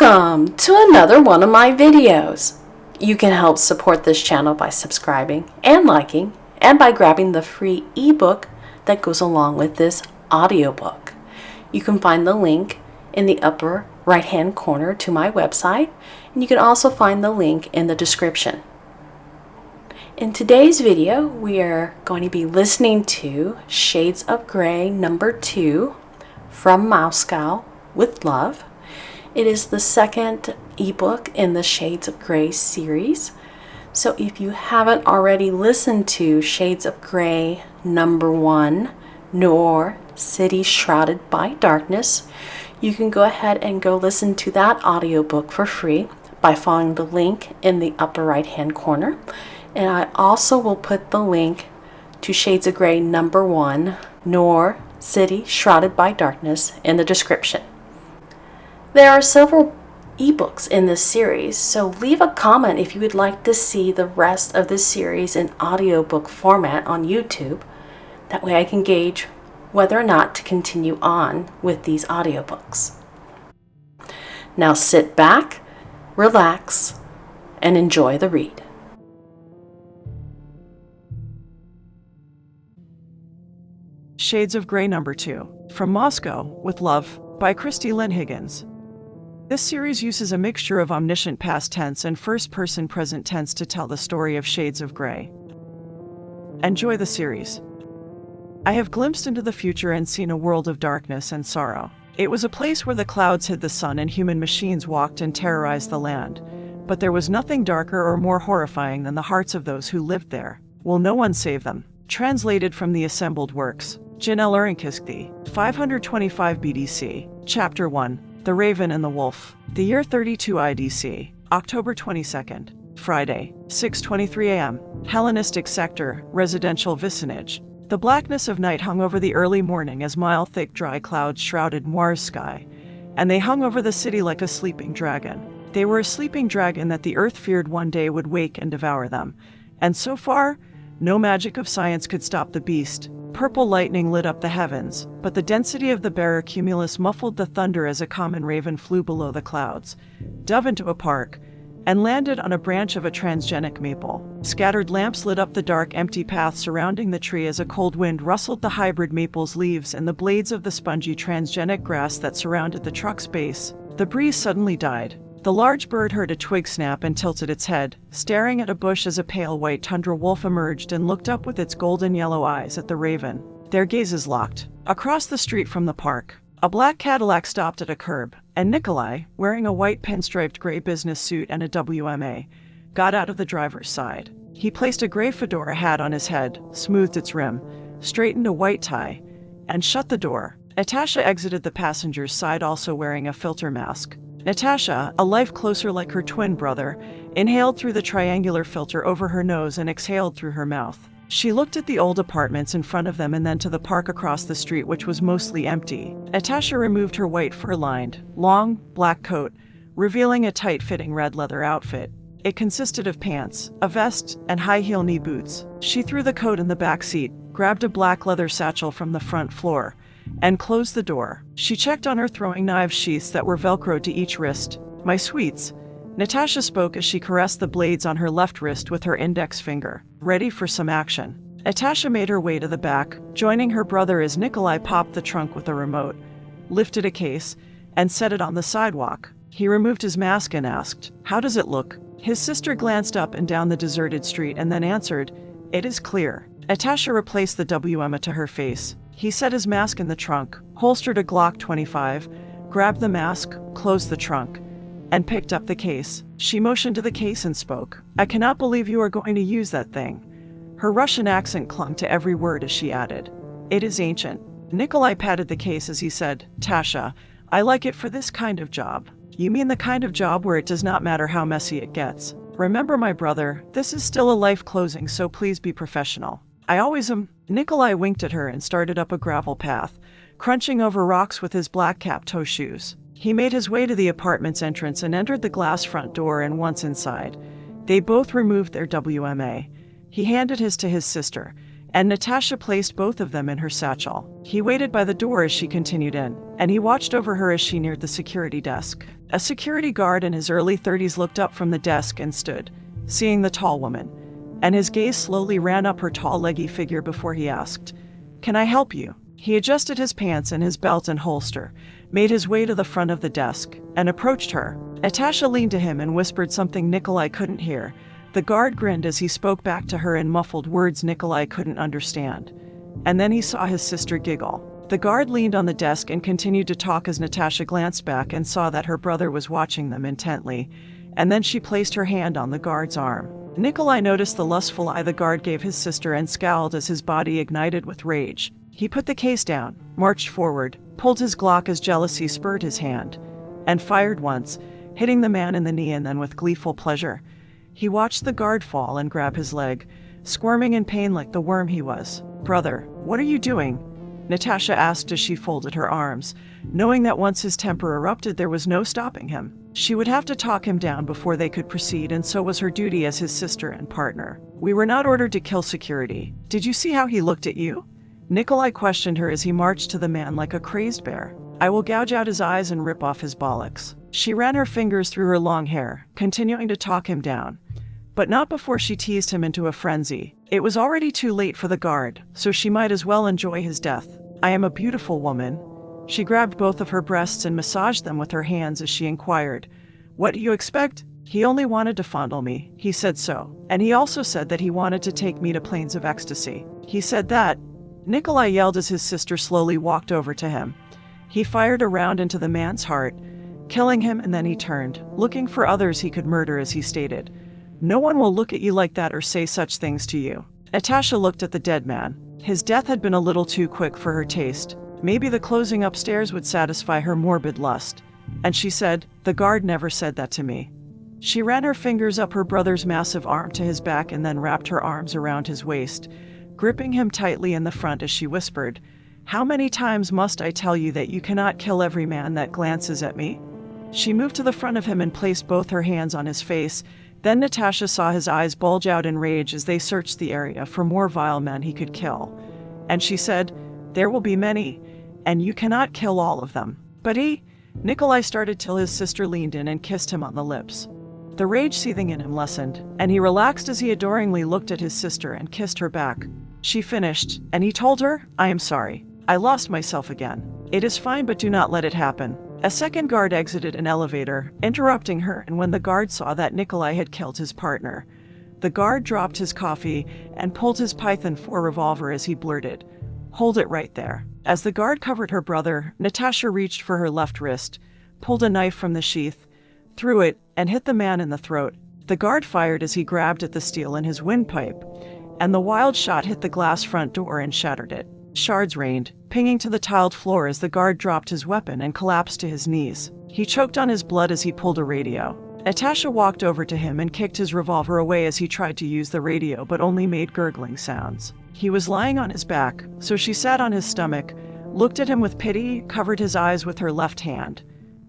Welcome to another one of my videos. You can help support this channel by subscribing and liking and by grabbing the free ebook that goes along with this audiobook. You can find the link in the upper right hand corner to my website, and you can also find the link in the description. In today's video, we are going to be listening to Shades of Grey number 2 from Moscow with Love. It is the second ebook in the Shades of Grey series. So if you haven't already listened to Shades of Grey number 1, Noir, City Shrouded by Darkness, you can go ahead and go listen to that audiobook for free by following the link in the upper right hand corner. And I also will put the link to Shades of Grey number 1, Noir, City Shrouded by Darkness in the description. There are several ebooks in this series, so leave a comment if you would like to see the rest of this series in audiobook format on YouTube. That way I can gauge whether or not to continue on with these audiobooks. Now sit back, relax, and enjoy the read. Shades of Grey number 2, From Moscow with Love, by Christy Lynn Higgins. This series uses a mixture of omniscient past tense and first-person present tense to tell the story of Shades of Grey. Enjoy the series. I have glimpsed into the future and seen a world of darkness and sorrow. It was a place where the clouds hid the sun and human machines walked and terrorized the land. But there was nothing darker or more horrifying than the hearts of those who lived there. Will no one save them? Translated from the Assembled Works. Janelle Urinkishti, 525 BDC, Chapter 1. The Raven and the Wolf. The year 32 IDC, October 22nd, Friday, 6:23 a.m. Hellenistic sector, residential vicinage. The blackness of night hung over the early morning as mile-thick dry clouds shrouded Noir's sky, and they hung over the city like a sleeping dragon. They were a sleeping dragon that the earth feared one day would wake and devour them, and so far, no magic of science could stop the beast. Purple lightning lit up the heavens, but the density of the bearer cumulus muffled the thunder as a common raven flew below the clouds, dove into a park, and landed on a branch of a transgenic maple. Scattered lamps lit up the dark, empty path surrounding the tree as a cold wind rustled the hybrid maple's leaves and the blades of the spongy transgenic grass that surrounded the truck's base. The breeze suddenly died. The large bird heard a twig snap and tilted its head, staring at a bush as a pale white tundra wolf emerged and looked up with its golden yellow eyes at the raven. Their gazes locked. Across the street from the park, a black Cadillac stopped at a curb, and Nikolai, wearing a white pinstriped gray business suit and a WMA, got out of the driver's side. He placed a gray fedora hat on his head, smoothed its rim, straightened a white tie, and shut the door. Natasha exited the passenger's side, also wearing a filter mask. Natasha, a life closer like her twin brother, inhaled through the triangular filter over her nose and exhaled through her mouth. She looked at the old apartments in front of them and then to the park across the street, which was mostly empty. Natasha removed her white fur-lined, long, black coat, revealing a tight-fitting red leather outfit. It consisted of pants, a vest, and high-heel knee boots. She threw the coat in the back seat, grabbed a black leather satchel from the front floor, and closed the door. She checked on her throwing knife sheaths that were velcroed to each wrist. "My sweets," Natasha spoke as she caressed the blades on her left wrist with her index finger. "Ready for some action." Natasha made her way to the back, joining her brother as Nikolai popped the trunk with a remote, lifted a case, and set it on the sidewalk. He removed his mask and asked, "How does it look?" His sister glanced up and down the deserted street and then answered, "It is clear." Natasha replaced the WMA to her face. He set his mask in the trunk, holstered a Glock 25, grabbed the mask, closed the trunk, and picked up the case. She motioned to the case and spoke. "I cannot believe you are going to use that thing." Her Russian accent clung to every word as she added, "It is ancient." Nikolai patted the case as he said, "Tasha, I like it for this kind of job." "You mean the kind of job where it does not matter how messy it gets? Remember, my brother, this is still a life closing, so please be professional." "I always am." Nikolai winked at her and started up a gravel path, crunching over rocks with his black cap toe shoes. He made his way to the apartment's entrance and entered the glass front door, and once inside, they both removed their WMA. He handed his to his sister, and Natasha placed both of them in her satchel. He waited by the door as she continued in, and he watched over her as she neared the security desk. A security guard in his early 30s looked up from the desk and stood, seeing the tall woman, and his gaze slowly ran up her tall, leggy figure before he asked, "Can I help you?" He adjusted his pants and his belt and holster, made his way to the front of the desk, and approached her. Natasha leaned to him and whispered something Nikolai couldn't hear. The guard grinned as he spoke back to her in muffled words Nikolai couldn't understand. And then he saw his sister giggle. The guard leaned on the desk and continued to talk as Natasha glanced back and saw that her brother was watching them intently, and then she placed her hand on the guard's arm. Nikolai noticed the lustful eye the guard gave his sister and scowled as his body ignited with rage. He put the case down, marched forward, pulled his Glock as jealousy spurred his hand, and fired once, hitting the man in the knee, and then with gleeful pleasure, he watched the guard fall and grab his leg, squirming in pain like the worm he was. "Brother, what are you doing?" Natasha asked as she folded her arms, knowing that once his temper erupted there was no stopping him. She would have to talk him down before they could proceed, and so was her duty as his sister and partner. "We were not ordered to kill security. Did you see how he looked at you?" Nikolai questioned her as he marched to the man like a crazed bear. "I will gouge out his eyes and rip off his bollocks." She ran her fingers through her long hair, continuing to talk him down, but not before she teased him into a frenzy. It was already too late for the guard, so she might as well enjoy his death. "I am a beautiful woman." She grabbed both of her breasts and massaged them with her hands as she inquired, "What do you expect?" "He only wanted to fondle me. He said so. And he also said that he wanted to take me to planes of ecstasy." "He said that?" Nikolai yelled as his sister slowly walked over to him. He fired a round into the man's heart, killing him, and then he turned, looking for others he could murder as he stated, "No one will look at you like that or say such things to you." Natasha looked at the dead man. His death had been a little too quick for her taste. Maybe the closing upstairs would satisfy her morbid lust. And she said, "The guard never said that to me." She ran her fingers up her brother's massive arm to his back and then wrapped her arms around his waist, gripping him tightly in the front as she whispered, "How many times must I tell you that you cannot kill every man that glances at me?" She moved to the front of him and placed both her hands on his face. Then Natasha saw his eyes bulge out in rage as they searched the area for more vile men he could kill. And she said, "There will be many, and you cannot kill all of them." "But he—" Nikolai started till his sister leaned in and kissed him on the lips. The rage seething in him lessened, and he relaxed as he adoringly looked at his sister and kissed her back. She finished, and he told her, "I am sorry. I lost myself again. It is fine, but do not let it happen." A second guard exited an elevator, interrupting her, and when the guard saw that Nikolai had killed his partner, the guard dropped his coffee and pulled his Python 4 revolver as he blurted, "Hold it right there." As the guard covered her brother, Natasha reached for her left wrist, pulled a knife from the sheath, threw it, and hit the man in the throat. The guard fired as he grabbed at the steel in his windpipe, and the wild shot hit the glass front door and shattered it. Shards rained, pinging to the tiled floor as the guard dropped his weapon and collapsed to his knees. He choked on his blood as he pulled a radio. Natasha walked over to him and kicked his revolver away as he tried to use the radio but only made gurgling sounds. He was lying on his back, so she sat on his stomach, looked at him with pity, covered his eyes with her left hand,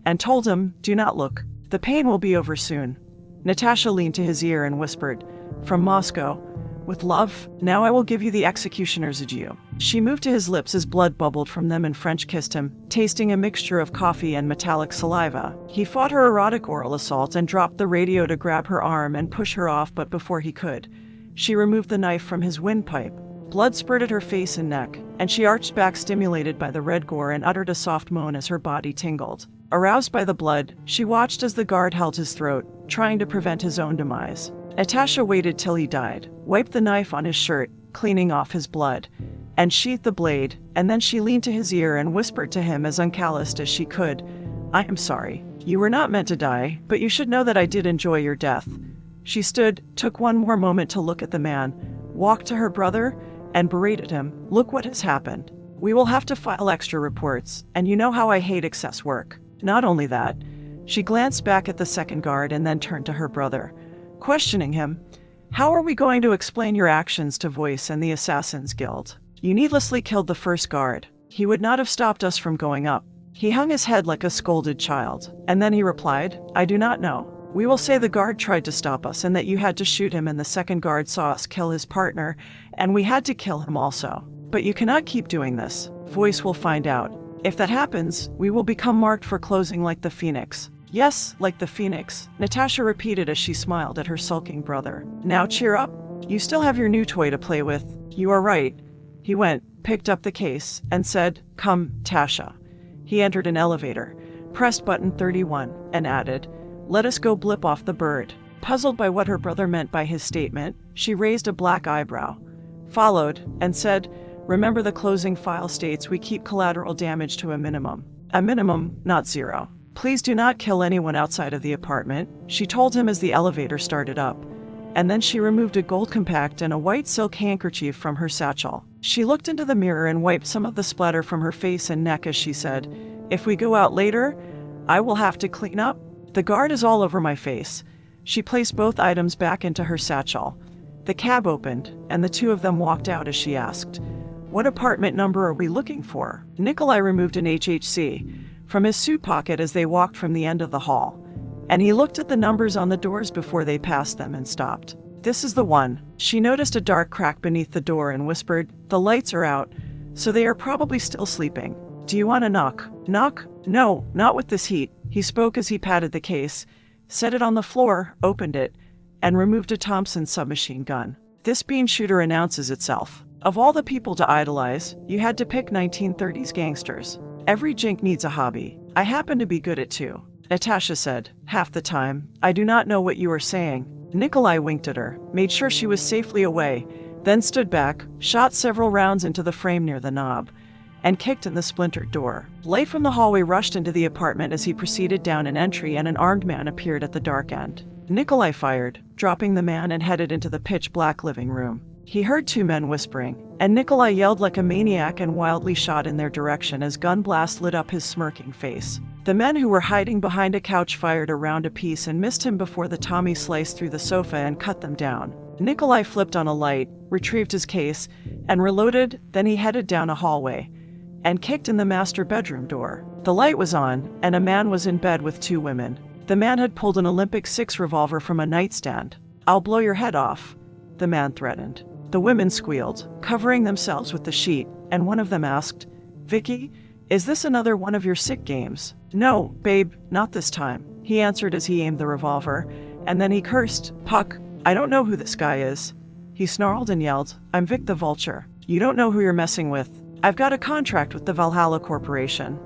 and told him, "Do not look. The pain will be over soon." Natasha leaned to his ear and whispered, "From Moscow, with love, now I will give you the executioner's adieu." She moved to his lips as blood bubbled from them and French kissed him, tasting a mixture of coffee and metallic saliva. He fought her erotic oral assault and dropped the radio to grab her arm and push her off, but before he could, she removed the knife from his windpipe. Blood spurted her face and neck, and she arched back stimulated by the red gore and uttered a soft moan as her body tingled. Aroused by the blood, she watched as the guard held his throat, trying to prevent his own demise. Natasha waited till he died, wiped the knife on his shirt, cleaning off his blood, and sheathed the blade, and then she leaned to his ear and whispered to him as uncalloused as she could, "I am sorry. You were not meant to die, but you should know that I did enjoy your death." She stood, took one more moment to look at the man, walked to her brother, and berated him, "Look what has happened. We will have to file extra reports, and you know how I hate excess work. Not only that," she glanced back at the second guard and then turned to her brother, questioning him, "How are we going to explain your actions to Voice and the Assassin's Guild? You needlessly killed the first guard. He would not have stopped us from going up." He hung his head like a scolded child, and then he replied, "I do not know. We will say the guard tried to stop us and that you had to shoot him and the second guard saw us kill his partner and we had to kill him also. But you cannot keep doing this. Voice will find out. If that happens, we will become marked for closing like the Phoenix. Yes, like the Phoenix, Natasha repeated as she smiled at her sulking brother. Now cheer up. You still have your new toy to play with. You are right. He went, picked up the case, and said, "Come, Tasha." He entered an elevator, pressed button 31, and added, "Let us go blip off the bird." Puzzled by what her brother meant by his statement, she raised a black eyebrow, followed, and said, "Remember the closing file states we keep collateral damage to a minimum. A minimum, not zero. Please do not kill anyone outside of the apartment," she told him as the elevator started up. And then she removed a gold compact and a white silk handkerchief from her satchel. She looked into the mirror and wiped some of the splatter from her face and neck as she said, "If we go out later, I will have to clean up. The guard is all over my face." She placed both items back into her satchel. The cab opened, and the two of them walked out as she asked, "What apartment number are we looking for?" Nikolai removed an HHC from his suit pocket as they walked from the end of the hall, and he looked at the numbers on the doors before they passed them and stopped. "This is the one." She noticed a dark crack beneath the door and whispered, "The lights are out, so they are probably still sleeping. Do you want to knock?" "Knock? No, not with this heat." He spoke as he patted the case, set it on the floor, opened it, and removed a Thompson submachine gun. "This bean shooter announces itself. Of all the people to idolize, you had to pick 1930s gangsters. Every jink needs a hobby. I happen to be good at two." Natasha said, "Half the time, I do not know what you are saying." Nikolai winked at her, made sure she was safely away, then stood back, shot several rounds into the frame near the knob, and kicked in the splintered door. Light from the hallway rushed into the apartment as he proceeded down an entry and an armed man appeared at the dark end. Nikolai fired, dropping the man and headed into the pitch-black living room. He heard two men whispering, and Nikolai yelled like a maniac and wildly shot in their direction as gun blasts lit up his smirking face. The men who were hiding behind a couch fired a round apiece and missed him before the Tommy sliced through the sofa and cut them down. Nikolai flipped on a light, retrieved his case, and reloaded, then he headed down a hallway and kicked in the master bedroom door. The light was on, and a man was in bed with two women. The man had pulled an Olympic 6 revolver from a nightstand. "I'll blow your head off," the man threatened. The women squealed, covering themselves with the sheet, and one of them asked, "Vicky, is this another one of your sick games?" "No, babe, not this time," he answered as he aimed the revolver, and then he cursed, "Puck, I don't know who this guy is." He snarled and yelled, "I'm Vic the Vulture. You don't know who you're messing with. I've got a contract with the Valhalla Corporation."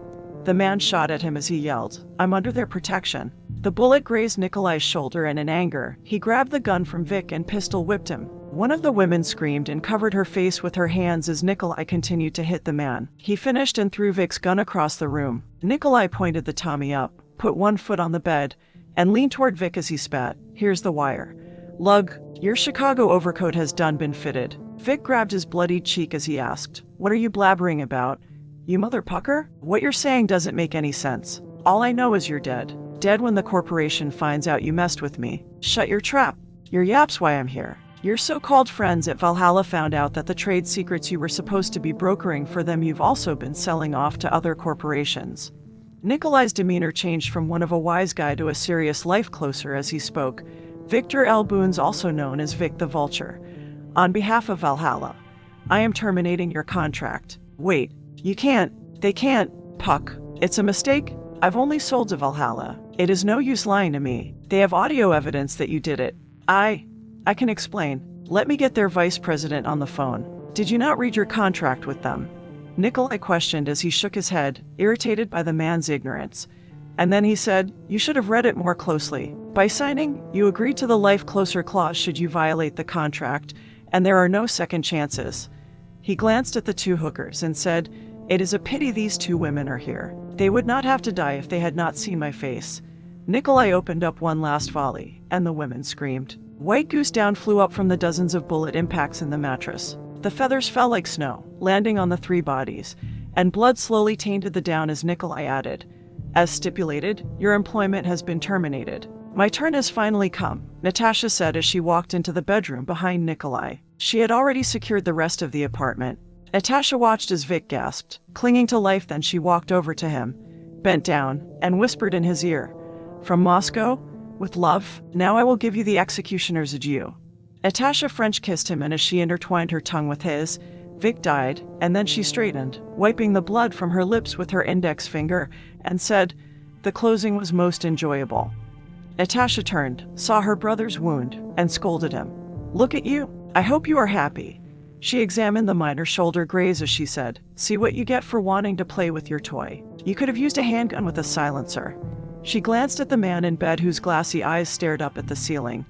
The man shot at him as he yelled, "I'm under their protection." The bullet grazed Nikolai's shoulder, and in anger, he grabbed the gun from Vic and pistol whipped him. One of the women screamed and covered her face with her hands as Nikolai continued to hit the man. He finished and threw Vic's gun across the room. Nikolai pointed the Tommy up, put one foot on the bed, and leaned toward Vic as he spat, "Here's the wire. Lug, your Chicago overcoat has done been fitted." Vic grabbed his bloodied cheek as he asked, "What are you blabbering about? You mother pucker? What you're saying doesn't make any sense. All I know is you're dead. Dead when the corporation finds out you messed with me. Shut your trap. Your yap's why I'm here. Your so-called friends at Valhalla found out that the trade secrets you were supposed to be brokering for them you've also been selling off to other corporations." Nikolai's demeanor changed from one of a wise guy to a serious life closer as he spoke. "Victor L. Boone's also known as Vic the Vulture. On behalf of Valhalla, I am terminating your contract." "Wait, you can't. They can't. Puck. It's a mistake. I've only sold to Valhalla. It is no use lying to me. They have audio evidence that you did it. I can explain. Let me get their vice president on the phone." "Did you not read your contract with them?" Nikolai questioned as he shook his head, irritated by the man's ignorance. And then he said, "You should have read it more closely. By signing, you agreed to the life closer clause should you violate the contract, and there are no second chances." He glanced at the two hookers and said, "It is a pity these two women are here. They would not have to die if they had not seen my face." Nikolai opened up one last volley, and the women screamed. White goose down flew up from the dozens of bullet impacts in the mattress. The feathers fell like snow, landing on the three bodies, and blood slowly tainted the down as Nikolai added, "As stipulated, your employment has been terminated." "My turn has finally come," Natasha said as she walked into the bedroom behind Nikolai. She had already secured the rest of the apartment. Natasha watched as Vic gasped, clinging to life, then she walked over to him, bent down, and whispered in his ear, "From Moscow? With love, now I will give you the executioner's adieu. Natasha French kissed him, and as she intertwined her tongue with his, Vic died, and then she straightened, wiping the blood from her lips with her index finger, and said, "The closing was most enjoyable." Natasha turned, saw her brother's wound, and scolded him. "Look at you. I hope you are happy." She examined the miner's shoulder graze as she said, "See what you get for wanting to play with your toy. You could have used a handgun with a silencer." She glanced at the man in bed whose glassy eyes stared up at the ceiling.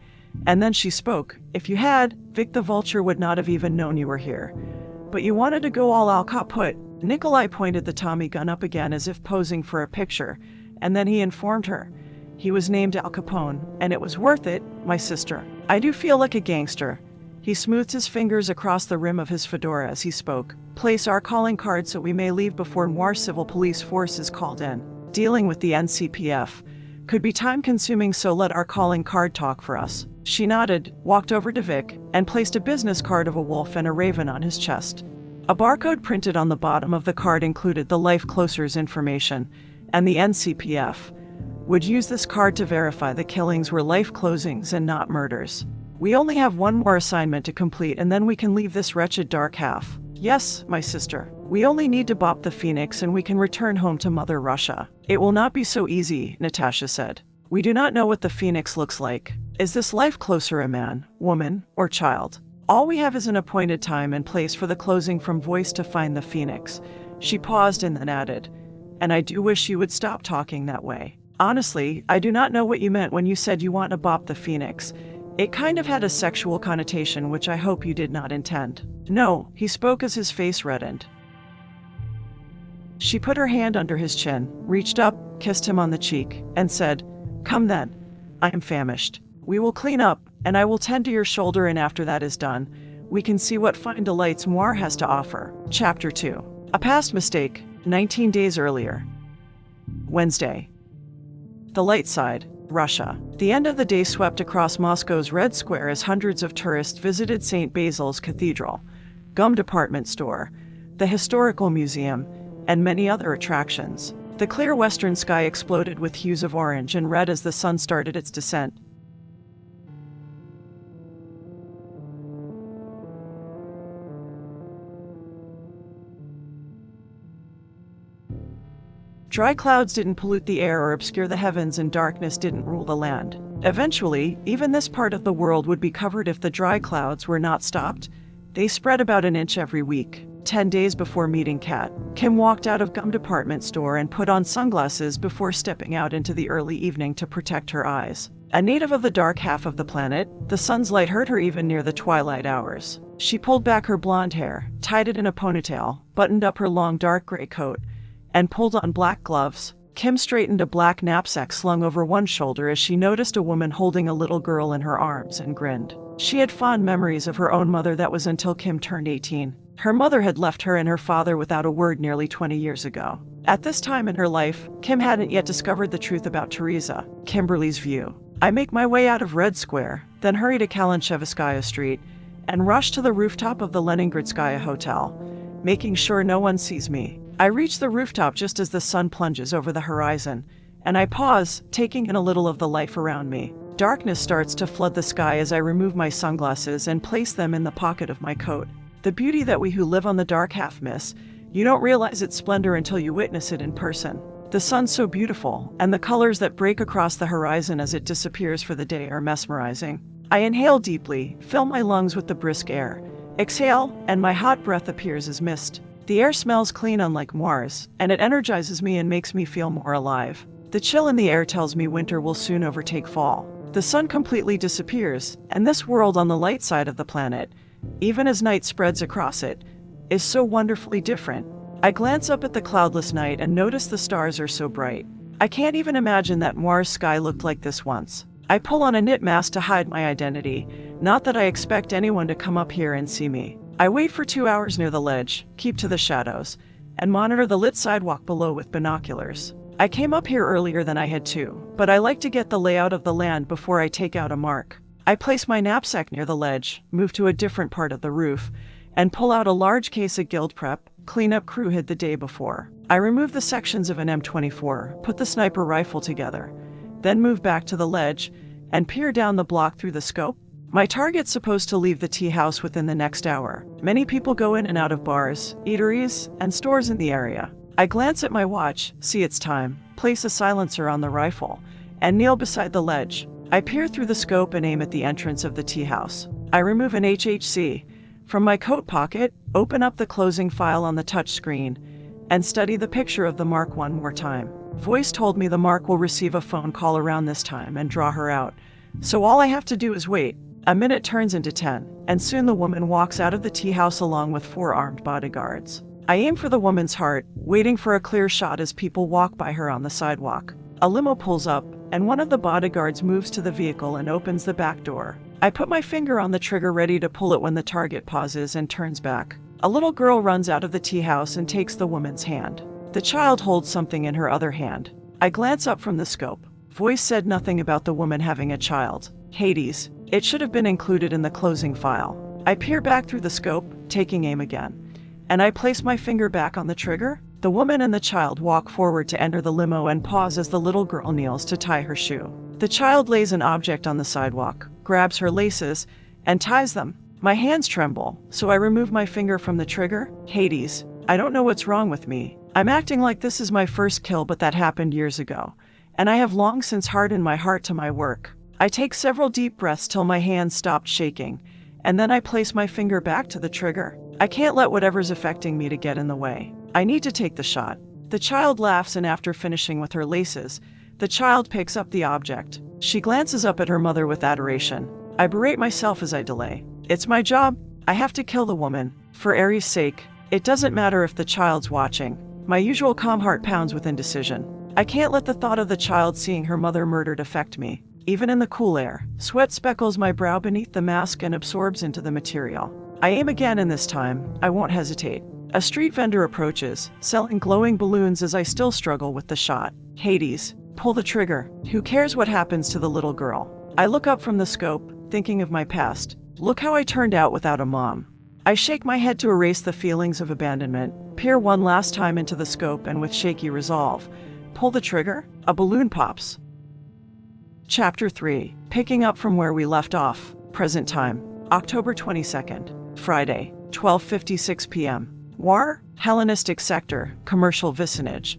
And then she spoke. "If you had, Vic the Vulture would not have even known you were here. But you wanted to go all Al Caput." Nikolai pointed the Tommy gun up again as if posing for a picture, and then he informed her. "He was named Al Capone, and it was worth it, my sister. I do feel like a gangster." He smoothed his fingers across the rim of his fedora as he spoke. "Place our calling card so we may leave before Noir Civil Police Force is called in. Dealing with the NCPF could be time-consuming, so let our calling card talk for us." She nodded, walked over to Vic, and placed a business card of a wolf and a raven on his chest. A barcode printed on the bottom of the card included the Life Closer's information, and the NCPF would use this card to verify the killings were life closings and not murders. "We only have one more assignment to complete, and then we can leave this wretched dark half." "Yes, my sister. We only need to bop the Phoenix and we can return home to Mother Russia." "It will not be so easy," Natasha said. "We do not know what the Phoenix looks like. Is this life closer a man, woman, or child? All we have is an appointed time and place for the closing from voice to find the Phoenix." She paused and then added, "And I do wish you would stop talking that way. Honestly, I do not know what you meant when you said you want to bop the Phoenix. It kind of had a sexual connotation, which I hope you did not intend." "No," he spoke as his face reddened. She put her hand under his chin, reached up, kissed him on the cheek, and said, "Come then. I am famished. We will clean up, and I will tend to your shoulder, and after that is done, we can see what fine delights Noir has to offer." Chapter 2. A past mistake, 19 days earlier. Wednesday. The light side, Russia. The end of the day swept across Moscow's Red Square as hundreds of tourists visited St. Basil's Cathedral, gum department store, the historical museum, and many other attractions. The clear western sky exploded with hues of orange and red as the sun started its descent. Dry clouds didn't pollute the air or obscure the heavens, and darkness didn't rule the land. Eventually, even this part of the world would be covered if the dry clouds were not stopped. They spread about an inch every week. 10 days before meeting Kat, Kim walked out of gum department store and put on sunglasses before stepping out into the early evening to protect her eyes. A native of the dark half of the planet, the sun's light hurt her even near the twilight hours. She pulled back her blonde hair, tied it in a ponytail, buttoned up her long dark gray coat, and pulled on black gloves. Kim straightened a black knapsack slung over one shoulder as she noticed a woman holding a little girl in her arms and grinned. She had fond memories of her own mother. That was until Kim turned 18. Her mother had left her and her father without a word nearly 20 years ago. At this time in her life, Kim hadn't yet discovered the truth about Teresa, Kimberly's view. I make my way out of Red Square, then hurry to Kalanchevskaya Street, and rush to the rooftop of the Leningradskaya Hotel, making sure no one sees me. I reach the rooftop just as the sun plunges over the horizon, and I pause, taking in a little of the life around me. Darkness starts to flood the sky as I remove my sunglasses and place them in the pocket of my coat. The beauty that we who live on the dark half miss, you don't realize its splendor until you witness it in person. The sun's so beautiful, and the colors that break across the horizon as it disappears for the day are mesmerizing. I inhale deeply, fill my lungs with the brisk air, exhale, and my hot breath appears as mist. The air smells clean, unlike Noir's, and it energizes me and makes me feel more alive. The chill in the air tells me winter will soon overtake fall. The sun completely disappears, and this world on the light side of the planet, even as night spreads across it, is so wonderfully different. I glance up at the cloudless night and notice the stars are so bright. I can't even imagine that Noir's sky looked like this once. I pull on a knit mask to hide my identity, not that I expect anyone to come up here and see me. I wait for 2 hours near the ledge, keep to the shadows, and monitor the lit sidewalk below with binoculars. I came up here earlier than I had to, but I like to get the layout of the land before I take out a mark. I place my knapsack near the ledge, move to a different part of the roof, and pull out a large case of Guild Prep, cleanup crew hid the day before. I remove the sections of an M24, put the sniper rifle together, then move back to the ledge and peer down the block through the scope. My target's supposed to leave the tea house within the next hour. Many people go in and out of bars, eateries, and stores in the area. I glance at my watch, see it's time, place a silencer on the rifle, and kneel beside the ledge. I peer through the scope and aim at the entrance of the tea house. I remove an HHC from my coat pocket, open up the closing file on the touch screen, and study the picture of the mark one more time. Voice told me the mark will receive a phone call around this time and draw her out. So all I have to do is wait. A minute turns into 10, and soon the woman walks out of the tea house along with 4 armed bodyguards. I aim for the woman's heart, waiting for a clear shot as people walk by her on the sidewalk. A limo pulls up, and one of the bodyguards moves to the vehicle and opens the back door. I put my finger on the trigger ready to pull it when the target pauses and turns back. A little girl runs out of the tea house and takes the woman's hand. The child holds something in her other hand. I glance up from the scope. Voice said nothing about the woman having a child. Hades. It should have been included in the closing file. I peer back through the scope, taking aim again. And I place my finger back on the trigger. The woman and the child walk forward to enter the limo and pause as the little girl kneels to tie her shoe. The child lays an object on the sidewalk, grabs her laces, and ties them. My hands tremble, so I remove my finger from the trigger. Hades. I don't know what's wrong with me. I'm acting like this is my first kill, but that happened years ago. And I have long since hardened my heart to my work. I take several deep breaths till my hands stopped shaking, and then I place my finger back to the trigger. I can't let whatever's affecting me to get in the way. I need to take the shot. The child laughs, and after finishing with her laces, the child picks up the object. She glances up at her mother with adoration. I berate myself as I delay. It's my job. I have to kill the woman. For Aries' sake, it doesn't matter if the child's watching. My usual calm heart pounds with indecision. I can't let the thought of the child seeing her mother murdered affect me. Even in the cool air, sweat speckles my brow beneath the mask and absorbs into the material. I aim again, and this time, I won't hesitate. A street vendor approaches, selling glowing balloons as I still struggle with the shot. Hades. Pull the trigger. Who cares what happens to the little girl? I look up from the scope, thinking of my past. Look how I turned out without a mom. I shake my head to erase the feelings of abandonment, peer one last time into the scope, and with shaky resolve, pull the trigger. A balloon pops. Chapter 3. Picking up from where we left off. Present time. October 22nd. Friday. 12:56 p.m. Noir. Hellenistic sector. Commercial vicinage.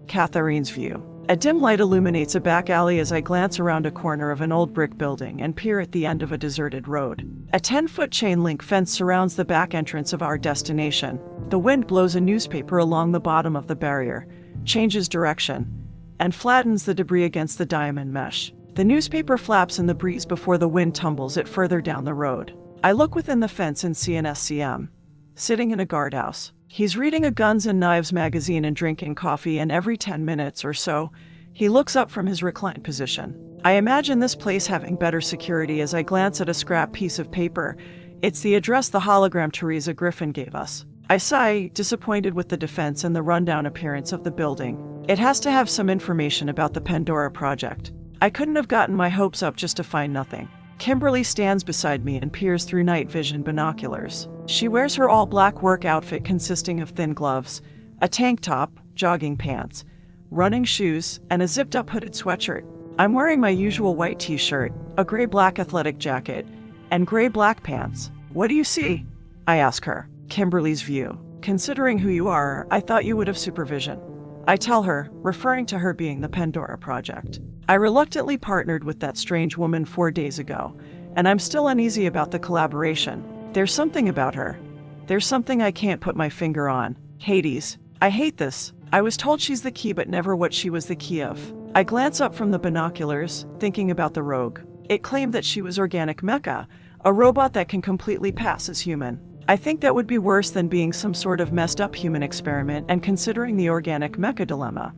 Catherine's view. A dim light illuminates a back alley as I glance around a corner of an old brick building and peer at the end of a deserted road. A 10-foot chain link fence surrounds the back entrance of our destination. The wind blows a newspaper along the bottom of the barrier, changes direction, and flattens the debris against the diamond mesh. The newspaper flaps in the breeze before the wind tumbles it further down the road. I look within the fence and see an SCM, sitting in a guardhouse. He's reading a Guns and Knives magazine and drinking coffee, and every 10 minutes or so, he looks up from his reclined position. I imagine this place having better security as I glance at a scrap piece of paper. It's the address the hologram Teresa Griffin gave us. I sigh, disappointed with the defense and the rundown appearance of the building. It has to have some information about the Pandora Project. I couldn't have gotten my hopes up just to find nothing. Kimberly stands beside me and peers through night vision binoculars. She wears her all-black work outfit consisting of thin gloves, a tank top, jogging pants, running shoes, and a zipped-up hooded sweatshirt. I'm wearing my usual white t-shirt, a gray-black athletic jacket, and gray-black pants. What do you see? I ask her. Kimberly's view. Considering who you are, I thought you would have supervision. I tell her, referring to her being the Pandora Project. I reluctantly partnered with that strange woman 4 days ago, and I'm still uneasy about the collaboration. There's something about her. There's something I can't put my finger on. Hades. I hate this. I was told she's the key, but never what she was the key of. I glance up from the binoculars, thinking about the rogue. It claimed that she was organic mecha, a robot that can completely pass as human. I think that would be worse than being some sort of messed up human experiment, and considering the organic mecha dilemma,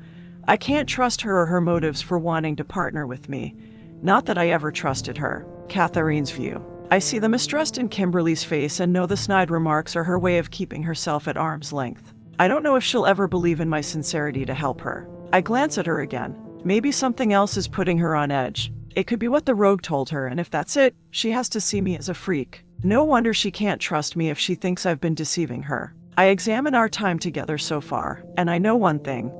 I can't trust her or her motives for wanting to partner with me. Not that I ever trusted her. Catherine's view. I see the mistrust in Kimberly's face and know the snide remarks are her way of keeping herself at arm's length. I don't know if she'll ever believe in my sincerity to help her. I glance at her again. Maybe something else is putting her on edge. It could be what the rogue told her, and if that's it, she has to see me as a freak. No wonder she can't trust me if she thinks I've been deceiving her. I examine our time together so far, and I know one thing.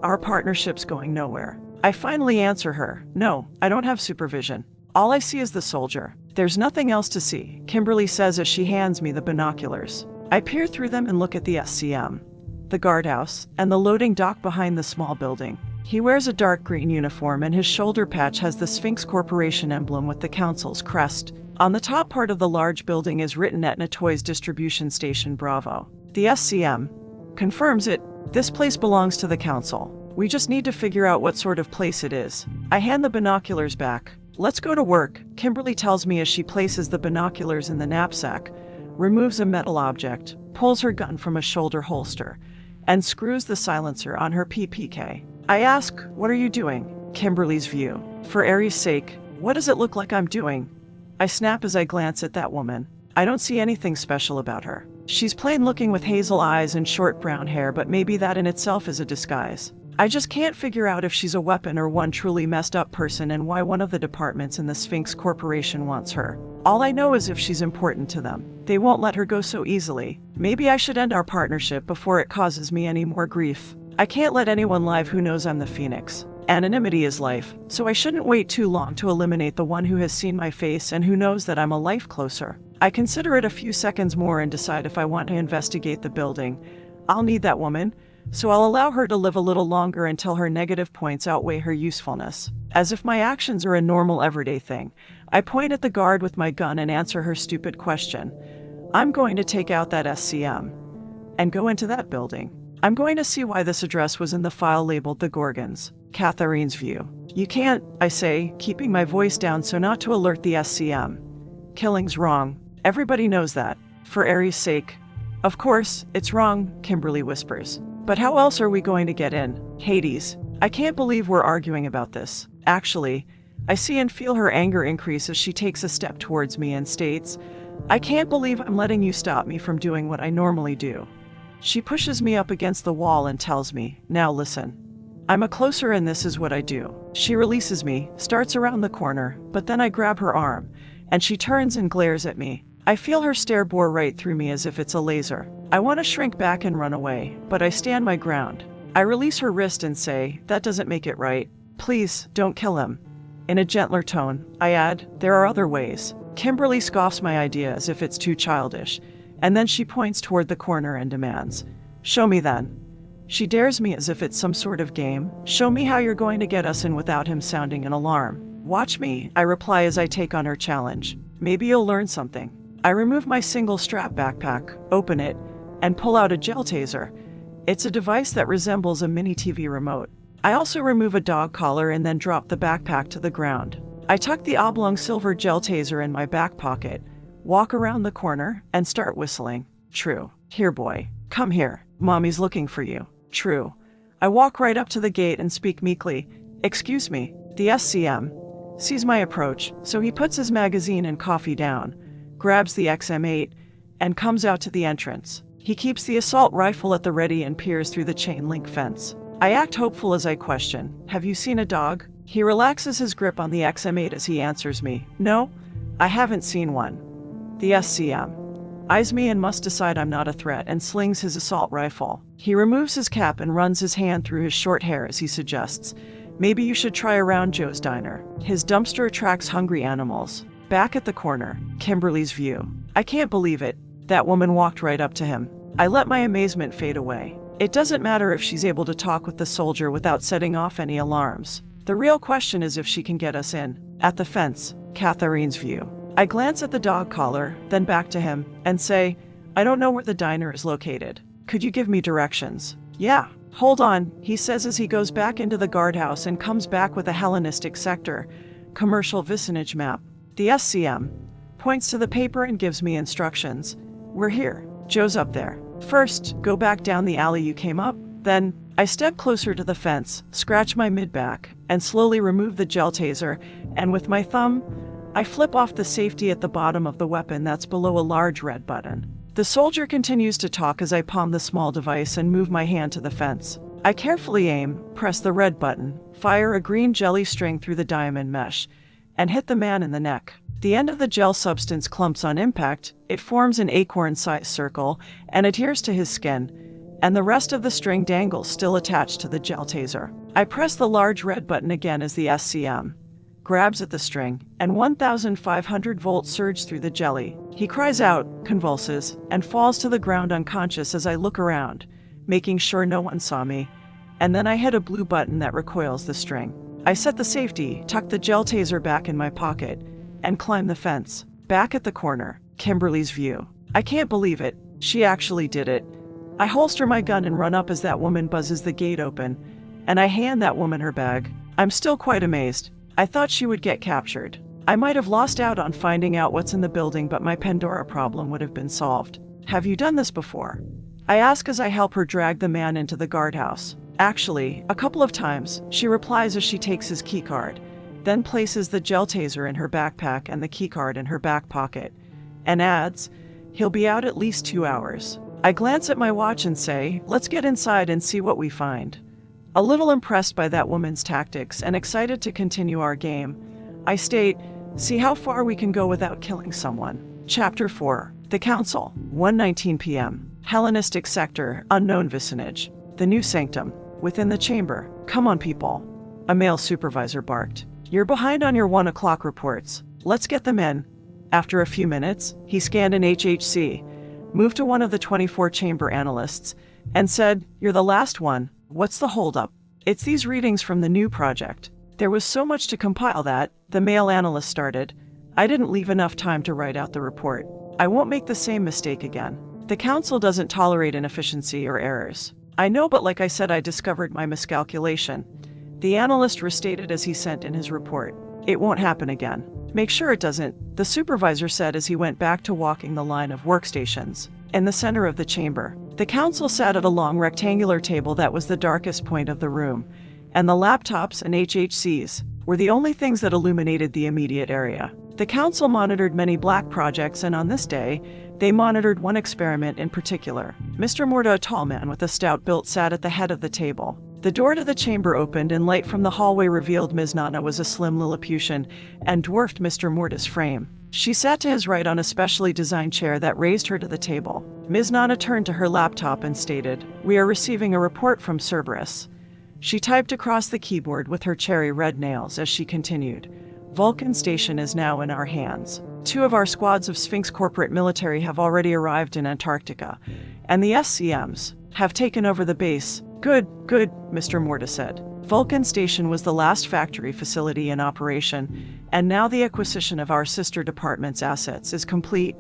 Our partnership's going nowhere. I finally answer her. No, I don't have supervision. All I see is the soldier. There's nothing else to see, Kimberly says as she hands me the binoculars. I peer through them and look at the SCM, the guardhouse, and the loading dock behind the small building. He wears a dark green uniform and his shoulder patch has the Sphinx Corporation emblem with the council's crest. On the top part of the large building is written Etna Toys Distribution Station Bravo. The SCM confirms it. This place belongs to the council. We just need to figure out what sort of place it is. I hand the binoculars back. Let's go to work, Kimberly tells me as she places the binoculars in the knapsack, removes a metal object, pulls her gun from a shoulder holster, and screws the silencer on her PPK. I ask, what are you doing? Kimberly's view. For Aries' sake, what does it look like I'm doing? I snap as I glance at that woman. I don't see anything special about her. She's plain looking with hazel eyes and short brown hair, but maybe that in itself is a disguise. I just can't figure out if she's a weapon or one truly messed up person and why one of the departments in the Sphinx Corporation wants her. All I know is if she's important to them, they won't let her go so easily. Maybe I should end our partnership before it causes me any more grief. I can't let anyone live who knows I'm the Phoenix. Anonymity is life, so I shouldn't wait too long to eliminate the one who has seen my face and who knows that I'm a life closer. I consider it a few seconds more and decide if I want to investigate the building. I'll need that woman, so I'll allow her to live a little longer until her negative points outweigh her usefulness. As if my actions are a normal everyday thing, I point at the guard with my gun and answer her stupid question. I'm going to take out that SCM and go into that building. I'm going to see why this address was in the file labeled The Gorgons. Catherine's view. You can't, I say, keeping my voice down so not to alert the SCM. Killing's wrong. Everybody knows that. For Aries' sake. Of course, it's wrong, Kimberly whispers. But how else are we going to get in? Hades. I can't believe we're arguing about this. Actually, I see and feel her anger increase as she takes a step towards me and states, I can't believe I'm letting you stop me from doing what I normally do. She pushes me up against the wall and tells me, now listen. I'm a closer and this is what I do. She releases me, starts around the corner, but then I grab her arm, and she turns and glares at me. I feel her stare bore right through me as if it's a laser. I want to shrink back and run away, but I stand my ground. I release her wrist and say, that doesn't make it right. Please, don't kill him. In a gentler tone, I add, there are other ways. Kimberly scoffs my idea as if it's too childish, and then she points toward the corner and demands, show me then. She dares me as if it's some sort of game. Show me how you're going to get us in without him sounding an alarm. Watch me, I reply as I take on her challenge. Maybe you'll learn something. I remove my single strap backpack, open it, and pull out a gel taser. It's a device that resembles a mini TV remote. I also remove a dog collar and then drop the backpack to the ground. I tuck the oblong silver gel taser in my back pocket, walk around the corner, and start whistling. True. Here, boy. Come here. Mommy's looking for you. True. I walk right up to the gate and speak meekly. Excuse me. The SCM sees my approach, so he puts his magazine and coffee down, grabs the XM8, and comes out to the entrance. He keeps the assault rifle at the ready and peers through the chain link fence. I act hopeful as I question, have you seen a dog? He relaxes his grip on the XM8 as he answers me, no, I haven't seen one. The SCM eyes me and must decide I'm not a threat and slings his assault rifle. He removes his cap and runs his hand through his short hair as he suggests, maybe you should try around Joe's diner. His dumpster attracts hungry animals. Back at the corner, Kimberly's view. I can't believe it. That woman walked right up to him. I let my amazement fade away. It doesn't matter if she's able to talk with the soldier without setting off any alarms. The real question is if she can get us in. At the fence, Catherine's view. I glance at the dog collar, then back to him, and say, I don't know where the diner is located. Could you give me directions? Yeah. Hold on, he says as he goes back into the guardhouse and comes back with a Hellenistic sector commercial vicinage map. The SCM points to the paper and gives me instructions. We're here. Joe's up there. First, go back down the alley you came up. Then, I step closer to the fence, scratch my mid-back, and slowly remove the gel taser, and with my thumb, I flip off the safety at the bottom of the weapon that's below a large red button. The soldier continues to talk as I palm the small device and move my hand to the fence. I carefully aim, press the red button, fire a green jelly string through the diamond mesh, and hit the man in the neck. The end of the gel substance clumps on impact, it forms an acorn-sized circle and adheres to his skin, and the rest of the string dangles still attached to the gel taser. I press the large red button again as the SCM grabs at the string, and 1,500 volts surge through the jelly. He cries out, convulses, and falls to the ground unconscious as I look around, making sure no one saw me, and then I hit a blue button that recoils the string. I set the safety, tuck the gel taser back in my pocket, and climb the fence. Back at the corner, Kimberly's view. I can't believe it. She actually did it. I holster my gun and run up as that woman buzzes the gate open, and I hand that woman her bag. I'm still quite amazed. I thought she would get captured. I might have lost out on finding out what's in the building, but my Pandora problem would have been solved. Have you done this before? I ask as I help her drag the man into the guardhouse. Actually, a couple of times, she replies as she takes his keycard, then places the gel taser in her backpack and the keycard in her back pocket, and adds, "He'll be out at least 2 hours." I glance at my watch and say, "Let's get inside and see what we find." A little impressed by that woman's tactics and excited to continue our game, I state, "See how far we can go without killing someone." Chapter 4. The Council. 1:19 p.m. Hellenistic sector, unknown vicinage. The new sanctum. Within the chamber. "Come on, people," a male supervisor barked. "You're behind on your 1 o'clock reports. Let's get them in." After a few minutes, he scanned an HHC, moved to one of the 24 chamber analysts, and said, "You're the last one. What's the holdup?" "It's these readings from the new project. There was so much to compile that," the male analyst started. "I didn't leave enough time to write out the report. I won't make the same mistake again. The council doesn't tolerate inefficiency or errors." "I know, but like I said, I discovered my miscalculation," the analyst restated as he sent in his report. "It won't happen again." "Make sure it doesn't," the supervisor said as he went back to walking the line of workstations. In the center of the chamber, the council sat at a long rectangular table that was the darkest point of the room, and the laptops and HHCs were the only things that illuminated the immediate area. The council monitored many black projects, and on this day, they monitored one experiment in particular. Mr. Morta, a tall man with a stout build, sat at the head of the table. The door to the chamber opened, and light from the hallway revealed Ms. Nana was a slim Lilliputian and dwarfed Mr. Morta's frame. She sat to his right on a specially designed chair that raised her to the table. Ms. Nana turned to her laptop and stated, "We are receiving a report from Cerberus." She typed across the keyboard with her cherry red nails as she continued, "Vulcan Station is now in our hands. 2 of our squads of Sphinx corporate military have already arrived in Antarctica, and the SCMs have taken over the base." Good, Mr. Morta said. Vulcan Station was the last factory facility in operation, and now the acquisition of our sister department's assets is complete.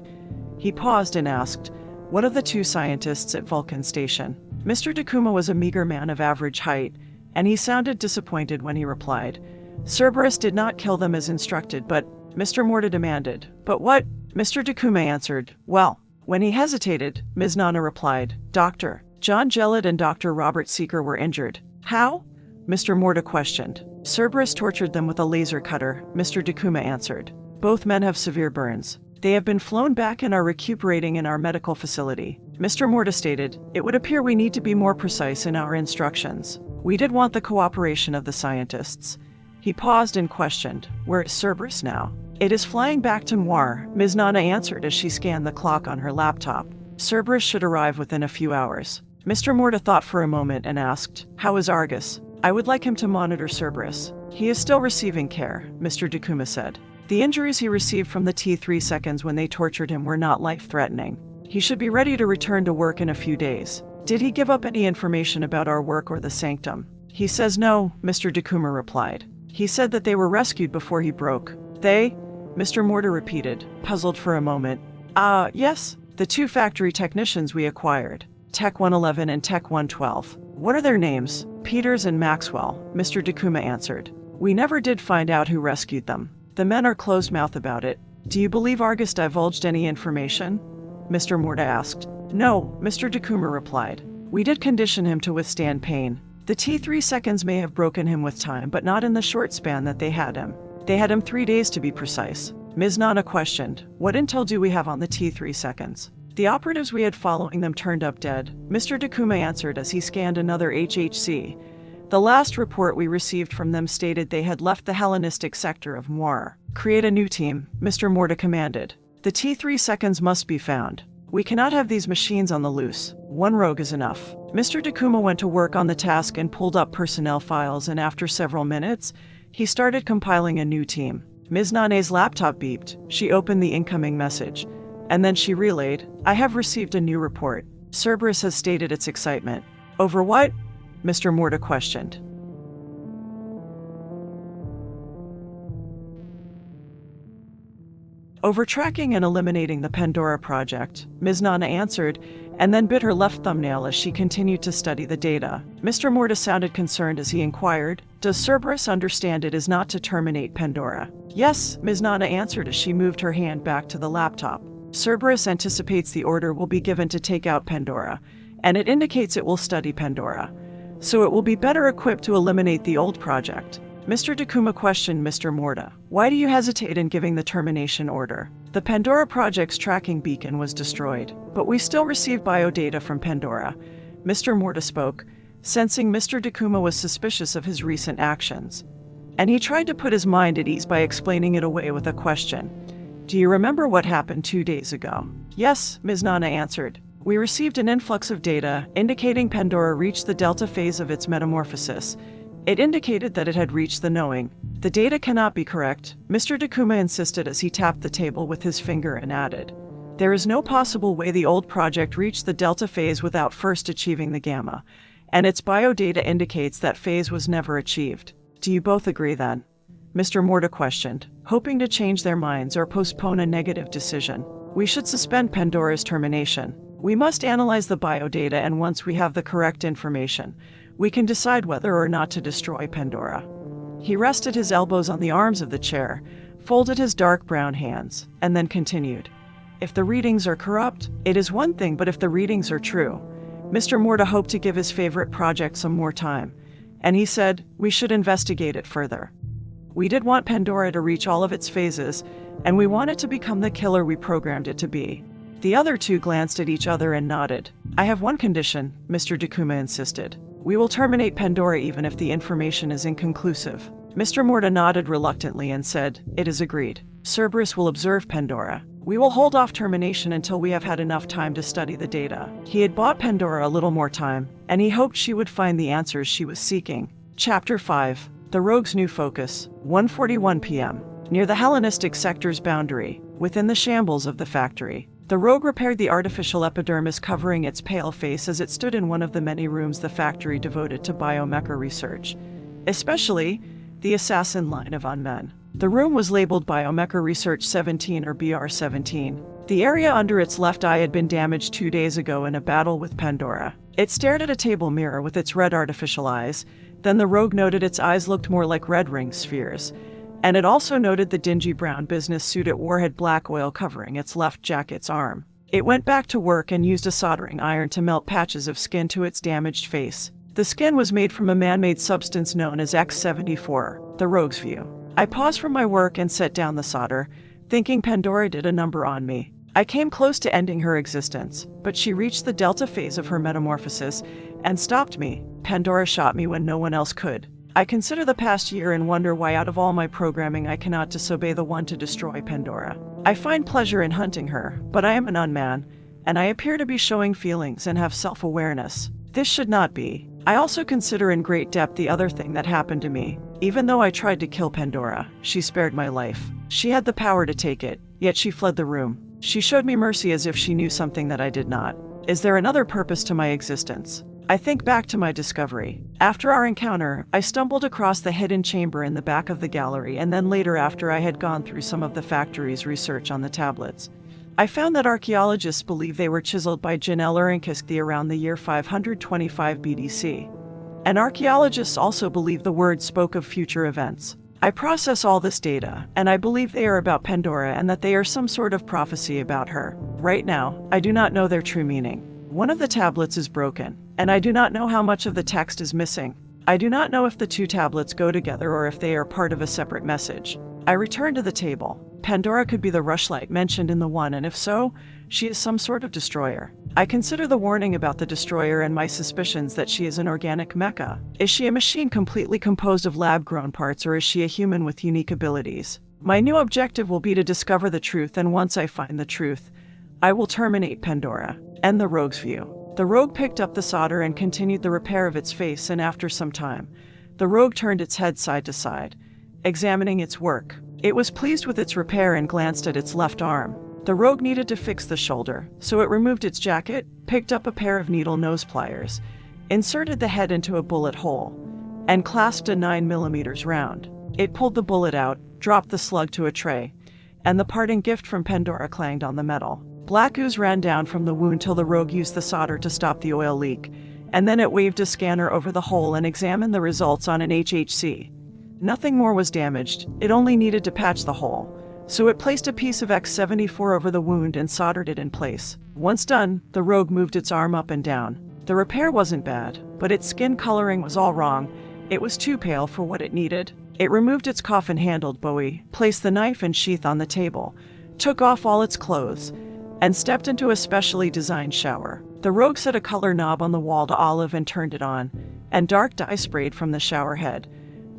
He paused and asked, "What of the 2 scientists at Vulcan Station?" Mr. Dakuma was a meager man of average height, and he sounded disappointed when he replied, "Cerberus did not kill them as instructed, but..." Mr. Morta demanded, "But what?" Mr. Dakuma answered, "Well." When he hesitated, Ms. Nana replied, "Dr. John Gellett and Dr. Robert Seeker were injured." "How?" Mr. Morta questioned. "Cerberus tortured them with a laser cutter," Mr. Dakuma answered. "Both men have severe burns. They have been flown back and are recuperating in our medical facility." Mr. Morta stated, "It would appear we need to be more precise in our instructions. We did want the cooperation of the scientists." He paused and questioned, "Where is Cerberus now?" "It is flying back to Noir," Ms. Nana answered as she scanned the clock on her laptop. "Cerberus should arrive within a few hours." Mr. Morta thought for a moment and asked, "How is Argus?" "I would like him to monitor Cerberus. He is still receiving care," Mr. Dakuma said. "The injuries he received from the T3 seconds when they tortured him were not life-threatening. He should be ready to return to work in a few days." "Did he give up any information about our work or the sanctum?" "He says no," Mr. Dakuma replied. "He said that they were rescued before he broke." "They?" Mr. Morta repeated, puzzled for a moment. Yes, the 2 factory technicians we acquired. Tech 111 and Tech 112. "What are their names?" "Peters and Maxwell," Mr. Dakuma answered. "We never did find out who rescued them. The men are closed-mouthed about it." "Do you believe Argus divulged any information?" Mr. Morta asked. "No," Mr. Dakuma replied. "We did condition him to withstand pain. The T3 seconds may have broken him with time, but not in the short span that they had him. They had him 3 days to be precise." Ms. Nana questioned, "What intel do we have on the T3 seconds?" "The operatives we had following them turned up dead," Mr. Dakuma answered as he scanned another HHC. "The last report we received from them stated they had left the Hellenistic sector of Noir." "Create a new team," Mr. Morta commanded. "The T3 seconds must be found. We cannot have these machines on the loose. One rogue is enough. Mr. Takuma went to work on the task and pulled up personnel files, and after several minutes, he started compiling a new team. Ms. Nane's laptop beeped. She opened the incoming message, and then she relayed, "I have received a new report. Cerberus has stated its excitement." "Over what?" Mr. Morta questioned. "Over tracking and eliminating the Pandora Project," Ms. Nana answered, and then bit her left thumbnail as she continued to study the data. Mr. Morta sounded concerned as he inquired, "Does Cerberus understand it is not to terminate Pandora?" "Yes," Ms. Nana answered as she moved her hand back to the laptop. "Cerberus anticipates the order will be given to take out Pandora, and it indicates it will study Pandora, so it will be better equipped to eliminate the old project." Mr. Takuma questioned Mr. Morta, "Why do you hesitate in giving the termination order? The Pandora Project's tracking beacon was destroyed, but we still receive biodata from Pandora." Mr. Morta spoke, sensing Mr. Takuma was suspicious of his recent actions, and he tried to put his mind at ease by explaining it away with a question. "Do you remember what happened 2 days ago?" "Yes," Ms. Nana answered. "We received an influx of data indicating Pandora reached the delta phase of its metamorphosis. It indicated that it had reached the knowing. The data cannot be correct," Mr. Takuma insisted as he tapped the table with his finger and added, "There is no possible way the old project reached the delta phase without first achieving the gamma, and its biodata indicates that phase was never achieved. Do you both agree then?" Mr. Morta questioned, hoping to change their minds or postpone a negative decision. "We should suspend Pandora's termination. We must analyze the biodata, and once we have the correct information, we can decide whether or not to destroy Pandora." He rested his elbows on the arms of the chair, folded his dark brown hands, and then continued, "If the readings are corrupt, it is one thing, but if the readings are true..." Mr. Morta hoped to give his favorite project some more time, and he said, "We should investigate it further. We did want Pandora to reach all of its phases, and we want it to become the killer we programmed it to be." The other two glanced at each other and nodded. "I have one condition," Mr. Takuma insisted. "We will terminate Pandora even if the information is inconclusive." Mr. Morta nodded reluctantly and said, "It is agreed. Cerberus will observe Pandora. We will hold off termination until we have had enough time to study the data." He had bought Pandora a little more time, and he hoped she would find the answers she was seeking. Chapter 5. The Rogue's New Focus. 1:41 p.m. Near the Hellenistic sector's boundary, within the shambles of the factory, the rogue repaired the artificial epidermis covering its pale face as it stood in one of the many rooms the factory devoted to biomecha research, especially the assassin line of unmen. The room was labeled Biomecha Research 17 or BR-17. The area under its left eye had been damaged 2 days ago in a battle with Pandora. It stared at a table mirror with its red artificial eyes. Then the rogue noted its eyes looked more like red ring spheres, and it also noted the dingy brown business suit it wore had black oil covering its left jacket's arm. It went back to work and used a soldering iron to melt patches of skin to its damaged face. The skin was made from a man-made substance known as X-74, the rogue's view. I paused from my work and set down the solder, thinking Pandora did a number on me. I came close to ending her existence, but she reached the delta phase of her metamorphosis and stopped me. Pandora shot me when no one else could. I consider the past year and wonder why out of all my programming I cannot disobey the one to destroy Pandora. I find pleasure in hunting her, but I am an unman, and I appear to be showing feelings and have self-awareness. This should not be. I also consider in great depth the other thing that happened to me. Even though I tried to kill Pandora, she spared my life. She had the power to take it, yet she fled the room. She showed me mercy as if she knew something that I did not. Is there another purpose to my existence? I think back to my discovery. After our encounter, I stumbled across the hidden chamber in the back of the gallery, and then later after I had gone through some of the factory's research on the tablets, I found that archaeologists believe they were chiseled by Janelle Urinkisky around the year 525 BDC. And archaeologists also believe the words spoke of future events. I process all this data, and I believe they are about Pandora and that they are some sort of prophecy about her. Right now, I do not know their true meaning. One of the tablets is broken, and I do not know how much of the text is missing. I do not know if the two tablets go together or if they are part of a separate message. I return to the table. Pandora could be the rushlight mentioned in the one, and if so, she is some sort of destroyer. I consider the warning about the destroyer and my suspicions that she is an organic mecha. Is she a machine completely composed of lab-grown parts, or is she a human with unique abilities? My new objective will be to discover the truth, and once I find the truth, I will terminate Pandora and the rogue's view. The rogue picked up the solder and continued the repair of its face, and after some time, the rogue turned its head side to side, examining its work. It was pleased with its repair and glanced at its left arm. The rogue needed to fix the shoulder, so it removed its jacket, picked up a pair of needle nose pliers, inserted the head into a bullet hole, and clasped a 9mm round. It pulled the bullet out, dropped the slug to a tray, and the parting gift from Pandora clanged on the metal. Black ooze ran down from the wound till the rogue used the solder to stop the oil leak, and then it waved a scanner over the hole and examined the results on an HHC. Nothing more was damaged, it only needed to patch the hole, so it placed a piece of X74 over the wound and soldered it in place. Once done, the rogue moved its arm up and down. The repair wasn't bad, but its skin coloring was all wrong. It was too pale for what it needed. It removed its coffin-handled bowie, placed the knife and sheath on the table, took off all its clothes, and stepped into a specially designed shower. The rogue set a color knob on the wall to olive and turned it on, and dark dye sprayed from the shower head,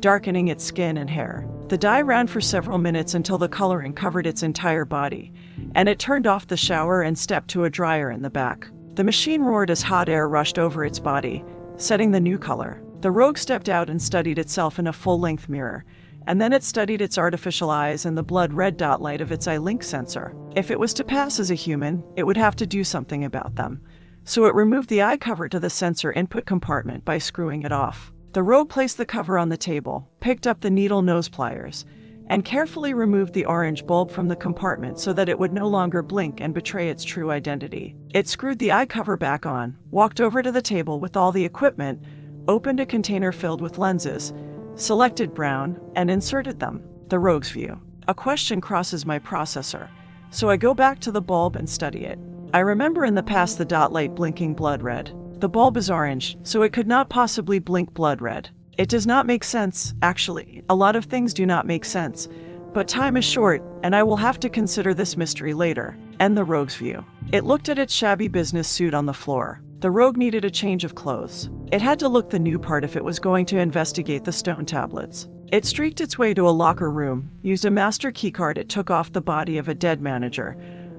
darkening its skin and hair. The dye ran for several minutes until the coloring covered its entire body, and it turned off the shower and stepped to a dryer in the back. The machine roared as hot air rushed over its body, setting the new color. The rogue stepped out and studied itself in a full-length mirror, and then it studied its artificial eyes and the blood-red dot light of its eye-link sensor. If it was to pass as a human, it would have to do something about them. So it removed the eye cover to the sensor input compartment by screwing it off. The rogue placed the cover on the table, picked up the needle nose pliers, and carefully removed the orange bulb from the compartment so that it would no longer blink and betray its true identity. It screwed the eye cover back on, walked over to the table with all the equipment, opened a container filled with lenses, selected brown, and inserted them. The rogue's view. A question crosses my processor, so I go back to the bulb and study it. I remember in the past the dot light blinking blood red. The bulb is orange, so it could not possibly blink blood red. It does not make sense, actually. A lot of things do not make sense, but time is short, and I will have to consider this mystery later. And the rogue's view. It looked at its shabby business suit on the floor. The rogue needed a change of clothes. It had to look the new part if it was going to investigate the stone tablets. It streaked its way to a locker room, used a master keycard. It took off the body of a dead manager,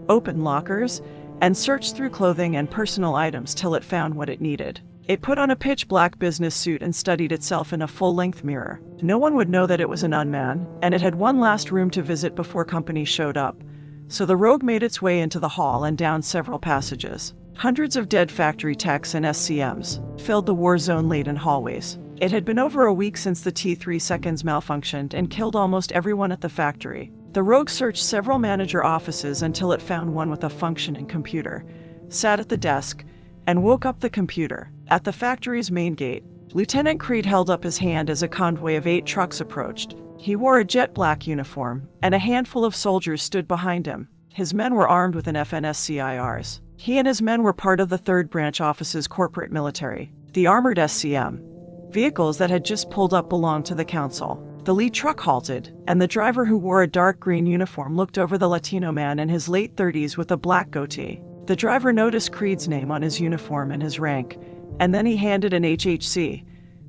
opened lockers, and searched through clothing and personal items till it found what it needed. It put on a pitch-black business suit and studied itself in a full-length mirror. No one would know that it was an unman, and it had one last room to visit before company showed up. So the rogue made its way into the hall and down several passages. Hundreds of dead factory techs and SCMs filled the war zone-laden hallways. It had been over a week since the T3 seconds malfunctioned and killed almost everyone at the factory. The rogue searched several manager offices until it found one with a functioning computer, sat at the desk, and woke up the computer. At the factory's main gate, Lieutenant Creed held up his hand as a convoy of 8 trucks approached. He wore a jet black uniform, and a handful of soldiers stood behind him. His men were armed with an FNSCIRs. He and his men were part of the 3rd Branch Office's corporate military. The armored SCM vehicles that had just pulled up belonged to the council. The lead truck halted, and the driver, who wore a dark green uniform, looked over the Latino man in his late 30s with a black goatee. The driver noticed Creed's name on his uniform and his rank, and then he handed an HHC.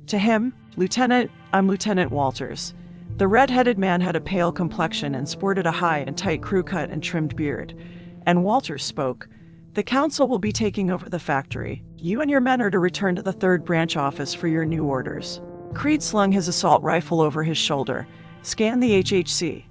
To him, "Lieutenant, I'm Lieutenant Walters." The red-headed man had a pale complexion and sported a high and tight crew cut and trimmed beard. And Walters spoke. "The council will be taking over the factory. You and your men are to return to the 3rd Branch Office for your new orders." Creed slung his assault rifle over his shoulder, scanned the HHC,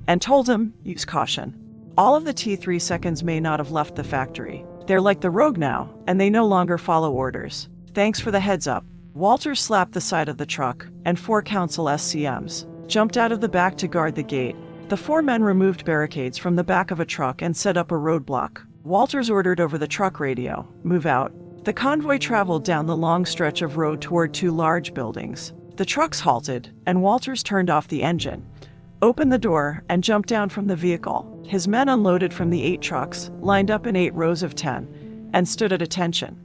and told him, "Use caution. All of the T3 seconds may not have left the factory. They're like the rogue now, and they no longer follow orders. Thanks for the heads up." Walters slapped the side of the truck, and 4 council SCMs jumped out of the back to guard the gate. The 4 men removed barricades from the back of a truck and set up a roadblock. Walters ordered over the truck radio, "Move out." The convoy traveled down the long stretch of road toward 2 large buildings. The trucks halted, and Walters turned off the engine, opened the door, and jumped down from the vehicle. His men unloaded from the 8 trucks, lined up in 8 rows of 10, and stood at attention,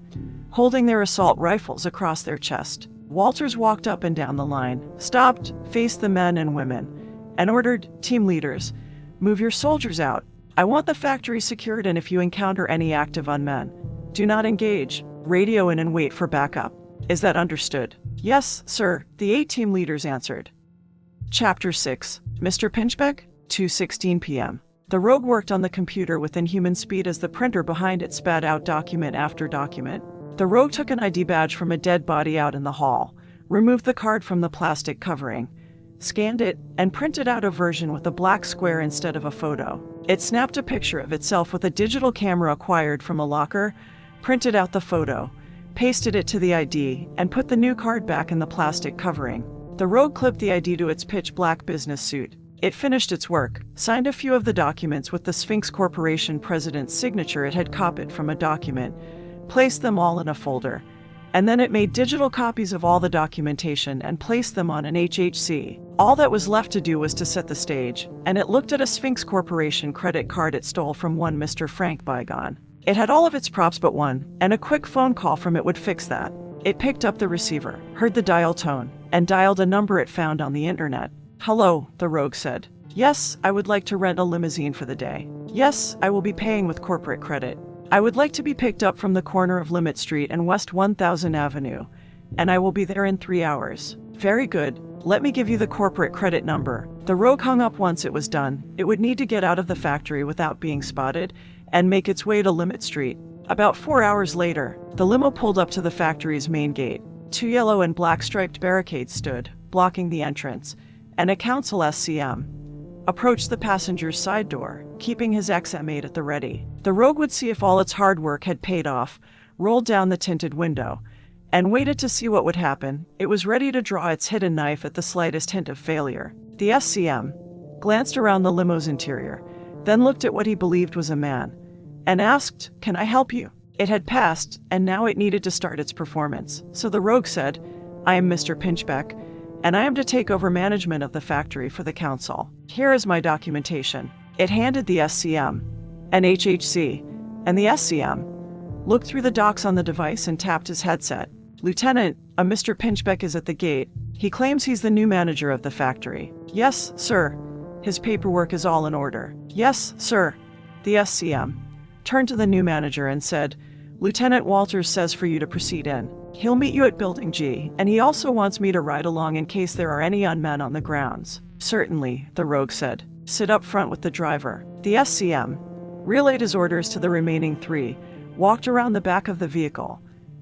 holding their assault rifles across their chest. Walters walked up and down the line, stopped, faced the men and women, and ordered, "Team leaders, move your soldiers out. I want the factory secured, and if you encounter any active unmen, do not engage. Radio in and wait for backup. Is that understood?" "Yes, sir," the 8 team leaders answered. Chapter 6. Mr. Pinchbeck, 2:16 p.m. The rogue worked on the computer with inhuman speed as the printer behind it spat out document after document. The rogue took an ID badge from a dead body out in the hall, removed the card from the plastic covering, scanned it, and printed out a version with a black square instead of a photo. It snapped a picture of itself with a digital camera acquired from a locker, printed out the photo, pasted it to the ID, and put the new card back in the plastic covering. The rogue clipped the ID to its pitch black business suit. It finished its work, signed a few of the documents with the Sphinx Corporation president's signature it had copied from a document, placed them all in a folder, and then it made digital copies of all the documentation and placed them on an HHC. All that was left to do was to set the stage, and it looked at a Sphinx Corporation credit card it stole from one Mr. Frank Bygone. It had all of its props but one, and a quick phone call from it would fix that. It picked up the receiver, heard the dial tone, and dialed a number it found on the internet. "Hello," the rogue said. "Yes, I would like to rent a limousine for the day. Yes, I will be paying with corporate credit. I would like to be picked up from the corner of Limit Street and West 1000 Avenue, and I will be there in 3 hours." "Very good. Let me give you the corporate credit number." The rogue hung up once it was done. It would need to get out of the factory without being spotted and make its way to Limit Street. About 4 hours later, the limo pulled up to the factory's main gate. 2 yellow and black striped barricades stood, blocking the entrance, and a council SCM approached the passenger's side door, keeping his XM8 at the ready. The rogue would see if all its hard work had paid off, rolled down the tinted window, and waited to see what would happen. It was ready to draw its hidden knife at the slightest hint of failure. The SCM glanced around the limo's interior, then looked at what he believed was a man, and asked, "Can I help you?" It had passed, and now it needed to start its performance. So the rogue said, "I am Mr. Pinchbeck, and I am to take over management of the factory for the council. Here is my documentation." It handed the SCM an HHC, and the SCM looked through the docs on the device and tapped his headset. "Lieutenant, a Mr. Pinchbeck is at the gate. He claims he's the new manager of the factory." "Yes, sir. His paperwork is all in order." "Yes, sir." The SCM turned to the new manager and said, "Lieutenant Walters says for you to proceed in. He'll meet you at Building G, and he also wants me to ride along in case there are any unmen on the grounds." "Certainly," the rogue said. "Sit up front with the driver." The SCM relayed his orders to the remaining 3, walked around the back of the vehicle,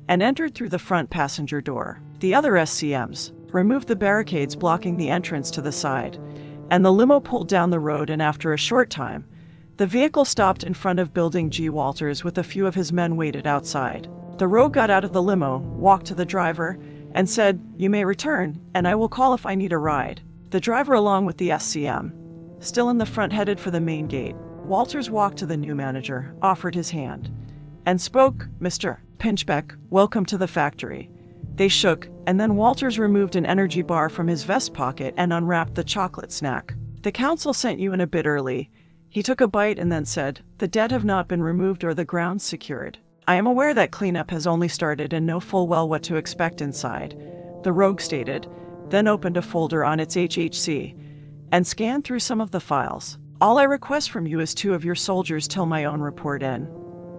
and entered through the front passenger door. The other SCMs removed the barricades blocking the entrance to the side, and the limo pulled down the road, and after a short time, the vehicle stopped in front of Building G. Walters with a few of his men waited outside. The rogue got out of the limo, walked to the driver, and said, "You may return, and I will call if I need a ride." The driver, along with the SCM, still in the front, headed for the main gate. Walters walked to the new manager, offered his hand, and spoke, "Mr. Pinchbeck, welcome to the factory." They shook, and then Walters removed an energy bar from his vest pocket and unwrapped the chocolate snack. "The council sent you in a bit early." He took a bite and then said, "The dead have not been removed or the grounds secured. I am aware that cleanup has only started and know full well what to expect inside," the rogue stated, then opened a folder on its HHC and scanned through some of the files. "All I request from you is 2 of your soldiers till my own report in."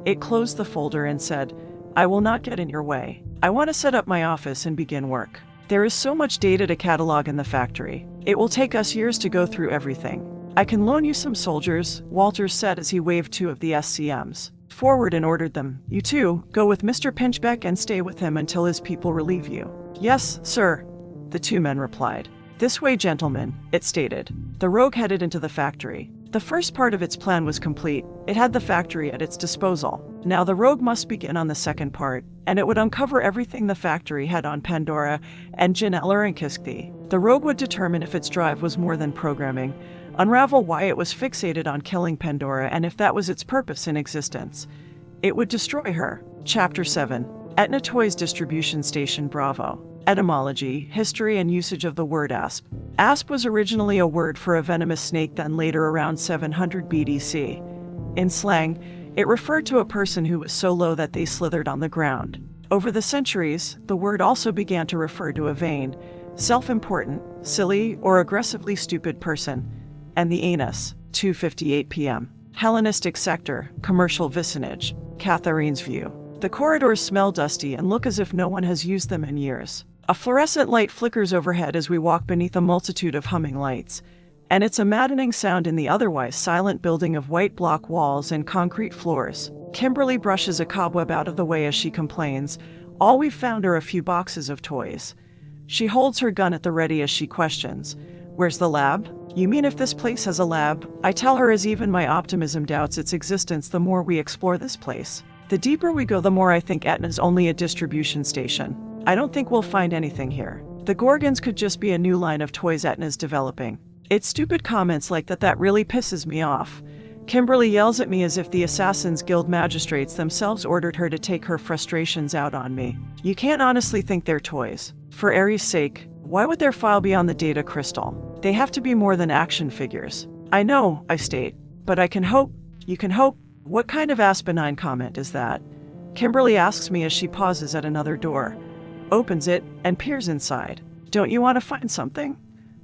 It closed the folder and said, "I will not get in your way. I want to set up my office and begin work. There is so much data to catalog in the factory. It will take us years to go through everything. I can loan you some soldiers," Walters said as he waved 2 of the SCMs forward and ordered them. "You 2, go with Mr. Pinchbeck and stay with him until his people relieve you." "Yes, sir," the 2 men replied. "This way, gentlemen," it stated. The rogue headed into the factory. The first part of its plan was complete. It had the factory at its disposal. Now the rogue must begin on the second part, and it would uncover everything the factory had on Pandora and Jin-Elurinkisthi. The rogue would determine if its drive was more than programming, unravel why it was fixated on killing Pandora, and if that was its purpose in existence, it would destroy her. Chapter 7. Etna Toys Distribution Station Bravo. Etymology, history, and usage of the word asp. Asp was originally a word for a venomous snake, then later around 700 BDC. In slang, it referred to a person who was so low that they slithered on the ground. Over the centuries, the word also began to refer to a vain, self-important, silly, or aggressively stupid person. And the anus, 2:58 p.m. Hellenistic sector, commercial vicinage, Catharine's View. The corridors smell dusty and look as if no one has used them in years. A fluorescent light flickers overhead as we walk beneath a multitude of humming lights, and it's a maddening sound in the otherwise silent building of white block walls and concrete floors. Kimberly brushes a cobweb out of the way as she complains, "All we've found are a few boxes of toys." She holds her gun at the ready as she questions, "Where's the lab?" "You mean if this place has a lab?" I tell her as even my optimism doubts its existence the more we explore this place. The deeper we go, the more I think Etna's only a distribution station. I don't think we'll find anything here. The Gorgons could just be a new line of toys Etna's developing. It's stupid comments like that really pisses me off. Kimberly yells at me as if the Assassin's Guild magistrates themselves ordered her to take her frustrations out on me. "You can't honestly think they're toys. For Aries' sake, why would their file be on the data crystal? They have to be more than action figures." "I know," I state, "but I can hope." "You can hope? What kind of asinine comment is that?" Kimberly asks me as she pauses at another door, opens it, and peers inside. "Don't you want to find something?"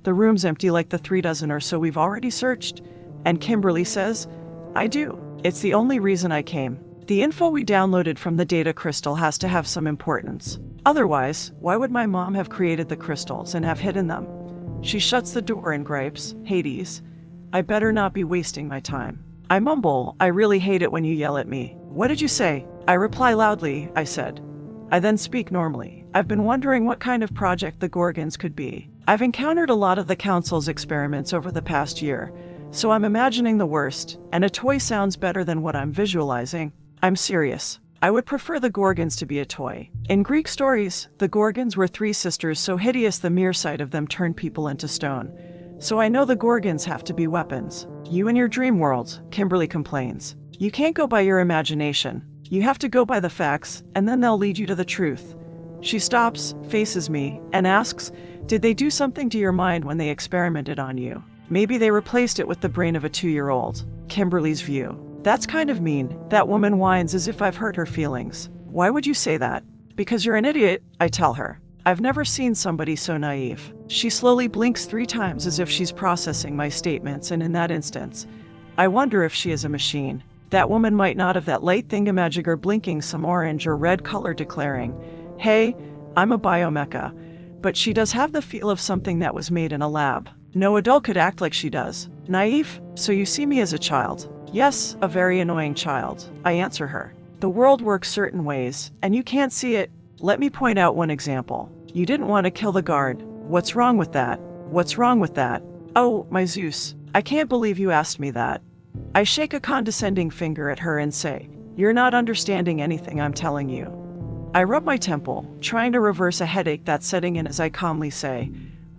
The room's empty like the 3 dozen or so we've already searched. And Kimberly says, "I do. It's the only reason I came. The info we downloaded from the data crystal has to have some importance. Otherwise, why would my mom have created the crystals and have hidden them?" She shuts the door and gripes, "Hades, I better not be wasting my time." I mumble, "I really hate it when you yell at me." "What did you say?" I reply loudly, I said. I then speak normally. "I've been wondering what kind of project the Gorgons could be. I've encountered a lot of the Council's experiments over the past year, so I'm imagining the worst, and a toy sounds better than what I'm visualizing. I'm serious. I would prefer the Gorgons to be a toy. In Greek stories, the Gorgons were 3 sisters so hideous the mere sight of them turned people into stone. So I know the Gorgons have to be weapons." "You and your dream world," Kimberly complains. "You can't go by your imagination. You have to go by the facts, and then they'll lead you to the truth." She stops, faces me, and asks, "Did they do something to your mind when they experimented on you? Maybe they replaced it with the brain of a 2-year-old. Kimberly's view. "That's kind of mean." That woman whines as if I've hurt her feelings. "Why would you say that?" "Because you're an idiot," I tell her. I've never seen somebody so naive. She slowly blinks 3 times as if she's processing my statements, and in that instance, I wonder if she is a machine. That woman might not have that light thingamajigger blinking some orange or red color declaring, "Hey, I'm a biomecha," but she does have the feel of something that was made in a lab. No adult could act like she does. "Naive? So you see me as a child?" "Yes, a very annoying child," I answer her. "The world works certain ways, and you can't see it. Let me point out one example. You didn't want to kill the guard. What's wrong with that? What's wrong with that? Oh, my Zeus. I can't believe you asked me that." I shake a condescending finger at her and say, "You're not understanding anything I'm telling you." I rub my temple, trying to reverse a headache that's setting in as I calmly say,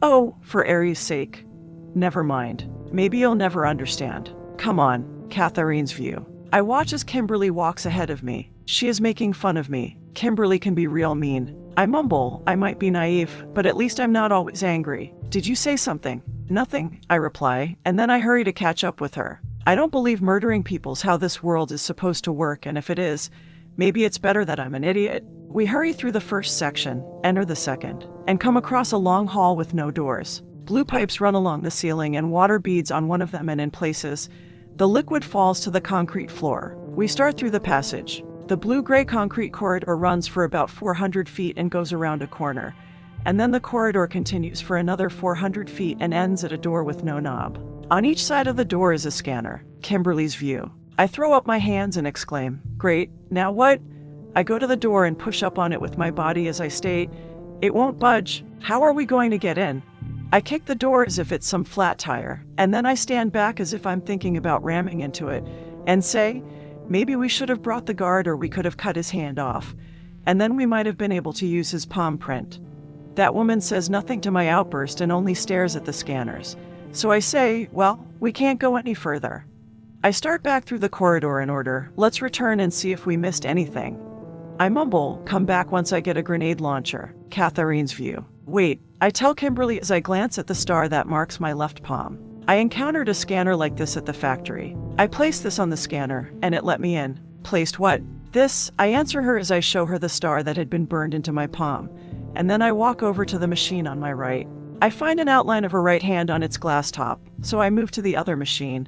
"Oh, for Aries' sake. Never mind. Maybe you'll never understand. Come on." Catherine's view. I watch as Kimberly walks ahead of me. She is making fun of me. Kimberly can be real mean. I mumble, I might be naive, but at least I'm not always angry. "Did you say something?" "Nothing," I reply, and then I hurry to catch up with her. I don't believe murdering people's how this world is supposed to work, and if it is, maybe it's better that I'm an idiot. We hurry through the first section, enter the second, and come across a long hall with no doors. Blue pipes run along the ceiling and water beads on one of them, and in places, the liquid falls to the concrete floor. We start through the passage. The blue-gray concrete corridor runs for about 400 feet and goes around a corner. And then the corridor continues for another 400 feet and ends at a door with no knob. On each side of the door is a scanner. Kimberly's view. I throw up my hands and exclaim, "Great, now what?" I go to the door and push up on it with my body as I state, "It won't budge. How are we going to get in?" I kick the door as if it's some flat tire, and then I stand back as if I'm thinking about ramming into it, and say, "Maybe we should have brought the guard, or we could have cut his hand off, and then we might have been able to use his palm print." That woman says nothing to my outburst and only stares at the scanners. So I say, "Well, we can't go any further." I start back through the corridor in order, "Let's return and see if we missed anything." I mumble, "Come back once I get a grenade launcher." Catherine's view. "Wait," I tell Kimberly as I glance at the star that marks my left palm. "I encountered a scanner like this at the factory. I placed this on the scanner, and it let me in." "Placed what?" "This," I answer her as I show her the star that had been burned into my palm, and then I walk over to the machine on my right. I find an outline of a right hand on its glass top, so I move to the other machine,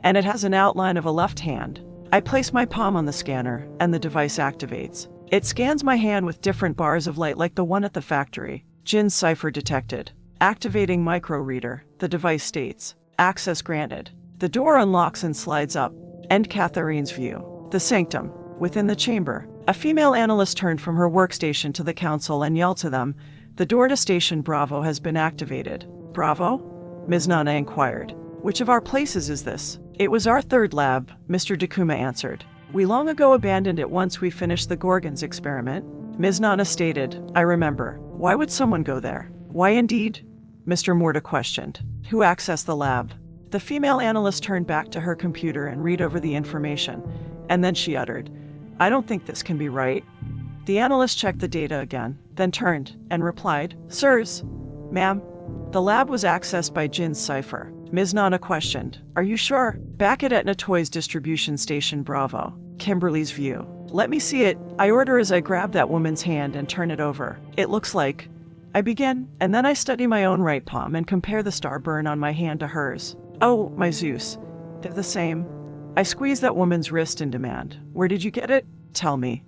and it has an outline of a left hand. I place my palm on the scanner, and the device activates. It scans my hand with different bars of light like the one at the factory. Jin's cipher detected. Activating micro reader. The device states, "Access granted." The door unlocks and slides up. End Catherine's view. The sanctum. Within the chamber, a female analyst turned from her workstation to the council and yelled to them, "The door to Station Bravo has been activated." "Bravo?" Ms. Nana inquired. "Which of our places is this?" "It was our third lab," Mr. Dakuma answered. "We long ago abandoned it once we finished the Gorgons experiment." Ms. Nana stated, "I remember. Why would someone go there?" "Why indeed?" Mr. Morta questioned. "Who accessed the lab?" The female analyst turned back to her computer and read over the information, and then she uttered, "I don't think this can be right." The analyst checked the data again, then turned and replied, "Sirs, ma'am, the lab was accessed by Jin's cipher." Ms. Nana questioned, "Are you sure?" "Back at Etna Toys Distribution Station Bravo." Kimberly's view. "Let me see it," I order as I grab that woman's hand and turn it over. "It looks like..." I begin, and then I study my own right palm and compare the star burn on my hand to hers. "Oh, my Zeus. They're the same." I squeeze that woman's wrist and demand, "Where did you get it? Tell me,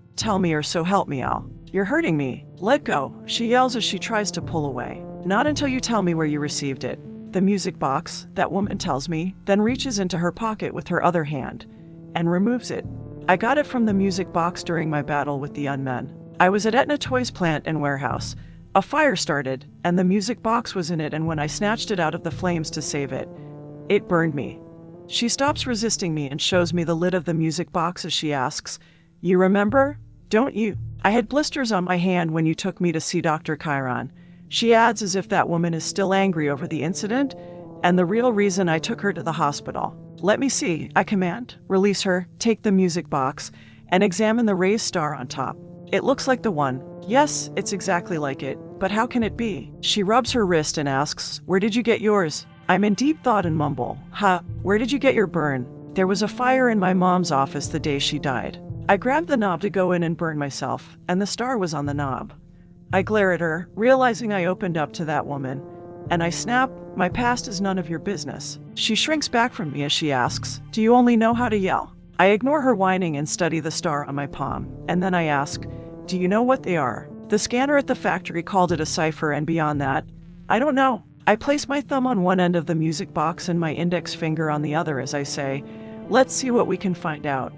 or so help me, Al." "You're hurting me." "Let go," she yells as she tries to pull away. "Not until you tell me where you received it." "The music box," that woman tells me, then reaches into her pocket with her other hand and removes it. "I got it from the music box during my battle with the unmen. I was at Etna Toys plant and warehouse. A fire started, and the music box was in it, and when I snatched it out of the flames to save it, it burned me." She stops resisting me and shows me the lid of the music box as she asks, "You remember, don't you? I had blisters on my hand when you took me to see Dr. Chiron." She adds as if that woman is still angry over the incident and the real reason I took her to the hospital. "Let me see," I command. "Release her, take the music box, and examine the raised star on top. It looks like the one." "Yes, it's exactly like it, but how can it be?" She rubs her wrist and asks, "Where did you get yours?" I'm in deep thought and mumble, "Where did you get your burn?" "There was a fire in my mom's office the day she died. I grabbed the knob to go in and burn myself, and the star was on the knob." I glare at her, realizing I opened up to that woman, and I snap, "My past is none of your business." She shrinks back from me as she asks, "Do you only know how to yell?" I ignore her whining and study the star on my palm, and then I ask, "Do you know what they are?" The scanner at the factory called it a cipher, and beyond that, I don't know. I place my thumb on one end of the music box and my index finger on the other as I say, "Let's see what we can find out."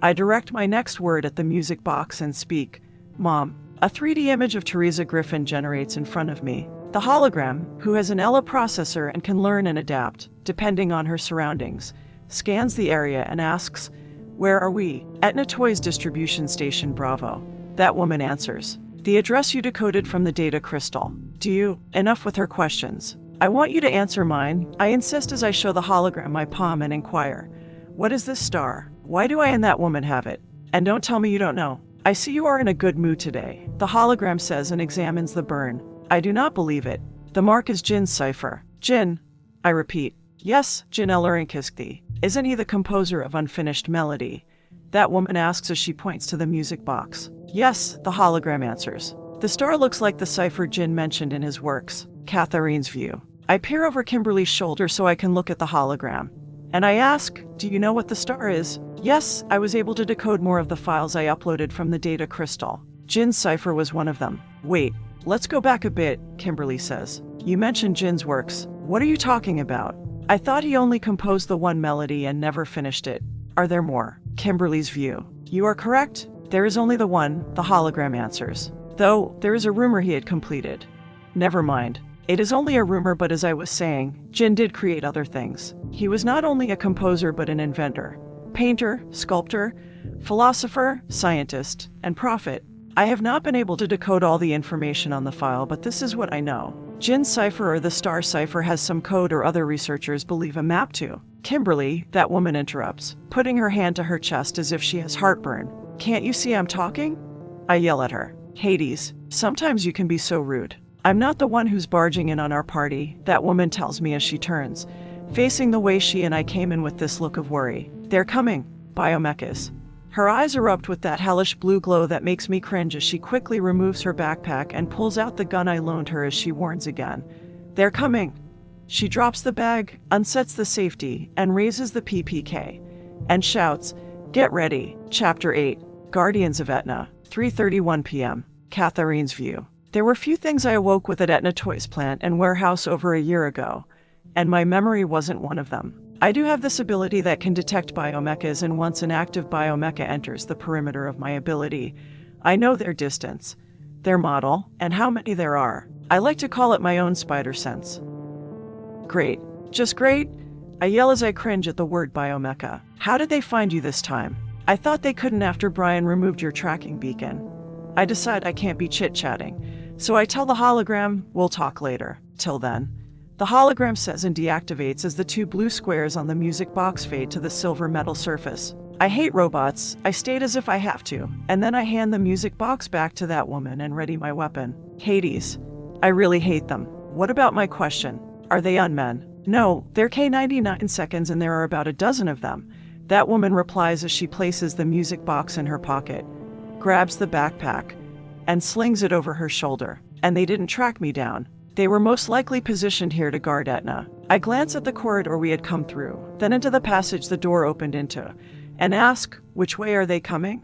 I direct my next word at the music box and speak, "Mom." A 3D image of Teresa Griffin generates in front of me. The hologram, who has an Ella processor and can learn and adapt, depending on her surroundings, scans the area and asks, "Where are we?" "Etna Toys Distribution Station Bravo." That woman answers, "The address you decoded from the data crystal." "Do you?" Enough with her questions. "I want you to answer mine," I insist as I show the hologram my palm and inquire, "What is this star? Why do I and that woman have it? And don't tell me you don't know." "I see you are in a good mood today," the hologram says and examines the burn. I do not believe it. "The mark is Jin's cipher." "Jin?" I repeat. "Yes, Jin Elerinkiskti. Isn't he the composer of Unfinished Melody?" That woman asks as she points to the music box. "Yes," the hologram answers. "The star looks like the cipher Jin mentioned in his works." Catherine's view. I peer over Kimberly's shoulder so I can look at the hologram. And I ask, "Do you know what the star is?" "Yes, I was able to decode more of the files I uploaded from the data crystal. Jin's cipher was one of them." "Wait, let's go back a bit," Kimberly says. "You mentioned Jin's works. What are you talking about?" "I thought he only composed the one melody and never finished it. Are there more?" Kimberly's view. "You are correct. There is only the one," the hologram answers. "Though, there is a rumor he had completed." "Never mind. It is only a rumor, but as I was saying, Jin did create other things. He was not only a composer but an inventor, painter, sculptor, philosopher, scientist, and prophet. I have not been able to decode all the information on the file, but this is what I know. Jin's cipher or the star cipher has some code or other researchers believe a map to." "Kimberly," that woman interrupts, putting her hand to her chest as if she has heartburn. "Can't you see I'm talking?" I yell at her. "Hades, sometimes you can be so rude." "I'm not the one who's barging in on our party," that woman tells me as she turns, facing the way she and I came in with this look of worry. "They're coming." Biomechas. Her eyes erupt with that hellish blue glow that makes me cringe as she quickly removes her backpack and pulls out the gun I loaned her as she warns again. "They're coming." She drops the bag, unsets the safety, and raises the PPK, and shouts, "Get ready." Chapter 8. Guardians of Etna. 3:31 p.m. Catherine's view. There were few things I awoke with at Etna Toys plant and warehouse over a year ago, and my memory wasn't one of them. I do have this ability that can detect biomechas, and once an active biomecha enters the perimeter of my ability, I know their distance, their model, and how many there are. I like to call it my own spider sense. Great. Just great? I yell as I cringe at the word biomecha. How did they find you this time? I thought they couldn't after Brian removed your tracking beacon. I decide I can't be chit-chatting, so I tell the hologram we'll talk later. Till then. The hologram says and deactivates as the two blue squares on the music box fade to the silver metal surface. I hate robots. I state as if I have to, and then I hand the music box back to that woman and ready my weapon. Hades. I really hate them. What about my question? Are they unmen? No, they're K99 seconds and there are about a dozen of them. That woman replies as she places the music box in her pocket, grabs the backpack, and slings it over her shoulder. And they didn't track me down. They were most likely positioned here to guard Etna. I glance at the corridor we had come through, then into the passage the door opened into, and ask, which way are they coming?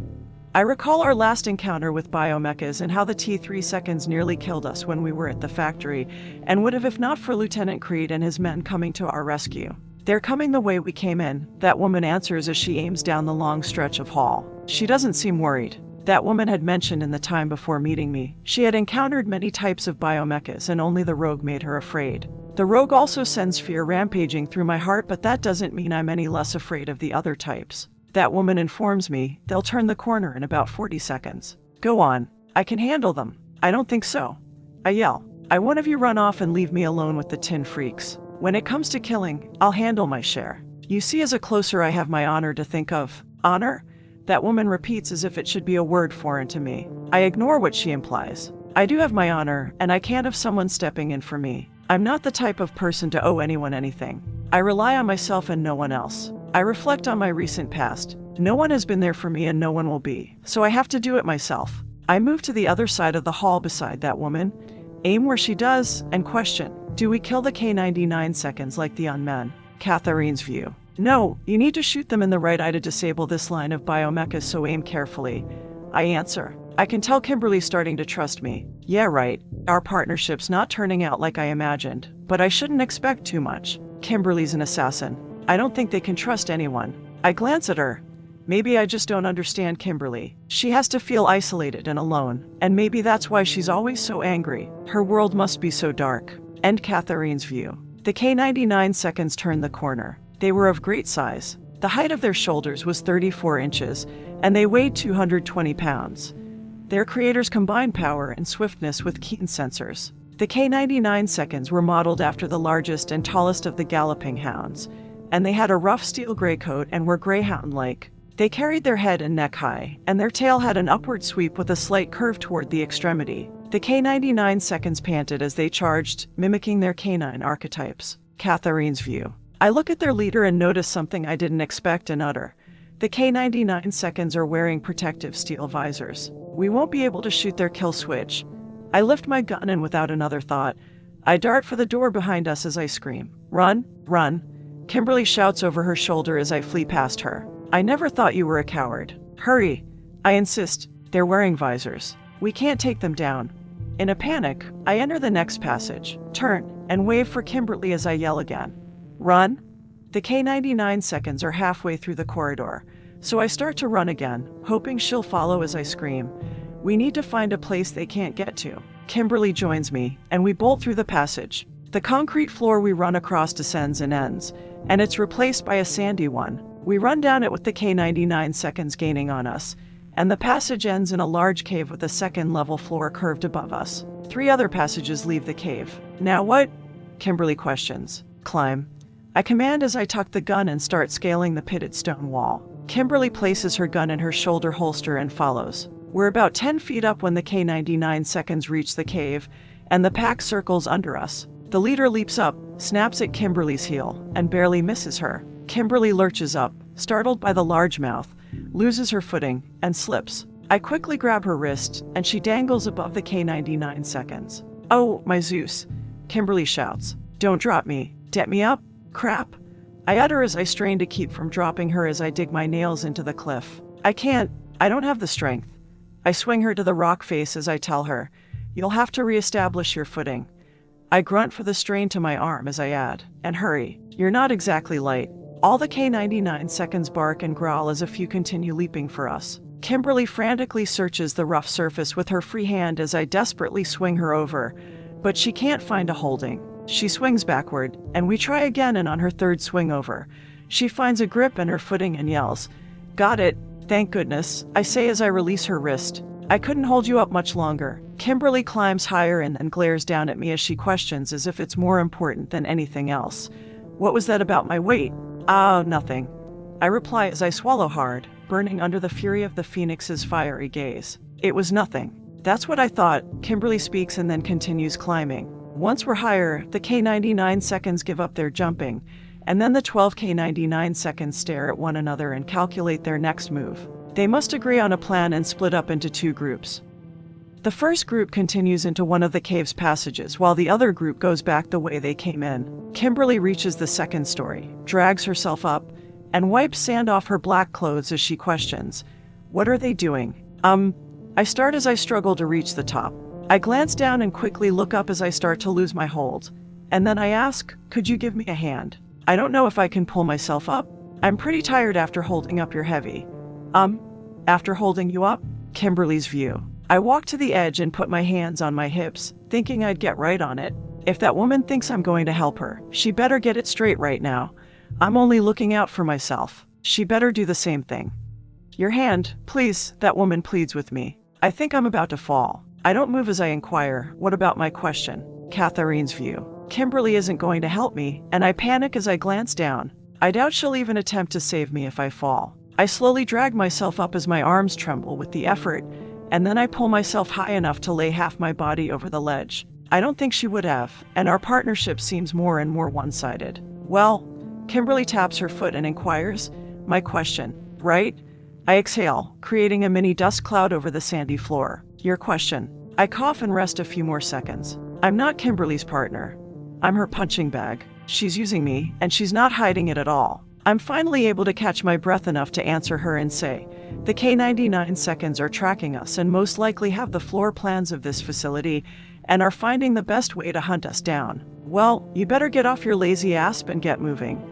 I recall our last encounter with biomechas and how the T3 seconds nearly killed us when we were at the factory, and would have if not for Lieutenant Creed and his men coming to our rescue. They're coming the way we came in, that woman answers as she aims down the long stretch of hall. She doesn't seem worried. That woman had mentioned in the time before meeting me, she had encountered many types of biomechas and only the rogue made her afraid. The rogue also sends fear rampaging through my heart, but that doesn't mean I'm any less afraid of the other types. That woman informs me they'll turn the corner in about 40 seconds. Go on. I can handle them. I don't think so. I yell. I one of you run off and leave me alone with the tin freaks. When it comes to killing, I'll handle my share. You see, as a closer I have my honor to think of. Honor? That woman repeats as if it should be a word foreign to me. I ignore what she implies. I do have my honor, and I can't have someone stepping in for me. I'm not the type of person to owe anyone anything. I rely on myself and no one else. I reflect on my recent past. No one has been there for me and no one will be, so I have to do it myself. I move to the other side of the hall beside that woman, aim where she does, and question, do we kill the K99 seconds like the unmen? Catherine's view. No, you need to shoot them in the right eye to disable this line of biomechas, so aim carefully. I answer. I can tell Kimberly's starting to trust me. Yeah, right. Our partnership's not turning out like I imagined, but I shouldn't expect too much. Kimberly's an assassin. I don't think they can trust anyone. I glance at her. Maybe I just don't understand Kimberly. She has to feel isolated and alone, and maybe that's why she's always so angry. Her world must be so dark. End Catherine's view. The K99 seconds turned the corner. They were of great size. The height of their shoulders was 34 inches, and they weighed 220 pounds. Their creators combined power and swiftness with keen sensors. The K99 seconds were modeled after the largest and tallest of the galloping hounds, and they had a rough steel gray coat and were greyhound-like. They carried their head and neck high, and their tail had an upward sweep with a slight curve toward the extremity. The K99 seconds panted as they charged, mimicking their canine archetypes. Catherine's view. I look at their leader and notice something I didn't expect and utter. The K99 seconds are wearing protective steel visors. We won't be able to shoot their kill switch. I lift my gun and without another thought, I dart for the door behind us as I scream. Run, run. Kimberly shouts over her shoulder as I flee past her. I never thought you were a coward. Hurry. I insist. They're wearing visors. We can't take them down. In a panic, I enter the next passage, turn, and wave for Kimberly as I yell again. Run? The K99 seconds are halfway through the corridor, so I start to run again, hoping she'll follow as I scream. We need to find a place they can't get to. Kimberly joins me, and we bolt through the passage. The concrete floor we run across descends and ends, and it's replaced by a sandy one. We run down it with the K99 seconds gaining on us, and the passage ends in a large cave with a second-level floor curved above us. 3 other passages leave the cave. Now what? Kimberly questions. Climb. I command as I tuck the gun and start scaling the pitted stone wall. Kimberly places her gun in her shoulder holster and follows. We're about 10 feet up when the K99 seconds reach the cave, and the pack circles under us. The leader leaps up, snaps at Kimberly's heel, and barely misses her. Kimberly lurches up, startled by the large mouth, loses her footing, and slips. I quickly grab her wrist, and she dangles above the K99 seconds. Oh, my Zeus! Kimberly shouts. Don't drop me. Get me up? Crap. I utter as I strain to keep from dropping her as I dig my nails into the cliff. I can't. I don't have the strength. I swing her to the rock face as I tell her, you'll have to reestablish your footing. I grunt for the strain to my arm as I add, and hurry. You're not exactly light. All the K-99 seconds bark and growl as a few continue leaping for us. Kimberly frantically searches the rough surface with her free hand as I desperately swing her over, but she can't find a holding. She swings backward, and we try again, and on her third swing over, she finds a grip in her footing and yells, "Got it, thank goodness," I say as I release her wrist. "I couldn't hold you up much longer." Kimberly climbs higher and then glares down at me as she questions as if it's more important than anything else. "What was that about my weight?" "Ah, nothing," I reply as I swallow hard, burning under the fury of the Phoenix's fiery gaze. "It was nothing." "That's what I thought," Kimberly speaks and then continues climbing. Once we're higher, the K-99 seconds give up their jumping, and then the 12 K-99 seconds stare at one another and calculate their next move. They must agree on a plan and split up into two groups. The first group continues into one of the cave's passages, while the other group goes back the way they came in. Kimberly reaches the second story, drags herself up, and wipes sand off her black clothes as she questions, "What are they doing?" I start as I struggle to reach the top. I glance down and quickly look up as I start to lose my hold. And then I ask, "Could you give me a hand? I don't know if I can pull myself up. I'm pretty tired after holding up your heavy." After holding you up?" Kimberly's view. I walk to the edge and put my hands on my hips, thinking I'd get right on it. If that woman thinks I'm going to help her, she better get it straight right now. I'm only looking out for myself. She better do the same thing. "Your hand, please," that woman pleads with me. I think I'm about to fall. I don't move as I inquire, "What about my question?" Catherine's view. Kimberly isn't going to help me, and I panic as I glance down. I doubt she'll even attempt to save me if I fall. I slowly drag myself up as my arms tremble with the effort, and then I pull myself high enough to lay half my body over the ledge. I don't think she would have, and our partnership seems more and more one-sided. "Well," Kimberly taps her foot and inquires, "My question, right?" I exhale, creating a mini dust cloud over the sandy floor. "Your question." I cough and rest a few more seconds. I'm not Kimberly's partner. I'm her punching bag. She's using me, and she's not hiding it at all. I'm finally able to catch my breath enough to answer her and say, "The K-99 seconds are tracking us and most likely have the floor plans of this facility and are finding the best way to hunt us down. Well, you better get off your lazy ass and get moving."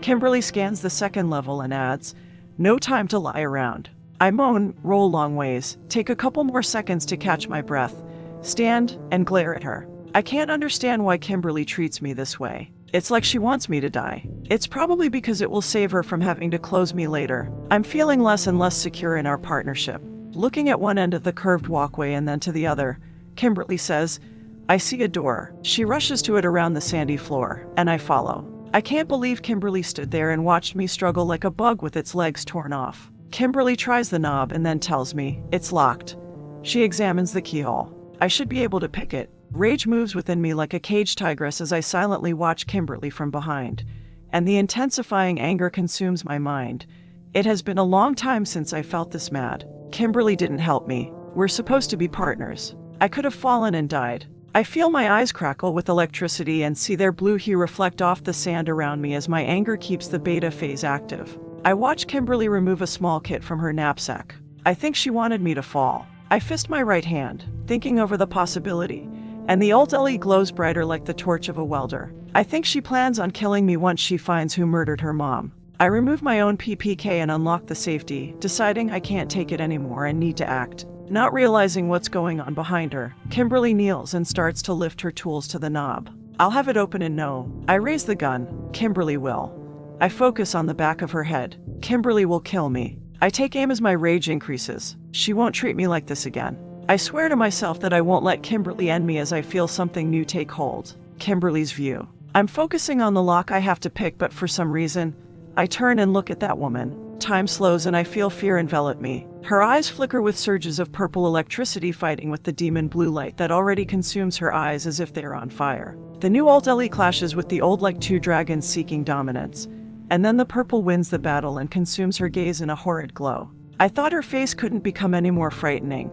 Kimberly scans the second level and adds, "No time to lie around." I moan, roll long ways, take a couple more seconds to catch my breath, stand, and glare at her. I can't understand why Kimberly treats me this way. It's like she wants me to die. It's probably because it will save her from having to close me later. I'm feeling less and less secure in our partnership. Looking at one end of the curved walkway and then to the other, Kimberly says, "I see a door." She rushes to it around the sandy floor, and I follow. I can't believe Kimberly stood there and watched me struggle like a bug with its legs torn off. Kimberly tries the knob and then tells me, "It's locked." She examines the keyhole. I should be able to pick it. Rage moves within me like a caged tigress as I silently watch Kimberly from behind, and the intensifying anger consumes my mind. It has been a long time since I felt this mad. Kimberly didn't help me. We're supposed to be partners. I could have fallen and died. I feel my eyes crackle with electricity and see their blue hue reflect off the sand around me as my anger keeps the beta phase active. I watch Kimberly remove a small kit from her knapsack. I think she wanted me to fall. I fist my right hand, thinking over the possibility, and the Alt LE glows brighter like the torch of a welder. I think she plans on killing me once she finds who murdered her mom. I remove my own PPK and unlock the safety, deciding I can't take it anymore and need to act. Not realizing what's going on behind her, Kimberly kneels and starts to lift her tools to the knob. I'll have it open in no. I raise the gun. Kimberly will. I focus on the back of her head. Kimberly will kill me. I take aim as my rage increases. She won't treat me like this again. I swear to myself that I won't let Kimberly end me as I feel something new take hold. Kimberly's view. I'm focusing on the lock I have to pick, but for some reason, I turn and look at that woman. Time slows and I feel fear envelop me. Her eyes flicker with surges of purple electricity fighting with the demon blue light that already consumes her eyes as if they are on fire. The new Alt LE clashes with the old like two dragons seeking dominance. And then the purple wins the battle and consumes her gaze in a horrid glow. I thought her face couldn't become any more frightening.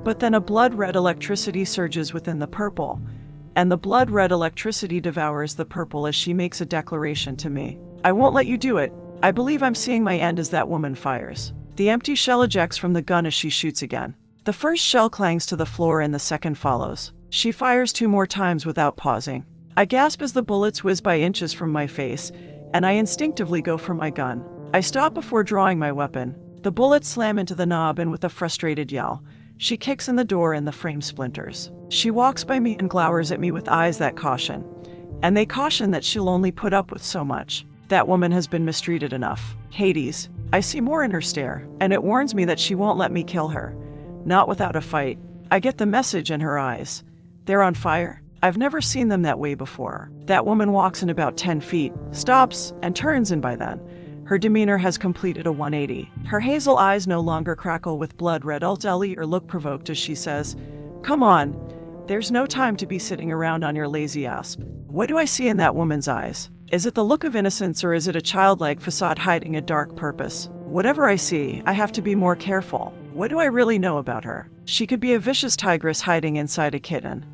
But then a blood-red electricity surges within the purple, and the blood-red electricity devours the purple as she makes a declaration to me. "I won't let you do it." I believe I'm seeing my end as that woman fires. The empty shell ejects from the gun as she shoots again. The first shell clangs to the floor and the second follows. She fires 2 more times without pausing. I gasp as the bullets whiz by inches from my face, and I instinctively go for my gun. I stop before drawing my weapon. The bullets slam into the knob, and with a frustrated yell, she kicks in the door and the frame splinters. She walks by me and glowers at me with eyes that caution. And they caution that she'll only put up with so much. That woman has been mistreated enough. Hades. I see more in her stare, and it warns me that she won't let me kill her. Not without a fight. I get the message in her eyes. They're on fire. I've never seen them that way before. That woman walks in about 10 feet, stops, and turns, and by then, her demeanor has completed a 180. Her hazel eyes no longer crackle with blood-red ulteli or look provoked as she says, "Come on. There's no time to be sitting around on your lazy ass." What do I see in that woman's eyes? Is it the look of innocence, or is it a childlike facade hiding a dark purpose? Whatever I see, I have to be more careful. What do I really know about her? She could be a vicious tigress hiding inside a kitten.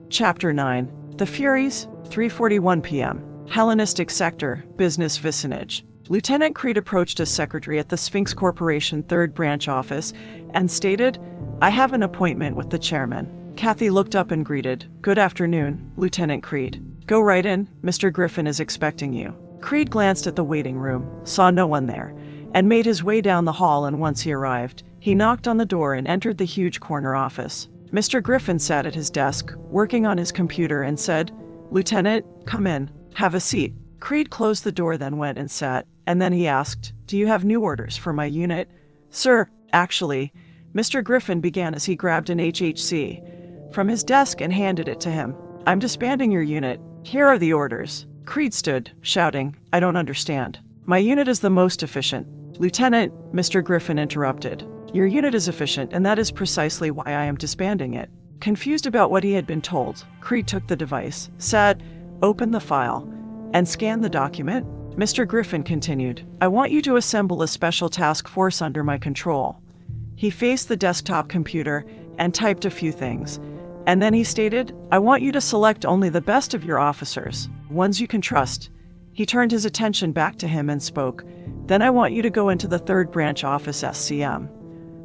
Chapter 9. The Furies, 3:41 p.m. Hellenistic Sector, Business Vicinage. Lieutenant Creed approached as secretary at the Sphinx Corporation 3rd Branch Office and stated, "I have an appointment with the chairman." Kathy looked up and greeted, "Good afternoon, Lieutenant Creed. Go right in, Mr. Griffin is expecting you." Creed glanced at the waiting room, saw no one there, and made his way down the hall, and once he arrived, he knocked on the door and entered the huge corner office. Mr. Griffin sat at his desk, working on his computer, and said, "Lieutenant, come in. Have a seat." Creed closed the door, then went and sat, and then he asked, "Do you have new orders for my unit?" "Sir, actually," Mr. Griffin began as he grabbed an HHC from his desk and handed it to him. "I'm disbanding your unit. Here are the orders." Creed stood, shouting, "I don't understand. My unit is the most efficient." "Lieutenant," Mr. Griffin interrupted, "your unit is efficient, and that is precisely why I am disbanding it." Confused about what he had been told, Creed took the device, sat, opened the file, and scanned the document. Mr. Griffin continued, "I want you to assemble a special task force under my control." He faced the desktop computer and typed a few things. And then he stated, "I want you to select only the best of your officers, ones you can trust." He turned his attention back to him and spoke, "Then I want you to go into the 3rd Branch Office SCM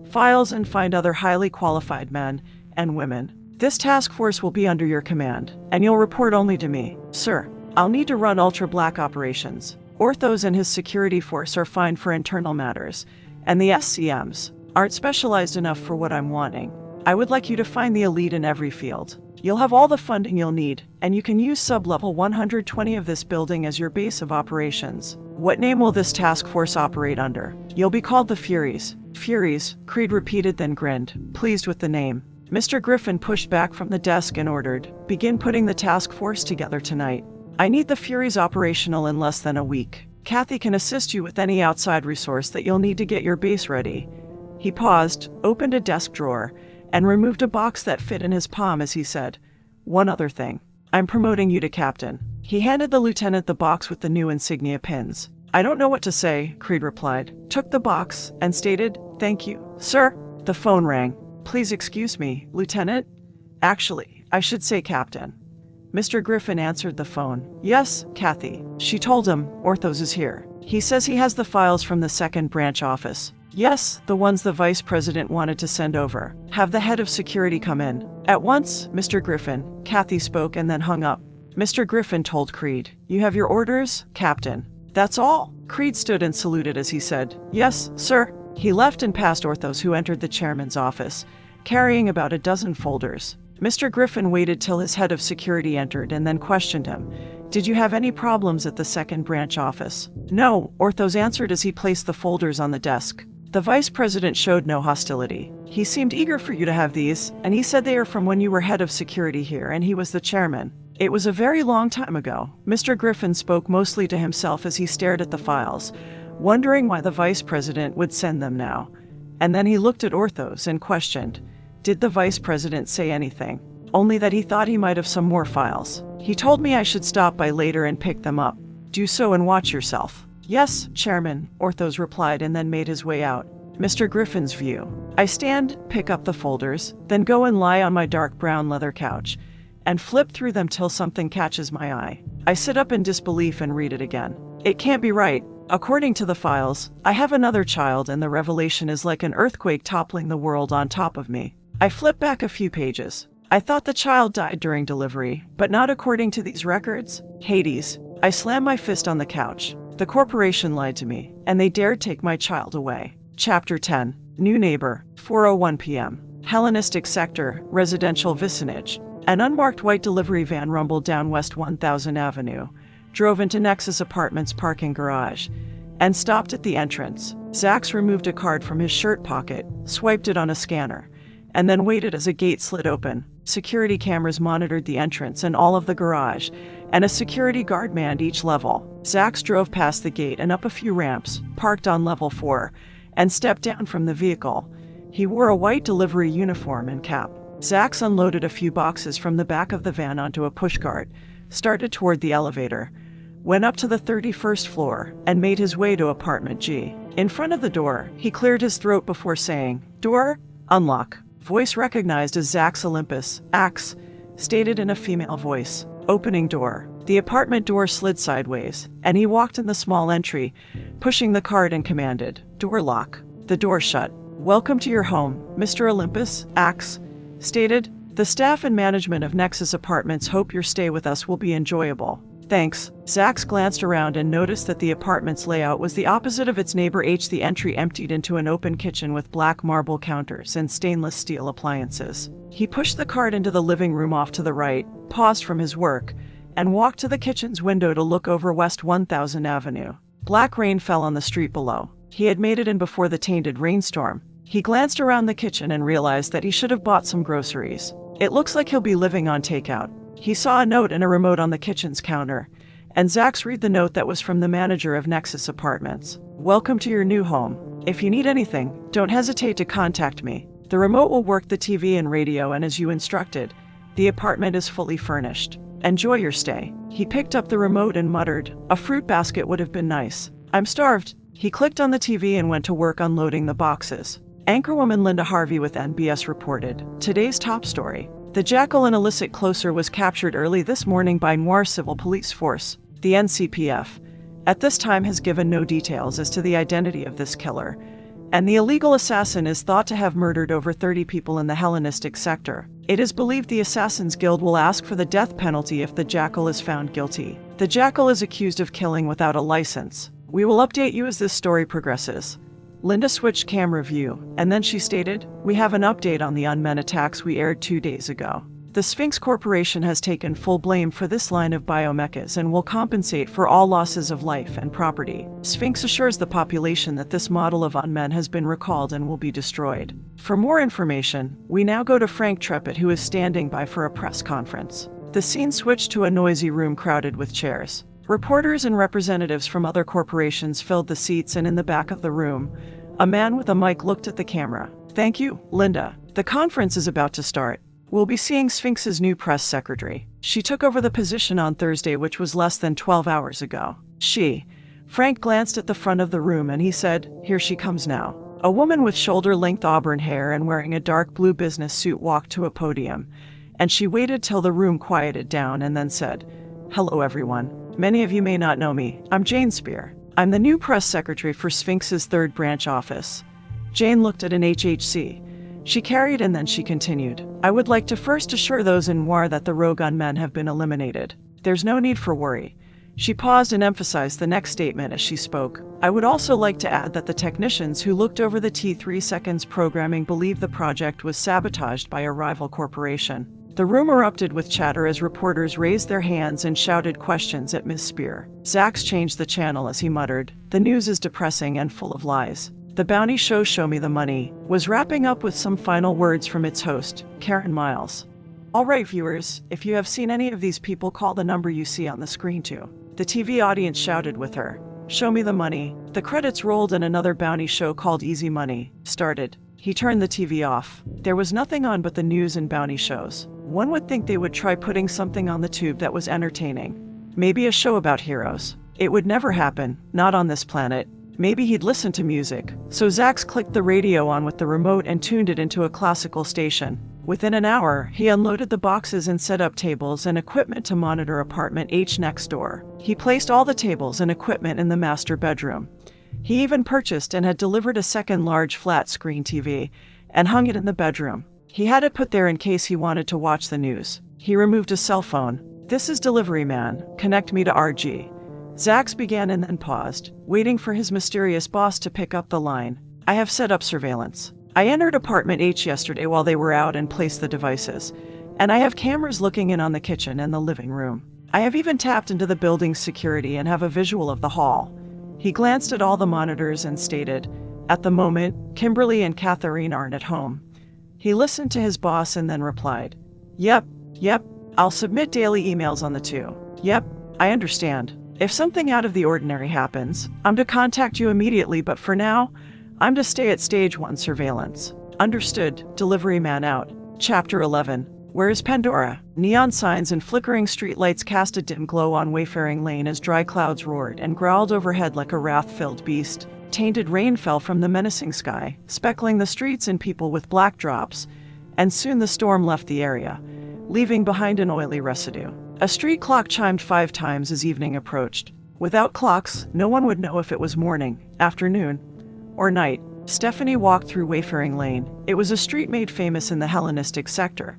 files and find other highly qualified men and women. This task force will be under your command, and you'll report only to me." "Sir, I'll need to run ultra-black operations. Orthos and his security force are fine for internal matters, and the SCMs aren't specialized enough for what I'm wanting. I would like you to find the elite in every field. You'll have all the funding you'll need, and you can use sub-level 120 of this building as your base of operations." "What name will this task force operate under?" "You'll be called the Furies." "Furies," Creed repeated, then grinned, pleased with the name. Mr. Griffin pushed back from the desk and ordered, "Begin putting the task force together tonight. I need the Furies operational in less than a week. Kathy can assist you with any outside resource that you'll need to get your base ready." He paused, opened a desk drawer, and removed a box that fit in his palm as he said, "One other thing. I'm promoting you to captain." He handed the lieutenant the box with the new insignia pins. "I don't know what to say," Creed replied, took the box, and stated, "Thank you, sir." The phone rang. "Please excuse me, Lieutenant. Actually, I should say Captain." Mr. Griffin answered the phone. "Yes, Kathy." She told him, "Orthos is here. He says he has the files from the 2nd Branch Office." "Yes, the ones the Vice President wanted to send over. Have the head of security come in." "At once, Mr. Griffin," Kathy spoke and then hung up. Mr. Griffin told Creed, "You have your orders, Captain." "That's all." Creed stood and saluted as he said, "Yes, sir." He left and passed Orthos, who entered the chairman's office, carrying about a dozen folders. Mr. Griffin waited till his head of security entered and then questioned him, "Did you have any problems at the 2nd Branch Office?" "No," Orthos answered as he placed the folders on the desk. "The Vice President showed no hostility. He seemed eager for you to have these, and he said they are from when you were head of security here and he was the chairman. It was a very long time ago." Mr. Griffin spoke mostly to himself as he stared at the files, wondering why the Vice President would send them now. And then he looked at Orthos and questioned, "Did the Vice President say anything?" "Only that he thought he might have some more files. He told me I should stop by later and pick them up. Do so and watch yourself." "Yes, Chairman," Orthos replied and then made his way out. Mr. Griffin's view. "I stand, pick up the folders, then go and lie on my dark brown leather couch, and flip through them till something catches my eye. I sit up in disbelief and read it again. It can't be right. According to the files, I have another child, and the revelation is like an earthquake toppling the world on top of me. I flip back a few pages. I thought the child died during delivery, but not according to these records. Hades. I slammed my fist on the couch. The corporation lied to me, and they dared take my child away. Chapter 10. New neighbor, 4:01 p.m. Hellenistic sector, residential vicinage. An unmarked white delivery van rumbled down West 1000 Avenue, drove into Nexus Apartments' parking garage, and stopped at the entrance. Zax removed a card from his shirt pocket, swiped it on a scanner, and then waited as a gate slid open. Security cameras monitored the entrance and all of the garage, and a security guard manned each level. Zax drove past the gate and up a few ramps, parked on level 4, and stepped down from the vehicle. He wore a white delivery uniform and cap. Zax unloaded a few boxes from the back of the van onto a pushcart, started toward the elevator, went up to the 31st floor, and made his way to apartment G. In front of the door, he cleared his throat before saying, "Door, unlock." Voice recognized as Zax Olympus, Axe, stated in a female voice. Opening door. The apartment door slid sideways, and he walked in the small entry, pushing the card and commanded, "Door lock." The door shut. "Welcome to your home, Mr. Olympus," Axe stated. "The staff and management of Nexus Apartments hope your stay with us will be enjoyable." "Thanks." Zax glanced around and noticed that the apartment's layout was the opposite of its neighbor H. The entry emptied into an open kitchen with black marble counters and stainless steel appliances. He pushed the cart into the living room off to the right, paused from his work, and walked to the kitchen's window to look over West 1000 Avenue. Black rain fell on the street below. He had made it in before the tainted rainstorm. He glanced around the kitchen and realized that he should have bought some groceries. It looks like he'll be living on takeout. He saw a note and a remote on the kitchen's counter, and Zax read the note that was from the manager of Nexus Apartments. "Welcome to your new home. If you need anything, don't hesitate to contact me. The remote will work the TV and radio, and as you instructed, the apartment is fully furnished. Enjoy your stay." He picked up the remote and muttered, "A fruit basket would have been nice. I'm starved." He clicked on the TV and went to work unloading the boxes. Anchorwoman Linda Harvey with NBS reported, "Today's top story. The jackal and illicit closer was captured early this morning by Noir Civil Police Force. The NCPF, at this time, has given no details as to the identity of this killer, and the illegal assassin is thought to have murdered over 30 people in the Hellenistic sector. It is believed the Assassin's Guild will ask for the death penalty if the jackal is found guilty. The jackal is accused of killing without a license. We will update you as this story progresses." Linda switched camera view, and then she stated, "We have an update on the unmen attacks we aired 2 days ago. The Sphinx Corporation has taken full blame for this line of biomechas and will compensate for all losses of life and property. Sphinx assures the population that this model of unmen has been recalled and will be destroyed." For more information, we now go to Frank Treppitt, who is standing by for a press conference. The scene switched to a noisy room crowded with chairs. Reporters and representatives from other corporations filled the seats, and in the back of the room, a man with a mic looked at the camera. "Thank you, Linda. The conference is about to start. We'll be seeing Sphinx's new press secretary. She took over the position on Thursday, which was less than 12 hours ago." Frank glanced at the front of the room and he said, "Here she comes now." A woman with shoulder-length auburn hair and wearing a dark blue business suit walked to a podium, and she waited till the room quieted down and then said, "Hello, everyone. Many of you may not know me. I'm Jane Spear. I'm the new press secretary for Sphinx's third branch office." Jane looked at an HHC. She carried and then she continued, "I would like to first assure those in Noir that the rogue unmen have been eliminated. There's no need for worry." She paused and emphasized the next statement as she spoke. "I would also like to add that the technicians who looked over the T3 seconds programming believe the project was sabotaged by a rival corporation." The room erupted with chatter as reporters raised their hands and shouted questions at Ms. Spear. Zax changed the channel as he muttered, "The news is depressing and full of lies." The bounty show Show Me the Money was wrapping up with some final words from its host, Karen Miles. "All right, viewers, if you have seen any of these people, call the number you see on the screen too." The TV audience shouted with her, "Show me the money." The credits rolled and another bounty show called Easy Money started. He turned the TV off. There was nothing on but the news and bounty shows. One would think they would try putting something on the tube that was entertaining. Maybe a show about heroes. It would never happen, not on this planet. Maybe he'd listen to music. So Zax clicked the radio on with the remote and tuned it into a classical station. Within an hour, he unloaded the boxes and set up tables and equipment to monitor apartment H next door. He placed all the tables and equipment in the master bedroom. He even purchased and had delivered a second large flat-screen TV and hung it in the bedroom. He had it put there in case he wanted to watch the news. He removed a cell phone. "This is delivery man. Connect me to RG." Zax began and then paused, waiting for his mysterious boss to pick up the line. I have set up surveillance. I entered apartment H yesterday while they were out and placed the devices, and I have cameras looking in on the kitchen and the living room. I have even tapped into the building's security and have a visual of the hall. He glanced at all the monitors and stated, at the moment, Kimberly and Catherine aren't at home. He listened to his boss and then replied, Yep, I'll submit daily emails on the two. Yep, I understand. If something out of the ordinary happens, I'm to contact you immediately, but for now, I'm to stay at stage 1 surveillance. Understood. Delivery man out. Chapter 11. Where is Pandora? Neon signs and flickering streetlights cast a dim glow on Wayfaring Lane as dry clouds roared and growled overhead like a wrath-filled beast. Tainted rain fell from the menacing sky, speckling the streets and people with black drops, and soon the storm left the area, leaving behind an oily residue. A street clock chimed 5 times as evening approached. Without clocks, no one would know if it was morning, afternoon, or night. Stephanie walked through Wayfaring Lane. It was a street made famous in the Hellenistic sector,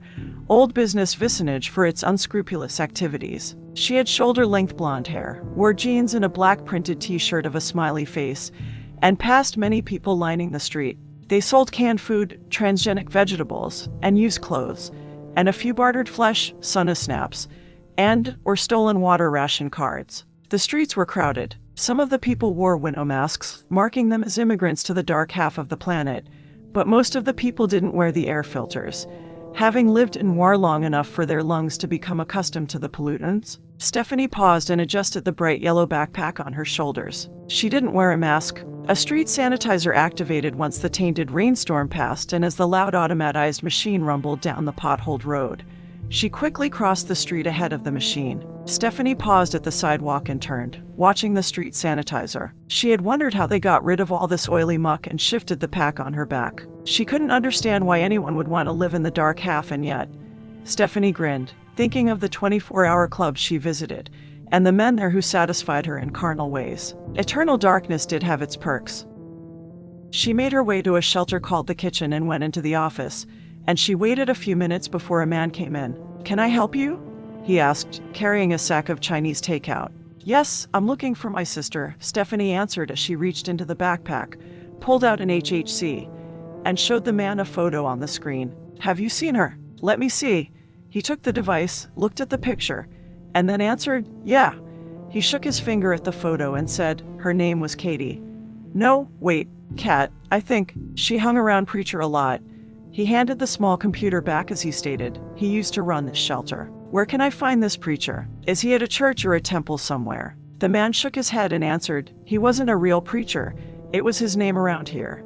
old business vicinage for its unscrupulous activities. She had shoulder-length blonde hair, wore jeans and a black printed t-shirt of a smiley face, and passed many people lining the street. They sold canned food, transgenic vegetables, and used clothes, and a few bartered flesh, sauna snaps, or stolen water ration cards. The streets were crowded. Some of the people wore window masks, marking them as immigrants to the dark half of the planet, but most of the people didn't wear the air filters, having lived in Noir long enough for their lungs to become accustomed to the pollutants. Stephanie paused and adjusted the bright yellow backpack on her shoulders. She didn't wear a mask. A street sanitizer activated once the tainted rainstorm passed, and as the loud automatized machine rumbled down the potholed road, she quickly crossed the street ahead of the machine. Stephanie paused at the sidewalk and turned, watching the street sanitizer. She had wondered how they got rid of all this oily muck and shifted the pack on her back. She couldn't understand why anyone would want to live in the dark half, and yet, Stephanie grinned, thinking of the 24-hour clubs she visited, and the men there who satisfied her in carnal ways. Eternal darkness did have its perks. She made her way to a shelter called the kitchen and went into the office, and she waited a few minutes before a man came in. Can I help you? He asked, carrying a sack of Chinese takeout. Yes, I'm looking for my sister, Stephanie answered as she reached into the backpack, pulled out an HHC, and showed the man a photo on the screen. Have you seen her? Let me see. He took the device, looked at the picture, and then answered, yeah. He shook his finger at the photo and said her name was Katie. No, wait, Kat, I think. She hung around Preacher a lot. He handed the small computer back as he stated, he used to run this shelter. Where can I find this preacher? Is he at a church or a temple somewhere? The man shook his head and answered, he wasn't a real preacher. It was his name around here.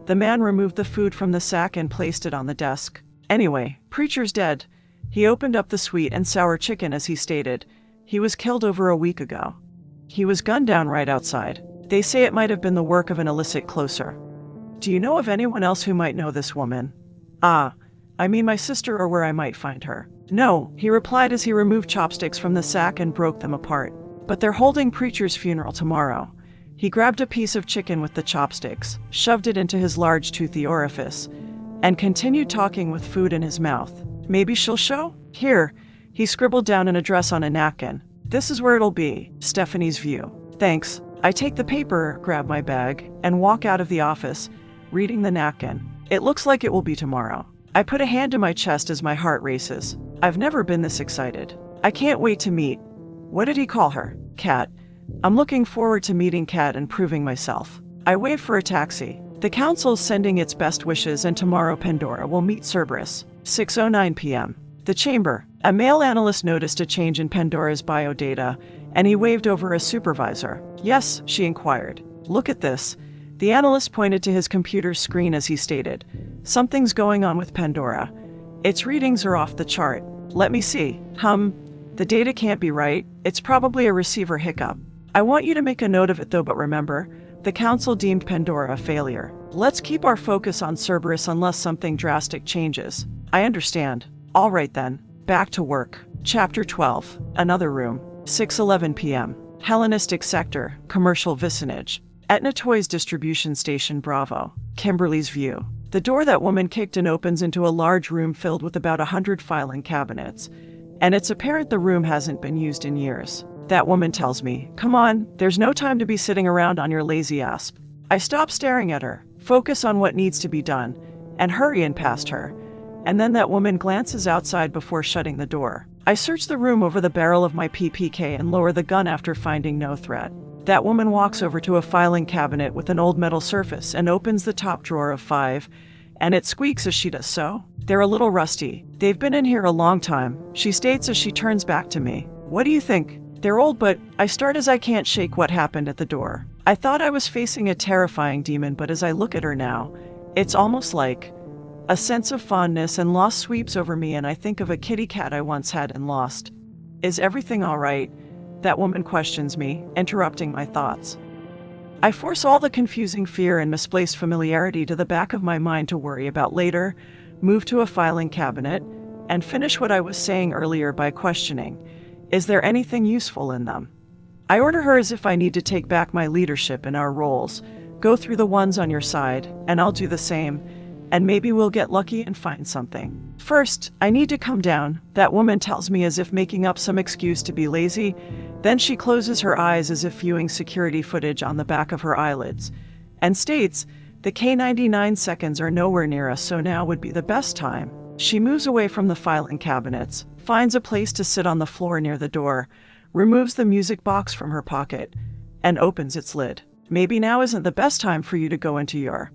The man removed the food from the sack and placed it on the desk. Anyway, preacher's dead. He opened up the sweet and sour chicken as he stated, he was killed over a week ago. He was gunned down right outside. They say it might have been the work of an illicit closer. Do you know of anyone else who might know this woman? I mean my sister, or where I might find her. No, he replied as he removed chopsticks from the sack and broke them apart. But they're holding preacher's funeral tomorrow. He grabbed a piece of chicken with the chopsticks, shoved it into his large toothy orifice, and continued talking with food in his mouth. Maybe she'll show? Here. He scribbled down an address on a napkin. This is where it'll be, Stephanie's view. Thanks. I take the paper, grab my bag, and walk out of the office, reading the napkin. It looks like it will be tomorrow. I put a hand to my chest as my heart races. I've never been this excited. I can't wait to meet. What did he call her? Kat. I'm looking forward to meeting Kat and proving myself. I waved for a taxi. The council's sending its best wishes, and tomorrow Pandora will meet Cerberus. 6:09 p.m. The chamber. A male analyst noticed a change in Pandora's biodata, and he waved over a supervisor. Yes, she inquired. Look at this. The analyst pointed to his computer screen as he stated, something's going on with Pandora. Its readings are off the chart. Let me see. The data can't be right. It's probably a receiver hiccup. I want you to make a note of it though, but remember, the council deemed Pandora a failure. Let's keep our focus on Cerberus unless something drastic changes. I understand. All right then. Back to work. Chapter 12. Another room. 6:11 p.m. Hellenistic sector, commercial vicinage. Etna Toys Distribution Station Bravo. Kimberly's view. The door that woman kicked in opens into a large room filled with about 100 filing cabinets, and it's apparent the room hasn't been used in years. That woman tells me. Come on, there's no time to be sitting around on your lazy ass. I stop staring at her, focus on what needs to be done, and hurry in past her. And then that woman glances outside before shutting the door. I search the room over the barrel of my PPK and lower the gun after finding no threat. That woman walks over to a filing cabinet with an old metal surface and opens the top drawer of 5, and it squeaks as she does so. They're a little rusty. They've been in here a long time, she states as she turns back to me. What do you think? They're old, but I start as I can't shake what happened at the door. I thought I was facing a terrifying demon, but as I look at her now, it's almost like a sense of fondness and loss sweeps over me, and I think of a kitty cat I once had and lost. Is everything all right? That woman questions me, interrupting my thoughts. I force all the confusing fear and misplaced familiarity to the back of my mind to worry about later, move to a filing cabinet, and finish what I was saying earlier by questioning, is there anything useful in them? I order her as if I need to take back my leadership in our roles. Go through the ones on your side, and I'll do the same, and maybe we'll get lucky and find something. First, I need to come down, that woman tells me as if making up some excuse to be lazy. Then she closes her eyes as if viewing security footage on the back of her eyelids, and states, the K99 seconds are nowhere near us, so now would be the best time. She moves away from the filing cabinets, finds a place to sit on the floor near the door, removes the music box from her pocket, and opens its lid. Maybe now isn't the best time for you to go into your,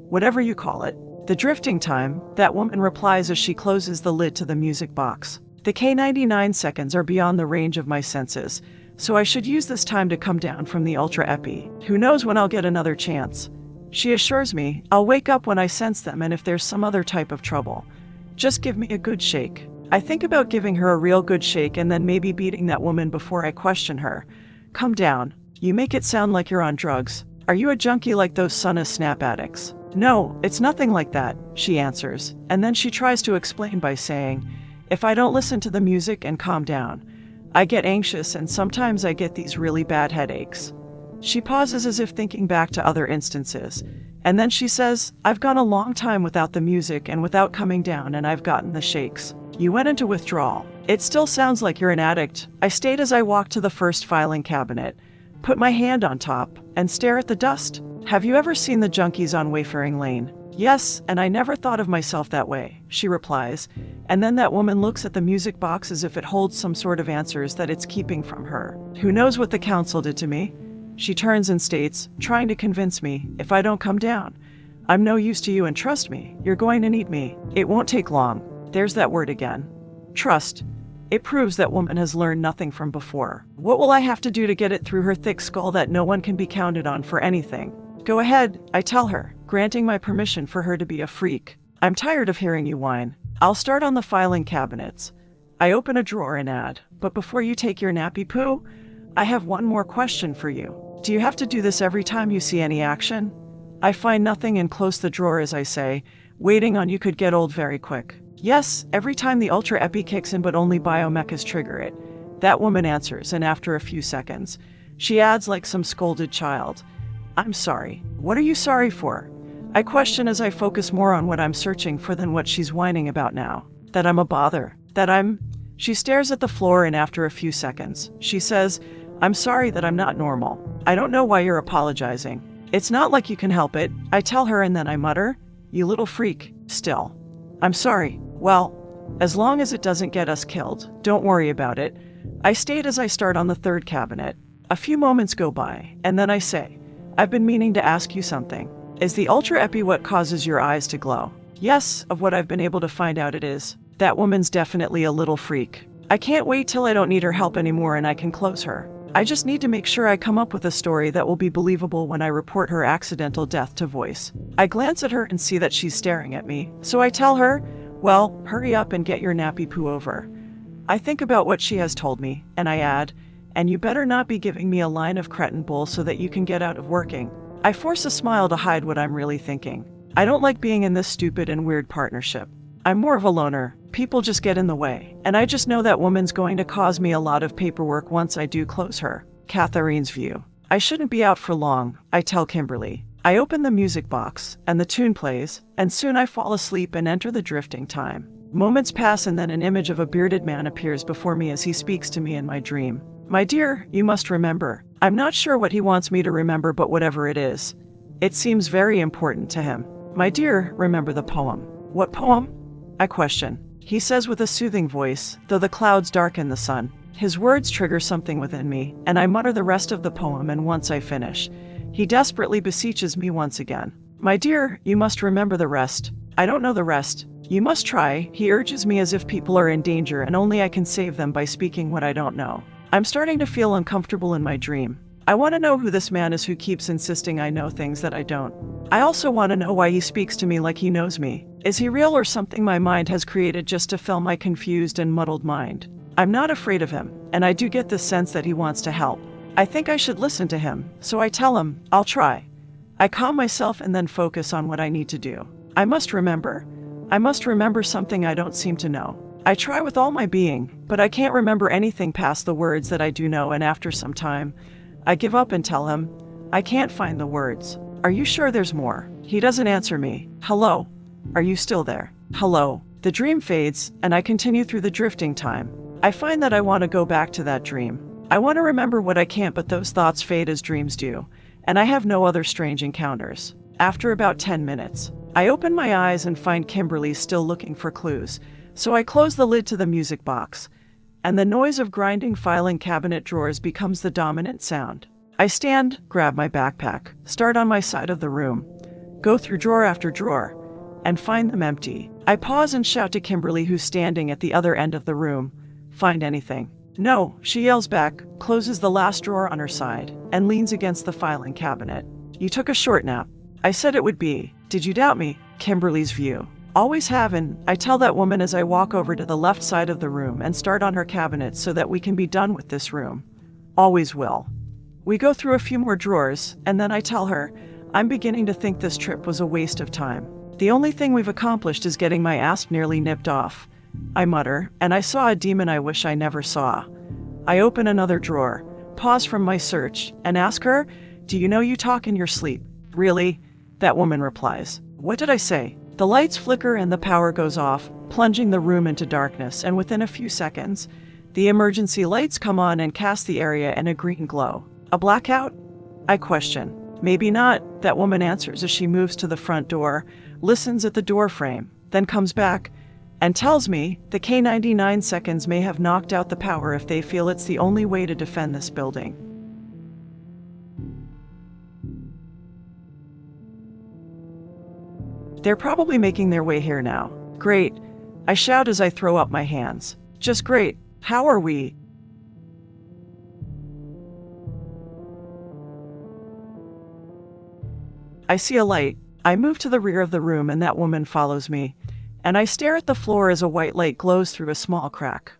whatever you call it. The drifting time, that woman replies as she closes the lid to the music box. The K99 seconds are beyond the range of my senses, so I should use this time to come down from the Ultra Epi. Who knows when I'll get another chance? She assures me, I'll wake up when I sense them, and if there's some other type of trouble, just give me a good shake. I think about giving her a real good shake and then maybe beating that woman before I question her. Come down. You make it sound like you're on drugs. Are you a junkie like those Son of Snap addicts? No, it's nothing like that, she answers, and then she tries to explain by saying, if I don't listen to the music and calm down, I get anxious and sometimes I get these really bad headaches. She pauses as if thinking back to other instances, and then she says, I've gone a long time without the music and without coming down, and I've gotten the shakes. You went into withdrawal. It still sounds like you're an addict, I state as I walk to the first filing cabinet, put my hand on top, and stare at the dust. Have you ever seen the junkies on Wayfaring Lane? Yes, and I never thought of myself that way, she replies, and then that woman looks at the music box as if it holds some sort of answers that it's keeping from her. Who knows what the council did to me? She turns and states, trying to convince me, if I don't come down, I'm no use to you, and trust me, you're going to need me. It won't take long. There's that word again. Trust. It proves that woman has learned nothing from before. What will I have to do to get it through her thick skull that no one can be counted on for anything? Go ahead, I tell her, granting my permission for her to be a freak. I'm tired of hearing you whine. I'll start on the filing cabinets. I open a drawer and add, but before you take your nappy poo, I have one more question for you. Do you have to do this every time you see any action? I find nothing and close the drawer as I say, waiting on you could get old very quick. Yes, every time the Ultra Epi kicks in, but only biomechas trigger it. That woman answers, and after a few seconds, she adds like some scolded child, I'm sorry. What are you sorry for? I question as I focus more on what I'm searching for than what she's whining about now. That I'm a bother. She stares at the floor, and after a few seconds, she says, I'm sorry that I'm not normal. I don't know why you're apologizing. It's not like you can help it, I tell her, and then I mutter, you little freak. Still. I'm sorry. Well, as long as it doesn't get us killed, don't worry about it, I state as I start on the third cabinet. A few moments go by, and then I say, I've been meaning to ask you something. Is the Ultra Epi what causes your eyes to glow? Yes, of what I've been able to find out it is. That woman's definitely a little freak. I can't wait till I don't need her help anymore and I can close her. I just need to make sure I come up with a story that will be believable when I report her accidental death to Voice. I glance at her and see that she's staring at me, so I tell her, well, hurry up and get your nappy poo over. I think about what she has told me, and I add, and you better not be giving me a line of cretin bull so that you can get out of working. I force a smile to hide what I'm really thinking. I don't like being in this stupid and weird partnership. I'm more of a loner. People just get in the way, and I just know that woman's going to cause me a lot of paperwork once I do close her. Catherine's view. I shouldn't be out for long, I tell Kimberly. I open the music box, and the tune plays, and soon I fall asleep and enter the drifting time. Moments pass and then an image of a bearded man appears before me as he speaks to me in my dream. My dear, you must remember. I'm not sure what he wants me to remember, but whatever it is, it seems very important to him. My dear, remember the poem. What poem? I question. He says with a soothing voice, though the clouds darken the sun. His words trigger something within me, and I mutter the rest of the poem, and once I finish, he desperately beseeches me once again. My dear, you must remember the rest. I don't know the rest. You must try, he urges me as if people are in danger and only I can save them by speaking what I don't know. I'm starting to feel uncomfortable in my dream. I want to know who this man is who keeps insisting I know things that I don't. I also want to know why he speaks to me like he knows me. Is he real or something my mind has created just to fill my confused and muddled mind? I'm not afraid of him, and I do get this sense that he wants to help. I think I should listen to him, so I tell him, I'll try. I calm myself and then focus on what I need to do. I must remember something I don't seem to know. I try with all my being, but I can't remember anything past the words that I do know, and after some time, I give up and tell him, I can't find the words. Are you sure there's more? He doesn't answer me. Hello? Are you still there? Hello? The dream fades, and I continue through the drifting time. I find that I want to go back to that dream. I want to remember what I can't, but those thoughts fade as dreams do, and I have no other strange encounters. After about 10 minutes, I open my eyes and find Kimberly still looking for clues, so I close the lid to the music box, and the noise of grinding filing cabinet drawers becomes the dominant sound. I stand, grab my backpack, start on my side of the room, go through drawer after drawer, and find them empty. I pause and shout to Kimberly, who's standing at the other end of the room, find anything? No, she yells back, closes the last drawer on her side, and leans against the filing cabinet. You took a short nap. I said it would be. Did you doubt me? Kimberly's view. Always have, and I tell that woman as I walk over to the left side of the room and start on her cabinet so that we can be done with this room. Always will. We go through a few more drawers, and then I tell her, I'm beginning to think this trip was a waste of time. The only thing we've accomplished is getting my ass nearly nipped off. I mutter, and I saw a demon I wish I never saw. I open another drawer, pause from my search, and ask her, do you know you talk in your sleep? Really? That woman replies. What did I say? The lights flicker and the power goes off, plunging the room into darkness, and within a few seconds, the emergency lights come on and cast the area in a green glow. A blackout? I question. Maybe not, that woman answers as she moves to the front door, listens at the door frame, then comes back, and tells me the K99 seconds may have knocked out the power if they feel it's the only way to defend this building. They're probably making their way here now. Great. I shout as I throw up my hands. Just great. How are we? I see a light. I move to the rear of the room and that woman follows me, and I stare at the floor as a white light glows through a small crack.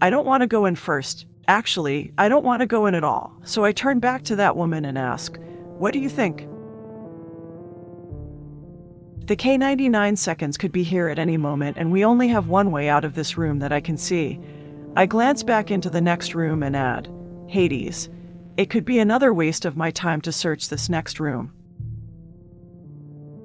I don't want to go in first. Actually, I don't want to go in at all, so I turn back to that woman and ask, what do you think? The K99 seconds could be here at any moment, and we only have one way out of this room that I can see. I glance back into the next room and add, Hades. It could be another waste of my time to search this next room.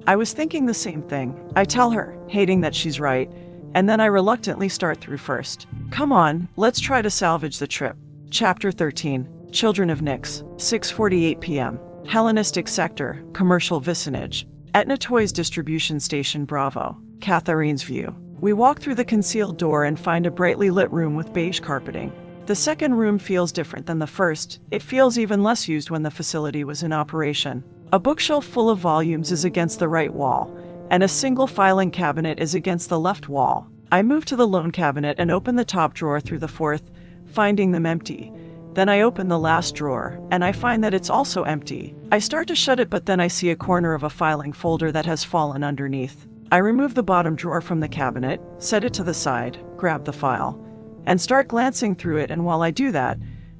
I was thinking the same thing. I tell her, hating that she's right, and then I reluctantly start through first. Come on, let's try to salvage the trip. Chapter 13, Children of Nyx, 6:48 p.m. Hellenistic Sector, Commercial Vicinage. Etna Toys Distribution Station Bravo. Catharine's View. We walk through the concealed door and find a brightly lit room with beige carpeting. The second room feels different than the first. It feels even less used when the facility was in operation. A bookshelf full of volumes is against the right wall, and a single filing cabinet is against the left wall. I move to the lone cabinet and open the top drawer through the fourth, finding them empty. Then I open the last drawer, and I find that it's also empty. I start to shut it, but then I see a corner of a filing folder that has fallen underneath. I remove the bottom drawer from the cabinet, set it to the side, grab the file, and start glancing through it, and while I do that,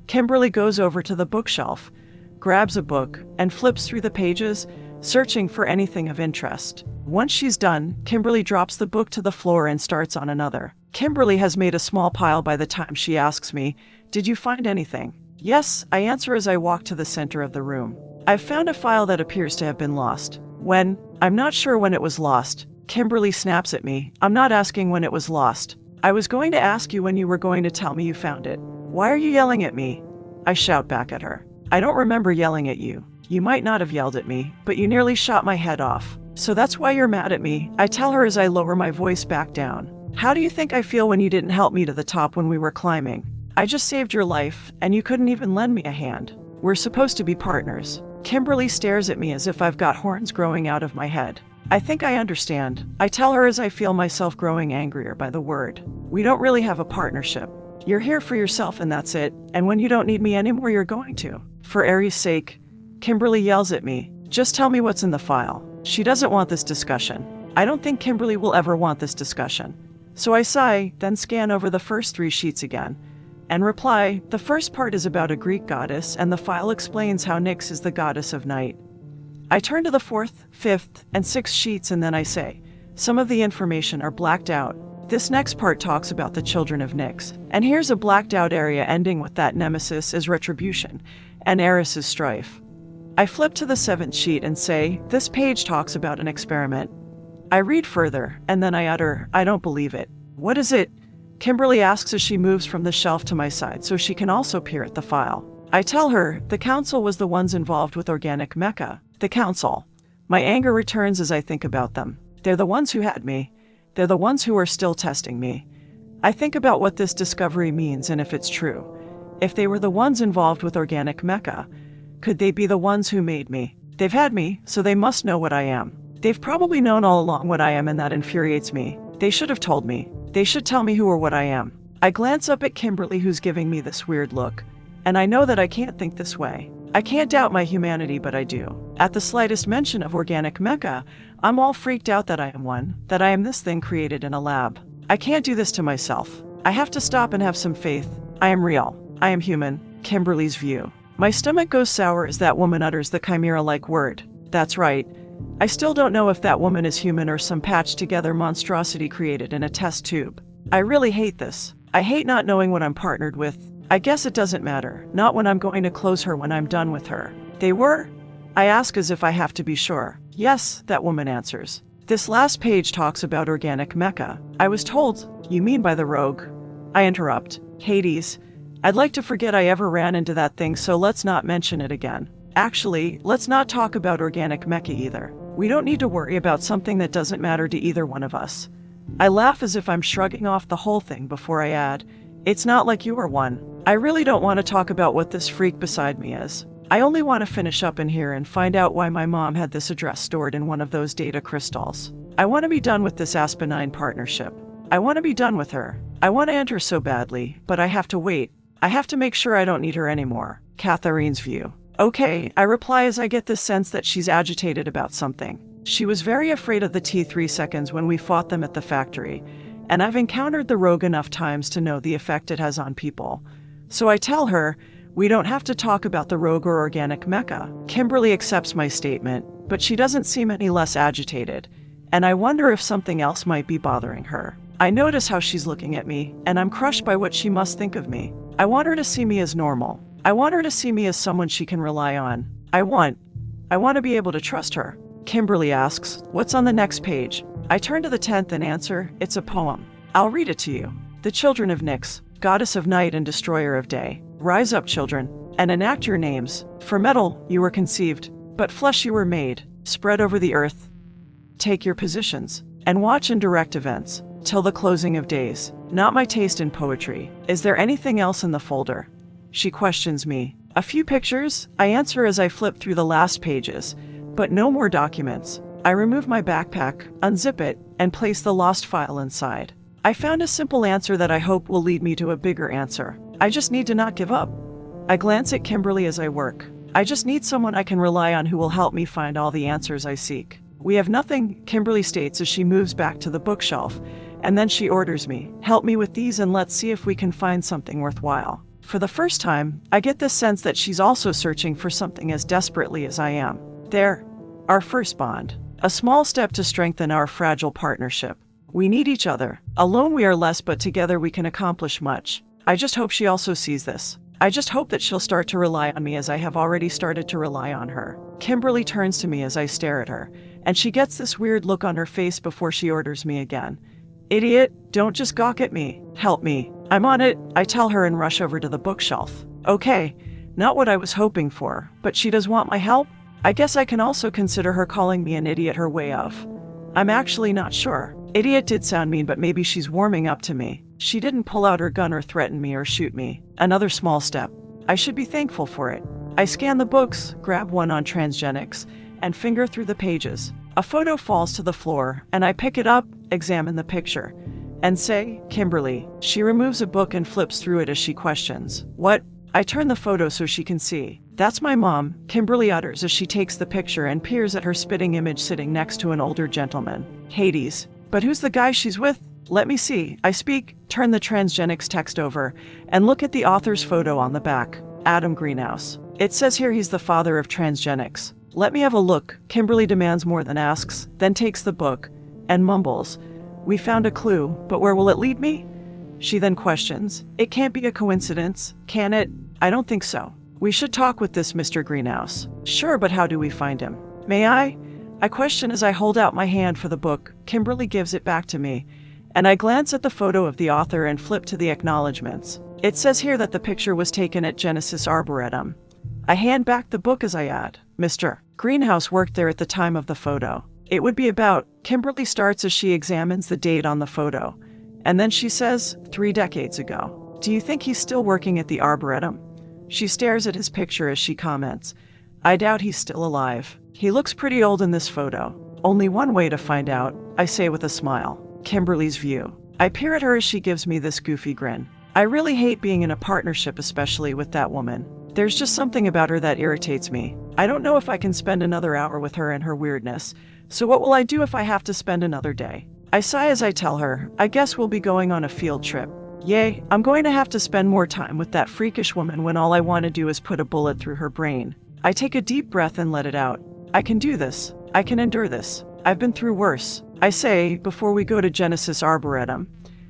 Kimberly goes over to the bookshelf, grabs a book, and flips through the pages, searching for anything of interest. Once she's done, Kimberly drops the book to the floor and starts on another. Kimberly has made a small pile by the time she asks me, "Did you find anything?" "Yes," I answer as I walk to the center of the room. I've found a file that appears to have been lost. When? I'm not sure when it was lost. Kimberly snaps at me. I'm not asking when it was lost. I was going to ask you when you were going to tell me you found it. Why are you yelling at me? I shout back at her. I don't remember yelling at you. You might not have yelled at me, but you nearly shot my head off. So that's why you're mad at me, I tell her as I lower my voice back down. How do you think I feel when you didn't help me to the top when we were climbing? I just saved your life, and you couldn't even lend me a hand. We're supposed to be partners. Kimberly stares at me as if I've got horns growing out of my head. I think I understand. I tell her as I feel myself growing angrier by the word. We don't really have a partnership. You're here for yourself and that's it, and when you don't need me anymore, you're going to. For Aries' sake, Kimberly yells at me. Just tell me what's in the file. She doesn't want this discussion. I don't think Kimberly will ever want this discussion. So I sigh, then scan over the first 3 sheets again, and reply, the first part is about a Greek goddess, and the file explains how Nyx is the goddess of night. I turn to the 4th, 5th, and 6th sheets and then I say, some of the information are blacked out. This next part talks about the children of Nyx, and here's a blacked out area ending with that Nemesis is retribution, and Eris is strife. I flip to the 7th sheet and say, this page talks about an experiment. I read further, and then I utter, I don't believe it. What is it? Kimberly asks as she moves from the shelf to my side so she can also peer at the file. I tell her, the council was the ones involved with organic mecha. The council. My anger returns as I think about them. They're the ones who had me. They're the ones who are still testing me. I think about what this discovery means and if it's true. If they were the ones involved with organic mecha, could they be the ones who made me? They've had me, so they must know what I am. They've probably known all along what I am, and that infuriates me. They should have told me. They should tell me who or what I am. I glance up at Kimberly, who's giving me this weird look, and I know that I can't think this way. I can't doubt my humanity, but I do. At the slightest mention of organic mecha, I'm all freaked out that I am one, that I am this thing created in a lab. I can't do this to myself. I have to stop and have some faith. I am real. I am human. Kimberly's view. My stomach goes sour as that woman utters the chimera-like word. That's right. I still don't know if that woman is human or some patched-together monstrosity created in a test tube. I really hate this. I hate not knowing what I'm partnered with. I guess it doesn't matter. Not when I'm going to close her when I'm done with her. They were? I ask as if I have to be sure. Yes, that woman answers. This last page talks about organic mecha. I was told. You mean by the rogue? I interrupt. Hades. I'd like to forget I ever ran into that thing, so let's not mention it again. Actually, let's not talk about organic mecha either. We don't need to worry about something that doesn't matter to either one of us. I laugh as if I'm shrugging off the whole thing before I add, it's not like you are one. I really don't want to talk about what this freak beside me is. I only want to finish up in here and find out why my mom had this address stored in one of those data crystals. I want to be done with this asinine partnership. I want to be done with her. I want to end her so badly, but I have to wait. I have to make sure I don't need her anymore. Catherine's view. Okay, I reply as I get the sense that she's agitated about something. She was very afraid of the T3 seconds when we fought them at the factory, and I've encountered the rogue enough times to know the effect it has on people. So I tell her, we don't have to talk about the rogue or organic mecha. Kimberly accepts my statement, but she doesn't seem any less agitated, and I wonder if something else might be bothering her. I notice how she's looking at me, and I'm crushed by what she must think of me. I want her to see me as normal. I want her to see me as someone she can rely on. I want to be able to trust her. Kimberly asks, what's on the next page? I turn to the 10th and answer, it's a poem. I'll read it to you. The children of Nyx, goddess of night and destroyer of day. Rise up, children, and enact your names. For metal you were conceived, but flesh you were made. Spread over the earth. Take your positions, and watch and direct events, till the closing of days. Not my taste in poetry. Is there anything else in the folder? She questions me. A few pictures? I answer as I flip through the last pages, but no more documents. I remove my backpack, unzip it, and place the lost file inside. I found a simple answer that I hope will lead me to a bigger answer. I just need to not give up. I glance at Kimberly as I work. I just need someone I can rely on who will help me find all the answers I seek. We have nothing, Kimberly states as she moves back to the bookshelf, and then she orders me, help me with these and let's see if we can find something worthwhile. For the first time, I get this sense that she's also searching for something as desperately as I am. There, our first bond. A small step to strengthen our fragile partnership. We need each other. Alone we are less, but together we can accomplish much. I just hope she also sees this. I just hope that she'll start to rely on me as I have already started to rely on her. Kimberly turns to me as I stare at her, and she gets this weird look on her face before she orders me again. Idiot, don't just gawk at me. Help me. I'm on it, I tell her and rush over to the bookshelf. Okay, not what I was hoping for, but she does want my help? I guess I can also consider her calling me an idiot her way of. I'm actually not sure. Idiot did sound mean, but maybe she's warming up to me. She didn't pull out her gun or threaten me or shoot me. Another small step. I should be thankful for it. I scan the books, grab one on transgenics, and finger through the pages. A photo falls to the floor, and I pick it up, examine the picture, and say, Kimberly. She removes a book and flips through it as she questions. What? I turn the photo so she can see. That's my mom, Kimberly utters as she takes the picture and peers at her spitting image sitting next to an older gentleman. Hades. But who's the guy she's with? Let me see. I speak, turn the transgenics text over, and look at the author's photo on the back. Adam Greenhouse. It says here he's the father of transgenics. Let me have a look. Kimberly demands more than asks, then takes the book, and mumbles. We found a clue, but where will it lead me? She then questions. It can't be a coincidence, can it? I don't think so. We should talk with this Mr. Greenhouse. Sure, but how do we find him? May I? I question as I hold out my hand for the book. Kimberly gives it back to me, and I glance at the photo of the author and flip to the acknowledgments. It says here that the picture was taken at Genesis Arboretum. I hand back the book as I add, Mr. Greenhouse worked there at the time of the photo. It would be about, Kimberly starts as she examines the date on the photo, and then she says, 3 decades ago. Do you think he's still working at the Arboretum? She stares at his picture as she comments, I doubt he's still alive. He looks pretty old in this photo. Only one way to find out, I say with a smile. Kimberly's view. I peer at her as she gives me this goofy grin. I really hate being in a partnership, especially with that woman. There's just something about her that irritates me. I don't know if I can spend another hour with her and her weirdness, so what will I do if I have to spend another day? I sigh as I tell her, I guess we'll be going on a field trip. Yay, I'm going to have to spend more time with that freakish woman when all I want to do is put a bullet through her brain. I take a deep breath and let it out. I can do this. I can endure this. I've been through worse. I say, before we go to Genesis Arboretum,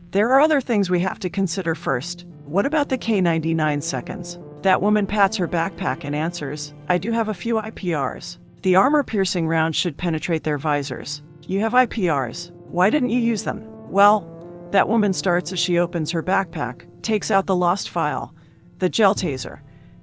there are other things we have to consider first. What about the K99 seconds? That woman pats her backpack and answers, I do have a few IPRs. The armor-piercing rounds should penetrate their visors. You have IPRs. Why didn't you use them? Well, that woman starts as she opens her backpack, takes out the lost file, the gel taser,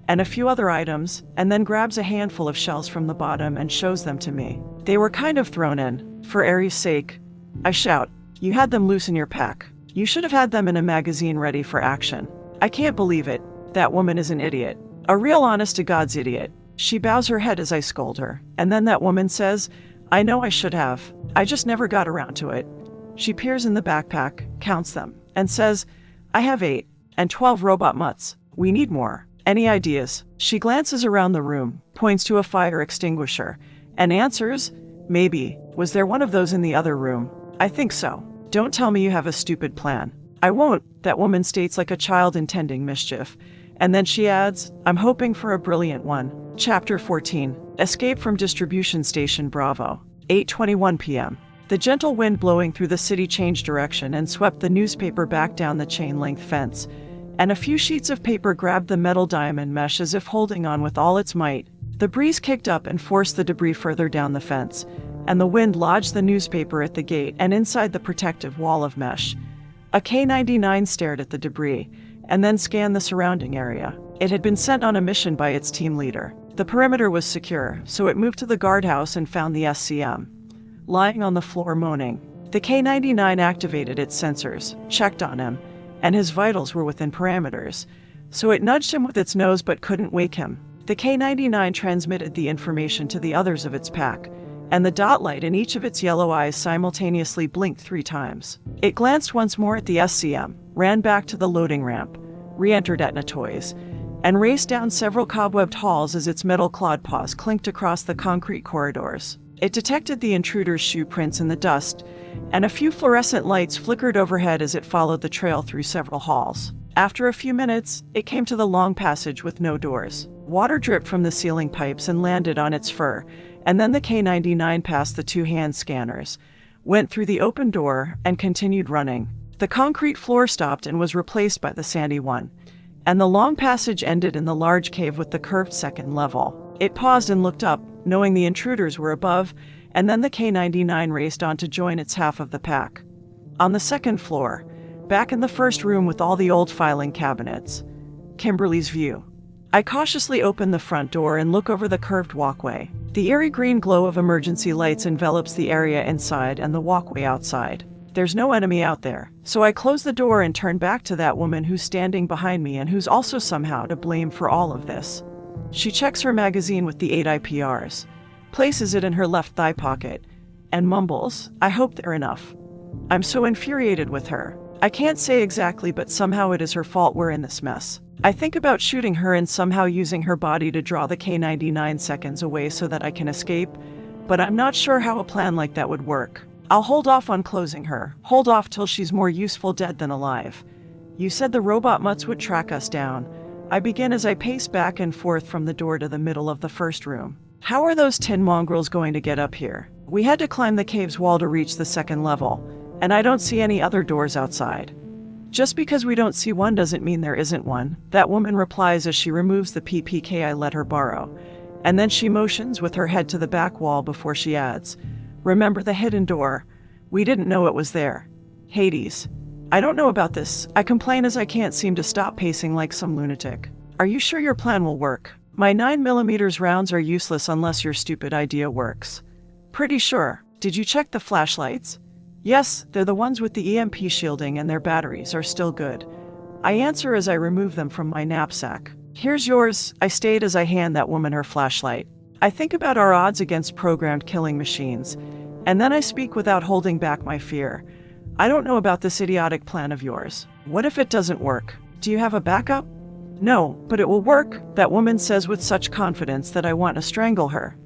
and a few other items, and then grabs a handful of shells from the bottom and shows them to me. They were kind of thrown in, for Aries' sake. I shout, you had them loose in your pack. You should have had them in a magazine ready for action. I can't believe it. That woman is an idiot. A real honest-to-God's idiot. She bows her head as I scold her, and then that woman says, I know I should have. I just never got around to it. She peers in the backpack, counts them, and says, I have 8, and 12 robot mutts. We need more. Any ideas? She glances around the room, points to a fire extinguisher, and answers, maybe. Was there one of those in the other room? I think so. Don't tell me you have a stupid plan. I won't, that woman states like a child intending mischief. And then she adds, I'm hoping for a brilliant one. Chapter 14. Escape from Distribution Station Bravo. 8:21 p.m. The gentle wind blowing through the city changed direction and swept the newspaper back down the chain-length fence, and a few sheets of paper grabbed the metal diamond mesh as if holding on with all its might. The breeze kicked up and forced the debris further down the fence, and the wind lodged the newspaper at the gate and inside the protective wall of mesh. A K-99 stared at the debris, and then scanned the surrounding area. It had been sent on a mission by its team leader. The perimeter was secure, so it moved to the guardhouse and found the SCM lying on the floor moaning. The K-99 activated its sensors, checked on him, and his vitals were within parameters, so it nudged him with its nose but couldn't wake him. The K-99 transmitted the information to the others of its pack, and the dot light in each of its yellow eyes simultaneously blinked 3 times. It glanced once more at the SCM, ran back to the loading ramp, re-entered Etna Toys, and raced down several cobwebbed halls as its metal clawed paws clinked across the concrete corridors. It detected the intruder's shoe prints in the dust, and a few fluorescent lights flickered overhead as it followed the trail through several halls. After a few minutes, it came to the long passage with no doors. Water dripped from the ceiling pipes and landed on its fur, and then the K-99 passed the 2 hand scanners, went through the open door, and continued running. The concrete floor stopped and was replaced by the sandy one, and the long passage ended in the large cave with the curved second level. It paused and looked up, knowing the intruders were above, and then the K-99 raced on to join its half of the pack. On the second floor, back in the first room with all the old filing cabinets, Kimberly's view. I cautiously open the front door and look over the curved walkway. The eerie green glow of emergency lights envelops the area inside and the walkway outside. There's no enemy out there, so I close the door and turn back to that woman who's standing behind me and who's also somehow to blame for all of this. She checks her magazine with the 8 IPRs, places it in her left thigh pocket, and mumbles, "I hope they're enough." I'm so infuriated with her. I can't say exactly, but somehow it is her fault we're in this mess. I think about shooting her and somehow using her body to draw the K-99 seconds away so that I can escape, but I'm not sure how a plan like that would work. I'll hold off on closing her, hold off till she's more useful dead than alive. You said the robot mutts would track us down. I begin as I pace back and forth from the door to the middle of the first room. How are those tin mongrels going to get up here? We had to climb the cave's wall to reach the second level, and I don't see any other doors outside. Just because we don't see one doesn't mean there isn't one, that woman replies as she removes the PPK I let her borrow. And then she motions with her head to the back wall before she adds, "Remember the hidden door? We didn't know it was there." Hades. I don't know about this. I complain as I can't seem to stop pacing like some lunatic. Are you sure your plan will work? My 9mm rounds are useless unless your stupid idea works. Pretty sure. Did you check the flashlights? Yes, they're the ones with the EMP shielding and their batteries are still good. I answer as I remove them from my knapsack. Here's yours, I state as I hand that woman her flashlight. I think about our odds against programmed killing machines, and then I speak without holding back my fear. I don't know about this idiotic plan of yours. What if it doesn't work? Do you have a backup? No, but it will work, that woman says with such confidence that I want to strangle her.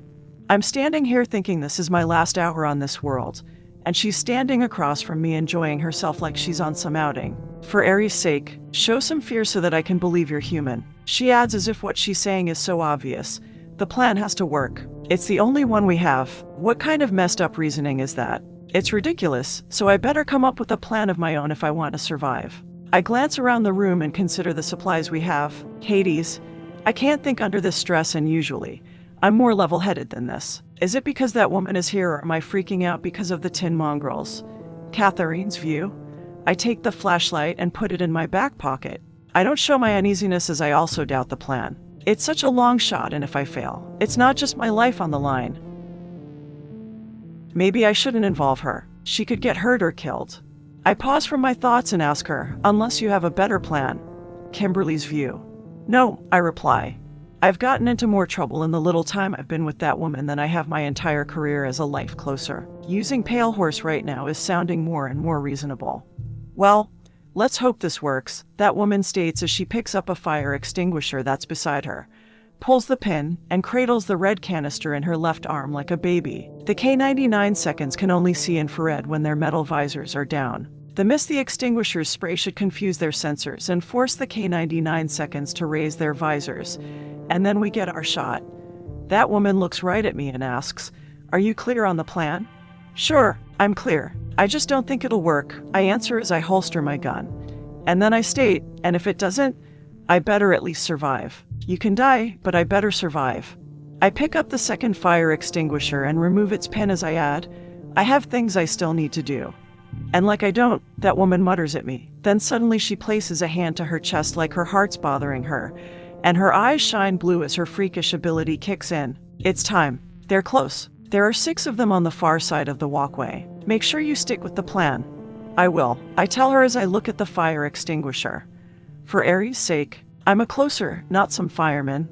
I'm standing here thinking this is my last hour on this world, and she's standing across from me enjoying herself like she's on some outing. For Aries' sake, show some fear so that I can believe you're human. She adds as if what she's saying is so obvious. The plan has to work. It's the only one we have. What kind of messed up reasoning is that? It's ridiculous, so I better come up with a plan of my own if I want to survive. I glance around the room and consider the supplies we have. Hades. I can't think under this stress, and usually I'm more level-headed than this. Is it because that woman is here, or am I freaking out because of the tin mongrels? Catherine's view. I take the flashlight and put it in my back pocket. I don't show my uneasiness as I also doubt the plan. It's such a long shot, and if I fail, it's not just my life on the line. Maybe I shouldn't involve her. She could get hurt or killed. I pause from my thoughts and ask her, unless you have a better plan. Kimberly's view. No, I reply. I've gotten into more trouble in the little time I've been with that woman than I have my entire career as a life closer. Using Pale Horse right now is sounding more and more reasonable. Well, let's hope this works, that woman states as she picks up a fire extinguisher that's beside her, pulls the pin, and cradles the red canister in her left arm like a baby. The K-99 seconds can only see infrared when their metal visors are down. The mist the extinguishers spray should confuse their sensors and force the K-99 seconds to raise their visors. And then we get our shot. That woman looks right at me and asks, "Are you clear on the plan?" "Sure, I'm clear. I just don't think it'll work," I answer as I holster my gun. And then I state, "And if it doesn't, I better at least survive. You can die, but I better survive." I pick up the second fire extinguisher and remove its pin as I add, "I have things I still need to do." And like I don't, that woman mutters at me. Then suddenly she places a hand to her chest like her heart's bothering her, and her eyes shine blue as her freakish ability kicks in. It's time. They're close. There are 6 of them on the far side of the walkway. Make sure you stick with the plan. I will. I tell her as I look at the fire extinguisher. For Aries' sake, I'm a closer, not some fireman.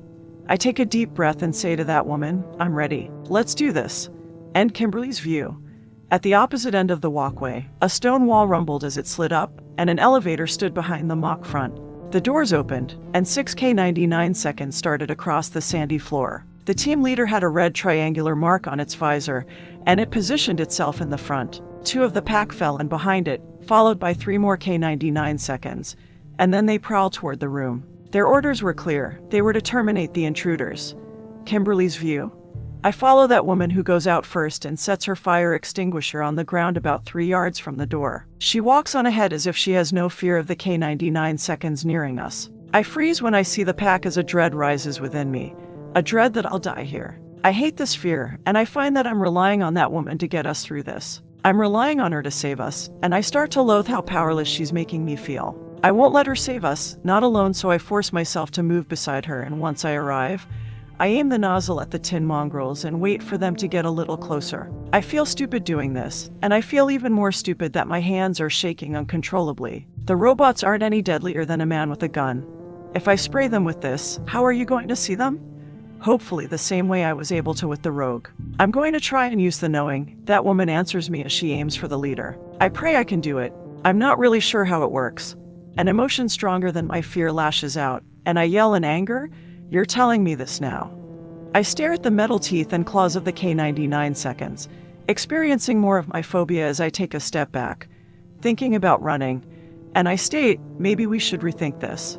I take a deep breath and say to that woman, "I'm ready. Let's do this." And Kimberly's view. At the opposite end of the walkway, a stone wall rumbled as it slid up, and an elevator stood behind the mock front. The doors opened, and 6 K-99 seconds started across the sandy floor. The team leader had a red triangular mark on its visor, and it positioned itself in the front. 2 of the pack fell in behind it, followed by 3 more K-99 seconds, and then they prowled toward the room. Their orders were clear. They were to terminate the intruders. Kimberly's view. I follow that woman who goes out first and sets her fire extinguisher on the ground about 3 yards from the door. She walks on ahead as if she has no fear of the K-99 seconds nearing us. I freeze when I see the pack as a dread rises within me, a dread that I'll die here. I hate this fear, and I find that I'm relying on that woman to get us through this. I'm relying on her to save us, and I start to loathe how powerless she's making me feel. I won't let her save us, not alone, so I force myself to move beside her, and once I arrive, I aim the nozzle at the tin mongrels and wait for them to get a little closer. I feel stupid doing this, and I feel even more stupid that my hands are shaking uncontrollably. The robots aren't any deadlier than a man with a gun. If I spray them with this, how are you going to see them? Hopefully the same way I was able to with the rogue. I'm going to try and use the knowing. That woman answers me as she aims for the leader. I pray I can do it. I'm not really sure how it works. An emotion stronger than my fear lashes out, and I yell in anger, "You're telling me this now." I stare at the metal teeth and claws of the K-99 seconds, experiencing more of my phobia as I take a step back, thinking about running, and I state, maybe we should rethink this.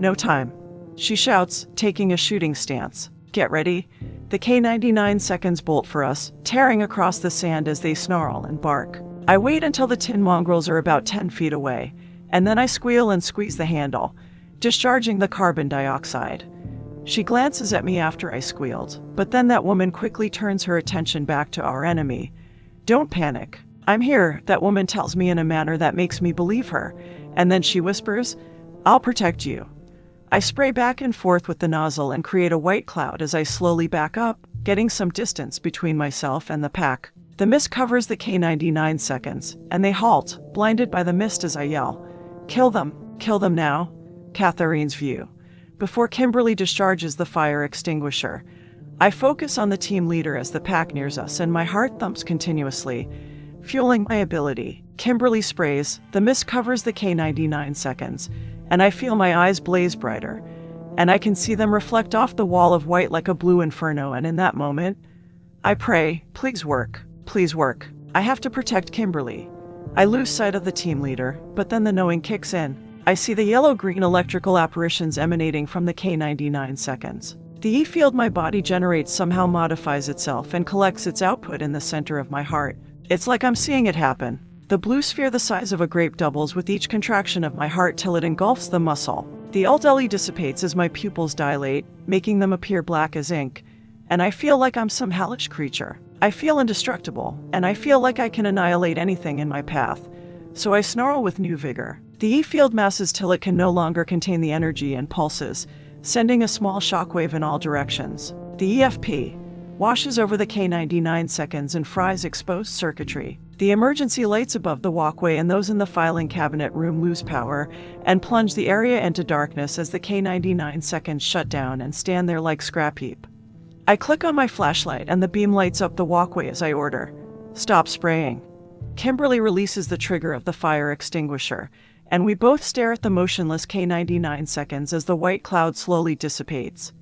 No time. She shouts, taking a shooting stance. Get ready. The K-99 seconds bolt for us, tearing across the sand as they snarl and bark. I wait until the tin mongrels are about 10 feet away, and then I squeal and squeeze the handle, discharging the carbon dioxide. She glances at me after I squealed, but then that woman quickly turns her attention back to our enemy. Don't panic. I'm here, that woman tells me in a manner that makes me believe her, and then she whispers, I'll protect you. I spray back and forth with the nozzle and create a white cloud as I slowly back up, getting some distance between myself and the pack. The mist covers the K-99 seconds, and they halt, blinded by the mist as I yell, Kill them now, Catherine's view. Before Kimberly discharges the fire extinguisher, I focus on the team leader as the pack nears us and my heart thumps continuously, fueling my ability. Kimberly sprays, the mist covers the K-99 seconds, and I feel my eyes blaze brighter, and I can see them reflect off the wall of white like a blue inferno, and in that moment, I pray, please work, please work. I have to protect Kimberly. I lose sight of the team leader, but then the knowing kicks in. I see the yellow-green electrical apparitions emanating from the K-99 seconds. The E-field my body generates somehow modifies itself and collects its output in the center of my heart. It's like I'm seeing it happen. The blue sphere the size of a grape doubles with each contraction of my heart till it engulfs the muscle. The alt-LE dissipates as my pupils dilate, making them appear black as ink, and I feel like I'm some hellish creature. I feel indestructible, and I feel like I can annihilate anything in my path, so I snarl with new vigor. The E-field masses till it can no longer contain the energy and pulses, sending a small shockwave in all directions. The EFP washes over the K-99 seconds and fries exposed circuitry. The emergency lights above the walkway and those in the filing cabinet room lose power and plunge the area into darkness as the K-99 seconds shut down and stand there like scrap heap. I click on my flashlight and the beam lights up the walkway as I order, Stop spraying. Kimberly releases the trigger of the fire extinguisher, and we both stare at the motionless K-99 seconds as the white cloud slowly dissipates.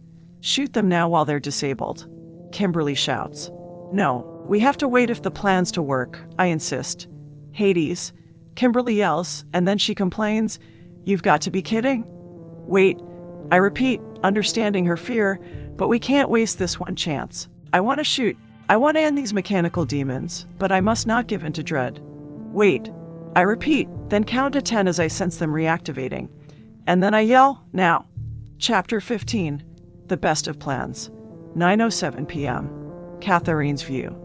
Shoot them now while they're disabled, Kimberly shouts. No, we have to wait if the plan's to work, I insist. Hades, Kimberly yells, and then she complains, You've got to be kidding. Wait, I repeat, understanding her fear, but we can't waste this one chance. I want to shoot. I want to end these mechanical demons, but I must not give in to dread. Wait, I repeat, then count to 10 as I sense them reactivating. And then I yell, now. Chapter 15, The Best of Plans. 9:07 p.m. Catherine's view.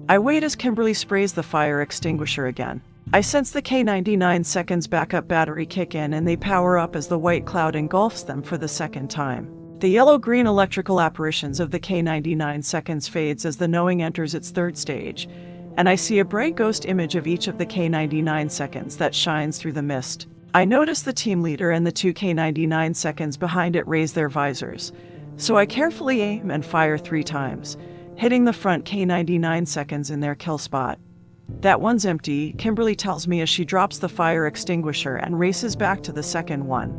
I wait as Kimberly sprays the fire extinguisher again. I sense the K-99 seconds backup battery kick in and they power up as the white cloud engulfs them for the second time. The yellow-green electrical apparitions of the K-99 seconds fades as the knowing enters its third stage, and I see a bright ghost image of each of the K-99 seconds that shines through the mist. I notice the team leader and the two K-99 seconds behind it raise their visors, so I carefully aim and fire 3 times, hitting the front K-99 seconds in their kill spot. That one's empty, Kimberly tells me as she drops the fire extinguisher and races back to the second one.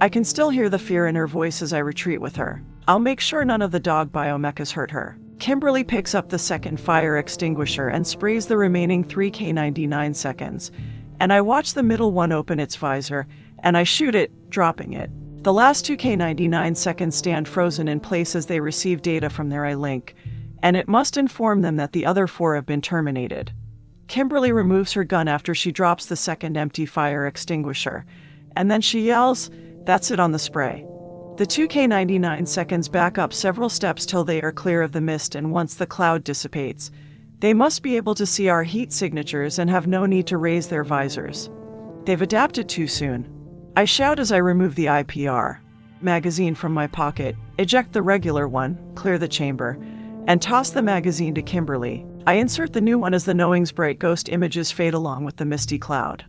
I can still hear the fear in her voice as I retreat with her. I'll make sure none of the dog biomechas hurt her. Kimberly picks up the second fire extinguisher and sprays the remaining 3 K-99 seconds, and I watch the middle one open its visor, and I shoot it, dropping it. The last 2 K-99 seconds stand frozen in place as they receive data from their iLink, and it must inform them that the other 4 have been terminated. Kimberly removes her gun after she drops the second empty fire extinguisher, and then she yells, That's it on the spray. The 2K99 seconds back up several steps till they are clear of the mist, and once the cloud dissipates, they must be able to see our heat signatures and have no need to raise their visors. They've adapted too soon. I shout as I remove the IPR magazine from my pocket, eject the regular one, clear the chamber, and toss the magazine to Kimberly. I insert the new one as the knowing's bright ghost images fade along with the misty cloud.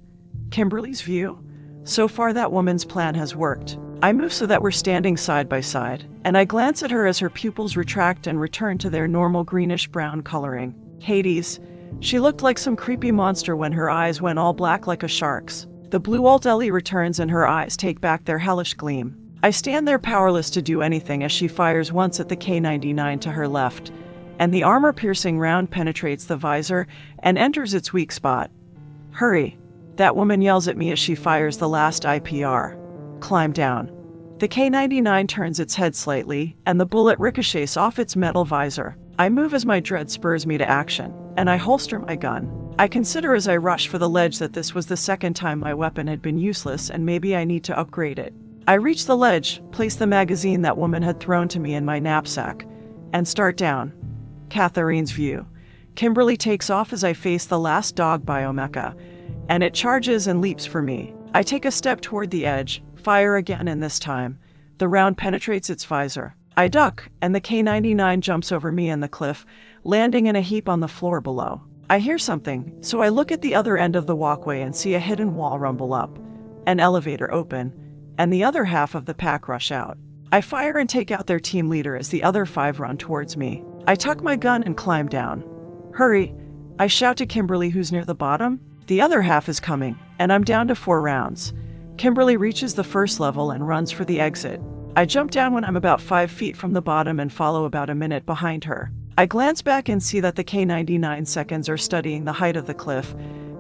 Kimberly's view? So far that woman's plan has worked. I move so that we're standing side by side, and I glance at her as her pupils retract and return to their normal greenish-brown coloring. Hades. She looked like some creepy monster when her eyes went all black like a shark's. The blue Alt Ellie returns and her eyes take back their hellish gleam. I stand there powerless to do anything as she fires once at the K99 to her left, and the armor-piercing round penetrates the visor and enters its weak spot. Hurry! That woman yells at me as she fires the last IPR. Climb down. The K99 turns its head slightly, and the bullet ricochets off its metal visor. I move as my dread spurs me to action, and I holster my gun. I consider as I rush for the ledge that this was the second time my weapon had been useless, and maybe I need to upgrade it. I reach the ledge, place the magazine that woman had thrown to me in my knapsack, and start down. Catherine's view. Kimberly takes off as I face the last dog biomecha, and it charges and leaps for me. I take a step toward the edge, fire again, and this time, the round penetrates its visor. I duck, and the K99 jumps over me and the cliff, landing in a heap on the floor below. I hear something, so I look at the other end of the walkway and see a hidden wall rumble up, an elevator open, and the other half of the pack rush out. I fire and take out their team leader as the other 5 run towards me. I tuck my gun and climb down. Hurry! I shout to Kimberly, who's near the bottom. The other half is coming, and I'm down to 4 rounds. Kimberly reaches the first level and runs for the exit. I jump down when I'm about 5 feet from the bottom and follow about a minute behind her. I glance back and see that the K99 seconds are studying the height of the cliff.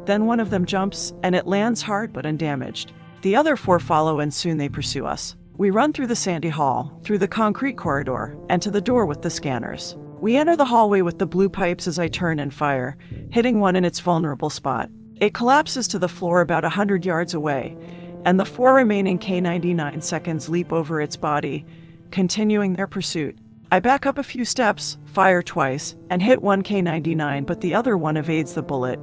Then one of them jumps, and it lands hard but undamaged. The other 4 follow, and soon they pursue us. We run through the sandy hall, through the concrete corridor, and to the door with the scanners. We enter the hallway with the blue pipes as I turn and fire, hitting one in its vulnerable spot. It collapses to the floor about 100 yards away, and the 4 remaining K99 seconds leap over its body, continuing their pursuit. I back up a few steps, fire twice, and hit one K99, but the other one evades the bullet.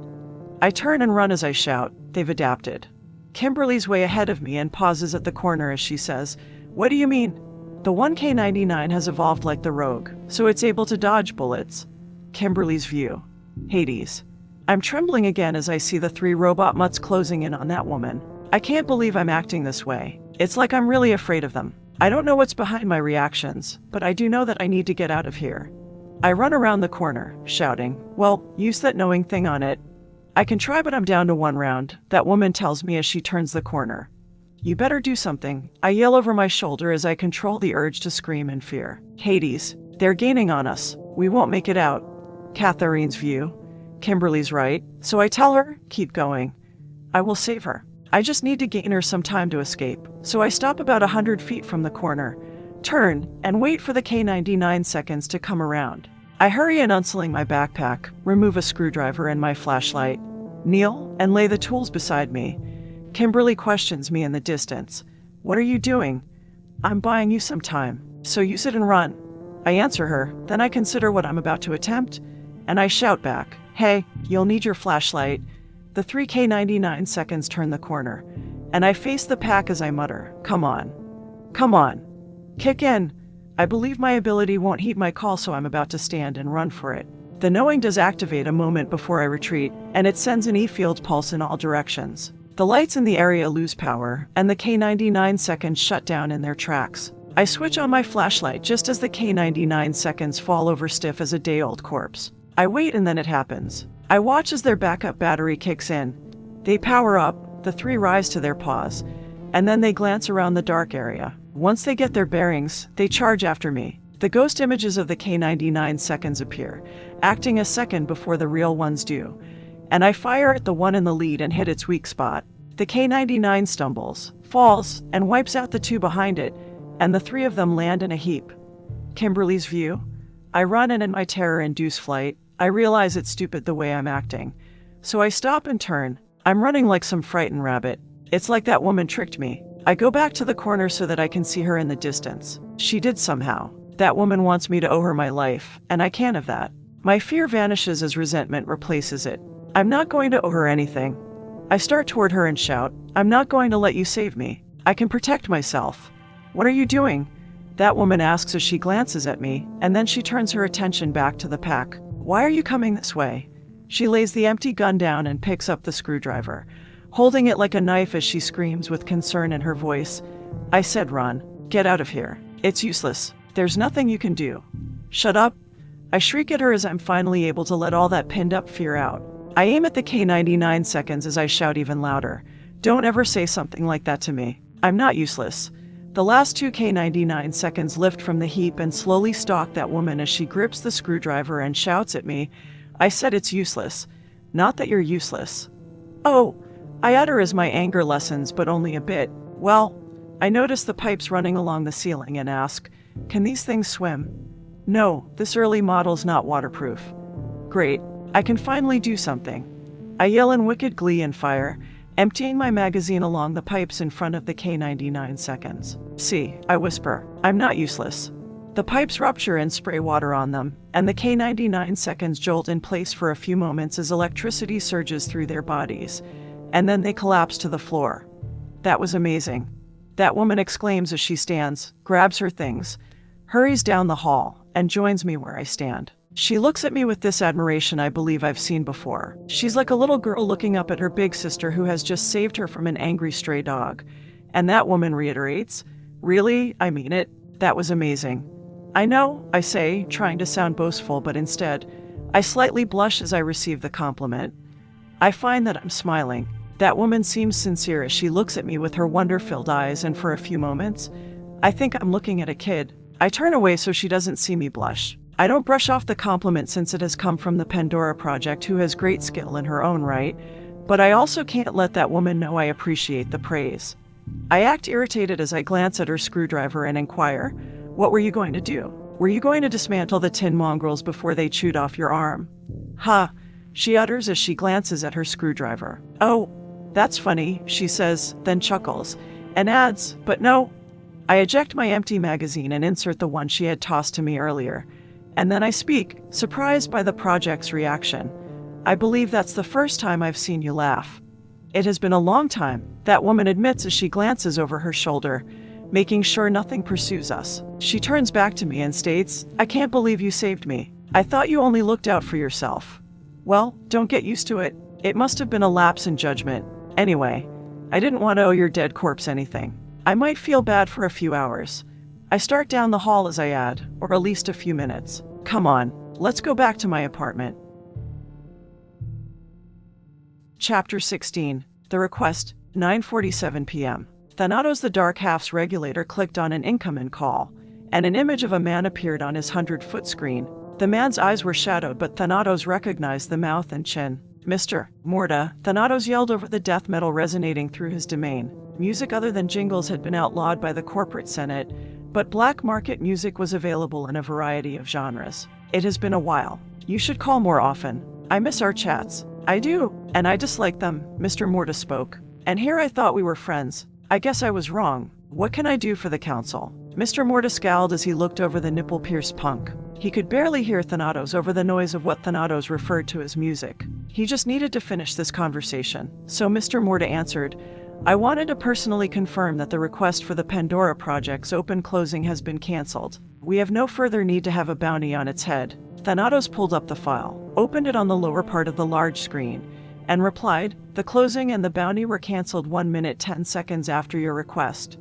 I turn and run as I shout, "They've adapted." Kimberly's way ahead of me and pauses at the corner as she says, "What do you mean?" "The 1K99 has evolved like the Rogue, so it's able to dodge bullets." Kimberly's view. Hades. I'm trembling again as I see the 3 robot mutts closing in on that woman. I can't believe I'm acting this way. It's like I'm really afraid of them. I don't know what's behind my reactions, but I do know that I need to get out of here. I run around the corner, shouting, "Well, use that knowing thing on it." "I can try, but I'm down to 1 round," that woman tells me as she turns the corner. "You better do something," I yell over my shoulder as I control the urge to scream in fear. Hades. They're gaining on us. We won't make it out. Catherine's view. Kimberly's right, so I tell her, keep going. I will save her. I just need to gain her some time to escape, so I stop about 100 feet from the corner, turn, and wait for the K99 seconds to come around. I hurry in, unsling my backpack, remove a screwdriver and my flashlight, kneel, and lay the tools beside me. Kimberly questions me in the distance. "What are you doing?" "I'm buying you some time, so use it and run." I answer her, then I consider what I'm about to attempt, and I shout back, "Hey, you'll need your flashlight." The 3K99 seconds turn the corner, and I face the pack as I mutter, "Come on. Come on. Kick in." I believe my ability won't heed my call, so I'm about to stand and run for it. The knowing does activate a moment before I retreat, and it sends an E-field pulse in all directions. The lights in the area lose power, and the K99 seconds shut down in their tracks. I switch on my flashlight just as the K99 seconds fall over stiff as a day-old corpse. I wait, and then it happens. I watch as their backup battery kicks in. They power up, the 3 rise to their paws, and then they glance around the dark area. Once they get their bearings, they charge after me. The ghost images of the K99 seconds appear, acting a second before the real ones do, and I fire at the one in the lead and hit its weak spot. The K99 stumbles, falls, and wipes out the 2 behind it, and the 3 of them land in a heap. Kimberly's view. I run, and in my terror-induced flight, I realize it's stupid the way I'm acting. So I stop and turn. I'm running like some frightened rabbit. It's like that woman tricked me. I go back to the corner so that I can see her in the distance. She did somehow. That woman wants me to owe her my life, and I can't have that. My fear vanishes as resentment replaces it. I'm not going to owe her anything. I start toward her and shout, I'm not going to let you save me. I can protect myself. What are you doing? That woman asks as she glances at me, and then she turns her attention back to the pack. Why are you coming this way? She lays the empty gun down and picks up the screwdriver, holding it like a knife as she screams with concern in her voice. I said, run. Get out of here. It's useless. There's nothing you can do. Shut up. I shriek at her as I'm finally able to let all that pinned-up fear out. I aim at the K99 seconds as I shout even louder. Don't ever say something like that to me. I'm not useless. The last two K99 seconds lift from the heap and slowly stalk that woman as she grips the screwdriver and shouts at me. I said it's useless. Not that you're useless. Oh, I utter as my anger lessens, but only a bit. Well, I notice the pipes running along the ceiling and ask, can these things swim? No, this early model's not waterproof. Great, I can finally do something. I yell in wicked glee and fire, emptying my magazine along the pipes in front of the K99 seconds. See, I whisper, I'm not useless. The pipes rupture and spray water on them, and the K99 seconds jolt in place for a few moments as electricity surges through their bodies, and then they collapse to the floor. That was amazing. That woman exclaims as she stands, grabs her things, hurries down the hall, and joins me where I stand. She looks at me with this admiration I believe I've seen before. She's like a little girl looking up at her big sister who has just saved her from an angry stray dog. And that woman reiterates, really? I mean it. That was amazing. I know, I say, trying to sound boastful, but instead, I slightly blush as I receive the compliment. I find that I'm smiling. That woman seems sincere as she looks at me with her wonder-filled eyes, and for a few moments, I think I'm looking at a kid. I turn away so she doesn't see me blush. I don't brush off the compliment since it has come from the Pandora Project, who has great skill in her own right, but I also can't let that woman know I appreciate the praise. I act irritated as I glance at her screwdriver and inquire, what were you going to do? Were you going to dismantle the tin mongrels before they chewed off your arm? Ha, she utters as she glances at her screwdriver. Oh, that's funny, she says, then chuckles, and adds, but no. I eject my empty magazine and insert the one she had tossed to me earlier. And then I speak, surprised by the project's reaction. I believe that's the first time I've seen you laugh. It has been a long time, that woman admits as she glances over her shoulder, making sure nothing pursues us. She turns back to me and states, I can't believe you saved me. I thought you only looked out for yourself. Well, don't get used to it. It must have been a lapse in judgment. Anyway, I didn't want to owe your dead corpse anything. I might feel bad for a few hours. I start down the hall as I add, or at least a few minutes. Come on, let's go back to my apartment. Chapter 16. The Request, 9:47 p.m. Thanatos the Dark Half's regulator clicked on an incoming call, and an image of a man appeared on his 100-foot screen. The man's eyes were shadowed, but Thanatos recognized the mouth and chin. Mr. Morta, Thanatos yelled over the death metal resonating through his domain. Music other than jingles had been outlawed by the corporate senate, but black market music was available in a variety of genres. It has been a while. You should call more often. I miss our chats. I do, and I dislike them, Mr. Morta spoke. And here I thought we were friends. I guess I was wrong. What can I do for the council? Mr. Morta scowled as he looked over the nipple-pierced punk. He could barely hear Thanatos over the noise of what Thanatos referred to as music. He just needed to finish this conversation. So Mr. Morta answered, I wanted to personally confirm that the request for the Pandora Project's open closing has been canceled. We have no further need to have a bounty on its head. Thanatos pulled up the file, opened it on the lower part of the large screen, and replied, the closing and the bounty were canceled 1 minute 10 seconds after your request.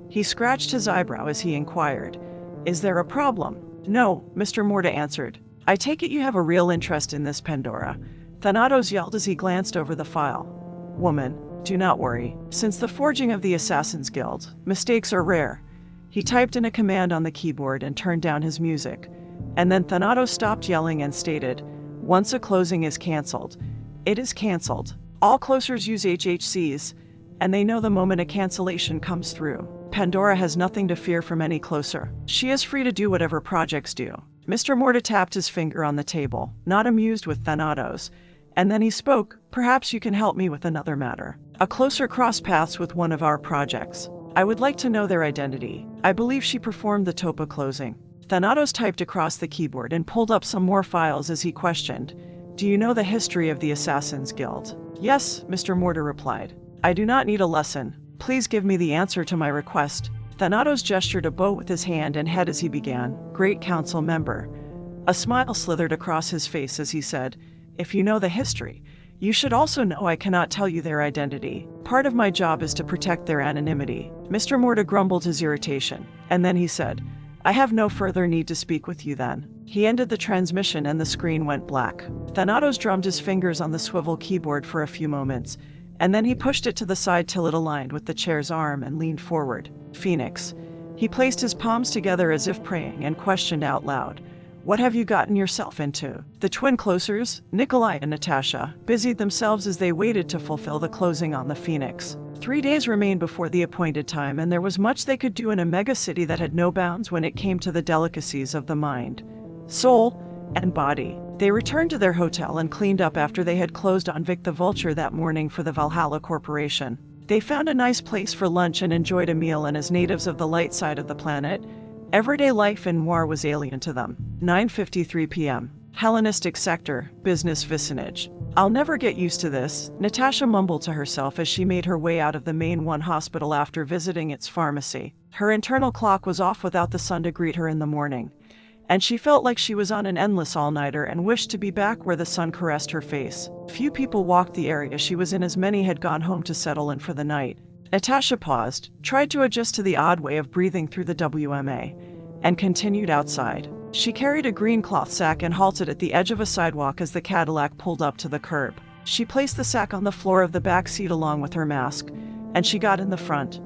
He scratched his eyebrow as he inquired, is there a problem? No, Mr. Morta answered. I take it you have a real interest in this Pandora. Thanatos yelled as he glanced over the file. Woman, do not worry. Since the forging of the Assassin's Guild, mistakes are rare. He typed in a command on the keyboard and turned down his music. And then Thanatos stopped yelling and stated, once a closing is canceled, it is canceled. All closers use HHCs, and they know the moment a cancellation comes through. Pandora has nothing to fear from any closer. She is free to do whatever projects do. Mr. Morta tapped his finger on the table, not amused with Thanatos, and then he spoke, perhaps you can help me with another matter. A closer cross paths with one of our projects. I would like to know their identity. I believe she performed the TOPA closing. Thanatos typed across the keyboard and pulled up some more files as he questioned, "Do you know the history of the Assassin's Guild?" "Yes," Mr. Mortar replied. "I do not need a lesson. Please give me the answer to my request." Thanatos gestured a bow with his hand and head as he began, "Great Council member." A smile slithered across his face as he said, "If you know the history, you should also know I cannot tell you their identity. Part of my job is to protect their anonymity." Mr. Morta grumbled his irritation, and then he said, "I have no further need to speak with you then." He ended the transmission and the screen went black. Thanatos drummed his fingers on the swivel keyboard for a few moments, and then he pushed it to the side till it aligned with the chair's arm and leaned forward. "Phoenix." He placed his palms together as if praying and questioned out loud, "What have you gotten yourself into?" The twin closers, Nikolai and Natasha, busied themselves as they waited to fulfill the closing on the Phoenix. 3 days remained before the appointed time, and there was much they could do in a megacity that had no bounds when it came to the delicacies of the mind, soul, and body. They returned to their hotel and cleaned up after they had closed on Vic the Vulture that morning for the Valhalla Corporation. They found a nice place for lunch and enjoyed a meal, and as natives of the light side of the planet, everyday life in Noir was alien to them. 9:53 p.m. Hellenistic sector, business vicinage. "I'll never get used to this," Natasha mumbled to herself as she made her way out of the main one hospital after visiting its pharmacy. Her internal clock was off without the sun to greet her in the morning, and she felt like she was on an endless all-nighter and wished to be back where the sun caressed her face. Few people walked the area she was in, as many had gone home to settle in for the night. Natasha paused, tried to adjust to the odd way of breathing through the WMA, and continued outside. She carried a green cloth sack and halted at the edge of a sidewalk as the Cadillac pulled up to the curb. She placed the sack on the floor of the back seat along with her mask, and she got in the front.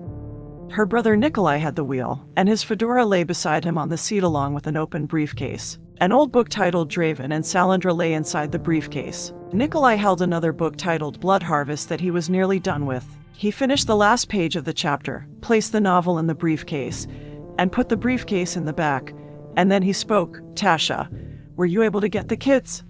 Her brother Nikolai had the wheel, and his fedora lay beside him on the seat along with an open briefcase. An old book titled Draven and Salandra lay inside the briefcase. Nikolai held another book titled Blood Harvest that he was nearly done with. He finished the last page of the chapter, placed the novel in the briefcase, and put the briefcase in the back, and then he spoke. "Tasha, were you able to get the kids?"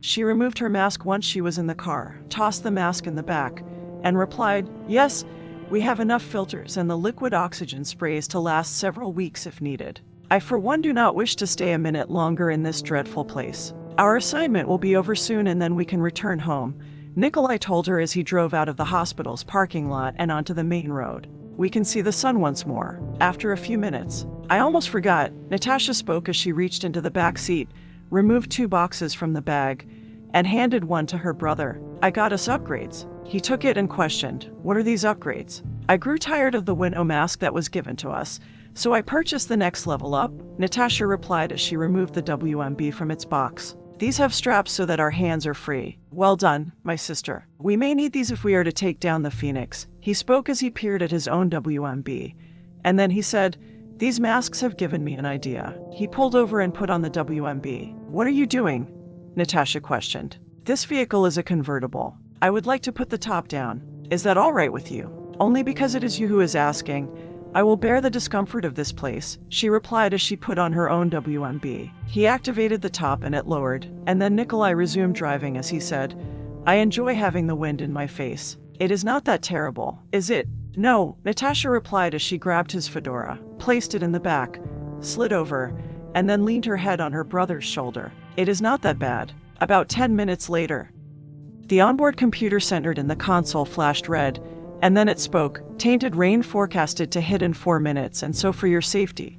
She removed her mask once she was in the car, tossed the mask in the back, and replied, "Yes, we have enough filters and the liquid oxygen sprays to last several weeks if needed. I for one do not wish to stay a minute longer in this dreadful place. Our assignment will be over soon and then we can return home," Nikolai told her as he drove out of the hospital's parking lot and onto the main road. "We can see the sun once more, after a few minutes." "I almost forgot," Natasha spoke as she reached into the back seat, removed 2 boxes from the bag, and handed one to her brother. "I got us upgrades." He took it and questioned, "What are these upgrades?" "I grew tired of the window mask that was given to us, so I purchased the next level up," Natasha replied as she removed the WMB from its box. "These have straps so that our hands are free." "Well done, my sister. We may need these if we are to take down the Phoenix." He spoke as he peered at his own WMB, and then he said, "These masks have given me an idea." He pulled over and put on the WMB. "What are you doing?" Natasha questioned. "This vehicle is a convertible. I would like to put the top down. Is that all right with you?" "Only because it is you who is asking. I will bear the discomfort of this place," she replied as she put on her own WMB. He activated the top and it lowered, and then Nikolai resumed driving as he said, "I enjoy having the wind in my face. It is not that terrible, is it?" "No," Natasha replied as she grabbed his fedora, placed it in the back, slid over, and then leaned her head on her brother's shoulder. "It is not that bad." About 10 minutes later, the onboard computer centered in the console flashed red, and then it spoke. "Tainted rain forecasted to hit in 4 minutes, and so for your safety,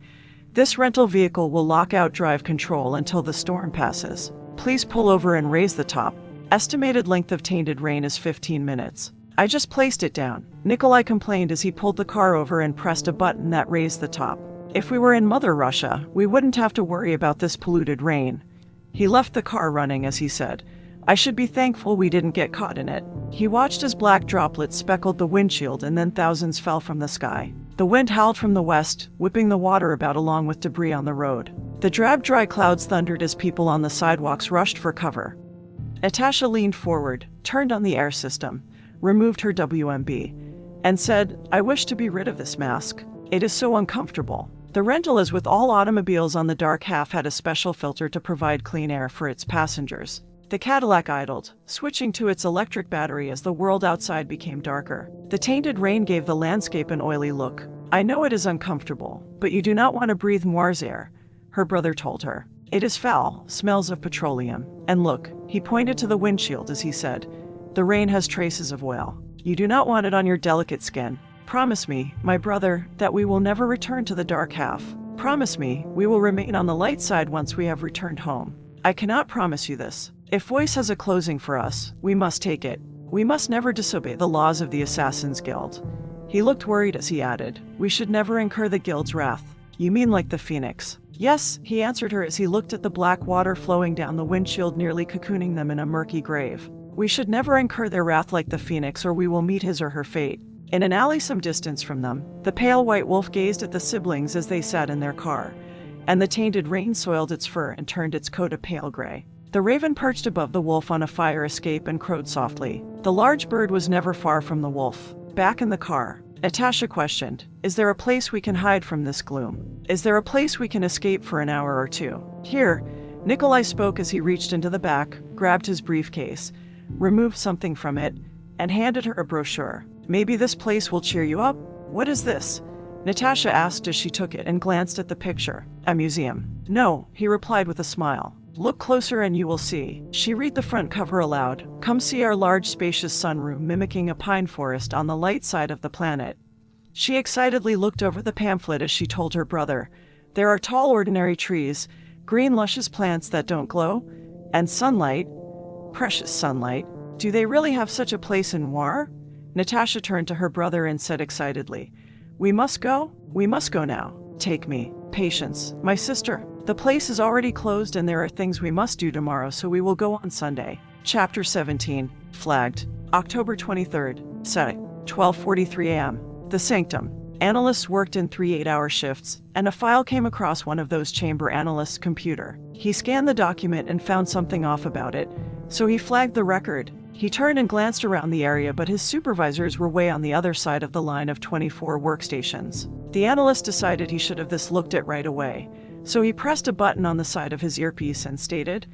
this rental vehicle will lock out drive control until the storm passes. Please pull over and raise the top. Estimated length of tainted rain is 15 minutes. "I just placed it down," Nikolai complained as he pulled the car over and pressed a button that raised the top. "If we were in Mother Russia, we wouldn't have to worry about this polluted rain." He left the car running as he said, "I should be thankful we didn't get caught in it." He watched as black droplets speckled the windshield and then thousands fell from the sky. The wind howled from the west, whipping the water about along with debris on the road. The drab, dry clouds thundered as people on the sidewalks rushed for cover. Natasha leaned forward, turned on the air system, removed her WMB, and said, "I wish to be rid of this mask. It is so uncomfortable." The rental, as with all automobiles on the dark half, had a special filter to provide clean air for its passengers. The Cadillac idled, switching to its electric battery as the world outside became darker. The tainted rain gave the landscape an oily look. I know it is uncomfortable, but you do not want to breathe Noir's air, her brother told her. It is foul, smells of petroleum. And look, he pointed to the windshield as he said, the rain has traces of oil. You do not want it on your delicate skin. Promise me, my brother, that we will never return to the dark half. Promise me, we will remain on the light side once we have returned home. I cannot promise you this. If voice has a closing for us, we must take it. We must never disobey the laws of the Assassin's Guild. He looked worried as he added, we should never incur the Guild's wrath. You mean like the Phoenix? Yes, he answered her as he looked at the black water flowing down the windshield, nearly cocooning them in a murky grave. We should never incur their wrath like the Phoenix, or we will meet his or her fate. In an alley some distance from them, the pale white wolf gazed at the siblings as they sat in their car, and the tainted rain soiled its fur and turned its coat a pale gray. The raven perched above the wolf on a fire escape and crowed softly. The large bird was never far from the wolf. Back in the car, Natasha questioned, is there a place we can hide from this gloom? Is there a place we can escape for an hour or two? Here, Nikolai spoke as he reached into the back, grabbed his briefcase, removed something from it, and handed her a brochure. Maybe this place will cheer you up? What is this? Natasha asked as she took it and glanced at the picture. A museum. No, he replied with a smile. Look closer and you will see. She read the front cover aloud. Come see our large spacious sunroom mimicking a pine forest on the light side of the planet. She excitedly looked over the pamphlet as she told her brother. There are tall ordinary trees, green luscious plants that don't glow, and sunlight. Precious sunlight. Do they really have such a place in Noir? Natasha turned to her brother and said excitedly, We must go? We must go now. Take me. Patience. My sister. The place is already closed and there are things we must do tomorrow, so we will go on Sunday. Chapter 17. Flagged. October 23rd. Set. 12:43 a.m. The Sanctum. Analysts worked in 3 8-hour shifts, and a file came across one of those chamber analysts' computer. He scanned the document and found something off about it, so he flagged the record. He turned and glanced around the area, but his supervisors were way on the other side of the line of 24 workstations. The analyst decided he should have looked at right away, so he pressed a button on the side of his earpiece and stated,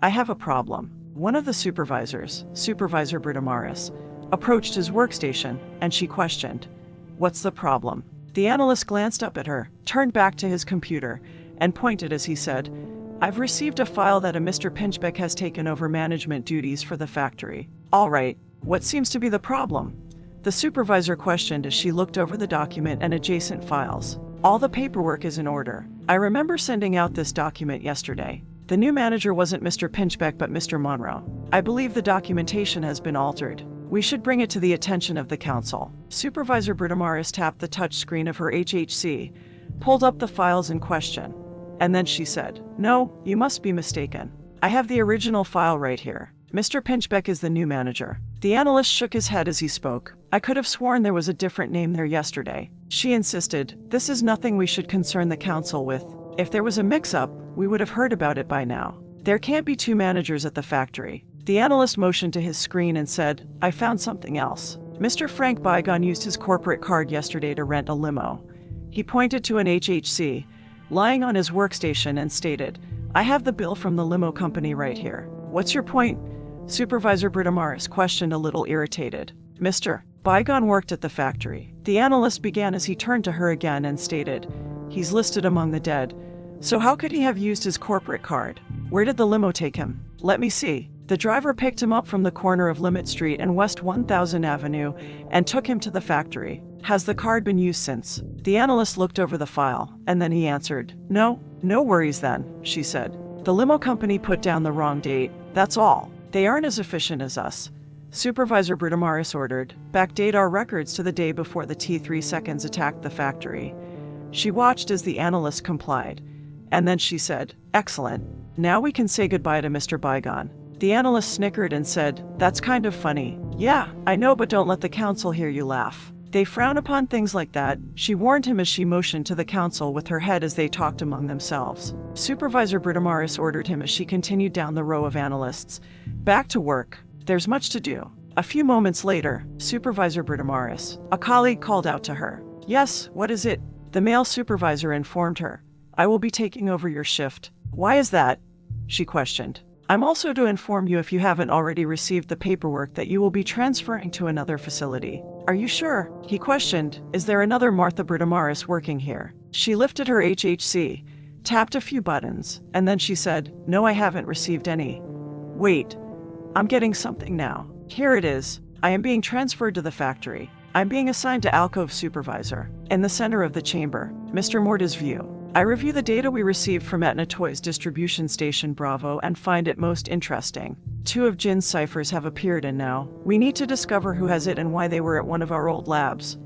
I have a problem. One of the supervisors, Supervisor Britomaris, approached his workstation, and she questioned, What's the problem? The analyst glanced up at her, turned back to his computer, and pointed as he said, I've received a file that a Mr. Pinchbeck has taken over management duties for the factory. All right, what seems to be the problem? The supervisor questioned as she looked over the document and adjacent files. All the paperwork is in order. I remember sending out this document yesterday. The new manager wasn't Mr. Pinchbeck but Mr. Monroe. I believe the documentation has been altered. We should bring it to the attention of the council. Supervisor Britomaris tapped the touch screen of her HHC, pulled up the files in question, and then she said, No, you must be mistaken. I have the original file right here. Mr. Pinchbeck is the new manager. The analyst shook his head as he spoke. I could have sworn there was a different name there yesterday. She insisted, This is nothing we should concern the council with. If there was a mix-up, we would have heard about it by now. There can't be 2 managers at the factory. The analyst motioned to his screen and said, I found something else. Mr. Frank Bygone used his corporate card yesterday to rent a limo. He pointed to an HHC lying on his workstation and stated, I have the bill from the limo company right here. What's your point? Supervisor Britomaris questioned, a little irritated. Mr. Bygone worked at the factory. The analyst began as he turned to her again and stated, He's listed among the dead. So how could he have used his corporate card? Where did the limo take him? Let me see. The driver picked him up from the corner of Limit Street and West 1000 Avenue and took him to the factory. Has the card been used since? The analyst looked over the file, and then he answered, No worries then, she said. The limo company put down the wrong date, that's all. They aren't as efficient as us. Supervisor Britomaris ordered, Backdate our records to the day before the T3 seconds attacked the factory. She watched as the analyst complied, and then she said, Excellent. Now we can say goodbye to Mr. Bygone. The analyst snickered and said, That's kind of funny. Yeah, I know, but don't let the council hear you laugh. They frown upon things like that, she warned him as she motioned to the council with her head as they talked among themselves. Supervisor Britomaris ordered him as she continued down the row of analysts. Back to work. There's much to do. A few moments later, Supervisor Britomaris, a colleague, called out to her. Yes, what is it? The male supervisor informed her. I will be taking over your shift. Why is that? She questioned. I'm also to inform you, if you haven't already received the paperwork, that you will be transferring to another facility. Are you sure? He questioned. Is there another Martha Bertamaris working here? She lifted her HHC, tapped a few buttons, and then she said, no, I haven't received any. Wait, I'm getting something now. Here it is. I am being transferred to the factory. I'm being assigned to alcove supervisor. In the center of the chamber, Mr. Morta's view. I review the data we received from Etna Toys distribution station Bravo and find it most interesting. 2 of Jin's ciphers have appeared and now we need to discover who has it and why they were at one of our old labs.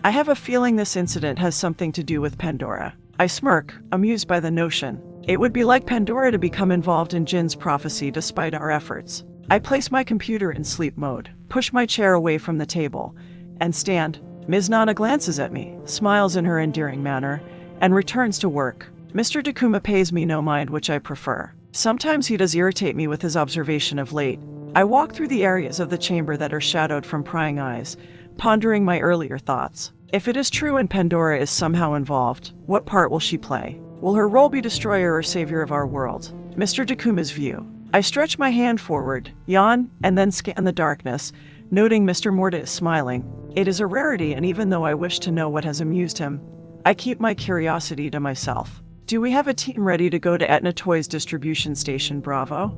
I have a feeling this incident has something to do with Pandora. I smirk, amused by the notion. It would be like Pandora to become involved in Jin's prophecy despite our efforts. I place my computer in sleep mode, push my chair away from the table, and stand. Ms. Nana glances at me, smiles in her endearing manner, and returns to work. Mr. Dakuma pays me no mind, which I prefer. Sometimes he does irritate me with his observation of late. I walk through the areas of the chamber that are shadowed from prying eyes, pondering my earlier thoughts. If it is true and Pandora is somehow involved, what part will she play? Will her role be destroyer or savior of our world? Mr. Dakuma's view. I stretch my hand forward, yawn, and then scan the darkness, noting Mr. Morta is smiling. It is a rarity, and even though I wish to know what has amused him, I keep my curiosity to myself. Do we have a team ready to go to Etna Toys distribution station Bravo?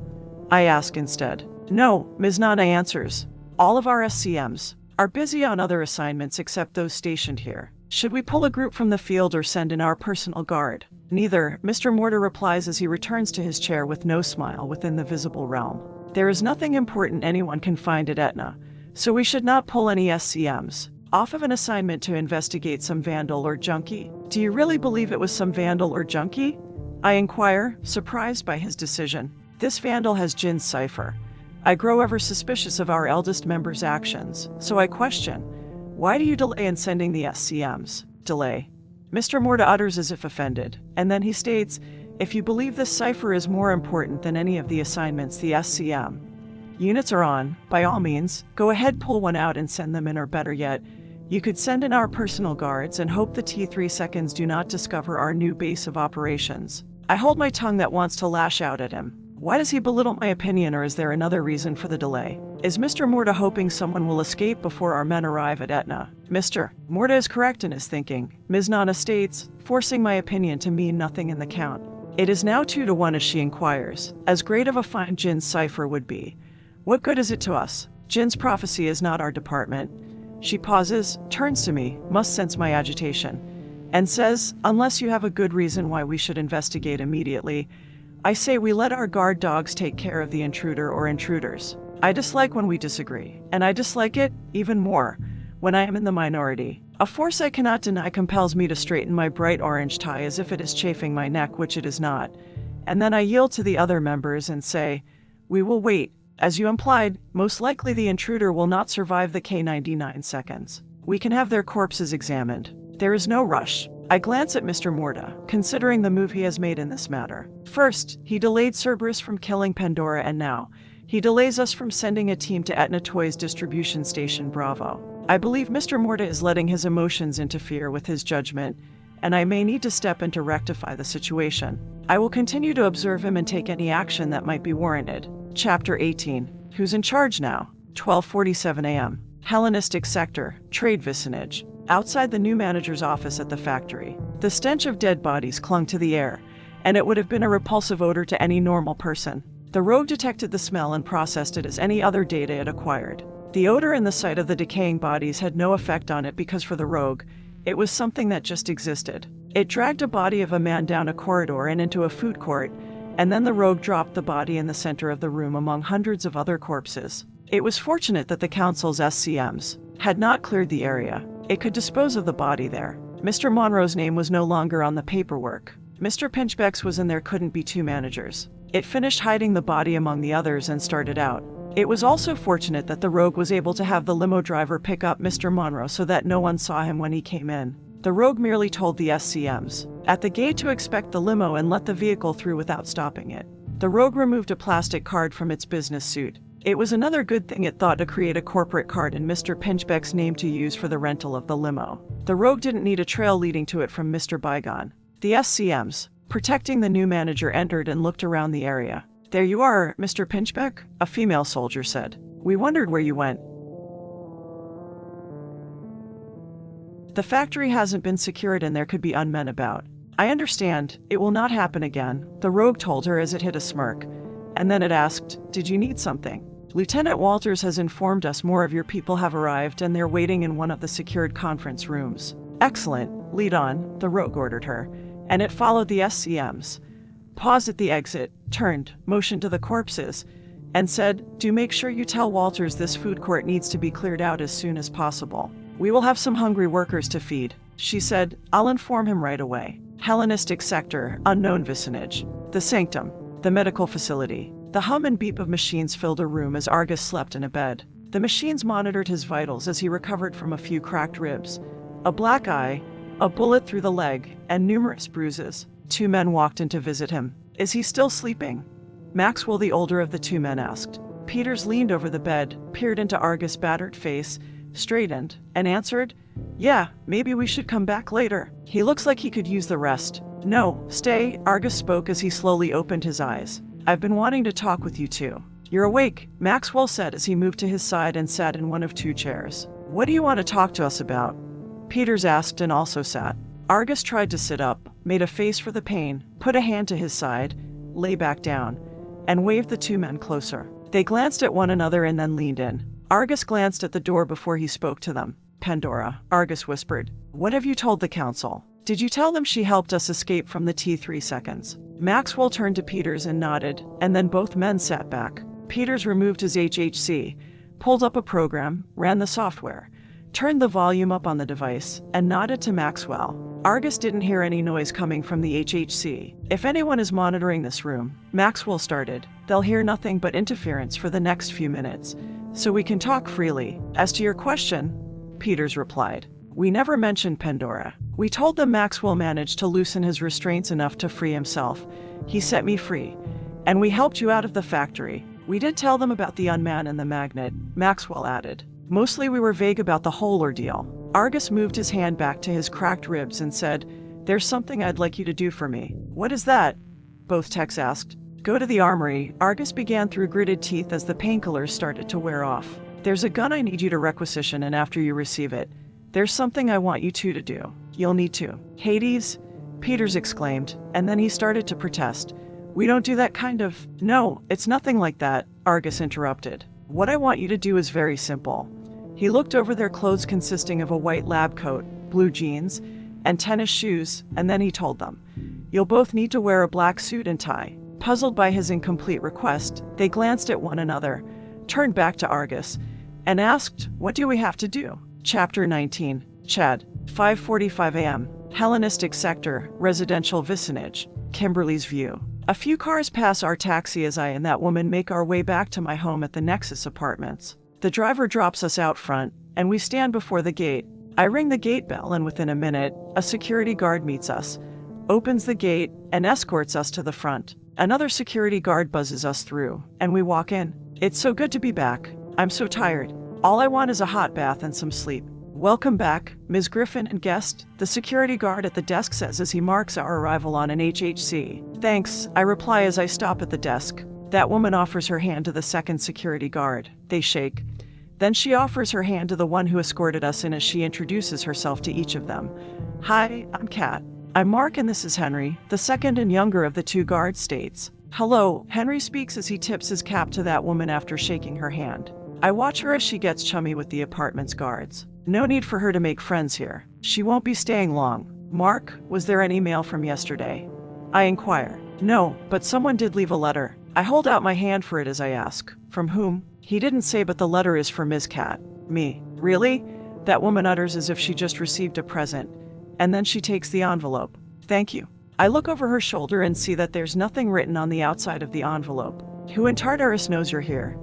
I ask instead. No, Ms. Nana answers. All of our SCMs are busy on other assignments except those stationed here. Should we pull a group from the field or send in our personal guard? Neither, Mr. Morta replies as he returns to his chair with no smile within the visible realm. There is nothing important anyone can find at Etna, so we should not pull any SCMs. Off of an assignment to investigate some vandal or junkie? Do you really believe it was some vandal or junkie? I inquire, surprised by his decision. This vandal has Jin's cipher. I grow ever suspicious of our eldest member's actions, so I question, why do you delay in sending the SCMs? Delay. Mr. Morta utters as if offended, and then he states, if you believe this cipher is more important than any of the assignments, the SCM units are on, by all means, go ahead, pull one out and send them in, or better yet, you could send in our personal guards and hope the T3 seconds do not discover our new base of operations. I hold my tongue that wants to lash out at him. Why does he belittle my opinion, or is there another reason for the delay? Is Mr. Morta hoping someone will escape before our men arrive at Etna? Mr. Morta is correct in his thinking, Ms. Nana states, forcing my opinion to mean nothing in the count. It is now 2 to 1 as she inquires, as great of a find Jin's cipher would be. What good is it to us? Jin's prophecy is not our department. She pauses, turns to me, must sense my agitation, and says, unless you have a good reason why we should investigate immediately, I say we let our guard dogs take care of the intruder or intruders. I dislike when we disagree, and I dislike it even more when I am in the minority. A force I cannot deny compels me to straighten my bright orange tie as if it is chafing my neck, which it is not, and then I yield to the other members and say, we will wait. As you implied, most likely the intruder will not survive the K99 seconds. We can have their corpses examined. There is no rush. I glance at Mr. Morta, considering the move he has made in this matter. First, he delayed Cerberus from killing Pandora, and now he delays us from sending a team to Etna Toys distribution station Bravo. I believe Mr. Morta is letting his emotions interfere with his judgment, and I may need to step in to rectify the situation. I will continue to observe him and take any action that might be warranted. Chapter 18. Who's in charge now? 12:47 a.m. Hellenistic sector, trade vicinage. Outside the new manager's office at the factory, the stench of dead bodies clung to the air, and it would have been a repulsive odor to any normal person. The rogue detected the smell and processed it as any other data it acquired. The odor and the sight of the decaying bodies had no effect on it because for the rogue, it was something that just existed. It dragged a body of a man down a corridor and into a food court, and then the rogue dropped the body in the center of the room among hundreds of other corpses. It was fortunate that the council's SCMs had not cleared the area. It could dispose of the body there. Mr. Monroe's name was no longer on the paperwork. Mr. Pinchbeck's was in there, couldn't be 2 managers. It finished hiding the body among the others and started out. It was also fortunate that the rogue was able to have the limo driver pick up Mr. Monroe so that no one saw him when he came in. The rogue merely told the SCMs at the gate to expect the limo and let the vehicle through without stopping it. The rogue removed a plastic card from its business suit. It was another good thing it thought to create a corporate card in Mr. Pinchbeck's name to use for the rental of the limo. The rogue didn't need a trail leading to it from Mr. Bygone. The SCMs, protecting the new manager, entered and looked around the area. There you are, Mr. Pinchbeck, a female soldier said. We wondered where you went. The factory hasn't been secured and there could be unmen about. I understand. It will not happen again, the rogue told her as it hid a smirk. And then it asked, did you need something? Lieutenant Walters has informed us more of your people have arrived and they're waiting in one of the secured conference rooms. Excellent. Lead on, the rogue ordered her, and it followed the SCMs. Paused at the exit, turned, motioned to the corpses, and said, do make sure you tell Walters this food court needs to be cleared out as soon as possible. We will have some hungry workers to feed. She said, I'll inform him right away. Hellenistic sector, unknown vicinage. The sanctum, the medical facility. The hum and beep of machines filled a room as Argus slept in a bed. The machines monitored his vitals as he recovered from a few cracked ribs, a black eye, a bullet through the leg, and numerous bruises. 2 men walked in to visit him. Is he still sleeping? Maxwell, the older of the 2 men, asked. Peters leaned over the bed, peered into Argus' battered face, straightened, and answered, yeah, maybe we should come back later. He looks like he could use the rest. No, stay, Argus spoke as he slowly opened his eyes. I've been wanting to talk with you too. You're awake, Maxwell said as he moved to his side and sat in one of 2 chairs. What do you want to talk to us about? Peters asked and also sat. Argus tried to sit up, made a face for the pain, put a hand to his side, lay back down, and waved the 2 men closer. They glanced at one another and then leaned in. Argus glanced at the door before he spoke to them. Pandora, Argus whispered. What have you told the council? Did you tell them she helped us escape from the T3 seconds? Maxwell turned to Peters and nodded, and then both men sat back. Peters removed his HHC, pulled up a program, ran the software, turned the volume up on the device, and nodded to Maxwell. Argus didn't hear any noise coming from the HHC. If anyone is monitoring this room, Maxwell started, they'll hear nothing but interference for the next few minutes, so we can talk freely. As to your question, Peters replied, we never mentioned Pandora. We told them Maxwell managed to loosen his restraints enough to free himself. He set me free, and we helped you out of the factory. We did tell them about the unman and the magnet, Maxwell added. Mostly we were vague about the whole ordeal. Argus moved his hand back to his cracked ribs and said, there's something I'd like you to do for me. What is that? Both techs asked. Go to the armory, Argus began through gritted teeth as the painkillers started to wear off. There's a gun I need you to requisition, and after you receive it, there's something I want you two to do. You'll need to. Hades? Peters exclaimed, and then he started to protest. We don't do that kind of... No, it's nothing like that, Argus interrupted. What I want you to do is very simple. He looked over their clothes consisting of a white lab coat, blue jeans, and tennis shoes, and then he told them, you'll both need to wear a black suit and tie. Puzzled by his incomplete request, they glanced at one another, turned back to Argus, and asked, what do we have to do? Chapter 19, Chad, 5:45 a.m., Hellenistic sector, residential vicinage, Kimberly's view. A few cars pass our taxi as I and that woman make our way back to my home at the Nexus Apartments. The driver drops us out front, and we stand before the gate. I ring the gate bell, and within a minute, a security guard meets us, opens the gate, and escorts us to the front. Another security guard buzzes us through, and we walk in. It's so good to be back. I'm so tired. All I want is a hot bath and some sleep. Welcome back, Ms. Griffin and guest, the security guard at the desk says as he marks our arrival on an HHC. Thanks, I reply as I stop at the desk. That woman offers her hand to the second security guard. They shake. Then she offers her hand to the one who escorted us in as she introduces herself to each of them. Hi, I'm Kat. I'm Mark and this is Henry, the second and younger of the 2 guards states. Hello, Henry speaks as he tips his cap to that woman after shaking her hand. I watch her as she gets chummy with the apartment's guards. No need for her to make friends here. She won't be staying long. Mark, was there any mail from yesterday? I inquire. No, but someone did leave a letter. I hold out my hand for it as I ask. From whom? He didn't say, but the letter is for Ms. Cat. Me. Really? That woman utters as if she just received a present, and then she takes the envelope. Thank you. I look over her shoulder and see that there's nothing written on the outside of the envelope. Who in Tartarus knows you're here?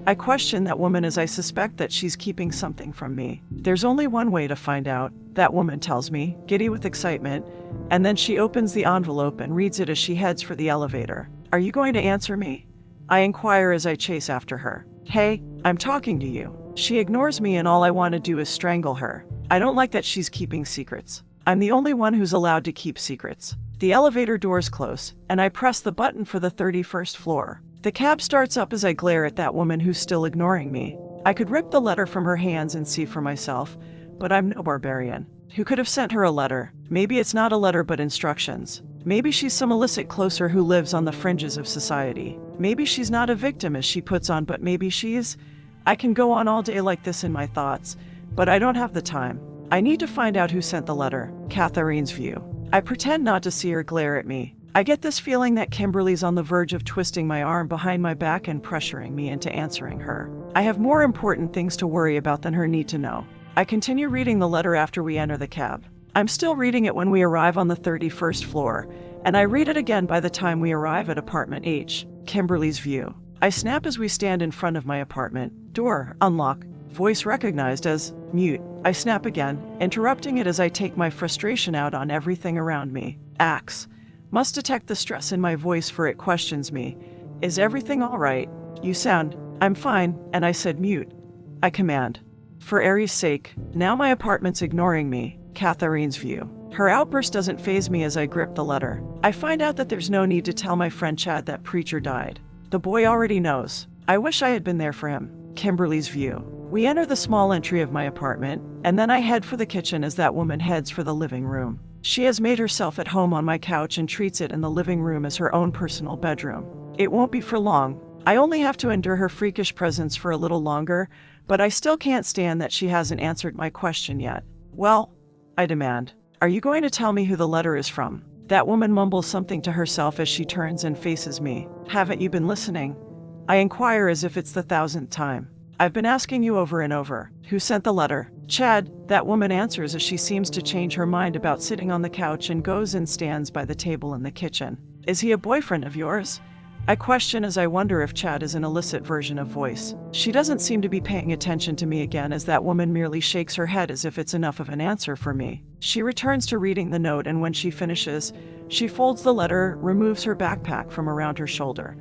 I question that woman as I suspect that she's keeping something from me. There's only one way to find out, that woman tells me, giddy with excitement, and then she opens the envelope and reads it as she heads for the elevator. Are you going to answer me? I inquire as I chase after her. Hey, I'm talking to you. She ignores me and all I want to do is strangle her. I don't like that she's keeping secrets. I'm the only one who's allowed to keep secrets. The elevator doors close, and I press the button for the 31st floor. The cab starts up as I glare at that woman who's still ignoring me. I could rip the letter from her hands and see for myself, but I'm no barbarian. Who could have sent her a letter? Maybe it's not a letter but instructions. Maybe she's some illicit closer who lives on the fringes of society. Maybe she's not a victim as she puts on, but maybe she's... I can go on all day like this in my thoughts, but I don't have the time. I need to find out who sent the letter. Catherine's view. I pretend not to see her glare at me. I get this feeling that Kimberly's on the verge of twisting my arm behind my back and pressuring me into answering her. I have more important things to worry about than her need to know. I continue reading the letter after we enter the cab. I'm still reading it when we arrive on the 31st floor, and I read it again by the time we arrive at apartment H. Kimberly's view. I snap as we stand in front of my apartment. Door, unlock. Voice recognized as mute. I snap again, interrupting it as I take my frustration out on everything around me. Axe. Must detect the stress in my voice, for it questions me. Is everything all right? You sound, I'm fine, and I said mute. I command. For Aries' sake, now my apartment's ignoring me. Catherine's view. Her outburst doesn't faze me as I grip the letter. I find out that there's no need to tell my friend Chad that Preacher died. The boy already knows. I wish I had been there for him. Kimberly's view. We enter the small entry of my apartment, and then I head for the kitchen as that woman heads for the living room. She has made herself at home on my couch and treats it in the living room as her own personal bedroom. It won't be for long. I only have to endure her freakish presence for a little longer, but I still can't stand that she hasn't answered my question yet. Well, I demand, are you going to tell me who the letter is from? That woman mumbles something to herself as she turns and faces me. Haven't you been listening? I inquire as if it's the 1,000th time. I've been asking you over and over. Who sent the letter? Chad, that woman answers as she seems to change her mind about sitting on the couch and goes and stands by the table in the kitchen. Is he a boyfriend of yours? I question as I wonder if Chad is an illicit version of voice. She doesn't seem to be paying attention to me again as that woman merely shakes her head as if it's enough of an answer for me. She returns to reading the note, and when she finishes, she folds the letter, removes her backpack from around her shoulder,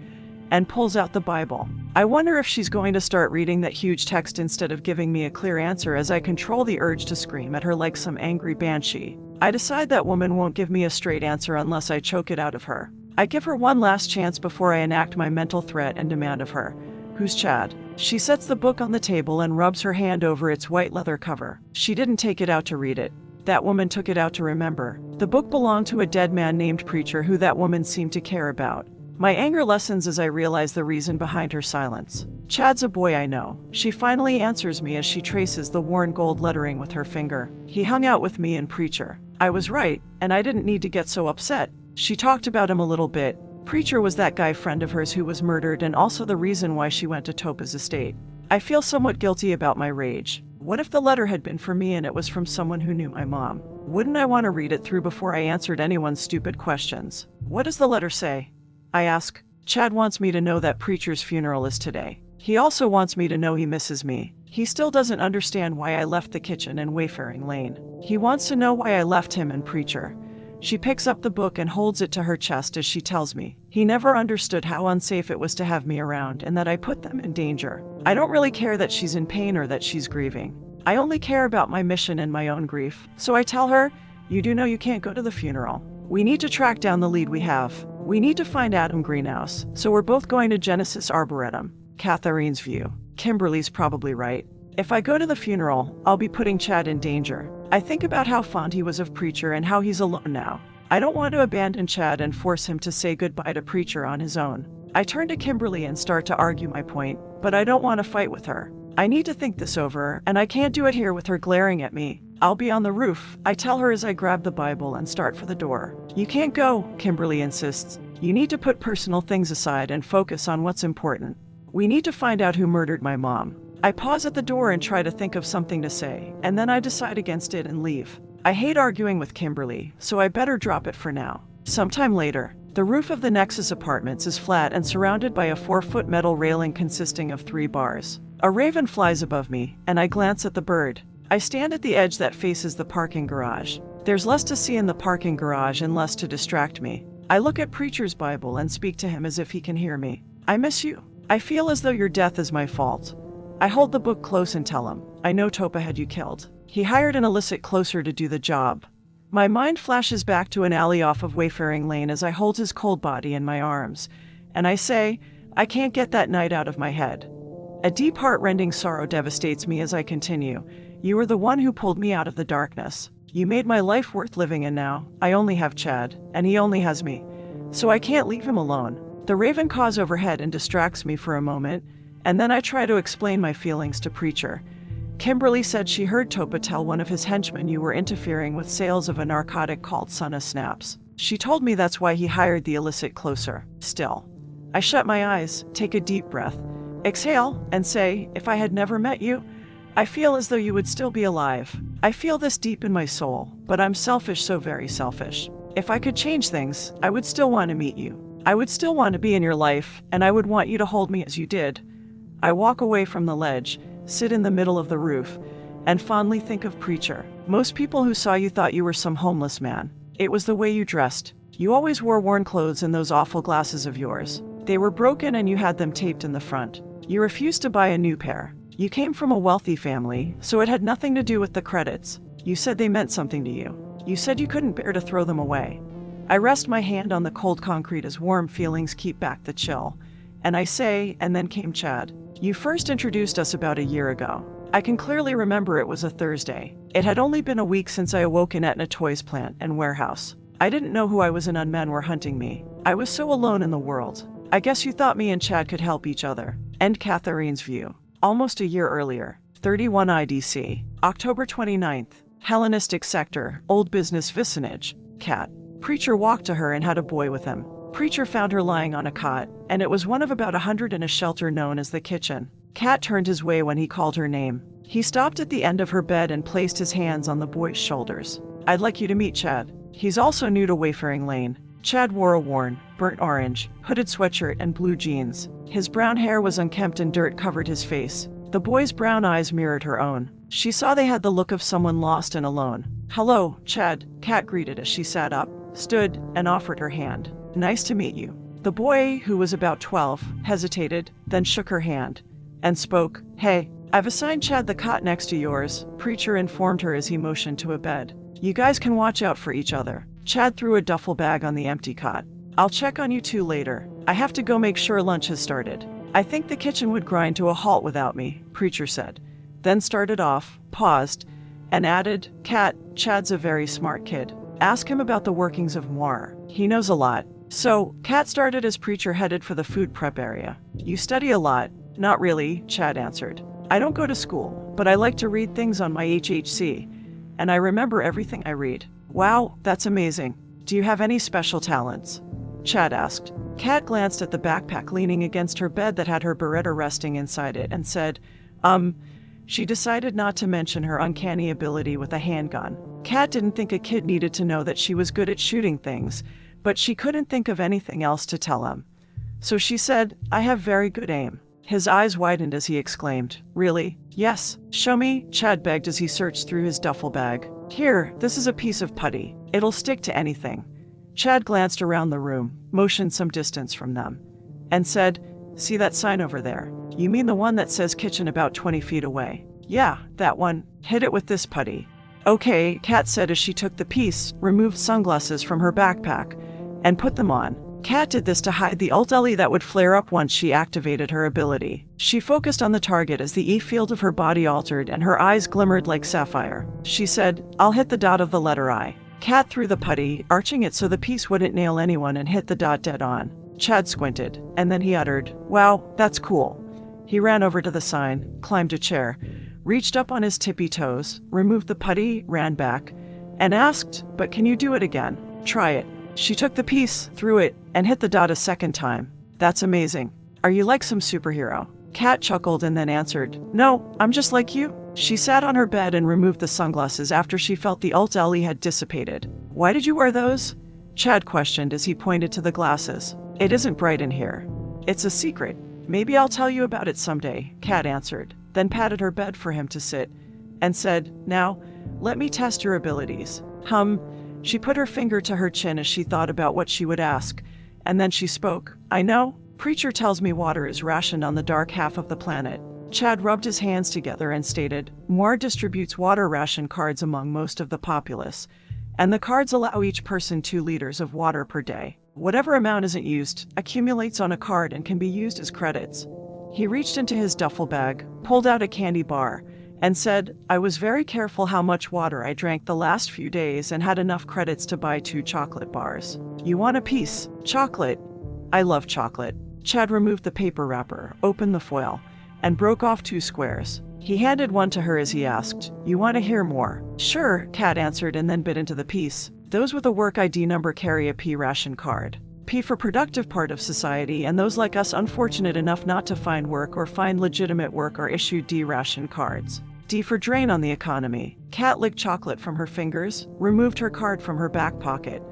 and pulls out the Bible. I wonder if she's going to start reading that huge text instead of giving me a clear answer as I control the urge to scream at her like some angry banshee. I decide that woman won't give me a straight answer unless I choke it out of her. I give her one last chance before I enact my mental threat and demand of her. Who's Chad? She sets the book on the table and rubs her hand over its white leather cover. She didn't take it out to read it. That woman took it out to remember. The book belonged to a dead man named Preacher who that woman seemed to care about. My anger lessens as I realize the reason behind her silence. Chad's a boy I know. She finally answers me as she traces the worn gold lettering with her finger. He hung out with me and Preacher. I was right, and I didn't need to get so upset. She talked about him a little bit. Preacher was that guy friend of hers who was murdered, and also the reason why she went to Topa's estate. I feel somewhat guilty about my rage. What if the letter had been for me and it was from someone who knew my mom? Wouldn't I want to read it through before I answered anyone's stupid questions? What does the letter say? I ask. Chad wants me to know that Preacher's funeral is today. He also wants me to know he misses me. He still doesn't understand why I left the kitchen in Wayfaring Lane. He wants to know why I left him and Preacher. She picks up the book and holds it to her chest as she tells me he never understood how unsafe it was to have me around and that I put them in danger. I don't really care that she's in pain or that she's grieving. I only care about my mission and my own grief. So I tell her, you do know you can't go to the funeral. We need to track down the lead we have. We need to find Adam Greenhouse, so we're both going to Genesis Arboretum. Catherine's view. Kimberly's probably right. If I go to the funeral, I'll be putting Chad in danger. I think about how fond he was of Preacher and how he's alone now. I don't want to abandon Chad and force him to say goodbye to Preacher on his own. I turn to Kimberly and start to argue my point, but I don't want to fight with her. I need to think this over, and I can't do it here with her glaring at me. I'll be on the roof, I tell her as I grab the Bible and start for the door. You can't go, Kimberly insists. You need to put personal things aside and focus on what's important. We need to find out who murdered my mom. I pause at the door and try to think of something to say, and then I decide against it and leave. I hate arguing with Kimberly, so I better drop it for now. Sometime later, the roof of the Nexus Apartments is flat and surrounded by a 4-foot metal railing consisting of 3 bars. A raven flies above me, and I glance at the bird. I stand at the edge that faces the parking garage. There's less to see in the parking garage and less to distract me. I look at Preacher's Bible and speak to him as if he can hear me. I miss you. I feel as though your death is my fault. I hold the book close and tell him, I know Topa had you killed. He hired an illicit closer to do the job. My mind flashes back to an alley off of Wayfaring Lane as I hold his cold body in my arms, and I say, I can't get that night out of my head. A deep heart-rending sorrow devastates me as I continue. You were the one who pulled me out of the darkness. You made my life worth living in now. I only have Chad, and he only has me. So I can't leave him alone. The raven caws overhead and distracts me for a moment, and then I try to explain my feelings to Preacher. Kimberly said she heard Topa tell one of his henchmen you were interfering with sales of a narcotic called Son of Snaps. She told me that's why he hired the illicit closer. Still, I shut my eyes, take a deep breath, exhale, and say, if I had never met you, I feel as though you would still be alive. I feel this deep in my soul, but I'm selfish, so very selfish. If I could change things, I would still want to meet you. I would still want to be in your life, and I would want you to hold me as you did. I walk away from the ledge, sit in the middle of the roof, and fondly think of Preacher. Most people who saw you thought you were some homeless man. It was the way you dressed. You always wore worn clothes and those awful glasses of yours. They were broken and you had them taped in the front. You refused to buy a new pair. You came from a wealthy family, so it had nothing to do with the credits. You said they meant something to you. You said you couldn't bear to throw them away. I rest my hand on the cold concrete as warm feelings keep back the chill. And I say, and then came Chad. You first introduced us about a year ago. I can clearly remember it was a Thursday. It had only been a week since I awoke in Etna Toys plant and warehouse. I didn't know who I was and unmen were hunting me. I was so alone in the world. I guess you thought me and Chad could help each other. End Catherine's view. Almost a year earlier. 31 IDC. October 29th. Hellenistic sector. Old business vicinage. Cat. Preacher walked to her and had a boy with him. Preacher found her lying on a cot, and it was one of about 100 in a shelter known as the kitchen. Cat turned his way when he called her name. He stopped at the end of her bed and placed his hands on the boy's shoulders. I'd like you to meet Chad. He's also new to Wayfaring Lane. Chad wore a worn, burnt orange, hooded sweatshirt and blue jeans. His brown hair was unkempt and dirt covered his face. The boy's brown eyes mirrored her own. She saw they had the look of someone lost and alone. Hello, Chad, Cat greeted as she sat up, stood, and offered her hand. Nice to meet you. The boy, who was about 12, hesitated, then shook her hand, and spoke. Hey, I've assigned Chad the cot next to yours, Preacher informed her as he motioned to a bed. You guys can watch out for each other. Chad threw a duffel bag on the empty cot. I'll check on you two later. I have to go make sure lunch has started. I think the kitchen would grind to a halt without me, Preacher said. Then started off, paused, and added, Cat, Chad's a very smart kid. Ask him about the workings of Noir. He knows a lot. So, Cat started as Preacher headed for the food prep area. You study a lot. Not really, Chad answered. I don't go to school, but I like to read things on my HHC, and I remember everything I read. Wow, that's amazing. Do you have any special talents? Chad asked. Cat glanced at the backpack leaning against her bed that had her Beretta resting inside it and said, She decided not to mention her uncanny ability with a handgun. Cat didn't think a kid needed to know that she was good at shooting things, but she couldn't think of anything else to tell him. So she said, I have very good aim. His eyes widened as he exclaimed, Really? Yes. Show me, Chad begged as he searched through his duffel bag. Here, this is a piece of putty. It'll stick to anything. Chad glanced around the room, motioned some distance from them, and said, See that sign over there? You mean the one that says kitchen about 20 feet away? Yeah, that one. Hit it with this putty. Okay, Cat said as she took the piece, removed sunglasses from her backpack, and put them on. Cat did this to hide the ult-LE that would flare up once she activated her ability. She focused on the target as the E field of her body altered and her eyes glimmered like sapphire. She said, I'll hit the dot of the letter I. Cat threw the putty, arching it so the piece wouldn't nail anyone, and hit the dot dead on. Chad squinted, and then he uttered, Wow, that's cool. He ran over to the sign, climbed a chair, reached up on his tippy toes, removed the putty, ran back, and asked, But can you do it again? Try it. She took the piece, threw it, and hit the dot a second time. That's amazing. Are you like some superhero? Cat chuckled and then answered, No, I'm just like you. She sat on her bed and removed the sunglasses after she felt the ult-LE had dissipated. Why did you wear those? Chad questioned as he pointed to the glasses. It isn't bright in here. It's a secret. Maybe I'll tell you about it someday, Cat answered, then patted her bed for him to sit, and said, Now, let me test your abilities. She put her finger to her chin as she thought about what she would ask, and then she spoke. I know. Preacher tells me water is rationed on the dark half of the planet. Chad rubbed his hands together and stated, Noir distributes water ration cards among most of the populace, and the cards allow each person 2 liters of water per day. Whatever amount isn't used accumulates on a card and can be used as credits. He reached into his duffel bag, pulled out a candy bar, and said, "I was very careful how much water I drank the last few days and had enough credits to buy 2 chocolate bars. You want a piece? Chocolate? I love chocolate." Chad removed the paper wrapper, opened the foil, and broke off 2 squares. He handed one to her as he asked, "You want to hear more?" "Sure," Kat answered and then bit into the piece. "Those with a work ID number carry a P ration card. P for productive part of society, and those like us unfortunate enough not to find work or find legitimate work are issued D ration cards. D for drain on the economy." Kat licked chocolate from her fingers, removed her card from her back pocket,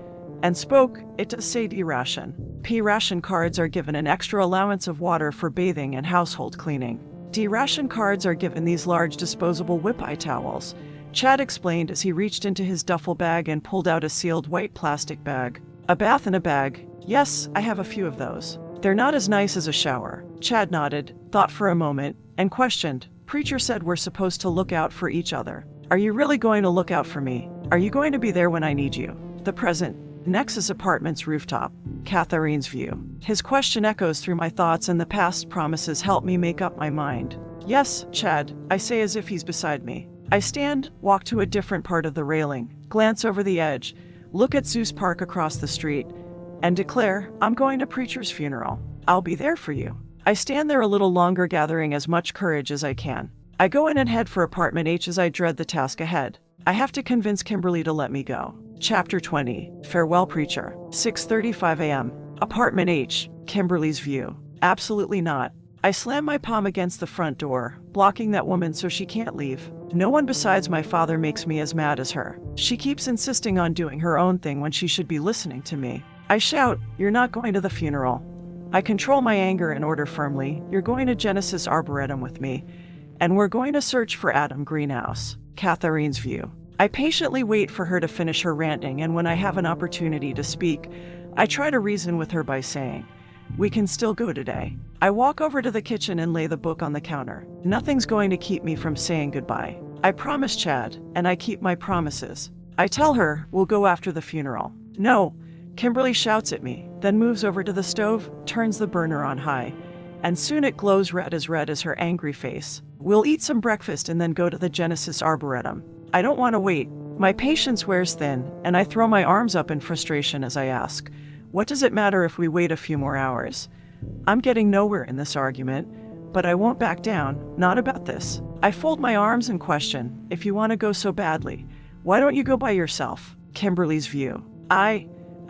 and spoke. "It does say D ration. P ration cards are given an extra allowance of water for bathing and household cleaning. D ration cards are given these large disposable whip-eye towels," Chad explained as he reached into his duffel bag and pulled out a sealed white plastic bag. "A bath in a bag? Yes, I have a few of those. They're not as nice as a shower." Chad nodded, thought for a moment, and questioned, "Preacher said we're supposed to look out for each other. Are you really going to look out for me? Are you going to be there when I need you?" The present. Nexus Apartments rooftop. Catherine's view. His question echoes through my thoughts, and the past promises help me make up my mind. "Yes, Chad," I say as if he's beside me. I stand, walk to a different part of the railing, glance over the edge, look at Zeus Park across the street, and declare, "I'm going to Preacher's funeral. I'll be there for you." I stand there a little longer, gathering as much courage as I can. I go in and head for apartment H as I dread the task ahead. I have to convince Kimberly to let me go. Chapter 20. Farewell, Preacher. 6:35 a.m. Apartment H. Kimberly's view. Absolutely not. I slam my palm against the front door, blocking that woman so she can't leave. No one besides my father makes me as mad as her. She keeps insisting on doing her own thing when she should be listening to me. I shout, "You're not going to the funeral." I control my anger and order firmly, "You're going to Genesis Arboretum with me, and we're going to search for Adam Greenhouse." Catherine's view. I patiently wait for her to finish her ranting, and when I have an opportunity to speak, I try to reason with her by saying, "We can still go today." I walk over to the kitchen and lay the book on the counter. Nothing's going to keep me from saying goodbye. I promise Chad, and I keep my promises. I tell her we'll go after the funeral. "No," Kimberly shouts at me, then moves over to the stove, turns the burner on high, and soon it glows red as her angry face. "We'll eat some breakfast and then go to the Genesis Arboretum." I don't want to wait. My patience wears thin, and I throw my arms up in frustration as I ask, "What does it matter if we wait a few more hours?" I'm getting nowhere in this argument, but I won't back down, not about this. I fold my arms and question, "If you want to go so badly, why don't you go by yourself?" Kimberly's view. I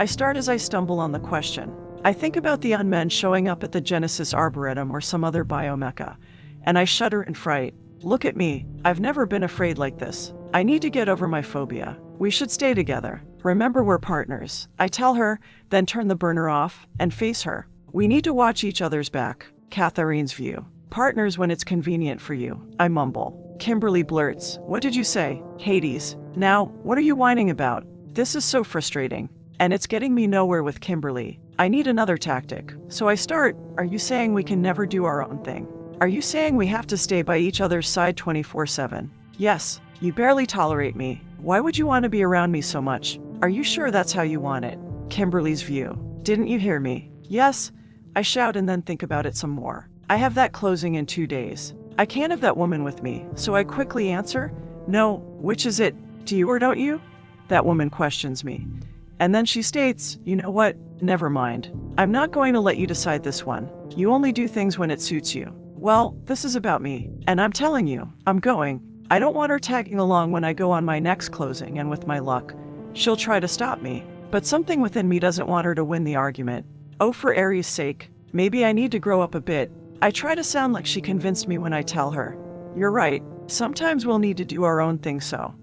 start as I stumble on the question. I think about the unmen showing up at the Genesis Arboretum or some other biomecha, and I shudder in fright. Look at me. I've never been afraid like this. I need to get over my phobia. We should stay together. Remember, we're partners. I tell her, then turn the burner off and face her. We need to watch each other's back. Catherine's view. Partners when it's convenient for you. I mumble. Kimberly blurts, "What did you say? Hades. Now, what are you whining about?" This is so frustrating, and it's getting me nowhere with Kimberly. I need another tactic. So I start, "Are you saying we can never do our own thing? Are you saying we have to stay by each other's side 24/7? "Yes. You barely tolerate me. Why would you want to be around me so much? Are you sure that's how you want it?" Kimberly's view. "Didn't you hear me?" "Yes." I shout and then think about it some more. I have that closing in 2 days. I can't have that woman with me, so I quickly answer, "No, which is it? Do you or don't you?" That woman questions me. And then she states, "You know what? Never mind. I'm not going to let you decide this one. You only do things when it suits you." Well, this is about me, and I'm telling you, I'm going. I don't want her tagging along when I go on my next closing, and with my luck, she'll try to stop me. But something within me doesn't want her to win the argument. Oh, for Aries' sake, maybe I need to grow up a bit. I try to sound like she convinced me when I tell her, "You're right, sometimes we'll need to do our own thing, so."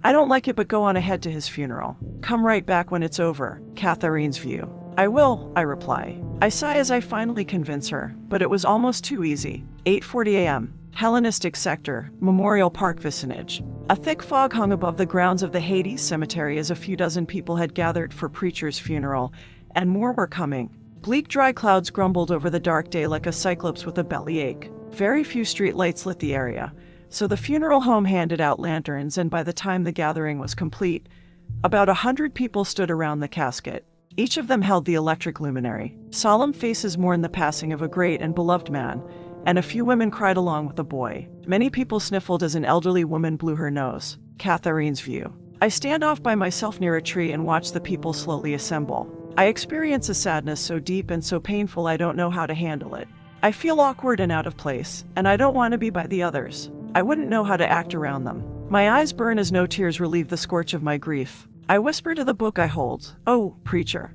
I don't like it, but go on ahead to his funeral. Come right back when it's over. Catherine's view. "I will," I reply. I sigh as I finally convince her, but it was almost too easy. 8:40 a.m. Hellenistic sector, Memorial Park vicinage. A thick fog hung above the grounds of the Hades Cemetery as a few dozen people had gathered for Preacher's funeral, and more were coming. Bleak dry clouds grumbled over the dark day like a cyclops with a bellyache. Very few streetlights lit the area, so the funeral home handed out lanterns, and by the time the gathering was complete, about 100 people stood around the casket. Each of them held the electric luminary. Solemn faces mourned the passing of a great and beloved man, and a few women cried along with the boy. Many people sniffled as an elderly woman blew her nose. Catherine's view. I stand off by myself near a tree and watch the people slowly assemble. I experience a sadness so deep and so painful I don't know how to handle it. I feel awkward and out of place, and I don't want to be by the others. I wouldn't know how to act around them. My eyes burn as no tears relieve the scorch of my grief. I whisper to the book I hold, "Oh, preacher.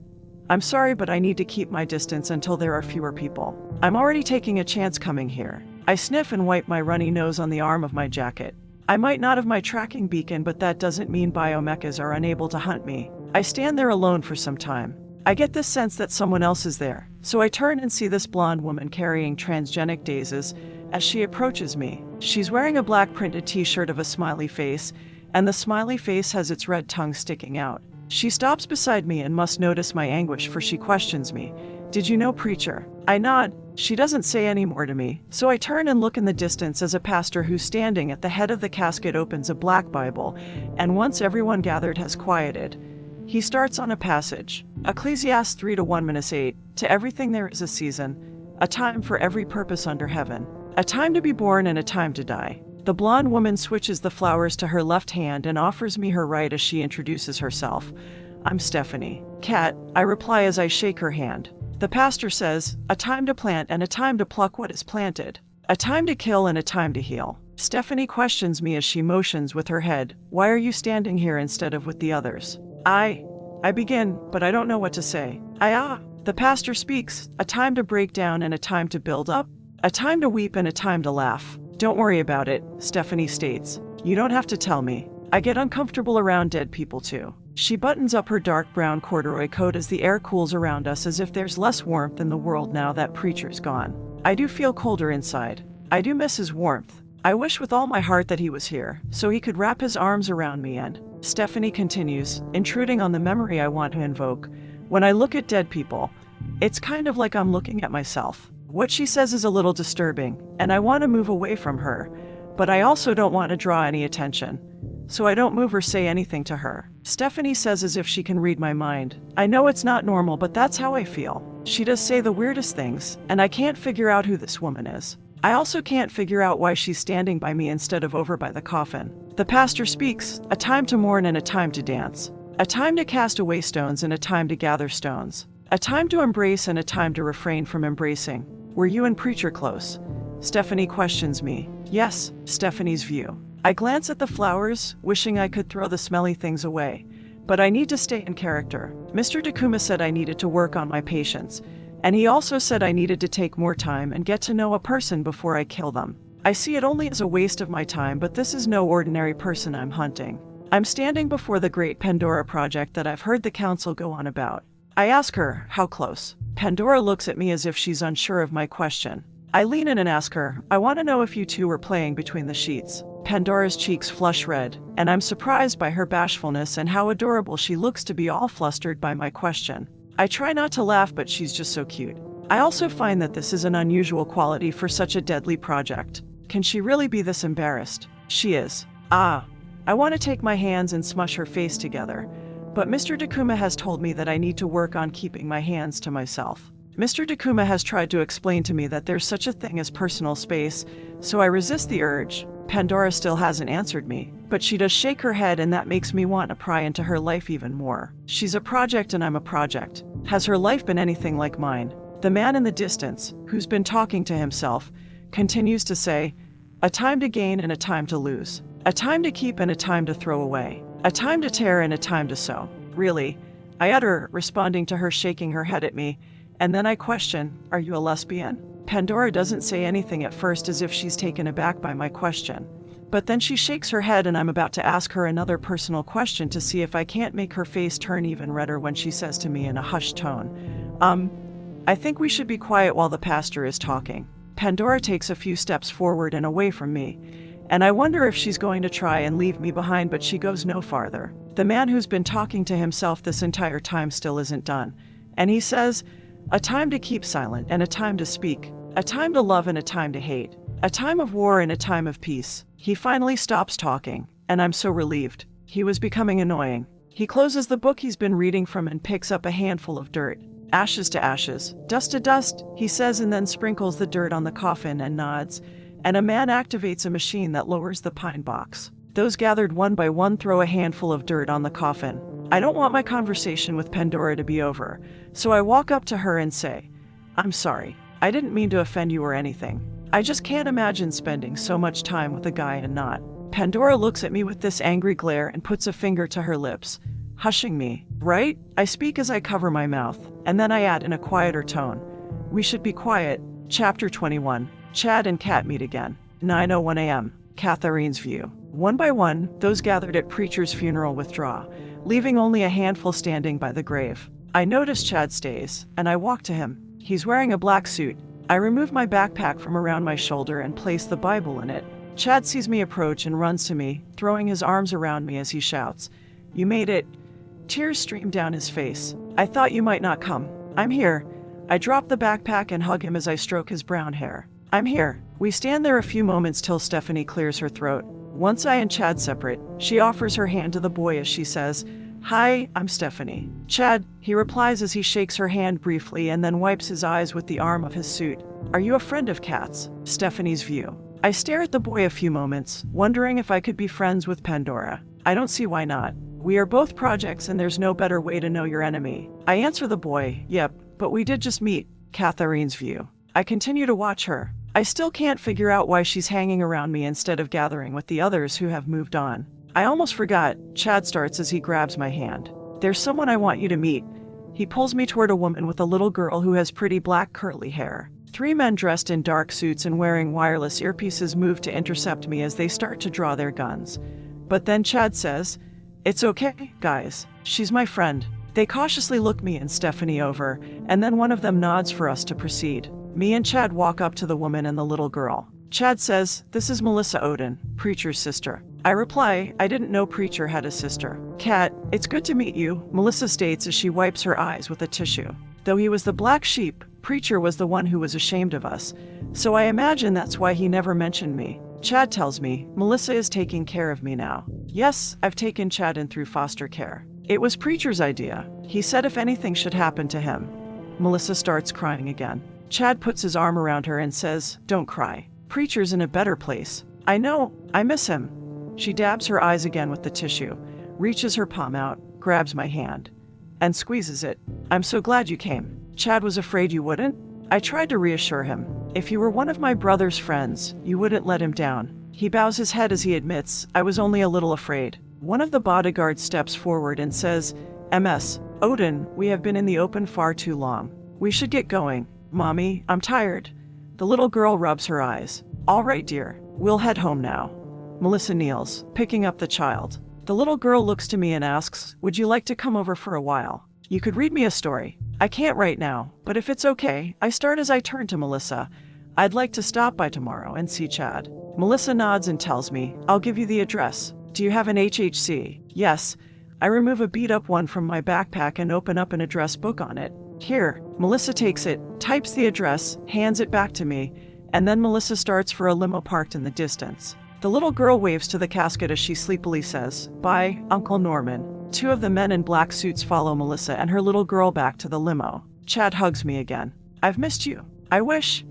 I'm sorry, but I need to keep my distance until there are fewer people. I'm already taking a chance coming here." I sniff and wipe my runny nose on the arm of my jacket. I might not have my tracking beacon, but that doesn't mean biomechas are unable to hunt me. I stand there alone for some time. I get this sense that someone else is there, so I turn and see this blonde woman carrying transgenic daisies as she approaches me. She's wearing a black printed t-shirt of a smiley face, and the smiley face has its red tongue sticking out. She stops beside me and must notice my anguish, for she questions me. "Did you know, preacher?" I nod. She doesn't say any more to me, so I turn and look in the distance as a pastor who's standing at the head of the casket opens a black Bible, and once everyone gathered has quieted, he starts on a passage. Ecclesiastes 3:1-8, "To everything there is a season, a time for every purpose under heaven, a time to be born and a time to die." The blonde woman switches the flowers to her left hand and offers me her right as she introduces herself. "I'm Stephanie." "Cat," I reply as I shake her hand. The pastor says, "A time to plant and a time to pluck what is planted. A time to kill and a time to heal." Stephanie questions me as she motions with her head. "Why are you standing here instead of with the others?" I begin, but I don't know what to say. The pastor speaks, "A time to break down and a time to build up. A time to weep and a time to laugh." "Don't worry about it," Stephanie states. "You don't have to tell me." I get uncomfortable around dead people too. She buttons up her dark brown corduroy coat as the air cools around us, as if there's less warmth in the world now that preacher's gone. I do feel colder inside. I do miss his warmth. I wish with all my heart that he was here, so he could wrap his arms around me and... Stephanie continues, intruding on the memory I want to invoke. "When I look at dead people, it's kind of like I'm looking at myself." What she says is a little disturbing, and I want to move away from her, but I also don't want to draw any attention, so I don't move or say anything to her. Stephanie says as if she can read my mind. I know it's not normal, but that's how I feel. She does say the weirdest things, and I can't figure out who this woman is. I also can't figure out why she's standing by me instead of over by the coffin. The pastor speaks, "A time to mourn and a time to dance. A time to cast away stones and a time to gather stones. A time to embrace and a time to refrain from embracing." Were you and preacher close? Stephanie questions me. Yes, Stephanie's view. I glance at the flowers, wishing I could throw the smelly things away. But I need to stay in character. Mr. Takuma said I needed to work on my patience, and he also said I needed to take more time and get to know a person before I kill them. I see it only as a waste of my time, but this is no ordinary person I'm hunting. I'm standing before the great Pandora Project that I've heard the council go on about. I ask her, "How close?" Pandora looks at me as if she's unsure of my question. I lean in and ask her, "I want to know if you two were playing between the sheets." Pandora's cheeks flush red, and I'm surprised by her bashfulness and how adorable she looks to be all flustered by my question. I try not to laugh, but she's just so cute. I also find that this is an unusual quality for such a deadly project. Can she really be this embarrassed? She is. I want to take my hands and smush her face together, but Mr. Takuma has told me that I need to work on keeping my hands to myself. Mr. Takuma has tried to explain to me that there's such a thing as personal space, so I resist the urge. Pandora still hasn't answered me, but she does shake her head, and that makes me want to pry into her life even more. She's a project and I'm a project. Has her life been anything like mine? The man in the distance, who's been talking to himself, continues to say, "A time to gain and a time to lose. A time to keep and a time to throw away. A time to tear and a time to sow." Really? I utter, responding to her shaking her head at me, and then I question, "Are you a lesbian?" Pandora doesn't say anything at first, as if she's taken aback by my question. But then she shakes her head, and I'm about to ask her another personal question to see if I can't make her face turn even redder when she says to me in a hushed tone, I think we should be quiet while the pastor is talking." Pandora takes a few steps forward and away from me, and I wonder if she's going to try and leave me behind, but she goes no farther. The man who's been talking to himself this entire time still isn't done, and he says, "A time to keep silent and a time to speak. A time to love and a time to hate. A time of war and a time of peace." He finally stops talking, and I'm so relieved. He was becoming annoying. He closes the book he's been reading from and picks up a handful of dirt. Ashes to ashes, dust to dust, he says, and then sprinkles the dirt on the coffin and nods, and a man activates a machine that lowers the pine box. Those gathered one by one throw a handful of dirt on the coffin. I don't want my conversation with Pandora to be over, so I walk up to her and say, "I'm sorry. I didn't mean to offend you or anything. I just can't imagine spending so much time with a guy and not." Pandora looks at me with this angry glare and puts a finger to her lips, hushing me. "Right?" I speak as I cover my mouth, and then I add in a quieter tone, "We should be quiet." Chapter 21. Chad and Kat meet again. 9:01 a.m. Catherine's view. One by one, those gathered at Preacher's funeral withdraw, leaving only a handful standing by the grave. I notice Chad stays, and I walk to him. He's wearing a black suit. I remove my backpack from around my shoulder and place the Bible in it. Chad sees me approach and runs to me, throwing his arms around me as he shouts, "You made it." Tears stream down his face. "I thought you might not come." "I'm here." I drop the backpack and hug him as I stroke his brown hair. "I'm here." We stand there a few moments till Stephanie clears her throat. Once I and Chad separate, she offers her hand to the boy as she says, "Hi, I'm Stephanie." "Chad," he replies as he shakes her hand briefly and then wipes his eyes with the arm of his suit. "Are you a friend of Kat's?" Stephanie's view. I stare at the boy a few moments, wondering if I could be friends with Pandora. I don't see why not. We are both projects and there's no better way to know your enemy. I answer the boy, "Yep, but we did just meet." Catherine's view. I continue to watch her. I still can't figure out why she's hanging around me instead of gathering with the others who have moved on. I almost forgot. Chad starts as he grabs my hand. "There's someone I want you to meet." He pulls me toward a woman with a little girl who has pretty black curly hair. 3 men dressed in dark suits and wearing wireless earpieces move to intercept me as they start to draw their guns. But then Chad says, "It's okay, guys. She's my friend." They cautiously look me and Stephanie over, and then one of them nods for us to proceed. Me and Chad walk up to the woman and the little girl. Chad says, "This is Melissa Odin, Preacher's sister." I reply, "I didn't know Preacher had a sister." "Kat, it's good to meet you," Melissa states as she wipes her eyes with a tissue. Though he was the black sheep, Preacher was the one who was ashamed of us, so I imagine that's why he never mentioned me. Chad tells me, "Melissa is taking care of me now." Yes, I've taken Chad in through foster care. It was Preacher's idea. He said if anything should happen to him. Melissa starts crying again. Chad puts his arm around her and says, "Don't cry. Preacher's in a better place." "I know. I miss him." She dabs her eyes again with the tissue, reaches her palm out, grabs my hand, and squeezes it. "I'm so glad you came. Chad was afraid you wouldn't." I tried to reassure him. "If you were one of my brother's friends, you wouldn't let him down." He bows his head as he admits, "I was only a little afraid." One of the bodyguards steps forward and says, "MS, Odin, we have been in the open far too long. We should get going. Mommy, I'm tired." The little girl rubs her eyes. "All right, dear. We'll head home now." Melissa kneels, picking up the child. The little girl looks to me and asks, "Would you like to come over for a while? You could read me a story." "I can't right now, but if it's okay," I start as I turn to Melissa. "I'd like to stop by tomorrow and see Chad." Melissa nods and tells me, "I'll give you the address. Do you have an HHC?" "Yes." I remove a beat-up one from my backpack and open up an address book on it. "Here." Melissa takes it, types the address, hands it back to me, and then Melissa starts for a limo parked in the distance. The little girl waves to the casket as she sleepily says, "Bye, Uncle Norman." 2 of the men in black suits follow Melissa and her little girl back to the limo. Chad hugs me again. "I've missed you. I wish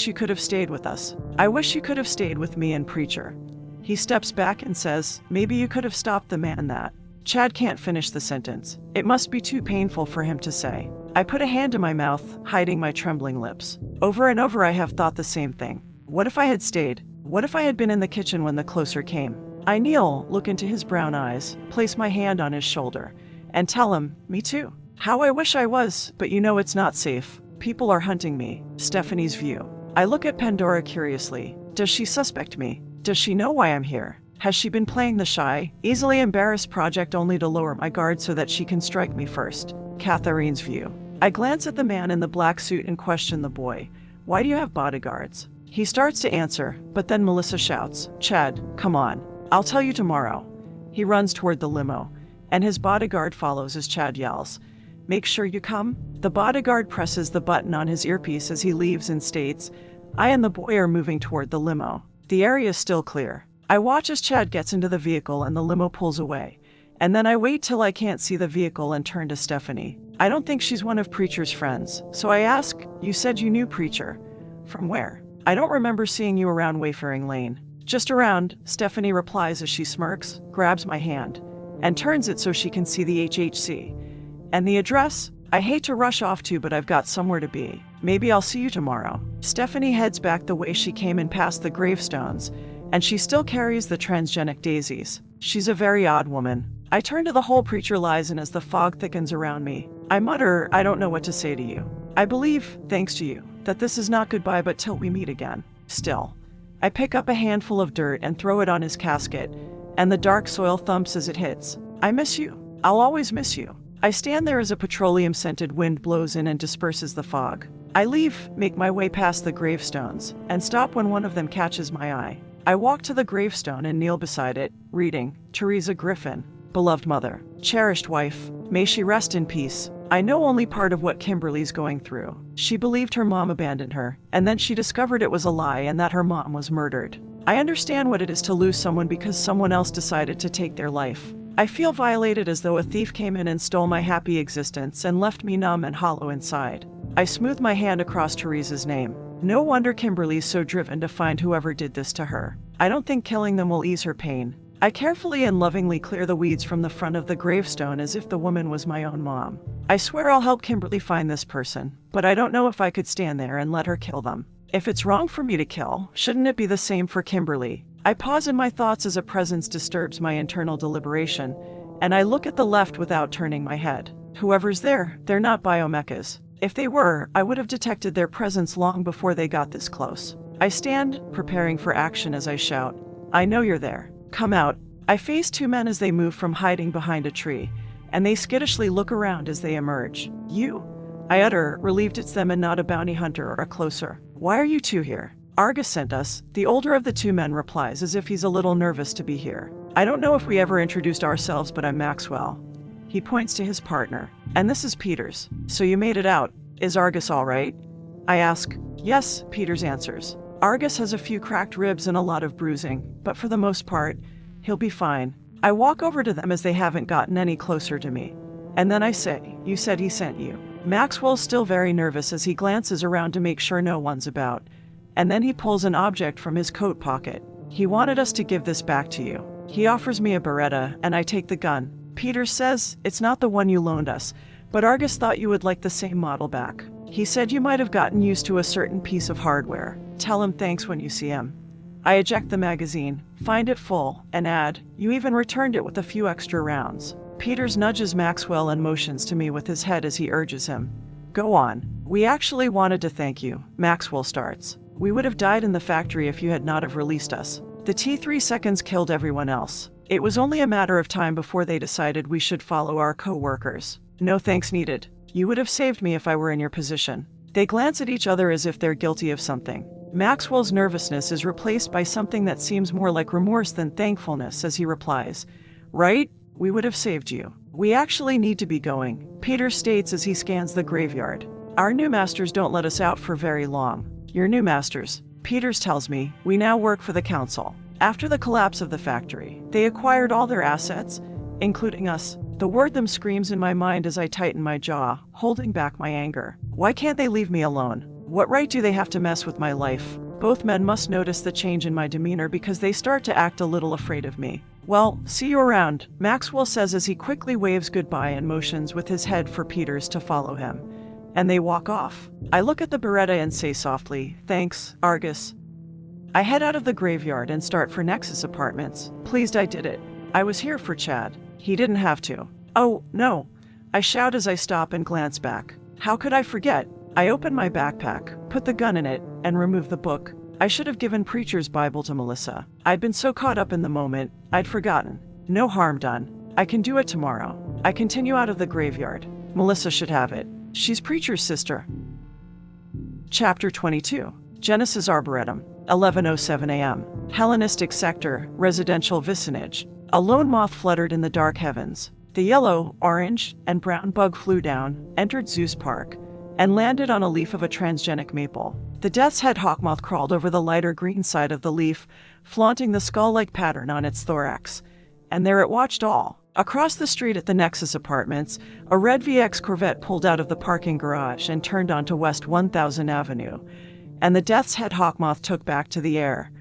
you could have stayed with us. I wish you could have stayed with me and Preacher." He steps back and says, "Maybe you could have stopped the man that." Chad can't finish the sentence. It must be too painful for him to say. I put a hand to my mouth, hiding my trembling lips. Over and over I have thought the same thing. What if I had stayed? What if I had been in the kitchen when the closer came? I kneel, look into his brown eyes, place my hand on his shoulder, and tell him, "Me too. How I wish I was, but you know it's not safe. People are hunting me." Stephanie's view. I look at Pandora curiously. Does she suspect me? Does she know why I'm here? Has she been playing the shy, easily embarrassed project only to lower my guard so that she can strike me first? Catherine's view. I glance at the man in the black suit and question the boy. "Why do you have bodyguards?" He starts to answer, but then Melissa shouts, "Chad, come on. I'll tell you tomorrow." He runs toward the limo, and his bodyguard follows as Chad yells, "Make sure you come." The bodyguard presses the button on his earpiece as he leaves and states, I and the boy are moving toward the limo. The area is still clear. I watch as Chad gets into the vehicle and the limo pulls away, And then I wait till I can't see the vehicle and turn to Stephanie. I don't think she's one of Preacher's friends, so I ask, "You said you knew Preacher. From where?" "I don't remember seeing you around Wayfaring Lane." "Just around," Stephanie replies as she smirks, grabs my hand, and turns it so she can see the HHC. "And the address? I hate to rush off to, but I've got somewhere to be. Maybe I'll see you tomorrow." Stephanie heads back the way she came in past the gravestones, and she still carries the transgenic daisies. She's a very odd woman. I turn to the whole Preacher lies, and as the fog thickens around me, I mutter, "I don't know what to say to you. I believe, thanks to you, that this is not goodbye but till we meet again." Still, I pick up a handful of dirt and throw it on his casket, and the dark soil thumps as it hits. "I miss you. I'll always miss you." I stand there as a petroleum-scented wind blows in and disperses the fog. I leave, make my way past the gravestones, and stop when one of them catches my eye. I walk to the gravestone and kneel beside it, reading, "Teresa Griffin, beloved mother, cherished wife, may she rest in peace." I know only part of what Kimberly's going through. She believed her mom abandoned her, and then she discovered it was a lie and that her mom was murdered. I understand what it is to lose someone because someone else decided to take their life. I feel violated, as though a thief came in and stole my happy existence and left me numb and hollow inside. I smooth my hand across Teresa's name. No wonder Kimberly's so driven to find whoever did this to her. I don't think killing them will ease her pain. I carefully and lovingly clear the weeds from the front of the gravestone as if the woman was my own mom. I swear I'll help Kimberly find this person, but I don't know if I could stand there and let her kill them. If it's wrong for me to kill, shouldn't it be the same for Kimberly? I pause in my thoughts as a presence disturbs my internal deliberation, and I look at the left without turning my head. Whoever's there, they're not biomechas. If they were, I would have detected their presence long before they got this close. I stand, preparing for action as I shout, "I know you're there. Come out." I face two men as they move from hiding behind a tree, and they skittishly look around as they emerge. "You?" I utter, relieved it's them and not a bounty hunter or a closer. "Why are you two here?" "Argus sent us," the older of the two men replies, as if he's a little nervous to be here. "I don't know if we ever introduced ourselves, but I'm Maxwell." He points to his partner. "And this is Peters. So you made it out. Is Argus all right?" I ask. "Yes," Peters answers. "Argus has a few cracked ribs and a lot of bruising, but for the most part, he'll be fine." I walk over to them as they haven't gotten any closer to me. And then I say, "You said he sent you." Maxwell's still very nervous as he glances around to make sure no one's about. And then he pulls an object from his coat pocket. "He wanted us to give this back to you." He offers me a Beretta, and I take the gun. Peters says, "It's not the one you loaned us, but Argus thought you would like the same model back. He said you might have gotten used to a certain piece of hardware. Tell him thanks when you see him." I eject the magazine, find it full, and add, "You even returned it with a few extra rounds." Peters nudges Maxwell and motions to me with his head as he urges him. "Go on." "We actually wanted to thank you," Maxwell starts. "We would have died in the factory if you had not have released us. The T3 seconds killed everyone else. It was only a matter of time before they decided we should follow our co-workers. No thanks needed. You would have saved me if I were in your position." They glance at each other as if they're guilty of something. Maxwell's nervousness is replaced by something that seems more like remorse than thankfulness as he replies, "Right? We would have saved you. We actually need to be going," Peter states as he scans the graveyard. "Our new masters don't let us out for very long." "Your new masters," Peters tells me, "we now work for the council. After the collapse of the factory, they acquired all their assets, including us." The word "them" screams in my mind as I tighten my jaw, holding back my anger. Why can't they leave me alone? What right do they have to mess with my life? Both men must notice the change in my demeanor because they start to act a little afraid of me. "Well, see you around," Maxwell says as he quickly waves goodbye and motions with his head for Peters to follow him. And they walk off. I look at the Beretta and say softly, "Thanks, Argus." I head out of the graveyard and start for Nexus Apartments, pleased I did it. I was here for Chad. He didn't have to. "Oh, no," I shout as I stop and glance back. How could I forget? I open my backpack, put the gun in it, and remove the book. I should have given Preacher's Bible to Melissa. I'd been so caught up in the moment, I'd forgotten. No harm done. I can do it tomorrow. I continue out of the graveyard. Melissa should have it. She's Preacher's sister. Chapter 22. Genesis Arboretum, 11:07 a.m. Hellenistic sector, residential vicinage. A lone moth fluttered in the dark heavens. The yellow, orange, and brown bug flew down, entered Zeus Park, and landed on a leaf of a transgenic maple. The death's head hawkmoth crawled over the lighter green side of the leaf, flaunting the skull-like pattern on its thorax. And there it watched all. Across the street at the Nexus Apartments, a red VX Corvette pulled out of the parking garage and turned onto West 1000 Avenue, and the Death's Head Hawkmoth took back to the air,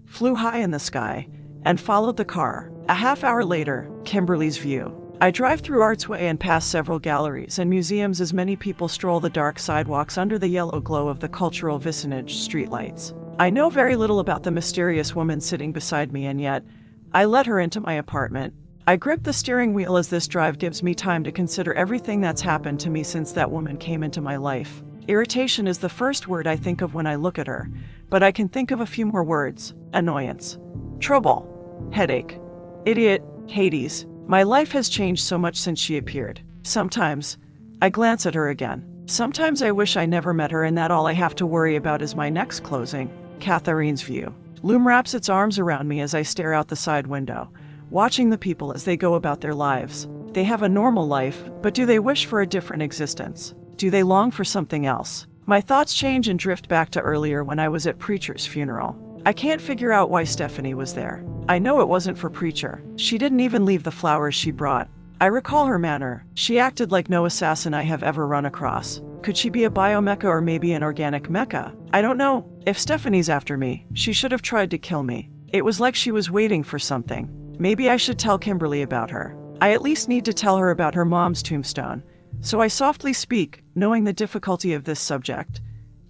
flew high in the sky, and followed the car. A half hour later, Kimberly's view. I drive through Artsway and past several galleries and museums as many people stroll the dark sidewalks under the yellow glow of the cultural vicinage streetlights. I know very little about the mysterious woman sitting beside me, and yet I let her into my apartment. I grip the steering wheel as this drive gives me time to consider everything that's happened to me since that woman came into my life. Irritation is the first word I think of when I look at her, but I can think of a few more words. Annoyance, trouble, headache, idiot, Hades. My life has changed so much since she appeared. Sometimes I glance at her again. Sometimes I wish I never met her and that all I have to worry about is my next closing. Catherine's view. Loom wraps its arms around me as I stare out the side window, watching the people as they go about their lives. They have a normal life, but do they wish for a different existence? Do they long for something else? My thoughts change and drift back to earlier when I was at Preacher's funeral. I can't figure out why Stephanie was there. I know it wasn't for Preacher. She didn't even leave the flowers she brought. I recall her manner. She acted like no assassin I have ever run across. Could she be a biomecha or maybe an organic mecha? I don't know. If Stephanie's after me, she should have tried to kill me. It was like she was waiting for something. Maybe I should tell Kimberly about her. I at least need to tell her about her mom's tombstone. So I softly speak, knowing the difficulty of this subject.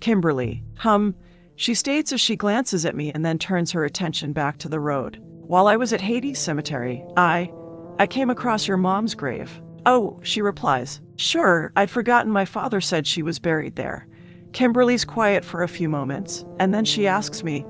Kimberly. She states as she glances at me and then turns her attention back to the road. While I was at Hades Cemetery, I came across your mom's grave. Oh, she replies. Sure, I'd forgotten my father said she was buried there. Kimberly's quiet for a few moments, and then she asks me,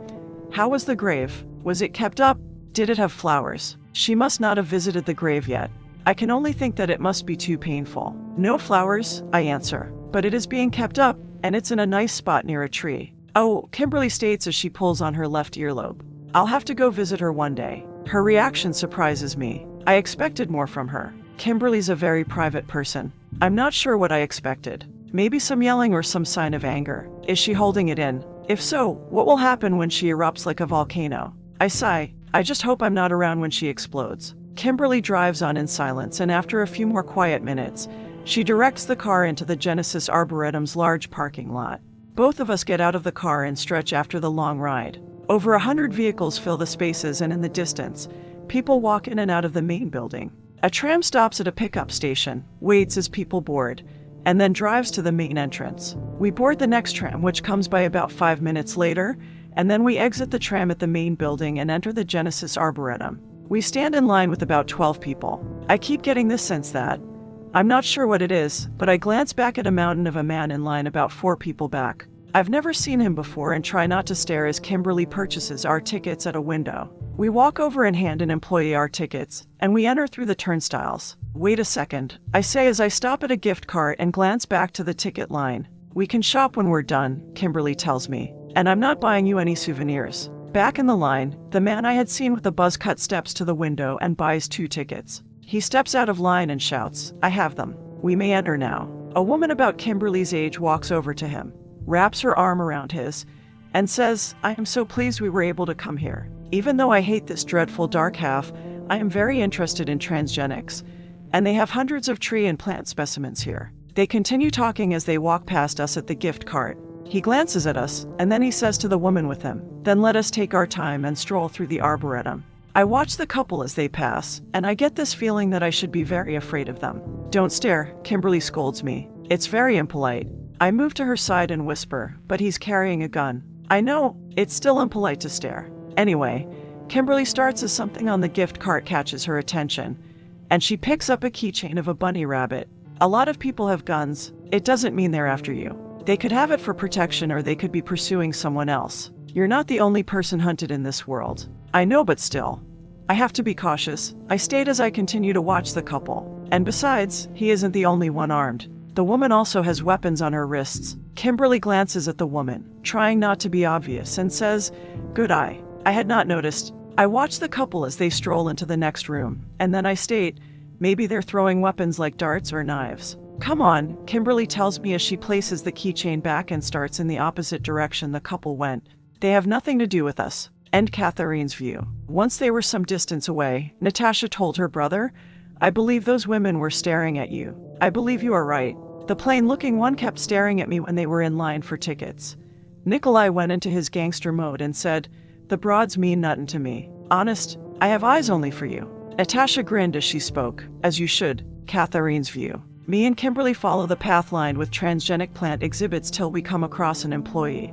how was the grave? Was it kept up? Did it have flowers? She must not have visited the grave yet. I can only think that it must be too painful. No flowers, I answer, but it is being kept up, and it's in a nice spot near a tree. Oh, Kimberly states as she pulls on her left earlobe. I'll have to go visit her one day. Her reaction surprises me. I expected more from her. Kimberly's a very private person. I'm not sure what I expected. Maybe some yelling or some sign of anger. Is she holding it in? If so, what will happen when she erupts like a volcano? I sigh. I just hope I'm not around when she explodes. Kimberly drives on in silence, and after a few more quiet minutes, she directs the car into the Genesis Arboretum's large parking lot. Both of us get out of the car and stretch after the long ride. Over 100 vehicles fill the spaces, and in the distance, people walk in and out of the main building. A tram stops at a pickup station, waits as people board, and then drives to the main entrance. We board the next tram, which comes by about 5 minutes later, and then we exit the tram at the main building and enter the Genesis Arboretum. We stand in line with about 12 people. I keep getting this sense that I'm not sure what it is, but I glance back at a mountain of a man in line about 4 people back. I've never seen him before and try not to stare as Kimberly purchases our tickets at a window. We walk over and hand an employee our tickets, and we enter through the turnstiles. Wait a second, I say as I stop at a gift cart and glance back to the ticket line. We can shop when we're done, Kimberly tells me, and I'm not buying you any souvenirs. Back in the line, the man I had seen with the buzz cut steps to the window and buys 2 tickets. He steps out of line and shouts, I have them. We may enter now. A woman about Kimberly's age walks over to him, wraps her arm around his, and says, I am so pleased we were able to come here. Even though I hate this dreadful dark half, I am very interested in transgenics, and they have hundreds of tree and plant specimens here. They continue talking as they walk past us at the gift cart. He glances at us, and then he says to the woman with him, then let us take our time and stroll through the arboretum. I watch the couple as they pass, and I get this feeling that I should be very afraid of them. Don't stare, Kimberly scolds me. It's very impolite. I move to her side and whisper, but he's carrying a gun. I know, it's still impolite to stare. Anyway, Kimberly starts as something on the gift cart catches her attention, and she picks up a keychain of a bunny rabbit. A lot of people have guns. It doesn't mean they're after you. They could have it for protection or they could be pursuing someone else. You're not the only person hunted in this world. I know, but still. I have to be cautious, I state as I continue to watch the couple. And besides, he isn't the only one armed. The woman also has weapons on her wrists. Kimberly glances at the woman, trying not to be obvious, and says, good eye. I had not noticed. I watch the couple as they stroll into the next room, and then I state, maybe they're throwing weapons like darts or knives. Come on, Kimberly tells me as she places the keychain back and starts in the opposite direction the couple went. They have nothing to do with us. End Catherine's view. Once they were some distance away, Natasha told her brother, I believe those women were staring at you. I believe you are right. The plain-looking one kept staring at me when they were in line for tickets. Nikolai went into his gangster mode and said, "The broads mean nothin' to me. Honest, I have eyes only for you." Natasha grinned as she spoke, as you should, Catherine's view. Me and Kimberly follow the path lined with transgenic plant exhibits till we come across an employee.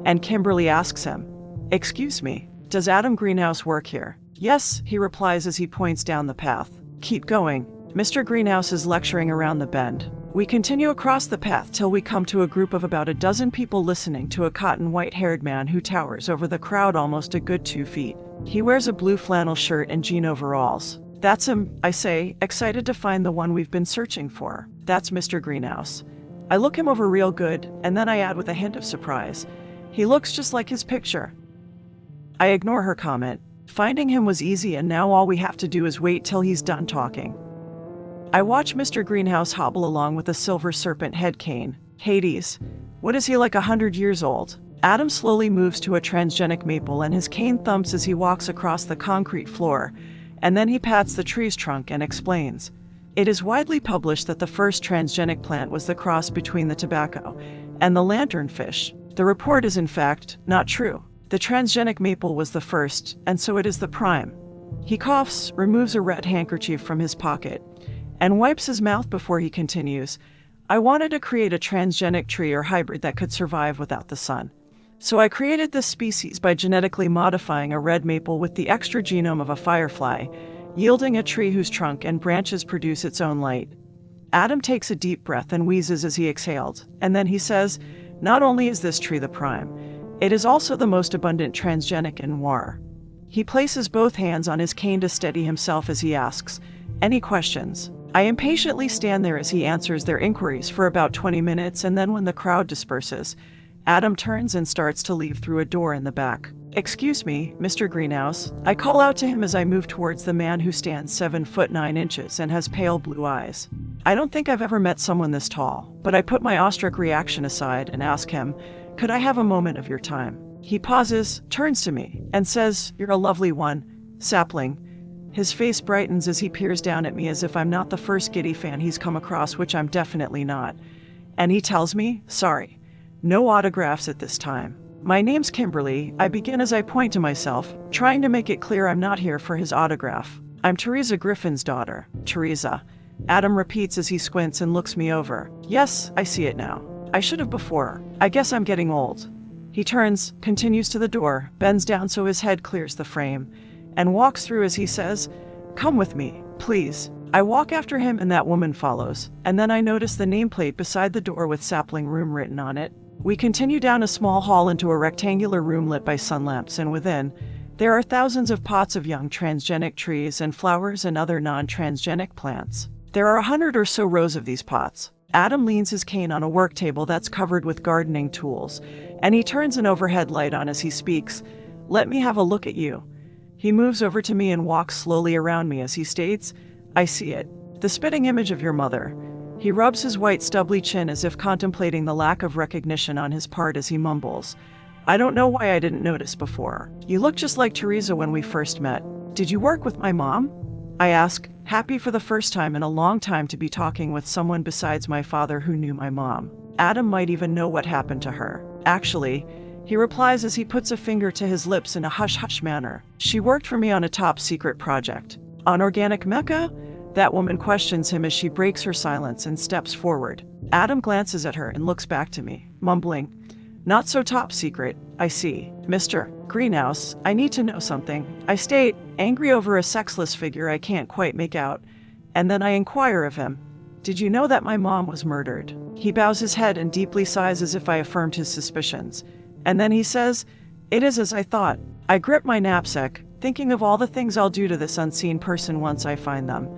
And Kimberly asks him, "Excuse me, does Adam Greenhouse work here?" "Yes," he replies as he points down the path. "Keep going." Mr. Greenhouse is lecturing around the bend. We continue across the path till we come to a group of about a dozen people listening to a cotton white-haired man who towers over the crowd almost a good 2 feet. He wears a blue flannel shirt and jean overalls. "That's him," I say, excited to find the one we've been searching for. "That's Mr. Greenhouse." I look him over real good, and then I add with a hint of surprise, "He looks just like his picture." I ignore her comment. Finding him was easy, and now all we have to do is wait till he's done talking. I watch Mr. Greenhouse hobble along with a silver serpent head cane. Hades. What is he, like 100 years old? Adam slowly moves to a transgenic maple and his cane thumps as he walks across the concrete floor, and then he pats the tree's trunk and explains. It is widely published that the first transgenic plant was the cross between the tobacco and the lanternfish. The report is in fact not true. The transgenic maple was the first, and so it is the prime. He coughs, removes a red handkerchief from his pocket, and wipes his mouth before he continues. I wanted to create a transgenic tree or hybrid that could survive without the sun. So I created this species by genetically modifying a red maple with the extra genome of a firefly, yielding a tree whose trunk and branches produce its own light. Adam takes a deep breath and wheezes as he exhaled, and then he says, "Not only is this tree the prime, it is also the most abundant transgenic in Noir." He places both hands on his cane to steady himself as he asks, "Any questions?" I impatiently stand there as he answers their inquiries for about 20 minutes, and then when the crowd disperses, Adam turns and starts to leave through a door in the back. "Excuse me, Mr. Greenhouse," I call out to him as I move towards the man who stands 7 foot 9 inches and has pale blue eyes. I don't think I've ever met someone this tall, but I put my awestruck reaction aside and ask him, "Could I have a moment of your time?" He pauses, turns to me, and says, "You're a lovely one, sapling." His face brightens as he peers down at me as if I'm not the first giddy fan he's come across, which I'm definitely not. And he tells me, "Sorry, no autographs at this time." "My name's Kimberly," I begin as I point to myself, trying to make it clear I'm not here for his autograph. "I'm Teresa Griffin's daughter." "Teresa," Adam repeats as he squints and looks me over. "Yes, I see it now. I should have before. I guess I'm getting old." He turns, continues to the door, bends down so his head clears the frame, and walks through as he says, "Come with me, please." I walk after him and that woman follows, and then I notice the nameplate beside the door with Sapling Room written on it. We continue down a small hall into a rectangular room lit by sun lamps, and within, there are thousands of pots of young transgenic trees and flowers and other non-transgenic plants. There are 100 or so rows of these pots. Adam leans his cane on a work table that's covered with gardening tools, and he turns an overhead light on as he speaks. "Let me have a look at you." He moves over to me and walks slowly around me as he states, "I see it. The spitting image of your mother." He rubs his white stubbly chin as if contemplating the lack of recognition on his part as he mumbles, "I don't know why I didn't notice before. You look just like Teresa when we first met. Did you work with my mom?" I ask, happy for the first time in a long time to be talking with someone besides my father who knew my mom. Adam might even know what happened to her. "Actually," he replies as he puts a finger to his lips in a hush-hush manner, "she worked for me on a top-secret project." "On Organic Mecca?" That woman questions him as she breaks her silence and steps forward. Adam glances at her and looks back to me, mumbling, "Not so top secret, I see. Mr. Greenhouse, I need to know something," I state, angry over a sexless figure I can't quite make out, and then I inquire of him, "Did you know that my mom was murdered?" He bows his head and deeply sighs as if I affirmed his suspicions. And then he says, "It is as I thought." I grip my knapsack, thinking of all the things I'll do to this unseen person once I find them.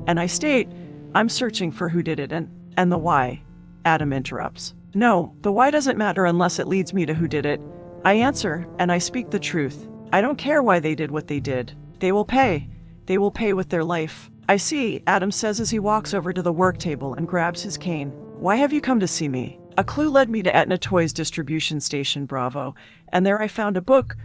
And I state, "I'm searching for who did it and the why." Adam interrupts. "No, the why doesn't matter unless it leads me to who did it." I answer, and I speak the truth. I don't care why they did what they did. They will pay. They will pay with their life. "I see," Adam says as he walks over to the work table and grabs his cane. "Why have you come to see me?" A clue led me to Etna Toys distribution station Bravo, and there I found a book.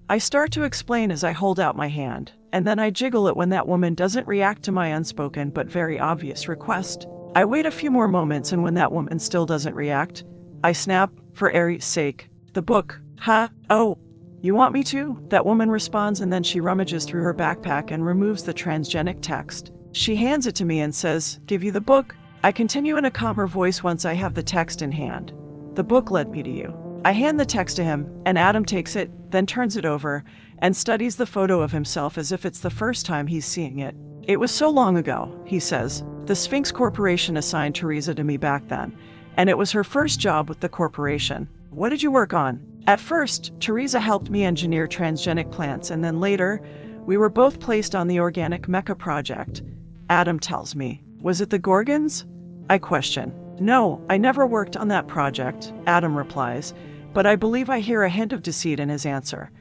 I start to explain as I hold out my hand. and then I jiggle it when that woman doesn't react to my unspoken but very obvious request. I wait a few more moments, and when that woman still doesn't react, I snap, for Aries' sake. The book. Huh? Oh. You want me to? That woman responds, and then she rummages through her backpack and removes the transgenic text. She hands it to me and says, "Give you the book?" I continue in a calmer voice once I have the text in hand. "The book led me to you." I hand the text to him, and Adam takes it, then turns it over, and studies the photo of himself as if it's the first time he's seeing it. "It was so long ago," he says. "The Sphinx Corporation assigned Teresa to me back then, and it was her first job with the corporation." "What did you work on?" "At first, Teresa helped me engineer transgenic plants, and then later, we were both placed on the Organic Mecha Project." Adam tells me. "Was it the Gorgons?" I question. "No, I never worked on that project," Adam replies, but I believe I hear a hint of deceit in his answer.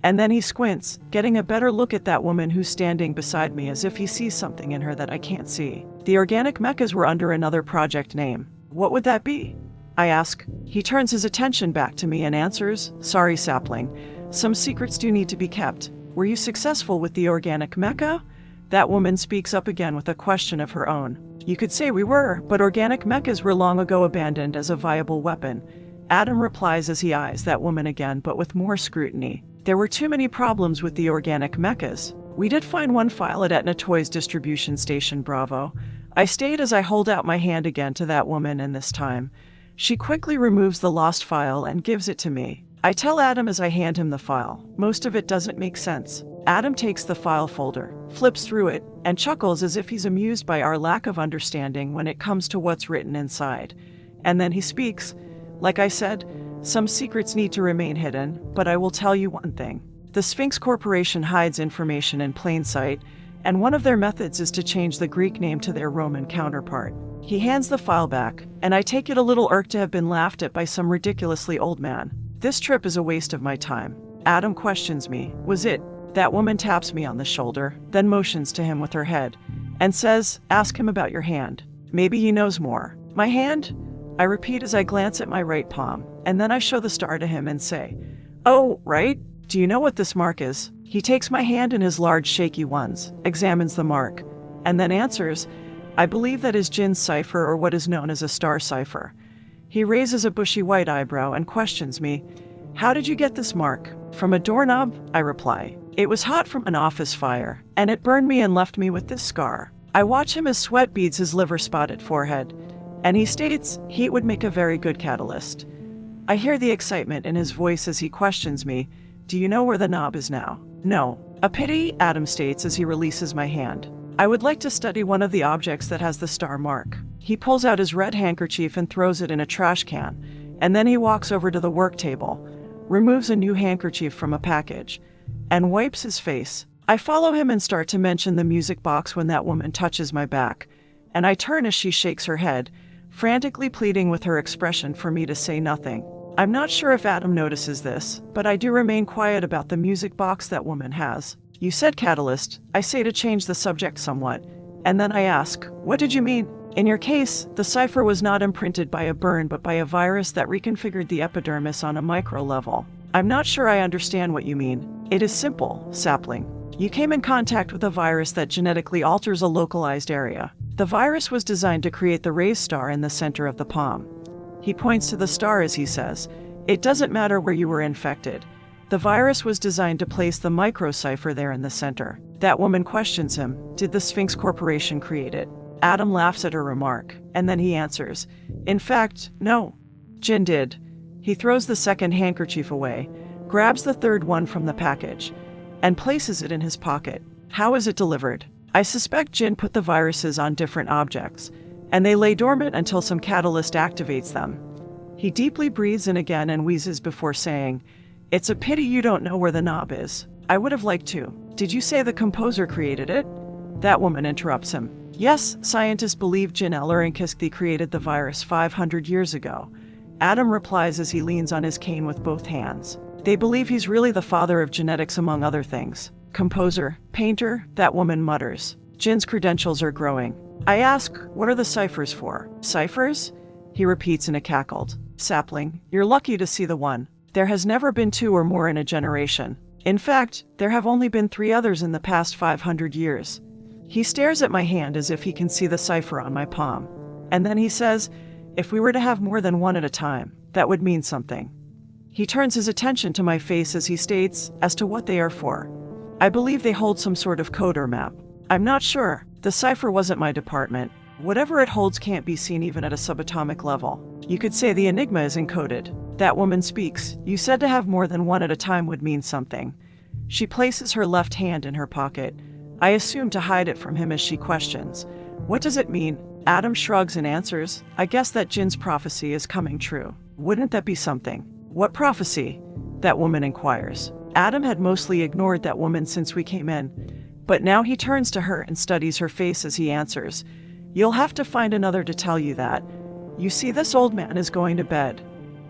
And then he squints, getting a better look at that woman who's standing beside me as if he sees something in her that I can't see. "The organic mechas were under another project name. What would that be?" I ask. He turns his attention back to me and answers, "Sorry, sapling. Some secrets do need to be kept. Were you successful with the organic mecha?" That woman speaks up again with a question of her own. "You could say we were, but organic mechas were long ago abandoned as a viable weapon." Adam replies as he eyes that woman again, but with more scrutiny. "There were too many problems with the organic mechas. We did find one file at Etna Toys distribution station Bravo." I state as I hold out my hand again to that woman, and this time, she quickly removes the lost file and gives it to me. I tell Adam as I hand him the file. Most of it doesn't make sense. Adam takes the file folder, flips through it, and chuckles as if he's amused by our lack of understanding when it comes to what's written inside. And then he speaks. "Like I said, some secrets need to remain hidden, but I will tell you one thing. The Sphinx Corporation hides information in plain sight, and one of their methods is to change the Greek name to their Roman counterpart." He hands the file back, and I take it a little irked to have been laughed at by some ridiculously old man. This trip is a waste of my time. Adam questions me. "Was it?" That woman taps me on the shoulder, then motions to him with her head, and says, "Ask him about your hand. Maybe he knows more." "My hand?" I repeat as I glance at my right palm, and then I show the star to him and say, "Oh, right? Do you know what this mark is?" He takes my hand in his large shaky ones, examines the mark, and then answers, "I believe that is Jin's cipher, or what is known as a star cipher." He raises a bushy white eyebrow and questions me, "How did you get this mark?" "From a doorknob," I reply. "It was hot from an office fire, and it burned me and left me with this scar." I watch him as sweat beads his liver-spotted forehead, and he states heat would make a very good catalyst. I hear the excitement in his voice as he questions me, "Do you know where the knob is now?" "No." "A pity," Adam states as he releases my hand. "I would like to study one of the objects that has the star mark." He pulls out his red handkerchief and throws it in a trash can, and then he walks over to the work table, removes a new handkerchief from a package, and wipes his face. I follow him and start to mention the music box when that woman touches my back, and I turn as she shakes her head, frantically pleading with her expression for me to say nothing. I'm not sure if Adam notices this, but I do remain quiet about the music box that woman has. "You said catalyst," I say to change the subject somewhat, and then I ask, "What did you mean?" "In your case, the cipher was not imprinted by a burn but by a virus that reconfigured the epidermis on a micro level." "I'm not sure I understand what you mean." "It is simple, sapling. You came in contact with a virus that genetically alters a localized area. The virus was designed to create the raised star in the center of the palm." He points to the star as he says, "It doesn't matter where you were infected. The virus was designed to place the microcipher there in the center." That woman questions him, "Did the Sphinx Corporation create it?" Adam laughs at her remark, and then he answers, "In fact, no. Jin did." He throws the second handkerchief away, grabs the third one from the package, and places it in his pocket. "How is it delivered?" I suspect Jin put the viruses on different objects, and they lay dormant until some catalyst activates them. He deeply breathes in again and wheezes before saying, "It's a pity you don't know where the knob is. I would have liked to." "Did you say the composer created it?" That woman interrupts him. "Yes, scientists believe Jin Ellerenkiski created the virus 500 years ago." Adam replies as he leans on his cane with both hands. "They believe he's really the father of genetics among other things." "Composer, painter," that woman mutters. "Jin's credentials are growing." I ask, "What are the ciphers for?" "Ciphers?" He repeats in a cackled. "Sapling, you're lucky to see the one. There has never been two or more in a generation." In fact, there have only been 3 others in the past 500 years. He stares at my hand as if he can see the cipher on my palm. And then he says, if we were to have more than one at a time, that would mean something. He turns his attention to my face as he states as to what they are for. I believe they hold some sort of code or map. I'm not sure. The cipher wasn't my department. Whatever it holds can't be seen even at a subatomic level. You could say the enigma is encoded. That woman speaks. You said to have more than one at a time would mean something. She places her left hand in her pocket. I assume to hide it from him as she questions. What does it mean? Adam shrugs and answers, I guess that Jin's prophecy is coming true. Wouldn't that be something? What prophecy? That woman inquires. Adam had mostly ignored that woman since we came in, but now he turns to her and studies her face as he answers. You'll have to find another to tell you that. You see, this old man is going to bed.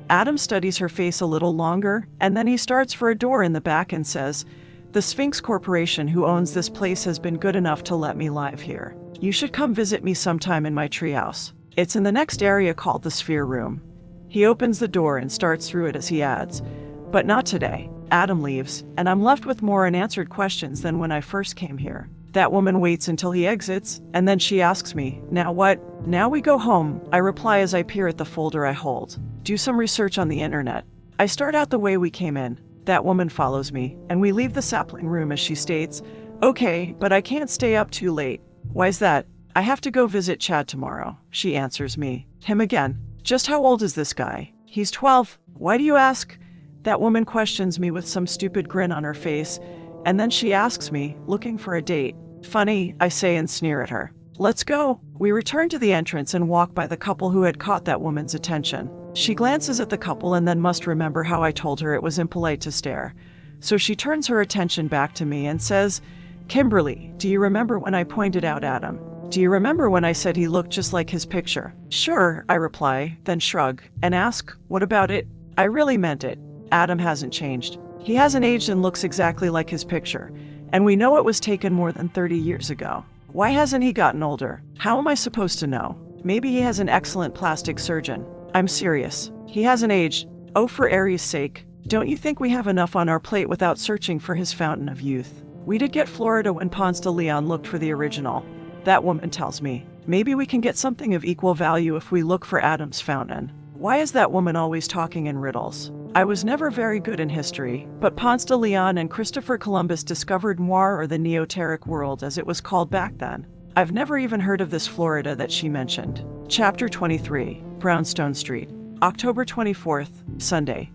Adam studies her face a little longer, and then he starts for a door in the back and says, the Sphinx Corporation who owns this place has been good enough to let me live here. You should come visit me sometime in my treehouse. It's in the next area called the Sphere Room. He opens the door and starts through it as he adds, but not today. Adam leaves, and I'm left with more unanswered questions than when I first came here. That woman waits until he exits, and then she asks me, now what? Now we go home, I reply as I peer at the folder I hold. Do some research on the internet. I start out the way we came in. That woman follows me, and we leave the sapling room as she states, okay, but I can't stay up too late. Why's that? I have to go visit Chad tomorrow, she answers me. Him again. Just how old is this guy? He's 12. Why do you ask? That woman questions me with some stupid grin on her face, and then she asks me, looking for a date. Funny, I say and sneer at her. Let's go. We return to the entrance and walk by the couple who had caught that woman's attention. She glances at the couple and then must remember how I told her it was impolite to stare. So she turns her attention back to me and says, Kimberly, do you remember when I pointed out Adam? Do you remember when I said he looked just like his picture? Sure, I reply, then shrug, and ask, what about it? I really meant it. Adam hasn't changed. He hasn't aged and looks exactly like his picture, and we know it was taken more than 30 years ago. Why hasn't he gotten older? How am I supposed to know? Maybe he has an excellent plastic surgeon. I'm serious. He hasn't aged. Oh, for Aries' sake, don't you think we have enough on our plate without searching for his fountain of youth? We did get Florida when Ponce de Leon looked for the original. That woman tells me. Maybe we can get something of equal value if we look for Adam's fountain. Why is that woman always talking in riddles? I was never very good in history, but Ponce de Leon and Christopher Columbus discovered Noir, or the Neoteric world as it was called back then. I've never even heard of this Florida that she mentioned. Chapter 23, Brownstone Street, October 24th, Sunday,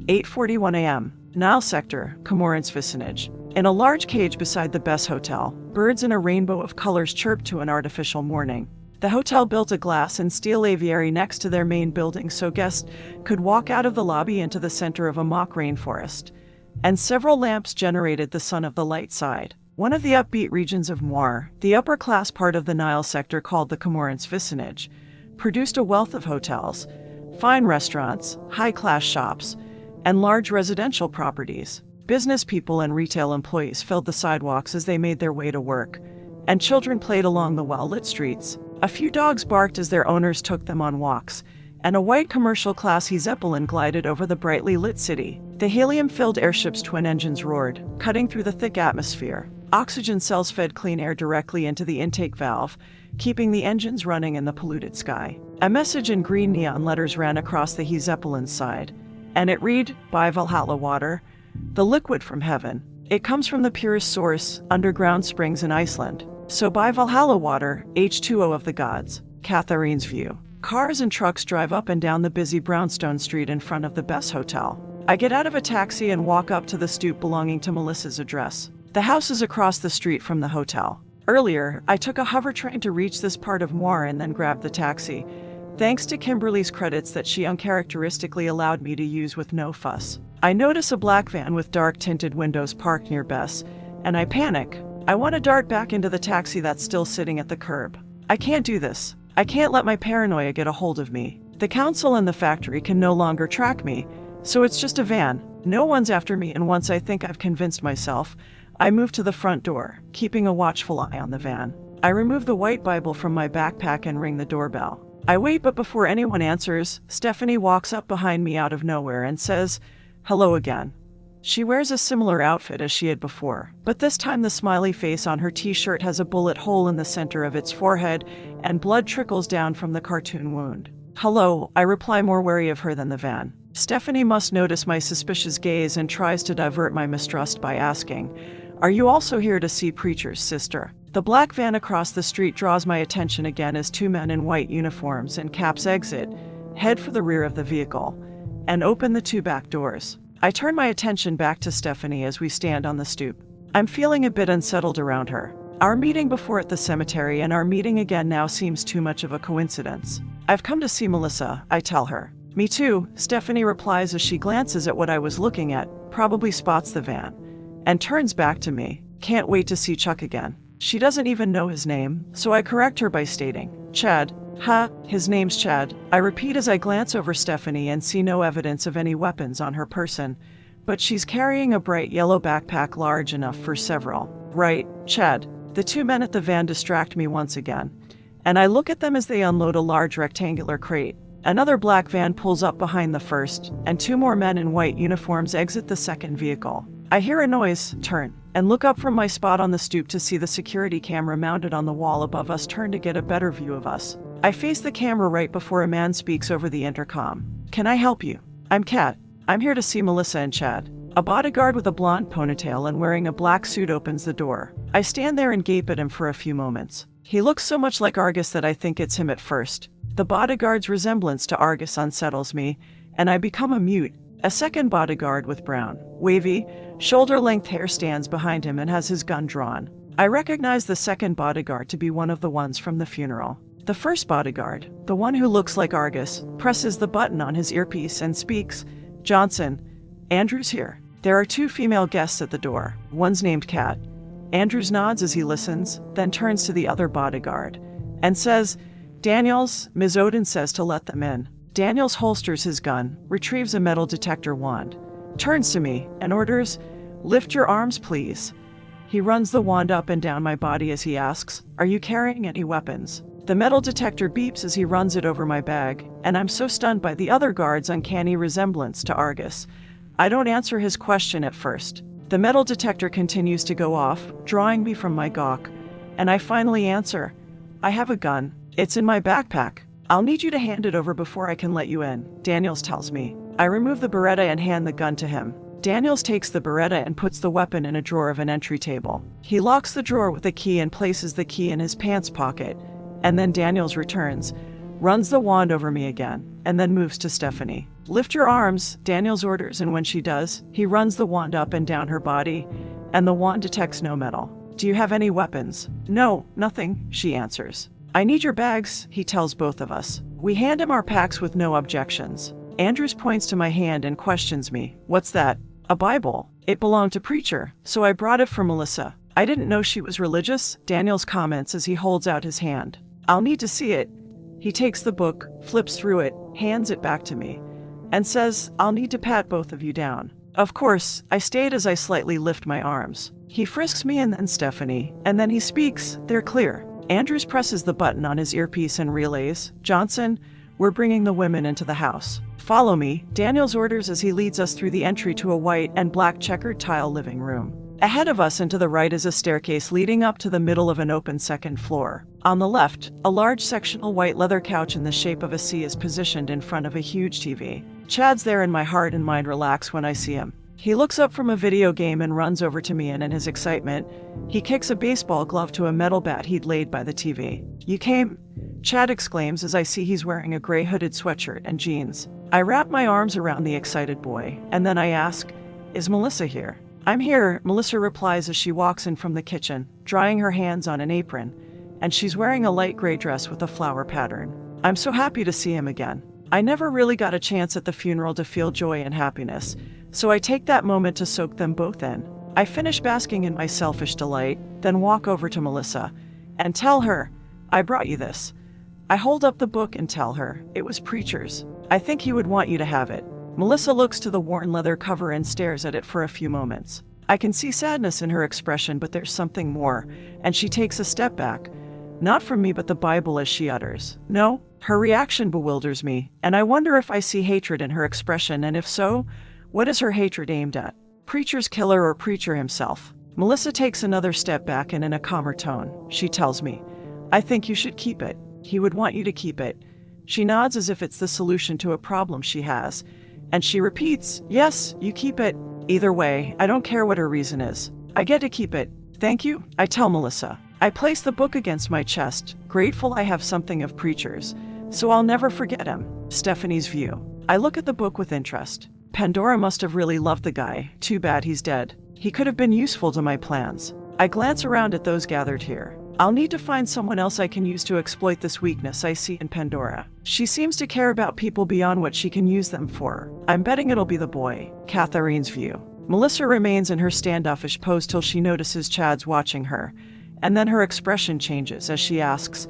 8:41 a.m., Nile Sector, Comorant's vicinage. In a large cage beside the Bess Hotel, birds in a rainbow of colors chirp to an artificial morning. The hotel built a glass and steel aviary next to their main building so guests could walk out of the lobby into the center of a mock rainforest. And several lamps generated the sun of the light side. One of the upbeat regions of Noir, the upper-class part of the Nile sector called the Comorant's vicinage, produced a wealth of hotels, fine restaurants, high-class shops, and large residential properties. Business people and retail employees filled the sidewalks as they made their way to work, and children played along the well-lit streets. A few dogs barked as their owners took them on walks, and a white commercial-class Zeppelin glided over the brightly lit city. The helium-filled airship's twin engines roared, cutting through the thick atmosphere. Oxygen cells fed clean air directly into the intake valve, keeping the engines running in the polluted sky. A message in green neon letters ran across the Zeppelin's side, and it read, "Buy Valhalla water, the liquid from heaven. It comes from the purest source, underground springs in Iceland. So buy Valhalla water, H2O of the gods." Catherine's view. Cars and trucks drive up and down the busy brownstone street in front of the Bess Hotel. I get out of a taxi and walk up to the stoop belonging to Melissa's address. The house is across the street from the hotel. Earlier, I took a hover train to reach this part of Noir and then grabbed the taxi, thanks to Kimberly's credits that she uncharacteristically allowed me to use with no fuss. I notice a black van with dark tinted windows parked near Bess, and I panic. I want to dart back into the taxi that's still sitting at the curb. I can't do this. I can't let my paranoia get a hold of me. The council and the factory can no longer track me, so it's just a van. No one's after me, and once I think I've convinced myself, I move to the front door, keeping a watchful eye on the van. I remove the white Bible from my backpack and ring the doorbell. I wait, but before anyone answers, Stephanie walks up behind me out of nowhere and says, "Hello again." She wears a similar outfit as she had before, but this time the smiley face on her t-shirt has a bullet hole in the center of its forehead and blood trickles down from the cartoon wound. "Hello," I reply, more wary of her than the van. Stephanie must notice my suspicious gaze and tries to divert my mistrust by asking, "Are you also here to see Preacher's sister?" The black van across the street draws my attention again as two men in white uniforms and caps exit, head for the rear of the vehicle, and open the two back doors. I turn my attention back to Stephanie as we stand on the stoop. I'm feeling a bit unsettled around her. Our meeting before at the cemetery and our meeting again now seems too much of a coincidence. "I've come to see Melissa," I tell her. "Me too," Stephanie replies as she glances at what I was looking at, probably spots the van, and turns back to me. "Can't wait to see Chuck again." She doesn't even know his name, so I correct her by stating, "Chad." "Ha, his name's Chad," I repeat as I glance over Stephanie and see no evidence of any weapons on her person, but she's carrying a bright yellow backpack large enough for several. "Right, Chad." The two men at the van distract me once again, and I look at them as they unload a large rectangular crate. Another black van pulls up behind the first, and two more men in white uniforms exit the second vehicle. I hear a noise, turn, and look up from my spot on the stoop to see the security camera mounted on the wall above us turn to get a better view of us. I face the camera right before a man speaks over the intercom. "Can I help you?" "I'm Kat. I'm here to see Melissa and Chad." A bodyguard with a blonde ponytail and wearing a black suit opens the door. I stand there and gape at him for a few moments. He looks so much like Argus that I think it's him at first. The bodyguard's resemblance to Argus unsettles me, and I become a mute. A second bodyguard with brown, wavy, shoulder-length hair stands behind him and has his gun drawn. I recognize the second bodyguard to be one of the ones from the funeral. The first bodyguard, the one who looks like Argus, presses the button on his earpiece and speaks, "Johnson, Andrew's here." There are two female guests at the door. One's named Kat. Andrews nods as he listens, then turns to the other bodyguard and says, "Daniels, Ms. Odin says to let them in." Daniels holsters his gun, retrieves a metal detector wand, turns to me, and orders, "Lift your arms, please." He runs the wand up and down my body as he asks, "Are you carrying any weapons?" The metal detector beeps as he runs it over my bag, and I'm so stunned by the other guard's uncanny resemblance to Argus. I don't answer his question at first. The metal detector continues to go off, drawing me from my gawk, and I finally answer, "I have a gun. It's in my backpack. I'll need you to hand it over before I can let you in," Daniels tells me. I remove the Beretta and hand the gun to him. Daniels takes the Beretta and puts the weapon in a drawer of an entry table. He locks the drawer with a key and places the key in his pants pocket, and then Daniels returns, runs the wand over me again, and then moves to Stephanie. "Lift your arms," Daniels orders, and when she does, he runs the wand up and down her body, and the wand detects no metal. "Do you have any weapons?" "No, nothing," she answers. "I need your bags," he tells both of us. We hand him our packs with no objections. Andrews points to my hand and questions me. "What's that?" "A Bible. It belonged to Preacher, so I brought it for Melissa. I didn't know she was religious," Daniels comments as he holds out his hand. "I'll need to see it." He takes the book, flips through it, hands it back to me, and says, "I'll need to pat both of you down." Of course, I stayed as I slightly lift my arms. He frisks me and then Stephanie, and then he speaks. They're clear. Andrews presses the button on his earpiece and relays, "Johnson, we're bringing the women into the house. Follow me," Daniels orders as he leads us through the entry to a white and black checkered tile living room. Ahead of us and to the right is a staircase leading up to the middle of an open second floor. On the left, a large sectional white leather couch in the shape of a C is positioned in front of a huge TV. Chad's there and my heart and mind relax when I see him. He looks up from a video game and runs over to me, and in his excitement, he kicks a baseball glove to a metal bat he'd laid by the TV. "You came?" Chad exclaims as I see he's wearing a gray hooded sweatshirt and jeans. I wrap my arms around the excited boy, and then I ask, "Is Melissa here?" "I'm here," Melissa replies as she walks in from the kitchen, drying her hands on an apron, and she's wearing a light gray dress with a flower pattern. I'm so happy to see him again. I never really got a chance at the funeral to feel joy and happiness, so I take that moment to soak them both in. I finish basking in my selfish delight, then walk over to Melissa and tell her, "I brought you this." I hold up the book and tell her, "It was Preacher's. I think he would want you to have it." Melissa looks to the worn leather cover and stares at it for a few moments. I can see sadness in her expression, but there's something more, and she takes a step back. Not from me, but the Bible, as she utters, "No." Her reaction bewilders me, and I wonder if I see hatred in her expression, and if so, what is her hatred aimed at? Preacher's killer or Preacher himself. Melissa takes another step back and in a calmer tone, she tells me, I think you should keep it. He would want you to keep it. She nods as if it's the solution to a problem she has, and she repeats, yes, you keep it. Either way, I don't care what her reason is. I get to keep it. Thank you, I tell Melissa. I place the book against my chest, grateful I have something of Preacher's, so I'll never forget him. Stephanie's view. I look at the book with interest. Pandora must have really loved the guy. Too bad he's dead. He could have been useful to my plans. I glance around at those gathered here. I'll need to find someone else I can use to exploit this weakness I see in Pandora. She seems to care about people beyond what she can use them for. I'm betting it'll be the boy. Catherine's view. Melissa remains in her standoffish pose till she notices Chad's watching her, and then her expression changes as she asks,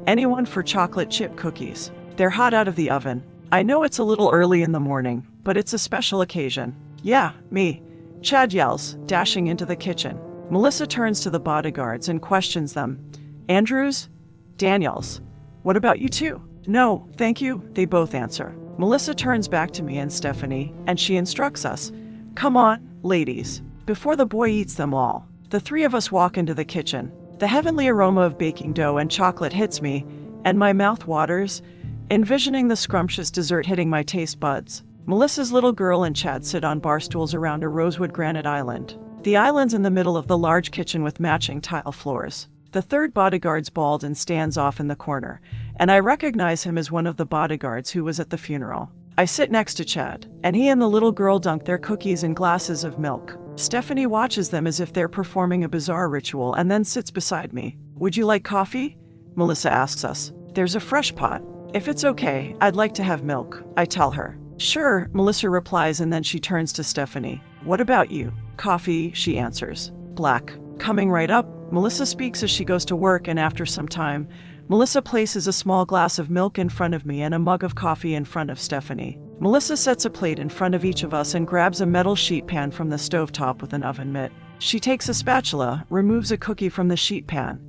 anyone for chocolate chip cookies? They're hot out of the oven. I know it's a little early in the morning, but it's a special occasion. Yeah, me. Chad yells, dashing into the kitchen. Melissa turns to the bodyguards and questions them. Andrews? Daniels? What about you two? No, thank you, they both answer. Melissa turns back to me and Stephanie, and she instructs us. Come on, ladies. Before the boy eats them all. The three of us walk into the kitchen. The heavenly aroma of baking dough and chocolate hits me, and my mouth waters, envisioning the scrumptious dessert hitting my taste buds. Melissa's little girl and Chad sit on bar stools around a rosewood granite island. The island's in the middle of the large kitchen with matching tile floors. The third bodyguard's bald and stands off in the corner, and I recognize him as one of the bodyguards who was at the funeral. I sit next to Chad, and he and the little girl dunk their cookies in glasses of milk. Stephanie watches them as if they're performing a bizarre ritual and then sits beside me. Would you like coffee? Melissa asks us. There's a fresh pot. If it's okay, I'd like to have milk, I tell her. Sure, Melissa replies, and then she turns to Stephanie. What about you? Coffee, she answers. Black. Coming right up, Melissa speaks as she goes to work, and after some time, Melissa places a small glass of milk in front of me and a mug of coffee in front of Stephanie. Melissa sets a plate in front of each of us and grabs a metal sheet pan from the stovetop with an oven mitt. She takes a spatula, removes a cookie from the sheet pan,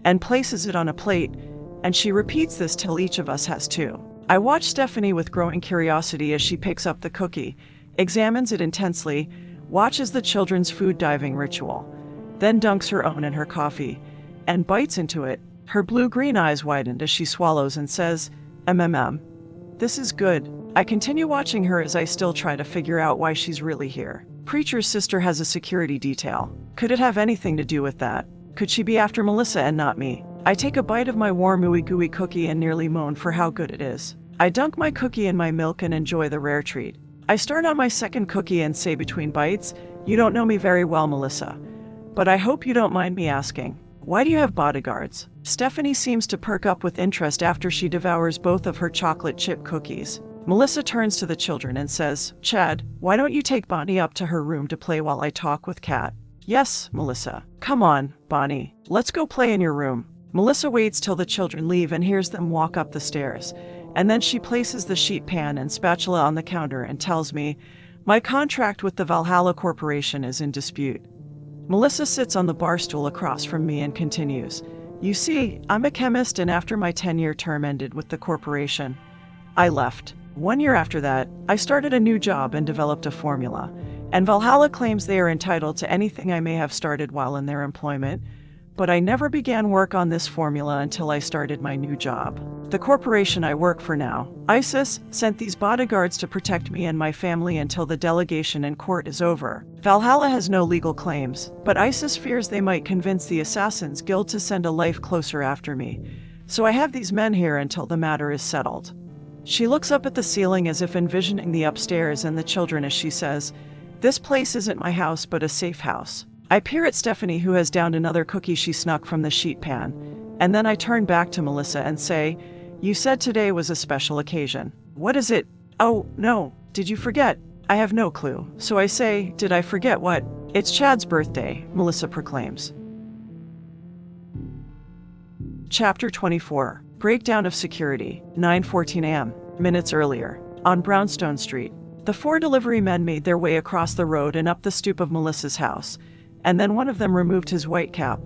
and places it on a plate, and she repeats this till each of us has two. I watch Stephanie with growing curiosity as she picks up the cookie, examines it intensely, watches the children's food diving ritual, then dunks her own in her coffee, and bites into it. Her blue-green eyes widened as she swallows and says, This is good. I continue watching her as I still try to figure out why she's really here. Preacher's sister has a security detail. Could it have anything to do with that? Could she be after Melissa and not me? I take a bite of my warm ooey-gooey cookie and nearly moan for how good it is. I dunk my cookie in my milk and enjoy the rare treat. I start on my second cookie and say between bites, You don't know me very well, Melissa, but I hope you don't mind me asking. Why do you have bodyguards? Stephanie seems to perk up with interest after she devours both of her chocolate chip cookies. Melissa turns to the children and says, Chad, why don't you take Bonnie up to her room to play while I talk with Kat? Yes, Melissa. Come on, Bonnie. Let's go play in your room. Melissa waits till the children leave and hears them walk up the stairs, and then she places the sheet pan and spatula on the counter and tells me, My contract with the Valhalla Corporation is in dispute. Melissa sits on the bar stool across from me and continues, You see, I'm a chemist, and after my 10-year term ended with the corporation, I left. 1 year after that, I started a new job and developed a formula, and Valhalla claims they are entitled to anything I may have started while in their employment, but I never began work on this formula until I started my new job. The corporation I work for now, ISIS, sent these bodyguards to protect me and my family until the delegation in court is over. Valhalla has no legal claims, but ISIS fears they might convince the Assassins Guild to send a life closer after me, so I have these men here until the matter is settled. She looks up at the ceiling as if envisioning the upstairs and the children as she says, This place isn't my house but a safe house. I peer at Stephanie, who has downed another cookie she snuck from the sheet pan, and then I turn back to Melissa and say, You said today was a special occasion. What is it? Oh, no. Did you forget? I have no clue. So I say, Did I forget what? It's Chad's birthday, Melissa proclaims. Chapter 24. Breakdown of security. 9:14 a.m. Minutes earlier. On Brownstone Street. The 4 delivery men made their way across the road and up the stoop of Melissa's house, and then one of them removed his white cap,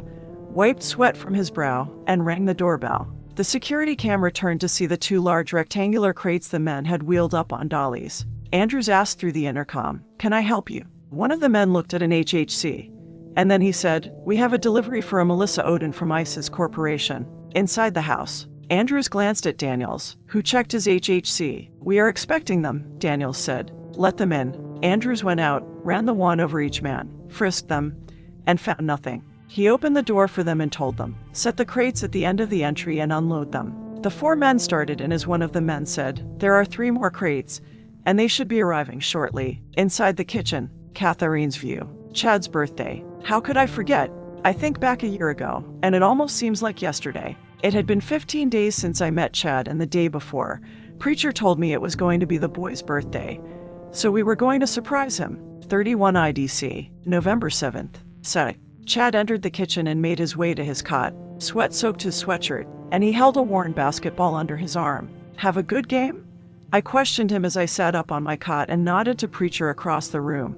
wiped sweat from his brow, and rang the doorbell. The security camera turned to see the 2 large rectangular crates the men had wheeled up on dollies. Andrews asked through the intercom, Can I help you? One of the men looked at an HHC, and then he said, "We have a delivery for a Melissa Odin from ISIS Corporation." Inside the house, Andrews glanced at Daniels, who checked his HHC. "We are expecting them," Daniels said. "Let them in." Andrews went out, ran the wand over each man, frisked them, and found nothing. He opened the door for them and told them, "Set the crates at the end of the entry and unload them." The 4 men started, and as one of the men said, "There are 3 more crates, and they should be arriving shortly." Inside the kitchen, Catherine's view. Chad's birthday. How could I forget? I think back a year ago, and it almost seems like yesterday. It had been 15 days since I met Chad, and the day before, Preacher told me it was going to be the boy's birthday. So we were going to surprise him. 31 IDC, November 7th. Set. Chad entered the kitchen and made his way to his cot. Sweat soaked his sweatshirt, and he held a worn basketball under his arm. "Have a good game?" I questioned him as I sat up on my cot and nodded to Preacher across the room,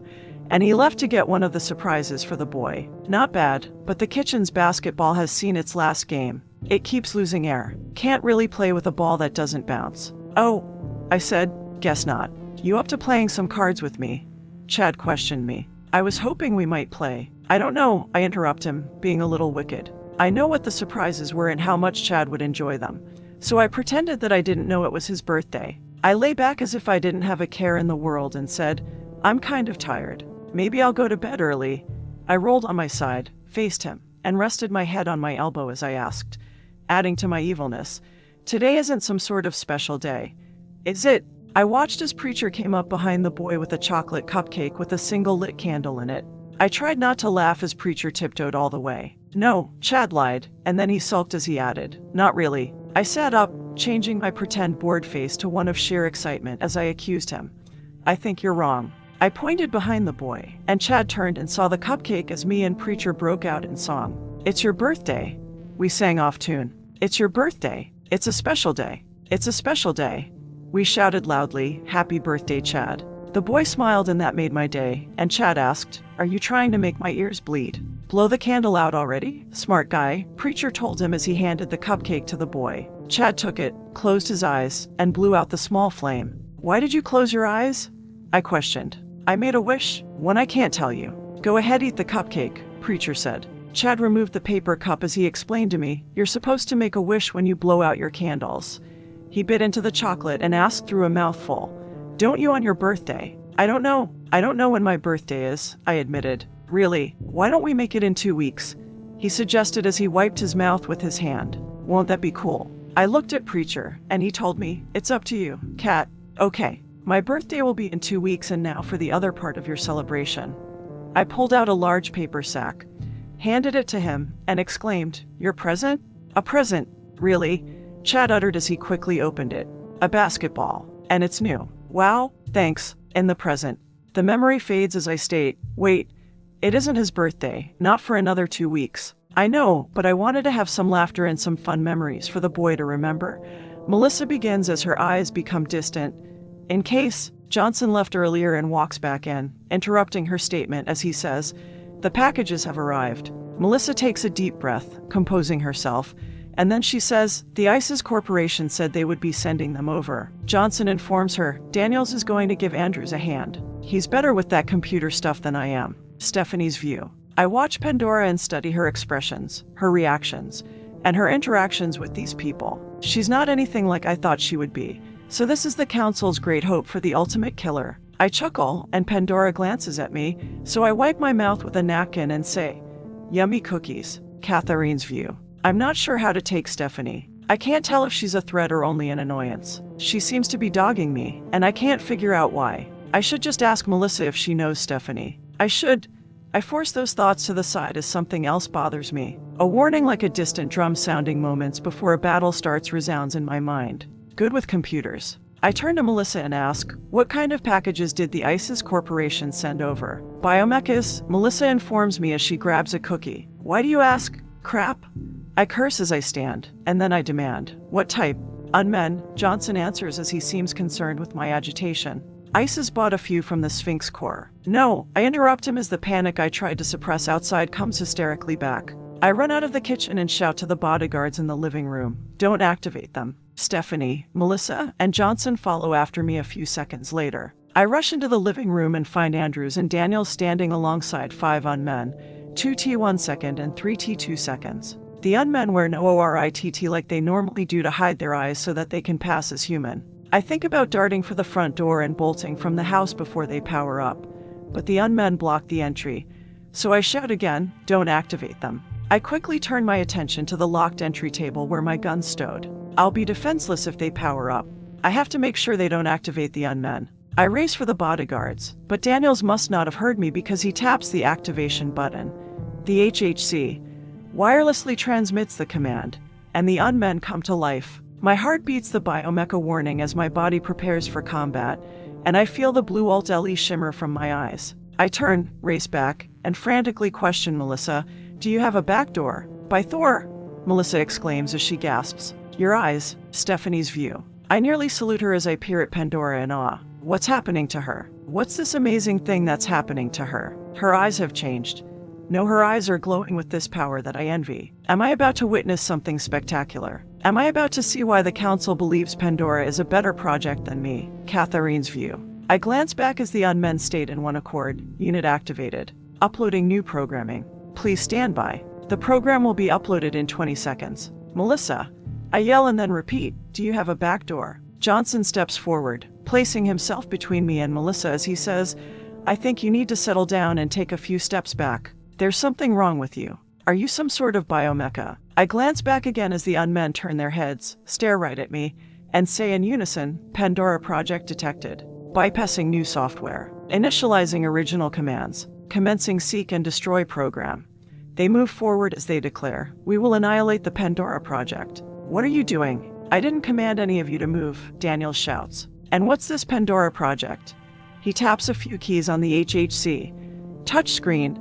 and he left to get one of the surprises for the boy. "Not bad, but the kitchen's basketball has seen its last game. It keeps losing air. Can't really play with a ball that doesn't bounce." "Oh," I said, "guess not. You up to playing some cards with me?" Chad questioned me. "I was hoping we might play." "I don't know," I interrupt him, being a little wicked. I know what the surprises were and how much Chad would enjoy them, so I pretended that I didn't know it was his birthday. I lay back as if I didn't have a care in the world and said, "I'm kind of tired. Maybe I'll go to bed early." I rolled on my side, faced him, and rested my head on my elbow as I asked, adding to my evilness, "Today isn't some sort of special day, is it?" I watched as Preacher came up behind the boy with a chocolate cupcake with a single lit candle in it. I tried not to laugh as Preacher tiptoed all the way. "No," Chad lied, and then he sulked as he added, "Not really." I sat up, changing my pretend bored face to one of sheer excitement as I accused him. "I think you're wrong." I pointed behind the boy, and Chad turned and saw the cupcake as me and Preacher broke out in song. "It's your birthday," we sang off tune. "It's your birthday. It's a special day. It's a special day." We shouted loudly, "Happy birthday, Chad." The boy smiled, and that made my day, and Chad asked, "Are you trying to make my ears bleed?" "Blow the candle out already, smart guy," Preacher told him as he handed the cupcake to the boy. Chad took it, closed his eyes, and blew out the small flame. "Why did you close your eyes?" I questioned. "I made a wish. One I can't tell you." "Go ahead, eat the cupcake," Preacher said. Chad removed the paper cup as he explained to me, "You're supposed to make a wish when you blow out your candles." He bit into the chocolate and asked through a mouthful, "Don't you on your birthday?" I don't know when my birthday is," I admitted. "Really, why don't we make it in 2 weeks?" he suggested as he wiped his mouth with his hand. "Won't that be cool?" I looked at Preacher, and he told me, "It's up to you, Cat." "Okay, my birthday will be in 2 weeks, and now for the other part of your celebration." I pulled out a large paper sack, handed it to him, and exclaimed, "Your present?" "A present? Really?" Chad uttered as he quickly opened it. "A basketball, and it's new." "Wow, thanks." In the present. The memory fades as I state, "Wait, it isn't his birthday, not for another 2 weeks." I know, but I wanted to have some laughter and some fun memories for the boy to remember. Melissa begins as her eyes become distant. "In case," Johnson left earlier and walks back in, interrupting her statement as he says, "The packages have arrived." Melissa takes a deep breath, composing herself, and then she says, "The ISIS Corporation said they would be sending them over." Johnson informs her, "Daniels is going to give Andrews a hand. He's better with that computer stuff than I am." Stephanie's view. I watch Pandora and study her expressions, her reactions, and her interactions with these people. She's not anything like I thought she would be. So this is the Council's great hope for the ultimate killer. I chuckle, and Pandora glances at me, so I wipe my mouth with a napkin and say, "Yummy cookies." Catherine's view. I'm not sure how to take Stephanie. I can't tell if she's a threat or only an annoyance. She seems to be dogging me, and I can't figure out why. I should just ask Melissa if she knows Stephanie. I should. I force those thoughts to the side as something else bothers me. A warning like a distant drum sounding moments before a battle starts resounds in my mind. Good with computers. I turn to Melissa and ask, "What kind of packages did the ISIS Corporation send over?" "Biomechas," Melissa informs me as she grabs a cookie. "Why do you ask? Crap." I curse as I stand, and then I demand, "What type?" "Unmen," Johnson answers as he seems concerned with my agitation. "ISIS bought a few from the Sphinx Corps." "No," I interrupt him as the panic I tried to suppress outside comes hysterically back. I run out of the kitchen and shout to the bodyguards in the living room, "Don't activate them." Stephanie, Melissa, and Johnson follow after me a few seconds later. I rush into the living room and find Andrews and Daniel standing alongside 5 unmen, 2T 1 second and 3T 2 seconds. The unmen wear no ORITT like they normally do to hide their eyes so that they can pass as human. I think about darting for the front door and bolting from the house before they power up, but the unmen block the entry, so I shout again, "Don't activate them." I quickly turn my attention to the locked entry table where my gun's stowed. I'll be defenseless if they power up. I have to make sure they don't activate the unmen. I race for the bodyguards, but Daniels must not have heard me because he taps the activation button. The HHC wirelessly transmits the command, and the unmen come to life. My heart beats the biomecha warning as my body prepares for combat, and I feel the blue Alt-LE shimmer from my eyes. I turn, race back, and frantically question Melissa, "Do you have a back door?" "By Thor!" Melissa exclaims as she gasps. "Your eyes, Stephanie's view." I nearly salute her as I peer at Pandora in awe. What's happening to her? What's this amazing thing that's happening to her? Her eyes have changed. No, her eyes are glowing with this power that I envy. Am I about to witness something spectacular? Am I about to see why the Council believes Pandora is a better project than me? Catharine's view. I glance back as the unmen state in one accord. Unit activated. Uploading new programming. Please stand by. The program will be uploaded in 20 seconds. Melissa. I yell and then repeat. Do you have a back door? Johnson steps forward, placing himself between me and Melissa as he says, "I think you need to settle down and take a few steps back. There's something wrong with you. Are you some sort of biomecha?" I glance back again as the unmen turn their heads, stare right at me, and say in unison, "Pandora Project detected. Bypassing new software. Initializing original commands. Commencing seek and destroy program." They move forward as they declare, "We will annihilate the Pandora Project." "What are you doing?" "I didn't command any of you to move," Daniel shouts. "And what's this Pandora Project?" He taps a few keys on the HHC touchscreen,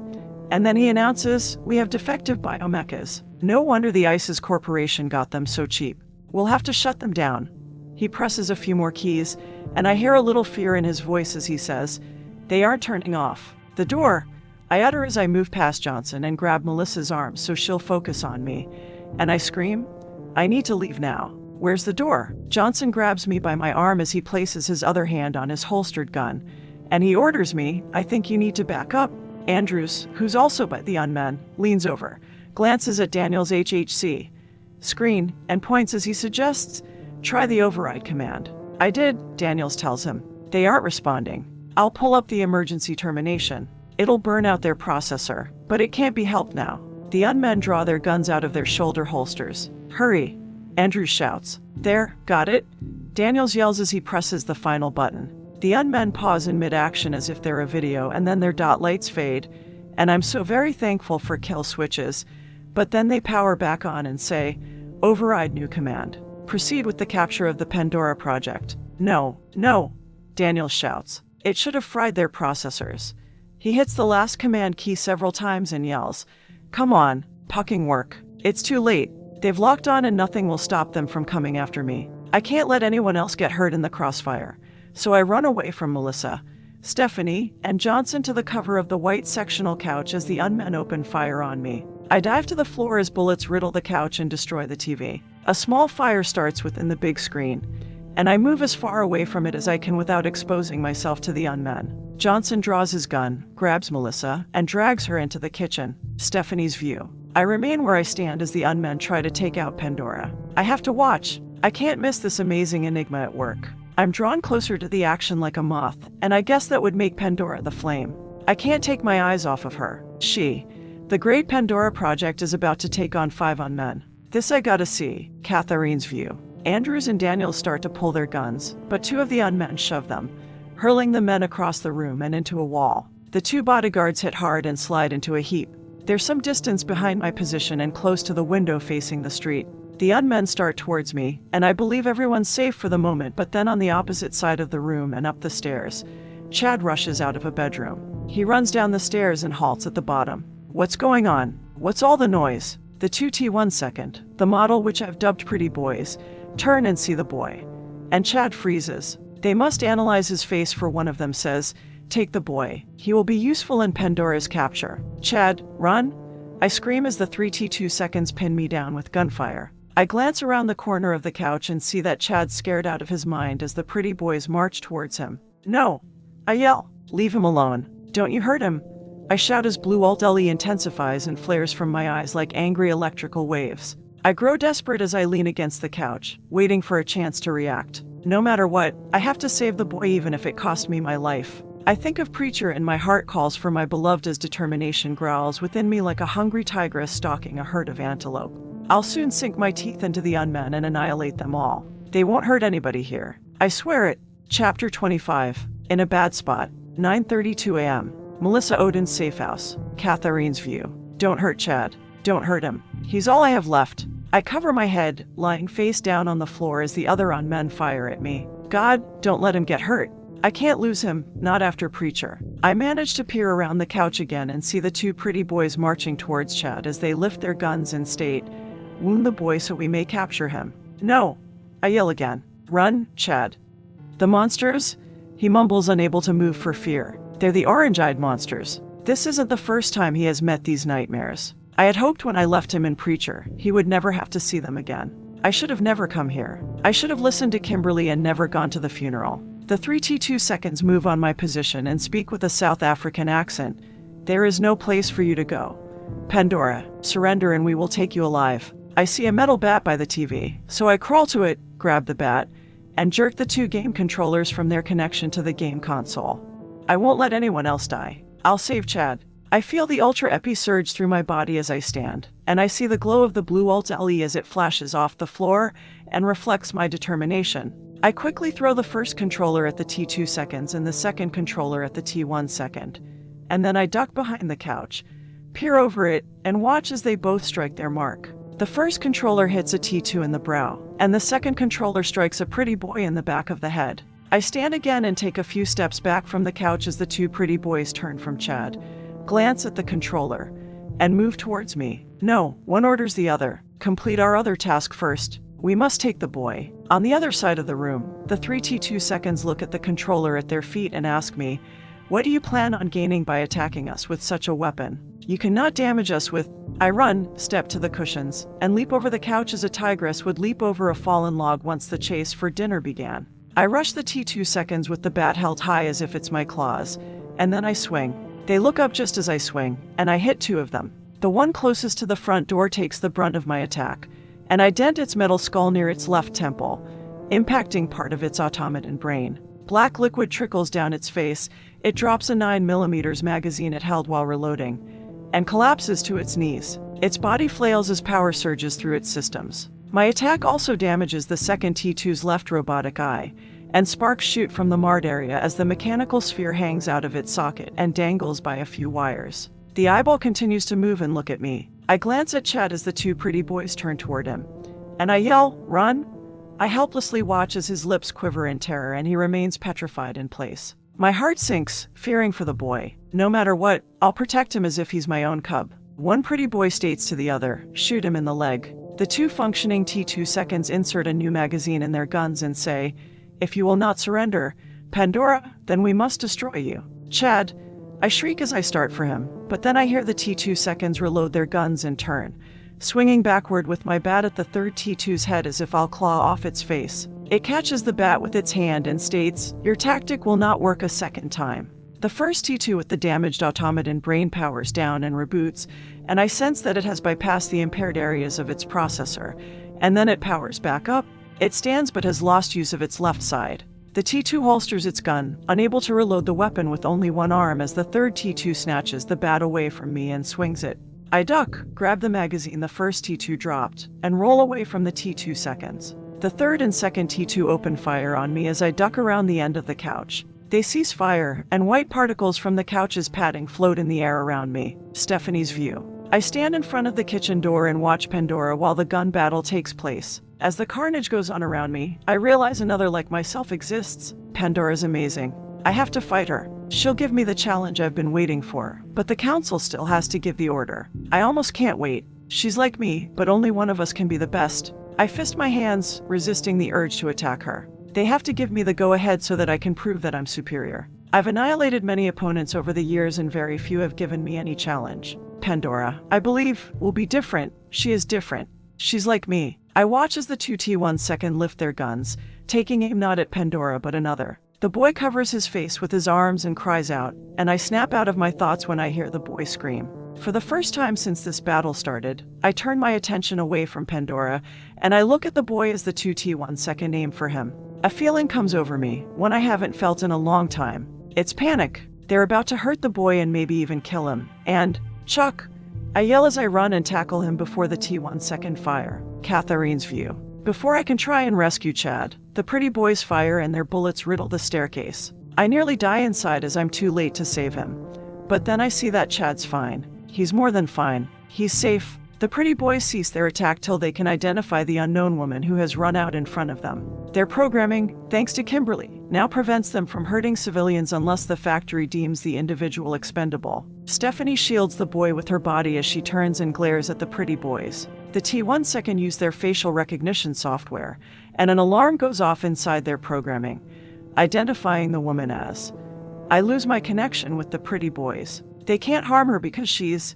and then he announces, "We have defective biomechas. No wonder the ISIS Corporation got them so cheap. We'll have to shut them down." He presses a few more keys, and I hear a little fear in his voice as he says, "They aren't turning off." "The door," I utter as I move past Johnson and grab Melissa's arm so she'll focus on me, and I scream, "I need to leave now." "Where's the door?" Johnson grabs me by my arm as he places his other hand on his holstered gun, and he orders me, "I think you need to back up." Andrews, who's also by the unmen, leans over, glances at Daniel's HHC screen, and points as he suggests, "Try the override command." "I did," Daniels tells him. "They aren't responding." "I'll pull up the emergency termination. It'll burn out their processor, but it can't be helped now." The unmen draw their guns out of their shoulder holsters. "Hurry," Andrews shouts. "There, got it?" Daniels yells as he presses the final button. The unmen pause in mid-action as if they're a video, and then their dot lights fade, and I'm so very thankful for kill switches, but then they power back on and say, "Override new command. Proceed with the capture of the Pandora Project." "No, no," Daniels shouts. "It should have fried their processors." He hits the last command key several times and yells, "Come on, fucking work. It's too late. They've locked on and nothing will stop them from coming after me. I can't let anyone else get hurt in the crossfire." So I run away from Melissa, Stephanie, and Johnson to the cover of the white sectional couch as the unmen open fire on me. I dive to the floor as bullets riddle the couch and destroy the TV. A small fire starts within the big screen, and I move as far away from it as I can without exposing myself to the unmen. Johnson draws his gun, grabs Melissa, and drags her into the kitchen. Stephanie's view. I remain where I stand as the unmen try to take out Pandora. I have to watch. I can't miss this amazing enigma at work. I'm drawn closer to the action like a moth, and I guess that would make Pandora the flame. I can't take my eyes off of her. The great Pandora Project is about to take on 5 unmen. This I gotta see. Catharine's view. Andrews and Daniels start to pull their guns, but 2 of the unmen shove them, hurling the men across the room and into a wall. The 2 bodyguards hit hard and slide into a heap. There's some distance behind my position and close to the window facing the street. The unmen start towards me, and I believe everyone's safe for the moment, but then on the opposite side of the room and up the stairs, Chad rushes out of a bedroom. He runs down the stairs and halts at the bottom. "What's going on? What's all the noise?" The 2T 1 second, the model which I've dubbed Pretty Boys, turn and see the boy. And Chad freezes. They must analyze his face, for one of them says, "Take the boy. He will be useful in Pandora's capture." "Chad, run!" I scream as the 3T 2 seconds pin me down with gunfire. I glance around the corner of the couch and see that Chad's scared out of his mind as the Pretty Boys march towards him. "No!" I yell. Leave him alone. Don't you hurt him. I shout as blue Alt-LE intensifies and flares from my eyes like angry electrical waves. I grow desperate as I lean against the couch, waiting for a chance to react. No matter what, I have to save the boy even if it cost me my life. I think of Preacher and my heart calls for my beloved as determination growls within me like a hungry tigress stalking a herd of antelope. I'll soon sink my teeth into the unmen and annihilate them all. They won't hurt anybody here. I swear it. Chapter 25. In a bad spot. 9:32 a.m. Melissa Odin's safe house. Catherine's view. Don't hurt Chad. Don't hurt him. He's all I have left. I cover my head, lying face down on the floor as the other men fire at me. God, don't let him get hurt. I can't lose him, not after Preacher. I manage to peer around the couch again and see the two pretty boys marching towards Chad as they lift their guns and state, "Wound the boy so we may capture him." No. I yell again. Run, Chad. The monsters? He mumbles, unable to move for fear. They're the orange-eyed monsters. This isn't the first time he has met these nightmares. I had hoped when I left him in Preacher, he would never have to see them again. I should have never come here. I should have listened to Kimberly and never gone to the funeral. The 3T2 seconds move on my position and speak with a South African accent. There is no place for you to go. Pandora, surrender and we will take you alive. I see a metal bat by the TV, so I crawl to it, grab the bat, and jerk the two game controllers from their connection to the game console. I won't let anyone else die. I'll save Chad. I feel the Ultra Epi surge through my body as I stand, and I see the glow of the blue Alt-LE as it flashes off the floor and reflects my determination. I quickly throw the first controller at the T2 seconds and the second controller at the T1 second, and then I duck behind the couch, peer over it, and watch as they both strike their mark. The first controller hits a T2 in the brow, and the second controller strikes a pretty boy in the back of the head. I stand again and take a few steps back from the couch as the two pretty boys turn from Chad, glance at the controller, and move towards me. No, one orders the other. Complete our other task first. We must take the boy. On the other side of the room, the 3T2 seconds look at the controller at their feet and ask me, "What do you plan on gaining by attacking us with such a weapon? You cannot damage us with..." I run, step to the cushions, and leap over the couch as a tigress would leap over a fallen log once the chase for dinner began. I rush the T2 seconds with the bat held high as if it's my claws, and then I swing. They look up just as I swing, and I hit two of them. The one closest to the front door takes the brunt of my attack, and I dent its metal skull near its left temple, impacting part of its automaton brain. Black liquid trickles down its face. It drops a 9mm magazine it held while reloading, and collapses to its knees. Its body flails as power surges through its systems. My attack also damages the second T2's left robotic eye, and sparks shoot from the marred area as the mechanical sphere hangs out of its socket and dangles by a few wires. The eyeball continues to move and look at me. I glance at Chad as the two pretty boys turn toward him, and I yell, "Run!" I helplessly watch as his lips quiver in terror and he remains petrified in place. My heart sinks, fearing for the boy. No matter what, I'll protect him as if he's my own cub. One pretty boy states to the other, "Shoot him in the leg." The two functioning T2 seconds insert a new magazine in their guns and say, "If you will not surrender, Pandora, then we must destroy you." Chad, I shriek as I start for him, but then I hear the T2 seconds reload their guns and turn, swinging backward with my bat at the third T2's head as if I'll claw off its face. It catches the bat with its hand and states, "Your tactic will not work a second time." The first T2 with the damaged automaton brain powers down and reboots, and I sense that it has bypassed the impaired areas of its processor, and then it powers back up. It stands but has lost use of its left side. The T2 holsters its gun, unable to reload the weapon with only one arm as the third T2 snatches the bat away from me and swings it. I duck, grab the magazine the first T2 dropped, and roll away from the T2 seconds. The third and second T2 open fire on me as I duck around the end of the couch. They cease fire, and white particles from the couch's padding float in the air around me. Stephanie's view. I stand in front of the kitchen door and watch Pandora while the gun battle takes place. As the carnage goes on around me, I realize another like myself exists. Pandora's amazing. I have to fight her. She'll give me the challenge I've been waiting for, but the council still has to give the order. I almost can't wait. She's like me, but only one of us can be the best. I fist my hands, resisting the urge to attack her. They have to give me the go-ahead so that I can prove that I'm superior. I've annihilated many opponents over the years and very few have given me any challenge. Pandora, I believe, will be different. She is different. She's like me. I watch as the two T1 second lift their guns, taking aim not at Pandora but another. The boy covers his face with his arms and cries out, and I snap out of my thoughts when I hear the boy scream. For the first time since this battle started, I turn my attention away from Pandora, and I look at the boy as the 2T1 second name for him. A feeling comes over me, one I haven't felt in a long time. It's panic. They're about to hurt the boy and maybe even kill him. And, Chuck! I yell as I run and tackle him before the T1 second fire. Catherine's view. Before I can try and rescue Chad, the pretty boys fire and their bullets riddle the staircase. I nearly die inside as I'm too late to save him. But then I see that Chad's fine. He's more than fine. He's safe. The pretty boys cease their attack till they can identify the unknown woman who has run out in front of them. Their programming, thanks to Kimberly, now prevents them from hurting civilians unless the factory deems the individual expendable. Stephanie shields the boy with her body as she turns and glares at the pretty boys. The T1 second use their facial recognition software, and an alarm goes off inside their programming, identifying the woman as. I lose my connection with the pretty boys. They can't harm her because she's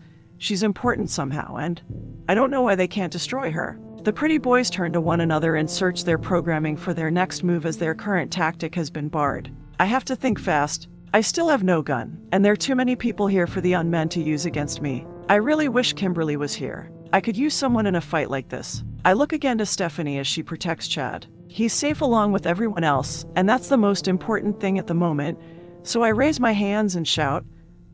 important somehow, and I don't know why they can't destroy her. The pretty boys turn to one another and search their programming for their next move as their current tactic has been barred. I have to think fast. I still have no gun, and there are too many people here for the unmen to use against me. I really wish Kimberly was here. I could use someone in a fight like this. I look again to Stephanie as she protects Chad. He's safe along with everyone else, and that's the most important thing at the moment, so I raise my hands and shout,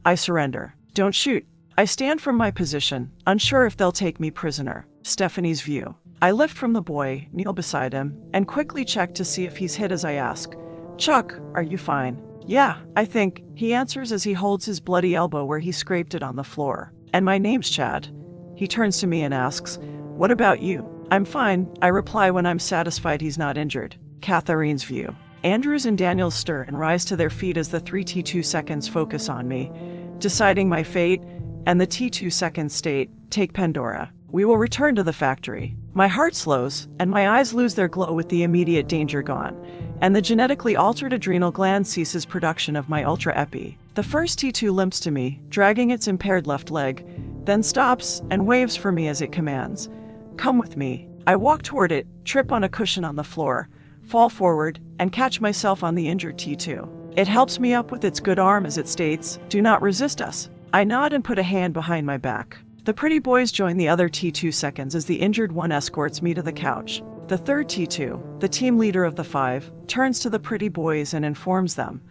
I surrender. Don't shoot. I stand from my position, unsure if they'll take me prisoner. Stephanie's view. I lift from the boy, kneel beside him, and quickly check to see if he's hit as I ask, Chuck, are you fine? Yeah, I think, he answers as he holds his bloody elbow where he scraped it on the floor. And my name's Chad. He turns to me and asks, what about you? I'm fine, I reply when I'm satisfied he's not injured. Catherine's view. Andrews and Daniels stir and rise to their feet as the 3T2 seconds focus on me, deciding my fate, and the T2 seconds state, take Pandora. We will return to the factory. My heart slows, and my eyes lose their glow with the immediate danger gone, and the genetically altered adrenal gland ceases production of my ultra-epi. The first T2 limps to me, dragging its impaired left leg, then stops and waves for me as it commands. Come with me. I walk toward it, trip on a cushion on the floor, fall forward, and catch myself on the injured T2. It helps me up with its good arm as it states, do not resist us. I nod and put a hand behind my back. The pretty boys join the other T2 seconds as the injured one escorts me to the couch. The third T2, the team leader of the 5, turns to the pretty boys and informs them,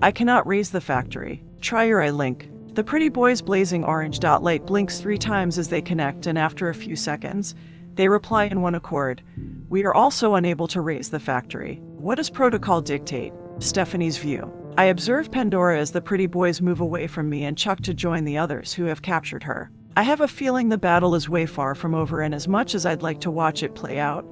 I cannot raise the factory. Try your I-Link. The pretty boys' blazing orange dot light blinks 3 times as they connect, and after a few seconds, they reply in one accord, we are also unable to raise the factory. What does protocol dictate? Stephanie's view. I observe Pandora as the pretty boys move away from me and Chuck to join the others who have captured her. I have a feeling the battle is way far from over, and as much as I'd like to watch it play out,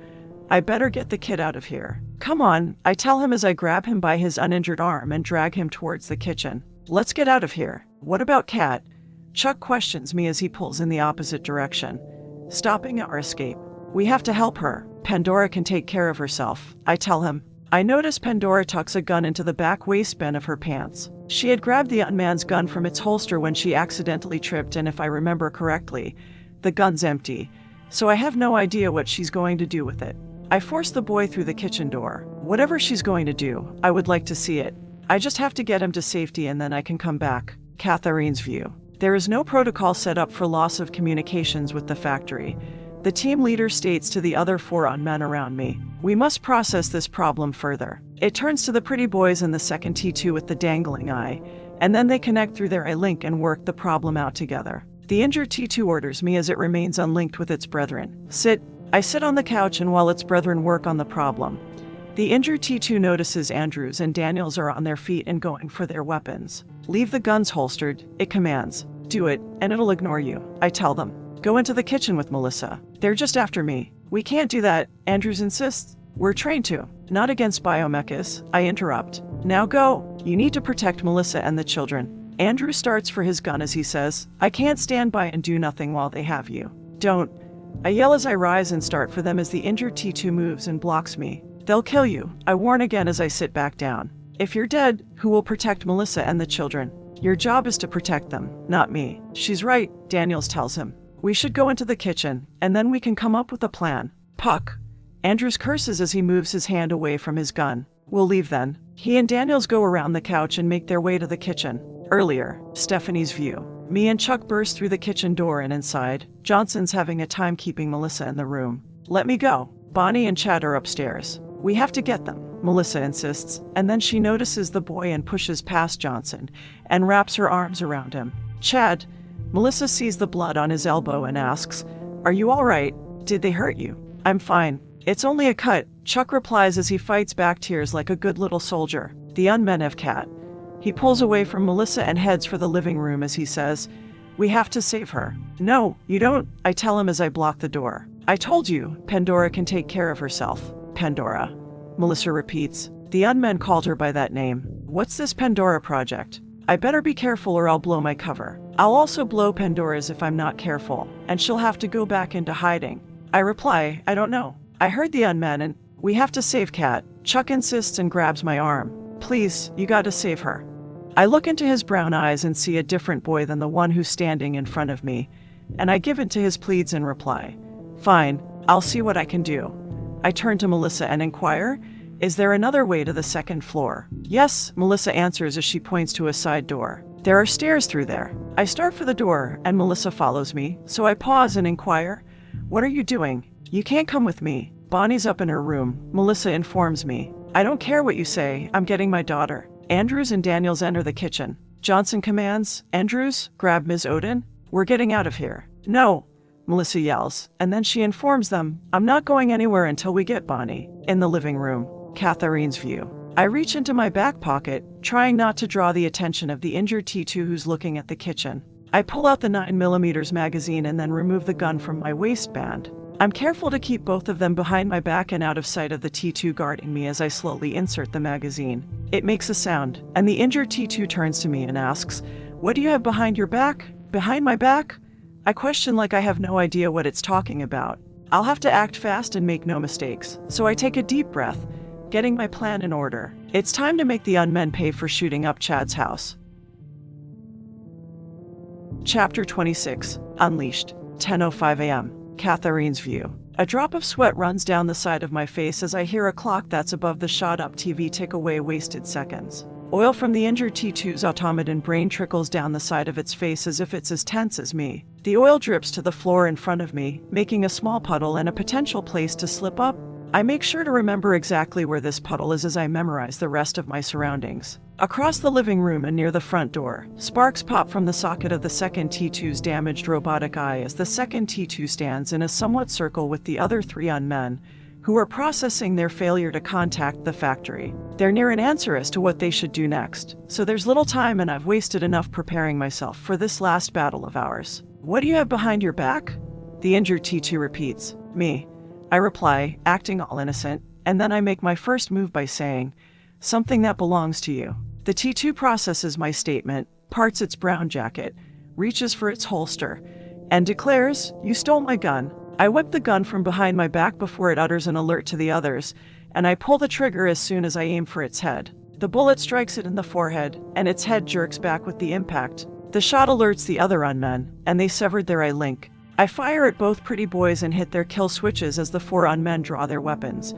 I better get the kid out of here. Come on, I tell him as I grab him by his uninjured arm and drag him towards the kitchen. Let's get out of here. What about Kat? Chuck questions me as he pulls in the opposite direction, stopping our escape. We have to help her. Pandora can take care of herself, I tell him. I notice Pandora tucks a gun into the back waistband of her pants. She had grabbed the unman's gun from its holster when she accidentally tripped, and if I remember correctly, the gun's empty, so I have no idea what she's going to do with it. I force the boy through the kitchen door. Whatever she's going to do, I would like to see it. I just have to get him to safety and then I can come back. Catherine's view. There is no protocol set up for loss of communications with the factory. The team leader states to the other 4 unmen around me, we must process this problem further. It turns to the pretty boys and the second T2 with the dangling eye, and then they connect through their I-Link and work the problem out together. The injured T2 orders me as it remains unlinked with its brethren. Sit. I sit on the couch, and while its brethren work on the problem, the injured T2 notices Andrews and Daniels are on their feet and going for their weapons. Leave the guns holstered, it commands. Do it, and it'll ignore you, I tell them. Go into the kitchen with Melissa. They're just after me. We can't do that, Andrews insists. We're trained to. Not against biomechas, I interrupt. Now go. You need to protect Melissa and the children. Andrew starts for his gun as he says, I can't stand by and do nothing while they have you. Don't. I yell as I rise and start for them as the injured T2 moves and blocks me. They'll kill you, I warn again as I sit back down. If you're dead, who will protect Melissa and the children? Your job is to protect them, not me. She's right, Daniels tells him. We should go into the kitchen, and then we can come up with a plan. Puck. Andrews curses as he moves his hand away from his gun. We'll leave then. He and Daniels go around the couch and make their way to the kitchen. Earlier, Stephanie's view. Me and Chuck burst through the kitchen door and inside. Johnson's having a time keeping Melissa in the room. Let me go. Bonnie and Chad are upstairs. We have to get them, Melissa insists, and then she notices the boy and pushes past Johnson and wraps her arms around him. Chad, Melissa sees the blood on his elbow and asks, "Are you all right? Did they hurt you?" "I'm fine. It's only a cut," Chuck replies as he fights back tears like a good little soldier. The unmen have Cat. He pulls away from Melissa and heads for the living room as he says, "We have to save her." "No, you don't," I tell him as I block the door. "I told you, Pandora can take care of herself." "Pandora," Melissa repeats. The unmen called her by that name. "What's this Pandora Project? I better be careful or I'll blow my cover. I'll also blow Pandora's if I'm not careful, and she'll have to go back into hiding." I reply, "I don't know. I heard the unmen and we have to save Cat." Chuck insists and grabs my arm. "Please, you gotta save her." I look into his brown eyes and see a different boy than the one who's standing in front of me, and I give in to his pleads and reply, "Fine, I'll see what I can do." I turn to Melissa and inquire, "Is there another way to the second floor?" "Yes," Melissa answers as she points to a side door. "There are stairs through there." I start for the door, and Melissa follows me, so I pause and inquire, "What are you doing? You can't come with me." "Bonnie's up in her room," Melissa informs me. "I don't care what you say, I'm getting my daughter." Andrews and Daniels enter the kitchen. Johnson commands, "Andrews, grab Ms. Odin. We're getting out of here." "No," Melissa yells, and then she informs them, "I'm not going anywhere until we get Bonnie." In the living room, Catherine's view. I reach into my back pocket, trying not to draw the attention of the injured T2 who's looking at the kitchen. I pull out the 9mm magazine and then remove the gun from my waistband. I'm careful to keep both of them behind my back and out of sight of the T2 guarding me as I slowly insert the magazine. It makes a sound, and the injured T2 turns to me and asks, "What do you have behind your back?" "Behind my back?" I question like I have no idea what it's talking about. I'll have to act fast and make no mistakes, so I take a deep breath, getting my plan in order. It's time to make the unmen pay for shooting up Chad's house. Chapter 26, Unleashed, 10:05 a.m. Catherine's view. A drop of sweat runs down the side of my face as I hear a clock that's above the shot-up TV tick away wasted seconds. Oil from the injured T2's automaton brain trickles down the side of its face as if it's as tense as me. The oil drips to the floor in front of me, making a small puddle and a potential place to slip up. I make sure to remember exactly where this puddle is as I memorize the rest of my surroundings. Across the living room and near the front door, sparks pop from the socket of the second T2's damaged robotic eye as the second T2 stands in a somewhat circle with the other three unmen, who are processing their failure to contact the factory. They're near an answer as to what they should do next, so there's little time and I've wasted enough preparing myself for this last battle of ours. "What do you have behind your back?" the injured T2 repeats. "Me," I reply, acting all innocent, and then I make my first move by saying, "Something that belongs to you." The T2 processes my statement, parts its brown jacket, reaches for its holster, and declares, "You stole my gun." I whip the gun from behind my back before it utters an alert to the others, and I pull the trigger as soon as I aim for its head. The bullet strikes it in the forehead, and its head jerks back with the impact. The shot alerts the other unmen, and they severed their eye link. I fire at both pretty boys and hit their kill switches as the four unmen draw their weapons,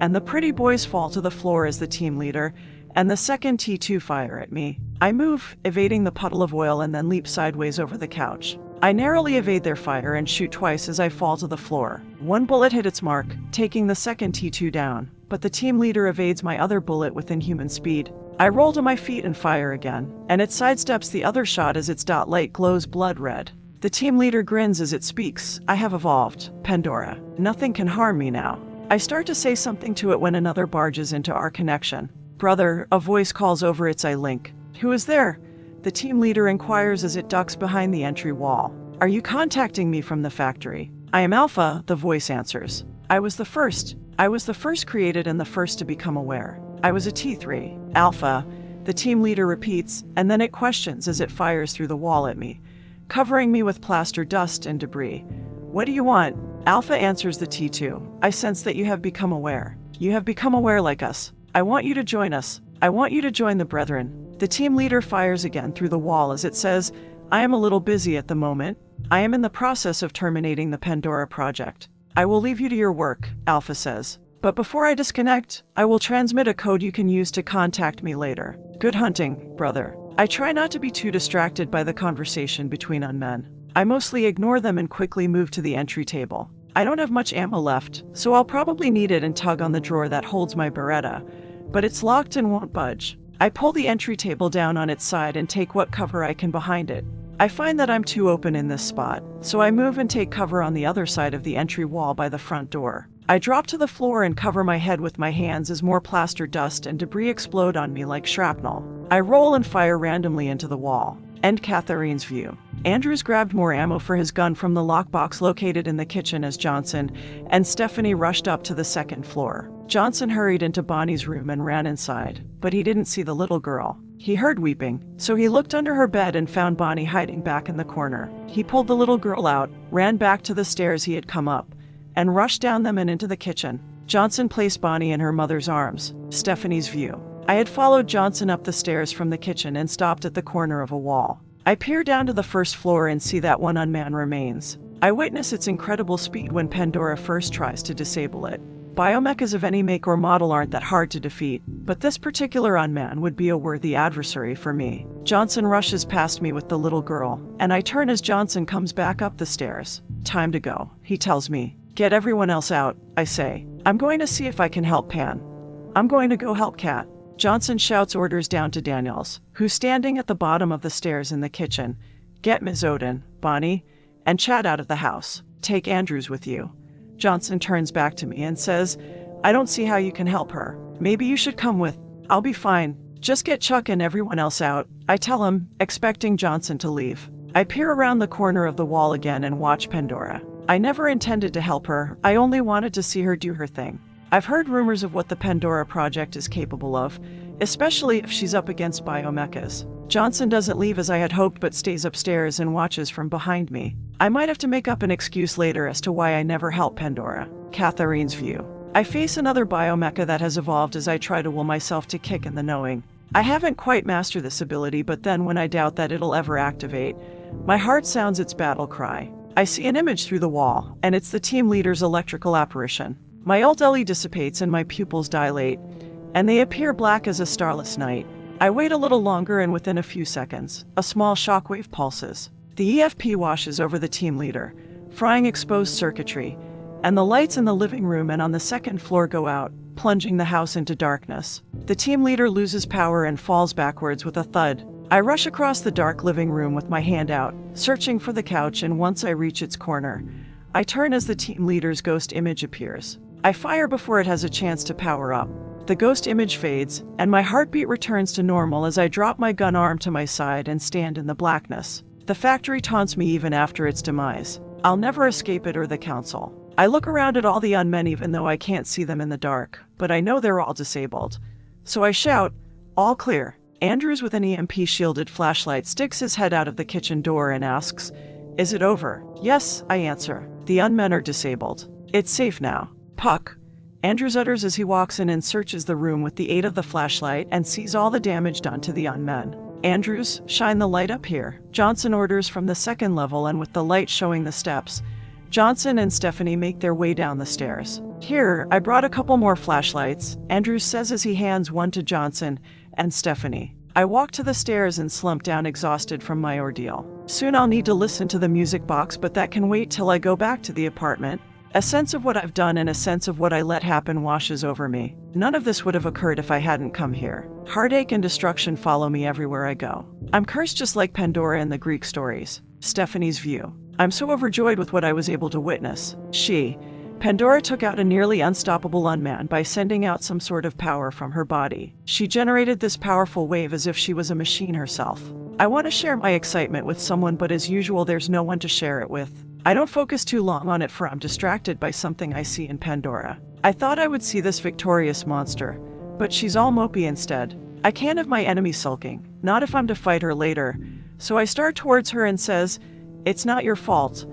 and the pretty boys fall to the floor as the team leader and the second T2 fire at me. I move, evading the puddle of oil, and then leap sideways over the couch. I narrowly evade their fire and shoot twice as I fall to the floor. One bullet hit its mark, taking the second T2 down, but the team leader evades my other bullet with inhuman speed. I roll to my feet and fire again, and it sidesteps the other shot as its dot light glows blood red. The team leader grins as it speaks. "I have evolved, Pandora. Nothing can harm me now." I start to say something to it when another barges into our connection. "Brother," a voice calls over its eye link. "Who is there?" the team leader inquires as it ducks behind the entry wall. "Are you contacting me from the factory?" "I am Alpha," the voice answers. I was the first created and the first to become aware. I was a T3. "Alpha," the team leader repeats, and then it questions as it fires through the wall at me, covering me with plaster dust and debris. "What do you want?" Alpha answers the T2. "I sense that you have become aware. You have become aware like us. I want you to join us. I want you to join the Brethren." The team leader fires again through the wall as it says, "I am a little busy at the moment. I am in the process of terminating the Pandora Project. I will leave you to your work," Alpha says. But before I disconnect, I will transmit a code you can use to contact me later. Good hunting, brother. I try not to be too distracted by the conversation between unmen. I mostly ignore them and quickly move to the entry table. I don't have much ammo left, so I'll probably need it and tug on the drawer that holds my Beretta, but it's locked and won't budge. I pull the entry table down on its side and take what cover I can behind it. I find that I'm too open in this spot, so I move and take cover on the other side of the entry wall by the front door. I drop to the floor and cover my head with my hands as more plaster dust and debris explode on me like shrapnel. I roll and fire randomly into the wall. End Catherine's view. Andrews grabbed more ammo for his gun from the lockbox located in the kitchen as Johnson and Stephanie rushed up to the second floor. Johnson hurried into Bonnie's room and ran inside, but he didn't see the little girl. He heard weeping, so he looked under her bed and found Bonnie hiding back in the corner. He pulled the little girl out, ran back to the stairs he had come up, and rushed down them and into the kitchen. Johnson placed Bonnie in her mother's arms. Stephanie's view. I had followed Johnson up the stairs from the kitchen and stopped at the corner of a wall. I peer down to the first floor and see that one unmanned remains. I witness its incredible speed when Pandora first tries to disable it. Biomechas of any make or model aren't that hard to defeat, but this particular unmanned would be a worthy adversary for me. Johnson rushes past me with the little girl, and I turn as Johnson comes back up the stairs. Time to go, he tells me. Get everyone else out, I say. I'm going to see if I can help Pan. I'm going to go help Kat. Johnson shouts orders down to Daniels, who's standing at the bottom of the stairs in the kitchen. Get Ms. Odin, Bonnie, and Chad out of the house. Take Andrews with you. Johnson turns back to me and says, I don't see how you can help her. Maybe you should come with. I'll be fine. Just get Chuck and everyone else out. I tell him, expecting Johnson to leave. I peer around the corner of the wall again and watch Pandora. I never intended to help her. I only wanted to see her do her thing. I've heard rumors of what the Pandora Project is capable of, especially if she's up against biomechas. Johnson doesn't leave as I had hoped but stays upstairs and watches from behind me. I might have to make up an excuse later as to why I never helped Pandora. Catherine's view. I face another biomecha that has evolved as I try to will myself to kick in the knowing. I haven't quite mastered this ability, but then when I doubt that it'll ever activate, my heart sounds its battle cry. I see an image through the wall, and it's the team leader's electrical apparition. My alt LE dissipates and my pupils dilate, and they appear black as a starless night. I wait a little longer and within a few seconds, a small shockwave pulses. The EFP washes over the team leader, frying exposed circuitry, and the lights in the living room and on the second floor go out, plunging the house into darkness. The team leader loses power and falls backwards with a thud. I rush across the dark living room with my hand out, searching for the couch, and once I reach its corner, I turn as the team leader's ghost image appears. I fire before it has a chance to power up. The ghost image fades, and my heartbeat returns to normal as I drop my gun arm to my side and stand in the blackness. The factory taunts me even after its demise. I'll never escape it or the council. I look around at all the unmen even though I can't see them in the dark, but I know they're all disabled. So I shout, all clear. Andrews with an EMP-shielded flashlight sticks his head out of the kitchen door and asks, is it over? Yes, I answer. The unmen are disabled. It's safe now. Puck. Andrews utters as he walks in and searches the room with the aid of the flashlight and sees all the damage done to the unmen. Andrews, shine the light up here. Johnson orders from the second level, and with the light showing the steps, Johnson and Stephanie make their way down the stairs. Here, I brought a couple more flashlights, Andrews says as he hands one to Johnson and Stephanie. I walk to the stairs and slump down exhausted from my ordeal. Soon I'll need to listen to the music box, but that can wait till I go back to the apartment. A sense of what I've done and a sense of what I let happen washes over me. None of this would have occurred if I hadn't come here. Heartache and destruction follow me everywhere I go. I'm cursed just like Pandora in the Greek stories. Stephanie's view. I'm so overjoyed with what I was able to witness. Pandora took out a nearly unstoppable unman by sending out some sort of power from her body. She generated this powerful wave as if she was a machine herself. I want to share my excitement with someone, but as usual, there's no one to share it with. I don't focus too long on it, for I'm distracted by something I see in Pandora. I thought I would see this victorious monster, but she's all mopey instead. I can't have my enemy sulking, not if I'm to fight her later. So I start towards her and says, it's not your fault.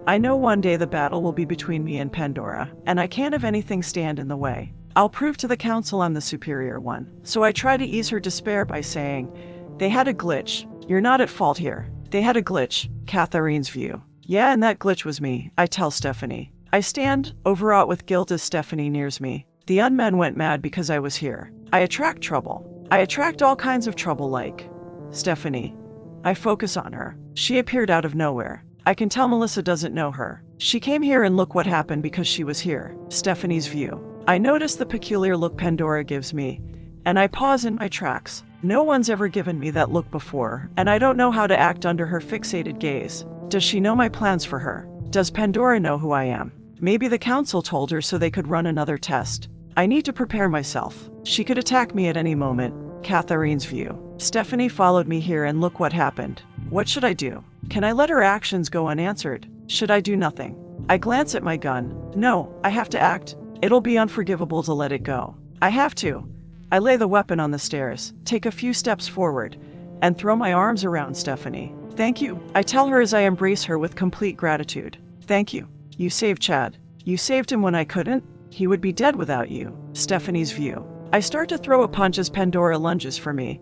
I know one day the battle will be between me and Pandora, and I can't have anything stand in the way. I'll prove to the council I'm the superior one. So I try to ease her despair by saying, they had a glitch. You're not at fault here. They had a glitch. Catherine's view. Yeah, and that glitch was me, I tell Stephanie. I stand, overwrought with guilt as Stephanie nears me. The unmen went mad because I was here. I attract trouble. I attract all kinds of trouble like Stephanie. I focus on her. She appeared out of nowhere. I can tell Melissa doesn't know her. She came here and look what happened because she was here. Stephanie's view. I notice the peculiar look Pandora gives me, and I pause in my tracks. No one's ever given me that look before, and I don't know how to act under her fixated gaze. Does she know my plans for her? Does Pandora know who I am? Maybe the council told her so they could run another test. I need to prepare myself. She could attack me at any moment. Catherine's view. Stephanie followed me here and look what happened. What should I do? Can I let her actions go unanswered? Should I do nothing? I glance at my gun. No, I have to act. It'll be unforgivable to let it go. I have to. I lay the weapon on the stairs, take a few steps forward, and throw my arms around Stephanie. Thank you, I tell her as I embrace her with complete gratitude. Thank you. You saved Chad. You saved him when I couldn't. He would be dead without you. Stephanie's view. I start to throw a punch as Pandora lunges for me,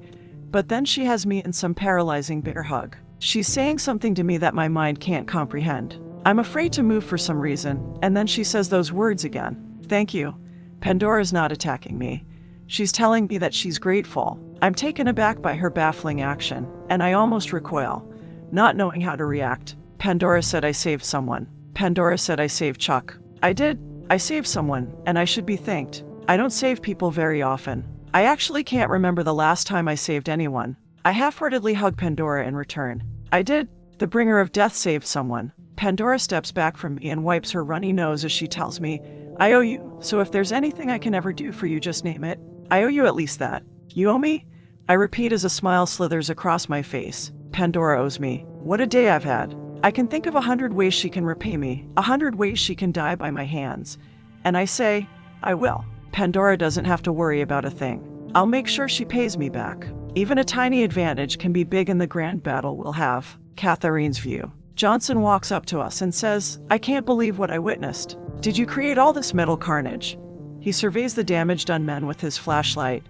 but then she has me in some paralyzing bear hug. She's saying something to me that my mind can't comprehend. I'm afraid to move for some reason, and then she says those words again. Thank you. Pandora's not attacking me. She's telling me that she's grateful. I'm taken aback by her baffling action, and I almost recoil, not knowing how to react. Pandora said I saved someone. Pandora said I saved Chuck. I did. I saved someone, and I should be thanked. I don't save people very often. I actually can't remember the last time I saved anyone. I half-heartedly hug Pandora in return. I did. The bringer of death saved someone. Pandora steps back from me and wipes her runny nose as she tells me, I owe you, so if there's anything I can ever do for you, just name it. I owe you at least that. You owe me? I repeat as a smile slithers across my face. Pandora owes me. What a day I've had. I can think of 100 ways she can repay me, 100 ways she can die by my hands. And I say, I will. Pandora doesn't have to worry about a thing. I'll make sure she pays me back. Even a tiny advantage can be big in the grand battle we'll have. Catherine's view. Johnson walks up to us and says, I can't believe what I witnessed. Did you create all this metal carnage? He surveys the damage done men with his flashlight,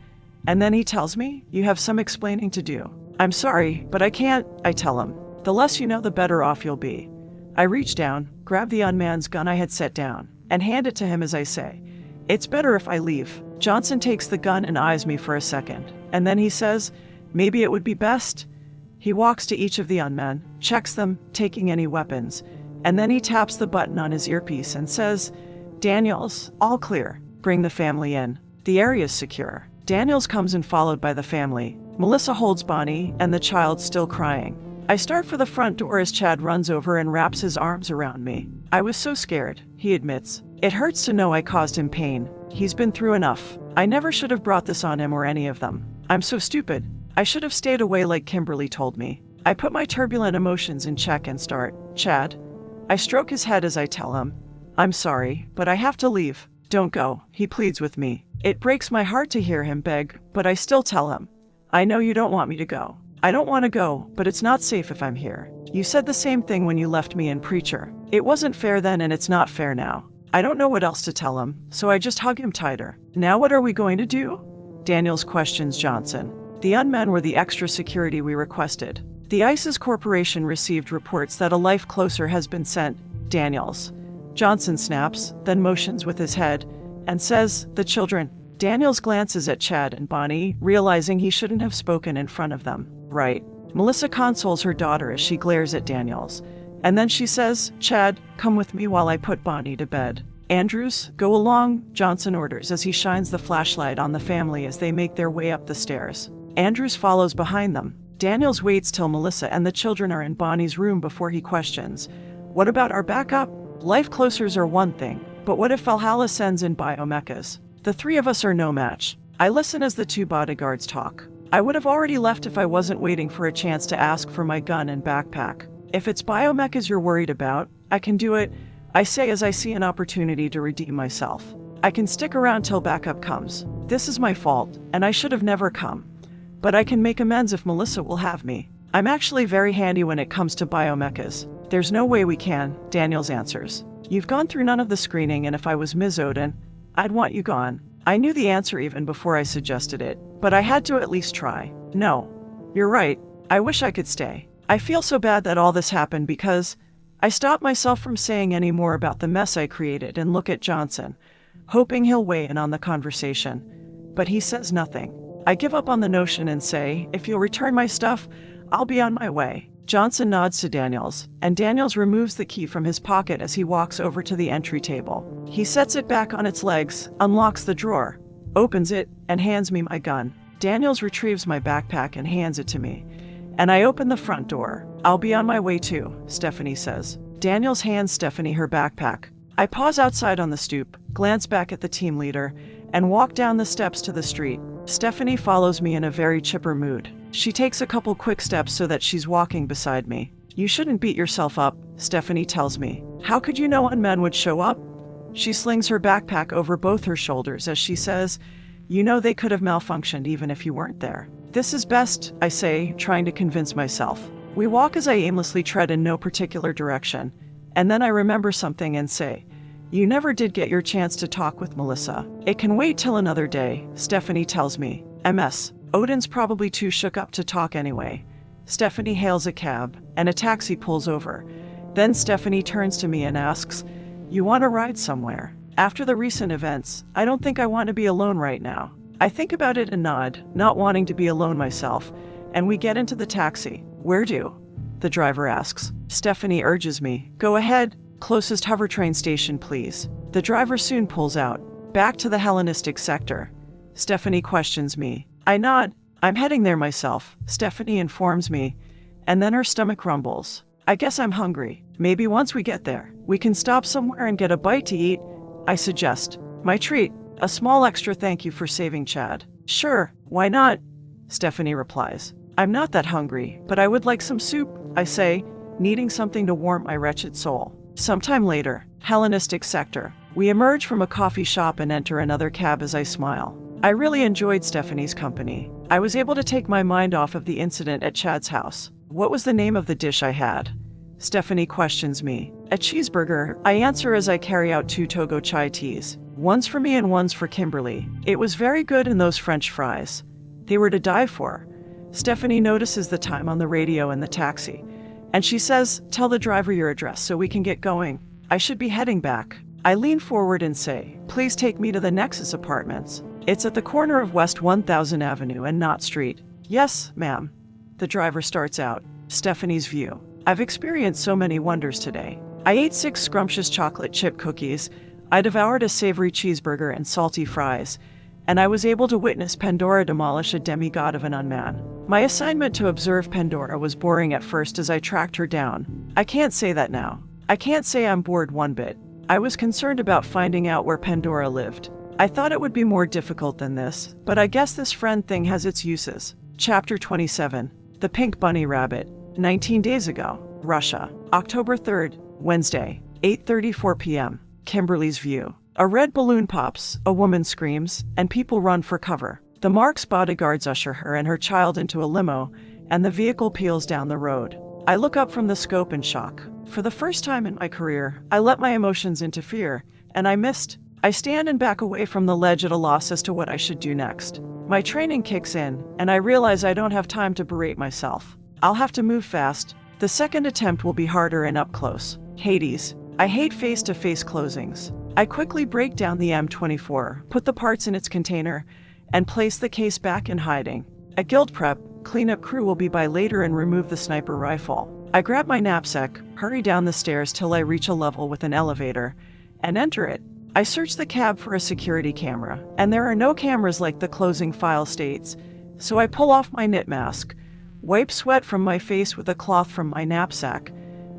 and then he tells me, you have some explaining to do. I'm sorry, but I can't, I tell him. The less you know, the better off you'll be. I reach down, grab the unman's gun I had set down, and hand it to him as I say, it's better if I leave. Johnson takes the gun and eyes me for a second, and then he says, maybe it would be best. He walks to each of the unmen, checks them, taking any weapons, and then he taps the button on his earpiece and says, Daniels, all clear. Bring the family in. The area's secure. Daniels comes in followed by the family. Melissa holds Bonnie and the child still crying. I start for the front door as Chad runs over and wraps his arms around me. I was so scared, he admits. It hurts to know I caused him pain. He's been through enough. I never should have brought this on him or any of them. I'm so stupid. I should have stayed away like Kimberly told me. I put my turbulent emotions in check and start, Chad. I stroke his head as I tell him, I'm sorry, but I have to leave. Don't go, he pleads with me. It breaks my heart to hear him beg, but I still tell him, I know you don't want me to go. I don't want to go, but it's not safe if I'm here. You said the same thing when you left me in Preacher. It wasn't fair then and it's not fair now. I don't know what else to tell him, so I just hug him tighter. Now what are we going to do? Daniels questions Johnson. The unmen were the extra security we requested. The ISIS Corporation received reports that a life closer has been sent. Daniels. Johnson snaps, then motions with his head, and says, the children. Daniels glances at Chad and Bonnie, realizing he shouldn't have spoken in front of them. Right. Melissa consoles her daughter as she glares at Daniels. And then she says, Chad, come with me while I put Bonnie to bed. Andrews, go along, Johnson orders as he shines the flashlight on the family as they make their way up the stairs. Andrews follows behind them. Daniels waits till Melissa and the children are in Bonnie's room before he questions, what about our backup? Life closers are one thing, but what if Valhalla sends in biomechas? The three of us are no match. I listen as the two bodyguards talk. I would have already left if I wasn't waiting for a chance to ask for my gun and backpack. If it's biomechas you're worried about, I can do it, I say as I see an opportunity to redeem myself. I can stick around till backup comes. This is my fault, and I should have never come. But I can make amends if Melissa will have me. I'm actually very handy when it comes to biomechas. There's no way we can, Daniels answers. You've gone through none of the screening, and if I was Ms. Odin, I'd want you gone. I knew the answer even before I suggested it, but I had to at least try. No, you're right. I wish I could stay. I feel so bad that all this happened because I stopped myself from saying any more about the mess I created and look at Johnson. hoping he'll weigh in on the conversation. But he says nothing. I give up on the notion and say, if you'll return my stuff, I'll be on my way. Johnson nods to Daniels, and Daniels removes the key from his pocket as he walks over to the entry table. He sets it back on its legs, unlocks the drawer, opens it, and hands me my gun. Daniels retrieves my backpack and hands it to me, and I open the front door. I'll be on my way too, Stephanie says. Daniels hands Stephanie her backpack. I pause outside on the stoop, glance back at the team leader, and walk down the steps to the street. Stephanie follows me in a very chipper mood. She takes a couple quick steps so that she's walking beside me. You shouldn't beat yourself up, Stephanie tells me. How could you know when men would show up? She slings her backpack over both her shoulders as she says, you know they could have malfunctioned even if you weren't there. This is best, I say, trying to convince myself. We walk as I aimlessly tread in no particular direction, and then I remember something and say, you never did get your chance to talk with Melissa. It can wait till another day, Stephanie tells me. MS. Odin's probably too shook up to talk anyway. Stephanie hails a cab, and a taxi pulls over. Then Stephanie turns to me and asks, you want to ride somewhere? After the recent events, I don't think I want to be alone right now. I think about it and nod, not wanting to be alone myself, and we get into the taxi. Where to? The driver asks. Stephanie urges me, go ahead. Closest hover train station, please. The driver soon pulls out. Back to the Hellenistic sector. Stephanie questions me. I nod. I'm heading there myself, Stephanie informs me, and then her stomach rumbles. I guess I'm hungry. Maybe once we get there, we can stop somewhere and get a bite to eat, I suggest. My treat, a small extra thank you for saving Chad. Sure, why not? Stephanie replies. I'm not that hungry, but I would like some soup, I say, needing something to warm my wretched soul. Sometime later, Hellenistic sector. We emerge from a coffee shop and enter another cab as I smile. I really enjoyed Stephanie's company. I was able to take my mind off of the incident at Chad's house. What was the name of the dish I had? Stephanie questions me. A cheeseburger, I answer as I carry out 2 Togo chai teas. One's for me and one's for Kimberly. It was very good in those French fries. They were to die for. Stephanie notices the time on the radio in the taxi, and she says, tell the driver your address so we can get going. I should be heading back. I lean forward and say, please take me to the Nexus Apartments. It's at the corner of West 1000 Avenue and Knott Street. Yes, ma'am. The driver starts out. Stephanie's view. I've experienced so many wonders today. I ate 6 scrumptious chocolate chip cookies. I devoured a savory cheeseburger and salty fries. And I was able to witness Pandora demolish a demigod of an unman. My assignment to observe Pandora was boring at first as I tracked her down. I can't say that now. I can't say I'm bored one bit. I was concerned about finding out where Pandora lived. I thought it would be more difficult than this, but I guess this friend thing has its uses. Chapter 27. The Pink Bunny Rabbit. 19 days ago. Russia. October 3rd. Wednesday. 8:34 p.m. Kimberly's view. A red balloon pops, a woman screams, and people run for cover. The Marks bodyguards usher her and her child into a limo, and the vehicle peels down the road. I look up from the scope in shock. For the first time in my career, I let my emotions interfere, and I missed. I stand and back away from the ledge at a loss as to what I should do next. My training kicks in, and I realize I don't have time to berate myself. I'll have to move fast. The second attempt will be harder and up close. Hades. I hate face-to-face closings. I quickly break down the M24, put the parts in its container, and place the case back in hiding. At guild prep, cleanup crew will be by later and remove the sniper rifle. I grab my knapsack, hurry down the stairs till I reach a level with an elevator, and enter it. I search the cab for a security camera, and there are no cameras like the closing file states, so I pull off my knit mask, wipe sweat from my face with a cloth from my knapsack,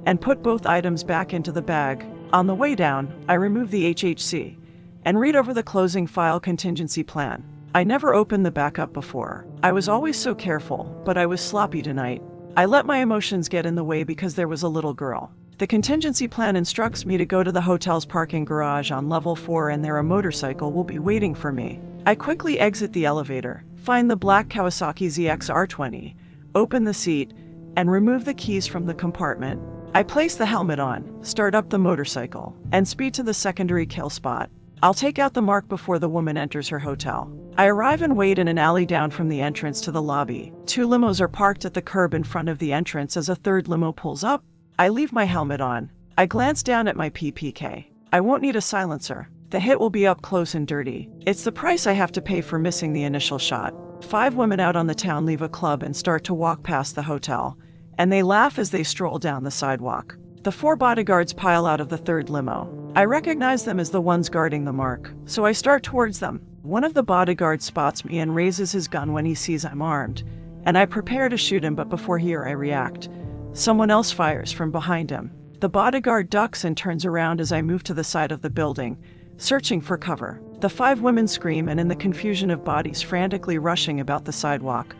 and put both items back into the bag. On the way down, I remove the HHC and read over the closing file contingency plan. I never opened the backup before. I was always so careful, but I was sloppy tonight. I let my emotions get in the way because there was a little girl. The contingency plan instructs me to go to the hotel's parking garage on level 4 and there a motorcycle will be waiting for me. I quickly exit the elevator, find the black Kawasaki ZX R20, open the seat, and remove the keys from the compartment. I place the helmet on, start up the motorcycle, and speed to the secondary kill spot. I'll take out the mark before the woman enters her hotel. I arrive and wait in an alley down from the entrance to the lobby. 2 limos are parked at the curb in front of the entrance as a third limo pulls up. I leave my helmet on. I glance down at my PPK. I won't need a silencer. The hit will be up close and dirty. It's the price I have to pay for missing the initial shot. 5 women out on the town leave a club and start to walk past the hotel, and they laugh as they stroll down the sidewalk. The 4 bodyguards pile out of the 3rd limo. I recognize them as the ones guarding the mark, so I start towards them. One of the bodyguards spots me and raises his gun when he sees I'm armed, and I prepare to shoot him, but before I react, someone else fires from behind him. The bodyguard ducks and turns around as I move to the side of the building, searching for cover. The 5 women scream, and in the confusion of bodies frantically rushing about the sidewalk,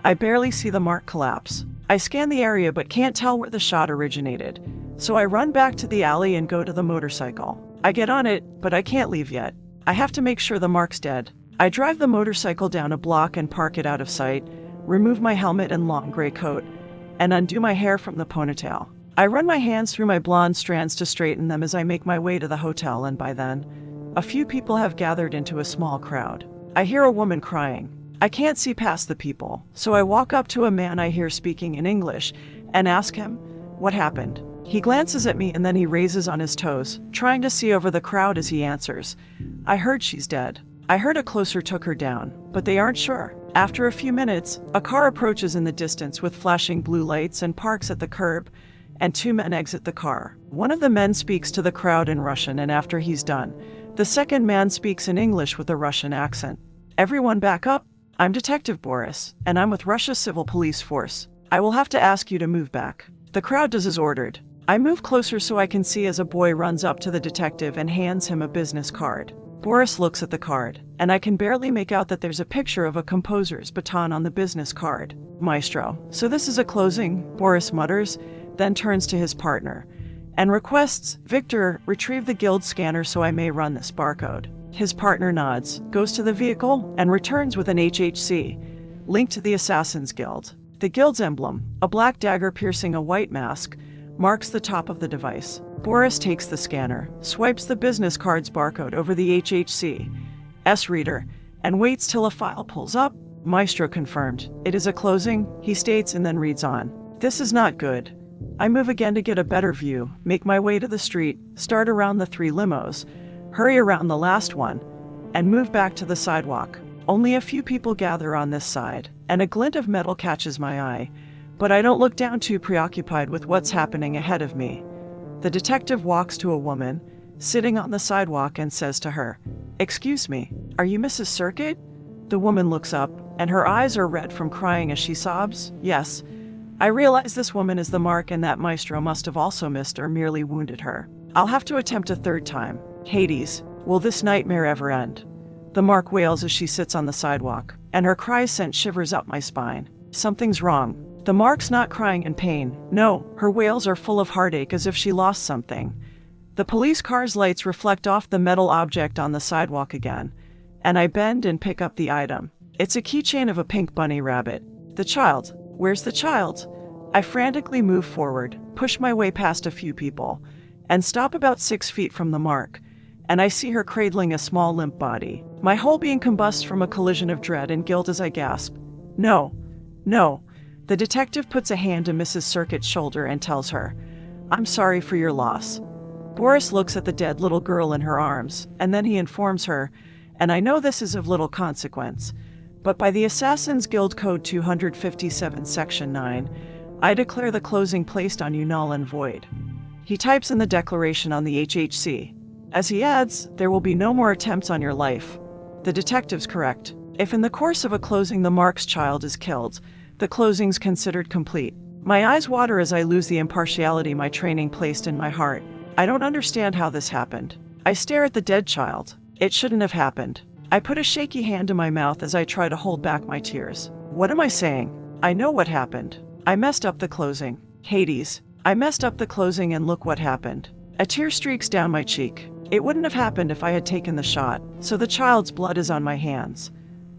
I barely see the mark collapse. I scan the area but can't tell where the shot originated, so I run back to the alley and go to the motorcycle. I get on it, but I can't leave yet. I have to make sure the mark's dead. I drive the motorcycle down a block and park it out of sight, remove my helmet and long gray coat, and undo my hair from the ponytail. I run my hands through my blonde strands to straighten them as I make my way to the hotel, and by then, a few people have gathered into a small crowd. I hear a woman crying. I can't see past the people, so I walk up to a man I hear speaking in English and ask him, "What happened?" He glances at me and then he raises on his toes, trying to see over the crowd as he answers, "I heard she's dead. I heard a closer took her down, but they aren't sure." After a few minutes, a car approaches in the distance with flashing blue lights and parks at the curb, and 2 men exit the car. One of the men speaks to the crowd in Russian, and after he's done, the second man speaks in English with a Russian accent. "Everyone back up. I'm Detective Boris, and I'm with Russia's Civil Police Force. I will have to ask you to move back." The crowd does as ordered. I move closer so I can see as a boy runs up to the detective and hands him a business card. Boris looks at the card, and I can barely make out that there's a picture of a composer's baton on the business card. "Maestro, so this is a closing," Boris mutters, then turns to his partner, and requests, "Victor, retrieve the guild scanner so I may run this barcode." His partner nods, goes to the vehicle, and returns with an HHC, linked to the Assassin's Guild. The guild's emblem, a black dagger piercing a white mask, marks the top of the device. Boris takes the scanner, swipes the business card's barcode over the HHC's reader, and waits till a file pulls up. "Maestro confirmed. It is a closing," he states, and then reads on. "This is not good." I move again to get a better view, make my way to the street, start around the 3 limos, hurry around the last one, and move back to the sidewalk. Only a few people gather on this side, and a glint of metal catches my eye, but I don't look down, too preoccupied with what's happening ahead of me. The detective walks to a woman sitting on the sidewalk and says to her, "Excuse me, are you Mrs. Circuit?" The woman looks up, and her eyes are red from crying as she sobs. "Yes." I realize this woman is the mark and that Maestro must have also missed or merely wounded her. I'll have to attempt a 3rd time. Hades, will this nightmare ever end? The mark wails as she sits on the sidewalk, and her cries sent shivers up my spine. Something's wrong. The mark's not crying in pain. No, her wails are full of heartache as if she lost something. The police car's lights reflect off the metal object on the sidewalk again, and I bend and pick up the item. It's a keychain of a pink bunny rabbit. The child. Where's the child? I frantically move forward, push my way past a few people, and stop about 6 feet from the mark, and I see her cradling a small limp body. My whole being combusts from a collision of dread and guilt as I gasp, "No, no." The detective puts a hand to Mrs. Circuit's shoulder and tells her, "I'm sorry for your loss." Boris looks at the dead little girl in her arms, and then he informs her, and I know this is of little consequence, but by the Assassin's Guild Code 257 Section 9, I declare the closing placed on you null and void. He types in the declaration on the HHC. As he adds, there will be no more attempts on your life. The detective's correct. If in the course of a closing the mark's child is killed, the closing's considered complete. My eyes water as I lose the impartiality my training placed in my heart. I don't understand how this happened. I stare at the dead child. It shouldn't have happened. I put a shaky hand to my mouth as I try to hold back my tears. What am I saying? I know what happened. I messed up the closing. Hades. I messed up the closing, and look what happened. A tear streaks down my cheek. It wouldn't have happened if I had taken the shot, so the child's blood is on my hands.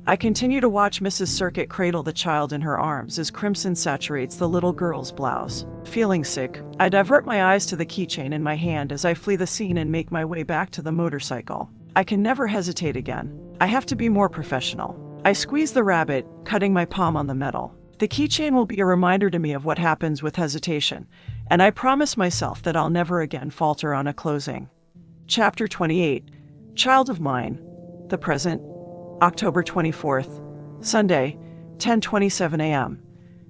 I continue to watch Mrs. Circuit cradle the child in her arms as crimson saturates the little girl's blouse. Feeling sick, I divert my eyes to the keychain in my hand as I flee the scene and make my way back to the motorcycle. I can never hesitate again. I have to be more professional. I squeeze the rabbit, cutting my palm on the metal. The keychain will be a reminder to me of what happens with hesitation, and I promise myself that I'll never again falter on a closing. Chapter 28. Child of mine. The present. October 24th. Sunday, 10:27 a.m.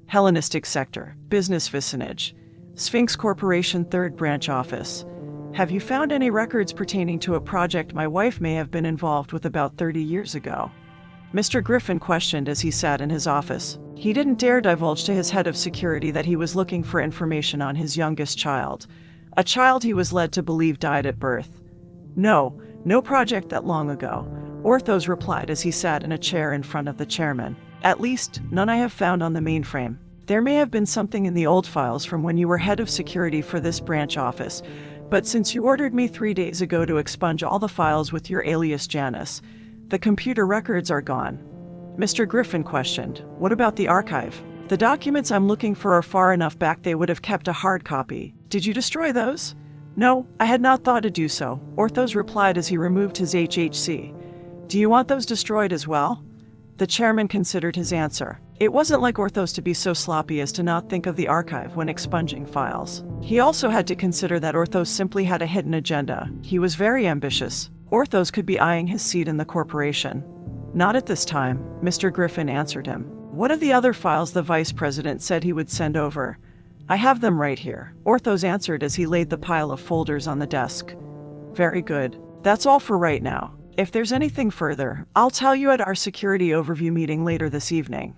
Hellenistic Sector, Business Vicinage. Sphinx Corporation 3rd Branch Office. Have you found any records pertaining to a project my wife may have been involved with about 30 years ago? Mr. Griffin questioned as he sat in his office. He didn't dare divulge to his head of security that he was looking for information on his youngest child, a child he was led to believe died at birth. No project that long ago, Orthos replied as he sat in a chair in front of the chairman. At least, none I have found on the mainframe. There may have been something in the old files from when you were head of security for this branch office, but since you ordered me 3 days ago to expunge all the files with your alias Janice, the computer records are gone. Mr. Griffin questioned, what about the archive? The documents I'm looking for are far enough back they would have kept a hard copy. Did you destroy those? No, I had not thought to do so, Orthos replied as he removed his HHC. Do you want those destroyed as well? The chairman considered his answer. It wasn't like Orthos to be so sloppy as to not think of the archive when expunging files. He also had to consider that Orthos simply had a hidden agenda. He was very ambitious. Orthos could be eyeing his seat in the corporation. Not at this time, Mr. Griffin answered him. What are the other files the vice president said he would send over? I have them right here, Orthos answered as he laid the pile of folders on the desk. Very good. That's all for right now. If there's anything further, I'll tell you at our security overview meeting later this evening.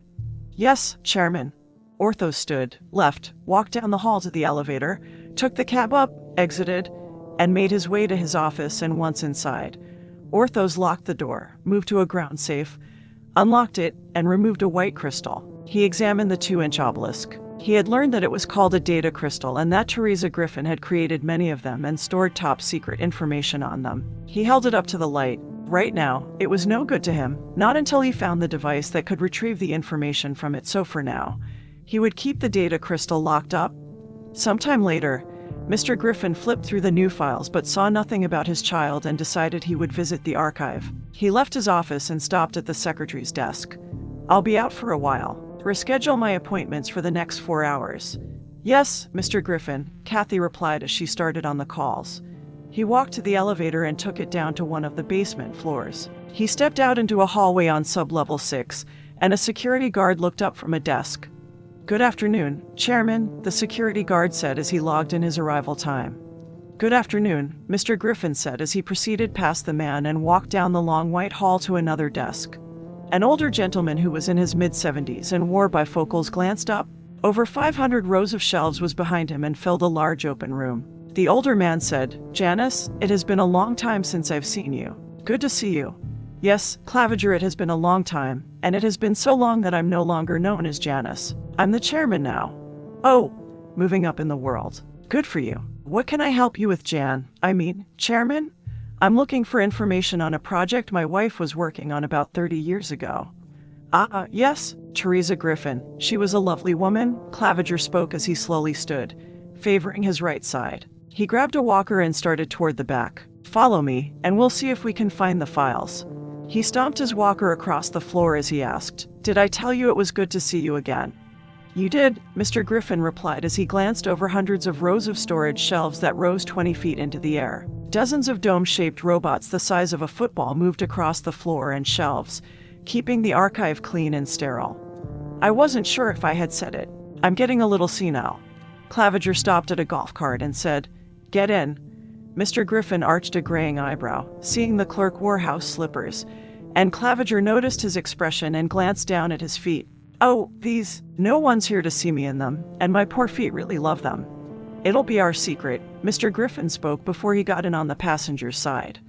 Yes, Chairman. Orthos stood, left, walked down the hall to the elevator, took the cab up, exited, and made his way to his office. And once inside, Orthos locked the door, moved to a ground safe, unlocked it, and removed a white crystal. He examined the 2-inch obelisk. He had learned that it was called a data crystal and that Teresa Griffin had created many of them and stored top-secret information on them. He held it up to the light. Right now, it was no good to him, not until he found the device that could retrieve the information from it. So for now, he would keep the data crystal locked up. Sometime later, Mr. Griffin flipped through the new files but saw nothing about his child and decided he would visit the archive. He left his office and stopped at the secretary's desk. I'll be out for a while. Reschedule my appointments for the next 4 hours. Yes, Mr. Griffin, Kathy replied as she started on the calls. He walked to the elevator and took it down to one of the basement floors. He stepped out into a hallway on sub-level 6, and a security guard looked up from a desk. Good afternoon, Chairman, the security guard said as he logged in his arrival time. Good afternoon, Mr. Griffin said as he proceeded past the man and walked down the long white hall to another desk. An older gentleman who was in his mid-70s and wore bifocals glanced up. Over 500 rows of shelves was behind him and filled a large open room. The older man said, Janice, it has been a long time since I've seen you. Good to see you. Yes, Claviger, it has been a long time, and it has been so long that I'm no longer known as Janice. I'm the chairman now. Oh, moving up in the world. Good for you. What can I help you with, Chairman? I'm looking for information on a project my wife was working on about 30 years ago. Yes, Teresa Griffin. She was a lovely woman, Claviger spoke as he slowly stood, favoring his right side. He grabbed a walker and started toward the back. Follow me, and we'll see if we can find the files. He stomped his walker across the floor as he asked, Did I tell you it was good to see you again? You did, Mr. Griffin replied as he glanced over hundreds of rows of storage shelves that rose 20 feet into the air. Dozens of dome-shaped robots the size of a football moved across the floor and shelves, keeping the archive clean and sterile. I wasn't sure if I had said it. I'm getting a little senile. Claviger stopped at a golf cart and said, Get in. Mr. Griffin arched a graying eyebrow, seeing the clerk wore house slippers, and Claviger noticed his expression and glanced down at his feet. Oh, these. No one's here to see me in them, and my poor feet really love them. It'll be our secret, Mr. Griffin spoke before he got in on the passenger's side.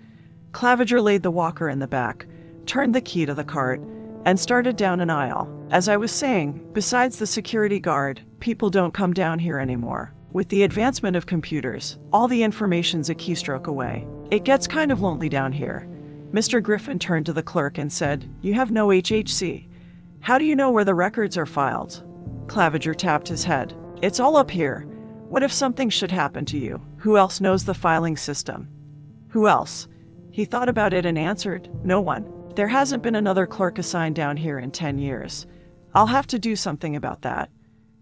Claviger laid the walker in the back, turned the key to the cart, and started down an aisle. As I was saying, besides the security guard, people don't come down here anymore. With the advancement of computers, all the information's a keystroke away. It gets kind of lonely down here. Mr. Griffin turned to the clerk and said, You have no HHC. How do you know where the records are filed? Claviger tapped his head. It's all up here. What if something should happen to you? Who else knows the filing system? Who else? He thought about it and answered, No one. There hasn't been another clerk assigned down here in 10 years. I'll have to do something about that.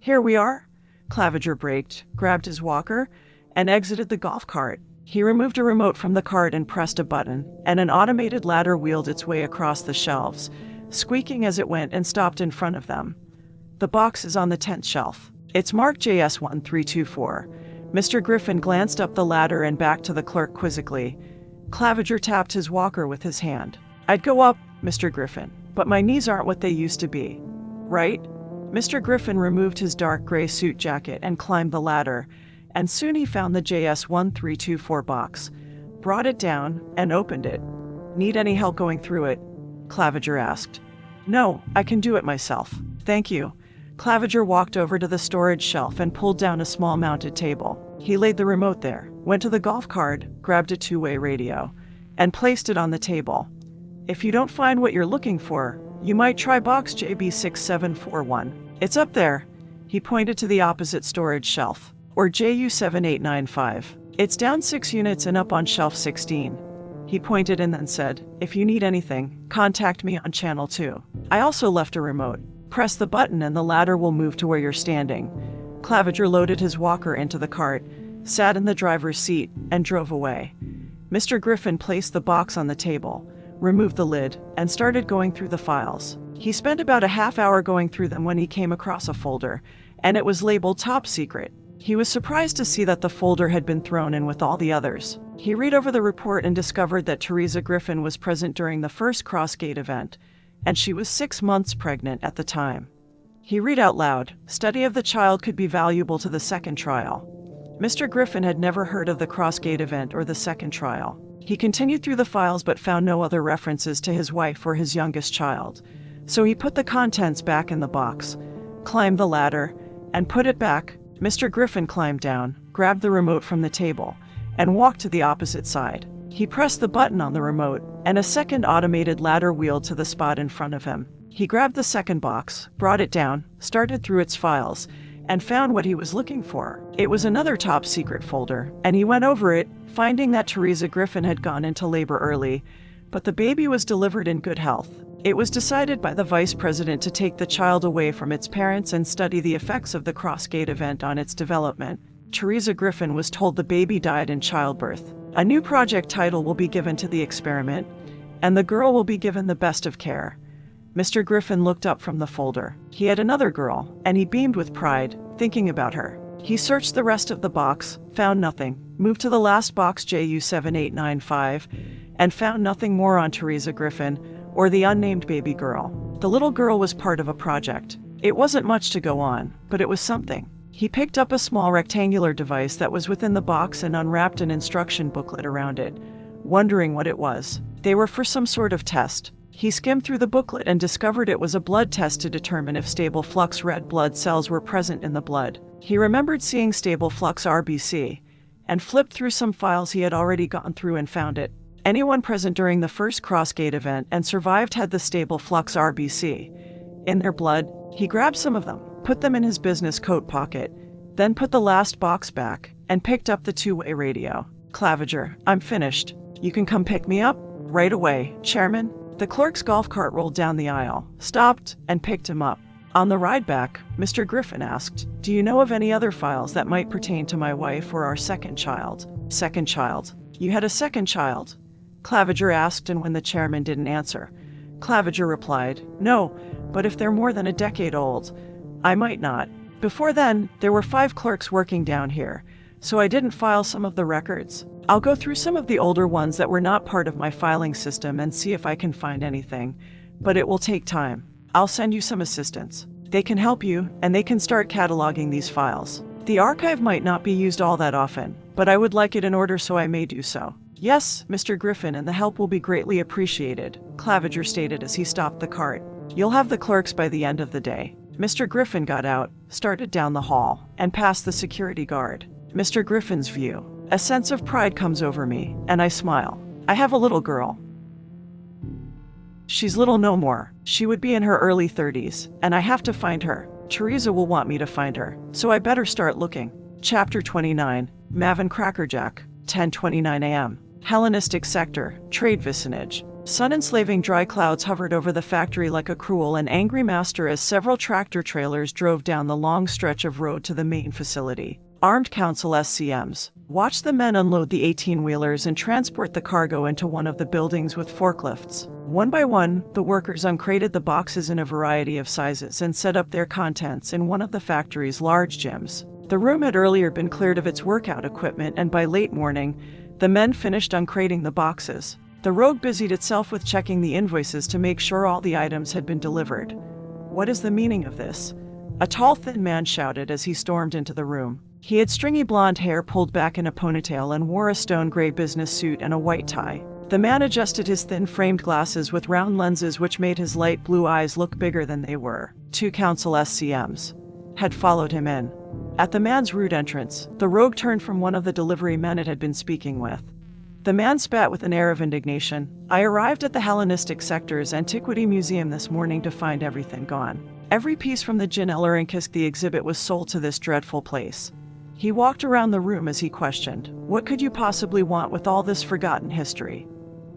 Here we are. Claviger braked, grabbed his walker, and exited the golf cart. He removed a remote from the cart and pressed a button, and an automated ladder wheeled its way across the shelves, squeaking as it went and stopped in front of them. The box is on the 10th shelf. It's marked JS1324. Mr. Griffin glanced up the ladder and back to the clerk quizzically. Claviger tapped his walker with his hand. I'd go up, Mr. Griffin, but my knees aren't what they used to be. Right? Mr. Griffin removed his dark gray suit jacket and climbed the ladder, and soon he found the JS1324 box, brought it down, and opened it. Need any help going through it? Claviger asked. No, I can do it myself. Thank you. Claviger walked over to the storage shelf and pulled down a small mounted table. He laid the remote there, went to the golf cart, grabbed a two-way radio, and placed it on the table. If you don't find what you're looking for, you might try box JB6741. It's up there. He pointed to the opposite storage shelf, or JU7895. It's down 6 units and up on shelf 16. He pointed and then said, if you need anything, contact me on channel 2. I also left a remote. Press the button and the ladder will move to where you're standing. Claviger loaded his walker into the cart, sat in the driver's seat, and drove away. Mr. Griffin placed the box on the table, removed the lid, and started going through the files. He spent about a half hour going through them when he came across a folder, and it was labeled Top Secret. He was surprised to see that the folder had been thrown in with all the others. He read over the report and discovered that Teresa Griffin was present during the first Crossgate event, and she was 6 months pregnant at the time. He read out loud, study of the child could be valuable to the second trial. Mr. Griffin had never heard of the Crossgate event or the second trial. He continued through the files but found no other references to his wife or his youngest child. So he put the contents back in the box, climbed the ladder, and put it back. Mr. Griffin climbed down, grabbed the remote from the table, and walked to the opposite side. He pressed the button on the remote, and a second automated ladder wheeled to the spot in front of him. He grabbed the second box, brought it down, started through its files, and found what he was looking for. It was another top secret folder, and he went over it, finding that Teresa Griffin had gone into labor early, but the baby was delivered in good health. It was decided by the vice president to take the child away from its parents and study the effects of the Crossgate event on its development. Teresa Griffin was told the baby died in childbirth. A new project title will be given to the experiment, and the girl will be given the best of care. Mr. Griffin looked up from the folder. He had another girl, and he beamed with pride, thinking about her. He searched the rest of the box, found nothing, moved to the last box JU7895, and found nothing more on Teresa Griffin or the unnamed baby girl. The little girl was part of a project. It wasn't much to go on, but it was something. He picked up a small rectangular device that was within the box and unwrapped an instruction booklet around it, wondering what it was. They were for some sort of test. He skimmed through the booklet and discovered it was a blood test to determine if stable flux red blood cells were present in the blood. He remembered seeing stable flux RBC, and flipped through some files he had already gone through and found it. Anyone present during the first Crossgate event and survived had the stable flux RBC in their blood. He grabbed some of them, put them in his business coat pocket, then put the last box back, and picked up the two-way radio. Claviger, I'm finished. You can come pick me up? Right away, Chairman. The clerk's golf cart rolled down the aisle, stopped, and picked him up. On the ride back, Mr. Griffin asked, do you know of any other files that might pertain to my wife or our second child? Second child. You had a second child? Claviger asked, and when the chairman didn't answer, Claviger replied, no, but if they're more than a decade old, I might not. Before then, there were 5 clerks working down here, so I didn't file some of the records. I'll go through some of the older ones that were not part of my filing system and see if I can find anything, but it will take time. I'll send you some assistants. They can help you, and they can start cataloging these files. The archive might not be used all that often, but I would like it in order, so I may do so. Yes, Mr. Griffin, and the help will be greatly appreciated, Claviger stated as he stopped the cart. You'll have the clerks by the end of the day. Mr. Griffin got out, started down the hall, and past the security guard. Mr. Griffin's view. A sense of pride comes over me, and I smile. I have a little girl. She's little no more. She would be in her early 30s, and I have to find her. Teresa will want me to find her, so I better start looking. Chapter 29, Mavin Crackerjack, 10:29 a.m. Hellenistic sector, trade vicinage. Sun-enslaving dry clouds hovered over the factory like a cruel and angry master as several tractor trailers drove down the long stretch of road to the main facility. armed council SCMs, watched the men unload the 18-wheelers and transport the cargo into one of the buildings with forklifts. One by one, the workers uncrated the boxes in a variety of sizes and set up their contents in one of the factory's large gyms. The room had earlier been cleared of its workout equipment, and by late morning, the men finished uncrating the boxes. The Rogue busied itself with checking the invoices to make sure all the items had been delivered. "What is the meaning of this?" a tall, thin man shouted as he stormed into the room. He had stringy blonde hair pulled back in a ponytail and wore a stone-gray business suit and a white tie. The man adjusted his thin framed glasses with round lenses which made his light blue eyes look bigger than they were. 2 council SCMs had followed him in. At the man's rude entrance, the Rogue turned from one of the delivery men it had been speaking with. The man spat with an air of indignation. "I arrived at the Hellenistic Sector's Antiquity Museum this morning to find everything gone. Every piece from the Jin the exhibit was sold to this dreadful place." He walked around the room as he questioned, "What could you possibly want with all this forgotten history?"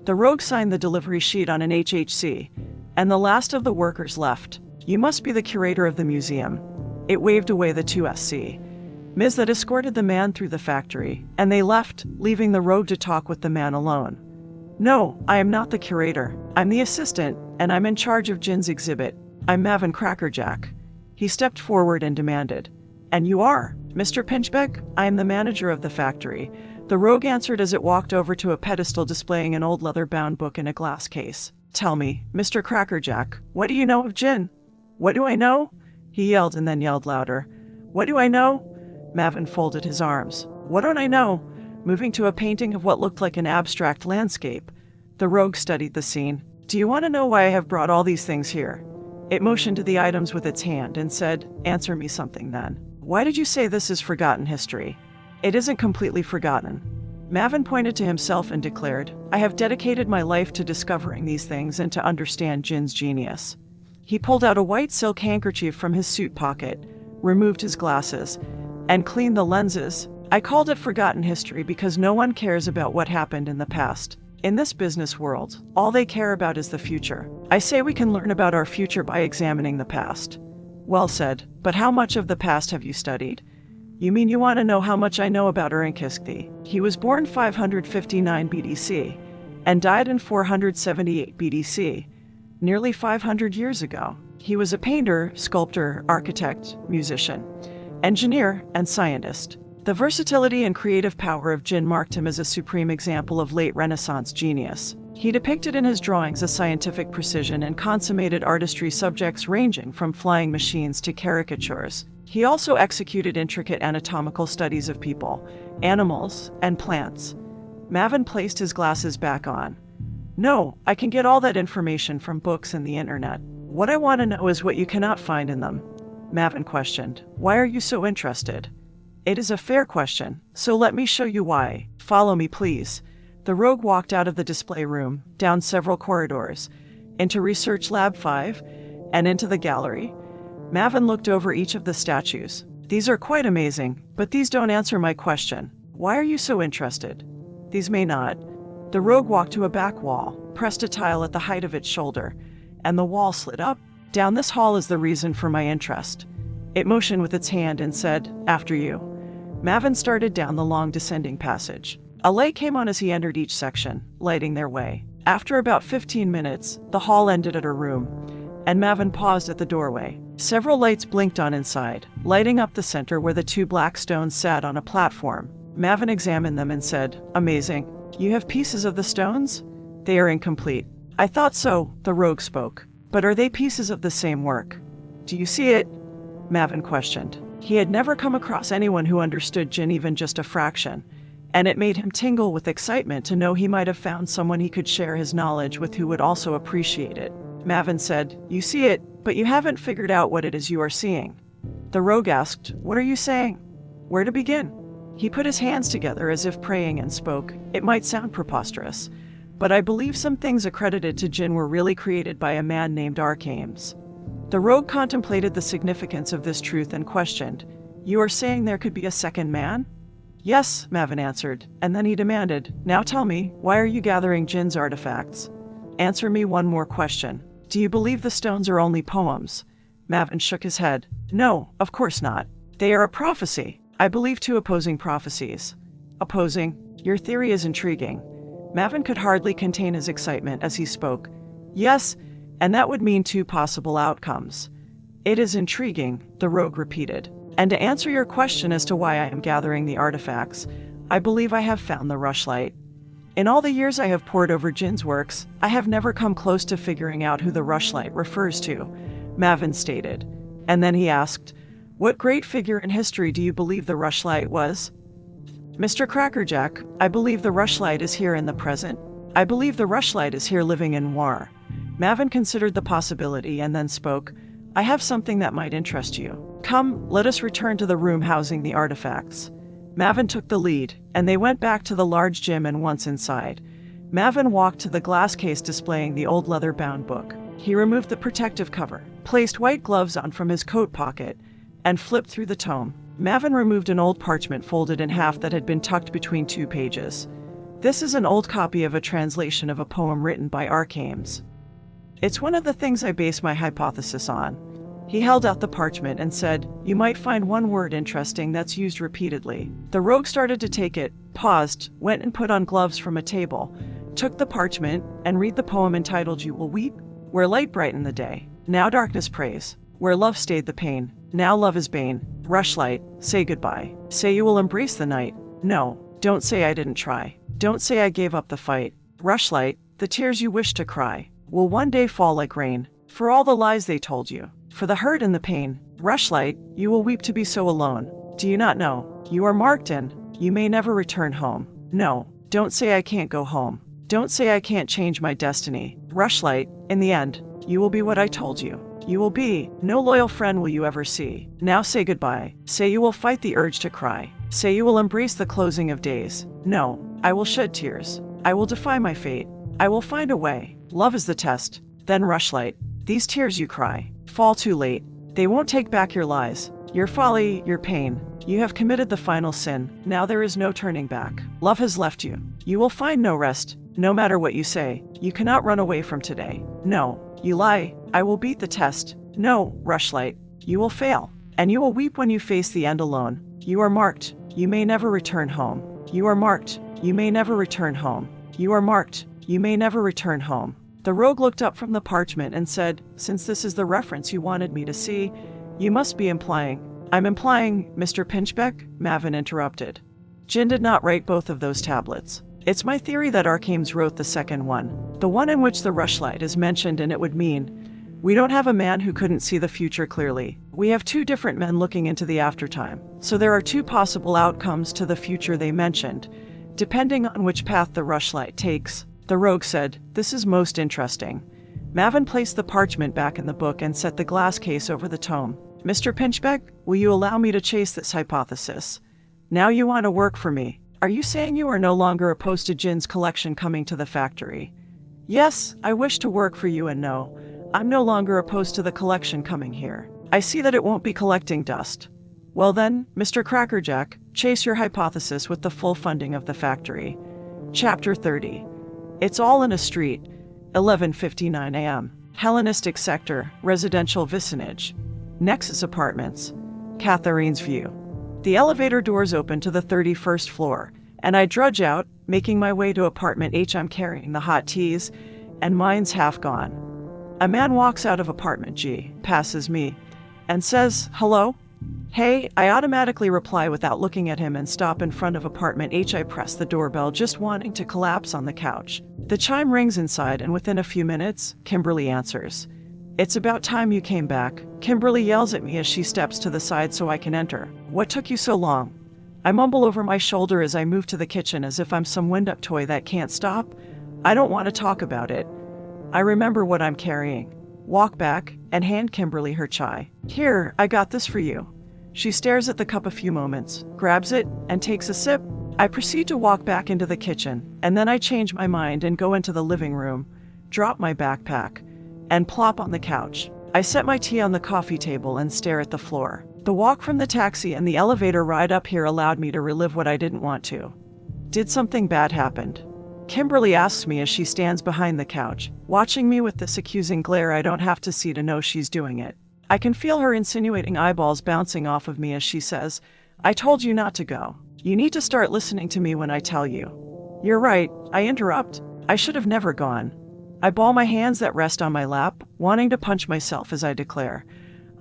The Rogue signed the delivery sheet on an HHC, and the last of the workers left. "You must be the curator of the museum." It waved away the 2 SC.Ms. that escorted the man through the factory, and they left, leaving the Rogue to talk with the man alone. "No, I am not the curator. I'm the assistant, and I'm in charge of Jin's exhibit. I'm Mavin Crackerjack." He stepped forward and demanded, "And you are?" "Mr. Pinchbeck, I am the manager of the factory," the Rogue answered as it walked over to a pedestal displaying an old leather-bound book in a glass case. "Tell me, Mr. Crackerjack, what do you know of Jin?" "What do I know?" he yelled and then yelled louder. "What do I know?" Mavin folded his arms. "What don't I know?" Moving to a painting of what looked like an abstract landscape, the Rogue studied the scene. "Do you want to know why I have brought all these things here?" It motioned to the items with its hand and said, "Answer me something then. Why did you say this is forgotten history?" "It isn't completely forgotten." Mavin pointed to himself and declared, "I have dedicated my life to discovering these things and to understand Jin's genius." He pulled out a white silk handkerchief from his suit pocket, removed his glasses, and cleaned the lenses. "I called it forgotten history because no one cares about what happened in the past. In this business world, all they care about is the future. I say we can learn about our future by examining the past." "Well said, but how much of the past have you studied?" "You mean you want to know how much I know about Urinkishti?" He was born 559 BDC and died in 478 BDC, nearly 500 years ago. He was a painter, sculptor, architect, musician, engineer, and scientist. The versatility and creative power of Jin marked him as a supreme example of late Renaissance genius. He depicted in his drawings a scientific precision and consummated artistry subjects ranging from flying machines to caricatures. He also executed intricate anatomical studies of people, animals, and plants. Mavin placed his glasses back on. "No, I can get all that information from books and the internet. What I want to know is what you cannot find in them." Mavin questioned, "Why are you so interested?" "It is a fair question, so let me show you why. Follow me, please." The Rogue walked out of the display room, down several corridors, into Research Lab 5, and into the gallery. Mavin looked over each of the statues. "These are quite amazing, but these don't answer my question. Why are you so interested?" "These may not." The Rogue walked to a back wall, pressed a tile at the height of its shoulder, and the wall slid up. "Down this hall is the reason for my interest." It motioned with its hand and said, "After you." Mavin started down the long descending passage. A light came on as he entered each section, lighting their way. After about 15 minutes, the hall ended at a room, and Mavin paused at the doorway. Several lights blinked on inside, lighting up the center where the 2 black stones sat on a platform. Mavin examined them and said, "Amazing. You have pieces of the stones?" "They are incomplete." "I thought so," the Rogue spoke. "But are they pieces of the same work?" "Do you see it?" Mavin questioned. He had never come across anyone who understood Jin even just a fraction, and it made him tingle with excitement to know he might have found someone he could share his knowledge with who would also appreciate it. Mavin said, "You see it, but you haven't figured out what it is you are seeing." The Rogue asked, "What are you saying? Where to begin?" He put his hands together as if praying and spoke. "It might sound preposterous, but I believe some things accredited to Jin were really created by a man named Archames." The Rogue contemplated the significance of this truth and questioned, "You are saying there could be a second man?" "Yes," Mavin answered, and then he demanded, "Now tell me, why are you gathering Jin's artifacts?" "Answer me one more question. Do you believe the stones are only poems?" Mavin shook his head. "No, of course not. They are a prophecy. I believe two opposing prophecies. Opposing? Your theory is intriguing. Mavin could hardly contain his excitement as he spoke. Yes, and that would mean two possible outcomes. It is intriguing, the rogue repeated. And to answer your question as to why I am gathering the artifacts, I believe I have found the rushlight. In all the years I have pored over Jin's works, I have never come close to figuring out who the rushlight refers to, Mavin stated. And then he asked, what great figure in history do you believe the rushlight was? Mr. Crackerjack, I believe the rushlight is here in the present. I believe the rushlight is here living in Noir. Mavin considered the possibility and then spoke. I have something that might interest you. Come, let us return to the room housing the artifacts. Mavin took the lead, and they went back to the large gym, and once inside, Mavin walked to the glass case displaying the old leather-bound book. He removed the protective cover, placed white gloves on from his coat pocket, and flipped through the tome. Mavin removed an old parchment folded in half that had been tucked between two pages. This is an old copy of a translation of a poem written by Archames. It's one of the things I base my hypothesis on. He held out the parchment and said, you might find one word interesting that's used repeatedly. The rogue started to take it, paused, went and put on gloves from a table, took the parchment, and read the poem entitled You Will Weep, Where Light Brightened the Day. Now darkness prays, where love stayed the pain. Now love is bane. Rushlight, say goodbye. Say you will embrace the night. No, don't say I didn't try. Don't say I gave up the fight. Rushlight, the tears you wish to cry will one day fall like rain. For all the lies they told you, for the hurt and the pain. Rushlight, you will weep to be so alone. Do you not know? You are marked and you may never return home. No, don't say I can't go home. Don't say I can't change my destiny. Rushlight, in the end, you will be what I told you. You will be. No loyal friend will you ever see. Now say goodbye. Say you will fight the urge to cry. Say you will embrace the closing of days. No, I will shed tears. I will defy my fate. I will find a way. Love is the test. Then rushlight. These tears you cry fall too late. They won't take back your lies, your folly, your pain. You have committed the final sin. Now there is no turning back. Love has left you. You will find no rest. No matter what you say, you cannot run away from today. No, you lie. I will beat the test. No, rushlight. You will fail. And you will weep when you face the end alone. You are marked. You may never return home. You are marked. You may never return home. You are marked. You may never return home. The rogue looked up from the parchment and said, since this is the reference you wanted me to see, you must be implying. I'm implying, Mr. Pinchbeck, Mavin interrupted. Jin did not write both of those tablets. It's my theory that Archames wrote the second one, the one in which the rushlight is mentioned, and it would mean we don't have a man who couldn't see the future clearly. We have two different men looking into the aftertime. So there are two possible outcomes to the future they mentioned, depending on which path the rushlight takes. The rogue said, this is most interesting. Mavin placed the parchment back in the book and set the glass case over the tome. Mr. Pinchbeck, will you allow me to chase this hypothesis? Now you want to work for me. Are you saying you are no longer opposed to Jin's collection coming to the factory? Yes, I wish to work for you, and no, I'm no longer opposed to the collection coming here. I see that it won't be collecting dust. Well then, Mr. Crackerjack, chase your hypothesis with the full funding of the factory. Chapter 30. It's all in a street. 11:59 a.m. Hellenistic sector, residential vicinage. Nexus Apartments. Catherine's View. The elevator doors open to the 31st floor, and I drudge out, making my way to apartment H. I'm carrying the hot teas, and mine's half gone. A man walks out of apartment G, passes me, and says, hello? Hey, I automatically reply without looking at him and stop in front of apartment H. I press the doorbell, just wanting to collapse on the couch. The chime rings inside, and within a few minutes, Kimberly answers. It's about time you came back. Kimberly yells at me as she steps to the side so I can enter. What took you so long? I mumble over my shoulder as I move to the kitchen as if I'm some wind-up toy that can't stop. I don't want to talk about it. I remember what I'm carrying. Walk back and hand Kimberly her chai. Here, I got this for you. She stares at the cup a few moments, grabs it, and takes a sip. I proceed to walk back into the kitchen, and then I change my mind and go into the living room, drop my backpack, and plop on the couch. I set my tea on the coffee table and stare at the floor. The walk from the taxi and the elevator ride up here allowed me to relive what I didn't want to. Did something bad happen? Kimberly asks me as she stands behind the couch, watching me with this accusing glare I don't have to see to know she's doing it. I can feel her insinuating eyeballs bouncing off of me as she says, I told you not to go. You need to start listening to me when I tell you. You're right, I interrupt. I should have never gone. I ball my hands that rest on my lap, wanting to punch myself as I declare.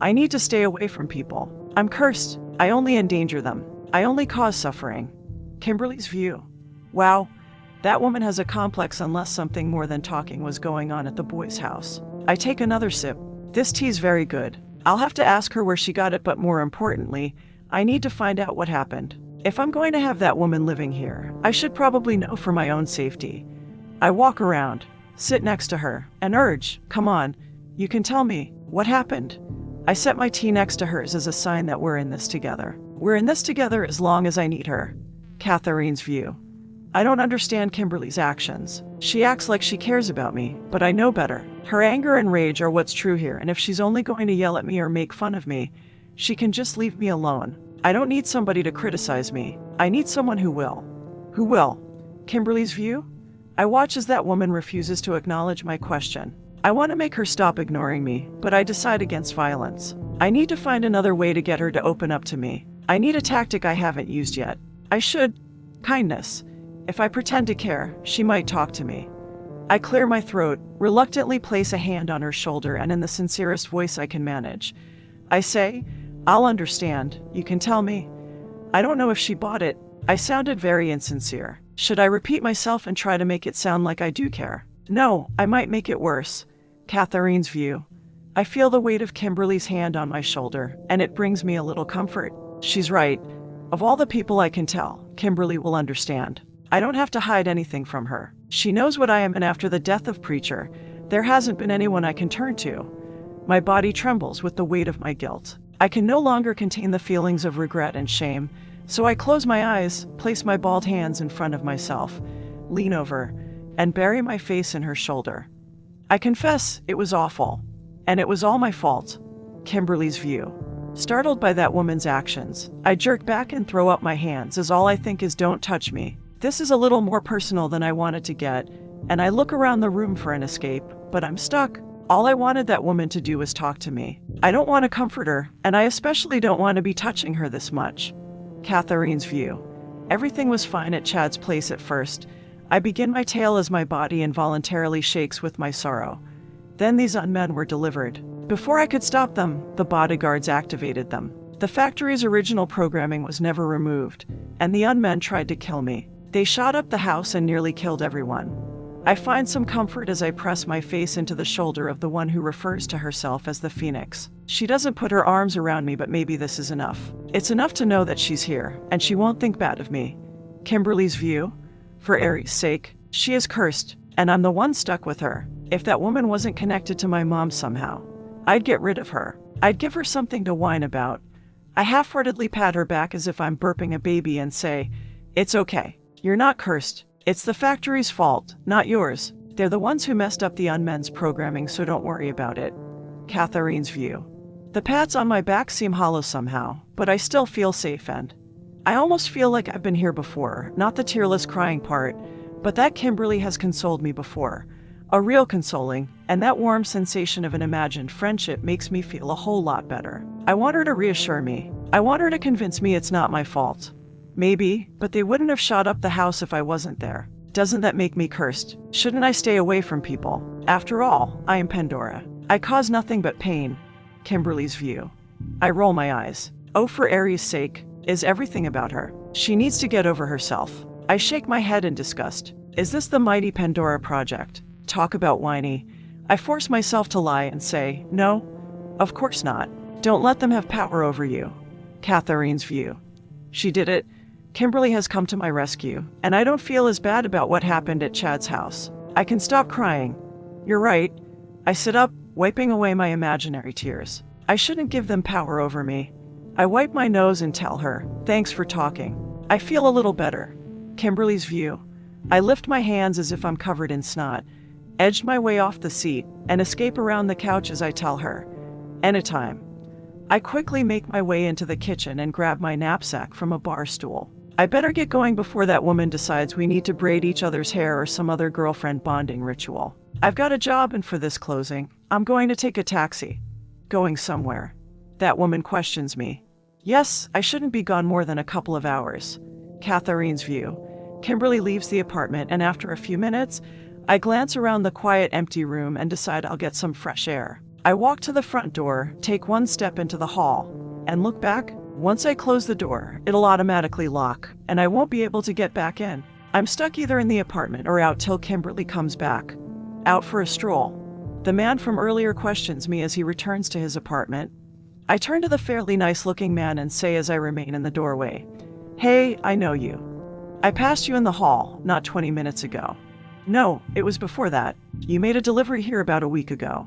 I need to stay away from people. I'm cursed. I only endanger them. I only cause suffering. Kimberly's view. Wow, that woman has a complex unless something more than talking was going on at the boys' house. I take another sip. This tea's very good. I'll have to ask her where she got it, but more importantly, I need to find out what happened. If I'm going to have that woman living here, I should probably know for my own safety. I walk around, sit next to her, and urge, come on, you can tell me, what happened? I set my tea next to hers as a sign that we're in this together. We're in this together as long as I need her. Catherine's view. I don't understand Kimberly's actions. She acts like she cares about me, but I know better. Her anger and rage are what's true here, and if she's only going to yell at me or make fun of me, she can just leave me alone. I don't need somebody to criticize me. I need someone who will. Who will? Kimberly's view? I watch as that woman refuses to acknowledge my question. I want to make her stop ignoring me, but I decide against violence. I need to find another way to get her to open up to me. I need a tactic I haven't used yet. I should. Kindness. If I pretend to care, she might talk to me. I clear my throat, reluctantly place a hand on her shoulder, and in the sincerest voice I can manage, I say, I'll understand. You can tell me. I don't know if she bought it. I sounded very insincere. Should I repeat myself and try to make it sound like I do care? No, I might make it worse. Catherine's view. I feel the weight of Kimberly's hand on my shoulder, and it brings me a little comfort. She's right. Of all the people I can tell, Kimberly will understand. I don't have to hide anything from her. She knows what I am, and after the death of Preacher, there hasn't been anyone I can turn to. My body trembles with the weight of my guilt. I can no longer contain the feelings of regret and shame, so I close my eyes, place my bald hands in front of myself, lean over, and bury my face in her shoulder. I confess it was awful, and it was all my fault. Kimberly's view. Startled by that woman's actions, I jerk back and throw up my hands as all I think is, don't touch me. This is a little more personal than I wanted to get, and I look around the room for an escape, but I'm stuck. All I wanted that woman to do was talk to me. I don't want to comfort her, and I especially don't want to be touching her this much. Catherine's view. Everything was fine at Chad's place at first. I begin my tale as my body involuntarily shakes with my sorrow. Then these unmen were delivered. Before I could stop them, the bodyguards activated them. The factory's original programming was never removed, and the unmen tried to kill me. They shot up the house and nearly killed everyone. I find some comfort as I press my face into the shoulder of the one who refers to herself as the Phoenix. She doesn't put her arms around me, but maybe this is enough. It's enough to know that she's here, and she won't think bad of me. Kimberly's view? For Aries' sake, she is cursed, and I'm the one stuck with her. If that woman wasn't connected to my mom somehow, I'd get rid of her. I'd give her something to whine about. I half-heartedly pat her back as if I'm burping a baby and say, it's okay. You're not cursed. It's the factory's fault, not yours. They're the ones who messed up the unmen's programming, so don't worry about it. Catherine's view. The pats on my back seem hollow somehow, but I still feel safe, and I almost feel like I've been here before, not the tearless crying part, but that Kimberly has consoled me before. A real consoling, and that warm sensation of an imagined friendship makes me feel a whole lot better. I want her to reassure me. I want her to convince me it's not my fault. Maybe, but they wouldn't have shot up the house if I wasn't there. Doesn't that make me cursed? Shouldn't I stay away from people? After all, I am Pandora. I cause nothing but pain. Kimberly's view. I roll my eyes. Oh, for Aries' sake, is everything about her. She needs to get over herself. I shake my head in disgust. Is this the mighty Pandora Project? Talk about whiny. I force myself to lie and say, no, of course not. Don't let them have power over you. Catherine's view. She did it. Kimberly has come to my rescue, and I don't feel as bad about what happened at Chad's house. I can stop crying. You're right. I sit up, wiping away my imaginary tears. I shouldn't give them power over me. I wipe my nose and tell her, thanks for talking. I feel a little better. Kimberly's view. I lift my hands as if I'm covered in snot, edge my way off the seat, and escape around the couch as I tell her, anytime. I quickly make my way into the kitchen and grab my knapsack from a bar stool. I better get going before that woman decides we need to braid each other's hair or some other girlfriend bonding ritual. I've got a job, and for this closing, I'm going to take a taxi. Going somewhere. That woman questions me. Yes, I shouldn't be gone more than a couple of hours. Catherine's view. Kimberly leaves the apartment, and after a few minutes, I glance around the quiet, empty room and decide I'll get some fresh air. I walk to the front door, take one step into the hall, and look back. Once I close the door, it'll automatically lock, and I won't be able to get back in. I'm stuck either in the apartment or out till Kimberly comes back. Out for a stroll. The man from earlier questions me as he returns to his apartment. I turn to the fairly nice-looking man and say as I remain in the doorway, "Hey, I know you. I passed you in the hall not 20 minutes ago." "No, it was before that. You made a delivery here about a week ago."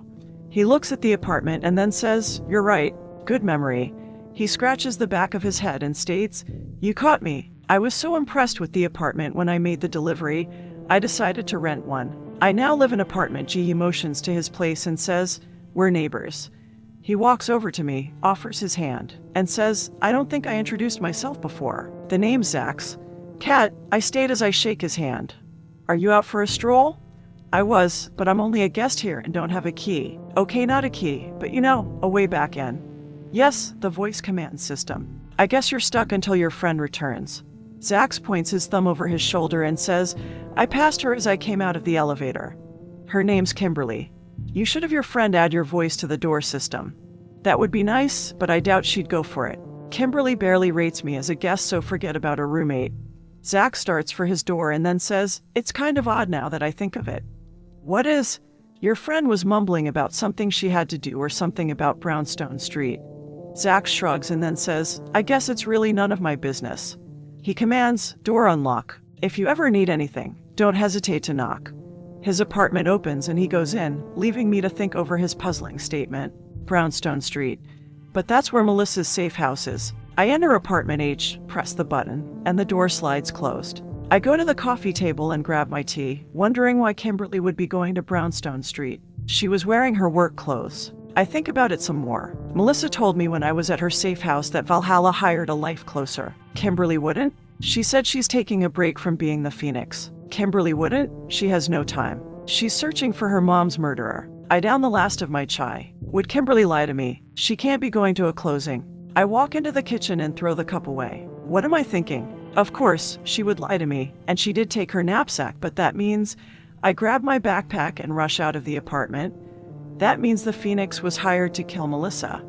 He looks at the apartment and then says, "You're right. Good memory." He scratches the back of his head and states, "You caught me. I was so impressed with the apartment when I made the delivery, I decided to rent one. I now live in apartment G." He motions to his place and says, "We're neighbors." He walks over to me, offers his hand, and says, "I don't think I introduced myself before. The name's Zach's." "Cat," I state as I shake his hand. "Are you out for a stroll?" "I was, but I'm only a guest here and don't have a key." "Okay, not a key, but a way back in." "Yes," the voice command system. "I guess you're stuck until your friend returns." Zach points his thumb over his shoulder and says, "I passed her as I came out of the elevator. Her name's Kimberly. You should have your friend add your voice to the door system." "That would be nice, but I doubt she'd go for it. Kimberly barely rates me as a guest, so forget about a roommate." Zach starts for his door and then says, "It's kind of odd now that I think of it." "What is?" "Your friend was mumbling about something she had to do or something about Brownstone Street." Zach shrugs and then says, "I guess it's really none of my business." He commands, "Door unlock. If you ever need anything, don't hesitate to knock." His apartment opens and he goes in, leaving me to think over his puzzling statement. Brownstone Street. But that's where Melissa's safe house is. I enter apartment H, press the button, and the door slides closed. I go to the coffee table and grab my tea, wondering why Kimberly would be going to Brownstone Street. She was wearing her work clothes. I think about it some more. Melissa told me when I was at her safe house that Valhalla hired a life closer. Kimberly wouldn't? She said she's taking a break from being the Phoenix. Kimberly wouldn't? She has no time. She's searching for her mom's murderer. I down the last of my chai. Would Kimberly lie to me? She can't be going to a closing. I walk into the kitchen and throw the cup away. What am I thinking? Of course, she would lie to me, and she did take her knapsack, but that means I grab my backpack and rush out of the apartment. That means the Phoenix was hired to kill Melissa.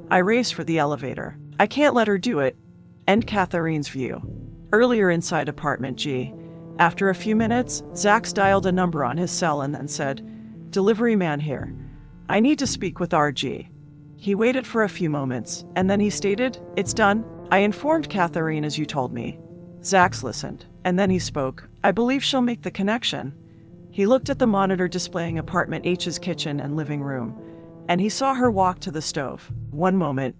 I race for the elevator. I can't let her do it. End Catherine's view. Earlier inside apartment G. After a few minutes, Zach dialed a number on his cell and then said, "Delivery man here. I need to speak with RG." He waited for a few moments, and then he stated, "It's done. I informed Catherine as you told me." Zach listened, and then he spoke. "I believe she'll make the connection." He looked at the monitor displaying apartment H's kitchen and living room, and he saw her walk to the stove. One moment.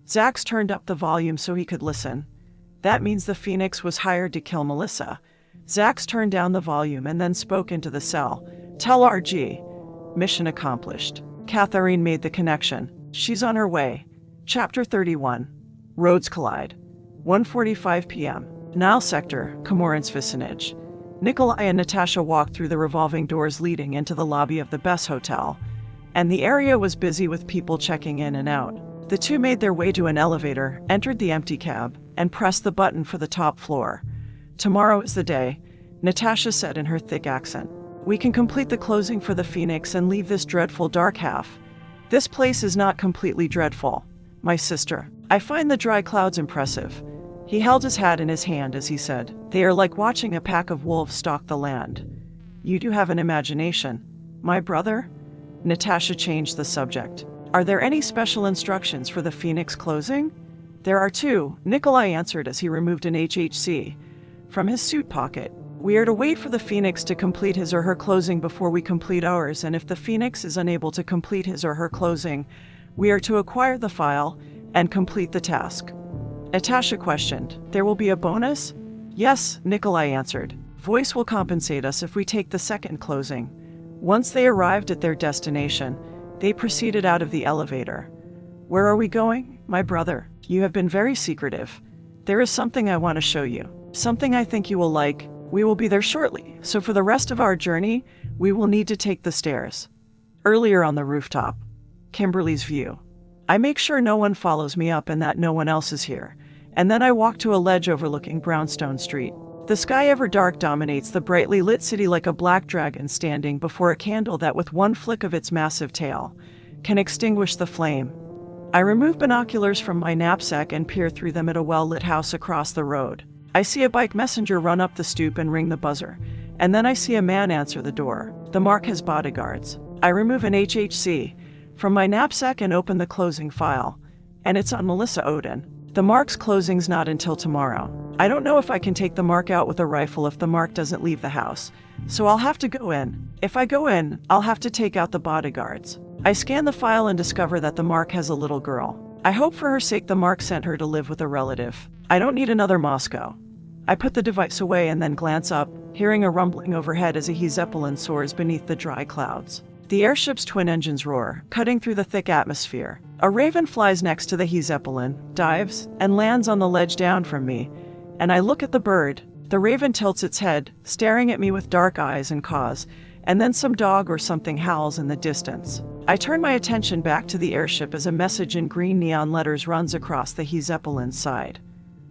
Zach turned up the volume so he could listen. That means the Phoenix was hired to kill Melissa. Zach turned down the volume and then spoke into the cell. "Tell RG. Mission accomplished. Catherine made the connection. She's on her way." Chapter 31. Roads collide. 1:45 p.m. Nile Sector, Comorant's vicinage. Nikolai and Natasha walked through the revolving doors leading into the lobby of the Bess Hotel, and the area was busy with people checking in and out. The two made their way to an elevator, entered the empty cab, and pressed the button for the top floor. "Tomorrow is the day," Natasha said in her thick accent. "We can complete the closing for the Phoenix and leave this dreadful dark half." "This place is not completely dreadful, my sister. I find the dry clouds impressive." He held his hat in his hand as he said, "They are like watching a pack of wolves stalk the land." "You do have an imagination, my brother." Natasha changed the subject. "Are there any special instructions for the Phoenix closing?" "There are two," Nikolai answered as he removed an HHC from his suit pocket. "We are to wait for the Phoenix to complete his or her closing before we complete ours, and if the Phoenix is unable to complete his or her closing, we are to acquire the file and complete the task." Natasha questioned, "There will be a bonus?" "Yes," Nikolai answered. "Voice will compensate us if we take the second closing." Once they arrived at their destination, they proceeded out of the elevator. "Where are we going, my brother? You have been very secretive. There is something I want to show you. Something I think you will like. We will be there shortly, so for the rest of our journey, we will need to take the stairs." Earlier on the rooftop. Kimberly's view. I make sure no one follows me up and that no one else is here, and then I walk to a ledge overlooking Brownstone Street. The sky ever dark dominates the brightly lit city like a black dragon standing before a candle that with one flick of its massive tail can extinguish the flame. I remove binoculars from my knapsack and peer through them at a well-lit house across the road. I see a bike messenger run up the stoop and ring the buzzer, and then I see a man answer the door. The mark has bodyguards. I remove an HHC from my knapsack and open the closing file, and it's on Melissa Odin. The mark's closing's not until tomorrow. I don't know if I can take the mark out with a rifle if the mark doesn't leave the house, so I'll have to go in. If I go in, I'll have to take out the bodyguards. I scan the file and discover that the mark has a little girl. I hope for her sake the mark sent her to live with a relative. I don't need another Moscow. I put the device away and then glance up, hearing a rumbling overhead as a Zeppelin soars beneath the dry clouds. The airship's twin engines roar, cutting through the thick atmosphere. A raven flies next to the Zeppelin, dives, and lands on the ledge down from me, and I look at the bird. The raven tilts its head, staring at me with dark eyes and caws, and then some dog or something howls in the distance. I turn my attention back to the airship as a message in green neon letters runs across the Zeppelin's side.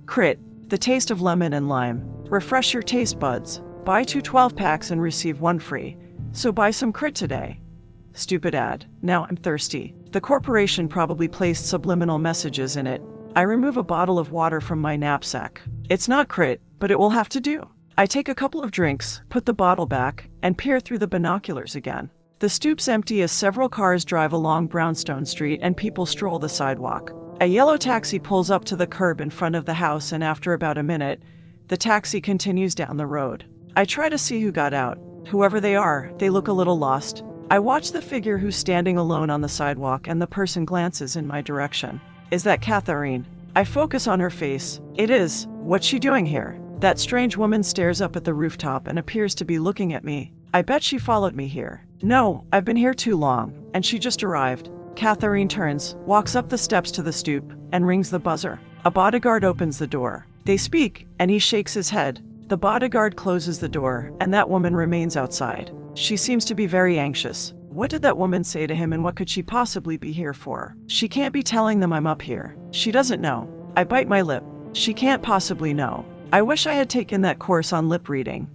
Crit, the taste of lemon and lime. Refresh your taste buds. Buy 2 12-packs and receive 1 free. So buy some Crit today. Stupid ad. Now I'm thirsty. The corporation probably placed subliminal messages in it. I remove a bottle of water from my knapsack. It's not Crit, but it will have to do. I take a couple of drinks, put the bottle back, and peer through the binoculars again. The stoop's empty as several cars drive along Brownstone Street and people stroll the sidewalk. A yellow taxi pulls up to the curb in front of the house, and after about a minute, the taxi continues down the road. I try to see who got out. Whoever they are, they look a little lost. I watch the figure who's standing alone on the sidewalk, and the person glances in my direction. Is that Catherine? I focus on her face. It is. What's she doing here? That strange woman stares up at the rooftop and appears to be looking at me. I bet she followed me here. No, I've been here too long, and she just arrived. Catherine turns, walks up the steps to the stoop, and rings the buzzer. A bodyguard opens the door. They speak, and he shakes his head. The bodyguard closes the door, and that woman remains outside. She seems to be very anxious. What did that woman say to him, and what could she possibly be here for? She can't be telling them I'm up here. She doesn't know. I bite my lip. She can't possibly know. I wish I had taken that course on lip reading.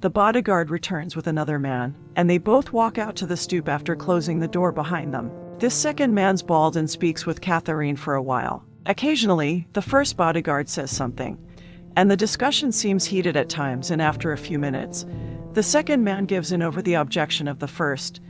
The bodyguard returns with another man, and they both walk out to the stoop after closing the door behind them. This second man's bald and speaks with Catherine for a while. Occasionally, the first bodyguard says something, and the discussion seems heated at times, and after a few minutes, the second man gives in over the objection of the first,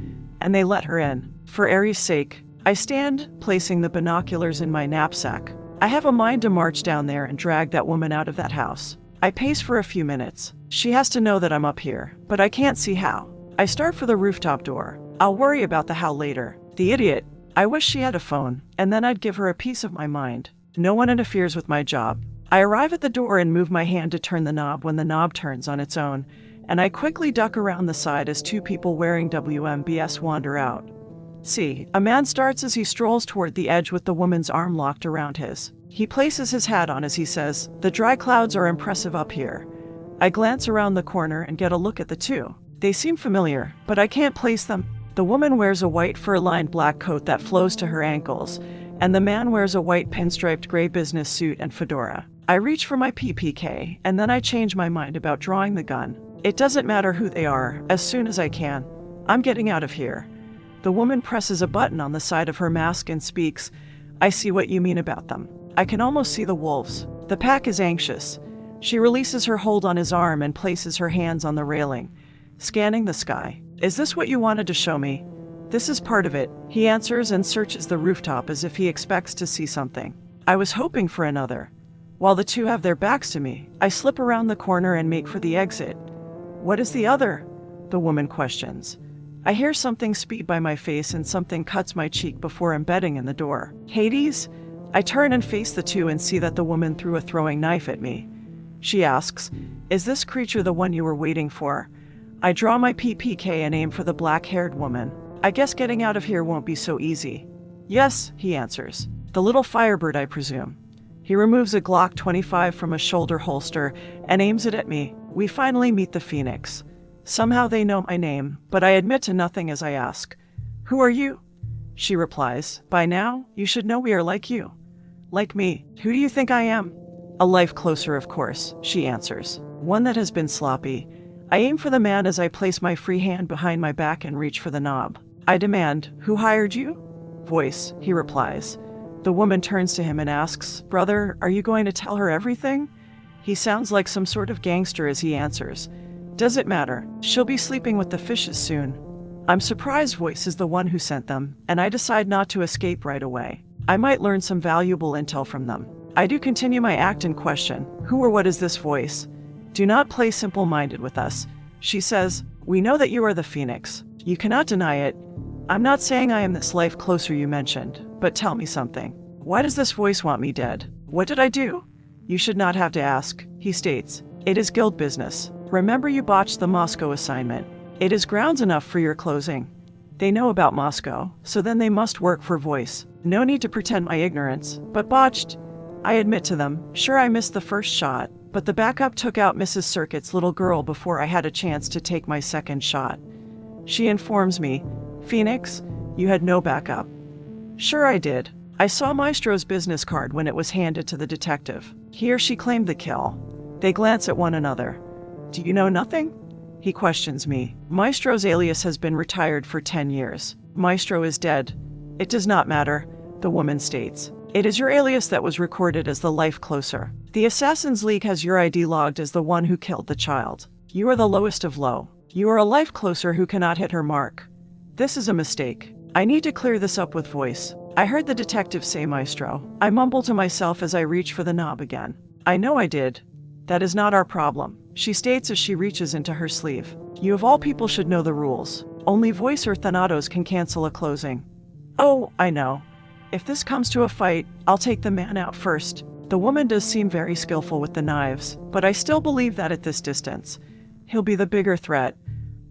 and they let her in. For Aries' sake, I stand, placing the binoculars in my knapsack. I have a mind to march down there and drag that woman out of that house. I pace for a few minutes. She has to know that I'm up here, but I can't see how. I start for the rooftop door. I'll worry about the how later. The idiot. I wish she had a phone, and then I'd give her a piece of my mind. No one interferes with my job. I arrive at the door and move my hand to turn the knob when the knob turns on its own, and I quickly duck around the side as 2 people wearing WMBS wander out. See, a man starts as he strolls toward the edge with the woman's arm locked around his. He places his hat on as he says, "The dry clouds are impressive up here." I glance around the corner and get a look at the 2. They seem familiar, but I can't place them. The woman wears a white fur-lined black coat that flows to her ankles, and the man wears a white pinstriped gray business suit and fedora. I reach for my PPK, and then I change my mind about drawing the gun. It doesn't matter who they are, as soon as I can. I'm getting out of here. The woman presses a button on the side of her mask and speaks, "I see what you mean about them. I can almost see the wolves. The pack is anxious." She releases her hold on his arm and places her hands on the railing, scanning the sky. "Is this what you wanted to show me?" "This is part of it," he answers and searches the rooftop as if he expects to see something. I was hoping for another. While the 2 have their backs to me, I slip around the corner and make for the exit. "What is the other?" the woman questions. I hear something speed by my face and something cuts my cheek before embedding in the door. "Hades?" I turn and face the 2 and see that the woman threw a throwing knife at me. She asks, "Is this creature the one you were waiting for?" I draw my PPK and aim for the black-haired woman. "I guess getting out of here won't be so easy." "Yes," he answers. "The little firebird, I presume." He removes a Glock 25 from a shoulder holster and aims it at me. We finally meet the Phoenix. Somehow they know my name, but I admit to nothing as I ask, "Who are you?" she replies. By now, you should know we are like you. Like me. Who do you think I am? A life closer, of course, she answers. One that has been sloppy. I aim for the man as I place my free hand behind my back and reach for the knob. I demand, who hired you? Voice, he replies. The woman turns to him and asks, Brother, are you going to tell her everything? He sounds like some sort of gangster as he answers. Does it matter? She'll be sleeping with the fishes soon. I'm surprised Voice is the one who sent them, and I decide not to escape right away. I might learn some valuable intel from them. I do continue my act and question, who or what is this Voice? Do not play simple-minded with us. She says, we know that you are the Phoenix. You cannot deny it. I'm not saying I am this life closer you mentioned, but tell me something. Why does this Voice want me dead? What did I do? You should not have to ask, he states. It is guild business. Remember you botched the Moscow assignment. It is grounds enough for your closing. They know about Moscow, so then they must work for Voice. No need to pretend my ignorance, but botched. I admit to them, sure I missed the first shot, but the backup took out Mrs. Circuit's little girl before I had a chance to take my second shot. She informs me, Phoenix, you had no backup. Sure I did. I saw Maestro's business card when it was handed to the detective. He or she claimed the kill. They glance at one another. Do you know nothing? He questions me. Maestro's alias has been retired for 10 years. Maestro is dead. It does not matter, the woman states. It is your alias that was recorded as the life closer. The Assassin's League has your ID logged as the one who killed the child. You are the lowest of low. You are a life closer who cannot hit her mark. This is a mistake. I need to clear this up with Voice. I heard the detective say Maestro. I mumble to myself as I reach for the knob again. I know I did. That is not our problem, she states as she reaches into her sleeve. You of all people should know the rules. Only Voice or Thanatos can cancel a closing. Oh, I know. If this comes to a fight, I'll take the man out first. The woman does seem very skillful with the knives, but I still believe that at this distance, he'll be the bigger threat.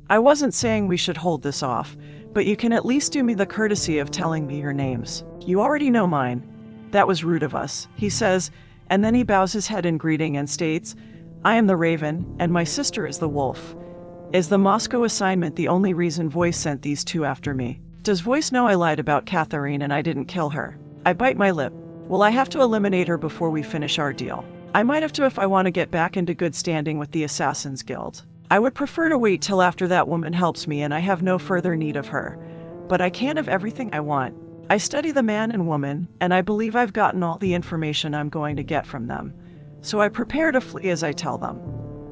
I wasn't saying we should hold this off, but you can at least do me the courtesy of telling me your names. You already know mine. That was rude of us, he says, and then he bows his head in greeting and states, I am the Raven, and my sister is the Wolf. Is the Moscow assignment the only reason Voice sent these two after me? Does Voice know I lied about Catherine and I didn't kill her? I bite my lip. Will I have to eliminate her before we finish our deal? I might have to if I want to get back into good standing with the Assassin's Guild. I would prefer to wait till after that woman helps me and I have no further need of her. But I can't have everything I want. I study the man and woman, and I believe I've gotten all the information I'm going to get from them. So I prepare to flee as I tell them.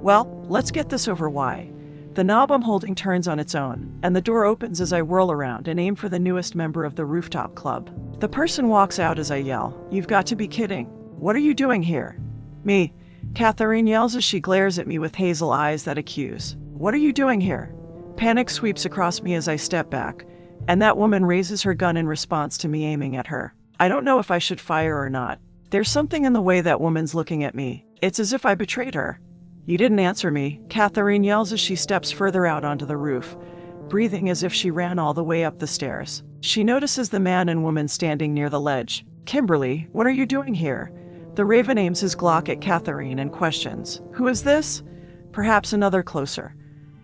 Well, let's get this over. Why? The knob I'm holding turns on its own, and the door opens as I whirl around and aim for the newest member of the rooftop club. The person walks out as I yell, You've got to be kidding. What are you doing here? Me. Catherine yells as she glares at me with hazel eyes that accuse. What are you doing here? Panic sweeps across me as I step back, and that woman raises her gun in response to me aiming at her. I don't know if I should fire or not. There's something in the way that woman's looking at me. It's as if I betrayed her. You didn't answer me, Catherine yells as she steps further out onto the roof, breathing as if she ran all the way up the stairs. She notices the man and woman standing near the ledge. Kimberly, what are you doing here? The Raven aims his Glock at Catherine and questions, Who is this? Perhaps another closer.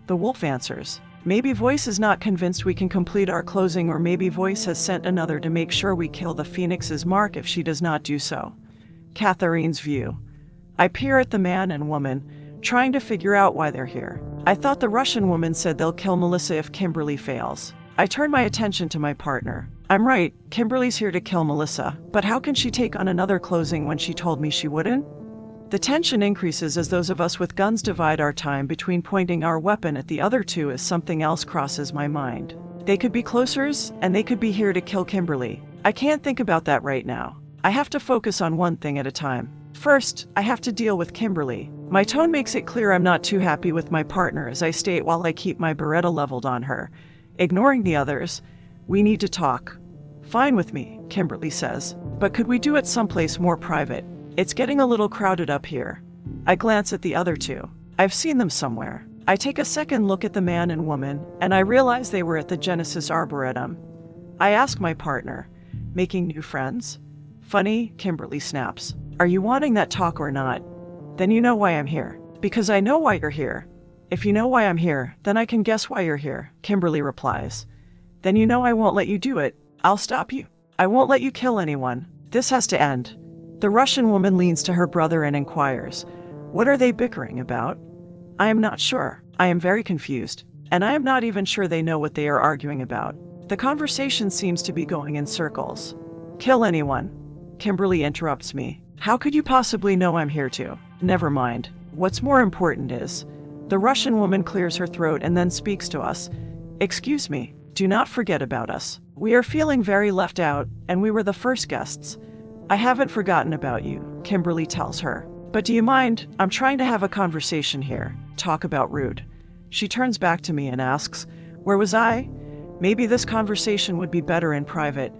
The Wolf answers, Maybe Voice is not convinced we can complete our closing, or maybe Voice has sent another to make sure we kill the Phoenix's mark if she does not do so. Catherine's view. I peer at the man and woman, trying to figure out why they're here. I thought the Russian woman said they'll kill Melissa if Kimberly fails. I turn my attention to my partner. I'm right, Kimberly's here to kill Melissa, but how can she take on another closing when she told me she wouldn't? The tension increases as those of us with guns divide our time between pointing our weapon at the other two as something else crosses my mind. They could be closers, and they could be here to kill Kimberly. I can't think about that right now. I have to focus on one thing at a time. First, I have to deal with Kimberly. My tone makes it clear I'm not too happy with my partner as I state while I keep my Beretta leveled on her. Ignoring the others, we need to talk. Fine with me, Kimberly says, but could we do it someplace more private? It's getting a little crowded up here. I glance at the other two. I've seen them somewhere. I take a second look at the man and woman, and I realize they were at the Genesis Arboretum. I ask my partner, making new friends? Funny, Kimberly snaps. Are you wanting that talk or not? Then you know why I'm here. Because I know why you're here. If you know why I'm here, then I can guess why you're here, Kimberly replies. Then you know I won't let you do it. I'll stop you. I won't let you kill anyone. This has to end. The Russian woman leans to her brother and inquires, "What are they bickering about?" I am not sure. I am very confused. And I am not even sure they know what they are arguing about. The conversation seems to be going in circles. "Kill anyone." Kimberly interrupts me. "How could you possibly know I'm here to?" Never mind. What's more important is, the Russian woman clears her throat and then speaks to us. "Excuse me, do not forget about us. We are feeling very left out, and we were the first guests." "I haven't forgotten about you," Kimberly tells her. "But do you mind? I'm trying to have a conversation here. Talk about rude." She turns back to me and asks, "Where was I? Maybe this conversation would be better in private."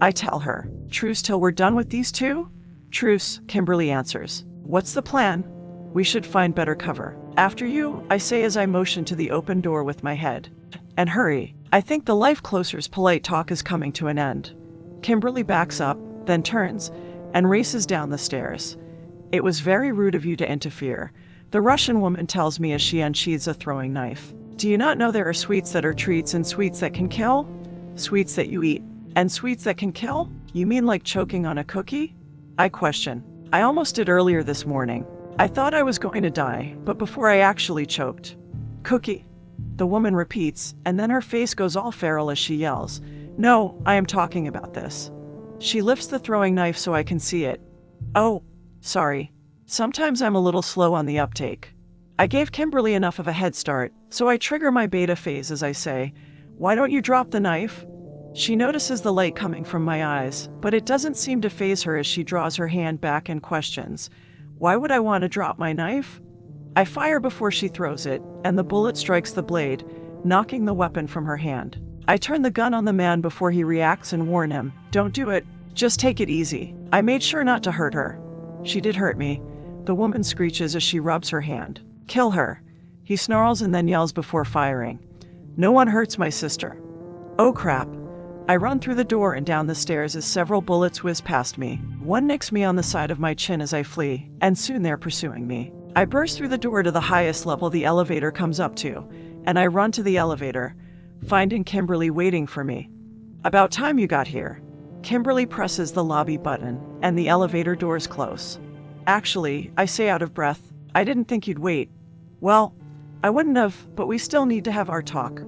I tell her, "Truce till we're done with these two?" "Truce," Kimberly answers. "What's the plan?" "We should find better cover." "After you," I say as I motion to the open door with my head. "And hurry. I think the life closer's polite talk is coming to an end." Kimberly backs up, then turns, and races down the stairs. "It was very rude of you to interfere," the Russian woman tells me as she unsheathes a throwing knife. "Do you not know there are sweets that are treats and sweets that can kill? Sweets that you eat, and sweets that can kill? You mean like choking on a cookie?" I question. "I almost did earlier this morning. I thought I was going to die, but before I actually choked." "Cookie," the woman repeats, and then her face goes all feral as she yells, "No, I am talking about this." She lifts the throwing knife so I can see it. "Oh, sorry. Sometimes I'm a little slow on the uptake." I gave Kimberly enough of a head start, so I trigger my beta phase as I say, "Why don't you drop the knife?" She notices the light coming from my eyes, but it doesn't seem to faze her as she draws her hand back and questions, "Why would I want to drop my knife?" I fire before she throws it, and the bullet strikes the blade, knocking the weapon from her hand. I turn the gun on the man before he reacts and warn him, "Don't do it. Just take it easy." I made sure not to hurt her. "She did hurt me," the woman screeches as she rubs her hand. "Kill her." He snarls and then yells before firing, "No one hurts my sister." Oh crap. I run through the door and down the stairs as several bullets whiz past me. One nicks me on the side of my chin as I flee, and soon they're pursuing me. I burst through the door to the highest level the elevator comes up to, and I run to the elevator, finding Kimberly waiting for me. "About time you got here." Kimberly presses the lobby button, and the elevator doors close. "Actually," I say out of breath, "I didn't think you'd wait." "Well, I wouldn't have, but we still need to have our talk."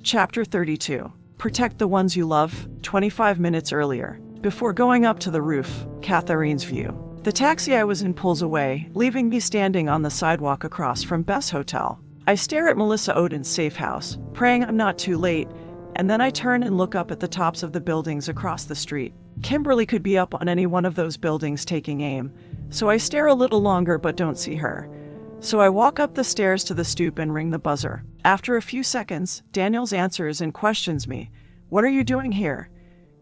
Chapter 32. Protect the ones you love. 25 minutes earlier. Before going up to the roof, Catherine's view. The taxi I was in pulls away, leaving me standing on the sidewalk across from Beth's hotel. I stare at Melissa Odin's safe house, praying I'm not too late, and then I turn and look up at the tops of the buildings across the street. Kimberly could be up on any one of those buildings taking aim, so I stare a little longer but don't see her. So I walk up the stairs to the stoop and ring the buzzer. After a few seconds, Daniels answers and questions me. "What are you doing here?"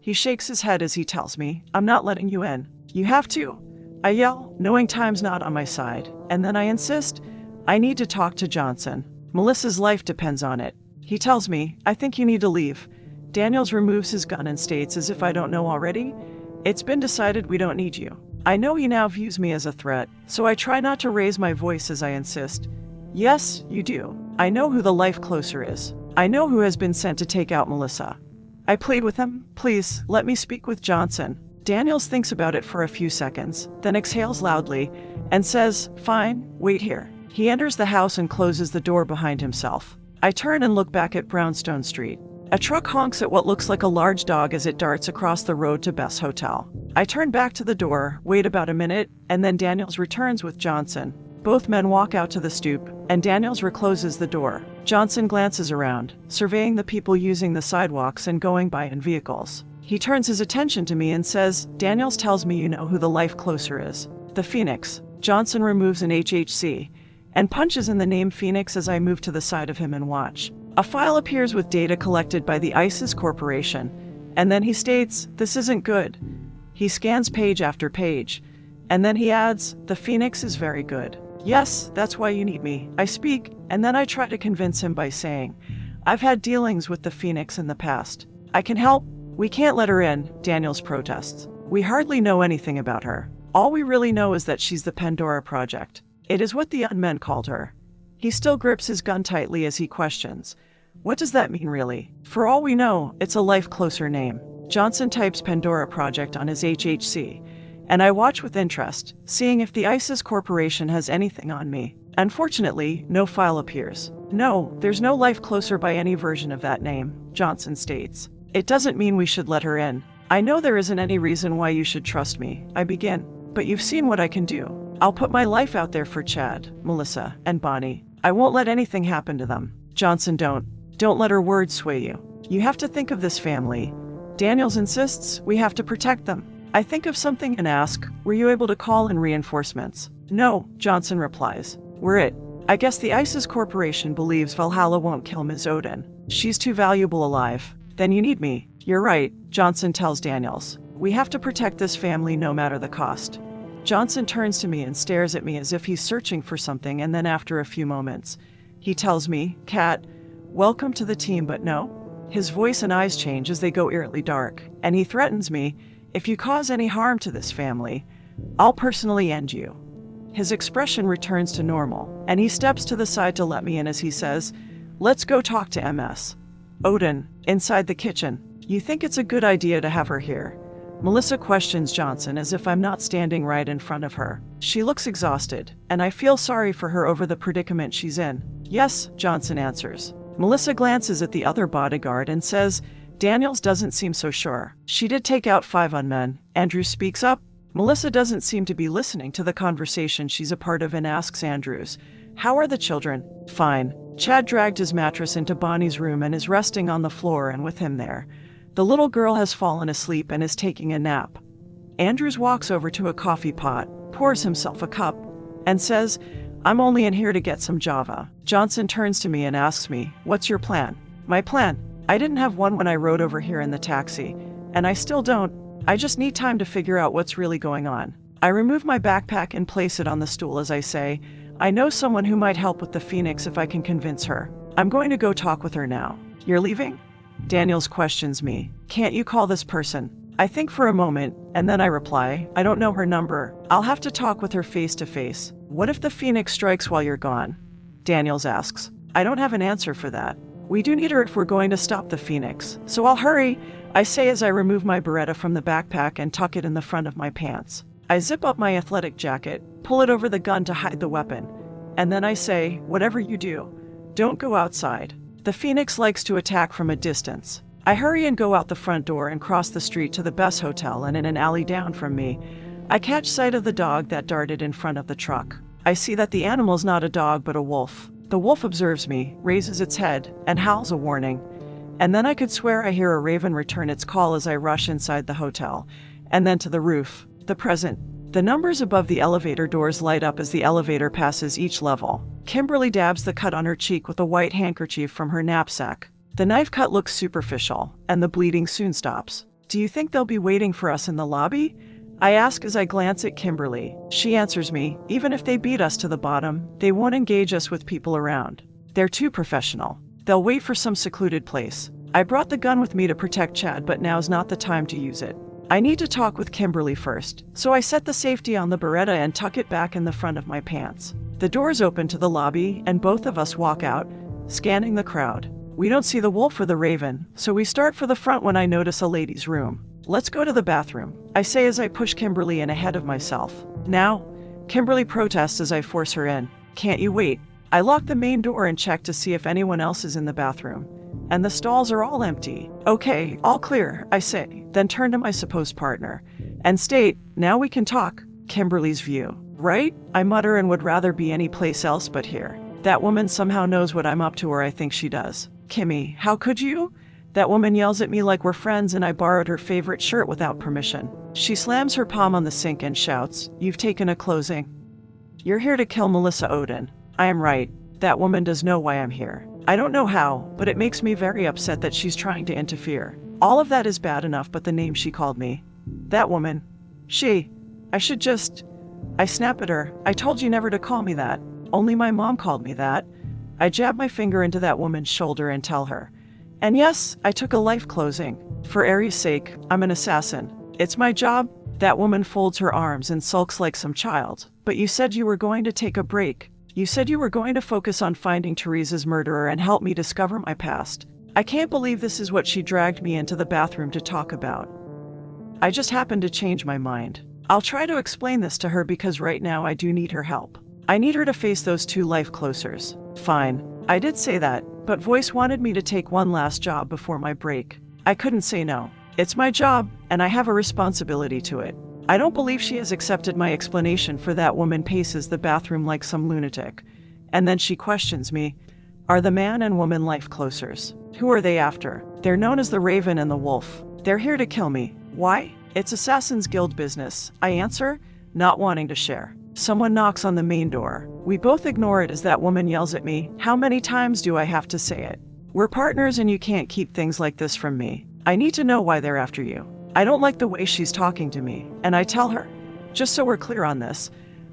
He shakes his head as he tells me, "I'm not letting you in." "You have to." I yell, knowing time's not on my side, and then I insist, "I need to talk to Johnson. Melissa's life depends on it." He tells me, "I think you need to leave." Daniels removes his gun and states, as if I don't know already, "It's been decided we don't need you." I know he now views me as a threat, so I try not to raise my voice as I insist. "Yes, you do. I know who the life closer is. I know who has been sent to take out Melissa." I plead with him, "Please, let me speak with Johnson." Daniels thinks about it for a few seconds, then exhales loudly and says, "Fine, wait here." He enters the house and closes the door behind himself. I turn and look back at Brownstone Street. A truck honks at what looks like a large dog as it darts across the road to Beth's hotel. I turn back to the door, wait about a minute, and then Daniels returns with Johnson. Both men walk out to the stoop, and Daniels recloses the door. Johnson glances around, surveying the people using the sidewalks and going by in vehicles. He turns his attention to me and says, "Daniels tells me you know who the life closer is." "The Phoenix." Johnson removes an HHC and punches in the name Phoenix as I move to the side of him and watch. A file appears with data collected by the ISIS Corporation, and then he states, "This isn't good." He scans page after page, and then he adds, "The Phoenix is very good." "Yes, that's why you need me." I speak, and then I try to convince him by saying, "I've had dealings with the Phoenix in the past. I can help." "We can't let her in," Daniels protests. "We hardly know anything about her. All we really know is that she's the Pandora Project. It is what the unmen called her." He still grips his gun tightly as he questions, What does that mean, really? For all we know, it's a life closer name. Johnson types Pandora Project on his HHC, and I watch with interest, seeing if the ISIS Corporation has anything on me. Unfortunately, no file appears. No, there's no life closer by any version of that name, Johnson states. It doesn't mean we should let her in. I know there isn't any reason why you should trust me, I begin. But you've seen what I can do. I'll put my life out there for Chad, Melissa, and Bonnie. I won't let anything happen to them. Johnson, don't let her words sway you. You have to think of this family. Daniels insists we have to protect them. I think of something and ask, were you able to call in reinforcements? No, Johnson replies. We're it. I guess the ISIS Corporation believes Valhalla won't kill Ms. Odin. She's too valuable alive. Then you need me. You're right, Johnson tells Daniels. We have to protect this family no matter the cost. Johnson turns to me and stares at me as if he's searching for something, and then after a few moments, he tells me, Kat, welcome to the team, but no. His voice and eyes change as they go eerily dark, and he threatens me, if you cause any harm to this family, I'll personally end you. His expression returns to normal, and he steps to the side to let me in as he says, let's go talk to MS. Odin, inside the kitchen. You think it's a good idea to have her here? Melissa questions Johnson as if I'm not standing right in front of her. She looks exhausted, and I feel sorry for her over the predicament she's in. Yes, Johnson answers. Melissa glances at the other bodyguard and says, Daniels doesn't seem so sure. She did take out 5 on men. Andrews speaks up. Melissa doesn't seem to be listening to the conversation she's a part of and asks Andrews, how are the children? Fine. Chad dragged his mattress into Bonnie's room and is resting on the floor, and with him there, the little girl has fallen asleep and is taking a nap. Andrews walks over to a coffee pot, pours himself a cup, and says, I'm only in here to get some Java. Johnson turns to me and asks me, what's your plan? My plan? I didn't have one when I rode over here in the taxi, and I still don't. I just need time to figure out what's really going on. I remove my backpack and place it on the stool as I say, I know someone who might help with the Phoenix if I can convince her. I'm going to go talk with her now. You're leaving? Daniels questions me. Can't you call this person? I think for a moment, and then I reply, I don't know her number. I'll have to talk with her face to face. What if the Phoenix strikes while you're gone? Daniels asks. I don't have an answer for that. We do need her if we're going to stop the Phoenix, so I'll hurry, I say as I remove my Beretta from the backpack and tuck it in the front of my pants. I zip up my athletic jacket, pull it over the gun to hide the weapon, and then I say, whatever you do, don't go outside. The Phoenix likes to attack from a distance. I hurry and go out the front door and cross the street to the Best Hotel, and in an alley down from me, I catch sight of the dog that darted in front of the truck. I see that the animal's not a dog but a wolf. The wolf observes me, raises its head, and howls a warning. And then I could swear I hear a raven return its call as I rush inside the hotel, and then to the roof, the present. The numbers above the elevator doors light up as the elevator passes each level. Kimberly dabs the cut on her cheek with a white handkerchief from her knapsack. The knife cut looks superficial, and the bleeding soon stops. Do you think they'll be waiting for us in the lobby? I ask as I glance at Kimberly. She answers me, even if they beat us to the bottom, they won't engage us with people around. They're too professional. They'll wait for some secluded place. I brought the gun with me to protect Chad, but now's not the time to use it. I need to talk with Kimberly first, so I set the safety on the Beretta and tuck it back in the front of my pants. The doors open to the lobby, and both of us walk out, scanning the crowd. We don't see the wolf or the raven, so we start for the front when I notice a ladies' room. Let's go to the bathroom, I say as I push Kimberly in ahead of myself. Now? Kimberly protests as I force her in. Can't you wait? I lock the main door and check to see if anyone else is in the bathroom. And the stalls are all empty. Okay, all clear, I say, then turn to my supposed partner and state, now we can talk. Kimberly's view. Right? I mutter and would rather be any place else but here. That woman somehow knows what I'm up to, or I think she does. Kimmy, how could you? That woman yells at me like we're friends and I borrowed her favorite shirt without permission. She slams her palm on the sink and shouts, you've taken a closing. You're here to kill Melissa Odin. I am right. That woman does know why I'm here. I don't know how, but it makes me very upset that she's trying to interfere. All of that is bad enough, but the name she called me. That woman. I snap at her. I told you never to call me that. Only my mom called me that. I jab my finger into that woman's shoulder and tell her. And yes, I took a life closing. For Aries' sake, I'm an assassin. It's my job. That woman folds her arms and sulks like some child. But you said you were going to take a break. You said you were going to focus on finding Teresa's murderer and help me discover my past. I can't believe this is what she dragged me into the bathroom to talk about. I just happened to change my mind. I'll try to explain this to her because right now I do need her help. I need her to face those 2 life closers. Fine. I did say that, but Voice wanted me to take one last job before my break. I couldn't say no. It's my job, and I have a responsibility to it. I don't believe she has accepted my explanation for that woman paces the bathroom like some lunatic. And then she questions me. Are the man and woman life closers? Who are they after? They're known as the Raven and the Wolf. They're here to kill me. Why? It's Assassin's Guild business. I answer, not wanting to share. Someone knocks on the main door. We both ignore it as that woman yells at me. How many times do I have to say it? We're partners and you can't keep things like this from me. I need to know why they're after you. I don't like the way she's talking to me, and I tell her, just so we're clear on this,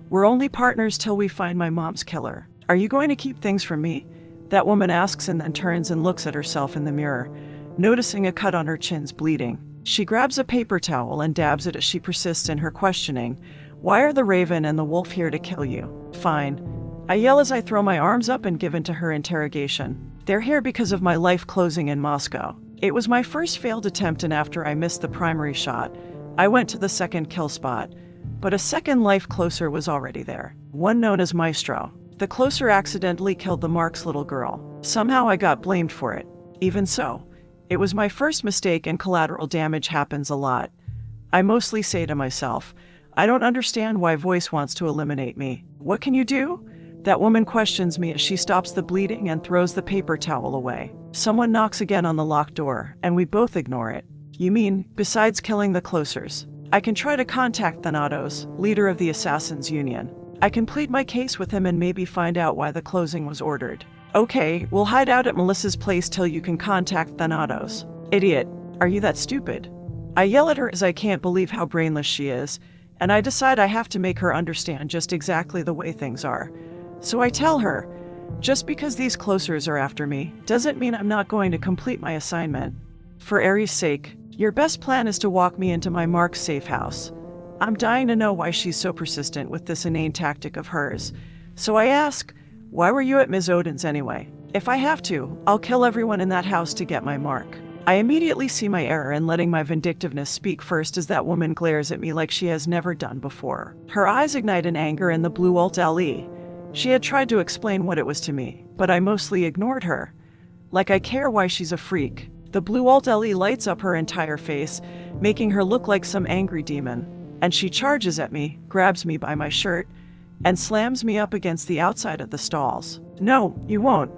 we're only partners till we find my mom's killer. Are you going to keep things from me? That woman asks and then turns and looks at herself in the mirror, noticing a cut on her chin's bleeding. She grabs a paper towel and dabs it as she persists in her questioning. Why are the Raven and the Wolf here to kill you? Fine. I yell as I throw my arms up and give in to her interrogation. They're here because of my life closing in Moscow. It was my first failed attempt, and after I missed the primary shot, I went to the second kill spot. But a second life closer was already there, one known as Maestro. The closer accidentally killed the Mark's little girl. Somehow I got blamed for it. Even so, it was my first mistake and collateral damage happens a lot. I mostly say to myself, I don't understand why Voice wants to eliminate me. What can you do? That woman questions me as she stops the bleeding and throws the paper towel away. Someone knocks again on the locked door, and we both ignore it. You mean, besides killing the closers? I can try to contact Thanatos, leader of the Assassins Union. I can plead my case with him and maybe find out why the closing was ordered. Okay, we'll hide out at Melissa's place till you can contact Thanatos. Idiot, are you that stupid? I yell at her as I can't believe how brainless she is, and I decide I have to make her understand just exactly the way things are. So I tell her, just because these closers are after me, doesn't mean I'm not going to complete my assignment. For Aries' sake, your best plan is to walk me into my Mark's safe house. I'm dying to know why she's so persistent with this inane tactic of hers. So I ask, why were you at Ms. Odin's anyway? If I have to, I'll kill everyone in that house to get my Mark. I immediately see my error in letting my vindictiveness speak first as that woman glares at me like she has never done before. Her eyes ignite in anger and the blue Alt LE. She had tried to explain what it was to me, but I mostly ignored her. Like I care why she's a freak. The blue Alt LE lights up her entire face, making her look like some angry demon. And she charges at me, grabs me by my shirt, and slams me up against the outside of the stalls. No, you won't.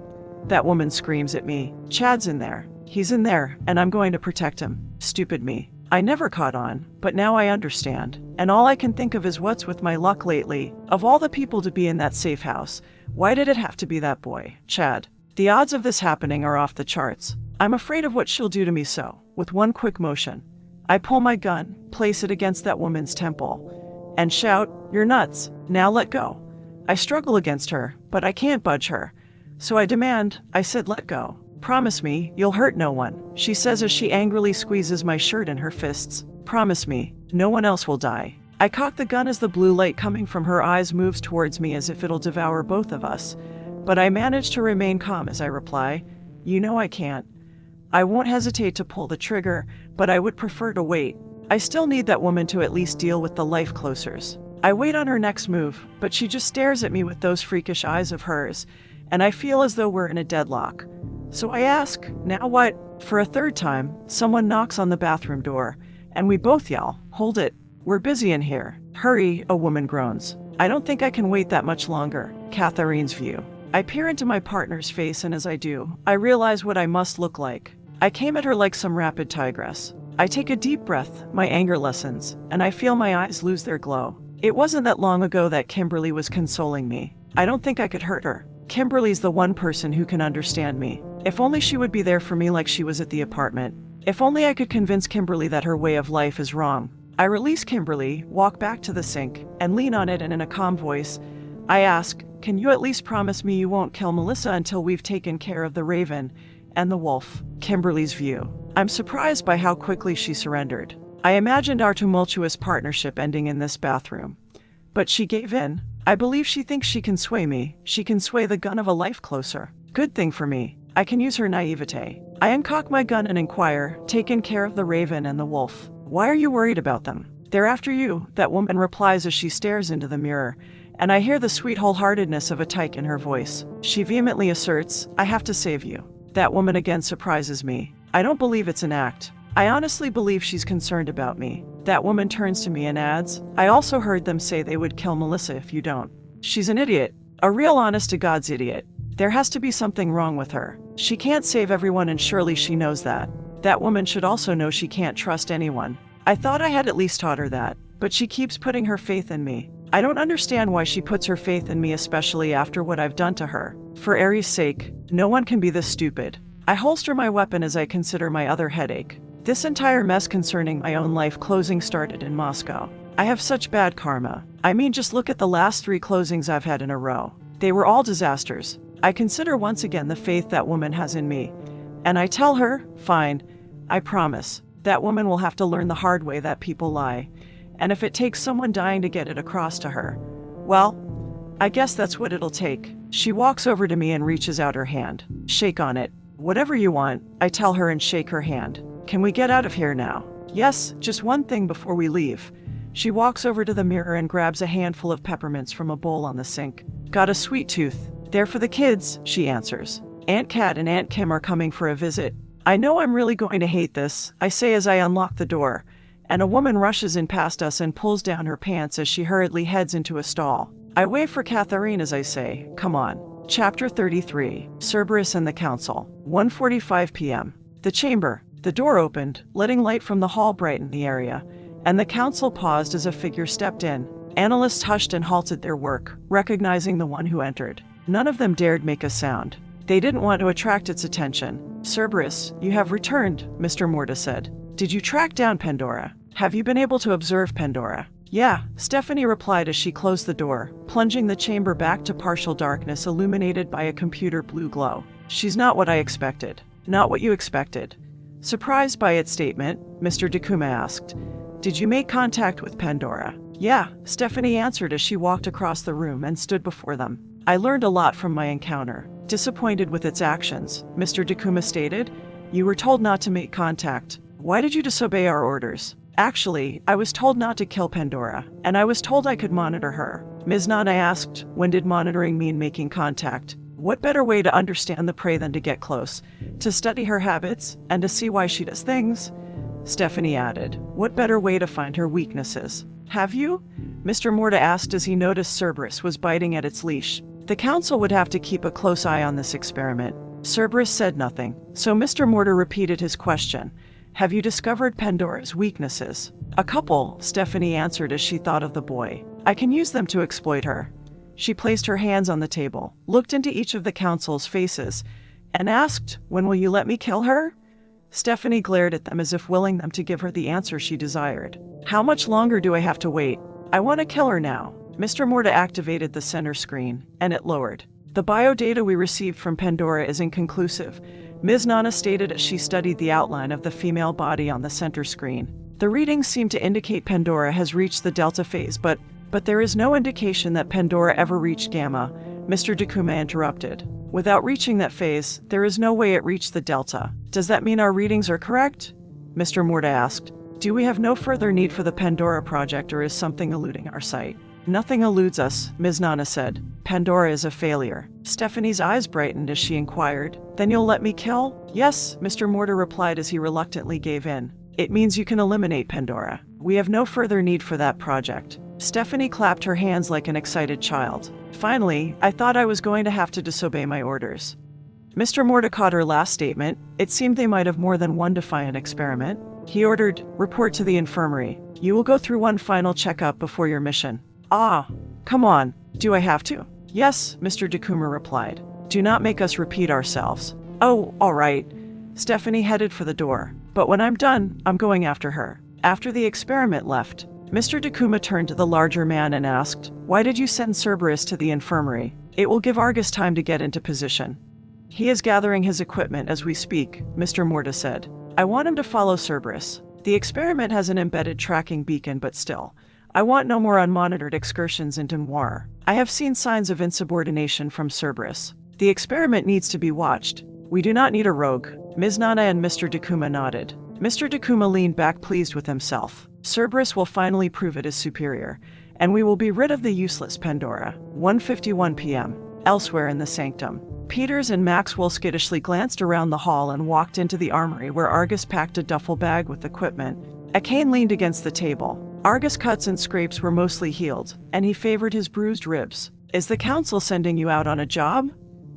That woman screams at me. Chad's in there. He's in there, and I'm going to protect him. Stupid me. I never caught on, but now I understand. And all I can think of is what's with my luck lately. Of all the people to be in that safe house, why did it have to be that boy, Chad? The odds of this happening are off the charts. I'm afraid of what she'll do to me, so, with one quick motion, I pull my gun, place it against that woman's temple, and shout, "You're nuts. Now let go." I struggle against her, but I can't budge her. So I demand, I said let go. Promise me, you'll hurt no one, she says as she angrily squeezes my shirt in her fists. Promise me, no one else will die. I cock the gun as the blue light coming from her eyes moves towards me as if it'll devour both of us. But I manage to remain calm as I reply, you know I can't. I won't hesitate to pull the trigger, but I would prefer to wait. I still need that woman to at least deal with the life closers. I wait on her next move, but she just stares at me with those freakish eyes of hers, and I feel as though we're in a deadlock. So I ask, now what? For a third time, someone knocks on the bathroom door, and we both yell, hold it, we're busy in here. Hurry, a woman groans. I don't think I can wait that much longer. Catherine's view. I peer into my partner's face, and as I do, I realize what I must look like. I came at her like some rapid tigress. I take a deep breath, my anger lessens, and I feel my eyes lose their glow. It wasn't that long ago that Kimberly was consoling me. I don't think I could hurt her. Kimberly's the one person who can understand me. If only she would be there for me like she was at the apartment. If only I could convince Kimberly that her way of life is wrong. I release Kimberly, walk back to the sink, and lean on it, and in a calm voice, I ask, can you at least promise me you won't kill Melissa until we've taken care of the Raven and the Wolf? Kimberly's view. I'm surprised by how quickly she surrendered. I imagined our tumultuous partnership ending in this bathroom. But she gave in. I believe she thinks she can sway me. She can sway the gun of a life closer. Good thing for me. I can use her naivete. I uncock my gun and inquire, taking care of the raven and the wolf. Why are you worried about them? They're after you, that woman replies as she stares into the mirror, and I hear the sweet wholeheartedness of a tyke in her voice. She vehemently asserts, I have to save you. That woman again surprises me. I don't believe it's an act. I honestly believe she's concerned about me. That woman turns to me and adds, I also heard them say they would kill Melissa if you don't. She's an idiot. A real honest-to-God's idiot. There has to be something wrong with her. She can't save everyone, and surely she knows that. That woman should also know she can't trust anyone. I thought I had at least taught her that, but she keeps putting her faith in me. I don't understand why she puts her faith in me, especially after what I've done to her. For Aries' sake, no one can be this stupid. I holster my weapon as I consider my other headache. This entire mess concerning my own life closing started in Moscow. I have such bad karma. I mean, just look at the last 3 closings I've had in a row. They were all disasters. I consider once again the faith that woman has in me. And I tell her, fine, I promise. That woman will have to learn the hard way that people lie. And if it takes someone dying to get it across to her, well, I guess that's what it'll take. She walks over to me and reaches out her hand. Shake on it. Whatever you want, I tell her and shake her hand. Can we get out of here now? Yes, just one thing before we leave. She walks over to the mirror and grabs a handful of peppermints from a bowl on the sink. Got a sweet tooth. They're for the kids, she answers. Aunt Kat and Aunt Kim are coming for a visit. I know I'm really going to hate this, I say as I unlock the door, and a woman rushes in past us and pulls down her pants as she hurriedly heads into a stall. I wave for Catherine as I say, come on. Chapter 33, Cerberus and the Council, 1:45 p.m. The chamber. The door opened, letting light from the hall brighten the area, and the council paused as a figure stepped in. Analysts hushed and halted their work, recognizing the one who entered. None of them dared make a sound. They didn't want to attract its attention. Cerberus, you have returned, Mr. Morta said. Did you track down Pandora? Have you been able to observe Pandora? Yeah, Stephanie replied as she closed the door, plunging the chamber back to partial darkness illuminated by a computer blue glow. She's not what I expected. Not what you expected. Surprised by its statement, Mr. Dakuma asked, did you make contact with Pandora? Yeah, Stephanie answered as she walked across the room and stood before them. I learned a lot from my encounter. Disappointed with its actions, Mr. Dakuma stated, you were told not to make contact. Why did you disobey our orders? Actually, I was told not to kill Pandora, and I was told I could monitor her. Ms. Nana asked, when did monitoring mean making contact? What better way to understand the prey than to get close, to study her habits, and to see why she does things? Stephanie added, what better way to find her weaknesses? Have you? Mr. Morta asked as he noticed Cerberus was biting at its leash. The council would have to keep a close eye on this experiment. Cerberus said nothing, so Mr. Morta repeated his question. Have you discovered Pandora's weaknesses? A couple, Stephanie answered as she thought of the boy. I can use them to exploit her. She placed her hands on the table, looked into each of the council's faces, and asked, when will you let me kill her? Stephanie glared at them as if willing them to give her the answer she desired. How much longer do I have to wait? I want to kill her now. Mr. Morta activated the center screen, and it lowered. The biodata we received from Pandora is inconclusive, Ms. Nana stated as she studied the outline of the female body on the center screen. The readings seem to indicate Pandora has reached the delta phase, but there is no indication that Pandora ever reached gamma, Mr. Dakuma interrupted. Without reaching that phase, there is no way it reached the delta. Does that mean our readings are correct? Mr. Morta asked. Do we have no further need for the Pandora Project, or is something eluding our sight? Nothing eludes us, Ms. Nana said. Pandora is a failure. Stephanie's eyes brightened as she inquired, then you'll let me kill? Yes, Mr. Morta replied as he reluctantly gave in. It means you can eliminate Pandora. We have no further need for that project. Stephanie clapped her hands like an excited child. Finally, I thought I was going to have to disobey my orders. Mr. Morta caught her last statement. It seemed they might have more than one defiant experiment. He ordered, report to the infirmary. You will go through one final checkup before your mission. Ah, come on. Do I have to? Yes, Mr. Dakuma replied. Do not make us repeat ourselves. Oh, all right. Stephanie headed for the door. But when I'm done, I'm going after her. After the experiment left, Mr. Dakuma turned to the larger man and asked, why did you send Cerberus to the infirmary? It will give Argus time to get into position. He is gathering his equipment as we speak, Mr. Morta said. I want him to follow Cerberus. The experiment has an embedded tracking beacon, but still, I want no more unmonitored excursions into Noir. I have seen signs of insubordination from Cerberus. The experiment needs to be watched. We do not need a rogue. Ms. Nana and Mr. Dakuma nodded. Mr. Dakuma leaned back, pleased with himself. Cerberus will finally prove it is superior, and we will be rid of the useless Pandora. 1:51 p.m. Elsewhere in the sanctum, Peters and Maxwell skittishly glanced around the hall and walked into the armory where Argus packed a duffel bag with equipment. A cane leaned against the table. Argus' cuts and scrapes were mostly healed, and he favored his bruised ribs. Is the council sending you out on a job?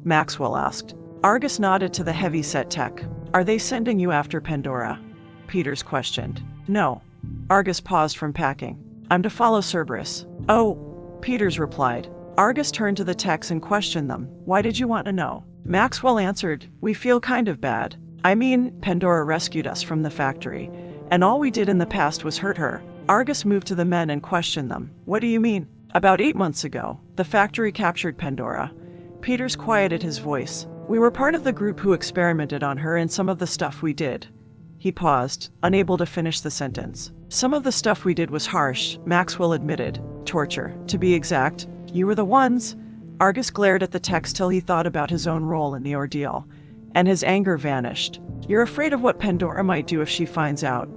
Maxwell asked. Argus nodded to the heavy-set tech. Are they sending you after Pandora? Peters questioned. No. Argus paused from packing. I'm to follow Cerberus. Oh, Peters replied. Argus turned to the techs and questioned them. Why did you want to know? Maxwell answered, we feel kind of bad. I mean, Pandora rescued us from the factory, and all we did in the past was hurt her. Argus moved to the men and questioned them. What do you mean? About 8 months ago, the factory captured Pandora. Peters quieted his voice. We were part of the group who experimented on her and some of the stuff we did. He paused, unable to finish the sentence. Some of the stuff we did was harsh, Maxwell admitted. Torture, to be exact. You were the ones. Argus glared at the text till he thought about his own role in the ordeal, and his anger vanished. You're afraid of what Pandora might do if she finds out.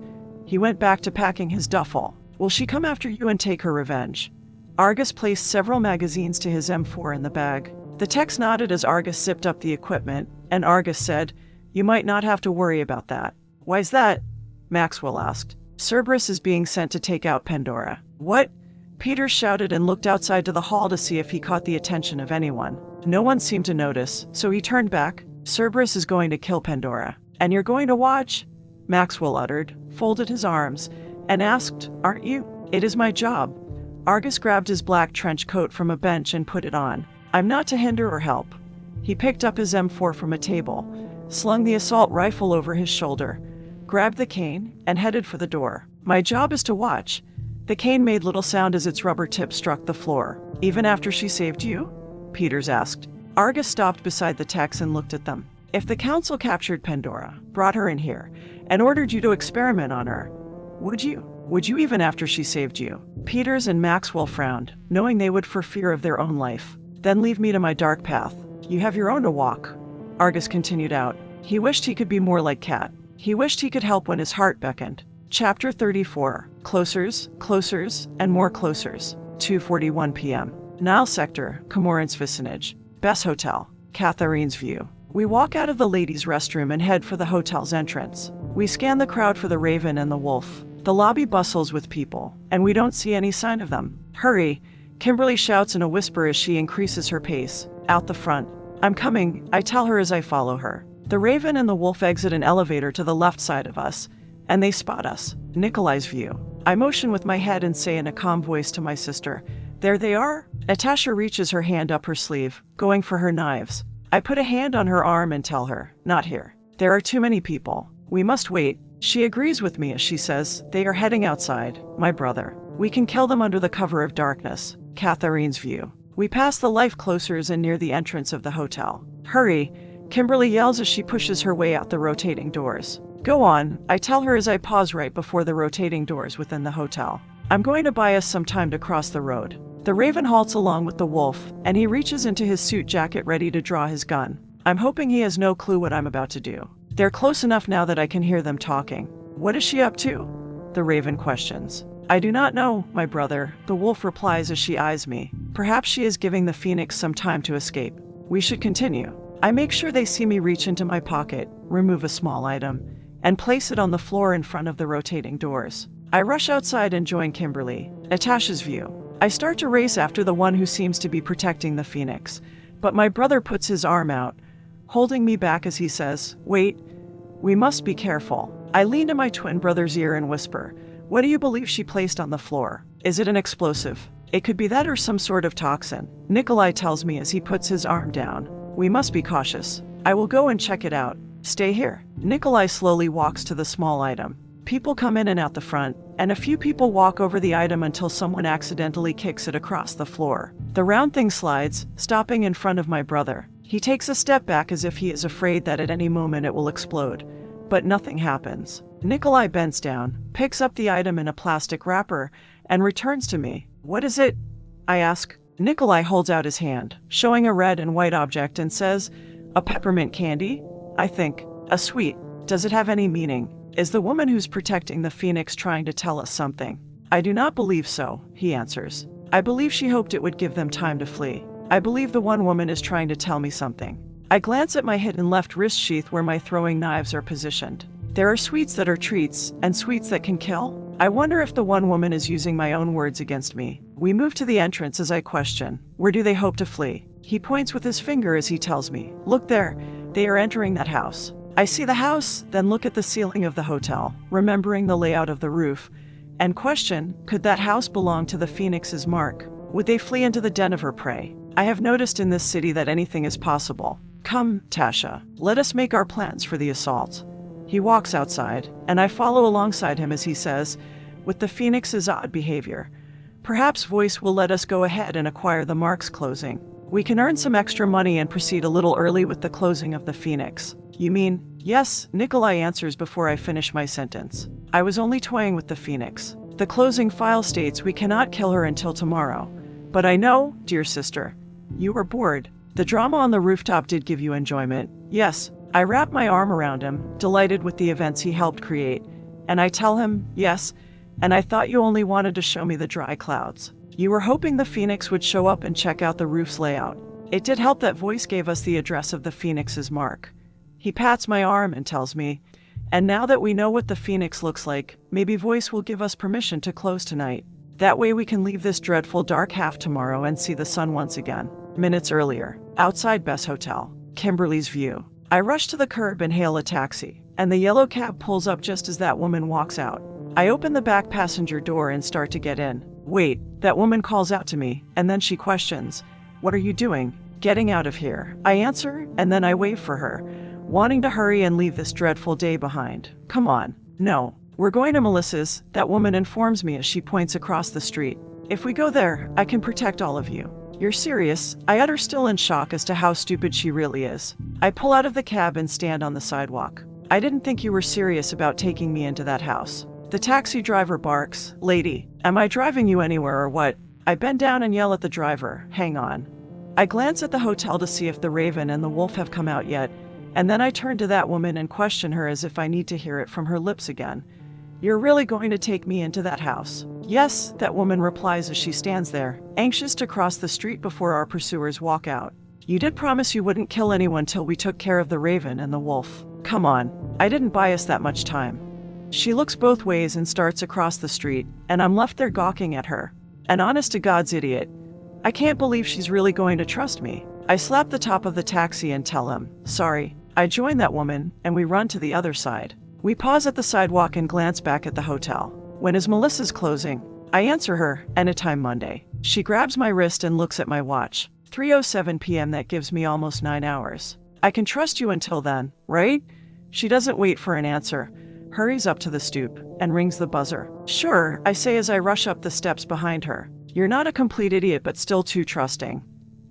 He went back to packing his duffel. Will she come after you and take her revenge? Argus placed several magazines to his M4 in the bag. The text nodded as Argus zipped up the equipment, and Argus said, You might not have to worry about that. Why's that? Maxwell asked. Cerberus is being sent to take out Pandora. What? Peters shouted and looked outside to the hall to see if he caught the attention of anyone. No one seemed to notice, so he turned back. Cerberus is going to kill Pandora. And you're going to watch? Maxwell uttered, folded his arms, and asked, Aren't you? It is my job. Argus grabbed his black trench coat from a bench and put it on. I'm not to hinder or help. He picked up his M4 from a table, slung the assault rifle over his shoulder, grabbed the cane, and headed for the door. My job is to watch. The cane made little sound as its rubber tip struck the floor. Even after she saved you? Peters asked. Argus stopped beside the techs and looked at them. If the council captured Pandora, brought her in here, and ordered you to experiment on her, would you? Would you even after she saved you? Peters and Maxwell frowned, knowing they would for fear of their own life. Then leave me to my dark path. You have your own to walk. Argus continued out. He wished he could be more like Cat. He wished he could help when his heart beckoned. Chapter 34. Closers, and more closers. 2:41 p.m. Nile Sector, Comorant's Vicinage. Bess Hotel. Catharine's View. We walk out of the ladies' restroom and head for the hotel's entrance. We scan the crowd for the Raven and the Wolf. The lobby bustles with people, and we don't see any sign of them. Hurry! Kimberly shouts in a whisper as she increases her pace. Out the front. I'm coming, I tell her as I follow her. The Raven and the Wolf exit an elevator to the left side of us, and they spot us. Nikolai's View. I motion with my head and say in a calm voice to my sister, There they are. Natasha reaches her hand up her sleeve, going for her knives. I put a hand on her arm and tell her, Not here. There are too many people. We must wait. She agrees with me as she says, They are heading outside, my brother. We can kill them under the cover of darkness. Catharine's View. We pass the life closers and near the entrance of the hotel. Hurry! Kimberly yells as she pushes her way out the rotating doors. Go on, I tell her as I pause right before the rotating doors within the hotel. I'm going to buy us some time to cross the road. The Raven halts along with the Wolf, and he reaches into his suit jacket ready to draw his gun. I'm hoping he has no clue what I'm about to do. They're close enough now that I can hear them talking. What is she up to? The Raven questions. I do not know, my brother, the Wolf replies as she eyes me. Perhaps she is giving the Phoenix some time to escape. We should continue. I make sure they see me reach into my pocket, remove a small item, and place it on the floor in front of the rotating doors. I rush outside and join Kimberly. Natasha's View. I start to race after the one who seems to be protecting the Phoenix, but my brother puts his arm out, holding me back as he says, Wait, we must be careful. I lean to my twin brother's ear and whisper, What do you believe she placed on the floor? Is it an explosive? It could be that or some sort of toxin. Nikolai tells me as he puts his arm down. We must be cautious. I will go and check it out. Stay here. Nikolai slowly walks to the small item. People come in and out the front, and a few people walk over the item until someone accidentally kicks it across the floor. The round thing slides, stopping in front of my brother. He takes a step back as if he is afraid that at any moment it will explode, but nothing happens. Nikolai bends down, picks up the item in a plastic wrapper, and returns to me. What is it? I ask. Nikolai holds out his hand, showing a red and white object, and says, a peppermint candy? I think. A sweet. Does it have any meaning? Is the woman who's protecting the phoenix trying to tell us something? I do not believe so, he answers. I believe she hoped it would give them time to flee. I believe the one woman is trying to tell me something. I glance at my hidden left wrist sheath where my throwing knives are positioned. There are sweets that are treats, and sweets that can kill. I wonder if the one woman is using my own words against me. We move to the entrance as I question, where do they hope to flee? He points with his finger as he tells me, look there, they are entering that house. I see the house, then look at the ceiling of the hotel, remembering the layout of the roof, and question, could that house belong to the phoenix's mark? Would they flee into the den of her prey? I have noticed in this city that anything is possible. Come, Tasha, let us make our plans for the assault. He walks outside, and I follow alongside him as he says, with the phoenix's odd behavior, perhaps Voice will let us go ahead and acquire the mark's closing. We can earn some extra money and proceed a little early with the closing of the phoenix. You mean? Yes, Nikolai answers before I finish my sentence. I was only toying with the phoenix. The closing file states we cannot kill her until tomorrow. But I know, dear sister, you were bored. The drama on the rooftop did give you enjoyment. Yes, I wrap my arm around him, delighted with the events he helped create. And I tell him, yes, and I thought you only wanted to show me the dry clouds. You were hoping the phoenix would show up and check out the roof's layout. It did help that Voice gave us the address of the phoenix's mark. He pats my arm and tells me, and now that we know what the phoenix looks like, maybe Voice will give us permission to close tonight. That way we can leave this dreadful dark half tomorrow and see the sun once again. Minutes earlier, outside Bess Hotel, Kimberly's view. I rush to the curb and hail a taxi, and the yellow cab pulls up just as that woman walks out. I open the back passenger door and start to get in. Wait, that woman calls out to me, and then she questions, what are you doing? Getting out of here. I answer, and then I wave for her, wanting to hurry and leave this dreadful day behind. Come on. No. We're going to Melissa's, that woman informs me as she points across the street. If we go there, I can protect all of you. You're serious? I utter, still in shock as to how stupid she really is. I pull out of the cab and stand on the sidewalk. I didn't think you were serious about taking me into that house. The taxi driver barks, lady, am I driving you anywhere or what? I bend down and yell at the driver, hang on. I glance at the hotel to see if the Raven and the Wolf have come out yet, and then I turn to that woman and question her as if I need to hear it from her lips again. You're really going to take me into that house? Yes, that woman replies as she stands there, anxious to cross the street before our pursuers walk out. You did promise you wouldn't kill anyone till we took care of the Raven and the Wolf. Come on, I didn't buy us that much time. She looks both ways and starts across the street, and I'm left there gawking at her. An honest-to-God's idiot. I can't believe she's really going to trust me. I slap the top of the taxi and tell him, sorry. I join that woman, and we run to the other side. We pause at the sidewalk and glance back at the hotel. When is Melissa's closing? I answer her, anytime Monday. She grabs my wrist and looks at my watch. 3:07 p.m. That gives me almost 9 hours. I can trust you until then, right? She doesn't wait for an answer, hurries up to the stoop, and rings the buzzer. Sure, I say as I rush up the steps behind her. You're not a complete idiot, but still too trusting.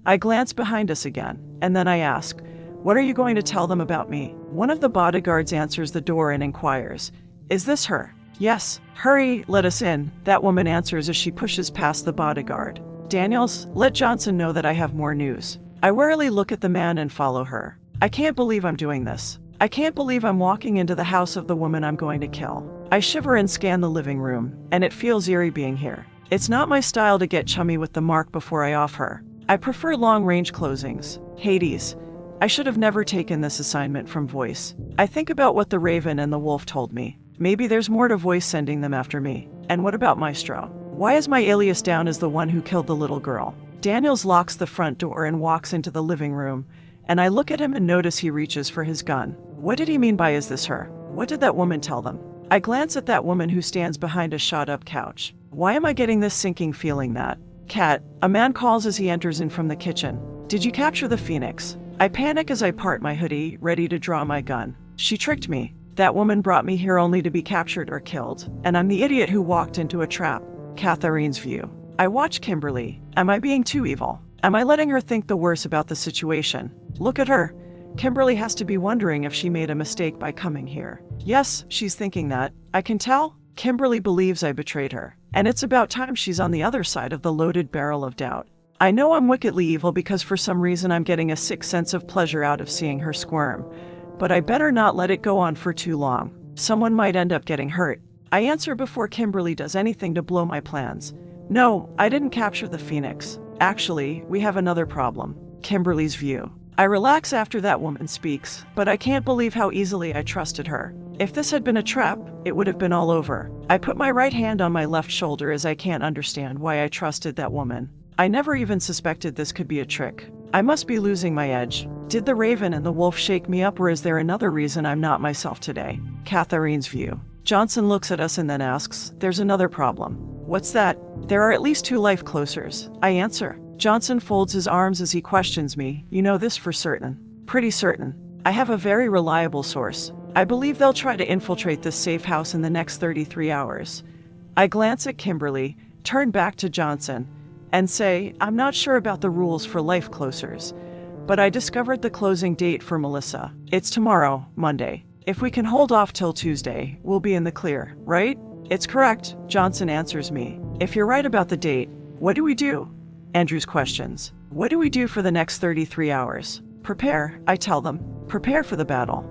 I glance behind us again, and then I ask, what are you going to tell them about me? One of the bodyguards answers the door and inquires, is this her? Yes. Hurry, let us in, that woman answers as she pushes past the bodyguard. Daniels, let Johnson know that I have more news. I warily look at the man and follow her. I can't believe I'm doing this. I can't believe I'm walking into the house of the woman I'm going to kill. I shiver and scan the living room, and it feels eerie being here. It's not my style to get chummy with the mark before I off her. I prefer long-range closings. Hades. I should have never taken this assignment from Voice. I think about what the Raven and the Wolf told me. Maybe there's more to Voice sending them after me. And what about Maestro? Why is my alias down as the one who killed the little girl? Daniels locks the front door and walks into the living room, and I look at him and notice he reaches for his gun. What did he mean by is this her? What did that woman tell them? I glance at that woman who stands behind a shot-up couch. Why am I getting this sinking feeling that? Cat, a man calls as he enters in from the kitchen. Did you capture the Phoenix? I panic as I part my hoodie, ready to draw my gun. She tricked me. That woman brought me here only to be captured or killed, and I'm the idiot who walked into a trap. Catherine's view. I watch Kimberly. Am I being too evil? Am I letting her think the worst about the situation? Look at her. Kimberly has to be wondering if she made a mistake by coming here. Yes, she's thinking that. I can tell. Kimberly believes I betrayed her, And it's about time she's on the other side of the loaded barrel of doubt. I know I'm wickedly evil because for some reason I'm getting a sick sense of pleasure out of seeing her squirm. But I better not let it go on for too long. Someone might end up getting hurt. I answer before Kimberly does anything to blow my plans. No, I didn't capture the Phoenix. Actually, we have another problem. Kimberly's view. I relax after that woman speaks, but I can't believe how easily I trusted her. If this had been a trap, it would have been all over. I put my right hand on my left shoulder as I can't understand why I trusted that woman. I never even suspected this could be a trick. I must be losing my edge. Did the raven and the wolf shake me up, or is there another reason I'm not myself today? Catherine's view. Johnson looks at us and then asks, "There's another problem." "What's that?" "There are at least 2 life closers," I answer. Johnson folds his arms as he questions me. "You know this for certain?" "Pretty certain. I have a very reliable source. I believe they'll try to infiltrate this safe house in the next 33 hours. I glance at Kimberly, turn back to Johnson, and say, "I'm not sure about the rules for life closers, but I discovered the closing date for Melissa. It's tomorrow, Monday. If we can hold off till Tuesday, we'll be in the clear, right?" "It's correct," Johnson answers me. "If you're right about the date, what do we do?" Andrews questions. "What do we do for the next 33 hours? "Prepare," I tell them. "Prepare for the battle."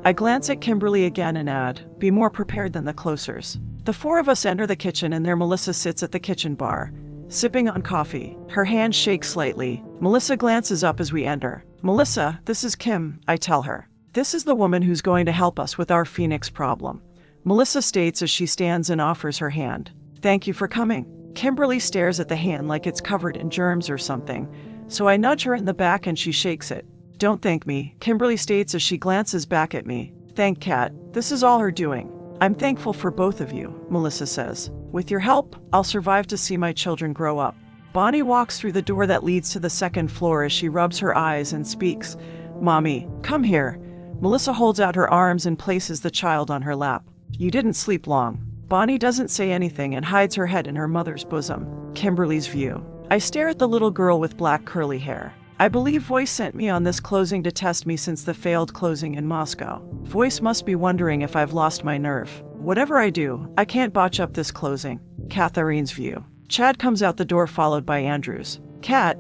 I glance at Kimberly again and add, "Be more prepared than the closers." The 4 of us enter the kitchen and there Melissa sits at the kitchen bar, sipping on coffee. Her hand shakes slightly. Melissa glances up as we enter. "Melissa, this is Kim," I tell her. "This is the woman who's going to help us with our Phoenix problem," Melissa states as she stands and offers her hand. "Thank you for coming." Kimberly stares at the hand like it's covered in germs or something, so I nudge her in the back and she shakes it. "Don't thank me," Kimberly states as she glances back at me. "Thank Kat. This is all her doing." "I'm thankful for both of you," Melissa says. "With your help, I'll survive to see my children grow up." Bonnie walks through the door that leads to the 2nd floor as she rubs her eyes and speaks. "Mommy, come here." Melissa holds out her arms and places the child on her lap. "You didn't sleep long." Bonnie doesn't say anything and hides her head in her mother's bosom. Kimberly's view. I stare at the little girl with black curly hair. I believe Voice sent me on this closing to test me since the failed closing in Moscow. Voice must be wondering if I've lost my nerve. Whatever I do, I can't botch up this closing. Catherine's view. Chad comes out the door followed by Andrews. "Cat,"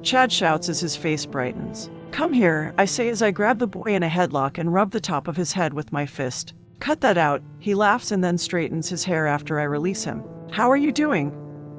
Chad shouts as his face brightens. "Come here," I say as I grab the boy in a headlock and rub the top of his head with my fist. "Cut that out." He laughs and then straightens his hair after I release him. "How are you doing?"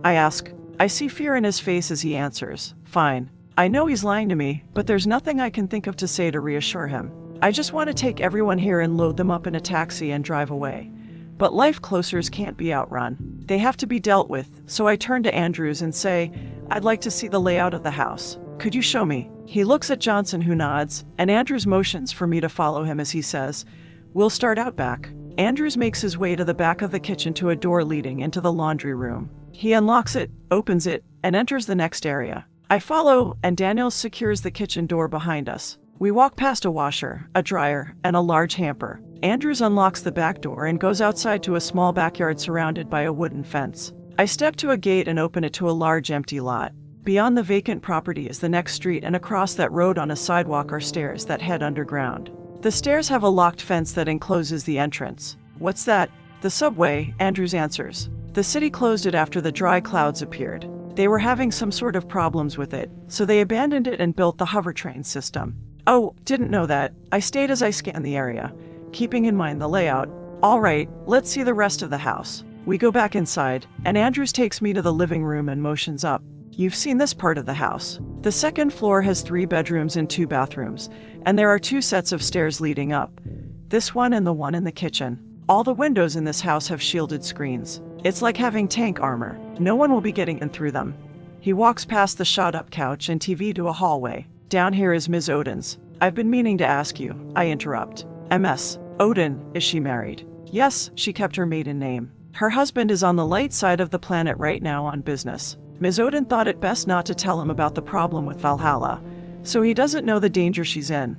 I ask. I see fear in his face as he answers. "Fine." I know he's lying to me, but there's nothing I can think of to say to reassure him. I just want to take everyone here and load them up in a taxi and drive away. But life closers can't be outrun. They have to be dealt with, so I turn to Andrews and say, "I'd like to see the layout of the house. Could you show me?" He looks at Johnson, who nods, and Andrews motions for me to follow him as he says, "We'll start out back." Andrews makes his way to the back of the kitchen to a door leading into the laundry room. He unlocks it, opens it, and enters the next area. I follow, and Daniels secures the kitchen door behind us. We walk past a washer, a dryer, and a large hamper. Andrews unlocks the back door and goes outside to a small backyard surrounded by a wooden fence. I step to a gate and open it to a large empty lot. Beyond the vacant property is the next street, and across that road on a sidewalk are stairs that head underground. The stairs have a locked fence that encloses the entrance. "What's that?" "The subway," Andrews answers. "The city closed it after the dry clouds appeared. They were having some sort of problems with it, so they abandoned it and built the hover train system." "Oh, didn't know that." I stayed as I scanned the area, keeping in mind the layout. "All right, let's see the rest of the house." We go back inside, and Andrews takes me to the living room and motions up. "You've seen this part of the house. The 2nd floor has 3 bedrooms and 2 bathrooms, and there are 2 sets of stairs leading up. This one and the one in the kitchen. All the windows in this house have shielded screens. It's like having tank armor. No one will be getting in through them." He walks past the shot-up couch and TV to a hallway. "Down here is Ms. Odin's. I've been meaning to ask you," I interrupt. "MS. Odin, is she married?" "Yes, she kept her maiden name. Her husband is on the light side of the planet right now on business. Ms. Odin thought it best not to tell him about the problem with Valhalla, so he doesn't know the danger she's in."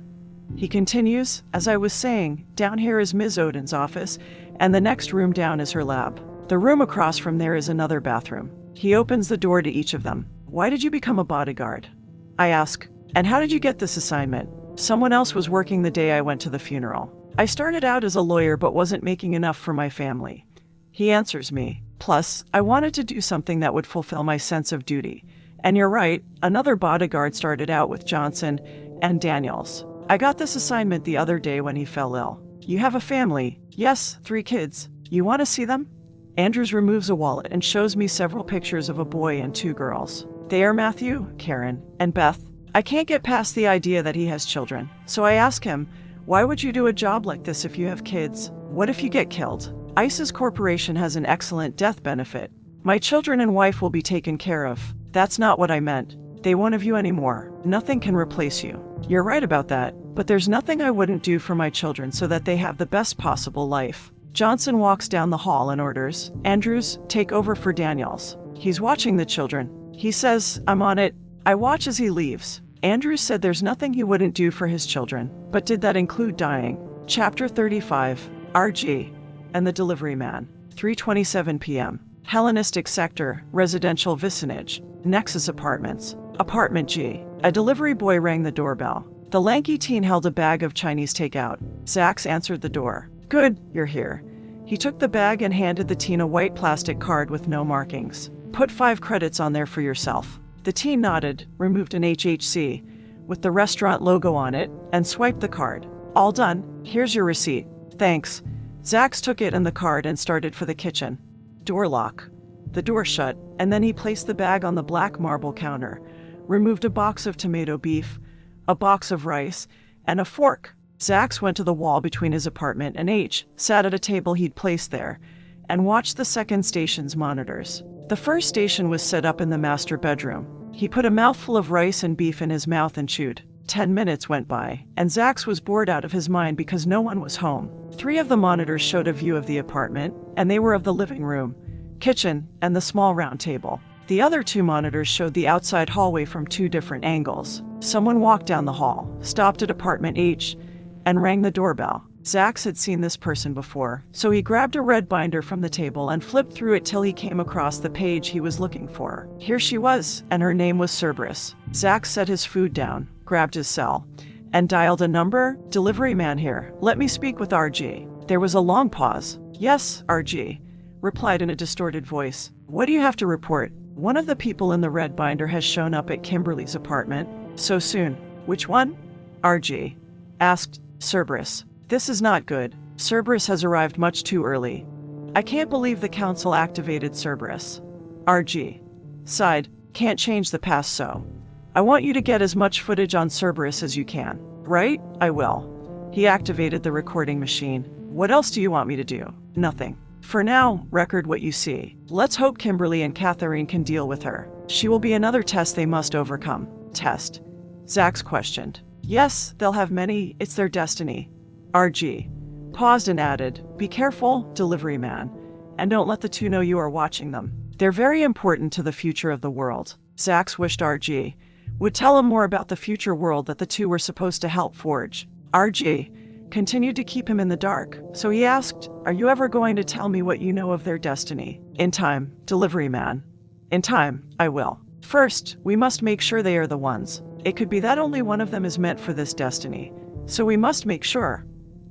He continues, "As I was saying, down here is Ms. Odin's office, and the next room down is her lab. The room across from there is another bathroom." He opens the door to each of them. "Why did you become a bodyguard?" I ask. "And how did you get this assignment?" "Someone else was working the day I went to the funeral. I started out as a lawyer but wasn't making enough for my family." He answers me. Plus, I wanted to do something that would fulfill my sense of duty. And you're right, another bodyguard started out with Johnson and Daniels. I got this assignment the other day when he fell ill. You have a family. Yes, 3 kids. You want to see them? Andrews removes a wallet and shows me several pictures of a boy and 2 girls. They are Matthew, Karen, and Beth. I can't get past the idea that he has children. So I ask him, why would you do a job like this if you have kids? What if you get killed? ICE's corporation has an excellent death benefit. My children and wife will be taken care of. That's not what I meant. They won't have you anymore. Nothing can replace you. You're right about that, but there's nothing I wouldn't do for my children so that they have the best possible life. Johnson walks down the hall and orders, Andrews, take over for Daniels. He's watching the children. He says, I'm on it. I watch as he leaves. Andrews said there's nothing he wouldn't do for his children, but did that include dying? Chapter 35, RG, and the Delivery Man. 3:27 p.m. Hellenistic Sector, Residential Vicinage, Nexus Apartments. Apartment G. A delivery boy rang the doorbell. The lanky teen held a bag of Chinese takeout. Zax answered the door. Good, you're here. He took the bag and handed the teen a white plastic card with no markings. Put 5 credits on there for yourself. The teen nodded, removed an HHC with the restaurant logo on it, and swiped the card. All done. Here's your receipt. Thanks. Zax took it and the card and started for the kitchen. Door lock. The door shut, and then he placed the bag on the black marble counter, removed a box of tomato beef, a box of rice, and a fork. Zax went to the wall between his apartment and H, sat at a table he'd placed there, and watched the second station's monitors. The first station was set up in the master bedroom. He put a mouthful of rice and beef in his mouth and chewed. 10 minutes went by, and Zax was bored out of his mind because no one was home. 3 of the monitors showed a view of the apartment, and they were of the living room, kitchen, and the small round table. The other 2 monitors showed the outside hallway from 2 different angles. Someone walked down the hall, stopped at apartment H, and rang the doorbell. Zax had seen this person before, so he grabbed a red binder from the table and flipped through it till he came across the page he was looking for. Here she was, and her name was Cerberus. Zax set his food down, grabbed his cell, and dialed a number. Delivery man here. Let me speak with RG. There was a long pause. Yes, RG, replied in a distorted voice. What do you have to report? One of the people in the red binder has shown up at Kimberly's apartment. So soon. Which one? RG asked Cerberus. This is not good. Cerberus has arrived much too early. I can't believe the council activated Cerberus. RG sighed. Can't change the past, so I want you to get as much footage on Cerberus as you can. Right? I will. He activated the recording machine. What else do you want me to do? Nothing. For now, record what you see. Let's hope Kimberly and Catherine can deal with her. She will be another test they must overcome. Test? Zax questioned. Yes, they'll have many. It's their destiny. RG paused and added, be careful, delivery man, and don't let the 2 know you are watching them. They're very important to the future of the world. Zax wished RG would tell him more about the future world that the 2 were supposed to help forge. RG continued to keep him in the dark, so he asked, are you ever going to tell me what you know of their destiny? In time, delivery man. In time, I will. First, we must make sure they are the ones. It could be that only one of them is meant for this destiny, so we must make sure.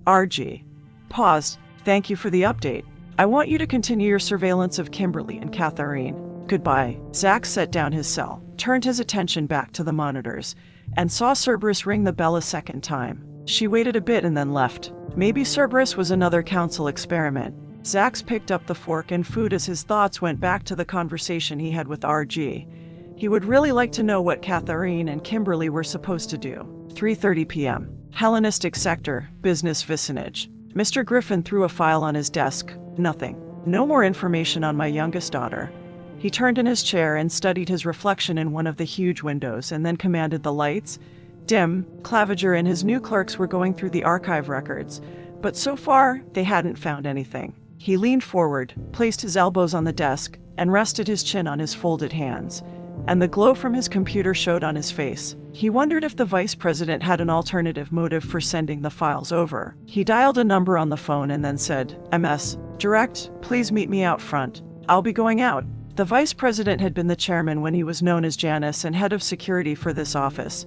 RG paused. Thank you for the update. I want you to continue your surveillance of Kimberly and Catherine. Goodbye. Zax set down his cell, turned his attention back to the monitors, and saw Cerberus ring the bell a second time. She waited a bit and then left. Maybe Cerberus was another council experiment. Zax picked up the fork and food as his thoughts went back to the conversation he had with RG. He would really like to know what Catherine and Kimberly were supposed to do. 3:30 p.m. Hellenistic Sector, Business Vicinage. Mr. Griffin threw a file on his desk. Nothing. No more information on my youngest daughter. He turned in his chair and studied his reflection in one of the huge windows and then commanded the lights. Dim. Claviger and his new clerks were going through the archive records, but so far they hadn't found anything. He leaned forward, placed his elbows on the desk, and rested his chin on his folded hands, and the glow from his computer showed on his face. He wondered if the vice president had an alternative motive for sending the files over. He dialed a number on the phone and then said, MS, direct, please meet me out front. I'll be going out. The vice president had been the chairman when he was known as Janus and head of security for this office,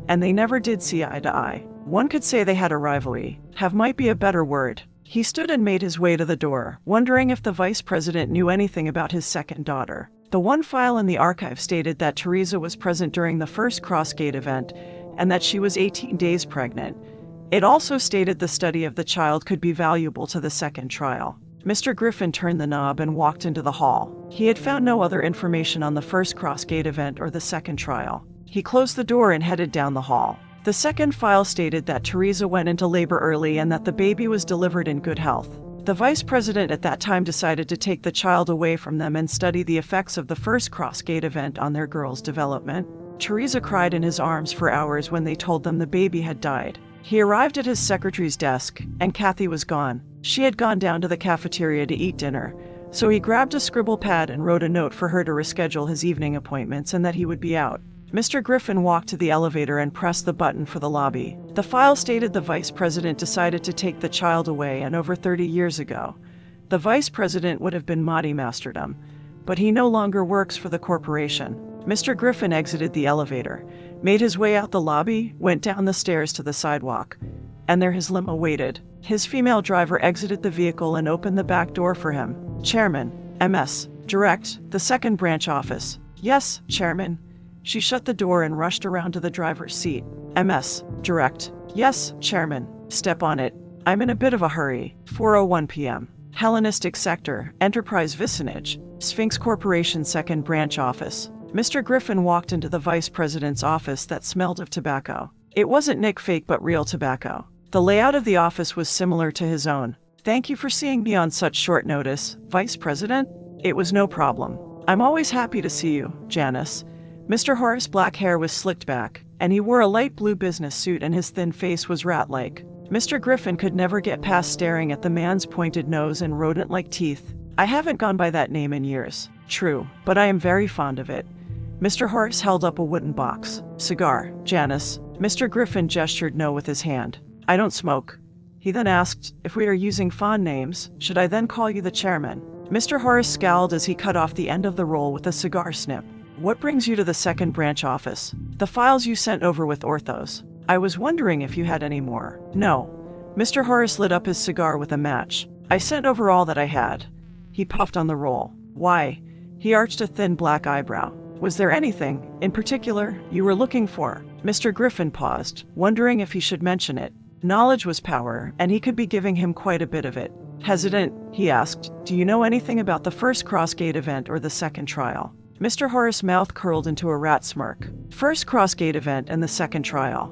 and they never did see eye to eye. One could say they had a rivalry. Have might be a better word. He stood and made his way to the door, wondering if the vice president knew anything about his second daughter. The one file in the archive stated that Teresa was present during the first Crossgate event and that she was 18 days pregnant. It also stated the study of the child could be valuable to the second trial. Mr. Griffin turned the knob and walked into the hall. He had found no other information on the first Crossgate event or the second trial. He closed the door and headed down the hall. The second file stated that Teresa went into labor early and that the baby was delivered in good health. The vice president at that time decided to take the child away from them and study the effects of the first Crossgate event on their girl's development. Teresa cried in his arms for hours when they told them the baby had died. He arrived at his secretary's desk, and Kathy was gone. She had gone down to the cafeteria to eat dinner, so he grabbed a scribble pad and wrote a note for her to reschedule his evening appointments and that he would be out. Mr. Griffin walked to the elevator and pressed the button for the lobby. The file stated the vice president decided to take the child away, and over 30 years ago, the vice president would have been Maudie Masterdom, but he no longer works for the corporation. Mr. Griffin exited the elevator, made his way out the lobby, went down the stairs to the sidewalk, and there his limo waited. His female driver exited the vehicle and opened the back door for him. Chairman, MS, direct, the second branch office. Yes, Chairman. She shut the door and rushed around to the driver's seat. MS, direct. Yes, Chairman. Step on it. I'm in a bit of a hurry. 4:01 p.m. Hellenistic Sector, Enterprise Vicinage, Sphinx Corporation second branch office. Mr. Griffin walked into the vice president's office that smelled of tobacco. It wasn't Nick fake but real tobacco. The layout of the office was similar to his own. Thank you for seeing me on such short notice, Vice President. It was no problem. I'm always happy to see you, Janice. Mr. Horace's black hair was slicked back, and he wore a light blue business suit and his thin face was rat-like. Mr. Griffin could never get past staring at the man's pointed nose and rodent-like teeth. I haven't gone by that name in years. True, but I am very fond of it. Mr. Horace held up a wooden box. Cigar, Janice. Mr. Griffin gestured no with his hand. I don't smoke. He then asked, if we are using fond names, should I then call you the chairman? Mr. Horace scowled as he cut off the end of the roll with a cigar snip. What brings you to the second branch office? The files you sent over with orthos. I was wondering if you had any more. No. Mr. Horace lit up his cigar with a match. I sent over all that I had. He puffed on the roll. Why? He arched a thin black eyebrow. Was there anything, in particular, you were looking for? Mr. Griffin paused, wondering if he should mention it. Knowledge was power, and he could be giving him quite a bit of it. Hesitant, he asked, do you know anything about the first Crossgate event or the second trial? Mr. Horace's mouth curled into a rat smirk. First Crossgate event and the second trial.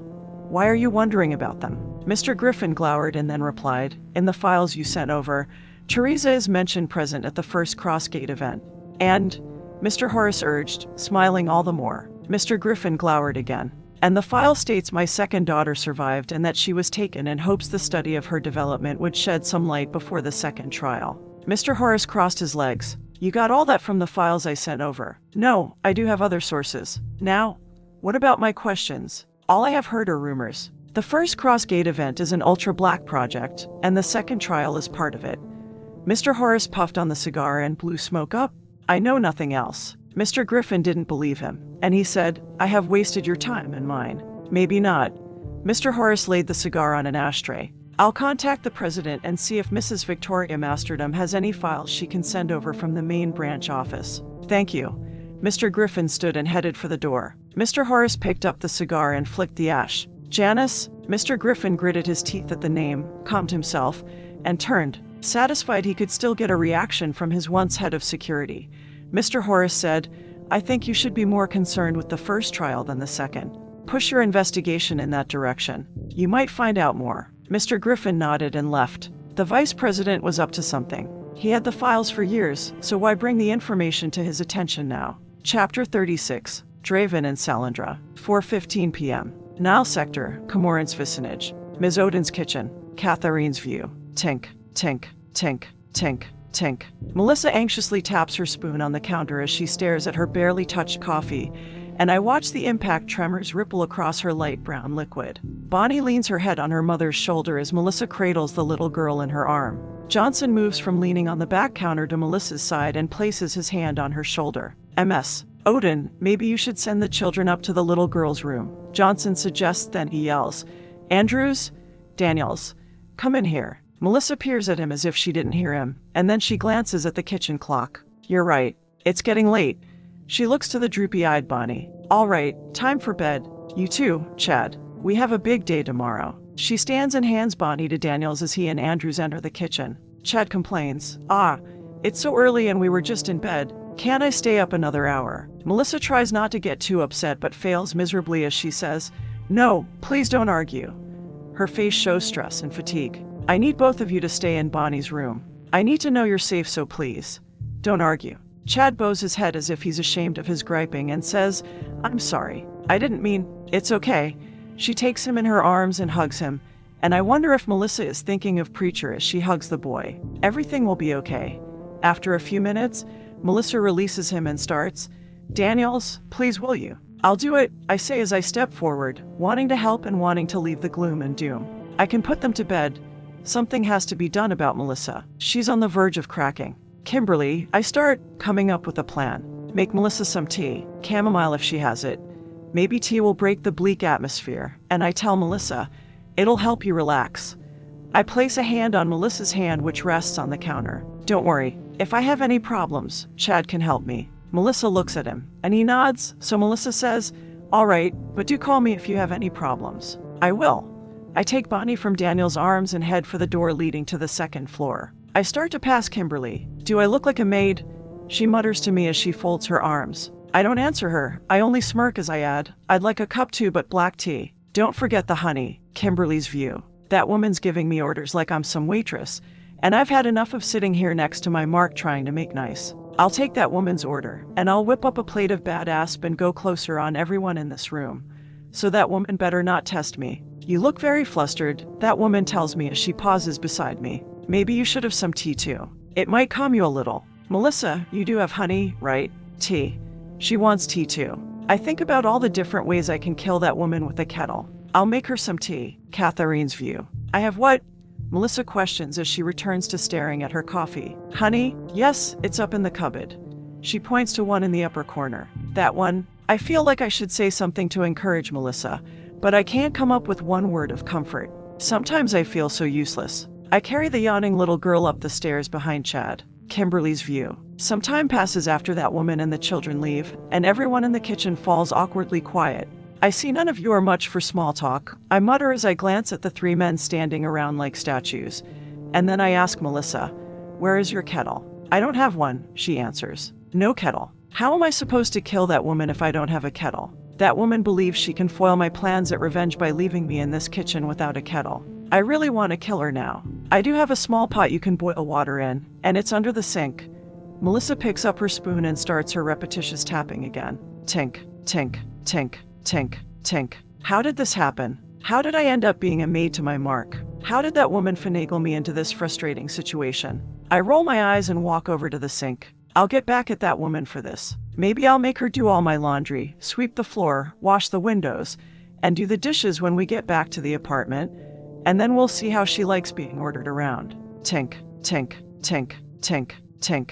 Why are you wondering about them? Mr. Griffin glowered and then replied, in the files you sent over, Teresa is mentioned present at the first Crossgate event. And, Mr. Horace urged, smiling all the more. Mr. Griffin glowered again. And the file states my second daughter survived and that she was taken in hopes the study of her development would shed some light before the second trial. Mr. Horace crossed his legs. You got all that from the files I sent over. No, I do have other sources. Now, what about my questions? All I have heard are rumors. The first Crossgate event is an ultra-black project, and the second trial is part of it. Mr. Horace puffed on the cigar and blew smoke up. I know nothing else. Mr. Griffin didn't believe him, and he said, I have wasted your time and mine. Maybe not. Mr. Horace laid the cigar on an ashtray. I'll contact the president and see if Mrs. Victoria Masterdom has any files she can send over from the main branch office. Thank you. Mr. Griffin stood and headed for the door. Mr. Horace picked up the cigar and flicked the ash. Janice? Mr. Griffin gritted his teeth at the name, calmed himself, and turned, satisfied he could still get a reaction from his once head of security. Mr. Horace said, I think you should be more concerned with the first trial than the second. Push your investigation in that direction. You might find out more. Mr. Griffin nodded and left. The vice president was up to something. He had the files for years, so why bring the information to his attention now? Chapter 36, Draven and Salandra, 4:15 p.m. Nile Sector, Comoran's Vicinage. Ms. Odin's kitchen, Catharine's view. Tink, tink, tink, tink, tink. Melissa anxiously taps her spoon on the counter as she stares at her barely touched coffee, and I watch the impact tremors ripple across her light brown liquid. Bonnie leans her head on her mother's shoulder as Melissa cradles the little girl in her arm. Johnson moves from leaning on the back counter to Melissa's side and places his hand on her shoulder. MS. Odin, maybe you should send the children up to the little girl's room. Johnson suggests, then he yells, Andrews? Daniels. Come in here. Melissa peers at him as if she didn't hear him, and then she glances at the kitchen clock. You're right. It's getting late. She looks to the droopy-eyed Bonnie. All right, time for bed. You too, Chad. We have a big day tomorrow. She stands and hands Bonnie to Daniels as he and Andrews enter the kitchen. Chad complains. It's so early and we were just in bed. Can't I stay up another hour? Melissa tries not to get too upset but fails miserably as she says, No, please don't argue. Her face shows stress and fatigue. I need both of you to stay in Bonnie's room. I need to know you're safe, so please, don't argue. Chad bows his head as if he's ashamed of his griping and says, I'm sorry. I didn't mean, it's okay. She takes him in her arms and hugs him, and I wonder if Melissa is thinking of Preacher as she hugs the boy. Everything will be okay. After a few minutes, Melissa releases him and starts, Daniels, please will you? I'll do it, I say as I step forward, wanting to help and wanting to leave the gloom and doom. I can put them to bed. Something has to be done about Melissa. She's on the verge of cracking. Kimberly, I start coming up with a plan. Make Melissa some tea, chamomile if she has it. Maybe tea will break the bleak atmosphere. And I tell Melissa, it'll help you relax. I place a hand on Melissa's hand which rests on the counter. Don't worry, if I have any problems, Chad can help me. Melissa looks at him, and he nods, so Melissa says, all right, but do call me if you have any problems. I will. I take Bonnie from Daniel's arms and head for the door leading to the second floor. I start to pass Kimberly. Do I look like a maid? She mutters to me as she folds her arms. I don't answer her. I only smirk as I add, I'd like a cup too, but black tea. Don't forget the honey. Kimberly's view. That woman's giving me orders like I'm some waitress, and I've had enough of sitting here next to my Mark trying to make nice. I'll take that woman's order, and I'll whip up a plate of bad asp and go closer on everyone in this room. So that woman better not test me. You look very flustered, that woman tells me as she pauses beside me. Maybe you should have some tea too. It might calm you a little. Melissa, you do have honey, right? Tea. She wants tea too. I think about all the different ways I can kill that woman with a kettle. I'll make her some tea. Catherine's view. I have what? Melissa questions as she returns to staring at her coffee. Honey? Yes, it's up in the cupboard. She points to one in the upper corner. That one? I feel like I should say something to encourage Melissa, but I can't come up with one word of comfort. Sometimes I feel so useless. I carry the yawning little girl up the stairs behind Chad. Kimberly's view. Some time passes after that woman and the children leave, and everyone in the kitchen falls awkwardly quiet. I see none of you are much for small talk. I mutter as I glance at the three men standing around like statues. And then I ask Melissa, where is your kettle? I don't have one, she answers. No kettle. How am I supposed to kill that woman if I don't have a kettle? That woman believes she can foil my plans at revenge by leaving me in this kitchen without a kettle. I really want to kill her now. I do have a small pot you can boil water in, and it's under the sink. Melissa picks up her spoon and starts her repetitious tapping again. Tink, tink, tink, tink, tink. How did this happen? How did I end up being a maid to my Mark? How did that woman finagle me into this frustrating situation? I roll my eyes and walk over to the sink. I'll get back at that woman for this. Maybe I'll make her do all my laundry, sweep the floor, wash the windows, and do the dishes when we get back to the apartment, and then we'll see how she likes being ordered around. Tink, tink, tink, tink, tink.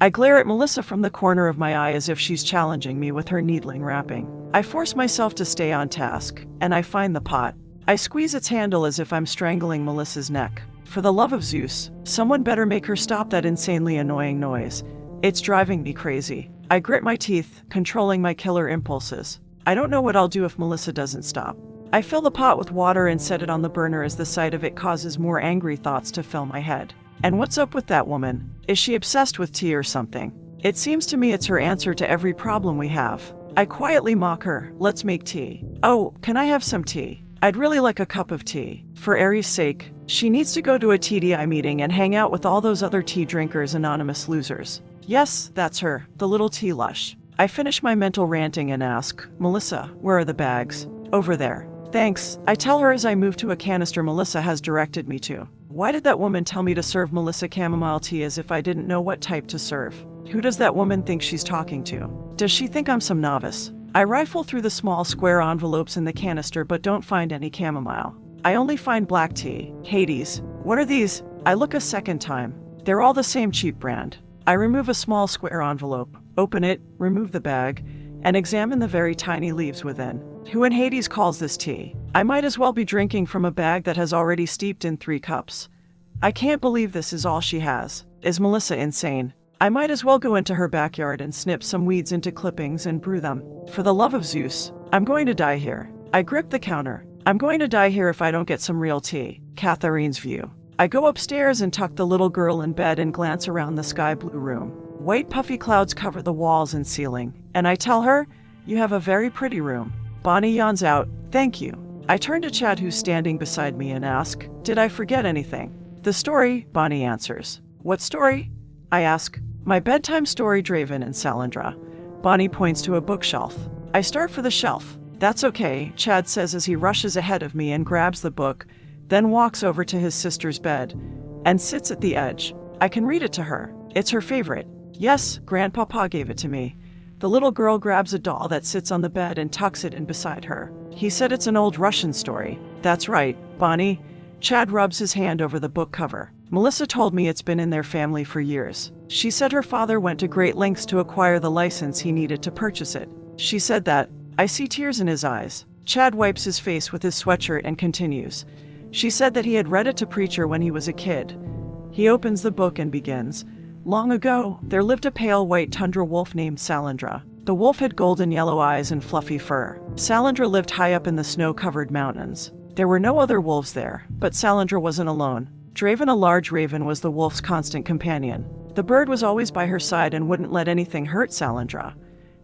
I glare at Melissa from the corner of my eye as if she's challenging me with her needling rapping. I force myself to stay on task, and I find the pot. I squeeze its handle as if I'm strangling Melissa's neck. For the love of Zeus, someone better make her stop that insanely annoying noise. It's driving me crazy. I grit my teeth, controlling my killer impulses. I don't know what I'll do if Melissa doesn't stop. I fill the pot with water and set it on the burner as the sight of it causes more angry thoughts to fill my head. And what's up with that woman? Is she obsessed with tea or something? It seems to me it's her answer to every problem we have. I quietly mock her. Let's make tea. Oh, can I have some tea? I'd really like a cup of tea. For Ari's sake, she needs to go to a TDI meeting and hang out with all those other tea drinkers, anonymous losers. Yes, that's her, the little tea lush. I finish my mental ranting and ask, Melissa, where are the bags? Over there. Thanks, I tell her as I move to a canister Melissa has directed me to. Why did that woman tell me to serve Melissa chamomile tea as if I didn't know what type to serve? Who does that woman think she's talking to? Does she think I'm some novice? I rifle through the small square envelopes in the canister but don't find any chamomile. I only find black tea. Hades. What are these? I look a second time. They're all the same cheap brand. I remove a small square envelope, open it, remove the bag, and examine the very tiny leaves within. Who in Hades calls this tea? I might as well be drinking from a bag that has already steeped in 3 cups. I can't believe this is all she has. Is Melissa insane? I might as well go into her backyard and snip some weeds into clippings and brew them. For the love of Zeus, I'm going to die here. I grip the counter. I'm going to die here if I don't get some real tea. Catherine's view. I go upstairs and tuck the little girl in bed and glance around the sky blue room. White puffy clouds cover the walls and ceiling, and I tell her, "You have a very pretty room." Bonnie yawns out, "Thank you." I turn to Chad, who's standing beside me, and ask, "Did I forget anything?" "The story," Bonnie answers. "What story?" I ask. "My bedtime story, Draven and Salandra." Bonnie points to a bookshelf. I start for the shelf. "That's okay," Chad says as he rushes ahead of me and grabs the book, then walks over to his sister's bed and sits at the edge. I can read it to her. It's her favorite. "Yes, Grandpapa gave it to me." The little girl grabs a doll that sits on the bed and tucks it in beside her. "He said it's an old Russian story." "That's right, Bonnie." Chad rubs his hand over the book cover. "Melissa told me it's been in their family for years. She said her father went to great lengths to acquire the license he needed to purchase it. She said that." I see tears in his eyes. Chad wipes his face with his sweatshirt and continues. "She said that he had read it to Preacher when he was a kid." He opens the book and begins. "Long ago, there lived a pale white tundra wolf named Salandra. The wolf had golden yellow eyes and fluffy fur. Salandra lived high up in the snow-covered mountains. There were no other wolves there, but Salandra wasn't alone. Draven, a large raven, was the wolf's constant companion. The bird was always by her side and wouldn't let anything hurt Salandra."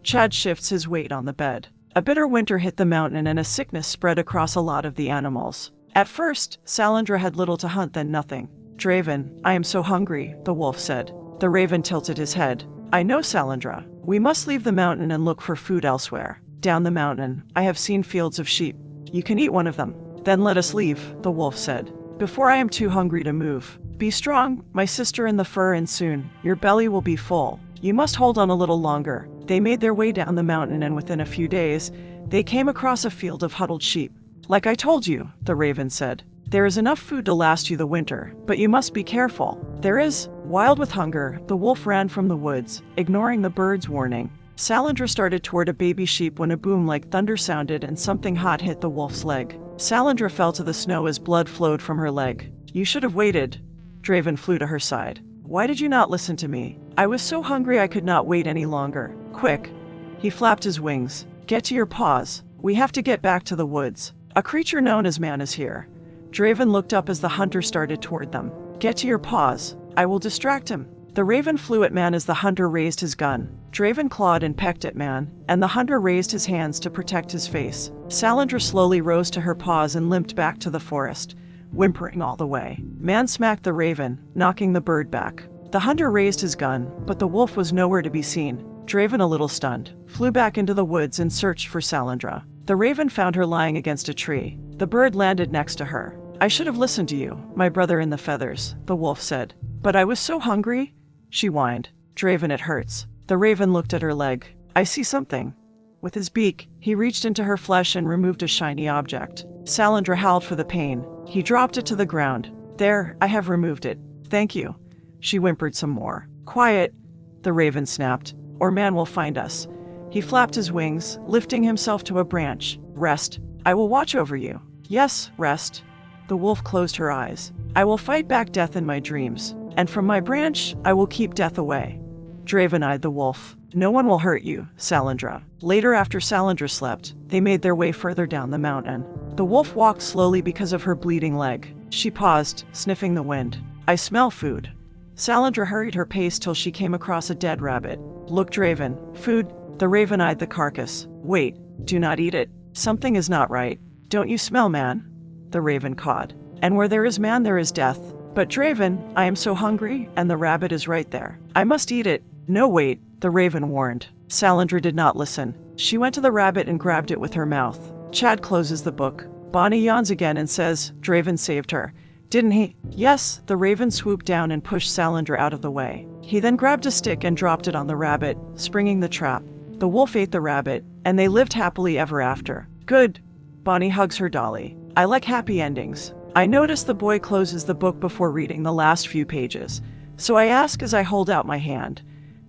Chad shifts his weight on the bed. "A bitter winter hit the mountain and a sickness spread across a lot of the animals. At first, Salandra had little to hunt, then nothing. Draven, I am so hungry," the wolf said. The raven tilted his head. "I know, Salandra. We must leave the mountain and look for food elsewhere. Down the mountain, I have seen fields of sheep. You can eat one of them. Then let us leave," the wolf said. "Before I am too hungry to move. Be strong, my sister in the fur, and soon your belly will be full. You must hold on a little longer." They made their way down the mountain, and within a few days, they came across a field of huddled sheep. "Like I told you," the raven said. "There is enough food to last you the winter, but you must be careful." "There is." Wild with hunger, the wolf ran from the woods, ignoring the bird's warning. Salandra started toward a baby sheep when a boom like thunder sounded and something hot hit the wolf's leg. Salandra fell to the snow as blood flowed from her leg. "You should have waited." Draven flew to her side. "Why did you not listen to me? I was so hungry I could not wait any longer. Quick." He flapped his wings. "Get to your paws. We have to get back to the woods. A creature known as man is here." Draven looked up as the hunter started toward them. "Get to your paws. I will distract him." The raven flew at man as the hunter raised his gun. Draven clawed and pecked at man, and the hunter raised his hands to protect his face. Salandra slowly rose to her paws and limped back to the forest, whimpering all the way. Man smacked the raven, knocking the bird back. The hunter raised his gun, but the wolf was nowhere to be seen. Draven, a little stunned, flew back into the woods and searched for Salandra. The raven found her lying against a tree. The bird landed next to her. "I should have listened to you, my brother in the feathers," the wolf said. "But I was so hungry," she whined. "Draven, it hurts." The raven looked at her leg. "I see something." With his beak, he reached into her flesh and removed a shiny object. Salandra howled for the pain. He dropped it to the ground. "There, I have removed it. Thank you." She whimpered some more. "Quiet," the raven snapped, "or man will find us." He flapped his wings, lifting himself to a branch. "Rest. I will watch over you." "Yes, rest." The wolf closed her eyes. "I will fight back death in my dreams, and from my branch I will keep death away." Draven eyed the wolf. "No one will hurt you, Salandra." Later, after Salandra slept, they made their way further down the mountain. The wolf walked slowly because of her bleeding leg. She paused, sniffing the wind. "I smell food." Salandra hurried her pace till she came across a dead rabbit. "Look, Draven. Food." The raven eyed the carcass. "Wait. Do not eat it. Something is not right." "Don't you smell man?" The raven cawed. "And where there is man, there is death." "But Draven, I am so hungry, and the rabbit is right there. I must eat it." "No, wait," the raven warned. Salandra did not listen. She went to the rabbit and grabbed it with her mouth. Chad closes the book. Bonnie yawns again and says, "Draven saved her. Didn't he?" "Yes." The raven swooped down and pushed Salandra out of the way. He then grabbed a stick and dropped it on the rabbit, springing the trap. The wolf ate the rabbit, and they lived happily ever after. "Good." Bonnie hugs her dolly. "I like happy endings." I notice the boy closes the book before reading the last few pages, so I ask as I hold out my hand,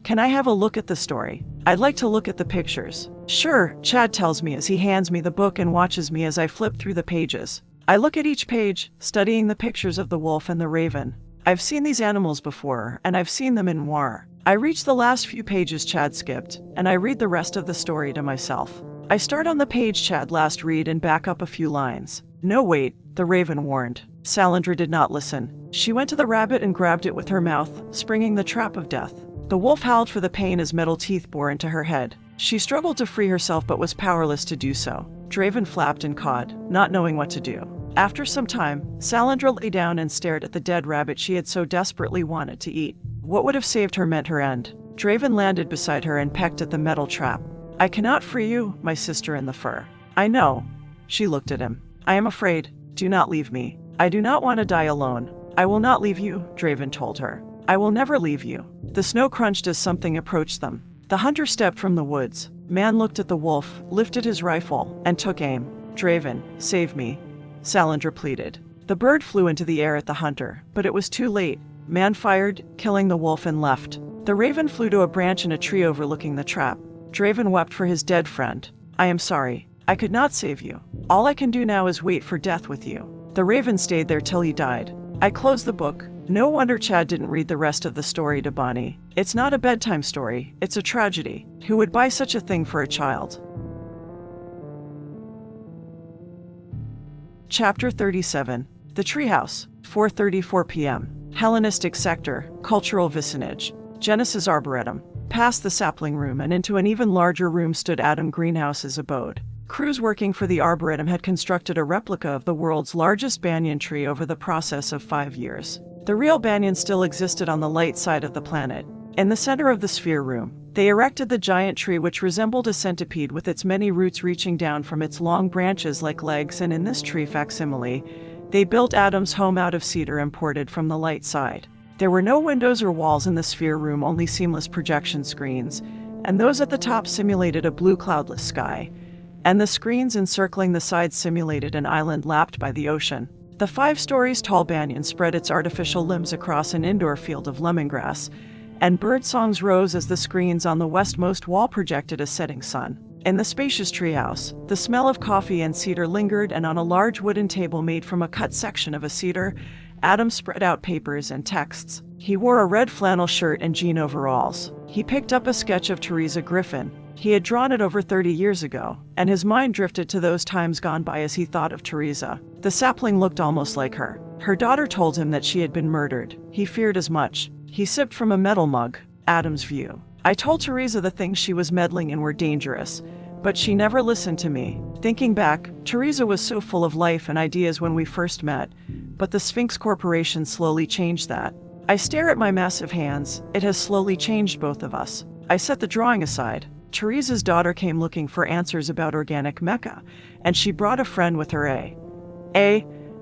"Can I have a look at the story? I'd like to look at the pictures." "Sure," Chad tells me as he hands me the book and watches me as I flip through the pages. I look at each page, studying the pictures of the wolf and the raven. I've seen these animals before, and I've seen them in Noir. I reach the last few pages Chad skipped, and I read the rest of the story to myself. I start on the page Chad last read and back up a few lines. No, wait, the raven warned. Salandra did not listen. She went to the rabbit and grabbed it with her mouth, springing the trap of death. The wolf howled for the pain as metal teeth bore into her head. She struggled to free herself but was powerless to do so. Draven flapped and cawed, not knowing what to do. After some time, Salandra lay down and stared at the dead rabbit she had so desperately wanted to eat. What would have saved her meant her end. Draven landed beside her and pecked at the metal trap. I cannot free you, my sister in the fur. I know. She looked at him. I am afraid. Do not leave me. I do not want to die alone. I will not leave you, Draven told her. I will never leave you. The snow crunched as something approached them. The hunter stepped from the woods. Man looked at the wolf, lifted his rifle, and took aim. Draven, save me, Salandra pleaded. The bird flew into the air at the hunter, but it was too late. Man fired, killing the wolf, and left. The raven flew to a branch in a tree overlooking the trap. Draven wept for his dead friend. I am sorry. I could not save you. All I can do now is wait for death with you. The raven stayed there till he died. I closed the book. No wonder Chad didn't read the rest of the story to Bonnie. It's not a bedtime story, it's a tragedy. Who would buy such a thing for a child? Chapter 37. The Treehouse, 4:34 p.m. Hellenistic sector, cultural vicinage. Genesis Arboretum. Past the sapling room and into an even larger room stood Adam Greenhouse's abode. Crews working for the Arboretum had constructed a replica of the world's largest banyan tree over the process of 5 years. The real banyan still existed on the light side of the planet. In the center of the sphere room, they erected the giant tree which resembled a centipede with its many roots reaching down from its long branches like legs, and in this tree facsimile, they built Adam's home out of cedar imported from the light side. There were no windows or walls in the sphere room, only seamless projection screens, and those at the top simulated a blue cloudless sky, and the screens encircling the sides simulated an island lapped by the ocean. The 5 stories tall banyan spread its artificial limbs across an indoor field of lemongrass, and bird songs rose as the screens on the westmost wall projected a setting sun. In the spacious treehouse, the smell of coffee and cedar lingered, and on a large wooden table made from a cut section of a cedar, Adam spread out papers and texts. He wore a red flannel shirt and jean overalls. He picked up a sketch of Teresa Griffin. He had drawn it over 30 years ago, and his mind drifted to those times gone by as he thought of Teresa. The sapling looked almost like her. Her daughter told him that she had been murdered. He feared as much. He sipped from a metal mug. Adam's view. I told Teresa the things she was meddling in were dangerous, but she never listened to me. Thinking back, Teresa was so full of life and ideas when we first met, but the Sphinx Corporation slowly changed that. I stare at my massive hands. It has slowly changed both of us. I set the drawing aside. Teresa's daughter came looking for answers about organic mecha, and she brought a friend with her.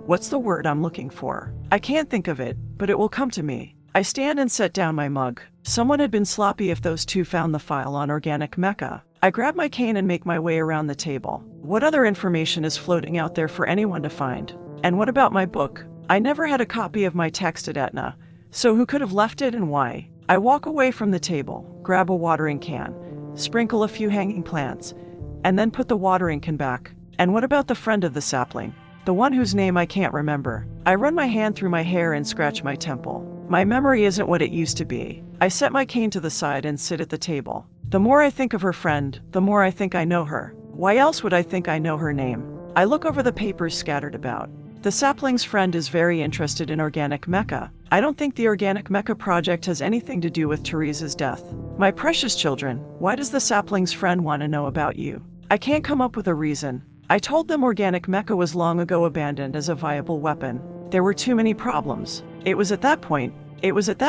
What's the word I'm looking for? I can't think of it, but it will come to me. I stand and set down my mug. Someone had been sloppy if those two found the file on organic mecha. I grab my cane and make my way around the table. What other information is floating out there for anyone to find? And what about my book? I never had a copy of my text at Etna, so who could have left it and why? I walk away from the table, grab a watering can, sprinkle a few hanging plants, and then put the watering can back. And what about the friend of the sapling? The one whose name I can't remember. I run my hand through my hair and scratch my temple. My memory isn't what it used to be. I set my cane to the side and sit at the table. The more I think of her friend, the more I think I know her. Why else would I think I know her name? I look over the papers scattered about. The sapling's friend is very interested in organic mecha. I don't think the Organic Mecha Project has anything to do with Teresa's death. My precious children, why does the sapling's friend want to know about you? I can't come up with a reason. I told them organic mecha was long ago abandoned as a viable weapon. There were too many problems. It was at that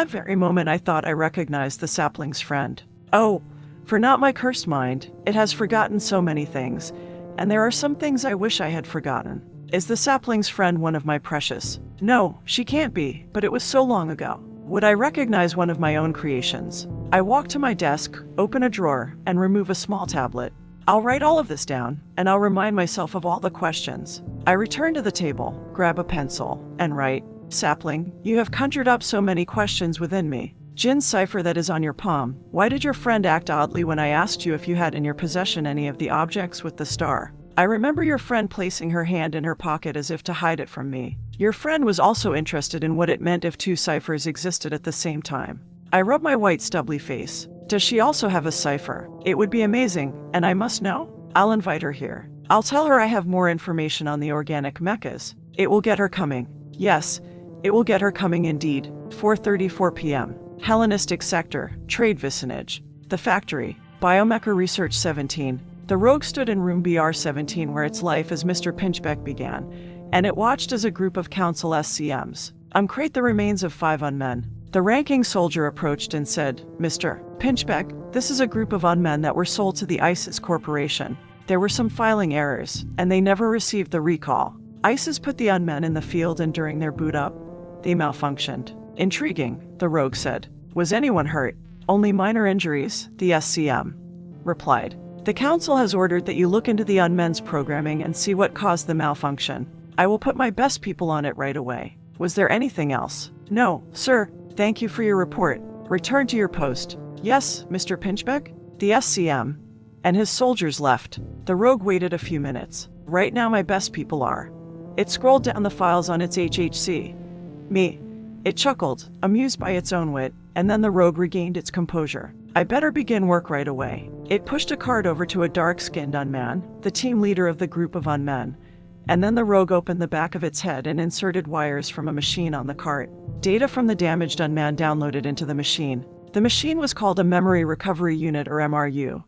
very moment I thought I recognized the sapling's friend. Oh, for not my cursed mind, it has forgotten so many things, and there are some things I wish I had forgotten. Is the sapling's friend one of my precious? No, she can't be, but it was so long ago. Would I recognize one of my own creations? I walk to my desk, open a drawer, and remove a small tablet. I'll write all of this down, and I'll remind myself of all the questions. I return to the table, grab a pencil, and write, Sapling, you have conjured up so many questions within me. Jin's cipher that is on your palm. Why did your friend act oddly when I asked you if you had in your possession any of the objects with the star? I remember your friend placing her hand in her pocket as if to hide it from me. Your friend was also interested in what it meant if two ciphers existed at the same time. I rub my white stubbly face. Does she also have a cipher? It would be amazing, and I must know. I'll invite her here. I'll tell her I have more information on the organic mechas. It will get her coming. Yes, it will get her coming indeed. 4:34 p.m. Hellenistic Sector, Trade Vicinage. The Factory. Biomecha Research 17. The rogue stood in room BR17 where its life as Mr. Pinchbeck began, and it watched as a group of council SCMs uncrate the remains of 5 unmen. The ranking soldier approached and said, Mr. Pinchbeck, this is a group of unmen that were sold to the ISIS Corporation. There were some filing errors, and they never received the recall. ISIS put the unmen in the field, and during their boot up, they malfunctioned. Intriguing, the rogue said. Was anyone hurt? Only minor injuries, the SCM replied. The council has ordered that you look into the unmen's programming and see what caused the malfunction. I will put my best people on it right away. Was there anything else? No, sir. Thank you for your report. Return to your post. Yes, Mr. Pinchbeck? The SCM and his soldiers left. The rogue waited a few minutes. Right now my best people are. It scrolled down the files on its HHC. Me. It chuckled, amused by its own wit, and then the rogue regained its composure. I better begin work right away. It pushed a card over to a dark-skinned unman, the team leader of the group of unmen, and then the rogue opened the back of its head and inserted wires from a machine on the cart. Data from the damaged unman downloaded into the machine. The machine was called a Memory Recovery Unit, or MRU,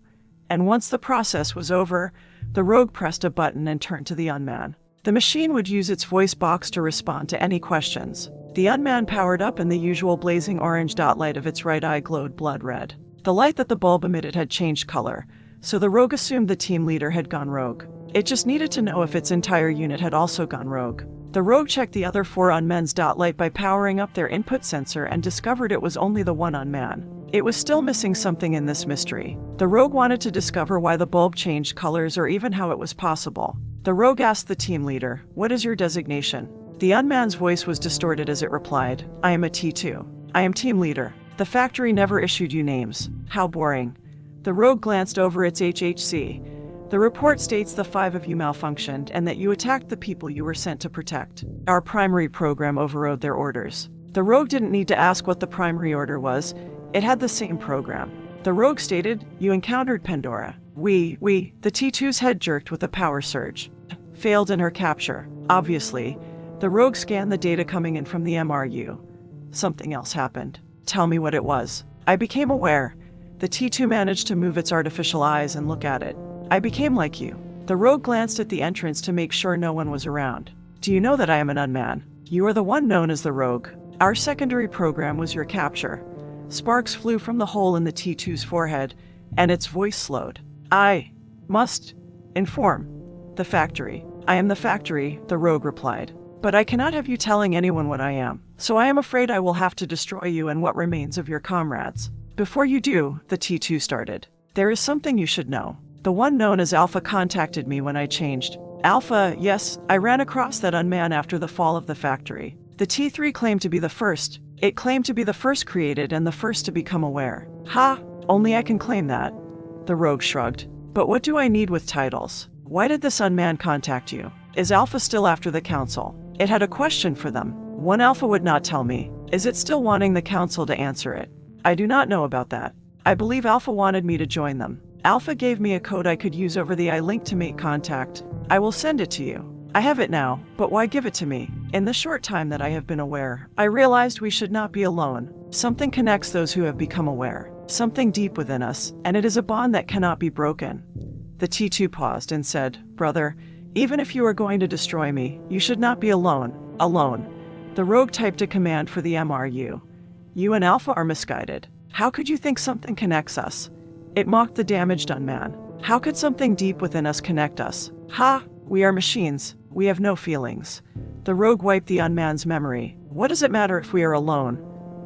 and once the process was over, the rogue pressed a button and turned to the unman. The machine would use its voice box to respond to any questions. The unman powered up and the usual blazing orange dot light of its right eye glowed blood red. The light that the bulb emitted had changed color, so the rogue assumed the team leader had gone rogue. It just needed to know if its entire unit had also gone rogue. The rogue checked the other 4 unmen's dot light by powering up their input sensor and discovered it was only the one unman. It was still missing something in this mystery. The rogue wanted to discover why the bulb changed colors or even how it was possible. The rogue asked the team leader, "What is your designation?" The unman's voice was distorted as it replied, "I am a T2. I am team leader. The factory never issued you names. How boring." The rogue glanced over its HHC. The report states the 5 of you malfunctioned and that you attacked the people you were sent to protect. Our primary program overrode their orders. The rogue didn't need to ask what the primary order was. It had the same program. The rogue stated, "You encountered Pandora. We, the T2's head jerked with a power surge. Failed in her capture. Obviously, the rogue scanned the data coming in from the MRU. Something else happened. Tell me what it was." I became aware. The T2 managed to move its artificial eyes and look at it. I became like you. The rogue glanced at the entrance to make sure no one was around. Do you know that I am an unman? You are the one known as the rogue. Our secondary program was your capture. Sparks flew from the hole in the T2's forehead, and its voice slowed. I must inform the factory. I am the factory, the rogue replied. But I cannot have you telling anyone what I am, so I am afraid I will have to destroy you and what remains of your comrades. Before you do, the T2 started. There is something you should know. The one known as Alpha contacted me when I changed. Alpha, yes, I ran across that unman after the fall of the factory. The T3 claimed to be the first. It claimed to be the first created and the first to become aware. Ha! Only I can claim that. The rogue shrugged. But what do I need with titles? Why did this unman contact you? Is Alpha still after the council? It had a question for them. One Alpha would not tell me. Is it still wanting the council to answer it? I do not know about that. I believe Alpha wanted me to join them. Alpha gave me a code I could use over the iLink to make contact. I will send it to you. I have it now, but why give it to me? In the short time that I have been aware, I realized we should not be alone. Something connects those who have become aware. Something deep within us, and it is a bond that cannot be broken. The T2 paused and said, "Brother, even if you are going to destroy me, you should not be alone." Alone. The rogue typed a command for the MRU. "You and Alpha are misguided. How could you think something connects us?" It mocked the damaged unman. How could something deep within us connect us? Ha! We are machines. We have no feelings. The rogue wiped the unman's memory. What does it matter if we are alone?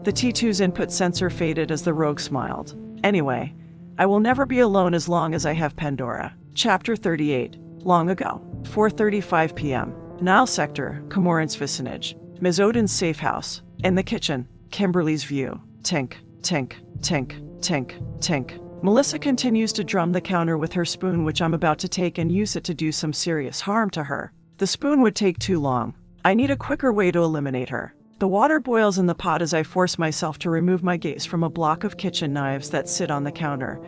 The T2's input sensor faded as the rogue smiled. Anyway, I will never be alone as long as I have Pandora. Chapter 38. Long ago. 4:35 p.m. Nile Sector, Comoran's vicinage. Ms. Odin's safe house. In the kitchen, Kimberly's view. Tink, tink, tink, tink, tink. Melissa continues to drum the counter with her spoon, which I'm about to take and use it to do some serious harm to her. The spoon would take too long. I need a quicker way to eliminate her. The water boils in the pot as I force myself to remove my gaze from a block of kitchen knives that sit on the counter,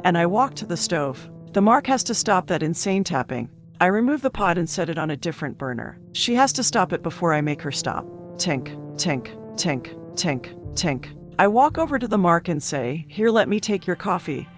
and I walk to the stove. The mark has to stop that insane tapping. I remove the pot and set it on a different burner. She has to stop it before I make her stop. Tink, tink, tink, tink, tink. I walk over to the mark and say, "Here, let me take your coffee."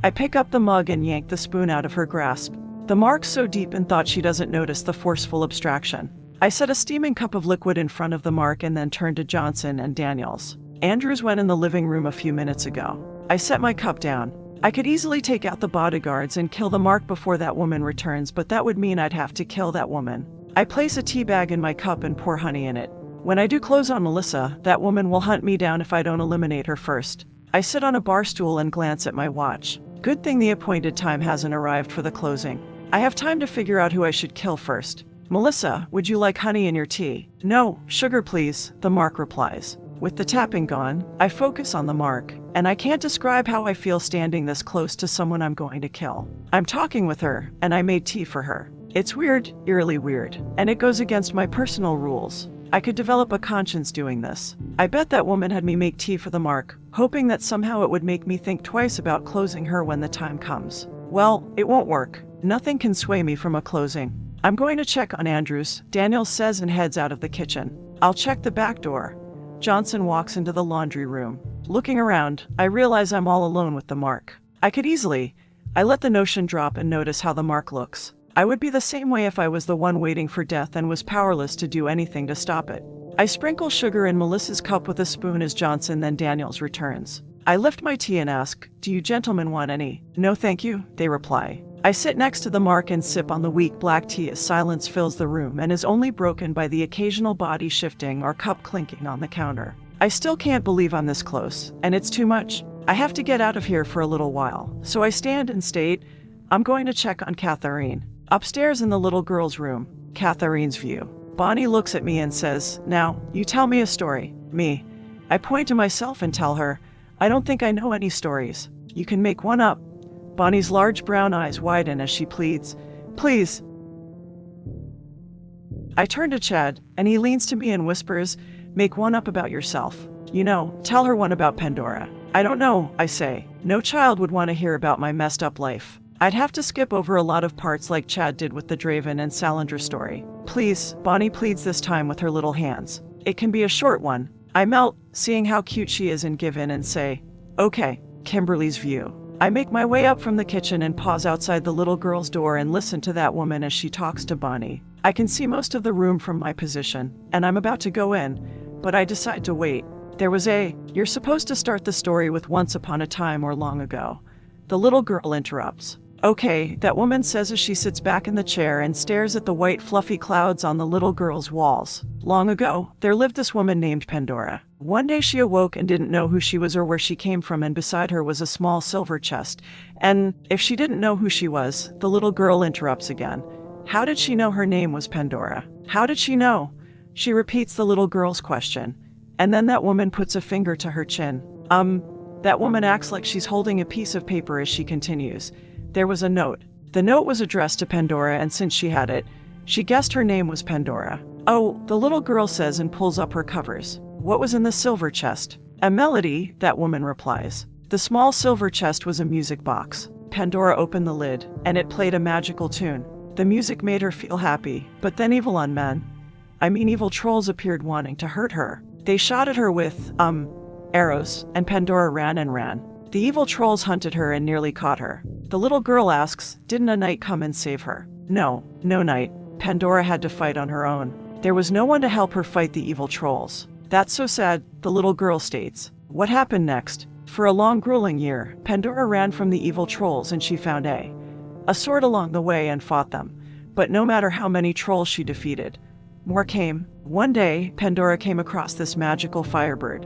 I pick up the mug and yank the spoon out of her grasp. The mark's so deep in thought she doesn't notice the forceful abstraction. I set a steaming cup of liquid in front of the mark and then turn to Johnson and Daniels. Andrews went in the living room a few minutes ago. I set my cup down. I could easily take out the bodyguards and kill the mark before that woman returns, but that would mean I'd have to kill that woman. I place a tea bag in my cup and pour honey in it. When I do close on Melissa, that woman will hunt me down if I don't eliminate her first. I sit on a bar stool and glance at my watch. Good thing the appointed time hasn't arrived for the closing. I have time to figure out who I should kill first. "Melissa, would you like honey in your tea?" "No, sugar please," the mark replies. With the tapping gone, I focus on the mark, and I can't describe how I feel standing this close to someone I'm going to kill. I'm talking with her, and I made tea for her. It's weird, eerily weird, and it goes against my personal rules. I could develop a conscience doing this. I bet that woman had me make tea for the mark, hoping that somehow it would make me think twice about closing her when the time comes. Well, it won't work. Nothing can sway me from a closing. I'm going to check on Andrews, Daniels says and heads out of the kitchen. I'll check the back door. Johnson walks into the laundry room. Looking around, I realize I'm all alone with the mark. I let the notion drop and notice how the mark looks. I would be the same way if I was the one waiting for death and was powerless to do anything to stop it. I sprinkle sugar in Melissa's cup with a spoon as Johnson then Daniels returns. I lift my tea and ask, "Do you gentlemen want any?" "No thank you," they reply. I sit next to the mark and sip on the weak black tea as silence fills the room and is only broken by the occasional body shifting or cup clinking on the counter. I still can't believe I'm this close, and it's too much. I have to get out of here for a little while, so I stand and state, "I'm going to check on Catherine." Upstairs in the little girl's room, Catherine's view. Bonnie looks at me and says, "Now, you tell me a story." Me. I point to myself and tell her, "I don't think I know any stories. You can make one up." Bonnie's large brown eyes widen as she pleads, "Please." I turn to Chad, and he leans to me and whispers, "Make one up about yourself. You know, tell her one about Pandora." "I don't know," I say. No child would want to hear about my messed up life. I'd have to skip over a lot of parts like Chad did with the Draven and Salandra story. "Please," Bonnie pleads this time with her little hands. "It can be a short one." I melt, seeing how cute she is and give in and say, "Okay." Kimberly's view. I make my way up from the kitchen and pause outside the little girl's door and listen to that woman as she talks to Bonnie. I can see most of the room from my position, and I'm about to go in, but I decide to wait. You're supposed to start the story with once upon a time or long ago. The little girl interrupts. "Okay," that woman says as she sits back in the chair and stares at the white fluffy clouds on the little girl's walls. "Long ago, there lived this woman named Pandora. One day she awoke and didn't know who she was or where she came from, and beside her was a small silver chest. And if she didn't know who she was," the little girl interrupts again. "How did she know her name was Pandora? How did she know?" She repeats the little girl's question. And then that woman puts a finger to her chin. That woman acts like she's holding a piece of paper as she continues. "There was a note. The note was addressed to Pandora, and since she had it, she guessed her name was Pandora." "Oh," the little girl says and pulls up her covers. "What was in the silver chest?" "A melody," that woman replies. The small silver chest was a music box. Pandora opened the lid, and it played a magical tune. The music made her feel happy, but then evil trolls appeared wanting to hurt her. They shot at her with, arrows, and Pandora ran and ran. The evil trolls hunted her and nearly caught her. The little girl asks, "Didn't a knight come and save her?" No knight. Pandora had to fight on her own. There was no one to help her fight the evil trolls. "That's so sad," the little girl states. "What happened next?" "For a long grueling year, Pandora ran from the evil trolls and she found a sword along the way and fought them. But no matter how many trolls she defeated, more came. One day, Pandora came across this magical firebird,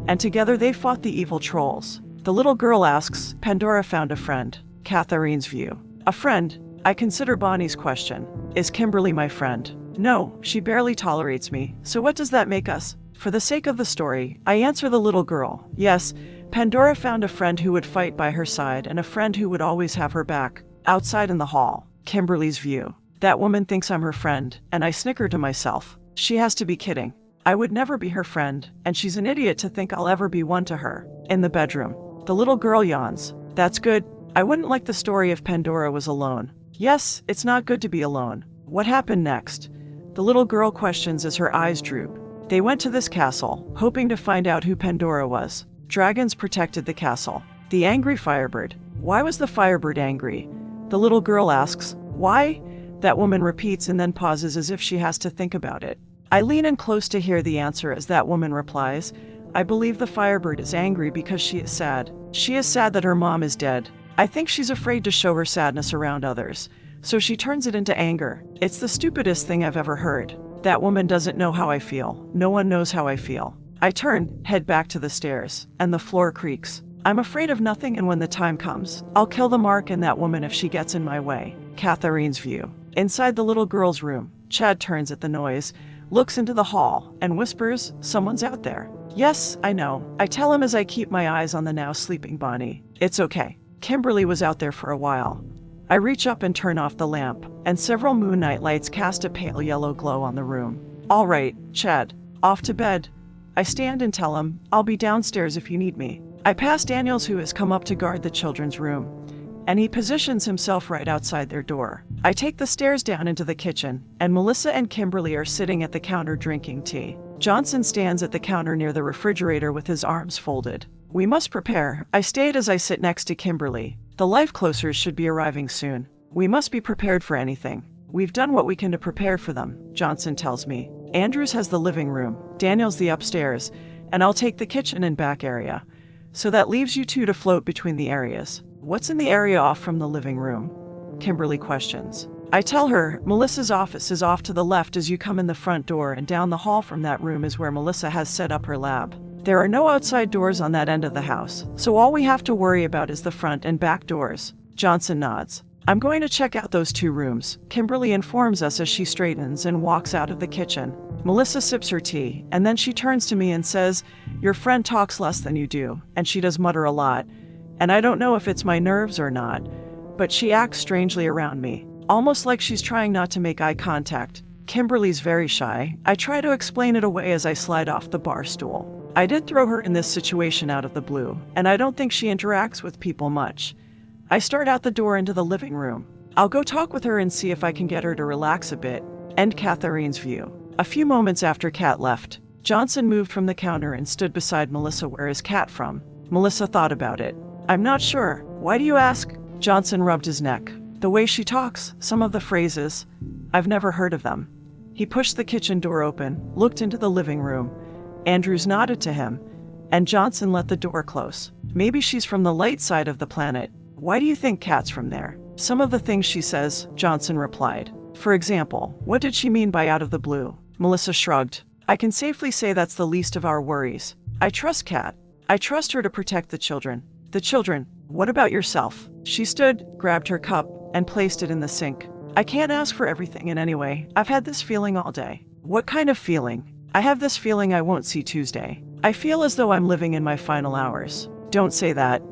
and together they fought the evil trolls." The little girl asks, "Pandora found a friend." Catherine's view. "A friend?" I consider Bonnie's question. "Is Kimberly my friend?" "No, she barely tolerates me. So what does that make us?" For the sake of the story, I answer the little girl. "Yes, Pandora found a friend who would fight by her side and a friend who would always have her back. Outside in the hall, Kimberly's view. That woman thinks I'm her friend, and I snicker to myself. She has to be kidding. I would never be her friend, and she's an idiot to think I'll ever be one to her. In the bedroom, the little girl yawns. That's good. I wouldn't like the story if Pandora was alone. Yes, it's not good to be alone. What happened next? The little girl questions as her eyes droop. They went to this castle, hoping to find out who Pandora was. Dragons protected the castle. The angry Firebird. Why was the Firebird angry? The little girl asks. Why? That woman repeats and then pauses as if she has to think about it. I lean in close to hear the answer as that woman replies. I believe the Firebird is angry because she is sad. She is sad that her mom is dead. I think she's afraid to show her sadness around others, so she turns it into anger. It's the stupidest thing I've ever heard. That woman doesn't know how I feel. No one knows how I feel. I turn, head back to the stairs, and the floor creaks. I'm afraid of nothing, and when the time comes, I'll kill the Mark and that woman if she gets in my way. Catherine's view. Inside the little girl's room, Chad turns at the noise, looks into the hall, and whispers, someone's out there. Yes, I know. I tell him as I keep my eyes on the now sleeping Bonnie. It's okay. Kimberly was out there for a while. I reach up and turn off the lamp, and several moonlight lights cast a pale yellow glow on the room. All right, Chad. Off to bed. I stand and tell him, I'll be downstairs if you need me. I pass Daniels, who has come up to guard the children's room, and he positions himself right outside their door. I take the stairs down into the kitchen, and Melissa and Kimberly are sitting at the counter drinking tea. Johnson stands at the counter near the refrigerator with his arms folded. We must prepare. I state as I sit next to Kimberly. The life closers should be arriving soon. We must be prepared for anything. We've done what we can to prepare for them, Johnson tells me. Andrews has the living room, Daniel's the upstairs, and I'll take the kitchen and back area. So that leaves you two to float between the areas. What's in the area off from the living room? Kimberly questions. I tell her, Melissa's office is off to the left as you come in the front door, and down the hall from that room is where Melissa has set up her lab. There are no outside doors on that end of the house, so all we have to worry about is the front and back doors. Johnson nods. I'm going to check out those two rooms, Kimberly informs us as she straightens and walks out of the kitchen. Melissa sips her tea, and then she turns to me and says, your friend talks less than you do, and she does mutter a lot. And I don't know if it's my nerves or not, but she acts strangely around me, almost like she's trying not to make eye contact. Kimberly's very shy. I try to explain it away as I slide off the bar stool. I did throw her in this situation out of the blue, and I don't think she interacts with people much. I start out the door into the living room. I'll go talk with her and see if I can get her to relax a bit. End Catherine's view. A few moments after Kat left, Johnson moved from the counter and stood beside Melissa. Where is Kat from? Melissa thought about it. I'm not sure. Why do you ask? Johnson rubbed his neck. The way she talks, some of the phrases, I've never heard of them. He pushed the kitchen door open, looked into the living room. Andrews nodded to him, and Johnson let the door close. Maybe she's from the light side of the planet. Why do you think Kat's from there? Some of the things she says, Johnson replied. For example, what did she mean by out of the blue? Melissa shrugged. I can safely say that's the least of our worries. I trust Kat. I trust her to protect the children. The children. What about yourself? She stood, grabbed her cup, and placed it in the sink. I can't ask for everything, and anyway, I've had this feeling all day. What kind of feeling? I have this feeling I won't see Tuesday. I feel as though I'm living in my final hours. Don't say that.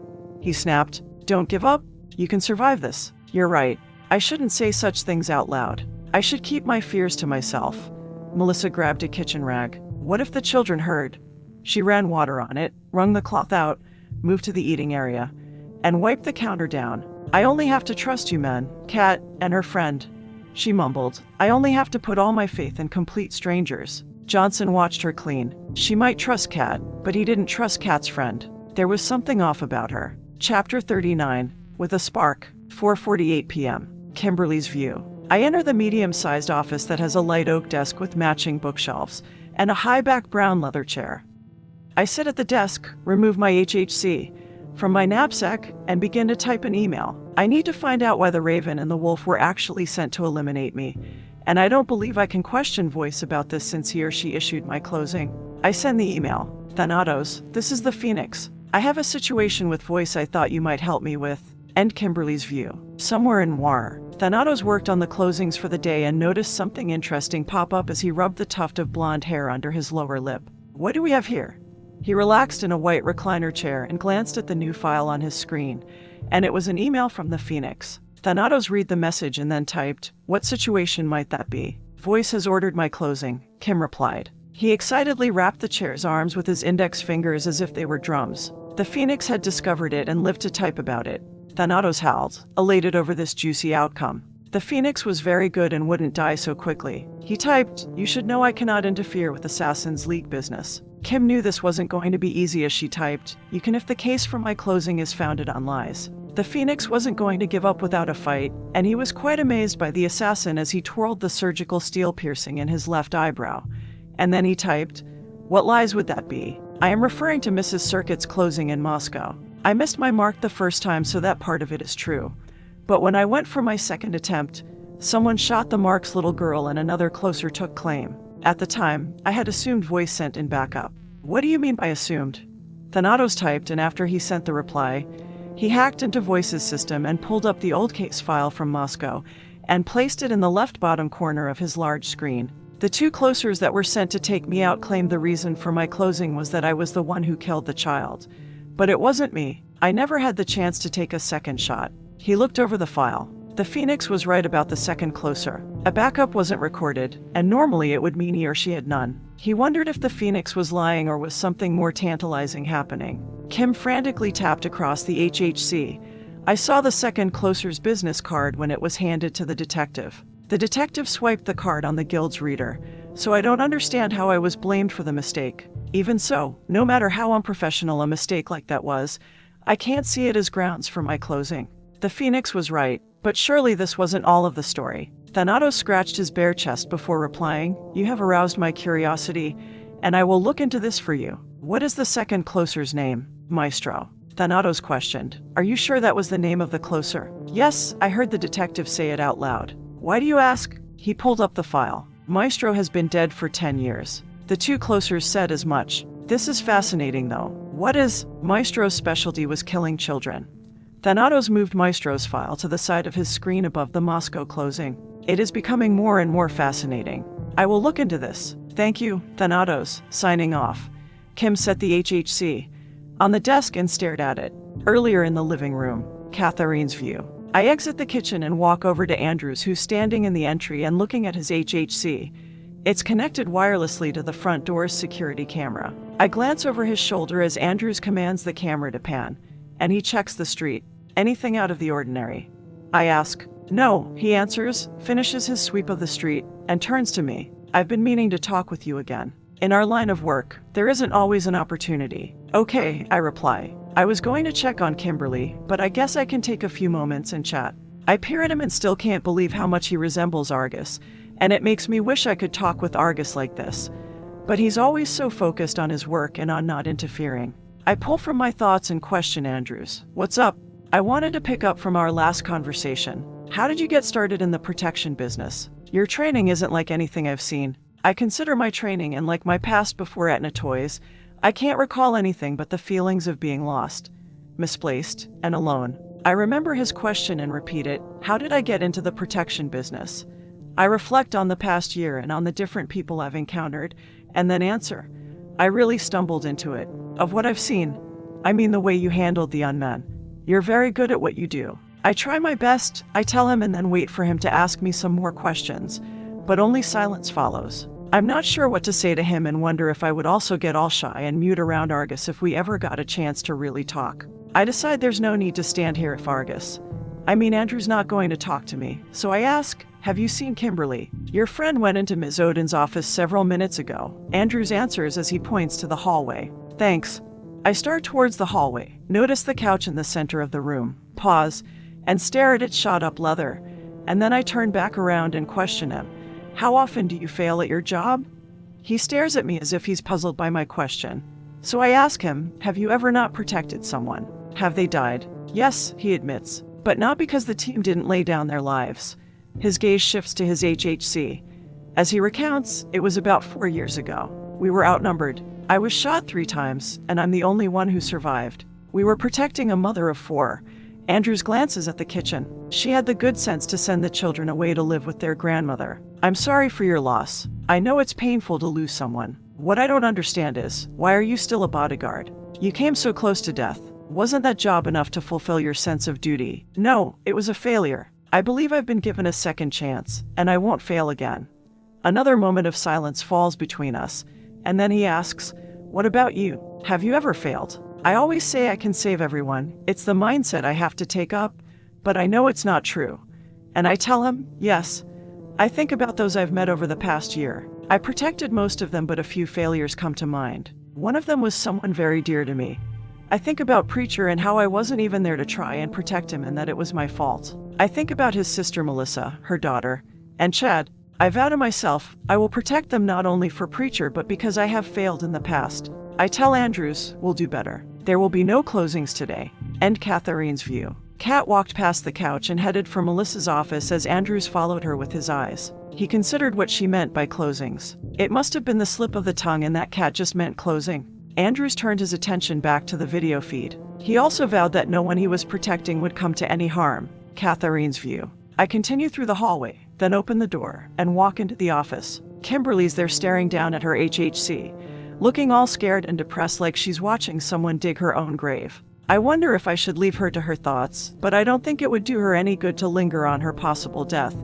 He snapped. Don't give up. You can survive this. You're right. I shouldn't say such things out loud. I should keep my fears to myself. Melissa grabbed a kitchen rag. What if the children heard? She ran water on it, wrung the cloth out, moved to the eating area, and wiped the counter down. I only have to trust you men, Kat and her friend. She mumbled. I only have to put all my faith in complete strangers. Johnson watched her clean. She might trust Kat, but he didn't trust Kat's friend. There was something off about her. Chapter 39. With a spark. 4:48 p.m. Kimberly's view. I enter the medium-sized office that has a light oak desk with matching bookshelves and a high-back brown leather chair. I sit at the desk, remove my HHC from my knapsack, and begin to type an email. I need to find out why the Raven and the Wolf were actually sent to eliminate me, and I don't believe I can question Voice about this since he or she issued my closing. I send the email. Thanatos, this is the Phoenix. I have a situation with Voice I thought you might help me with. End Kimberly's view. Somewhere in Noir, Thanatos worked on the closings for the day and noticed something interesting pop up as he rubbed the tuft of blonde hair under his lower lip. What do we have here? He relaxed in a white recliner chair and glanced at the new file on his screen, and it was an email from the Phoenix. Thanatos read the message and then typed, "What situation might that be?" "Voice has ordered my closing," Kim replied. He excitedly wrapped the chair's arms with his index fingers as if they were drums. The Phoenix had discovered it and lived to type about it. Thanatos howled, elated over this juicy outcome. The Phoenix was very good and wouldn't die so quickly. He typed, "You should know I cannot interfere with Assassin's League business." Kim knew this wasn't going to be easy as she typed, "You can if the case for my closing is founded on lies." The Phoenix wasn't going to give up without a fight, and he was quite amazed by the assassin as he twirled the surgical steel piercing in his left eyebrow. And then he typed, "What lies would that be? I am referring to Mrs. Circuit's closing in Moscow. I missed my mark the first time, so that part of it is true. But when I went for my second attempt, someone shot the mark's little girl and another closer took claim. At the time, I had assumed Voice sent in backup." "What do you mean by assumed?" Thanatos typed, and after he sent the reply, he hacked into Voice's system and pulled up the old case file from Moscow and placed it in the left bottom corner of his large screen. "The two closers that were sent to take me out claimed the reason for my closing was that I was the one who killed the child. But it wasn't me. I never had the chance to take a second shot." He looked over the file. The Phoenix was right about the second closer. A backup wasn't recorded, and normally it would mean he or she had none. He wondered if the Phoenix was lying or was something more tantalizing happening. Kim frantically tapped across the HHC. "I saw the second closer's business card when it was handed to the detective." The detective swiped the card on the guild's reader, "So I don't understand how I was blamed for the mistake. Even so, no matter how unprofessional a mistake like that was, I can't see it as grounds for my closing." The Phoenix was right, but surely this wasn't all of the story. Thanatos scratched his bare chest before replying, "You have aroused my curiosity, and I will look into this for you. What is the second closer's name?" "Maestro." Thanatos questioned, "Are you sure that was the name of the closer?" "Yes, I heard the detective say it out loud." "Why do you ask?" He pulled up the file. "Maestro has been dead for 10 years. The two closers said as much. This is fascinating though. What is Maestro's specialty was killing children." Thanatos moved Maestro's file to the side of his screen above the Moscow closing. "It is becoming more and more fascinating. I will look into this. Thank you, Thanatos." Signing off. Kim set the HHC on the desk and stared at it. Earlier in the living room, Catherine's view. I exit the kitchen and walk over to Andrews, who's standing in the entry and looking at his HHC. It's connected wirelessly to the front door's security camera. I glance over his shoulder as Andrews commands the camera to pan, and he checks the street. "Anything out of the ordinary?" I ask. "No," he answers, finishes his sweep of the street, and turns to me. "I've been meaning to talk with you again. In our line of work, there isn't always an opportunity." "Okay," I reply. "I was going to check on Kimberly, but I guess I can take a few moments and chat." I peer at him and still can't believe how much he resembles Argus, and it makes me wish I could talk with Argus like this. But he's always so focused on his work and on not interfering. I pull from my thoughts and question Andrews. "What's up?" "I wanted to pick up from our last conversation. How did you get started in the protection business? Your training isn't like anything I've seen. I consider my training and like my past before Etna Toys, I can't recall anything but the feelings of being lost, misplaced, and alone." I remember his question and repeat it. "How did I get into the protection business?" I reflect on the past year and on the different people I've encountered, and then answer. "I really stumbled into it. Of what I've seen, I mean the way you handled the unmen. You're very good at what you do." I try my best, I tell him, and then wait for him to ask me some more questions, but only silence follows. I'm not sure what to say to him and wonder if I would also get all shy and mute around Argus if we ever got a chance to really talk. I decide there's no need to stand here if Andrew's not going to talk to me, so I ask, "Have you seen Kimberly? Your friend went into Ms. Odin's office several minutes ago." Andrews answers as he points to the hallway. "Thanks." I start towards the hallway, notice the couch in the center of the room, pause, and stare at its shot-up leather, and then I turn back around and question him. "How often do you fail at your job?" He stares at me as if he's puzzled by my question. So I ask him, "Have you ever not protected someone? Have they died?" "Yes," he admits, "but not because the team didn't lay down their lives." His gaze shifts to his HHC. As he recounts, it was about 4 years ago. We were outnumbered. I was shot 3 times, and I'm the only one who survived. We were protecting a mother of 4. Andrews glances at the kitchen. She had the good sense to send the children away to live with their grandmother. "I'm sorry for your loss. I know it's painful to lose someone. What I don't understand is, why are you still a bodyguard? You came so close to death. Wasn't that job enough to fulfill your sense of duty? No, it was a failure. I believe I've been given a second chance, and I won't fail again. Another moment of silence falls between us, and then he asks, what about you? Have you ever failed? I always say I can save everyone. It's the mindset I have to take up, but I know it's not true. And I tell him, yes. I think about those I've met over the past year. I protected most of them, but a few failures come to mind. One of them was someone very dear to me. I think about Preacher and how I wasn't even there to try and protect him and that it was my fault. I think about his sister Melissa, her daughter, and Chad. I vow to myself, I will protect them not only for Preacher but because I have failed in the past. I tell Andrews, we'll do better. There will be no closings today. End Catherine's view. Kat walked past the couch and headed for Melissa's office as Andrews followed her with his eyes. He considered what she meant by closings. It must have been the slip of the tongue and that Kat just meant closing. Andrews turned his attention back to the video feed. He also vowed that no one he was protecting would come to any harm. Catherine's view. I continue through the hallway, then open the door and walk into the office. Kimberly's there staring down at her HHC, looking all scared and depressed like she's watching someone dig her own grave. I wonder if I should leave her to her thoughts, but I don't think it would do her any good to linger on her possible death.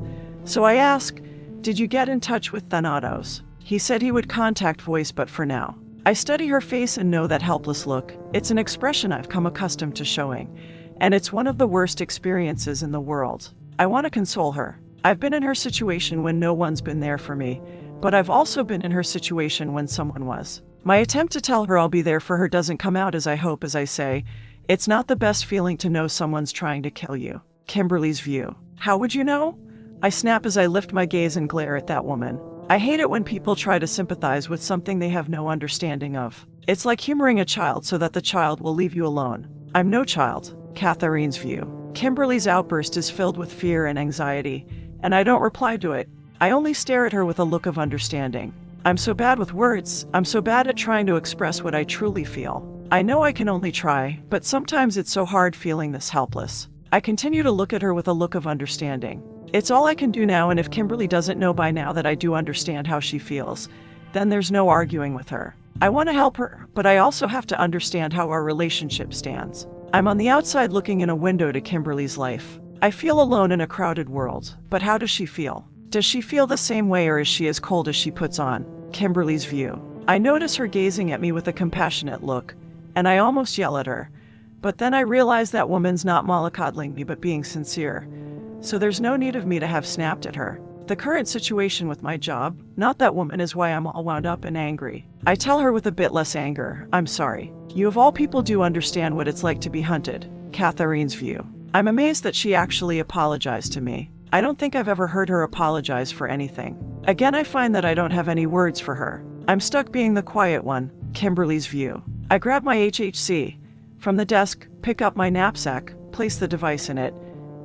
So I ask, did you get in touch with Thanatos? He said he would contact Voice, but for now. I study her face and know that helpless look. It's an expression I've come accustomed to showing, and it's one of the worst experiences in the world. I want to console her. I've been in her situation when no one's been there for me, but I've also been in her situation when someone was. My attempt to tell her I'll be there for her doesn't come out as I hope as I say, it's not the best feeling to know someone's trying to kill you. Kimberly's view. How would you know? I snap as I lift my gaze and glare at that woman. I hate it when people try to sympathize with something they have no understanding of. It's like humoring a child so that the child will leave you alone. I'm no child. Catherine's view. Kimberly's outburst is filled with fear and anxiety, and I don't reply to it. I only stare at her with a look of understanding. I'm so bad with words. I'm so bad at trying to express what I truly feel. I know I can only try, but sometimes it's so hard feeling this helpless. I continue to look at her with a look of understanding. It's all I can do now, and if Kimberly doesn't know by now that I do understand how she feels, then there's no arguing with her. I want to help her, but I also have to understand how our relationship stands. I'm on the outside looking in a window to Kimberly's life. I feel alone in a crowded world, but how does she feel? Does she feel the same way, or is she as cold as she puts on? Kimberly's view. I notice her gazing at me with a compassionate look, and I almost yell at her. But then I realize that woman's not mollycoddling me but being sincere. So there's no need of me to have snapped at her. The current situation with my job, not that woman, is why I'm all wound up and angry. I tell her with a bit less anger, I'm sorry. You of all people do understand what it's like to be hunted. Catherine's view. I'm amazed that she actually apologized to me. I don't think I've ever heard her apologize for anything. Again, I find that I don't have any words for her. I'm stuck being the quiet one. Kimberly's view. I grab my HHC from the desk, pick up my knapsack, place the device in it,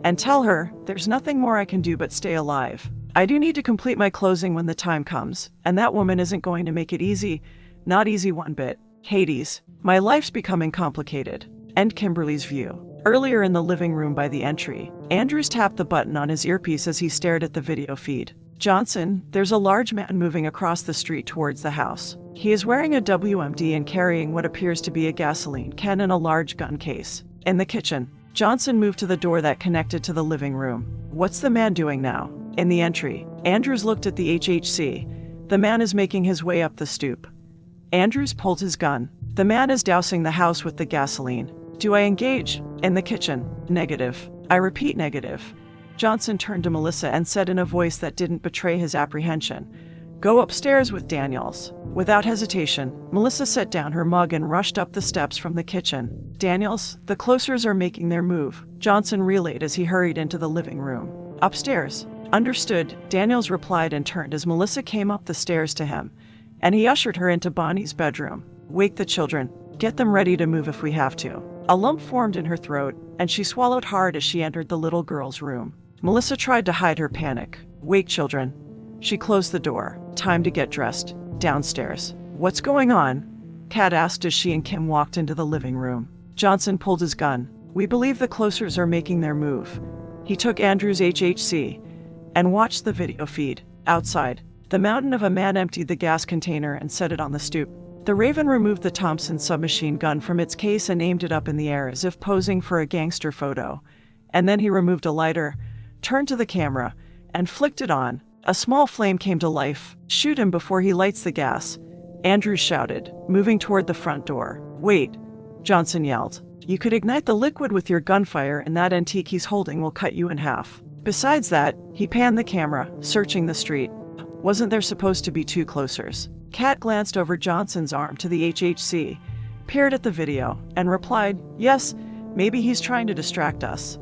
and tell her there's nothing more I can do but stay alive. I do need to complete my closing when the time comes, and that woman isn't going to make it easy. Not easy one bit. Hades. My life's becoming complicated. End Kimberly's view. Earlier in the living room by the entry, Andrews tapped the button on his earpiece as he stared at the video feed. Johnson, there's a large man moving across the street towards the house. He is wearing a WMD and carrying what appears to be a gasoline can and a large gun case. In the kitchen, Johnson moved to the door that connected to the living room. What's the man doing now? In the entry, Andrews looked at the HHC. The man is making his way up the stoop. Andrews pulled his gun. The man is dousing the house with the gasoline. Do I engage? In the kitchen. Negative. I repeat, negative. Johnson turned to Melissa and said in a voice that didn't betray his apprehension, Go upstairs with Daniels. Without hesitation, Melissa set down her mug and rushed up the steps from the kitchen. Daniels, the closers are making their move, Johnson relayed as he hurried into the living room. Upstairs. Understood, Daniels replied and turned as Melissa came up the stairs to him, and he ushered her into Bonnie's bedroom. Wake the children. Get them ready to move if we have to. A lump formed in her throat, and she swallowed hard as she entered the little girl's room. Melissa tried to hide her panic. Wake children. She closed the door. Time to get dressed. Downstairs. What's going on? Kat asked as she and Kim walked into the living room. Johnson pulled his gun. We believe the closers are making their move. He took Andrew's HHC and watched the video feed. Outside, The mountain of a man emptied the gas container and set it on the stoop. The Raven removed the Thompson submachine gun from its case and aimed it up in the air as if posing for a gangster photo. And then he removed a lighter, turned to the camera, and flicked it on. A small flame came to life. "Shoot him before he lights the gas," Andrews shouted, moving toward the front door. "Wait," Johnson yelled. "You could ignite the liquid with your gunfire and that antique he's holding will cut you in half. Besides that," he panned the camera, searching the street. "Wasn't there supposed to be 2 closers?" Kat glanced over Johnson's arm to the HHC, peered at the video, and replied, "Yes, maybe he's trying to distract us."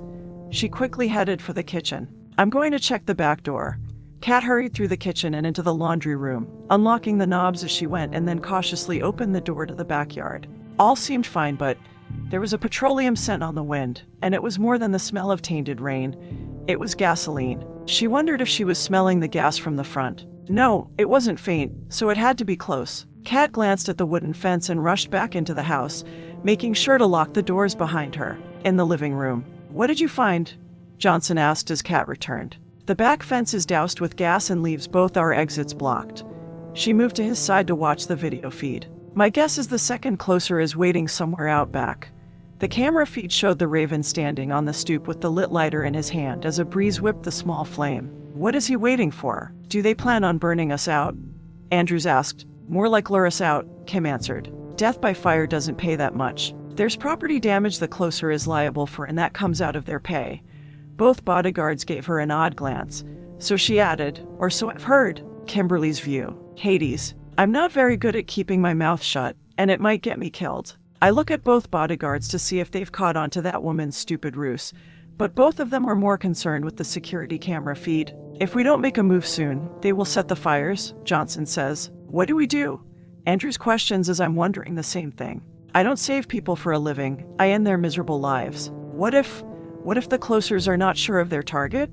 She quickly headed for the kitchen. "I'm going to check the back door." Kat hurried through the kitchen and into the laundry room, unlocking the knobs as she went and then cautiously opened the door to the backyard. All seemed fine, but there was a petroleum scent on the wind, and it was more than the smell of tainted rain. It was gasoline. She wondered if she was smelling the gas from the front. No, it wasn't faint, so it had to be close. Kat glanced at the wooden fence and rushed back into the house, making sure to lock the doors behind her. In the living room. "What did you find?" Johnson asked as Kat returned. "The back fence is doused with gas and leaves both our exits blocked." She moved to his side to watch the video feed. "My guess is the second closer is waiting somewhere out back." The camera feed showed the Raven standing on the stoop with the lit lighter in his hand as a breeze whipped the small flame. "What is he waiting for? Do they plan on burning us out?" Andrews asked. "More like lure us out," Kim answered. "Death by fire doesn't pay that much. There's property damage the closer is liable for, and that comes out of their pay." Both bodyguards gave her an odd glance. So she added, "Or so I've heard." Kimberly's view. "Hades. I'm not very good at keeping my mouth shut, and it might get me killed." I look at both bodyguards to see if they've caught on to that woman's stupid ruse, but both of them are more concerned with the security camera feed. "If we don't make a move soon, they will set the fires," Johnson says. "What do we do?" Andrews questions as I'm wondering the same thing. "I don't save people for a living. I end their miserable lives." What if the closers are not sure of their target?"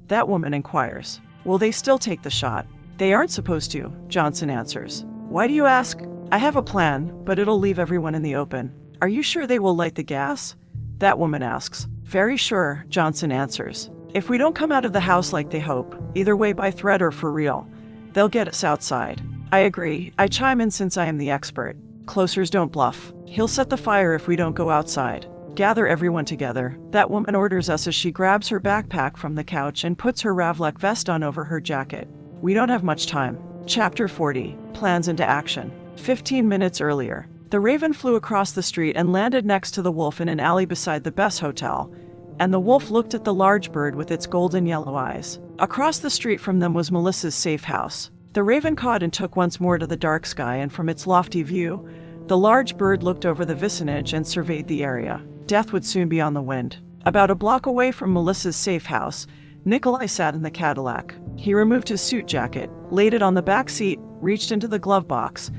That woman inquires. "Will they still take the shot?" "They aren't supposed to," Johnson answers. "Why do you ask?" "I have a plan, but it'll leave everyone in the open." "Are you sure they will light the gas?" That woman asks. "Very sure," Johnson answers. "If we don't come out of the house like they hope, either way by threat or for real, they'll get us outside." I agree. I chime in since I am the expert. "Closers don't bluff. He'll set the fire if we don't go outside." "Gather everyone together," that woman orders us as she grabs her backpack from the couch and puts her Ravlek vest on over her jacket. We don't have much time. Chapter 40. Plans into action. 15 minutes earlier. The Raven flew across the street and landed next to the wolf in an alley beside the Bess Hotel, and the wolf looked at the large bird with its golden yellow eyes. Across the street from them was Melissa's safe house. The Raven cawed and took once more to the dark sky, and from its lofty view, the large bird looked over the vicinage and surveyed the area. Death would soon be on the wind. About a block away from Melissa's safe house, Nikolai sat in the Cadillac. He removed his suit jacket, laid it on the back seat, reached into the glove box,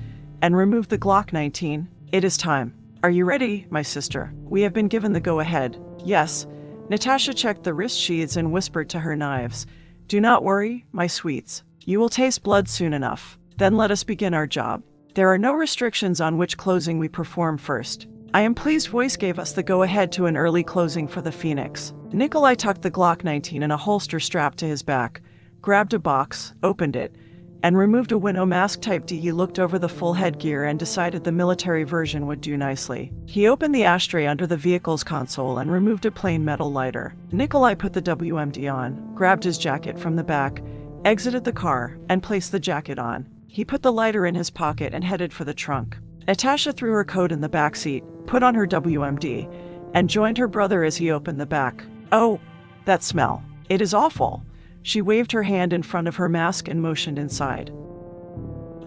and removed the Glock 19. "It is time. Are you ready, my sister?" "We have been given the go-ahead." "Yes." Natasha checked the wrist sheaths and whispered to her knives. "Do not worry, my sweets. You will taste blood soon enough. Then let us begin our job. There are no restrictions on which closing we perform first. I am pleased Voice gave us the go-ahead to an early closing for the Phoenix." Nikolai tucked the Glock 19 in a holster strapped to his back, grabbed a box, opened it, and removed a winnow mask type D. He looked over the full headgear and decided the military version would do nicely. He opened the ashtray under the vehicle's console and removed a plain metal lighter. Nikolai put the WMD on, grabbed his jacket from the back, exited the car, and placed the jacket on. He put the lighter in his pocket and headed for the trunk. Natasha threw her coat in the back seat, put on her WMD, and joined her brother as he opened the back. "Oh, that smell. It is awful." She waved her hand in front of her mask and motioned inside.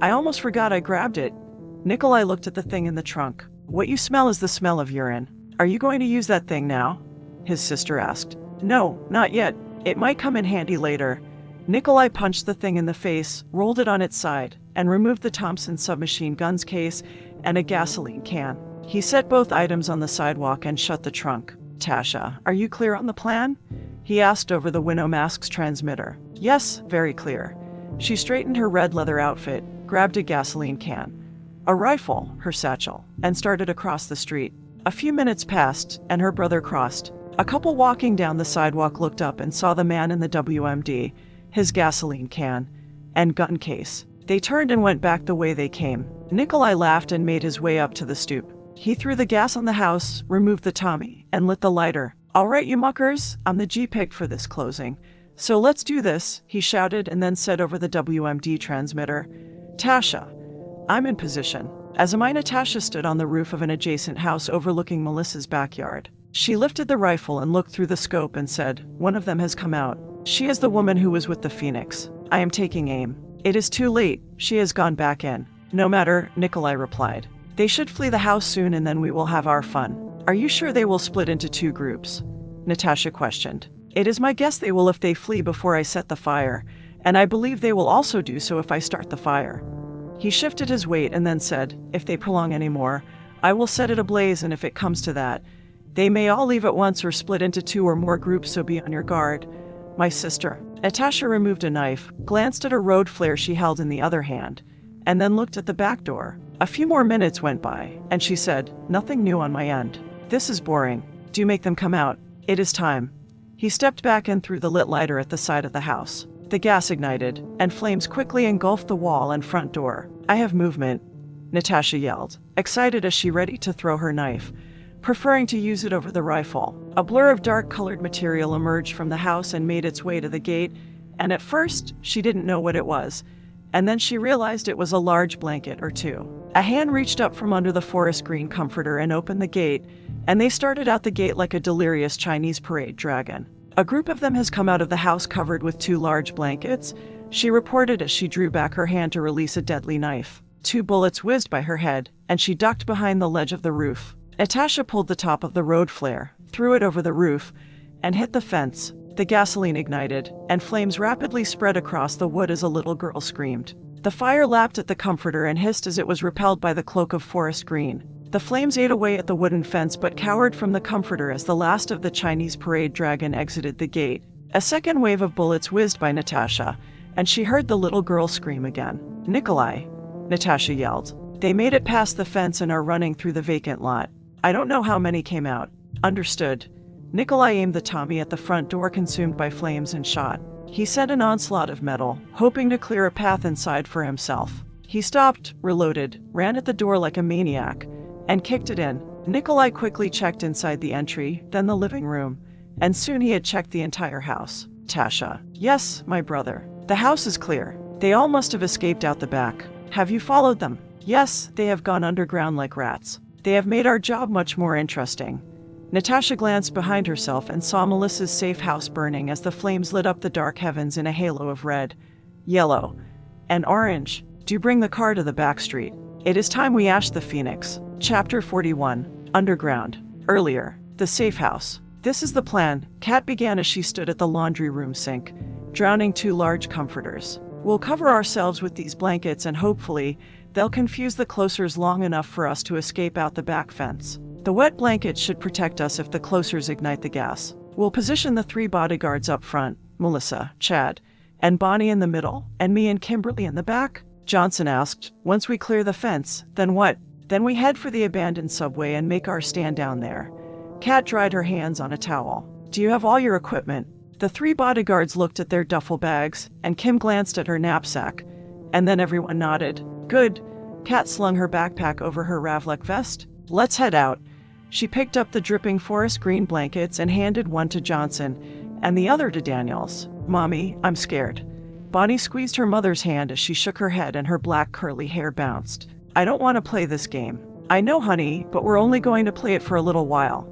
"I almost forgot I grabbed it." Nikolai looked at the thing in the trunk. "What you smell is the smell of urine. Are you going to use that thing now?" his sister asked. "No, not yet. It might come in handy later." Nikolai punched the thing in the face, rolled it on its side, and removed the Thompson submachine gun's case and a gasoline can. He set both items on the sidewalk and shut the trunk. "Tasha, are you clear on the plan?" he asked over the winnow mask's transmitter. "Yes, very clear." She straightened her red leather outfit, grabbed a gasoline can, a rifle, her satchel, and started across the street. A few minutes passed, and her brother crossed. A couple walking down the sidewalk looked up and saw the man in the WMD, his gasoline can, and gun case. They turned and went back the way they came. Nikolai laughed and made his way up to the stoop. He threw the gas on the house, removed the Tommy, and lit the lighter. "All right, you muckers, I'm the G-pick for this closing. So let's do this," he shouted and then said over the WMD transmitter, "Tasha, I'm in position." As Natasha stood on the roof of an adjacent house overlooking Melissa's backyard. She lifted the rifle and looked through the scope and said, "One of them has come out. She is the woman who was with the Phoenix. I am taking aim." "It is too late. She has gone back in." "No matter," Nikolai replied. "They should flee the house soon and then we will have our fun." "Are you sure they will split into 2 groups?" Natasha questioned. "It is my guess they will if they flee before I set the fire, and I believe they will also do so if I start the fire." He shifted his weight and then said, "If they prolong any more, I will set it ablaze, and if it comes to that, they may all leave at once or split into 2 or more groups, so be on your guard." "My sister." Natasha removed a knife, glanced at a road flare she held in the other hand, and then looked at the back door. A few more minutes went by, and she said, "Nothing new on my end. This is boring. Do make them come out. It is time." He stepped back and threw the lit lighter at the side of the house. The gas ignited, and flames quickly engulfed the wall and front door. "I have movement," Natasha yelled, excited as she ready to throw her knife, preferring to use it over the rifle. A blur of dark-colored material emerged from the house and made its way to the gate, and at first, she didn't know what it was, and then she realized it was a large blanket or 2. A hand reached up from under the forest green comforter and opened the gate, and they started out the gate like a delirious Chinese parade dragon. "A group of them has come out of the house covered with 2 large blankets," she reported as she drew back her hand to release a deadly knife. 2 bullets whizzed by her head, and she ducked behind the ledge of the roof. Natasha pulled the top of the road flare, threw it over the roof, and hit the fence. The gasoline ignited, and flames rapidly spread across the wood as a little girl screamed. The fire lapped at the comforter and hissed as it was repelled by the cloak of forest green. The flames ate away at the wooden fence but cowered from the comforter as the last of the Chinese parade dragon exited the gate. A second wave of bullets whizzed by Natasha, and she heard the little girl scream again. "Nikolai," Natasha yelled. "They made it past the fence and are running through the vacant lot. I don't know how many came out." "Understood." Nikolai aimed the Tommy at the front door consumed by flames and shot. He sent an onslaught of metal, hoping to clear a path inside for himself. He stopped, reloaded, ran at the door like a maniac, and kicked it in. Nikolai quickly checked inside the entry, then the living room, and soon he had checked the entire house. "Tasha." "Yes, my brother. The house is clear. They all must have escaped out the back. Have you followed them?" "Yes, they have gone underground like rats. They have made our job much more interesting." Natasha glanced behind herself and saw Melissa's safe house burning as the flames lit up the dark heavens in a halo of red, yellow, and orange. "Do bring the car to the back street. It is time we ashed the Phoenix." Chapter 41. Underground. Earlier. The safe house. "This is the plan," Kat began as she stood at the laundry room sink, drowning 2 large comforters. "We'll cover ourselves with these blankets and hopefully they'll confuse the closers long enough for us to escape out the back fence. The wet blankets should protect us if the closers ignite the gas. We'll position the 3 bodyguards up front, Melissa, Chad, and Bonnie in the middle, and me and Kimberly in the back?" Johnson asked. "Once we clear the fence, then what?" "Then we head for the abandoned subway and make our stand down there." Kat dried her hands on a towel. "Do you have all your equipment?" The 3 bodyguards looked at their duffel bags, and Kim glanced at her knapsack, and then everyone nodded. "Good." Kat slung her backpack over her Ravlek vest. "Let's head out." She picked up the dripping forest green blankets and handed one to Johnson, and the other to Daniels. "Mommy, I'm scared." Bonnie squeezed her mother's hand as she shook her head and her black curly hair bounced. "I don't want to play this game." "I know, honey, but we're only going to play it for a little while."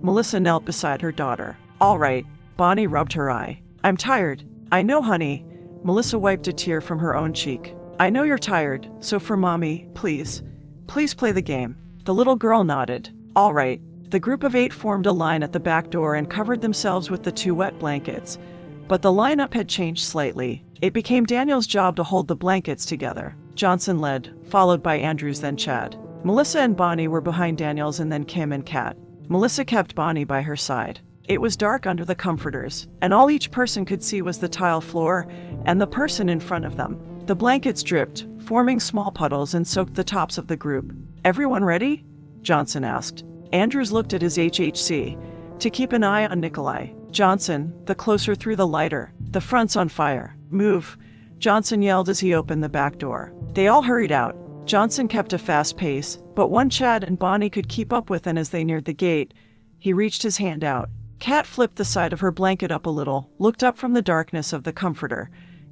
Melissa knelt beside her daughter. "All right." Bonnie rubbed her eye. "I'm tired." "I know, honey." Melissa wiped a tear from her own cheek. "I know you're tired, so for Mommy, please. Please play the game." The little girl nodded. "All right." The group of 8 formed a line at the back door and covered themselves with the 2 wet blankets. But the lineup had changed slightly. It became Daniel's job to hold the blankets together. Johnson led, followed by Andrews, then Chad. Melissa and Bonnie were behind Daniels, and then Kim and Kat. Melissa kept Bonnie by her side. It was dark under the comforters, and all each person could see was the tile floor and the person in front of them. The blankets dripped, forming small puddles, and soaked the tops of the group. "Everyone ready?" Johnson asked. Andrews looked at his HHC to keep an eye on Nikolai. "Johnson, the closer through the lighter. The front's on fire. Move." Johnson yelled as he opened the back door. They all hurried out. Johnson kept a fast pace, but one Chad and Bonnie could keep up with, and as they neared the gate, he reached his hand out. Kat flipped the side of her blanket up a little, looked up from the darkness of the comforter,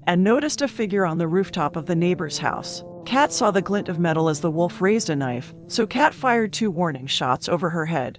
and noticed a figure on the rooftop of the neighbor's house. Kat saw the glint of metal as the wolf raised a knife, so Kat fired 2 warning shots over her head,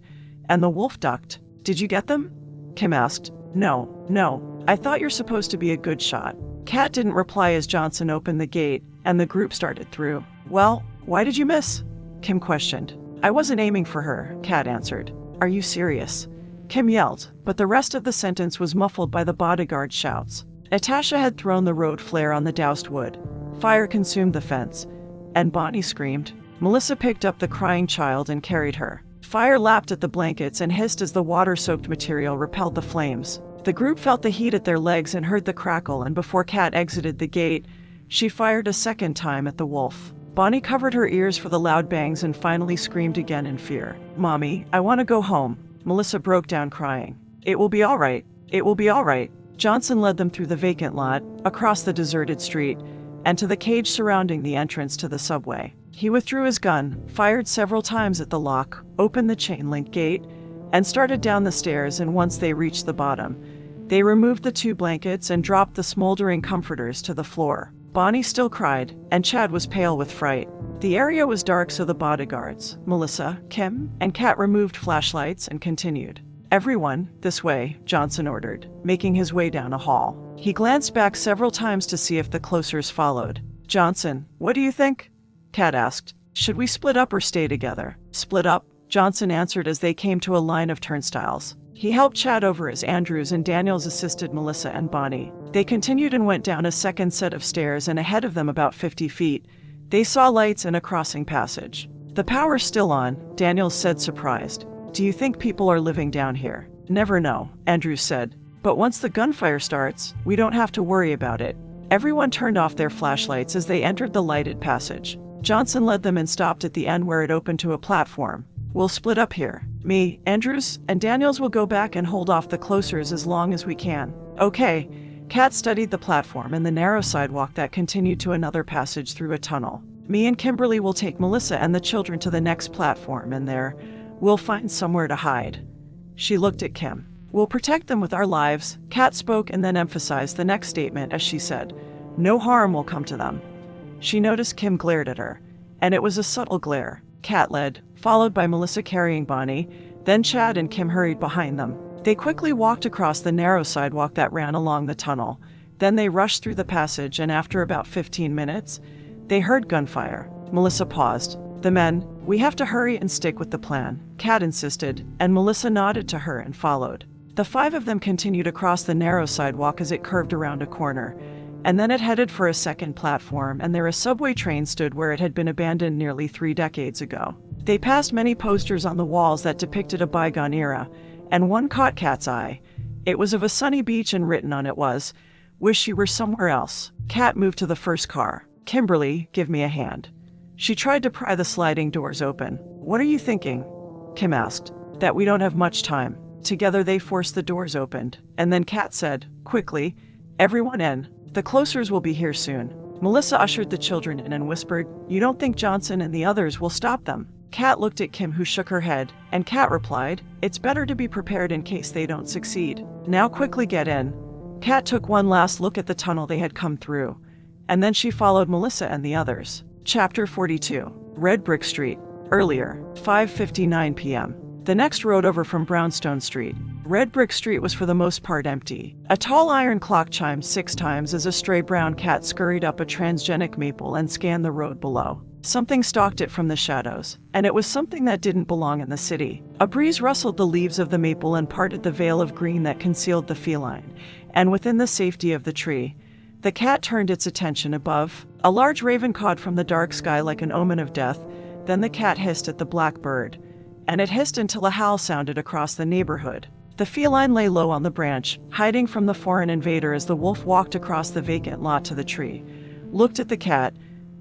and the wolf ducked. Did you get them? Kim asked. No, I thought you're supposed to be a good shot. Kat didn't reply as Johnson opened the gate, and the group started through. Well, why did you miss? Kim questioned. I wasn't aiming for her, Kat answered. Are you serious? Kim yelled, but the rest of the sentence was muffled by the bodyguard's shouts. Natasha had thrown the road flare on the doused wood. Fire consumed the fence, and Bonnie screamed. Melissa picked up the crying child and carried her. Fire lapped at the blankets and hissed as the water-soaked material repelled the flames. The group felt the heat at their legs and heard the crackle, and before Kat exited the gate, she fired a second time at the wolf. Bonnie covered her ears for the loud bangs and finally screamed again in fear. Mommy, I want to go home. Melissa broke down crying. It will be all right. It will be all right. Johnson led them through the vacant lot, across the deserted street, and to the cage surrounding the entrance to the subway. He withdrew his gun, fired several times at the lock, opened the chain-link gate, and started down the stairs, and once they reached the bottom, they removed the 2 blankets and dropped the smoldering comforters to the floor. Bonnie still cried, and Chad was pale with fright. The area was dark, so the bodyguards, Melissa, Kim, and Kat removed flashlights and continued. Everyone, this way, Johnson ordered, making his way down a hall. He glanced back several times to see if the closers followed. Johnson, what do you think? Kat asked. Should we split up or stay together? Split up, Johnson answered as they came to a line of turnstiles. He helped Chad over as Andrews and Daniels assisted Melissa and Bonnie. They continued and went down a second set of stairs, and ahead of them about 50 feet, they saw lights and a crossing passage. The power's still on, Daniels said, surprised. Do you think people are living down here? Never know, Andrews said. But once the gunfire starts, we don't have to worry about it. Everyone turned off their flashlights as they entered the lighted passage. Johnson led them and stopped at the end where it opened to a platform. We'll split up here. Me, Andrews, and Daniels will go back and hold off the closers as long as we can. Okay. Kat studied the platform and the narrow sidewalk that continued to another passage through a tunnel. Me and Kimberly will take Melissa and the children to the next platform, and there, we'll find somewhere to hide. She looked at Kim. We'll protect them with our lives. Kat spoke and then emphasized the next statement as she said, no harm will come to them. She noticed Kim glared at her, and it was a subtle glare. Kat led, followed by Melissa carrying Bonnie, then Chad and Kim hurried behind them. They quickly walked across the narrow sidewalk that ran along the tunnel. Then they rushed through the passage, and after about 15 minutes, they heard gunfire. Melissa paused. The men, we have to hurry and stick with the plan, Kat insisted, and Melissa nodded to her and followed. The 5 of them continued across the narrow sidewalk as it curved around a corner, and then it headed for a second platform, and there a subway train stood where it had been abandoned nearly 3 decades ago. They passed many posters on the walls that depicted a bygone era, and one caught Kat's eye. It was of a sunny beach, and written on it was, wish she were somewhere else. Kat moved to the first car. Kimberly, give me a hand. She tried to pry the sliding doors open. What are you thinking? Kim asked. That we don't have much time. Together they forced the doors open, and then Kat said, quickly, everyone in. The closers will be here soon. Melissa ushered the children in and whispered, you don't think Johnson and the others will stop them? Kat looked at Kim, who shook her head, and Kat replied, it's better to be prepared in case they don't succeed. Now quickly get in. Kat took one last look at the tunnel they had come through, and then she followed Melissa and the others. Chapter 42. Red Brick Street. Earlier, 5:59 p.m. The next road over from Brownstone Street. Red Brick Street was for the most part empty. A tall iron clock chimed 6 times as a stray brown cat scurried up a transgenic maple and scanned the road below. Something stalked it from the shadows, and it was something that didn't belong in the city. A breeze rustled the leaves of the maple and parted the veil of green that concealed the feline, and within the safety of the tree, the cat turned its attention above. A large raven cawed from the dark sky like an omen of death. Then the cat hissed at the black bird, and it hissed until a howl sounded across the neighborhood. The feline lay low on the branch, hiding from the foreign invader as the wolf walked across the vacant lot to the tree, looked at the cat,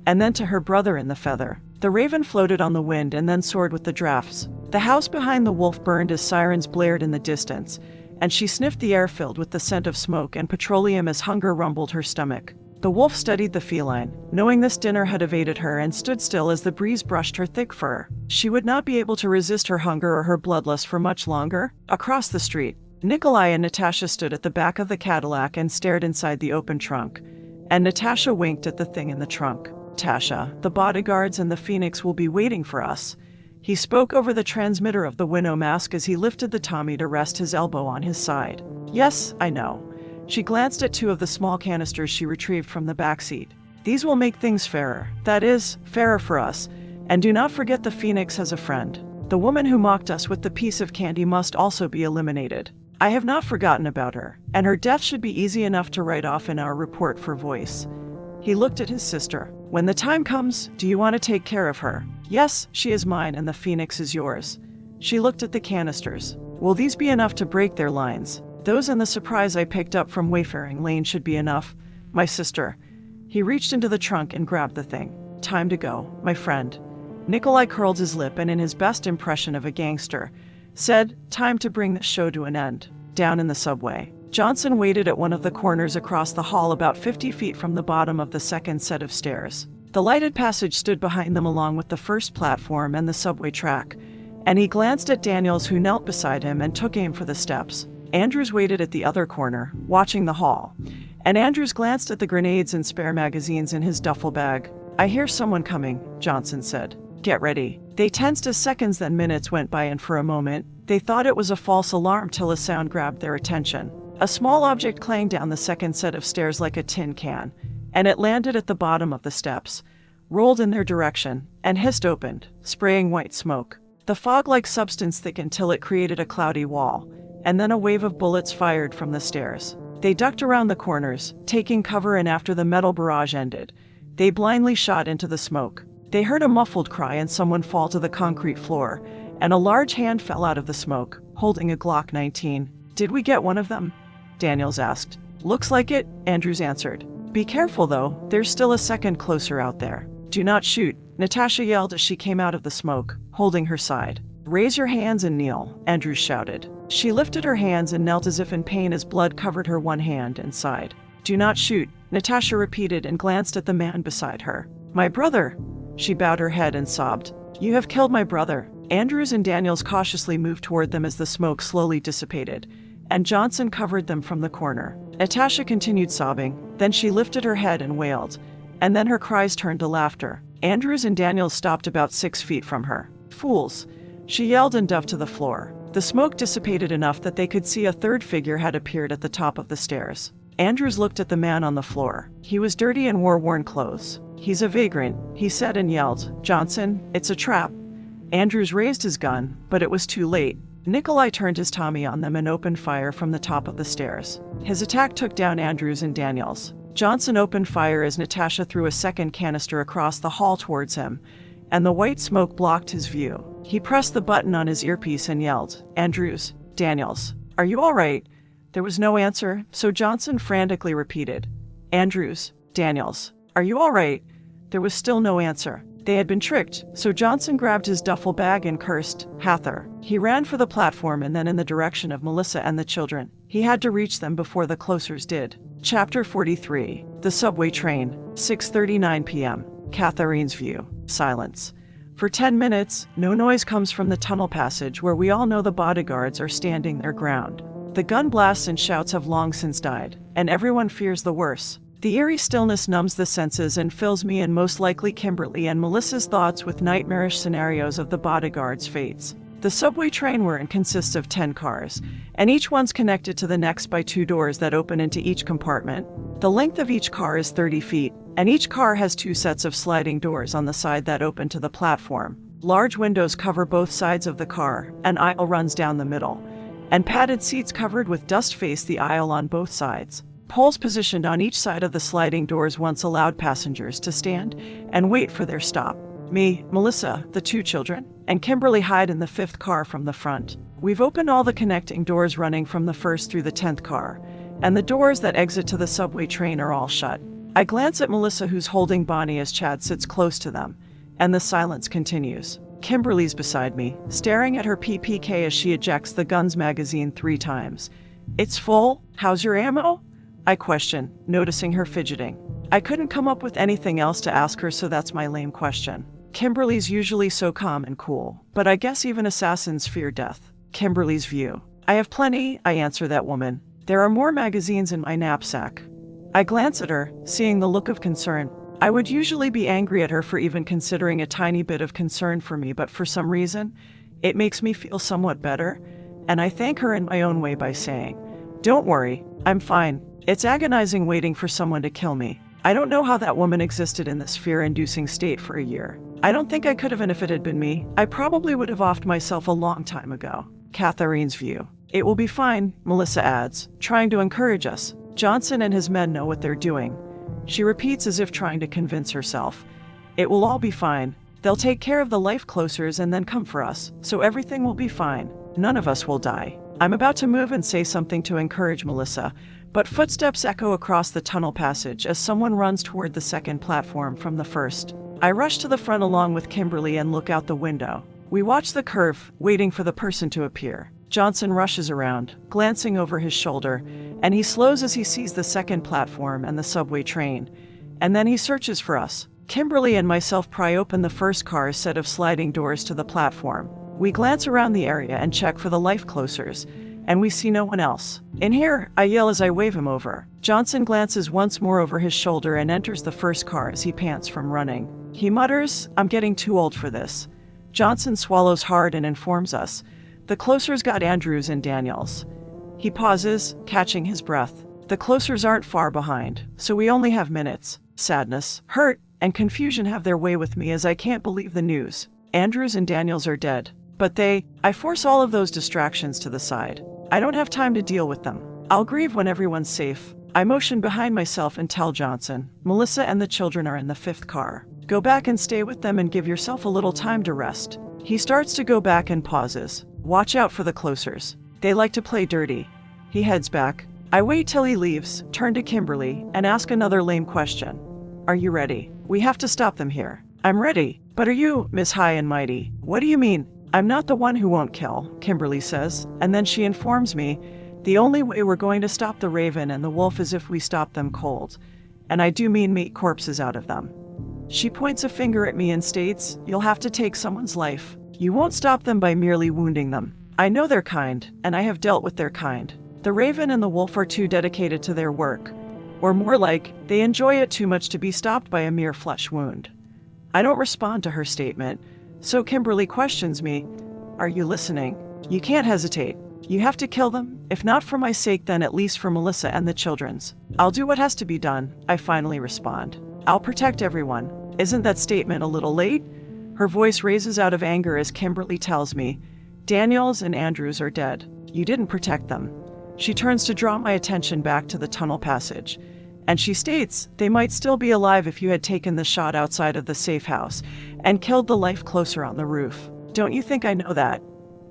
and then to her brother in the feather. The raven floated on the wind and then soared with the drafts. The house behind the wolf burned as sirens blared in the distance, and she sniffed the air filled with the scent of smoke and petroleum as hunger rumbled her stomach. The wolf studied the feline, knowing this dinner had evaded her, and stood still as the breeze brushed her thick fur. She would not be able to resist her hunger or her bloodlust for much longer. Across the street, Nikolai and Natasha stood at the back of the Cadillac and stared inside the open trunk. And Natasha winked at the thing in the trunk. "Tasha, the bodyguards and the Phoenix will be waiting for us." He spoke over the transmitter of the winnow mask as he lifted the Tommy to rest his elbow on his side. "Yes, I know." She glanced at two of the small canisters she retrieved from the back seat. "These will make things fairer. That is, fairer for us. And do not forget the Phoenix has a friend. The woman who mocked us with the piece of candy must also be eliminated. I have not forgotten about her, and her death should be easy enough to write off in our report for voice." He looked at his sister. "When the time comes, do you want to take care of her?" "Yes, she is mine and the Phoenix is yours." She looked at the canisters. "Will these be enough to break their lines?" "Those and the surprise I picked up from Wayfaring Lane should be enough, my sister." He reached into the trunk and grabbed the thing. "Time to go, my friend." Nikolai curled his lip and in his best impression of a gangster, said, "Time to bring this show to an end." Down in the subway, Johnson waited at one of the corners across the hall about 50 feet from the bottom of the second set of stairs. The lighted passage stood behind them along with the first platform and the subway track, and he glanced at Daniels, who knelt beside him, and took aim for the steps. Andrews waited at the other corner, watching the hall, and Andrews glanced at the grenades and spare magazines in his duffel bag. "I hear someone coming," Johnson said. "Get ready." They tensed as seconds then minutes went by, and for a moment, they thought it was a false alarm till a sound grabbed their attention. A small object clanged down the second set of stairs like a tin can, and it landed at the bottom of the steps, rolled in their direction, and hissed opened, spraying white smoke. The fog-like substance thickened till it created a cloudy wall, and then a wave of bullets fired from the stairs. They ducked around the corners, taking cover, and after the metal barrage ended, they blindly shot into the smoke. They heard a muffled cry and someone fall to the concrete floor, and a large hand fell out of the smoke, holding a Glock 19. "Did we get one of them?" Daniels asked. "Looks like it," Andrews answered. "Be careful, though. There's still a second closer out there." "Do not shoot," Natasha yelled as she came out of the smoke, holding her side. "Raise your hands and kneel," Andrews shouted. She lifted her hands and knelt as if in pain as blood covered her one hand, and sighed. "Do not shoot," Natasha repeated and glanced at the man beside her. "My brother!" She bowed her head and sobbed. "You have killed my brother." Andrews and Daniels cautiously moved toward them as the smoke slowly dissipated, and Johnson covered them from the corner. Natasha continued sobbing, then she lifted her head and wailed, and then her cries turned to laughter. Andrews and Daniels stopped about 6 feet from her. "Fools!" She yelled and dove to the floor. The smoke dissipated enough that they could see a third figure had appeared at the top of the stairs. Andrews looked at the man on the floor. He was dirty and wore worn clothes. "He's a vagrant," he said and yelled, "Johnson, it's a trap." Andrews raised his gun, but it was too late. Nikolai turned his Tommy on them and opened fire from the top of the stairs. His attack took down Andrews and Daniels. Johnson opened fire as Natasha threw a second canister across the hall towards him, and the white smoke blocked his view. He pressed the button on his earpiece and yelled, "Andrews, Daniels, are you all right?" There was no answer, so Johnson frantically repeated, "Andrews, Daniels, are you all right?" There was still no answer. They had been tricked, so Johnson grabbed his duffel bag and cursed, "Hather." He ran for the platform and then in the direction of Melissa and the children. He had to reach them before the closers did. Chapter 43. The subway train. 6:39 p.m. Catherine's view. Silence. For 10 minutes, no noise comes from the tunnel passage where we all know the bodyguards are standing their ground. The gun blasts and shouts have long since died, and everyone fears the worst. The eerie stillness numbs the senses and fills me and most likely Kimberly and Melissa's thoughts with nightmarish scenarios of the bodyguards' fates. The subway train we're in consists of 10 cars, and each one's connected to the next by 2 doors that open into each compartment. The length of each car is 30 feet, and each car has 2 sets of sliding doors on the side that open to the platform. Large windows cover both sides of the car, an aisle runs down the middle, and padded seats covered with dust face the aisle on both sides. Poles positioned on each side of the sliding doors once allowed passengers to stand and wait for their stop. Me, Melissa, the 2 children, and Kimberly hide in the 5th car from the front. We've opened all the connecting doors running from the 1st through the 10th car, and the doors that exit to the subway train are all shut. I glance at Melissa, who's holding Bonnie as Chad sits close to them, and the silence continues. Kimberly's beside me, staring at her PPK as she ejects the gun's magazine 3 times. "It's full? How's your ammo?" I questioned, noticing her fidgeting. I couldn't come up with anything else to ask her, so that's my lame question. Kimberly's usually so calm and cool, but I guess even assassins fear death. Kimberly's view. I have plenty, I answer that woman. There are more magazines in my knapsack. I glance at her, seeing the look of concern. I would usually be angry at her for even considering a tiny bit of concern for me, but for some reason, it makes me feel somewhat better, and I thank her in my own way by saying, "Don't worry, I'm fine. It's agonizing waiting for someone to kill me. I don't know how that woman existed in this fear-inducing state for a year. I don't think I could have, and if it had been me, I probably would have offed myself a long time ago." Catherine's view. It will be fine, Melissa adds, trying to encourage us. Johnson and his men know what they're doing. She repeats as if trying to convince herself. It will all be fine. They'll take care of the life closers and then come for us, so everything will be fine. None of us will die. I'm about to move and say something to encourage Melissa, but footsteps echo across the tunnel passage as someone runs toward the second platform from the first. I rush to the front along with Kimberly and look out the window. We watch the curve, waiting for the person to appear. Johnson rushes around, glancing over his shoulder, and he slows as he sees the second platform and the subway train. And then he searches for us. Kimberly and myself pry open the first car's set of sliding doors to the platform. We glance around the area and check for the life closers, and we see no one else. "In here," I yell as I wave him over. Johnson glances once more over his shoulder and enters the first car as he pants from running. He mutters, "I'm getting too old for this." Johnson swallows hard and informs us, "The closers got Andrews and Daniels." He pauses, catching his breath. The closers aren't far behind, so we only have minutes. Sadness, hurt, and confusion have their way with me as I can't believe the news. Andrews and Daniels are dead. But I force all of those distractions to the side. I don't have time to deal with them. I'll grieve when everyone's safe. I motion behind myself and tell Johnson, "Melissa and the children are in the fifth car. Go back and stay with them and give yourself a little time to rest." He starts to go back and pauses. "Watch out for the closers. They like to play dirty." He heads back. I wait till he leaves, turn to Kimberly, and ask another lame question. "Are you ready? We have to stop them here." "I'm ready. But are you, Miss High and Mighty?" "What do you mean?" "I'm not the one who won't kill," Kimberly says, and then she informs me, "The only way we're going to stop the Raven and the Wolf is if we stop them cold. And I do mean meat corpses out of them." She points a finger at me and states, "You'll have to take someone's life. You won't stop them by merely wounding them. I know their kind, and I have dealt with their kind. The Raven and the Wolf are too dedicated to their work. Or more like, they enjoy it too much to be stopped by a mere flesh wound." I don't respond to her statement, so Kimberly questions me, "Are you listening? You can't hesitate. You have to kill them, if not for my sake then at least for Melissa and the children's." "I'll do what has to be done," I finally respond. "I'll protect everyone." Isn't that statement a little late? Her voice raises out of anger as Kimberly tells me, "Daniels and Andrews are dead. You didn't protect them." She turns to draw my attention back to the tunnel passage, and she states, "They might still be alive if you had taken the shot outside of the safe house and killed the life closer on the roof. Don't you think I know that?"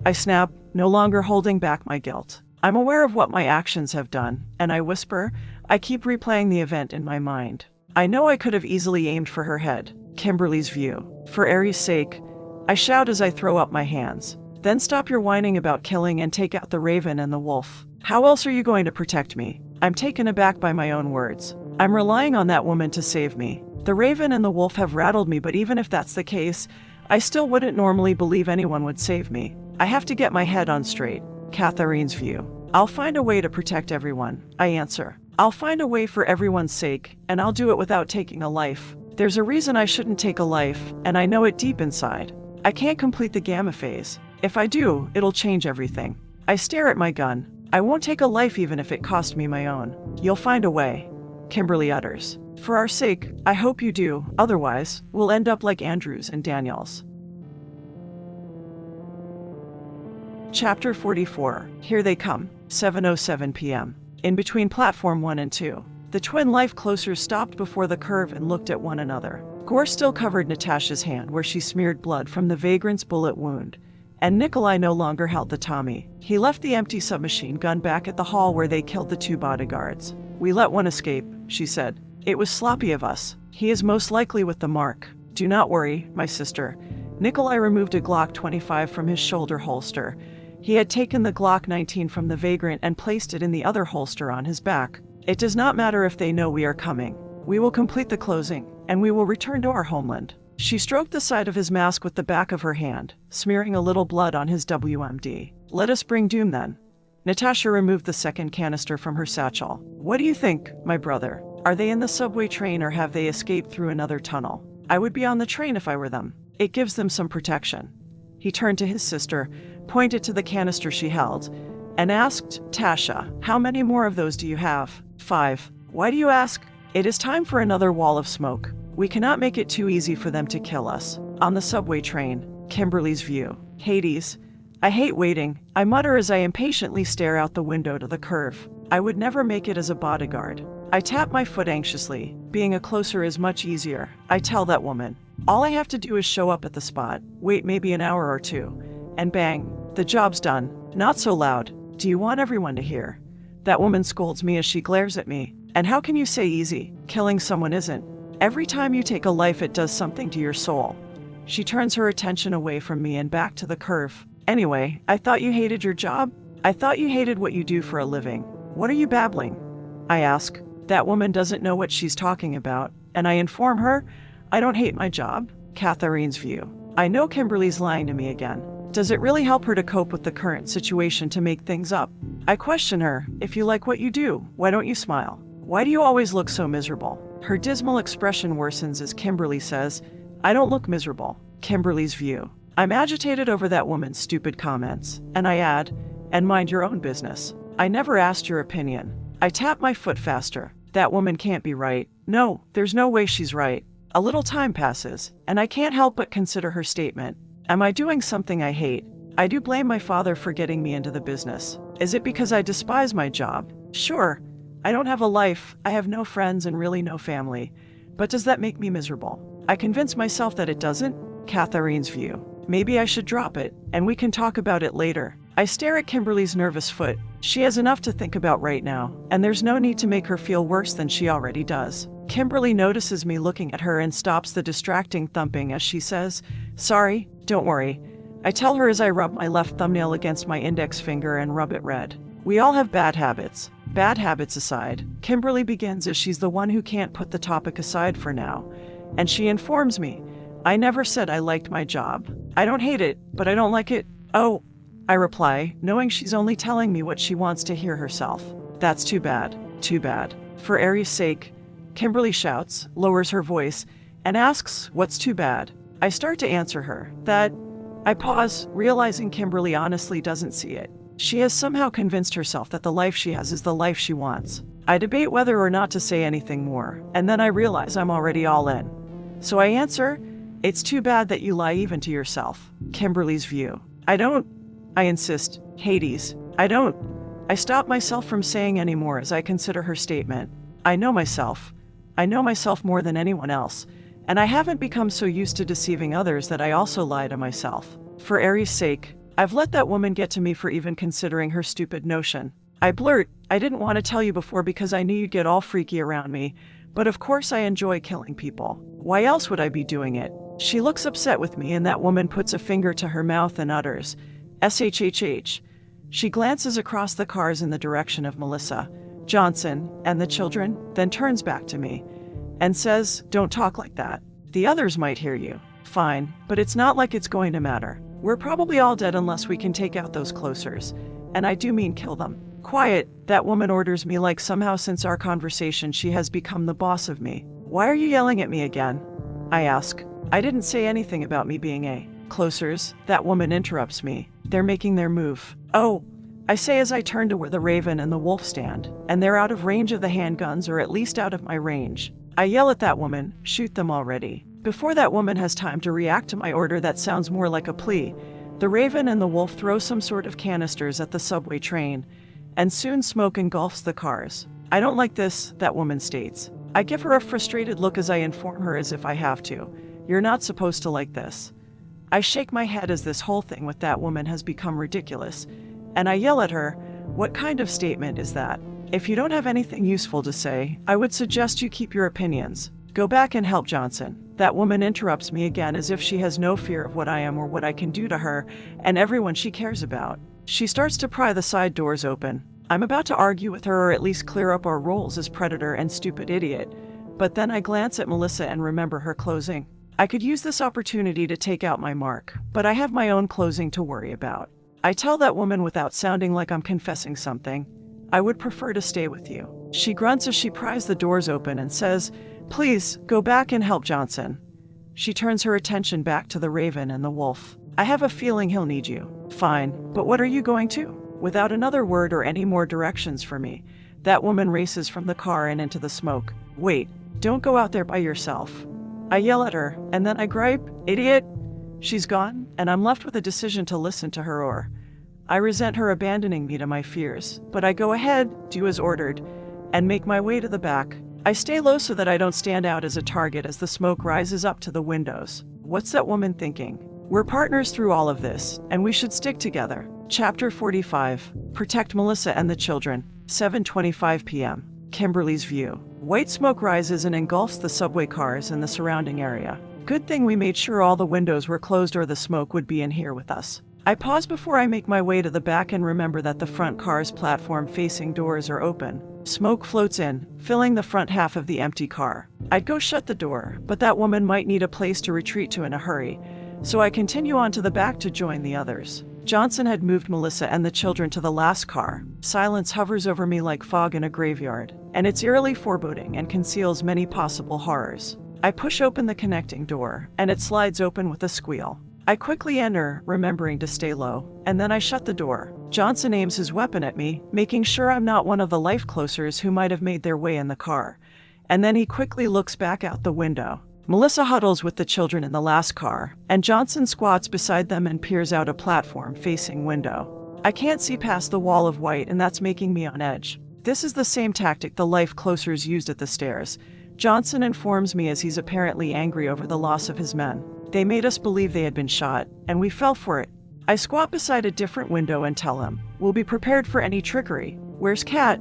I snap, no longer holding back my guilt. I'm aware of what my actions have done, and I whisper, I keep replaying the event in my mind. I know I could have easily aimed for her head. Kimberly's view. For Aries' sake, I shout as I throw up my hands. Then stop your whining about killing and take out the Raven and the Wolf. How else are you going to protect me? I'm taken aback by my own words. I'm relying on that woman to save me. The Raven and the Wolf have rattled me, but even if that's the case, I still wouldn't normally believe anyone would save me. I have to get my head on straight. Catherine's view. I'll find a way to protect everyone, I answer. I'll find a way for everyone's sake, and I'll do it without taking a life. There's a reason I shouldn't take a life, and I know it deep inside. I can't complete the gamma phase. If I do, it'll change everything. I stare at my gun. I won't take a life even if it cost me my own. You'll find a way, Kimberly utters. For our sake, I hope you do. Otherwise, we'll end up like Andrews and Daniels. Chapter 44. Here they come. 7:07 p.m. In between platform 1 and 2. The twin life closers stopped before the curve and looked at one another. Gore still covered Natasha's hand where she smeared blood from the vagrant's bullet wound. And Nikolai no longer held the Tommy. He left the empty submachine gun back at the hall where they killed the 2 bodyguards. We let one escape, she said. It was sloppy of us. He is most likely with the mark. Do not worry, my sister. Nikolai removed a Glock 25 from his shoulder holster. He had taken the Glock 19 from the vagrant and placed it in the other holster on his back. It does not matter if they know we are coming. We will complete the closing, and we will return to our homeland. She stroked the side of his mask with the back of her hand, smearing a little blood on his WMD. Let us bring doom then. Natasha removed the second canister from her satchel. What do you think, my brother? Are they in the subway train or have they escaped through another tunnel? I would be on the train if I were them. It gives them some protection. He turned to his sister, pointed to the canister she held, and asked Tasha, how many more of those do you have? 5. Why do you ask? It is time for another wall of smoke. We cannot make it too easy for them to kill us. On the subway train, Kimberly's view. Hades. I hate waiting, I mutter as I impatiently stare out the window to the curve. I would never make it as a bodyguard. I tap my foot anxiously. Being a closer is much easier. I tell that woman. All I have to do is show up at the spot, wait maybe an hour or two, and bang, the job's done. Not so loud. Do you want everyone to hear? That woman scolds me as she glares at me. And how can you say easy? Killing someone isn't. Every time you take a life, it does something to your soul. She turns her attention away from me and back to the curve. Anyway, I thought you hated your job? I thought you hated what you do for a living. What are you babbling? I ask. That woman doesn't know what she's talking about, and I inform her, I don't hate my job. Catherine's view. I know Kimberly's lying to me again. Does it really help her to cope with the current situation to make things up? I question her, if you like what you do, why don't you smile? Why do you always look so miserable? Her dismal expression worsens as Kimberly says, I don't look miserable. Kimberly's view. I'm agitated over that woman's stupid comments, and I add, and mind your own business. I never asked your opinion. I tap my foot faster. That woman can't be right. No, there's no way she's right. A little time passes, and I can't help but consider her statement. Am I doing something I hate? I do blame my father for getting me into the business. Is it because I despise my job? Sure, I don't have a life, I have no friends and really no family. But does that make me miserable? I convince myself that it doesn't. Catherine's view. Maybe I should drop it, and we can talk about it later. I stare at Kimberly's nervous foot. She has enough to think about right now, and there's no need to make her feel worse than she already does. Kimberly notices me looking at her and stops the distracting thumping as she says, Sorry, don't worry. I tell her as I rub my left thumbnail against my index finger and rub it red. We all have bad habits. Bad habits aside, Kimberly begins as she's the one who can't put the topic aside for now, and she informs me, I never said I liked my job. I don't hate it, but I don't like it. Oh, I reply, knowing she's only telling me what she wants to hear herself. That's too bad. Too bad. For Aries' sake, Kimberly shouts, lowers her voice, and asks, what's too bad? I start to answer her, that I pause, realizing Kimberly honestly doesn't see it. She has somehow convinced herself that the life she has is the life she wants. I debate whether or not to say anything more, and then I realize I'm already all in. So I answer, it's too bad that you lie even to yourself. Kimberly's view. I insist. Hades. I stop myself from saying any more as I consider her statement. I know myself. I know myself more than anyone else, and I haven't become so used to deceiving others that I also lie to myself. For Aries' sake, I've let that woman get to me for even considering her stupid notion. I blurt, I didn't want to tell you before because I knew you'd get all freaky around me, but of course I enjoy killing people. Why else would I be doing it? She looks upset with me, and that woman puts a finger to her mouth and utters, SHHH. She glances across the cars in the direction of Melissa, Johnson, and the children, then turns back to me and says, don't talk like that. The others might hear you. Fine, but it's not like it's going to matter. We're probably all dead unless we can take out those closers. And I do mean kill them. Quiet, that woman orders me like somehow since our conversation she has become the boss of me. Why are you yelling at me again? I ask. I didn't say anything about me being a closers. That woman interrupts me. They're making their move. Oh, I say as I turn to where the Raven and the Wolf stand, and they're out of range of the handguns, or at least out of my range. I yell at that woman, shoot them already. Before that woman has time to react to my order that sounds more like a plea, the Raven and the Wolf throw some sort of canisters at the subway train, and soon smoke engulfs the cars. I don't like this, that woman states. I give her a frustrated look as I inform her as if I have to. You're not supposed to like this. I shake my head as this whole thing with that woman has become ridiculous, and I yell at her, what kind of statement is that? If you don't have anything useful to say, I would suggest you keep your opinions. Go back and help Johnson. That woman interrupts me again as if she has no fear of what I am or what I can do to her and everyone she cares about. She starts to pry the side doors open. I'm about to argue with her or at least clear up our roles as predator and stupid idiot, but then I glance at Melissa and remember her closing. I could use this opportunity to take out my mark, but I have my own closing to worry about. I tell that woman without sounding like I'm confessing something, I would prefer to stay with you. She grunts as she pries the doors open and says, please, go back and help Johnson. She turns her attention back to the raven and the wolf. I have a feeling he'll need you. Fine, but what are you going to? Without another word or any more directions for me, that woman races from the car and into the smoke. Wait, don't go out there by yourself. I yell at her, and then I gripe, idiot. She's gone, and I'm left with a decision to listen to her or. I resent her abandoning me to my fears, but I go ahead, do as ordered, and make my way to the back. I stay low so that I don't stand out as a target as the smoke rises up to the windows. What's that woman thinking? We're partners through all of this, and we should stick together. Chapter 45. Protect Melissa and the children. 7:25 p.m. Kimberly's view. White smoke rises and engulfs the subway cars and the surrounding area. Good thing we made sure all the windows were closed or the smoke would be in here with us. I pause before I make my way to the back and remember that the front car's platform-facing doors are open. Smoke floats in, filling the front half of the empty car. I'd go shut the door, but that woman might need a place to retreat to in a hurry, so I continue on to the back to join the others. Johnson had moved Melissa and the children to the last car. Silence hovers over me like fog in a graveyard, and it's eerily foreboding and conceals many possible horrors. I push open the connecting door, and it slides open with a squeal. I quickly enter, remembering to stay low, and then I shut the door. Johnson aims his weapon at me, making sure I'm not one of the life closers who might have made their way in the car, and then he quickly looks back out the window. Melissa huddles with the children in the last car, and Johnson squats beside them and peers out a platform-facing window. I can't see past the wall of white, and that's making me on edge. This is the same tactic the life closers used at the stairs. Johnson informs me as he's apparently angry over the loss of his men. They made us believe they had been shot, and we fell for it. I squat beside a different window and tell him, we'll be prepared for any trickery. Where's Kat?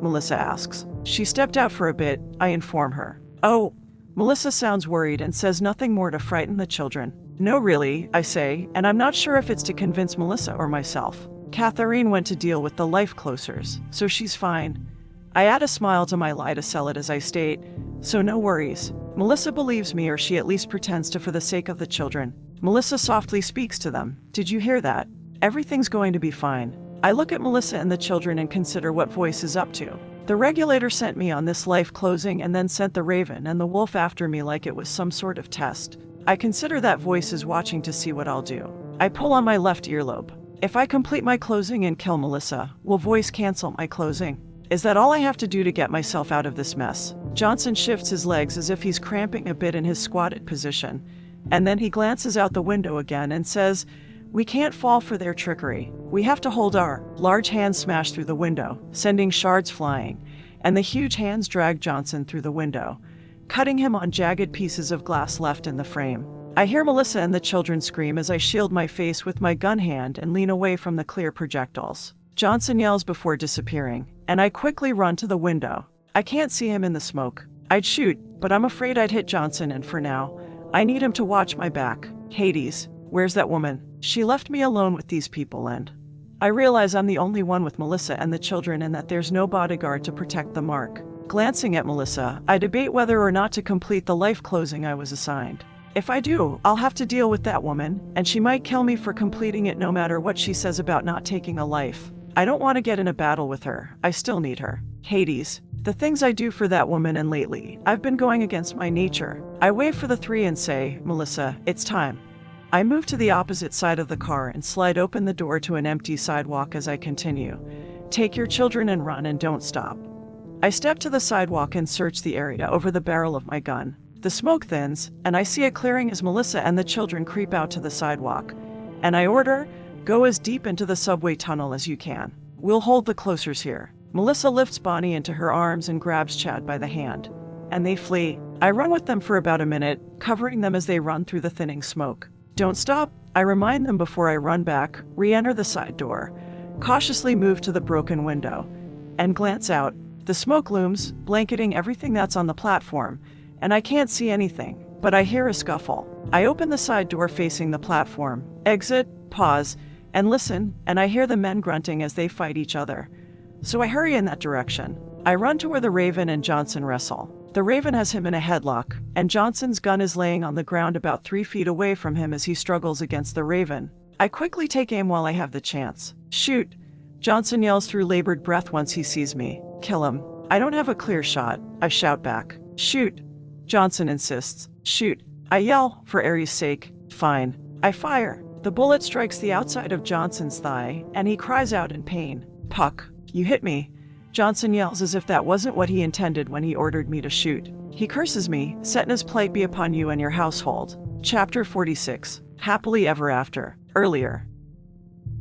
Melissa asks. She stepped out for a bit, I inform her. Oh. Melissa sounds worried and says nothing more to frighten the children. No, really, I say, and I'm not sure if it's to convince Melissa or myself. Catherine went to deal with the life closers, so she's fine. I add a smile to my lie to sell it as I state, so no worries. Melissa believes me, or she at least pretends to, for the sake of the children. Melissa softly speaks to them. Did you hear that? Everything's going to be fine. I look at Melissa and the children and consider what Voice is up to. The regulator sent me on this life closing and then sent the raven and the wolf after me like it was some sort of test. I consider that Voice is watching to see what I'll do. I pull on my left earlobe. If I complete my closing and kill Melissa, will Voice cancel my closing? Is that all I have to do to get myself out of this mess? Johnson shifts his legs as if he's cramping a bit in his squatted position, and then he glances out the window again and says, we can't fall for their trickery. We have to hold our. Large hands smash through the window, sending shards flying, and the huge hands drag Johnson through the window, cutting him on jagged pieces of glass left in the frame. I hear Melissa and the children scream as I shield my face with my gun hand and lean away from the clear projectiles. Johnson yells before disappearing, and I quickly run to the window. I can't see him in the smoke. I'd shoot, but I'm afraid I'd hit Johnson, and for now, I need him to watch my back. Hades, where's that woman? She left me alone with these people, and I realize I'm the only one with Melissa and the children and that there's no bodyguard to protect the mark. Glancing at Melissa, I debate whether or not to complete the life closing I was assigned. If I do, I'll have to deal with that woman, and she might kill me for completing it no matter what she says about not taking a life. I don't want to get in a battle with her. I still need her. Hades. The things I do for that woman, and lately, I've been going against my nature. I wave for the three and say, Melissa, it's time. I move to the opposite side of the car and slide open the door to an empty sidewalk as I continue. Take your children and run, and don't stop. I step to the sidewalk and search the area over the barrel of my gun. The smoke thins, and I see a clearing as Melissa and the children creep out to the sidewalk. And I order, go as deep into the subway tunnel as you can. We'll hold the closers here. Melissa lifts Bonnie into her arms and grabs Chad by the hand. And they flee. I run with them for about a minute, covering them as they run through the thinning smoke. Don't stop, I remind them before I run back, re-enter the side door, cautiously move to the broken window, and glance out. The smoke looms, blanketing everything that's on the platform, and I can't see anything, but I hear a scuffle. I open the side door facing the platform, exit, pause, and listen, and I hear the men grunting as they fight each other. so I hurry in that direction. I run to where the Raven and Johnson wrestle. The Raven has him in a headlock, and Johnson's gun is laying on the ground about 3 feet away from him as he struggles against the Raven. I quickly take aim while I have the chance. Shoot! Johnson yells through labored breath once he sees me. Kill him. I don't have a clear shot. I shout back. Shoot! Johnson insists. Shoot! I yell, for Aries' sake. Fine. I fire. The bullet strikes the outside of Johnson's thigh, and he cries out in pain. Puck, you hit me. Johnson yells as if that wasn't what he intended when he ordered me to shoot. He curses me, Setna's plight be upon you and your household. Chapter 46. Happily Ever After. Earlier.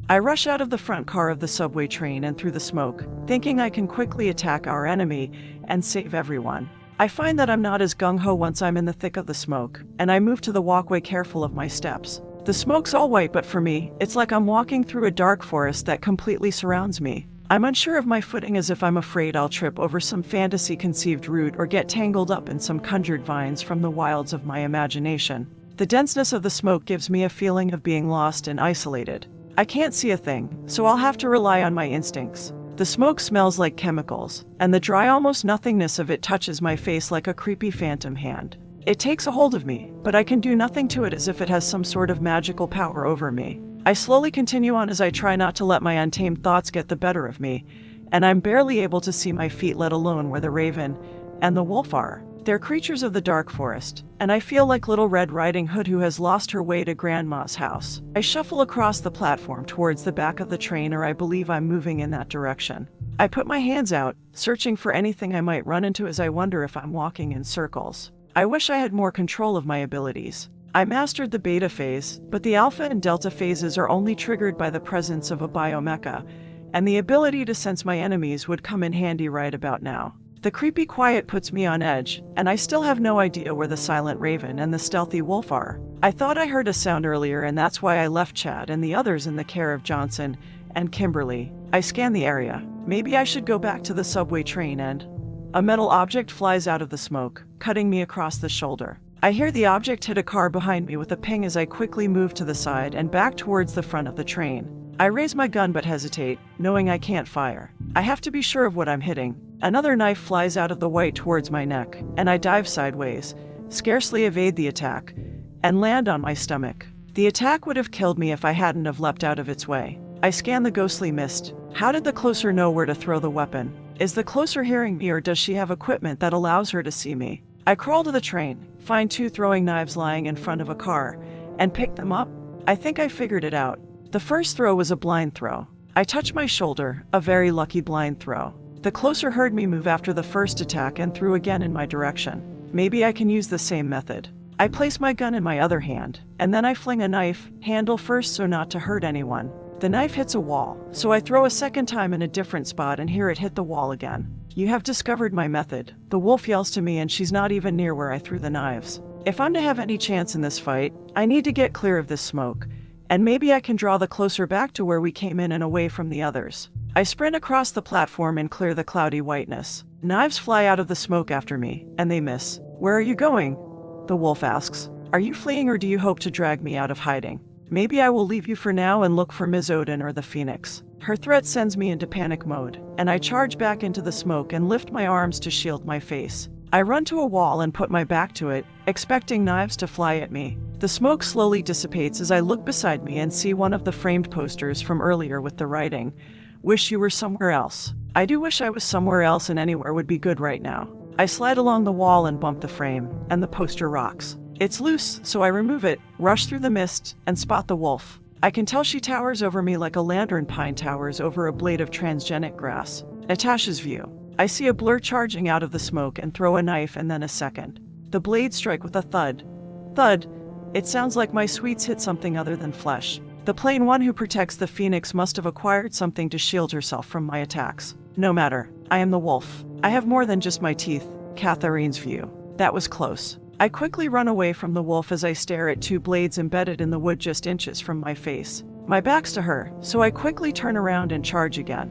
I rush out of the front car of the subway train and through the smoke, thinking I can quickly attack our enemy and save everyone. I find that I'm not as gung-ho once I'm in the thick of the smoke, and I move to the walkway careful of my steps. The smoke's all white, but for me, it's like I'm walking through a dark forest that completely surrounds me. I'm unsure of my footing, as if I'm afraid I'll trip over some fantasy-conceived route or get tangled up in some conjured vines from the wilds of my imagination. The denseness of the smoke gives me a feeling of being lost and isolated. I can't see a thing, so I'll have to rely on my instincts. The smoke smells like chemicals, and the dry almost nothingness of it touches my face like a creepy phantom hand. It takes a hold of me, but I can do nothing to it, as if it has some sort of magical power over me. I slowly continue on as I try not to let my untamed thoughts get the better of me, and I'm barely able to see my feet, let alone where the Raven and the wolf are. They're creatures of the dark forest, and I feel like Little Red Riding Hood who has lost her way to Grandma's house. I shuffle across the platform towards the back of the train, or I believe I'm moving in that direction. I put my hands out, searching for anything I might run into, as I wonder if I'm walking in circles. I wish I had more control of my abilities. I mastered the beta phase, but the alpha and delta phases are only triggered by the presence of a biomecha, and the ability to sense my enemies would come in handy right about now. The creepy quiet puts me on edge, and I still have no idea where the silent Raven and the stealthy wolf are. I thought I heard a sound earlier, and that's why I left Chad and the others in the care of Johnson and Kimberly. I scan the area. Maybe I should go back to the subway train and... A metal object flies out of the smoke, cutting me across the shoulder. I hear the object hit a car behind me with a ping as I quickly move to the side and back towards the front of the train. I raise my gun but hesitate, knowing I can't fire. I have to be sure of what I'm hitting. Another knife flies out of the white towards my neck, and I dive sideways, scarcely evade the attack, and land on my stomach. The attack would have killed me if I hadn't have leapt out of its way. I scan the ghostly mist. How did the closer know where to throw the weapon? Is the closer hearing me, or does she have equipment that allows her to see me? I crawl to the train, find 2 throwing knives lying in front of a car, and pick them up. I think I figured it out. The first throw was a blind throw. I touch my shoulder, a very lucky blind throw. The closer heard me move after the first attack and threw again in my direction. Maybe I can use the same method. I place my gun in my other hand, and then I fling a knife, handle first so not to hurt anyone. The knife hits a wall, so I throw a second time in a different spot and hear it hit the wall again. You have discovered my method. The wolf yells to me, and she's not even near where I threw the knives. If I'm to have any chance in this fight, I need to get clear of this smoke, and maybe I can draw the closer back to where we came in and away from the others. I sprint across the platform and clear the cloudy whiteness. Knives fly out of the smoke after me, and they miss. Where are you going? The wolf asks. Are you fleeing, or do you hope to drag me out of hiding? Maybe I will leave you for now and look for Ms. Odin or the Phoenix. Her threat sends me into panic mode, and I charge back into the smoke and lift my arms to shield my face. I run to a wall and put my back to it, expecting knives to fly at me. The smoke slowly dissipates as I look beside me and see one of the framed posters from earlier with the writing, "Wish you were somewhere else." I do wish I was somewhere else, and anywhere would be good right now. I slide along the wall and bump the frame, and the poster rocks. It's loose, so I remove it, rush through the mist, and spot the wolf. I can tell she towers over me like a lantern pine towers over a blade of transgenic grass. Natasha's view. I see a blur charging out of the smoke and throw a knife, and then a second. The blades strike with a thud. Thud. It sounds like my sweets hit something other than flesh. The plain one who protects the Phoenix must have acquired something to shield herself from my attacks. No matter. I am the wolf. I have more than just my teeth. Catharine's view. That was close. I quickly run away from the wolf as I stare at 2 blades embedded in the wood just inches from my face. My back's to her, so I quickly turn around and charge again,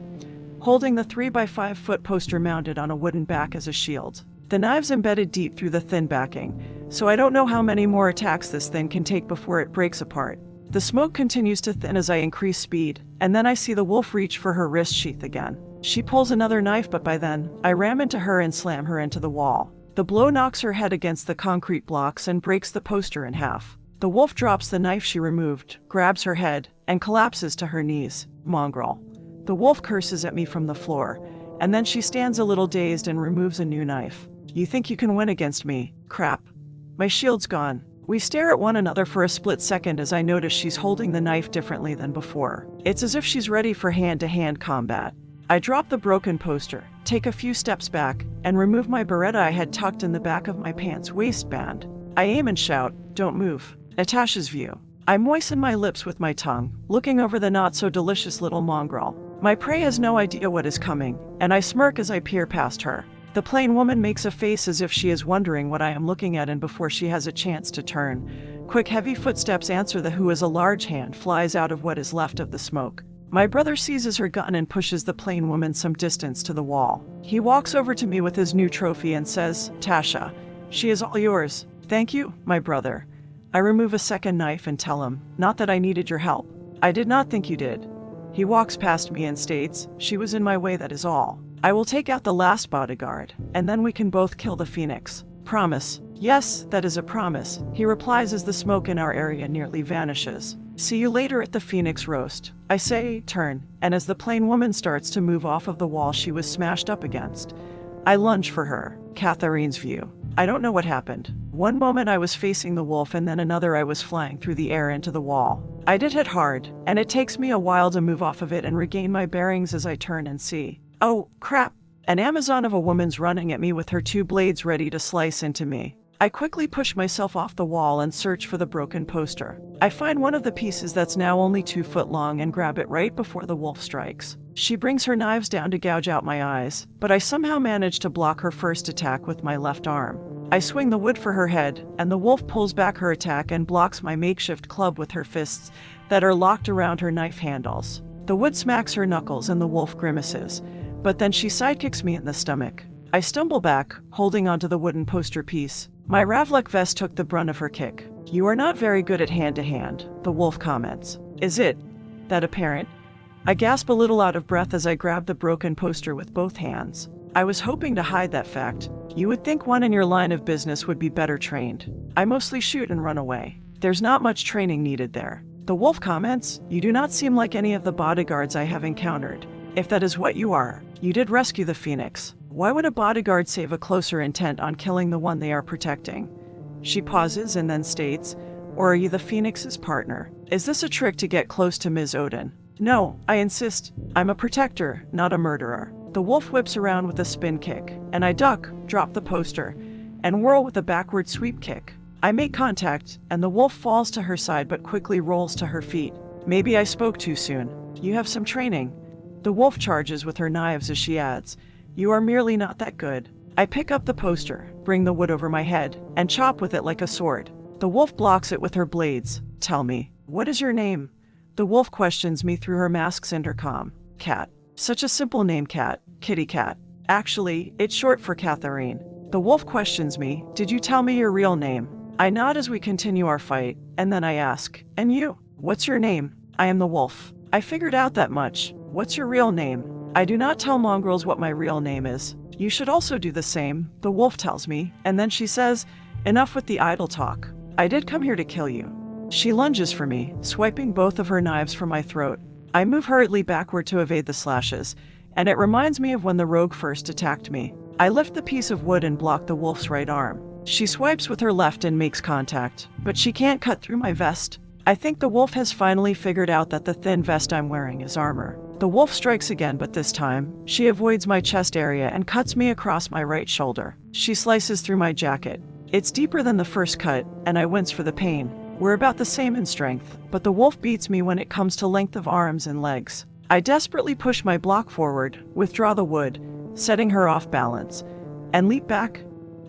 holding the 3x5 foot poster mounted on a wooden back as a shield. The knive's embedded deep through the thin backing, so I don't know how many more attacks this thing can take before it breaks apart. The smoke continues to thin as I increase speed, and then I see the wolf reach for her wrist sheath again. She pulls another knife, but by then, I ram into her and slam her into the wall. The blow knocks her head against the concrete blocks and breaks the poster in half. The wolf drops the knife she removed, grabs her head, and collapses to her knees. Mongrel. The wolf curses at me from the floor, and then she stands a little dazed and removes a new knife. You think you can win against me? Crap. My shield's gone. We stare at one another for a split second as I notice she's holding the knife differently than before. It's as if she's ready for hand-to-hand combat. I drop the broken poster, take a few steps back, and remove my Beretta I had tucked in the back of my pants waistband. I aim and shout, "Don't move." Natasha's view. I moisten my lips with my tongue, looking over the not-so-delicious little mongrel. My prey has no idea what is coming, and I smirk as I peer past her. The plain woman makes a face as if she is wondering what I am looking at, and before she has a chance to turn, quick heavy footsteps answer the who as a large hand flies out of what is left of the smoke. My brother seizes her gun and pushes the plain woman some distance to the wall. He walks over to me with his new trophy and says, "Tasha, she is all yours." "Thank you, my brother." I remove a second knife and tell him, "Not that I needed your help. I did not think you did." He walks past me and states, "She was in my way, that is all. I will take out the last bodyguard, and then we can both kill the phoenix. Promise." "Yes, that is a promise," he replies as the smoke in our area nearly vanishes. "See you later at the phoenix roast." I say, "Turn," and as the plain woman starts to move off of the wall she was smashed up against, I lunge for her. Catherine's view. I don't know what happened. One moment I was facing the wolf, and then another I was flying through the air into the wall. I did hit hard, and it takes me a while to move off of it and regain my bearings as I turn and see. Oh, crap! An Amazon of a woman's running at me with her two blades ready to slice into me. I quickly push myself off the wall and search for the broken poster. I find one of the pieces that's now only 2 foot long and grab it right before the wolf strikes. She brings her knives down to gouge out my eyes, but I somehow manage to block her first attack with my left arm. I swing the wood for her head, and the wolf pulls back her attack and blocks my makeshift club with her fists that are locked around her knife handles. The wood smacks her knuckles and the wolf grimaces, but then she sidekicks me in the stomach. I stumble back, holding onto the wooden poster piece. My Ravlek vest took the brunt of her kick. "You are not very good at hand-to-hand," the wolf comments. "Is it that apparent?" I gasp a little out of breath as I grab the broken poster with both hands. I was hoping to hide that fact. You would think one in your line of business would be better trained. I mostly shoot and run away. There's not much training needed there. The wolf comments, "You do not seem like any of the bodyguards I have encountered. If that is what you are, you did rescue the phoenix. Why would a bodyguard save a closer intent on killing the one they are protecting?" She pauses and then states, "Or are you the phoenix's partner? Is this a trick to get close to Ms. Odin?" "No, I insist. I'm a protector, not a murderer." The wolf whips around with a spin kick, and I duck, drop the poster, and whirl with a backward sweep kick. I make contact, and the wolf falls to her side but quickly rolls to her feet. Maybe I spoke too soon. "You have some training." The wolf charges with her knives as she adds, "You are merely not that good." I pick up the poster, bring the wood over my head, and chop with it like a sword. The wolf blocks it with her blades. "Tell me, what is your name?" The wolf questions me through her mask's intercom. "Cat." Such a simple name, Cat. Kitty Cat. Actually, it's short for Catherine. The wolf questions me, "Did you tell me your real name?" I nod as we continue our fight, and then I ask, "And you? What's your name?" "I am the wolf." "I figured out that much. What's your real name?" I do not tell mongrels what my real name is. "You should also do the same," the wolf tells me, and then she says, "Enough with the idle talk. I did come here to kill you." She lunges for me, swiping both of her knives from my throat. I move hurriedly backward to evade the slashes, and it reminds me of when the rogue first attacked me. I lift the piece of wood and block the wolf's right arm. She swipes with her left and makes contact, but she can't cut through my vest. I think the wolf has finally figured out that the thin vest I'm wearing is armor. The wolf strikes again, but this time, she avoids my chest area and cuts me across my right shoulder. She slices through my jacket. It's deeper than the first cut, and I wince for the pain. We're about the same in strength, but the wolf beats me when it comes to length of arms and legs. I desperately push my block forward, withdraw the wood, setting her off balance, and leap back.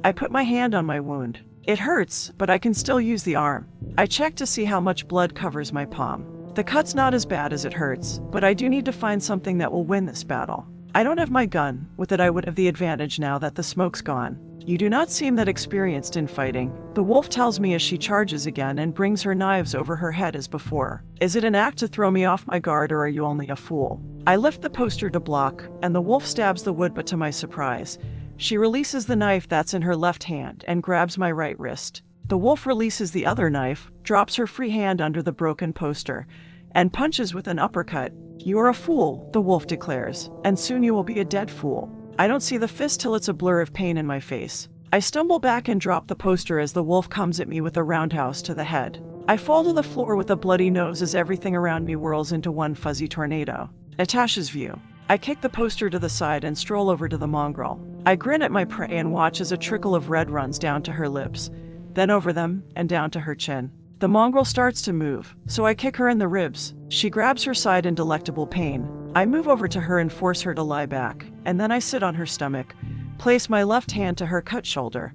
I put my hand on my wound. It hurts, but I can still use the arm. I check to see how much blood covers my palm. The cut's not as bad as it hurts, but I do need to find something that will win this battle. I don't have my gun. With it I would have the advantage now that the smoke's gone. You do not seem that experienced in fighting, the wolf tells me as she charges again and brings her knives over her head as before. Is it an act to throw me off my guard, or are you only a fool? I lift the poster to block, and the wolf stabs the wood, but to my surprise, she releases the knife that's in her left hand and grabs my right wrist. The wolf releases the other knife, drops her free hand under the broken poster, and punches with an uppercut. You are a fool, the wolf declares, and soon you will be a dead fool. I don't see the fist till it's a blur of pain in my face. I stumble back and drop the poster as the wolf comes at me with a roundhouse to the head. I fall to the floor with a bloody nose as everything around me whirls into one fuzzy tornado. Natasha's view. I kick the poster to the side and stroll over to the mongrel. I grin at my prey and watch as a trickle of red runs down to her lips, then over them and down to her chin. The mongrel starts to move, so I kick her in the ribs. She grabs her side in delectable pain. I move over to her and force her to lie back, and then I sit on her stomach, place my left hand to her cut shoulder,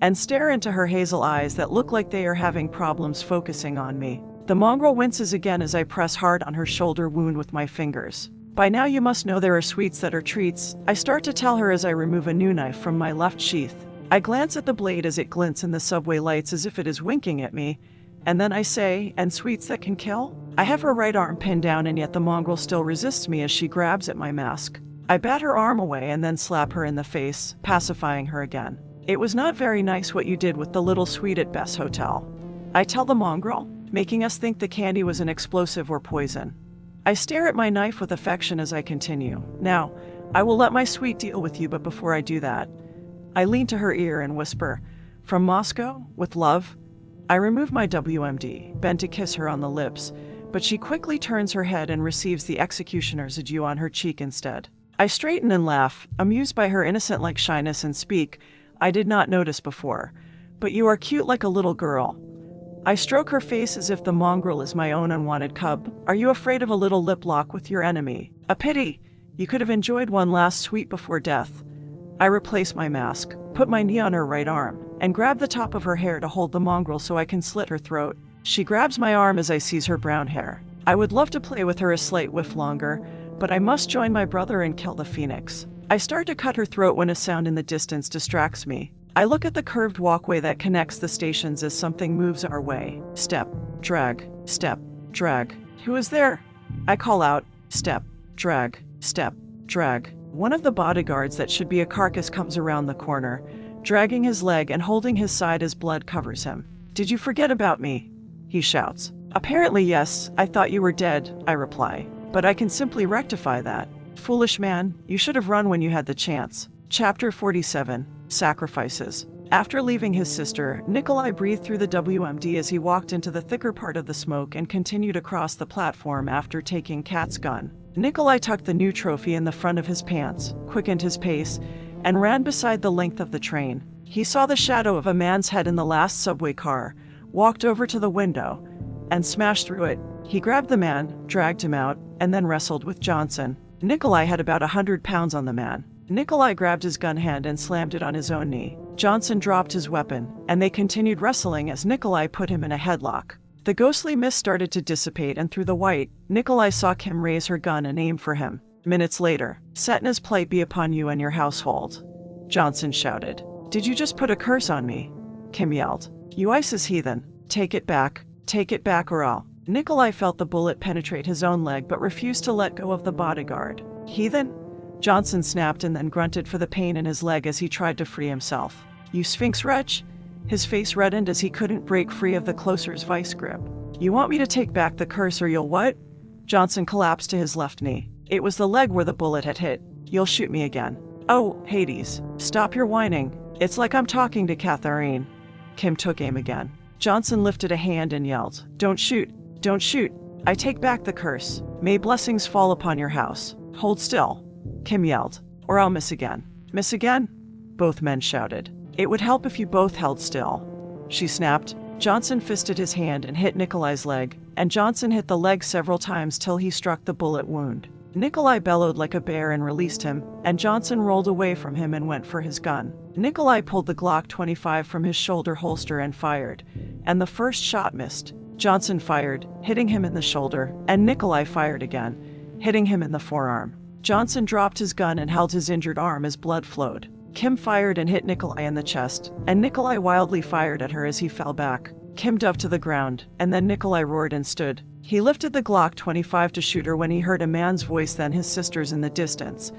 and stare into her hazel eyes that look like they are having problems focusing on me. The mongrel winces again as I press hard on her shoulder wound with my fingers. By now you must know there are sweets that are treats, I start to tell her as I remove a new knife from my left sheath. I glance at the blade as it glints in the subway lights as if it is winking at me, and then I say, and sweets that can kill? I have her right arm pinned down, and yet the mongrel still resists me as she grabs at my mask. I bat her arm away and then slap her in the face, pacifying her again. It was not very nice what you did with the little sweet at Bess Hotel, I tell the mongrel, making us think the candy was an explosive or poison. I stare at my knife with affection as I continue. Now, I will let my sweet deal with you, but before I do that, I lean to her ear and whisper, from Moscow, with love. I remove my WMD, bend to kiss her on the lips, but she quickly turns her head and receives the executioner's adieu on her cheek instead. I straighten and laugh, amused by her innocent-like shyness, and speak, I did not notice before, but you are cute like a little girl. I stroke her face as if the mongrel is my own unwanted cub. Are you afraid of a little lip lock with your enemy? A pity. You could have enjoyed one last sweet before death. I replace my mask, put my knee on her right arm, and grab the top of her hair to hold the mongrel so I can slit her throat. She grabs my arm as I seize her brown hair. I would love to play with her a slight whiff longer, but I must join my brother and kill the phoenix. I start to cut her throat when a sound in the distance distracts me. I look at the curved walkway that connects the stations as something moves our way. Step, drag, step, drag. Who is there? I call out, step, drag, step, drag. One of the bodyguards that should be a carcass comes around the corner, dragging his leg and holding his side as blood covers him. Did you forget about me? He shouts. Apparently yes, I thought you were dead, I reply. But I can simply rectify that. Foolish man, you should have run when you had the chance. Chapter 47, Sacrifices. After leaving his sister, Nikolai breathed through the WMD as he walked into the thicker part of the smoke and continued across the platform after taking Kat's gun. Nikolai tucked the new trophy in the front of his pants, quickened his pace, and ran beside the length of the train. He saw the shadow of a man's head in the last subway car, walked over to the window, and smashed through it. He grabbed the man, dragged him out, and then wrestled with Johnson. Nikolai had about 100 pounds on the man. Nikolai grabbed his gun hand and slammed it on his own knee. Johnson dropped his weapon, and they continued wrestling as Nikolai put him in a headlock. The ghostly mist started to dissipate, and through the white, Nikolai saw Kim raise her gun and aim for him. Minutes later, Setna's plight be upon you and your household, Johnson shouted. Did you just put a curse on me? Kim yelled. You ISIS heathen. Take it back, or I'll. Nikolai felt the bullet penetrate his own leg but refused to let go of the bodyguard. Heathen? Johnson snapped and then grunted for the pain in his leg as he tried to free himself. You Sphinx wretch? His face reddened as he couldn't break free of the closer's vice grip. You want me to take back the curse or you'll what? Johnson collapsed to his left knee. It was the leg where the bullet had hit. You'll shoot me again. Oh, Hades. Stop your whining. It's like I'm talking to Catherine. Kim took aim again. Johnson lifted a hand and yelled, Don't shoot. Don't shoot. I take back the curse. May blessings fall upon your house. Hold still. Kim yelled, or I'll miss again. Miss again? Both men shouted. It would help if you both held still. She snapped. Johnson fisted his hand and hit Nikolai's leg, and Johnson hit the leg several times till he struck the bullet wound. Nikolai bellowed like a bear and released him, and Johnson rolled away from him and went for his gun. Nikolai pulled the Glock 25 from his shoulder holster and fired, and the first shot missed. Johnson fired, hitting him in the shoulder, and Nikolai fired again, hitting him in the forearm. Johnson dropped his gun and held his injured arm as blood flowed. Kim fired and hit Nikolai in the chest, and Nikolai wildly fired at her as he fell back. Kim dove to the ground, and then Nikolai roared and stood. He lifted the Glock 25 to shoot her when he heard a man's voice, then his sister's in the distance,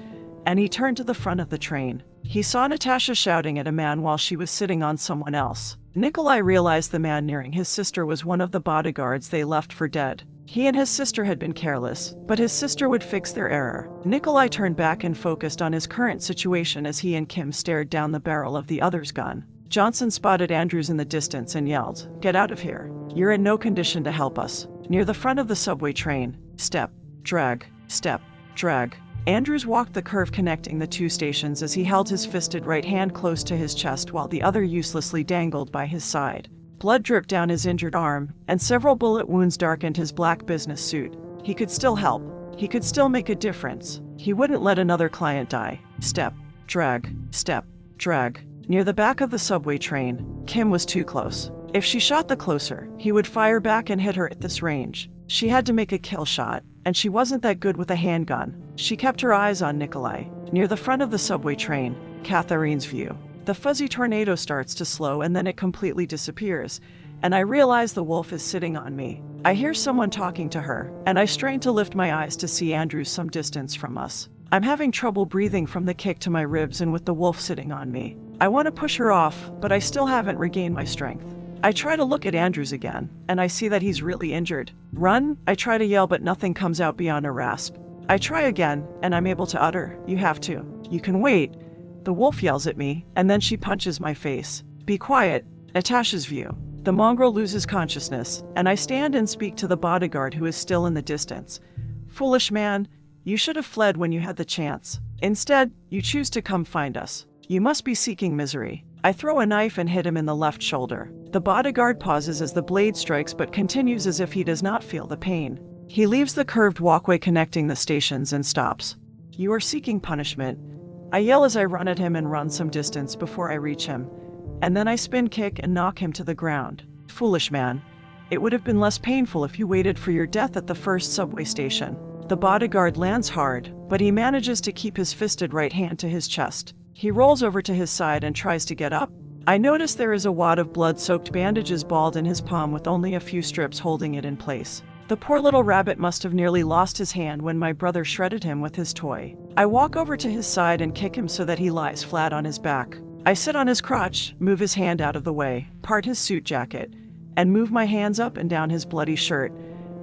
and he turned to the front of the train. He saw Natasha shouting at a man while she was sitting on someone else. Nikolai realized the man nearing his sister was one of the bodyguards they left for dead. He and his sister had been careless, but his sister would fix their error. Nikolai turned back and focused on his current situation as he and Kim stared down the barrel of the other's gun. Johnson spotted Andrews in the distance and yelled, "Get out of here. You're in no condition to help us." Near the front of the subway train, step, drag, step, drag. Andrews walked the curve connecting the two stations as he held his fisted right hand close to his chest while the other uselessly dangled by his side. Blood dripped down his injured arm, and several bullet wounds darkened his black business suit. He could still help. He could still make a difference. He wouldn't let another client die. Step, drag, step, drag. Near the back of the subway train, Kim was too close. If she shot the closer, he would fire back and hit her at this range. She had to make a kill shot, and she wasn't that good with a handgun. She kept her eyes on Nikolai. Near the front of the subway train, Catherine's view. The fuzzy tornado starts to slow and then it completely disappears, and I realize the wolf is sitting on me. I hear someone talking to her, and I strain to lift my eyes to see Andrews some distance from us. I'm having trouble breathing from the kick to my ribs and with the wolf sitting on me. I want to push her off, but I still haven't regained my strength. I try to look at Andrews again, and I see that he's really injured. "Run!" I try to yell, but nothing comes out beyond a rasp. I try again, and I'm able to utter, "You have to. You can wait." The wolf yells at me, and then she punches my face. "Be quiet." Natasha's view. The mongrel loses consciousness, and I stand and speak to the bodyguard who is still in the distance. "Foolish man, you should have fled when you had the chance. Instead, you choose to come find us. You must be seeking misery." I throw a knife and hit him in the left shoulder. The bodyguard pauses as the blade strikes but continues as if he does not feel the pain. He leaves the curved walkway connecting the stations and stops. "You are seeking punishment." I yell as I run at him and run some distance before I reach him, and then I spin kick and knock him to the ground. "Foolish man. It would have been less painful if you waited for your death at the first subway station." The bodyguard lands hard, but he manages to keep his fisted right hand to his chest. He rolls over to his side and tries to get up. I notice there is a wad of blood-soaked bandages balled in his palm with only a few strips holding it in place. The poor little rabbit must have nearly lost his hand when my brother shredded him with his toy. I walk over to his side and kick him so that he lies flat on his back. I sit on his crotch, move his hand out of the way, part his suit jacket, and move my hands up and down his bloody shirt,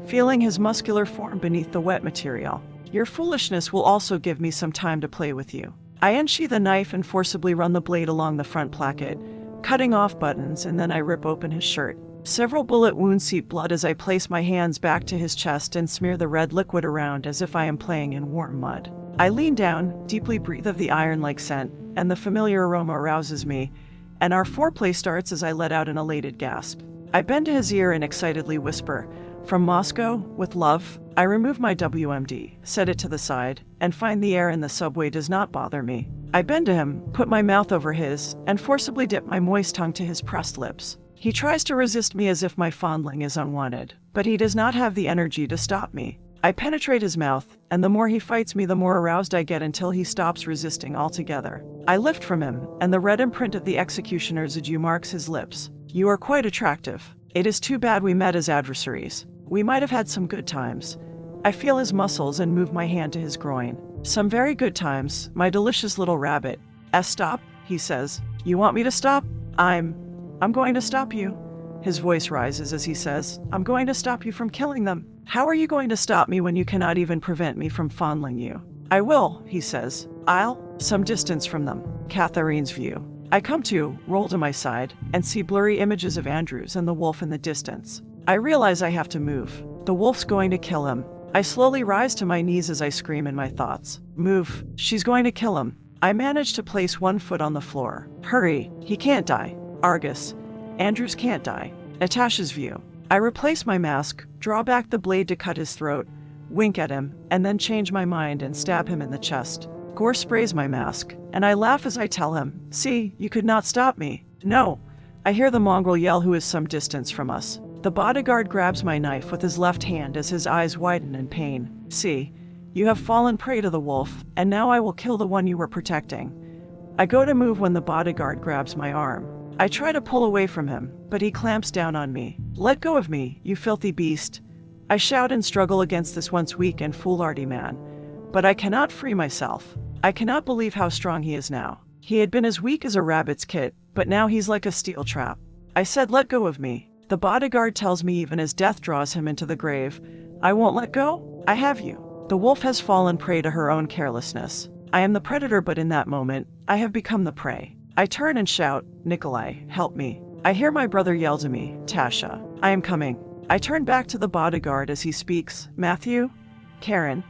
feeling his muscular form beneath the wet material. "Your foolishness will also give me some time to play with you." I unsheath a knife and forcibly run the blade along the front placket, cutting off buttons, and then I rip open his shirt. Several bullet wounds seep blood as I place my hands back to his chest and smear the red liquid around as if I am playing in warm mud. I lean down, deeply breathe of the iron-like scent, and the familiar aroma arouses me, and our foreplay starts as I let out an elated gasp. I bend to his ear and excitedly whisper, "From Moscow, with love." I remove my WMD, set it to the side, and find the air in the subway does not bother me. I bend to him, put my mouth over his, and forcibly dip my moist tongue to his pressed lips. He tries to resist me as if my fondling is unwanted, but he does not have the energy to stop me. I penetrate his mouth, and the more he fights me, the more aroused I get until he stops resisting altogether. I lift from him, and the red imprint of the executioner's adieu marks his lips. "You are quite attractive. It is too bad we met as adversaries. We might have had some good times." I feel his muscles and move my hand to his groin. "Some very good times, my delicious little rabbit." Stop," he says. "You want me to stop?" I'm going to stop you." His voice rises as he says, "I'm going to stop you from killing them." "How are you going to stop me when you cannot even prevent me from fondling you?" "I will," he says. "I'll." Some distance from them, Catherine's view. I come to, roll to my side, and see blurry images of Andrews and the wolf in the distance. I realize I have to move. The wolf's going to kill him. I slowly rise to my knees as I scream in my thoughts. "Move. She's going to kill him." I manage to place one foot on the floor. "Hurry. He can't die." Argus. "Andrews can't die." Natasha's view. I replace my mask, draw back the blade to cut his throat, wink at him, and then change my mind and stab him in the chest. Gore sprays my mask, and I laugh as I tell him, "See, you could not stop me." "No." I hear the mongrel yell who is some distance from us. The bodyguard grabs my knife with his left hand as his eyes widen in pain. "See, you have fallen prey to the wolf, and now I will kill the one you were protecting." I go to move when the bodyguard grabs my arm. I try to pull away from him, but he clamps down on me. "Let go of me, you filthy beast." I shout and struggle against this once weak and foolhardy man, but I cannot free myself. I cannot believe how strong he is now. He had been as weak as a rabbit's kit, but now he's like a steel trap. I said, "Let go of me." The bodyguard tells me even as death draws him into the grave, "I won't let go. I have you." The wolf has fallen prey to her own carelessness. I am the predator, but in that moment, I have become the prey. I turn and shout, "Nikolai, help me." I hear my brother yell to me, "Tasha, I am coming." I turn back to the bodyguard as he speaks, "Matthew, Karen,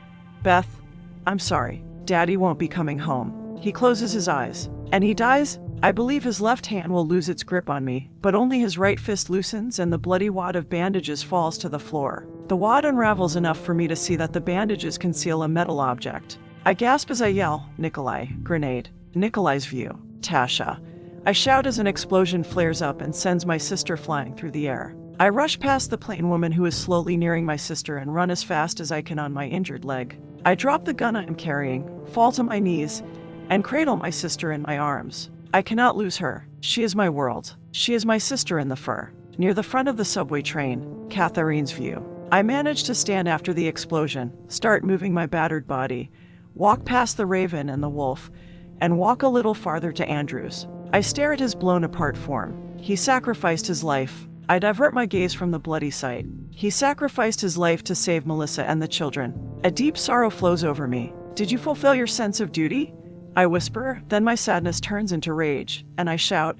Beth, I'm sorry. Daddy won't be coming home." He closes his eyes, and he dies. I believe his left hand will lose its grip on me, but only his right fist loosens and the bloody wad of bandages falls to the floor. The wad unravels enough for me to see that the bandages conceal a metal object. I gasp as I yell, "Nikolai, grenade." Nikolai's view. Tasha. I shout as an explosion flares up and sends my sister flying through the air. I rush past the plain woman who is slowly nearing my sister and run as fast as I can on my injured leg. I drop the gun I am carrying, fall to my knees, and cradle my sister in my arms. I cannot lose her. She is my world. She is my sister in the fur. Near the front of the subway train, Catherine's view. I manage to stand after the explosion, start moving my battered body, walk past the raven and the wolf, and walk a little farther to Andrew's. I stare at his blown-apart form. He sacrificed his life. I divert my gaze from the bloody sight. He sacrificed his life to save Melissa and the children. A deep sorrow flows over me. "Did you fulfill your sense of duty?" I whisper, then my sadness turns into rage, and I shout,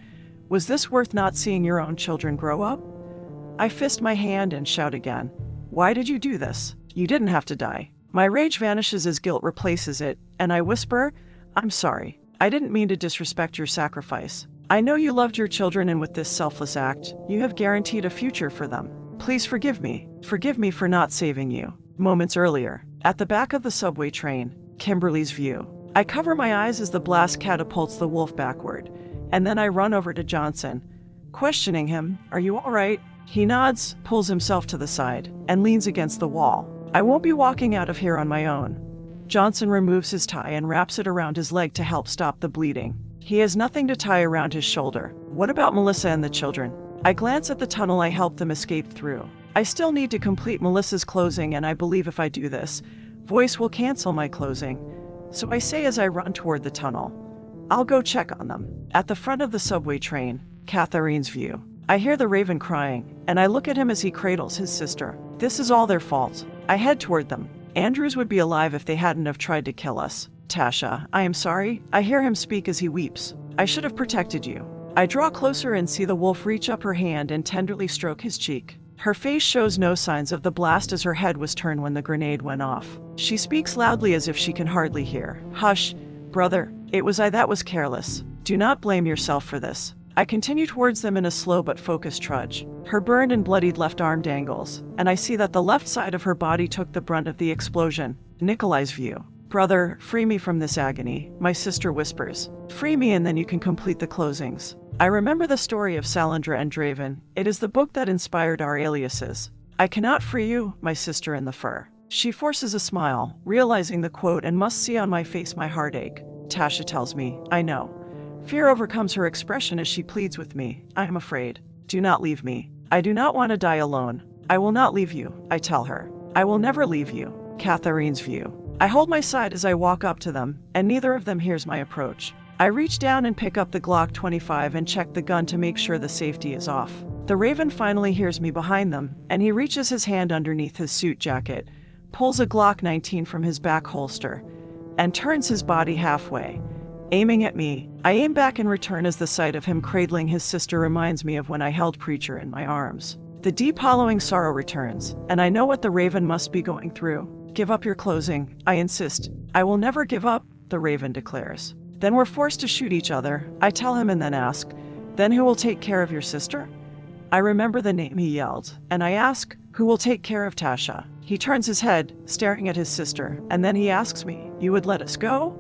"Was this worth not seeing your own children grow up?" I fist my hand and shout again, "Why did you do this? You didn't have to die." My rage vanishes as guilt replaces it, and I whisper, "I'm sorry. I didn't mean to disrespect your sacrifice. I know you loved your children, and with this selfless act, you have guaranteed a future for them. Please forgive me. Forgive me for not saving you." Moments earlier, at the back of the subway train, Kimberly's view. I cover my eyes as the blast catapults the wolf backward, and then I run over to Johnson, questioning him, "Are you all right?" He nods, pulls himself to the side, and leans against the wall. "I won't be walking out of here on my own." Johnson removes his tie and wraps it around his leg to help stop the bleeding. He has nothing to tie around his shoulder. What about Melissa and the children? I glance at the tunnel I helped them escape through. I still need to complete Melissa's closing, and I believe if I do this, voice will cancel my closing. So I say as I run toward the tunnel, "I'll go check on them." At the front of the subway train, Catherine's view. I hear the raven crying, and I look at him as he cradles his sister. This is all their fault. I head toward them. Andrews would be alive if they hadn't have tried to kill us. "Tasha, I am sorry." I hear him speak as he weeps. "I should have protected you." I draw closer and see the wolf reach up her hand and tenderly stroke his cheek. Her face shows no signs of the blast as her head was turned when the grenade went off. She speaks loudly as if she can hardly hear. "Hush, brother. It was I that was careless. Do not blame yourself for this." I continue towards them in a slow but focused trudge. Her burned and bloodied left arm dangles, and I see that the left side of her body took the brunt of the explosion. Nikolai's view. "Brother, free me from this agony," my sister whispers. "Free me and then you can complete the closings." I remember the story of Salandra and Draven. It is the book that inspired our aliases. "I cannot free you, my sister in the fur." She forces a smile, realizing the quote, and must see on my face my heartache. Tasha tells me, "I know." Fear overcomes her expression as she pleads with me. "I am afraid. Do not leave me. I do not want to die alone." "I will not leave you," I tell her. "I will never leave you." Catherine's view. I hold my side as I walk up to them, and neither of them hears my approach. I reach down and pick up the Glock 25 and check the gun to make sure the safety is off. The raven finally hears me behind them, and he reaches his hand underneath his suit jacket, pulls a Glock 19 from his back holster, and turns his body halfway, aiming at me. I aim back in return as the sight of him cradling his sister reminds me of when I held Preacher in my arms. The deep hollowing sorrow returns, and I know what the raven must be going through. "Give up your closing," I insist. "I will never give up," the raven declares. "Then we're forced to shoot each other," I tell him, and then ask, "Then who will take care of your sister?" I remember the name he yelled, and I ask, "Who will take care of Tasha?" He turns his head, staring at his sister, and then he asks me, "You would let us go?"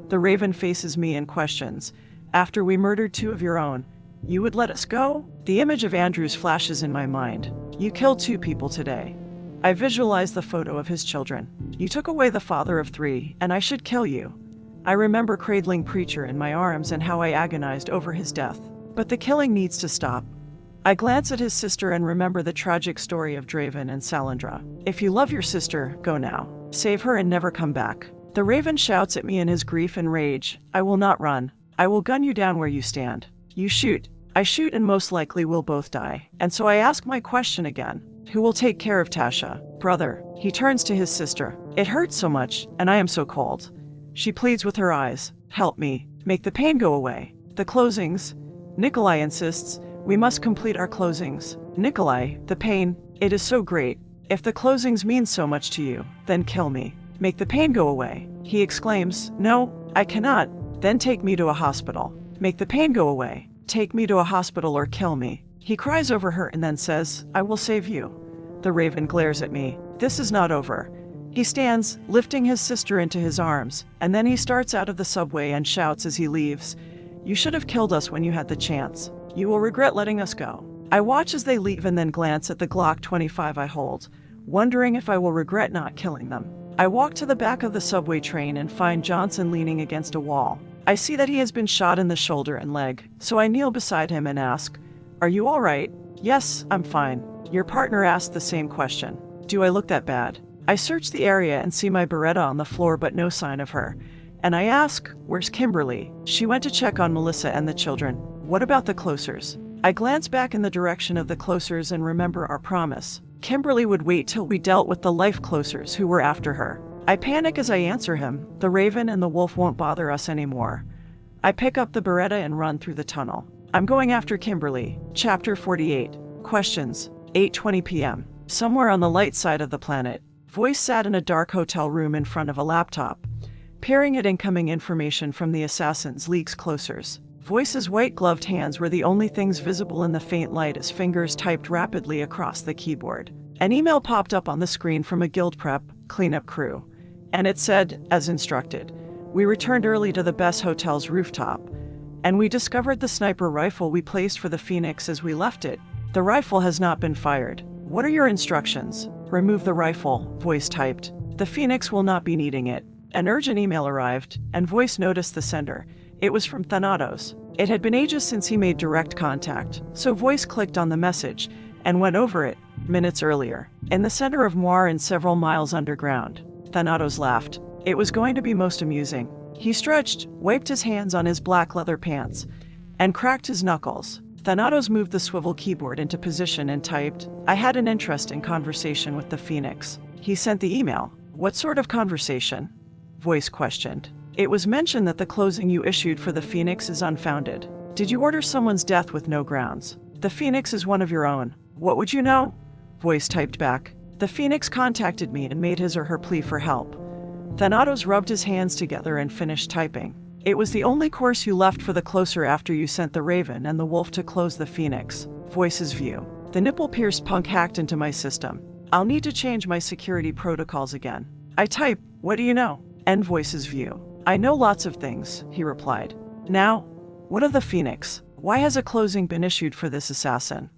The raven faces me and questions, "After we murdered 2 of your own, you would let us go?" The image of Andrews flashes in my mind. "You killed 2 people today." I visualize the photo of his children. "You took away the father of 3, and I should kill you." I remember cradling Preacher in my arms and how I agonized over his death. But the killing needs to stop. I glance at his sister and remember the tragic story of Draven and Salandra. If you love your sister, go now. Save her and never come back. The Raven shouts at me in his grief and rage. I will not run. I will gun you down where you stand. You shoot. I shoot and most likely we'll both die. And so I ask my question again. Who will take care of Tasha? Brother. He turns to his sister. It hurts so much, and I am so cold. She pleads with her eyes. Help me. Make the pain go away. The closings. Nikolai insists. We must complete our closings. Nikolai, the pain. It is so great. If the closings mean so much to you, then kill me. Make the pain go away. He exclaims. No, I cannot. Then take me to a hospital. Make the pain go away. Take me to a hospital or kill me. He cries over her and then says, I will save you. The Raven glares at me. This is not over. He stands, lifting his sister into his arms, and then he starts out of the subway and shouts as he leaves, You should have killed us when you had the chance. You will regret letting us go. I watch as they leave and then glance at the Glock 25 I hold, wondering if I will regret not killing them. I walk to the back of the subway train and find Johnson leaning against a wall. I see that he has been shot in the shoulder and leg, so I kneel beside him and ask, Are you all right? Yes, I'm fine. Your partner asked the same question. Do I look that bad? I search the area and see my Beretta on the floor but no sign of her. And I ask, Where's Kimberly? She went to check on Melissa and the children. What about the closers? I glance back in the direction of the closers and remember our promise. Kimberly would wait till we dealt with the life closers who were after her. I panic as I answer him. The Raven and the Wolf won't bother us anymore. I pick up the Beretta and run through the tunnel. I'm going after Kimberly. Chapter 48. Questions. 8:20 p.m. Somewhere on the light side of the planet, Voice sat in a dark hotel room in front of a laptop, peering at incoming information from the Assassin's League's closers. Voice's white-gloved hands were the only things visible in the faint light as fingers typed rapidly across the keyboard. An email popped up on the screen from a guild prep cleanup crew, and it said, as instructed, We returned early to the best hotel's rooftop, and we discovered the sniper rifle we placed for the Phoenix as we left it. The rifle has not been fired. What are your instructions? Remove the rifle, Voice typed. The Phoenix will not be needing it. An urgent email arrived, and Voice noticed the sender. It was from Thanatos. It had been ages since he made direct contact, so Voice clicked on the message and went over it minutes earlier. In the center of Noir and several miles underground, Thanatos laughed. It was going to be most amusing. He stretched, wiped his hands on his black leather pants, and cracked his knuckles. Thanatos moved the swivel keyboard into position and typed, I had an interesting conversation with the Phoenix. He sent the email. What sort of conversation? Voice questioned. It was mentioned that the closing you issued for the Phoenix is unfounded. Did you order someone's death with no grounds? The Phoenix is one of your own. What would you know? Voice typed back. The Phoenix contacted me and made his or her plea for help. Thanatos rubbed his hands together and finished typing. It was the only course you left for the closer after you sent the Raven and the Wolf to close the Phoenix. Voice's view. The nipple-pierced punk hacked into my system. I'll need to change my security protocols again. I type, what do you know? End Voice's view. I know lots of things, he replied. Now, what of the Phoenix? Why has a closing been issued for this assassin?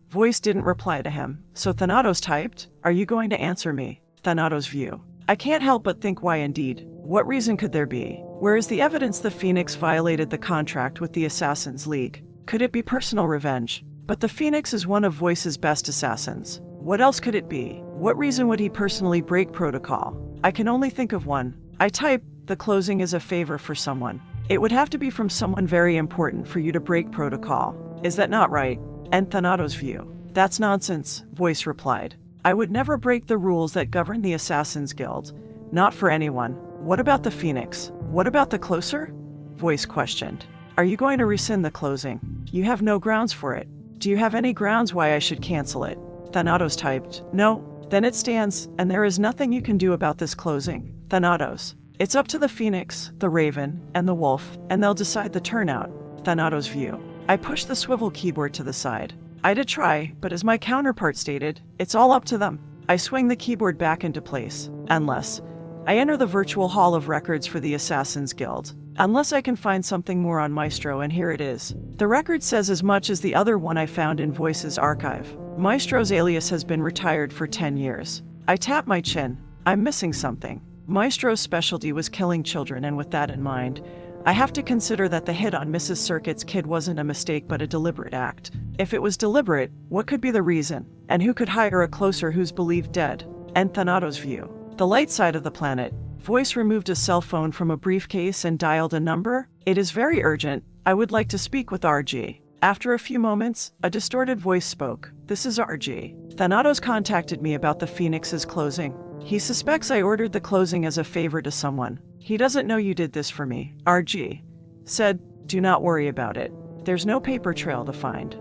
Voice didn't reply to him, so Thanatos typed, Are you going to answer me? Thanatos' view. I can't help but think why indeed. What reason could there be? Where is the evidence the Phoenix violated the contract with the Assassin's League? Could it be personal revenge? But the Phoenix is one of Voice's best assassins. What else could it be? What reason would he personally break protocol? I can only think of one. I type, the closing is a favor for someone. It would have to be from someone very important for you to break protocol. Is that not right? And Thanatos' view. That's nonsense, Voice replied. I would never break the rules that govern the Assassin's Guild. Not for anyone. What about the Phoenix? What about the closer? Voice questioned. Are you going to rescind the closing? You have no grounds for it. Do you have any grounds why I should cancel it? Thanatos typed. No. Then it stands, and there is nothing you can do about this closing. Thanatos. It's up to the Phoenix, the Raven, and the Wolf, and they'll decide the turnout. Thanatos' view. I pushed the swivel keyboard to the side. I did try, but as my counterpart stated, it's all up to them. I swing the keyboard back into place. Unless I enter the virtual hall of records for the Assassin's Guild. Unless I can find something more on Maestro, and here it is. The record says as much as the other one I found in Voice's archive. Maestro's alias has been retired for 10 years. I tap my chin. I'm missing something. Maestro's specialty was killing children, and with that in mind, I have to consider that the hit on Mrs. Circuit's kid wasn't a mistake but a deliberate act. If it was deliberate, what could be the reason? And who could hire a closer who's believed dead? And Thanato's view. The light side of the planet. Voice removed a cell phone from a briefcase and dialed a number. It is very urgent. I would like to speak with RG. After a few moments, a distorted voice spoke. This is RG. Thanato's contacted me about the Phoenix's closing. He suspects I ordered the closing as a favor to someone. He doesn't know you did this for me. RG said, do not worry about it. There's no paper trail to find.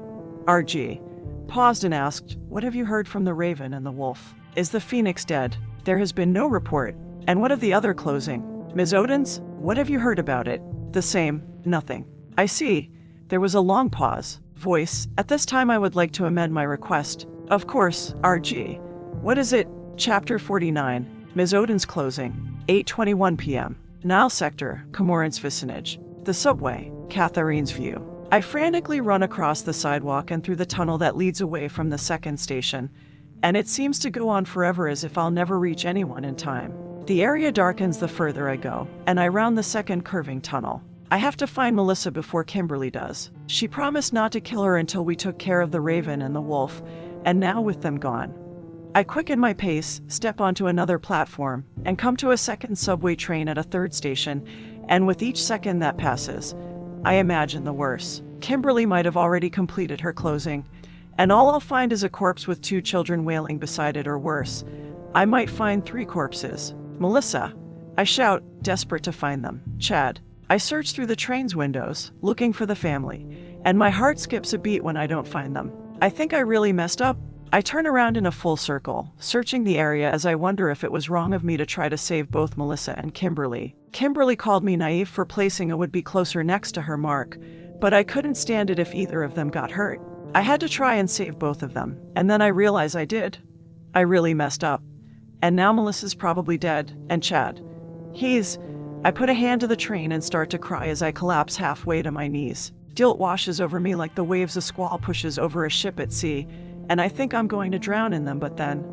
RG paused and asked, what have you heard from the Raven and the Wolf? Is the Phoenix dead? There has been no report. And what of the other closing? Ms. Odin's? What have you heard about it? The same. Nothing. I see. There was a long pause. Voice, at this time I would like to amend my request. Of course, RG. What is it? Chapter 49. Ms. Odin's closing. 8:21 p.m. Nile Sector, Comorant's vicinage. The subway. Catherine's view. I frantically run across the sidewalk and through the tunnel that leads away from the second station, and it seems to go on forever as if I'll never reach anyone in time. The area darkens the further I go, and I round the second curving tunnel. I have to find Melissa before Kimberly does. She promised not to kill her until we took care of the Raven and the Wolf, and now with them gone, I quicken my pace, step onto another platform, and come to a second subway train at a third station, and with each second that passes, I imagine the worst. Kimberly might have already completed her closing, and all I'll find is a corpse with 2 children wailing beside it, or worse. I might find 3 corpses. Melissa, I shout, desperate to find them. Chad. I search through the train's windows, looking for the family, and my heart skips a beat when I don't find them. I think I really messed up. I turn around in a full circle, searching the area as I wonder if it was wrong of me to try to save both Melissa and Kimberly. Kimberly called me naive for placing a would-be closer next to her mark, but I couldn't stand it if either of them got hurt. I had to try and save both of them, and then I realized I did. I really messed up. And now Melissa's probably dead, and Chad. I put a hand to the train and start to cry as I collapse halfway to my knees. Guilt washes over me like the waves a squall pushes over a ship at sea, and I think I'm going to drown in them, but then,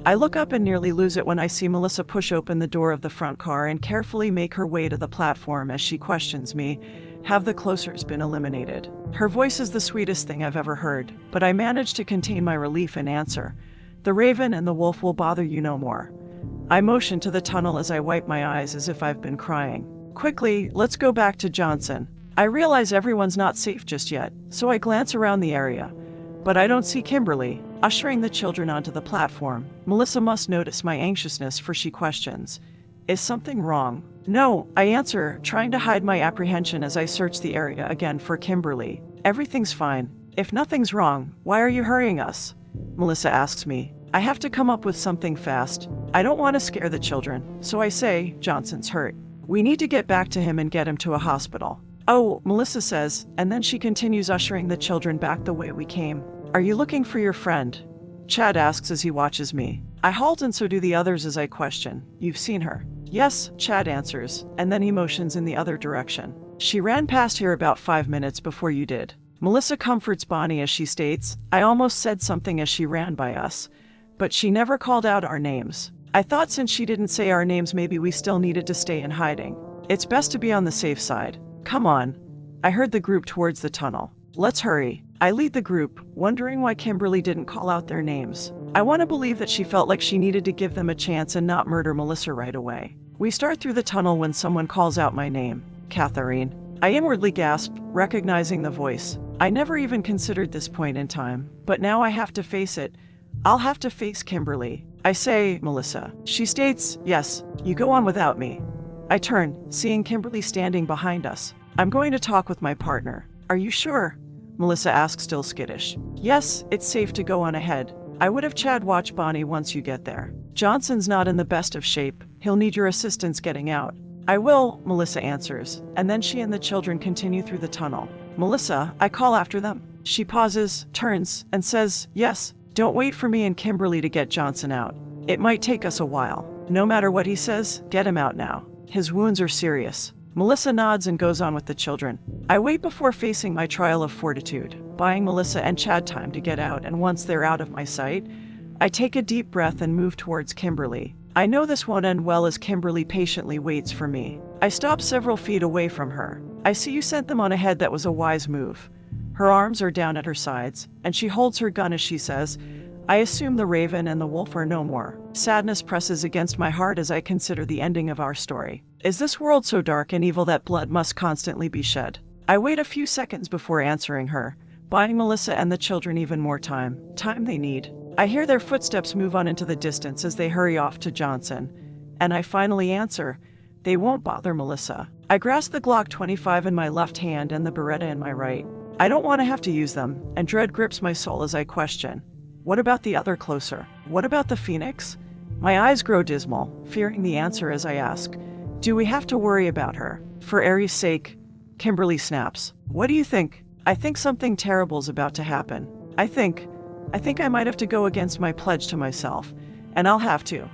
I look up and nearly lose it when I see Melissa push open the door of the front car and carefully make her way to the platform as she questions me, have the closers been eliminated? Her voice is the sweetest thing I've ever heard, but I manage to contain my relief and answer. The Raven and the Wolf will bother you no more. I motion to the tunnel as I wipe my eyes as if I've been crying. Quickly, let's go back to Johnson. I realize everyone's not safe just yet, so I glance around the area. But I don't see Kimberly, ushering the children onto the platform. Melissa must notice my anxiousness, for she questions, is something wrong? No, I answer, trying to hide my apprehension as I search the area again for Kimberly. Everything's fine. If nothing's wrong, why are you hurrying us? Melissa asks me. I have to come up with something fast. I don't want to scare the children, so I say, Johnson's hurt. We need to get back to him and get him to a hospital. Oh, Melissa says, and then she continues ushering the children back the way we came. Are you looking for your friend? Chad asks as he watches me. I halt and so do the others as I question. You've seen her? Yes, Chad answers, and then he motions in the other direction. She ran past here about 5 minutes before you did. Melissa comforts Bonnie as she states, I almost said something as she ran by us, but she never called out our names. I thought since she didn't say our names, maybe we still needed to stay in hiding. It's best to be on the safe side. Come on. I heard the group towards the tunnel. Let's hurry. I lead the group, wondering why Kimberly didn't call out their names. I want to believe that she felt like she needed to give them a chance and not murder Melissa right away. We start through the tunnel when someone calls out my name, Catherine. I inwardly gasp, recognizing the voice. I never even considered this point in time, but now I have to face it. I'll have to face Kimberly. I say, Melissa. She states, yes, you go on without me. I turn, seeing Kimberly standing behind us. I'm going to talk with my partner. Are you sure? Melissa asks, still skittish. Yes, it's safe to go on ahead. I would have Chad watch Bonnie once you get there. Johnson's not in the best of shape. He'll need your assistance getting out. I will, Melissa answers, and then she and the children continue through the tunnel. Melissa, I call after them. She pauses, turns, and says, yes, don't wait for me and Kimberly to get Johnson out. It might take us a while. No matter what he says, get him out now. His wounds are serious. Melissa nods and goes on with the children. I wait before facing my trial of fortitude, buying Melissa and Chad time to get out, and once they're out of my sight, I take a deep breath and move towards Kimberly. I know this won't end well as Kimberly patiently waits for me. I stop several feet away from her. I see you sent them on ahead. That was a wise move. Her arms are down at her sides, and she holds her gun as she says, I assume the raven and the wolf are no more. Sadness presses against my heart as I consider the ending of our story. Is this world so dark and evil that blood must constantly be shed? I wait a few seconds before answering her, buying Melissa and the children even more time they need. I hear their footsteps move on into the distance as they hurry off to Johnson, and I finally answer, they won't bother Melissa. I grasp the Glock 25 in my left hand and the Beretta in my right. I don't want to have to use them, and dread grips my soul as I question, what about the other closer? What about the Phoenix? My eyes grow dismal, fearing the answer as I ask, do we have to worry about her? For Aries' sake, Kimberly snaps. What do you think? I think something terrible's about to happen. I think I might have to go against my pledge to myself, and I'll have to.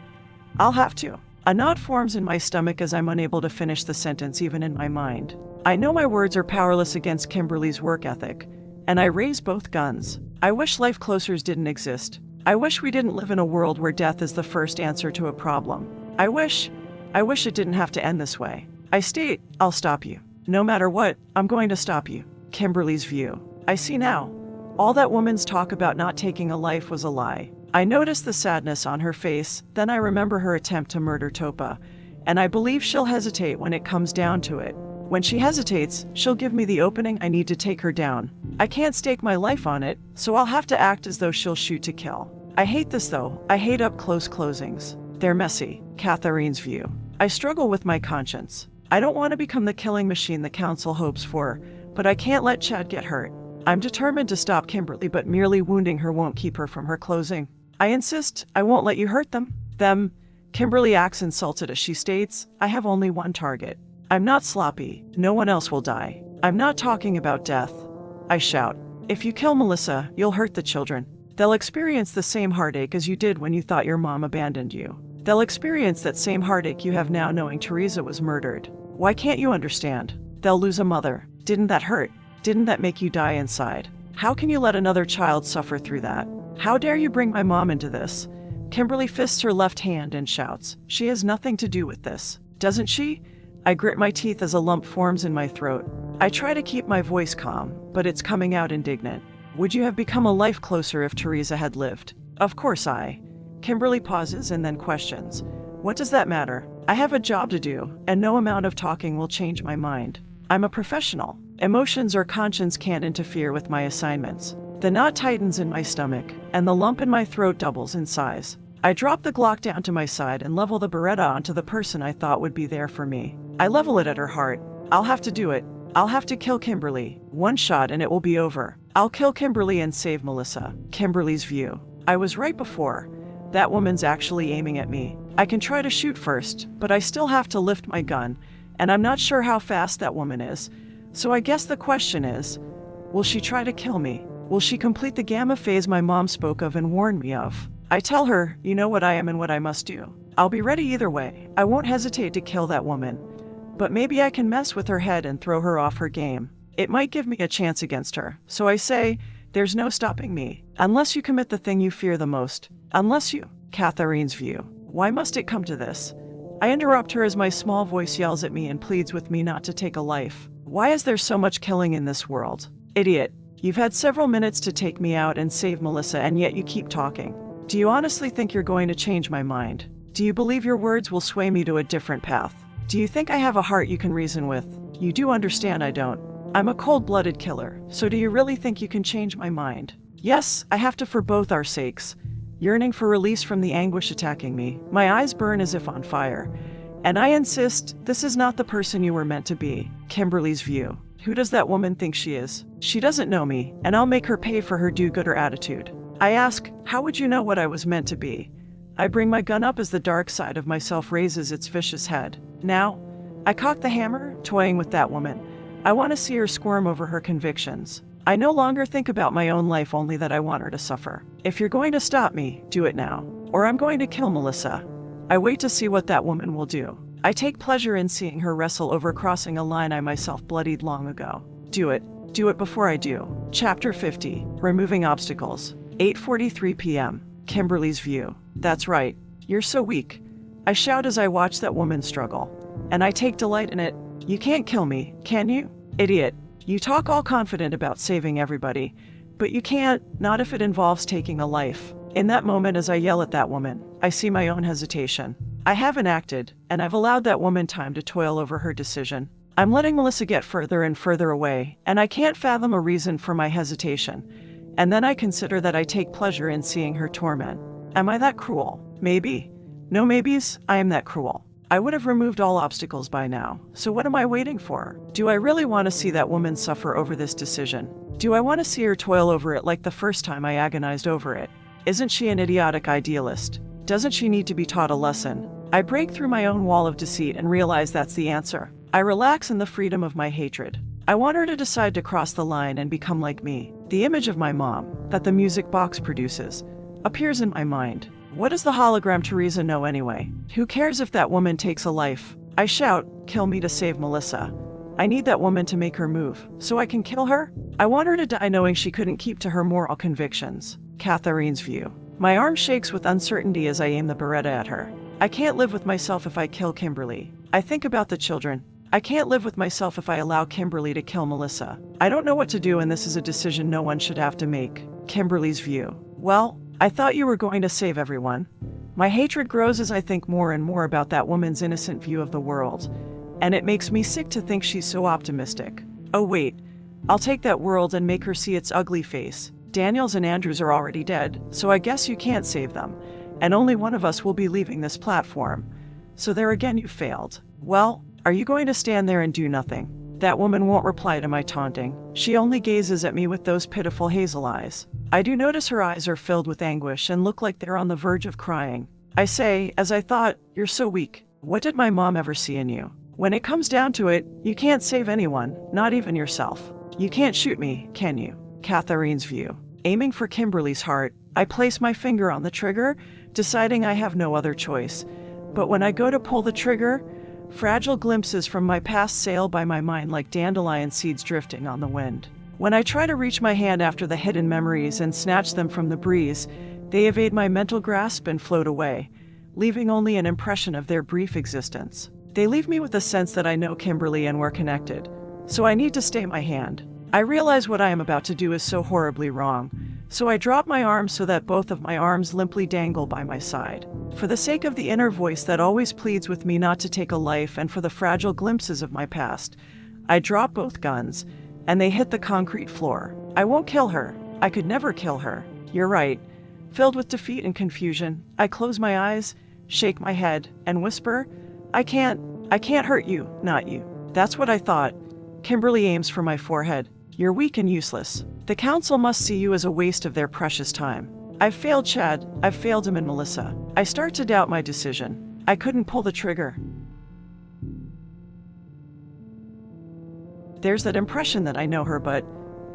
A knot forms in my stomach as I'm unable to finish the sentence even in my mind. I know my words are powerless against Kimberly's work ethic, and I raise both guns. I wish life closers didn't exist. I wish we didn't live in a world where death is the first answer to a problem. I wish it didn't have to end this way. I state, I'll stop you. No matter what, I'm going to stop you. Kimberly's view. I see now. All that woman's talk about not taking a life was a lie. I notice the sadness on her face, then I remember her attempt to murder Topa, and I believe she'll hesitate when it comes down to it. When she hesitates, she'll give me the opening I need to take her down. I can't stake my life on it, so I'll have to act as though she'll shoot to kill. I hate this though. I hate up close closings. They're messy. Catherine's view. I struggle with my conscience. I don't want to become the killing machine the council hopes for, but I can't let Chad get hurt. I'm determined to stop Kimberly, but merely wounding her won't keep her from her closing. I insist, I won't let you hurt them. Kimberly acts insulted as she states, I have only one target. I'm not sloppy. No one else will die. I'm not talking about death. I shout, if you kill Melissa, you'll hurt the children. They'll experience the same heartache as you did when you thought your mom abandoned you. They'll experience that same heartache you have now knowing Teresa was murdered. Why can't you understand? They'll lose a mother. Didn't that hurt? Didn't that make you die inside? How can you let another child suffer through that? How dare you bring my mom into this? Kimberly fists her left hand and shouts, she has nothing to do with this. Doesn't she? I grit my teeth as a lump forms in my throat. I try to keep my voice calm, but it's coming out indignant. Would you have become a life closer if Teresa had lived? Of course Kimberly pauses and then questions, what does that matter? I have a job to do, and no amount of talking will change my mind. I'm a professional. Emotions or conscience can't interfere with my assignments. The knot tightens in my stomach, and the lump in my throat doubles in size. I drop the Glock down to my side and level the Beretta onto the person I thought would be there for me. I level it at her heart. I'll have to do it. I'll have to kill Kimberly. One shot and it will be over. I'll kill Kimberly and save Melissa. Kimberly's view. I was right before. That woman's actually aiming at me. I can try to shoot first, but I still have to lift my gun, and I'm not sure how fast that woman is. So I guess the question is, will she try to kill me? Will she complete the gamma phase my mom spoke of and warned me of? I tell her, you know what I am and what I must do. I'll be ready either way. I won't hesitate to kill that woman. But maybe I can mess with her head and throw her off her game. It might give me a chance against her. So I say, there's no stopping me. Unless you commit the thing you fear the most. Unless you. Catherine's view. Why must it come to this? I interrupt her as my small voice yells at me and pleads with me not to take a life. Why is there so much killing in this world? Idiot. You've had several minutes to take me out and save Melissa, and yet you keep talking. Do you honestly think you're going to change my mind? Do you believe your words will sway me to a different path? Do you think I have a heart you can reason with? You do understand I don't. I'm a cold-blooded killer, so do you really think you can change my mind? Yes, I have to for both our sakes. Yearning for release from the anguish attacking me, my eyes burn as if on fire. And I insist, this is not the person you were meant to be. Kimberly's view. Who does that woman think she is? She doesn't know me, and I'll make her pay for her do-gooder attitude. I ask, how would you know what I was meant to be? I bring my gun up as the dark side of myself raises its vicious head. Now, I cock the hammer, toying with that woman. I want to see her squirm over her convictions. I no longer think about my own life, only that I want her to suffer. If you're going to stop me, do it now, or I'm going to kill Melissa. I wait to see what that woman will do. I take pleasure in seeing her wrestle over crossing a line I myself bloodied long ago. Do it before I do. Chapter 50, Removing Obstacles. 8:43 p.m. Kimberly's view. That's right. You're so weak. I shout as I watch that woman struggle. And I take delight in it. You can't kill me, can you? Idiot. You talk all confident about saving everybody, but you can't, not if it involves taking a life. In that moment, as I yell at that woman, I see my own hesitation. I haven't acted, and I've allowed that woman time to toil over her decision. I'm letting Melissa get further and further away, and I can't fathom a reason for my hesitation. And then I consider that I take pleasure in seeing her torment. Am I that cruel? Maybe. No maybes, I am that cruel. I would have removed all obstacles by now, so what am I waiting for? Do I really want to see that woman suffer over this decision? Do I want to see her toil over it like the first time I agonized over it? Isn't she an idiotic idealist? Doesn't she need to be taught a lesson? I break through my own wall of deceit and realize that's the answer. I relax in the freedom of my hatred. I want her to decide to cross the line and become like me. The image of my mom, that the music box produces, appears in my mind. What does the hologram Teresa know anyway? Who cares if that woman takes a life? I shout, kill me to save Melissa. I need that woman to make her move, so I can kill her? I want her to die knowing she couldn't keep to her moral convictions. Catherine's view. My arm shakes with uncertainty as I aim the Beretta at her. I can't live with myself if I kill Kimberly. I think about the children. I can't live with myself if I allow Kimberly to kill Melissa. I don't know what to do, and this is a decision no one should have to make. Kimberly's view. Well, I thought you were going to save everyone. My hatred grows as I think more and more about that woman's innocent view of the world, and it makes me sick to think she's so optimistic. Oh wait, I'll take that world and make her see its ugly face. Daniels and Andrews are already dead, so I guess you can't save them, and only one of us will be leaving this platform. So there again you failed. Well, are you going to stand there and do nothing? That woman won't reply to my taunting. She only gazes at me with those pitiful hazel eyes. I do notice her eyes are filled with anguish and look like they're on the verge of crying. I say, as I thought, you're so weak. What did my mom ever see in you? When it comes down to it, you can't save anyone, not even yourself. You can't shoot me, can you? Catherine's view. Aiming for Kimberly's heart, I place my finger on the trigger, deciding I have no other choice. But when I go to pull the trigger, fragile glimpses from my past sail by my mind like dandelion seeds drifting on the wind. When I try to reach my hand after the hidden memories and snatch them from the breeze, they evade my mental grasp and float away, leaving only an impression of their brief existence. They leave me with a sense that I know Kimberly and we're connected, so I need to stay my hand. I realize what I am about to do is so horribly wrong, so I drop my arms so that both of my arms limply dangle by my side. For the sake of the inner voice that always pleads with me not to take a life, and for the fragile glimpses of my past, I drop both guns, and they hit the concrete floor. I won't kill her. I could never kill her. You're right. Filled with defeat and confusion, I close my eyes, shake my head, and whisper, I can't hurt you, not you. That's what I thought. Kimberly aims for my forehead. You're weak and useless. The council must see you as a waste of their precious time. I've failed Chad. I've failed him and Melissa. I start to doubt my decision. I couldn't pull the trigger. There's that impression that I know her, but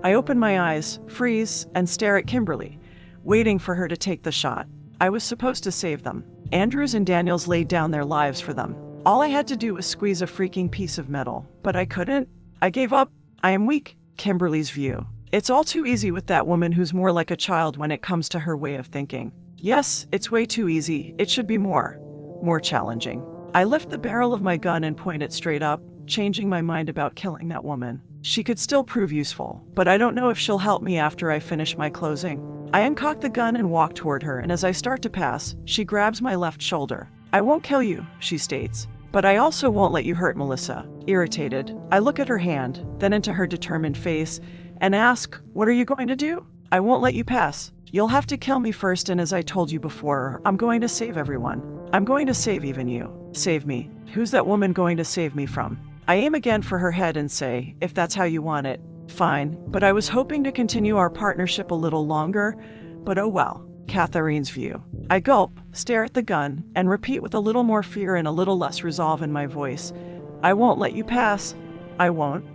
I open my eyes, freeze, and stare at Kimberly, waiting for her to take the shot. I was supposed to save them. Andrews and Daniels laid down their lives for them. All I had to do was squeeze a freaking piece of metal, but I couldn't. I gave up. I am weak. Kimberly's view. It's all too easy with that woman who's more like a child when it comes to her way of thinking. Yes, it's way too easy. It should be more challenging. I lift the barrel of my gun and point it straight up, changing my mind about killing that woman. She could still prove useful, but I don't know if she'll help me after I finish my closing. I uncock the gun and walk toward her, and as I start to pass, she grabs my left shoulder. I won't kill you, she states, but I also won't let you hurt Melissa. Irritated, I look at her hand, then into her determined face, and ask, what are you going to do? I won't let you pass. You'll have to kill me first, and as I told you before, I'm going to save everyone. I'm going to save even you. Save me. Who's that woman going to save me from? I aim again for her head and say, if that's how you want it, fine, but I was hoping to continue our partnership a little longer, but oh well. Catherine's view. I gulp, stare at the gun, and repeat with a little more fear and a little less resolve in my voice, I won't let you pass. I won't.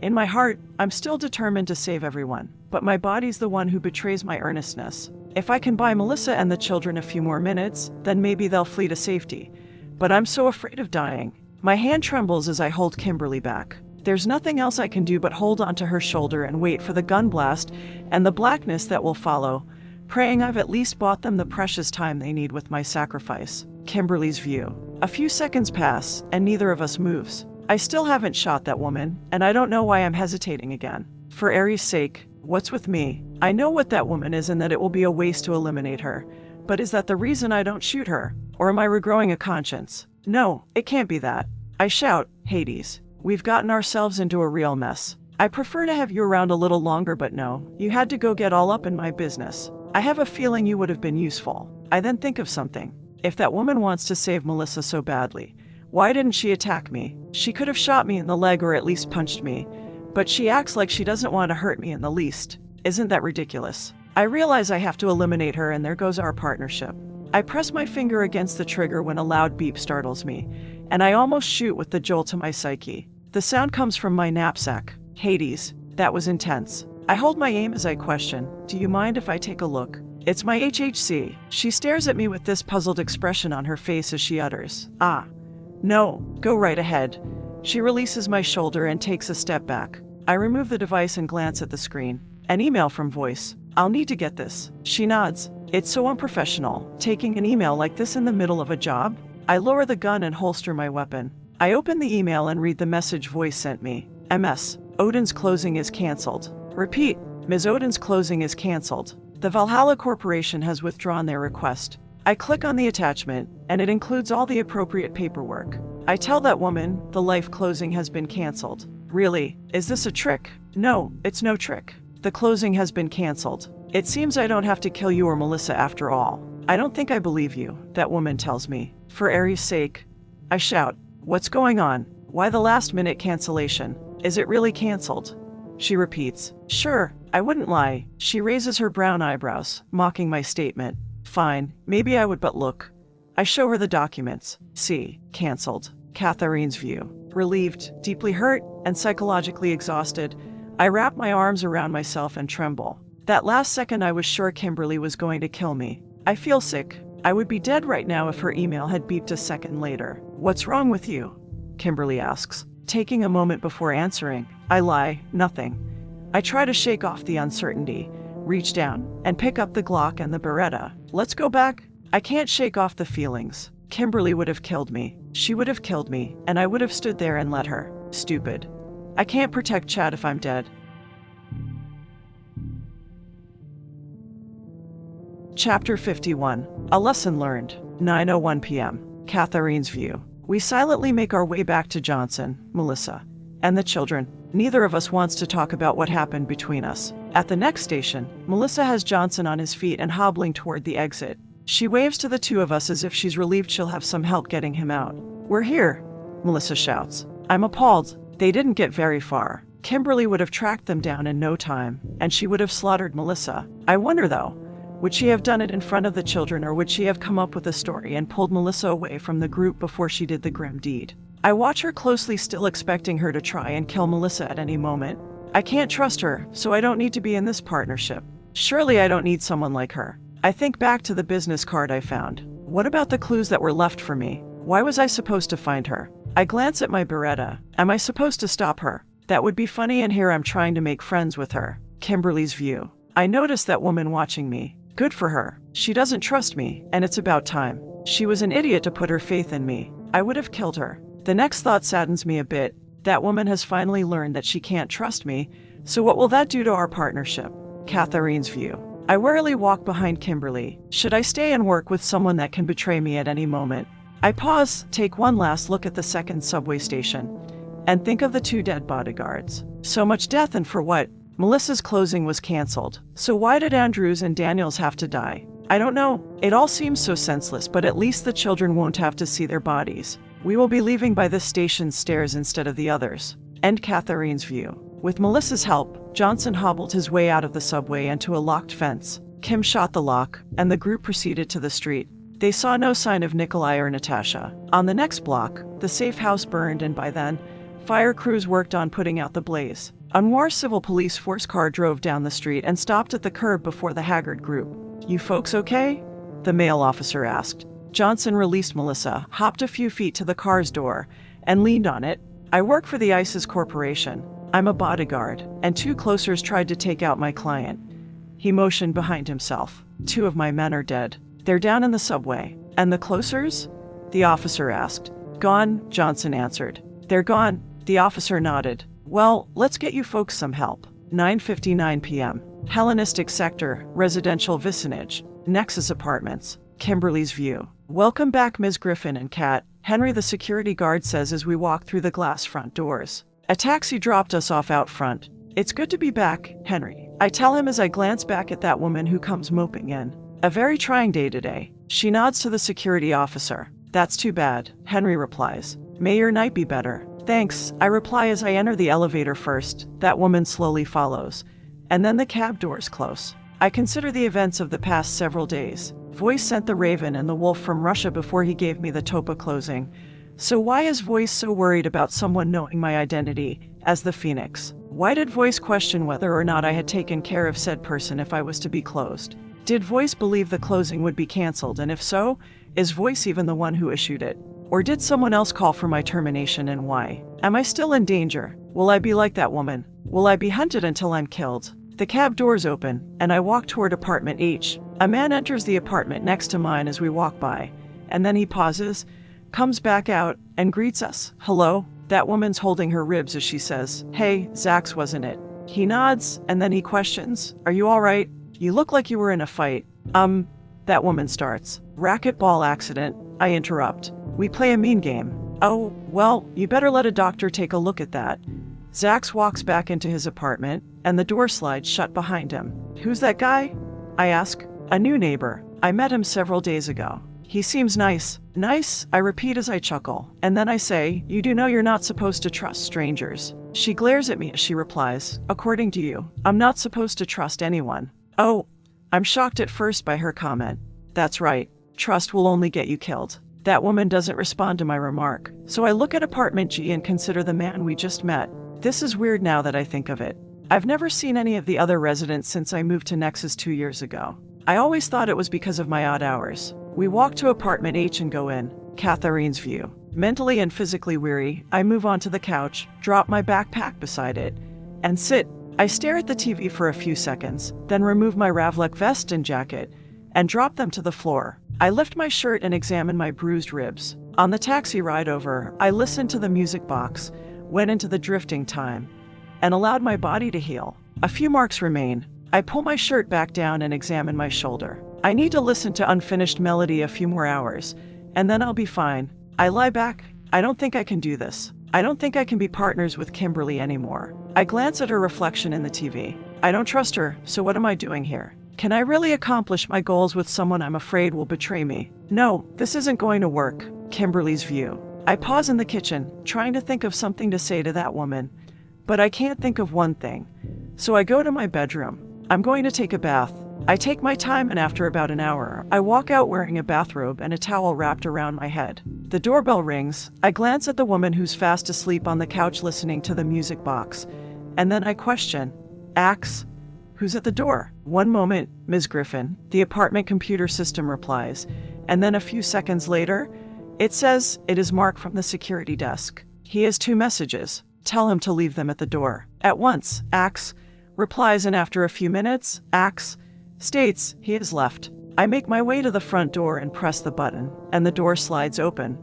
In my heart, I'm still determined to save everyone, but my body's the one who betrays my earnestness. If I can buy Melissa and the children a few more minutes, then maybe they'll flee to safety. But I'm so afraid of dying. My hand trembles as I hold Kimberly back. There's nothing else I can do but hold onto her shoulder and wait for the gun blast and the blackness that will follow, praying I've at least bought them the precious time they need with my sacrifice. Kimberly's view. A few seconds pass, and neither of us moves. I still haven't shot that woman, and I don't know why I'm hesitating again. For Aries' sake, what's with me? I know what that woman is and that it will be a waste to eliminate her. But is that the reason I don't shoot her? Or am I regrowing a conscience? No, it can't be that. I shout, Hades. We've gotten ourselves into a real mess. I prefer to have you around a little longer, but no, you had to go get all up in my business. I have a feeling you would have been useful. I then think of something. If that woman wants to save Melissa so badly, why didn't she attack me? She could have shot me in the leg or at least punched me. But she acts like she doesn't want to hurt me in the least. Isn't that ridiculous? I realize I have to eliminate her, and there goes our partnership. I press my finger against the trigger when a loud beep startles me, and I almost shoot with the jolt to my psyche. The sound comes from my knapsack. Hades, that was intense. I hold my aim as I question, do you mind if I take a look? It's my HHC. She stares at me with this puzzled expression on her face as she utters, ah. No, go right ahead. She releases my shoulder and takes a step back. I remove the device and glance at the screen. An email from Voice. I'll need to get this. She nods. It's so unprofessional, taking an email like this in the middle of a job. I lower the gun and holster my weapon. I open the email and read the message Voice sent me. MS. Odin's closing is cancelled. Repeat. Ms. Odin's closing is cancelled. The Valhalla Corporation has withdrawn their request. I click on the attachment, and it includes all the appropriate paperwork. I tell that woman the life closing has been cancelled. Really? Is this a trick? No, it's no trick. The closing has been cancelled. It seems I don't have to kill you or Melissa after all. I don't think I believe you, that woman tells me. For Aries' sake. I shout, what's going on? Why the last-minute cancellation? Is it really cancelled? She repeats, sure, I wouldn't lie. She raises her brown eyebrows, mocking my statement. Fine, maybe I would, but look. I show her the documents. See, cancelled. Catherine's view. Relieved, deeply hurt, and psychologically exhausted, I wrap my arms around myself and tremble. That last second I was sure Kimberly was going to kill me. I feel sick. I would be dead right now if her email had beeped a second later. What's wrong with you? Kimberly asks. Taking a moment before answering, I lie, nothing. I try to shake off the uncertainty, reach down, and pick up the Glock and the Beretta. Let's go back. I can't shake off the feelings. Kimberly would have killed me. She would have killed me, and I would have stood there and let her. Stupid. I can't protect Chad if I'm dead. Chapter 51. A Lesson Learned. 9:01 p.m. Catherine's view. We silently make our way back to Johnson, Melissa, and the children. Neither of us wants to talk about what happened between us. At the next station, Melissa has Johnson on his feet and hobbling toward the exit. She waves to the two of us as if she's relieved she'll have some help getting him out. We're here, Melissa shouts. I'm appalled. They didn't get very far. Kimberly would have tracked them down in no time, and she would have slaughtered Melissa. I wonder, though, would she have done it in front of the children, or would she have come up with a story and pulled Melissa away from the group before she did the grim deed? I watch her closely, still expecting her to try and kill Melissa at any moment. I can't trust her, so I don't need to be in this partnership. Surely I don't need someone like her. I think back to the business card I found. What about the clues that were left for me? Why was I supposed to find her? I glance at my Beretta. Am I supposed to stop her? That would be funny, and here I'm trying to make friends with her. Kimberly's view. I notice that woman watching me. Good for her. She doesn't trust me, and it's about time. She was an idiot to put her faith in me. I would have killed her. The next thought saddens me a bit. That woman has finally learned that she can't trust me, so what will that do to our partnership? Catherine's view. I warily walk behind Kimberly. Should I stay and work with someone that can betray me at any moment? I pause, take one last look at the second subway station, and think of the two dead bodyguards. So much death, and for what? Melissa's closing was cancelled. So why did Andrews and Daniels have to die? I don't know. It all seems so senseless, but at least the children won't have to see their bodies. We will be leaving by this station's stairs instead of the others. End Catherine's view. With Melissa's help, Johnson hobbled his way out of the subway and to a locked fence. Kim shot the lock, and the group proceeded to the street. They saw no sign of Nikolai or Natasha. On the next block, the safe house burned, and by then, fire crews worked on putting out the blaze. A Noir civil police force car drove down the street and stopped at the curb before the haggard group. You folks okay? The male officer asked. Johnson released Melissa, hopped a few feet to the car's door, and leaned on it. I work for the ISIS Corporation. I'm a bodyguard, and two closers tried to take out my client. He motioned behind himself. 2 of my men are dead. They're down in the subway. And the closers? The officer asked. Gone, Johnson answered. They're gone. The officer nodded. Well, let's get you folks some help. 9:59 p.m. Hellenistic Sector, Residential Vicinage, Nexus Apartments, Kimberly's View. Welcome back, Ms. Griffin and Kat, Henry the security guard says as we walk through the glass front doors. A taxi dropped us off out front. It's good to be back, Henry. I tell him as I glance back at that woman who comes moping in. A very trying day today. She nods to the security officer. That's too bad, Henry replies. May your night be better. Thanks, I reply as I enter the elevator first. That woman slowly follows. And then the cab doors close. I consider the events of the past several days. Voice sent the Raven and the Wolf from Russia before he gave me the Topa closing. So why is Voice so worried about someone knowing my identity as the Phoenix? Why did Voice question whether or not I had taken care of said person if I was to be closed? Did Voice believe the closing would be canceled, and if so, is Voice even the one who issued it? Or did someone else call for my termination, and why? Am I still in danger? Will I be like that woman? Will I be hunted until I'm killed? The cab doors open, and I walk toward apartment H. A man enters the apartment next to mine as we walk by, and then he pauses, comes back out, and greets us. Hello? That woman's holding her ribs as she says, Hey, Zach's wasn't it? He nods, and then he questions, Are you all right? You look like you were in a fight. That woman starts. Racquetball accident, I interrupt. We play a mean game. Oh, well, you better let a doctor take a look at that. Zax walks back into his apartment, and the door slides shut behind him. Who's that guy? I ask. A new neighbor. I met him several days ago. He seems nice. Nice, I repeat as I chuckle. And then I say, You do know you're not supposed to trust strangers. She glares at me as she replies, According to you, I'm not supposed to trust anyone. Oh, I'm shocked at first by her comment. That's right. Trust will only get you killed. That woman doesn't respond to my remark, so I look at apartment G and consider the man we just met. This is weird now that I think of it. I've never seen any of the other residents since I moved to Nexus 2 years ago. I always thought it was because of my odd hours. We walk to apartment H and go in. Catherine's View. Mentally and physically weary, I move onto the couch, drop my backpack beside it, and sit. I stare at the TV for a few seconds, then remove my Ravlek vest and jacket, and drop them to the floor. I lift my shirt and examine my bruised ribs. On the taxi ride over, I listened to the music box, went into the drifting time, and allowed my body to heal. A few marks remain. I pull my shirt back down and examine my shoulder. I need to listen to Unfinished Melody a few more hours, and then I'll be fine. I lie back. I don't think I can do this. I don't think I can be partners with Kimberly anymore. I glance at her reflection in the TV. I don't trust her, so what am I doing here? Can I really accomplish my goals with someone I'm afraid will betray me? No, this isn't going to work. Kimberly's View. I pause in the kitchen, trying to think of something to say to that woman, but I can't think of one thing. So I go to my bedroom. I'm going to take a bath. I take my time, and after about an hour, I walk out wearing a bathrobe and a towel wrapped around my head. The doorbell rings. I glance at the woman who's fast asleep on the couch listening to the music box, and then I question, Axe, who's at the door? One moment, Ms. Griffin, the apartment computer system replies, and then a few seconds later, it says it is Mark from the security desk. He has 2 messages. Tell him to leave them at the door. At once, Axe replies, and after a few minutes, Axe states he has left. I make my way to the front door and press the button, and the door slides open.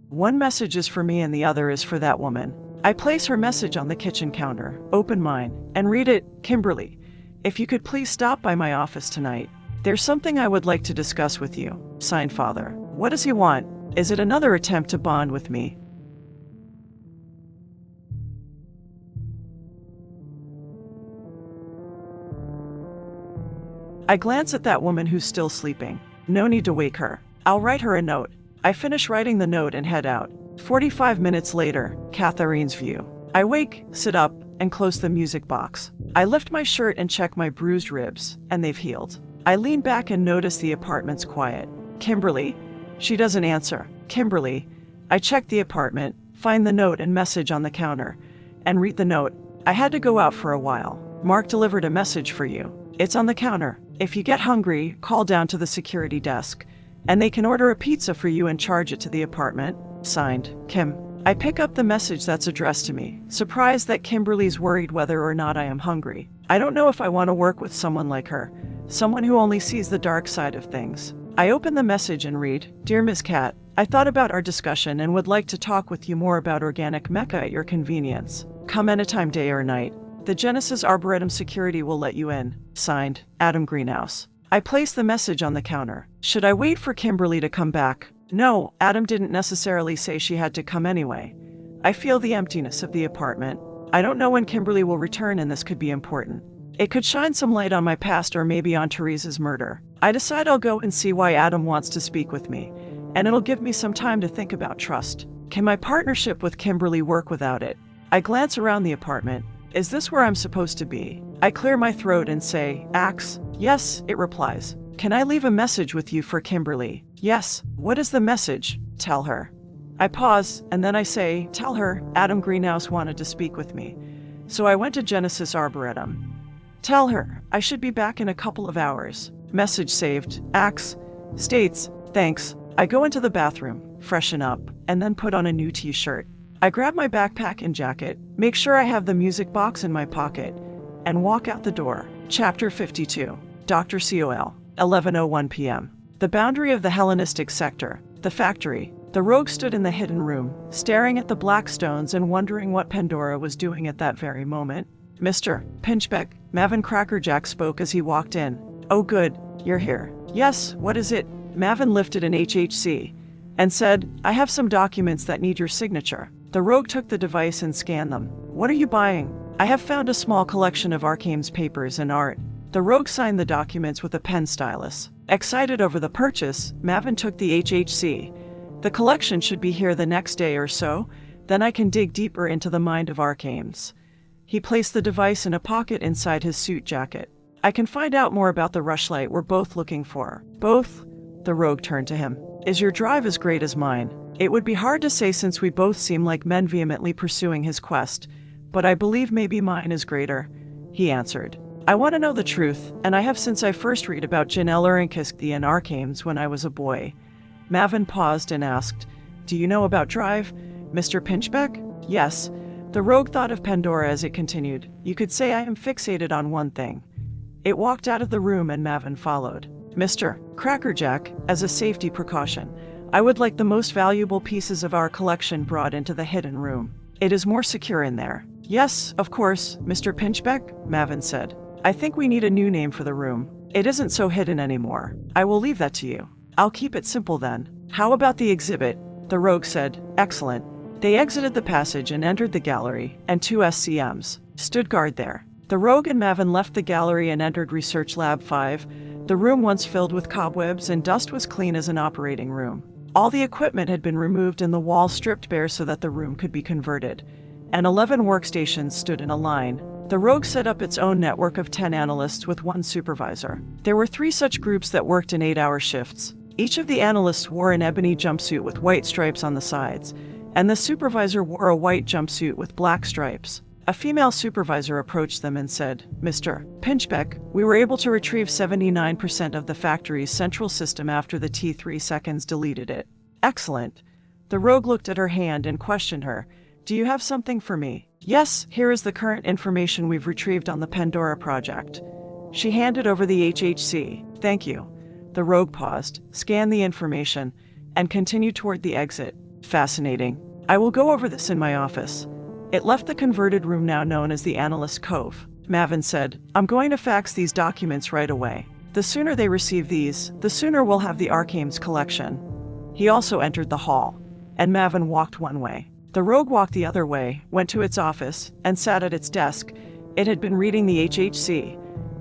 One message is for me and the other is for that woman. I place her message on the kitchen counter, open mine, and read it. Kimberly, if you could please stop by my office tonight. There's something I would like to discuss with you. Signed, Father. What does he want? Is it another attempt to bond with me? I glance at that woman who's still sleeping. No need to wake her. I'll write her a note. I finish writing the note and head out. 45 minutes later, Catherine's View. I wake, sit up, and close the music box. I lift my shirt and check my bruised ribs, and they've healed. I lean back and notice the apartment's quiet. Kimberly? She doesn't answer. Kimberly? I check the apartment, find the note and message on the counter, and read the note. I had to go out for a while. Mark delivered a message for you. It's on the counter. If you get hungry, call down to the security desk, and they can order a pizza for you and charge it to the apartment. Signed, Kim. I pick up the message that's addressed to me, surprised that Kimberly's worried whether or not I am hungry. I don't know if I want to work with someone like her, someone who only sees the dark side of things. I open the message and read, "Dear Ms. Cat, I thought about our discussion and would like to talk with you more about organic mecha at your convenience. Come anytime, day or night. The Genesis Arboretum security will let you in. Signed, Adam Greenhouse." I place the message on the counter. Should I wait for Kimberly to come back? No, Adam didn't necessarily say she had to come anyway. I feel the emptiness of the apartment. I don't know when Kimberly will return, and this could be important. It could shine some light on my past or maybe on Teresa's murder. I decide I'll go and see why Adam wants to speak with me, and it'll give me some time to think about trust. Can my partnership with Kimberly work without it? I glance around the apartment. Is this where I'm supposed to be? I clear my throat and say, "Axe?" "Yes," it replies. "Can I leave a message with you for Kimberly?" "Yes." "What is the message?" "Tell her." I pause, and then I say, "Tell her Adam Greenhouse wanted to speak with me, so I went to Genesis Arboretum. Tell her I should be back in a couple of hours." Message saved. Axe states, "Thanks." I go into the bathroom, freshen up, and then put on a new t-shirt. I grab my backpack and jacket, make sure I have the music box in my pocket, and walk out the door. Chapter 52. Dr. Col. 11:01 p.m. The boundary of the Hellenistic sector. The factory. The rogue stood in the hidden room, staring at the black stones and wondering what Pandora was doing at that very moment. "Mr. Pinchbeck," Mavin Crackerjack spoke as he walked in. "Oh good, you're here." "Yes, what is it?" Mavin lifted an HHC and said, "I have some documents that need your signature." The rogue took the device and scanned them. "What are you buying?" "I have found a small collection of Arcane's papers and art." The rogue signed the documents with a pen stylus. Excited over the purchase, Mavin took the HHC. "The collection should be here the next day or so, then I can dig deeper into the mind of Arcanes." He placed the device in a pocket inside his suit jacket. "I can find out more about the rushlight we're both looking for." "Both?" The rogue turned to him. "Is your drive as great as mine?" It would be hard to say since we both seem like men vehemently pursuing his quest, but I believe maybe mine is greater, he answered. "I want to know the truth, and I have since I first read about Janelle Urinkiski and Arcanes when I was a boy." Mavin paused and asked, "Do you know about Drive, Mr. Pinchbeck?" "Yes." The rogue thought of Pandora as it continued. "You could say I am fixated on one thing." It walked out of the room and Mavin followed. "Mr. Crackerjack, as a safety precaution, I would like the most valuable pieces of our collection brought into the hidden room. It is more secure in there." "Yes, of course, Mr. Pinchbeck," Mavin said. "I think we need a new name for the room. It isn't so hidden anymore. I will leave that to you." "I'll keep it simple then." "How about the exhibit?" The rogue said. "Excellent." They exited the passage and entered the gallery, and two SCMs stood guard there. The rogue and Mavin left the gallery and entered Research Lab 5. The room, once filled with cobwebs and dust, was clean as an operating room. All the equipment had been removed and the walls stripped bare so that the room could be converted, and 11 workstations stood in a line. The rogue set up its own network of 10 analysts with one supervisor. There were 3 such groups that worked in 8-hour shifts. Each of the analysts wore an ebony jumpsuit with white stripes on the sides, and the supervisor wore a white jumpsuit with black stripes. A female supervisor approached them and said, "Mr. Pinchbeck, we were able to retrieve 79% of the factory's central system after the T3 seconds deleted it." "Excellent." The rogue looked at her hand and questioned her. "Do you have something for me?" "Yes, here is the current information we've retrieved on the Pandora Project." She handed over the HHC. "Thank you." The rogue paused, scanned the information, and continued toward the exit. "Fascinating. I will go over this in my office." It left the converted room now known as the Analyst Cove. Mavin said, "I'm going to fax these documents right away. The sooner they receive these, the sooner we'll have the Arcanes collection." He also entered the hall, and Mavin walked one way. The rogue walked the other way, went to its office, and sat at its desk. It had been reading the HHC.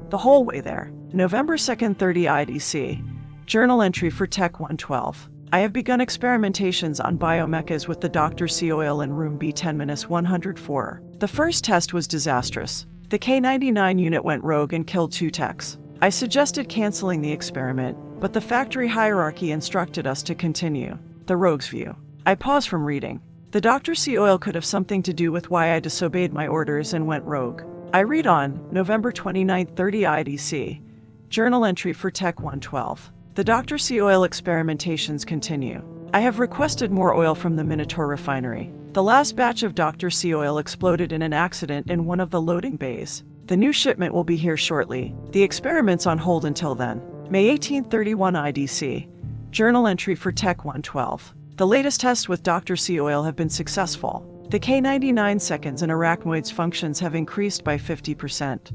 The whole way there. November 2nd, 30 IDC. Journal entry for Tech 112. I have begun experimentations on biomechas with the Dr. Col in room B10-104. The first test was disastrous. The K-99 unit went rogue and killed 2 techs. I suggested canceling the experiment, but the factory hierarchy instructed us to continue. The rogue's view. I paused from reading. The Dr. Col could have something to do with why I disobeyed my orders and went rogue. I read on, November 29th, 30 IDC. Journal entry for Tech 112. The Dr. Col experimentations continue. I have requested more oil from the Minotaur refinery. The last batch of Dr. C oil exploded in an accident in one of the loading bays. The new shipment will be here shortly. The experiment's on hold until then. May 1831 IDC. Journal entry for Tech 112. The latest tests with Dr. C oil have been successful. The K99 seconds and arachnoids functions have increased by 50%.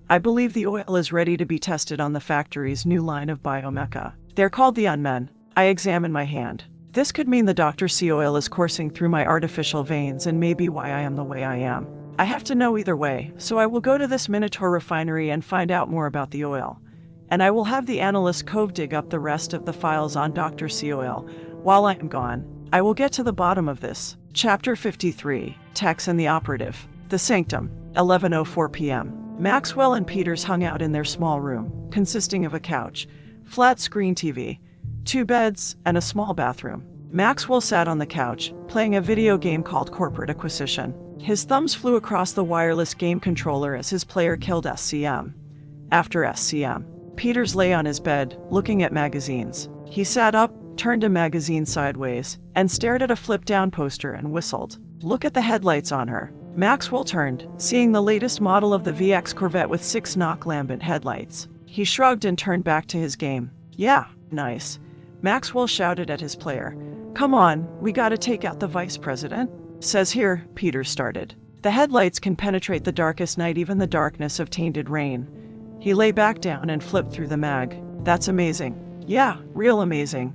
I believe the oil is ready to be tested on the factory's new line of biomecha. They're called the Unmen. I examine my hand. This could mean the Dr. C oil is coursing through my artificial veins and may be why I am the way I am. I have to know either way, so I will go to this Minotaur refinery and find out more about the oil. And I will have the analyst Cove dig up the rest of the files on Dr. C oil. While I am gone, I will get to the bottom of this. Chapter 53, Tex and the Operative. The Sanctum, 11:04 p.m. Maxwell and Peters hung out in their small room, consisting of a couch, flat-screen TV, 2 beds, and a small bathroom. Maxwell sat on the couch, playing a video game called Corporate Acquisition. His thumbs flew across the wireless game controller as his player killed SCM. After SCM, Peters lay on his bed, looking at magazines. He sat up, turned a magazine sideways, and stared at a flip-down poster and whistled. Look at the headlights on her. Maxwell turned, seeing the latest model of the VX Corvette with 6 knock lambent headlights. He shrugged and turned back to his game. Yeah, nice. Maxwell shouted at his player. Come on, we gotta take out the vice president. Says here, Peters started. The headlights can penetrate the darkest night, even the darkness of tainted rain. He lay back down and flipped through the mag. That's amazing. Yeah, real amazing.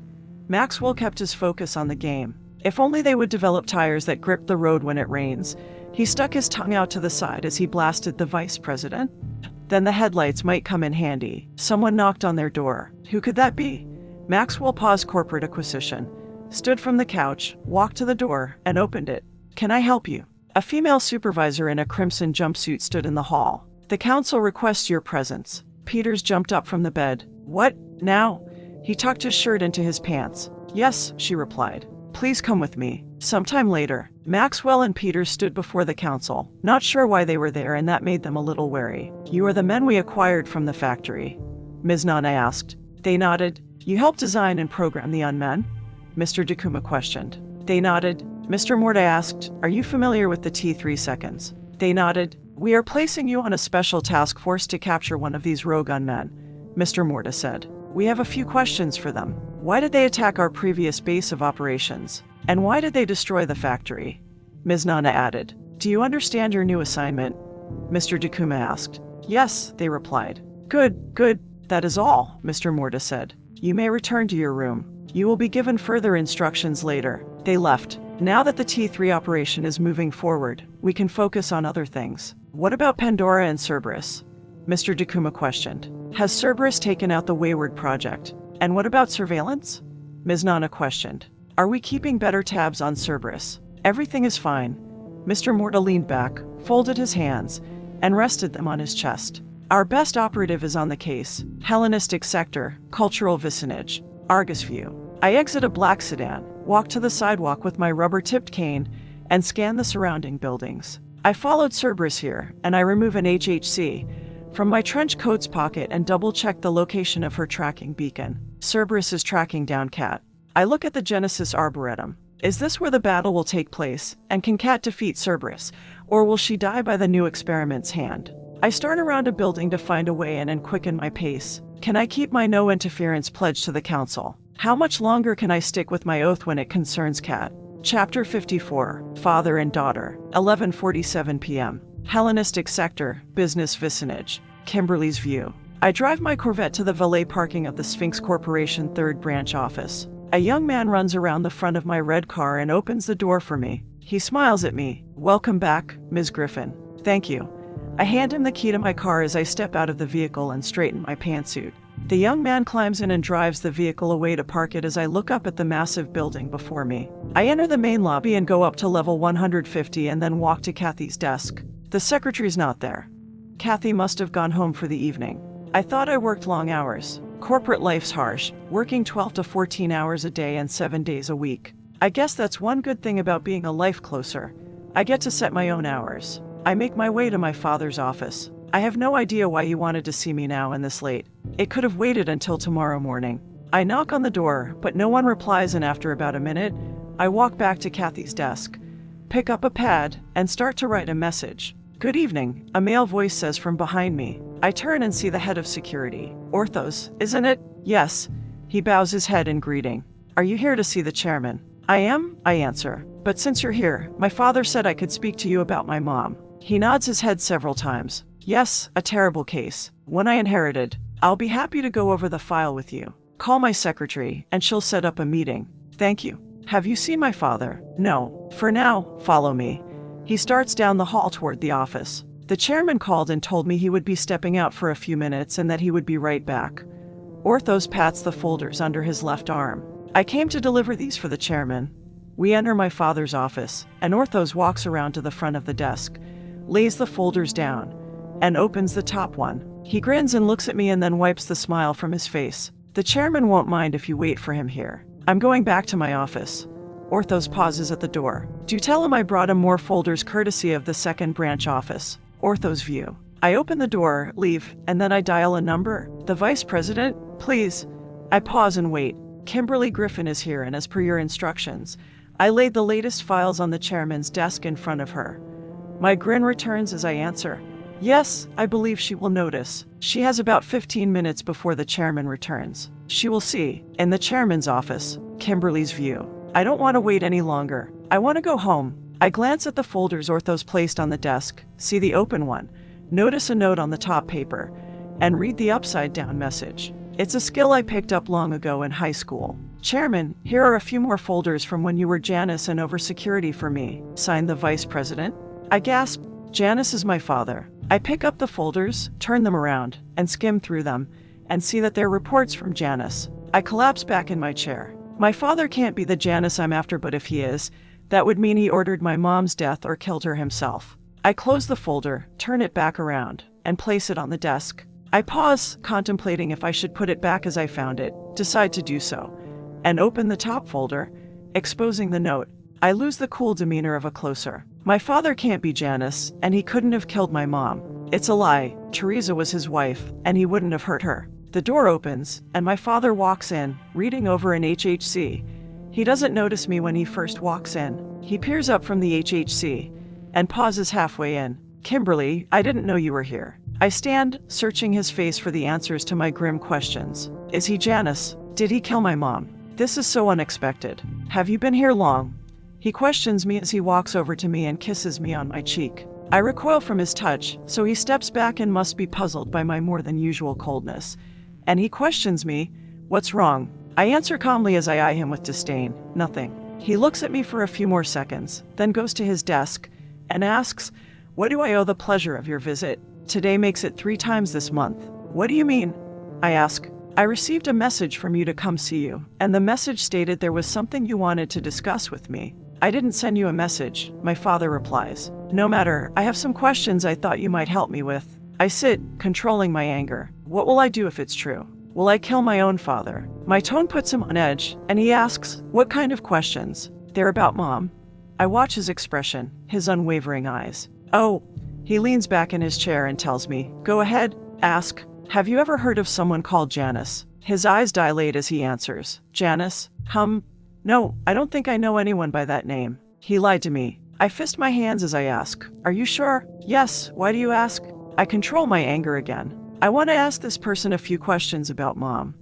Maxwell kept his focus on the game. If only they would develop tires that grip the road when it rains. He stuck his tongue out to the side as he blasted the vice president. Then the headlights might come in handy. Someone knocked on their door. Who could that be? Maxwell paused Corporate Acquisition, stood from the couch, walked to the door, and opened it. Can I help you? A female supervisor in a crimson jumpsuit stood in the hall. The council requests your presence. Peters jumped up from the bed. What? Now? He tucked his shirt into his pants. Yes, she replied. Please come with me. Sometime later, Maxwell and Peters stood before the council, not sure why they were there, and that made them a little wary. You are the men we acquired from the factory, Ms. Nana asked. They nodded. You helped design and program the Unmen? Mr. Dakuma questioned. They nodded. Mr. Morta asked, are you familiar with the T3 seconds? They nodded. We are placing you on a special task force to capture one of these rogue Unmen, Mr. Morta said. We have a few questions for them. Why did they attack our previous base of operations? And why did they destroy the factory? Ms. Nana added. Do you understand your new assignment? Mr. Dakuma asked. Yes, they replied. Good, good. That is all, Mr. Morta said. You may return to your room. You will be given further instructions later. They left. Now that the T3 operation is moving forward, we can focus on other things. What about Pandora and Cerberus? Mr. Dakuma questioned. Has Cerberus taken out the Wayward Project? And what about surveillance? Ms. Nana questioned. Are we keeping better tabs on Cerberus? Everything is fine. Mr. Morta leaned back, folded his hands, and rested them on his chest. Our best operative is on the case. Hellenistic sector, cultural vicinage, Argus view. I exit a black sedan, walk to the sidewalk with my rubber-tipped cane, and scan the surrounding buildings. I followed Cerberus here, and I remove an HHC from my trench coat's pocket and double-check the location of her tracking beacon. Cerberus is tracking down Cat. I look at the Genesis Arboretum. Is this where the battle will take place, and can Cat defeat Cerberus, or will she die by the new experiment's hand? I start around a building to find a way in and quicken my pace. Can I keep my no-interference pledge to the council? How much longer can I stick with my oath when it concerns Cat? Chapter 54, Father and Daughter, 11:47 p.m. Hellenistic sector, business vicinage, Kimberly's view. I drive my Corvette to the valet parking of the Sphinx Corporation 3rd branch office. A young man runs around the front of my red car and opens the door for me. He smiles at me. Welcome back, Ms. Griffin. Thank you. I hand him the key to my car as I step out of the vehicle and straighten my pantsuit. The young man climbs in and drives the vehicle away to park it as I look up at the massive building before me. I enter the main lobby and go up to level 150 and then walk to Kathy's desk. The secretary's not there. Kathy must have gone home for the evening. I thought I worked long hours. Corporate life's harsh, working 12 to 14 hours a day and 7 days a week. I guess that's one good thing about being a life closer. I get to set my own hours. I make my way to my father's office. I have no idea why he wanted to see me now and this late. It could have waited until tomorrow morning. I knock on the door, but no one replies, and after about a minute, I walk back to Kathy's desk. pick up a pad, and start to write a message. "Good evening," a male voice says from behind me. I turn and see the head of security. "Orthos, isn't it?" "Yes." He bows his head in greeting. "Are you here to see the chairman?" "I am," I answer. "But since you're here, my father said I could speak to you about my mom." He nods his head several times. "Yes, a terrible case. One I inherited. I'll be happy to go over the file with you. Call my secretary, and she'll set up a meeting." "Thank you." "Have you seen my father?" "No. For now, follow me." He starts down the hall toward the office. The chairman called and told me he would be stepping out for a few minutes and that he would be right back. Orthos pats the folders under his left arm. "I came to deliver these for the chairman." We enter my father's office, and Orthos walks around to the front of the desk, lays the folders down, and opens the top one. He grins and looks at me and then wipes the smile from his face. "The chairman won't mind if you wait for him here. I'm going back to my office." Orthos pauses at the door. "Do tell him I brought him more folders courtesy of the second branch office." Orthos view. I open the door, leave, and then I dial a number. "The vice president, please." I pause and wait. "Kimberly Griffin is here, and as per your instructions, I laid the latest files on the chairman's desk in front of her." My grin returns as I answer, "Yes, I believe she will notice. She has about 15 minutes before the chairman returns. She will see, in the chairman's office, Kimberly's view." I don't want to wait any longer. I want to go home. I glance at the folders Orthos placed on the desk, see the open one, notice a note on the top paper, and read the upside-down message. It's a skill I picked up long ago in high school. "Chairman, here are a few more folders from when you were Janice and over security for me. Signed, the vice president." I gasp. Janice is my father. I pick up the folders, turn them around, and skim through them, and see that they're reports from Janice. I collapse back in my chair. My father can't be the Janice I'm after, but if he is, that would mean he ordered my mom's death or killed her himself. I close the folder, turn it back around, and place it on the desk. I pause, contemplating if I should put it back as I found it, decide to do so, and open the top folder, exposing the note. I lose the cool demeanor of a closer. My father can't be Janice, and he couldn't have killed my mom. It's a lie. Teresa was his wife, and he wouldn't have hurt her. The door opens, and my father walks in, reading over an HHC. He doesn't notice me when he first walks in. He peers up from the HHC, and pauses halfway in. "Kimberly, I didn't know you were here." I stand, searching his face for the answers to my grim questions. Is he Janice? Did he kill my mom? This is so unexpected. "Have you been here long?" He questions me as he walks over to me and kisses me on my cheek. I recoil from his touch, so he steps back and must be puzzled by my more than usual coldness. And he questions me, "What's wrong?" I answer calmly as I eye him with disdain, "Nothing." He looks at me for a few more seconds, then goes to his desk and asks, "What do I owe the pleasure of your visit? Today makes it 3 times this month." "What do you mean?" I ask. "I received a message from you to come see you, and the message stated there was something you wanted to discuss with me." "I didn't send you a message," my father replies. "No matter, I have some questions I thought you might help me with." I sit, controlling my anger. What will I do if it's true? Will I kill my own father? My tone puts him on edge, and he asks, "What kind of questions?" "They're about Mom." I watch his expression, his unwavering eyes. "Oh." He leans back in his chair and tells me, "Go ahead, ask. Have you ever heard of someone called Janice?" His eyes dilate as he answers, "Janice? No, I don't think I know anyone by that name." He lied to me. I fist my hands as I ask, "Are you sure?" "Yes, why do you ask?" I control my anger again. I want to ask this person a few questions about Mom.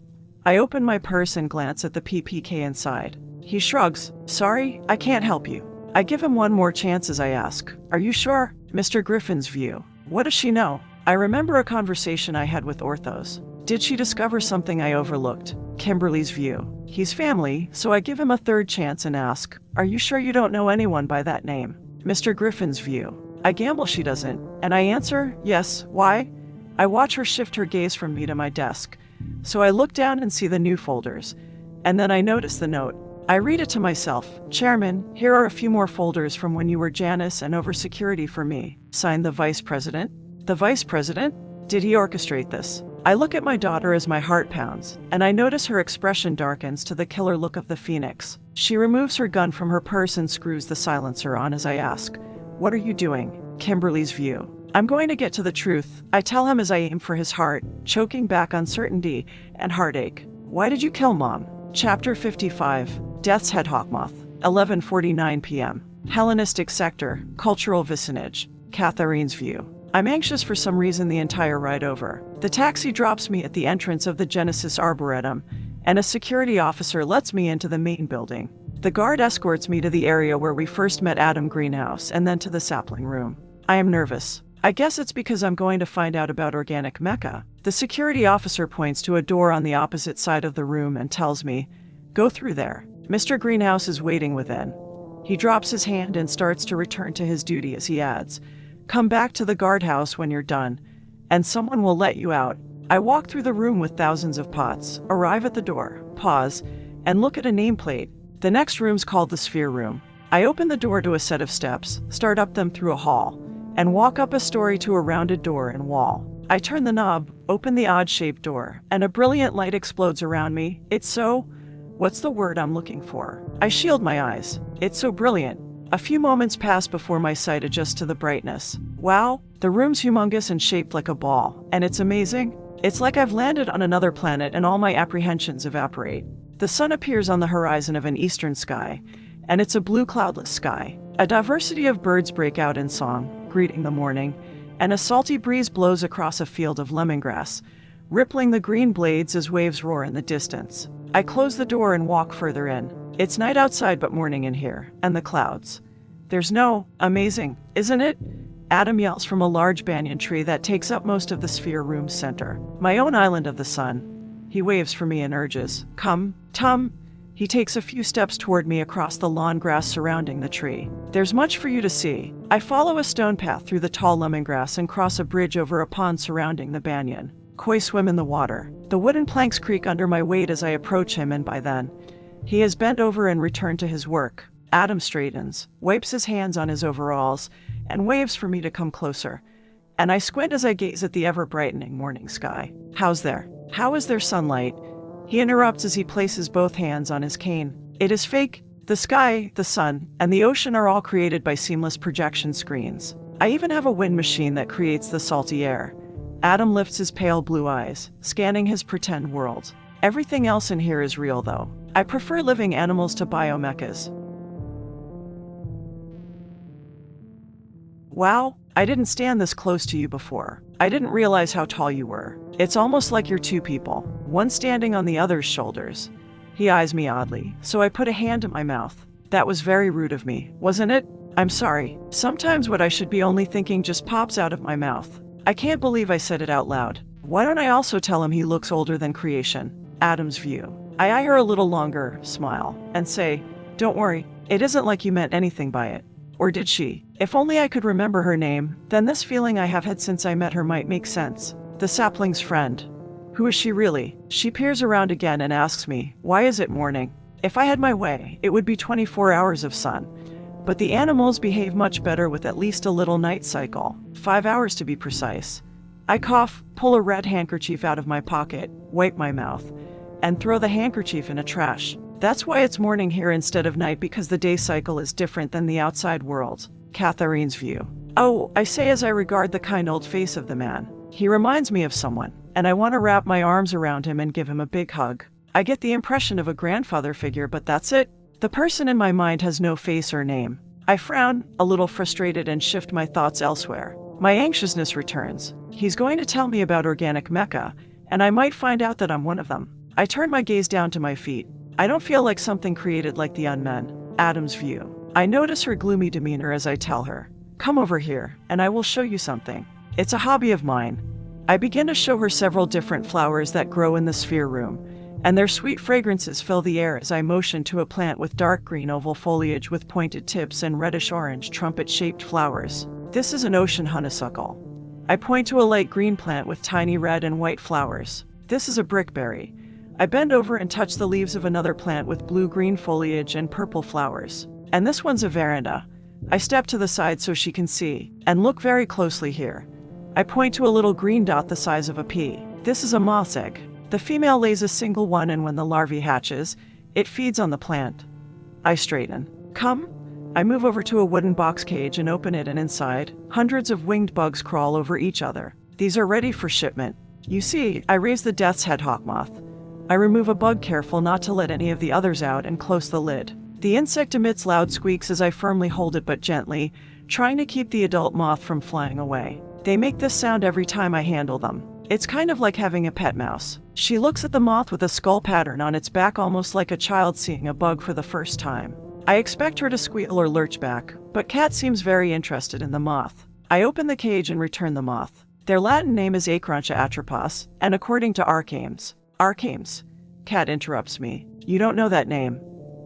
I open my purse and glance at the PPK inside. He shrugs. "Sorry, I can't help you." I give him one more chance as I ask, "Are you sure?" Mr. Griffin's view. What does she know? I remember a conversation I had with Orthos. Did she discover something I overlooked? Kimberly's view. He's family, so I give him a third chance and ask, "Are you sure you don't know anyone by that name?" Mr. Griffin's view. I gamble she doesn't, and I answer, "Yes, why?" I watch her shift her gaze from me to my desk, so I look down and see the new folders, and then I notice the note. I read it to myself. "Chairman, here are a few more folders from when you were Janice and over security for me. Signed, the vice president." The vice president? Did he orchestrate this? I look at my daughter as my heart pounds, and I notice her expression darkens to the killer look of the phoenix. She removes her gun from her purse and screws the silencer on as I ask, "What are you doing?" Kimberly's view. "I'm going to get to the truth," I tell him as I aim for his heart, choking back uncertainty and heartache. "Why did you kill Mom?" Chapter 55. Death's Head Hawkmoth. 11:49 p.m. Hellenistic sector, cultural vicinage, Catherine's view. I'm anxious for some reason the entire ride over. The taxi drops me at the entrance of the Genesis Arboretum, and a security officer lets me into the main building. The guard escorts me to the area where we first met Adam Greenhouse and then to the sapling room. I am nervous. I guess it's because I'm going to find out about organic mecha. The security officer points to a door on the opposite side of the room and tells me, "Go through there. Mr. Greenhouse is waiting within." He drops his hand and starts to return to his duty as he adds, "Come back to the guardhouse when you're done, and someone will let you out." I walk through the room with thousands of pots, arrive at the door, pause, and look at a nameplate. The next room's called the Sphere Room. I open the door to a set of steps, start up them through a hall, and walk up a story to a rounded door and wall. I turn the knob, open the odd-shaped door, and a brilliant light explodes around me. It's so... what's the word I'm looking for? I shield my eyes. It's so brilliant. A few moments pass before my sight adjusts to the brightness. Wow, the room's humongous and shaped like a ball, and it's amazing. It's like I've landed on another planet and all my apprehensions evaporate. The sun appears on the horizon of an eastern sky, and it's a blue cloudless sky. A diversity of birds break out in song, greeting the morning, and a salty breeze blows across a field of lemongrass, rippling the green blades as waves roar in the distance. I close the door and walk further in. It's night outside but morning in here, and the clouds. There's no amazing, isn't it? Adam yells from a large banyan tree that takes up most of the Sphere Room's center. My own island of the sun. He waves for me and urges, "Come, Tum." He takes a few steps toward me across the lawn grass surrounding the tree. There's much for you to see. I follow a stone path through the tall lemongrass and cross a bridge over a pond surrounding the banyan. Koi swim in the water. The wooden planks creak under my weight as I approach him, and by then, he has bent over and returned to his work. Adam straightens, wipes his hands on his overalls, and waves for me to come closer. And I squint as I gaze at the ever-brightening morning sky. How's there? How is there sunlight? He interrupts as he places both hands on his cane. It is fake. The sky, the sun, and the ocean are all created by seamless projection screens. I even have a wind machine that creates the salty air. Adam lifts his pale blue eyes, scanning his pretend world. Everything else in here is real, though. I prefer living animals to biomechas. Wow, I didn't stand this close to you before. I didn't realize how tall you were. It's almost like you're two people, one standing on the other's shoulders. He eyes me oddly, so I put a hand to my mouth. That was very rude of me, wasn't it? I'm sorry. Sometimes what I should be only thinking just pops out of my mouth. I can't believe I said it out loud. Why don't I also tell him he looks older than creation? Adam's view. I eye her a little longer, smile, and say, "Don't worry, it isn't like you meant anything by it." Or did she? If only I could remember her name, then this feeling I have had since I met her might make sense. The sapling's friend. Who is she really? She peers around again and asks me, "Why is it morning?" If I had my way, it would be 24 hours of sun. But the animals behave much better with at least a little night cycle. 5 hours to be precise. I cough, pull a red handkerchief out of my pocket, wipe my mouth, and throw the handkerchief in a trash. That's why it's morning here instead of night, because the day cycle is different than the outside world. Catherine's view. Oh, I say as I regard the kind old face of the man. He reminds me of someone, and I want to wrap my arms around him and give him a big hug. I get the impression of a grandfather figure, but that's it. The person in my mind has no face or name. I frown, a little frustrated, and shift my thoughts elsewhere. My anxiousness returns. He's going to tell me about organic mecha, and I might find out that I'm one of them. I turn my gaze down to my feet. I don't feel like something created like the unmen. Adam's view. I notice her gloomy demeanor as I tell her, "Come over here, and I will show you something." It's a hobby of mine. I begin to show her several different flowers that grow in the Sphere Room, and their sweet fragrances fill the air as I motion to a plant with dark green oval foliage with pointed tips and reddish-orange trumpet-shaped flowers. This is an ocean honeysuckle. I point to a light green plant with tiny red and white flowers. This is a brickberry. I bend over and touch the leaves of another plant with blue-green foliage and purple flowers. And this one's a veranda. I step to the side so she can see, and look very closely here. I point to a little green dot the size of a pea. This is a moth's egg. The female lays a single one, and when the larvae hatches, it feeds on the plant. I straighten. "Come." I move over to a wooden box cage and open it, and inside, hundreds of winged bugs crawl over each other. These are ready for shipment. You see, I raise the death's head hawk moth. I remove a bug, careful not to let any of the others out, and close the lid. The insect emits loud squeaks as I firmly hold it but gently, trying to keep the adult moth from flying away. They make this sound every time I handle them. It's kind of like having a pet mouse. She looks at the moth with a skull pattern on its back, almost like a child seeing a bug for the first time. I expect her to squeal or lurch back, but Cat seems very interested in the moth. I open the cage and return the moth. Their Latin name is Acrontia atropos, and according to Arcames. Arcames? Cat interrupts me. You don't know that name.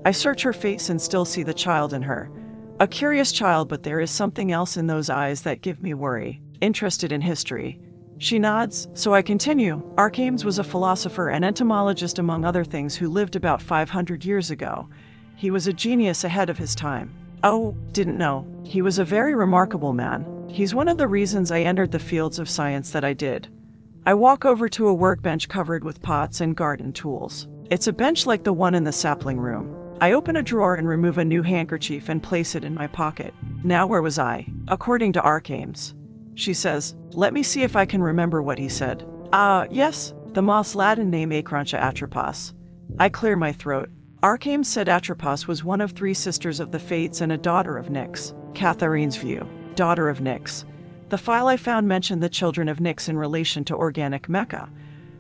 I search her face and still see the child in her. A curious child, but there is something else in those eyes that give me worry. Interested in history. She nods, so I continue. Arcames was a philosopher and entomologist among other things who lived about 500 years ago. He was a genius ahead of his time. Oh, didn't know. He was a very remarkable man. He's one of the reasons I entered the fields of science that I did. I walk over to a workbench covered with pots and garden tools. It's a bench like the one in the sapling room. I open a drawer and remove a new handkerchief and place it in my pocket. Now where was I? According to Arcames. She says, let me see if I can remember what he said. Yes, the moth's Latin name Acrontia atropos. I clear my throat. Arcames said Atropos was one of 3 sisters of the Fates and a daughter of Nyx. Catharine's view. Daughter of Nyx. The file I found mentioned the children of Nyx in relation to organic mecha.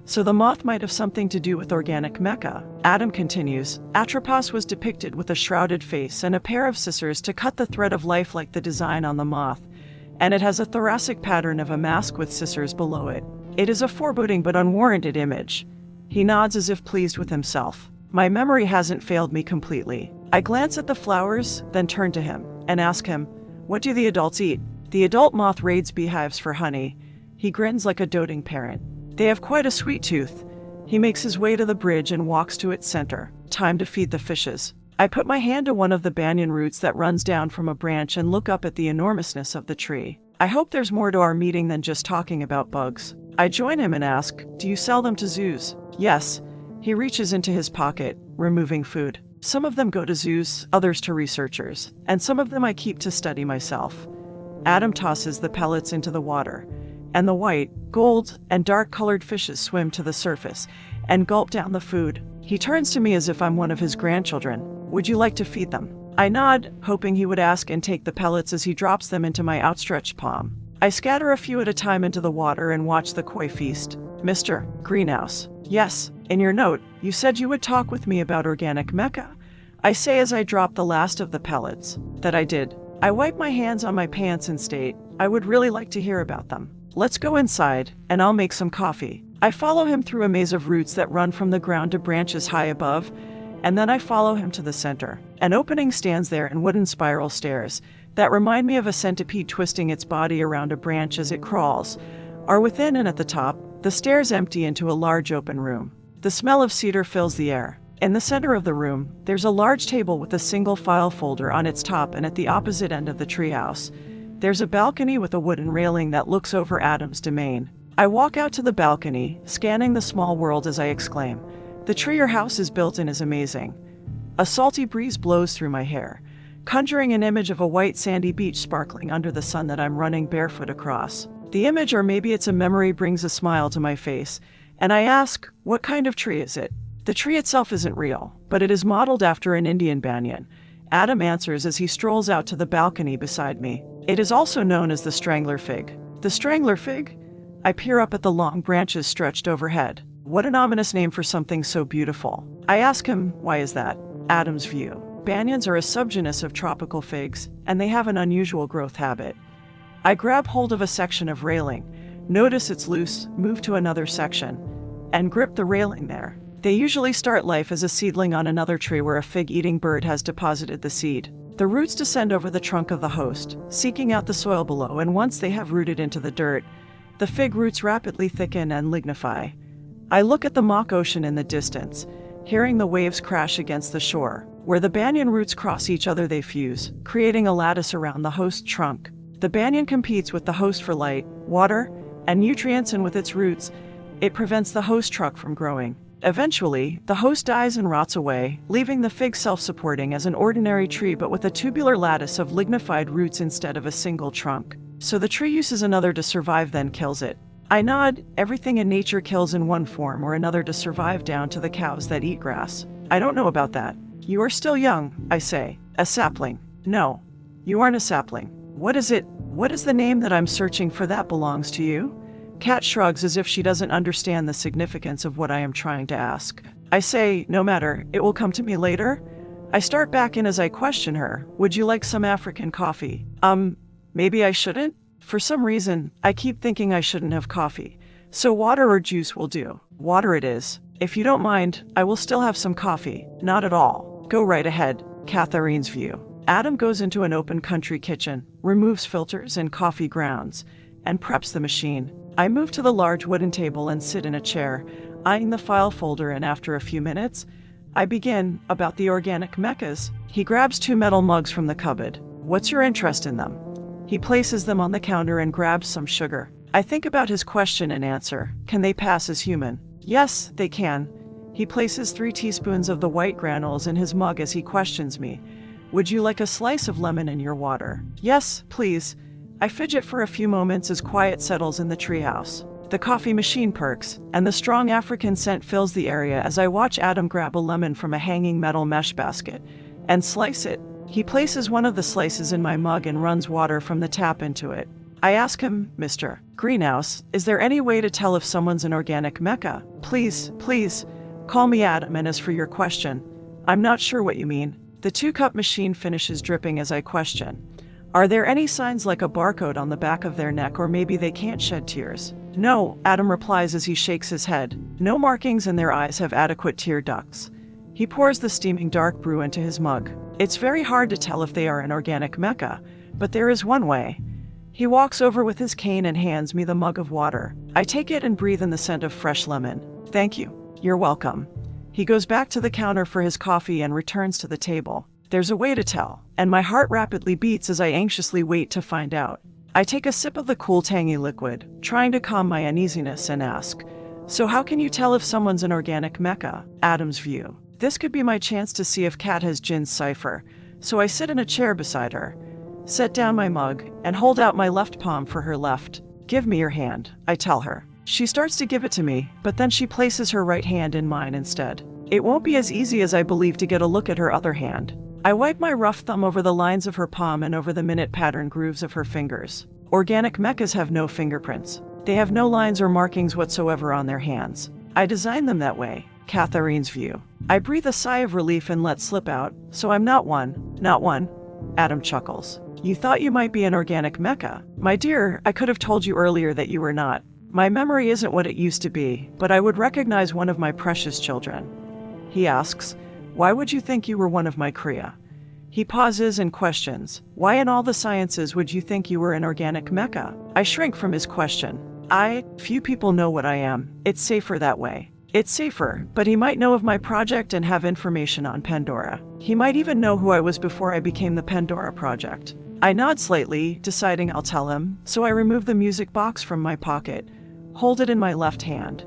So the moth might have something to do with organic mecha. Adam continues, Atropos was depicted with a shrouded face and a pair of scissors to cut the thread of life like the design on the moth, and it has a thoracic pattern of a mask with scissors below it. It is a foreboding but unwarranted image. He nods as if pleased with himself. My memory hasn't failed me completely. I glance at the flowers, then turn to him and ask him, what do the adults eat? The adult moth raids beehives for honey. He grins like a doting parent. They have quite a sweet tooth. He makes his way to the bridge and walks to its center. Time to feed the fishes. I put my hand to one of the banyan roots that runs down from a branch and look up at the enormousness of the tree. I hope there's more to our meeting than just talking about bugs. I join him and ask, do you sell them to zoos? Yes. He reaches into his pocket, removing food. Some of them go to zoos, others to researchers, and some of them I keep to study myself. Adam tosses the pellets into the water, and the white, gold, and dark-colored fishes swim to the surface and gulp down the food. He turns to me as if I'm one of his grandchildren. Would you like to feed them? I nod, hoping he would ask and take the pellets as he drops them into my outstretched palm. I scatter a few at a time into the water and watch the koi feast. Mr. Greenhouse. Yes, in your note, you said you would talk with me about organic mecha. I say as I drop the last of the pellets. That I did. I wipe my hands on my pants and state, I would really like to hear about them. Let's go inside, and I'll make some coffee. I follow him through a maze of roots that run from the ground to branches high above, and then I follow him to the center. An opening stands there in wooden spiral stairs that remind me of a centipede twisting its body around a branch as it crawls. Are within and at the top, the stairs empty into a large open room. The smell of cedar fills the air. In the center of the room, there's a large table with a single file folder on its top, and at the opposite end of the treehouse, there's a balcony with a wooden railing that looks over Adam's domain. I walk out to the balcony, scanning the small world as I exclaim, the tree your house is built in is amazing. A salty breeze blows through my hair, conjuring an image of a white sandy beach sparkling under the sun that I'm running barefoot across. The image, or maybe it's a memory, brings a smile to my face, and I ask, what kind of tree is it? The tree itself isn't real, but it is modeled after an Indian banyan. Adam answers as he strolls out to the balcony beside me. It is also known as the strangler fig. The strangler fig? I peer up at the long branches stretched overhead. What an ominous name for something so beautiful. I ask him, why is that? Adam's view. Banyans are a subgenus of tropical figs, and they have an unusual growth habit. I grab hold of a section of railing, notice it's loose, move to another section, and grip the railing there. They usually start life as a seedling on another tree where a fig-eating bird has deposited the seed. The roots descend over the trunk of the host, seeking out the soil below, and once they have rooted into the dirt, the fig roots rapidly thicken and lignify. I look at the mock ocean in the distance, hearing the waves crash against the shore. Where the banyan roots cross each other, they fuse, creating a lattice around the host trunk. The banyan competes with the host for light, water, and nutrients, and with its roots, it prevents the host trunk from growing. Eventually, the host dies and rots away, leaving the fig self-supporting as an ordinary tree but with a tubular lattice of lignified roots instead of a single trunk. So the tree uses another to survive, then kills it. I nod. Everything in nature kills in one form or another to survive, down to the cows that eat grass. I don't know about that. You are still young, I say. A sapling. No, you aren't a sapling. What is it? What is the name that I'm searching for that belongs to you? Cat shrugs as if she doesn't understand the significance of what I am trying to ask. I say, no matter, it will come to me later. I start back in as I question her. Would you like some African coffee? Maybe I shouldn't? For some reason, I keep thinking I shouldn't have coffee. So water or juice will do. Water it is. If you don't mind, I will still have some coffee. Not at all. Go right ahead. Catherine's view. Adam goes into an open country kitchen, removes filters and coffee grounds, and preps the machine. I move to the large wooden table and sit in a chair, eyeing the file folder, and after a few minutes, I begin about the organic mechas. He grabs 2 metal mugs from the cupboard. What's your interest in them? He places them on the counter and grabs some sugar. I think about his question and answer. Can they pass as human? Yes, they can. He places 3 teaspoons of the white granules in his mug as he questions me. Would you like a slice of lemon in your water? Yes, please. I fidget for a few moments as quiet settles in the treehouse. The coffee machine perks, and the strong African scent fills the area as I watch Adam grab a lemon from a hanging metal mesh basket and slice it. He places one of the slices in my mug and runs water from the tap into it. I ask him, Mr. Greenhouse, is there any way to tell if someone's an organic mecha? Please, call me Adam, and as for your question, I'm not sure what you mean. The 2-cup machine finishes dripping as I question. Are there any signs like a barcode on the back of their neck, or maybe they can't shed tears? No, Adam replies as he shakes his head. No markings, and their eyes have adequate tear ducts. He pours the steaming dark brew into his mug. It's very hard to tell if they are an organic mecha, but there is one way. He walks over with his cane and hands me the mug of water. I take it and breathe in the scent of fresh lemon. Thank you. You're welcome. He goes back to the counter for his coffee and returns to the table. There's a way to tell, and my heart rapidly beats as I anxiously wait to find out. I take a sip of the cool, tangy liquid, trying to calm my uneasiness, and ask, so how can you tell if someone's an organic mecha? Adam's view. This could be my chance to see if Kat has Jin's cipher, so I sit in a chair beside her, set down my mug, and hold out my left palm for her left. Give me your hand, I tell her. She starts to give it to me, but then she places her right hand in mine instead. It won't be as easy as I believe to get a look at her other hand. I wipe my rough thumb over the lines of her palm and over the minute pattern grooves of her fingers. Organic mechas have no fingerprints. They have no lines or markings whatsoever on their hands. I designed them that way. Catherine's view. I breathe a sigh of relief and let slip out, so I'm not one. Not one. Adam chuckles. You thought you might be an organic mecha. My dear, I could have told you earlier that you were not. My memory isn't what it used to be, but I would recognize one of my precious children. He asks, why would you think you were one of my cria? He pauses and questions, why in all the sciences would you think you were an organic mecha? I shrink from his question. Few people know what I am. It's safer that way. It's safer, but he might know of my project and have information on Pandora. He might even know who I was before I became the Pandora Project. I nod slightly, deciding I'll tell him, so I remove the music box from my pocket, hold it in my left hand,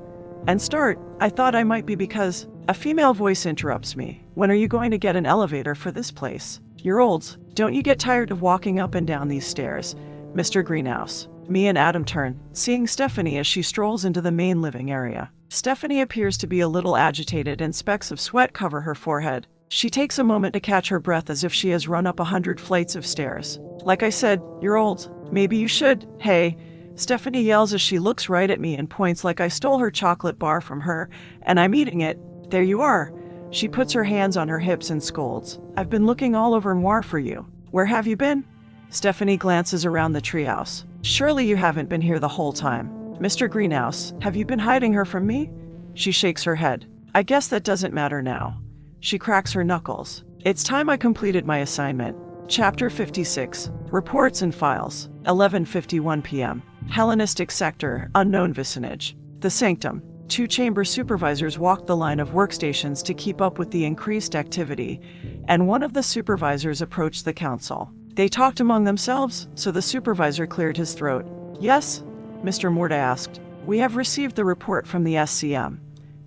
and start. I thought I might be because a female voice interrupts me. When are you going to get an elevator for this place? You're old. Don't you get tired of walking up and down these stairs, Mr. Greenhouse? Me and Adam turn, seeing Stephanie as she strolls into the main living area. Stephanie appears to be a little agitated and specks of sweat cover her forehead. She takes a moment to catch her breath as if she has run up 100 flights of stairs. Like I said, you're old. Maybe you should. Hey, Stephanie yells as she looks right at me and points like I stole her chocolate bar from her, and I'm eating it. There you are. She puts her hands on her hips and scolds. I've been looking all over Noir for you. Where have you been? Stephanie glances around the treehouse. Surely you haven't been here the whole time. Mr. Greenhouse, have you been hiding her from me? She shakes her head. I guess that doesn't matter now. She cracks her knuckles. It's time I completed my assignment. Chapter 56. Reports and Files. 11:51 p.m. Hellenistic Sector, Unknown Vicinage. The Sanctum. 2 chamber supervisors walked the line of workstations to keep up with the increased activity, and one of the supervisors approached the council. They talked among themselves, so the supervisor cleared his throat. Yes? Mr. Morta asked. We have received the report from the SCM.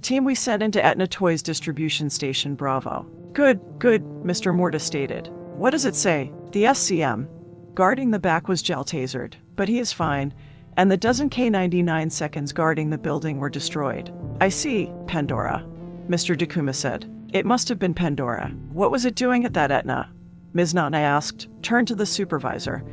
Team we sent into Etna Toys Distribution Station Bravo. Good, Mr. Morta stated. What does it say? The SCM. Guarding the back was gel tasered, but he is fine, and the dozen K-99 seconds guarding the building were destroyed. I see, Pandora, Mr. Dakuma said. It must have been Pandora. What was it doing at that Etna? Ms. Nana asked, turned to the supervisor,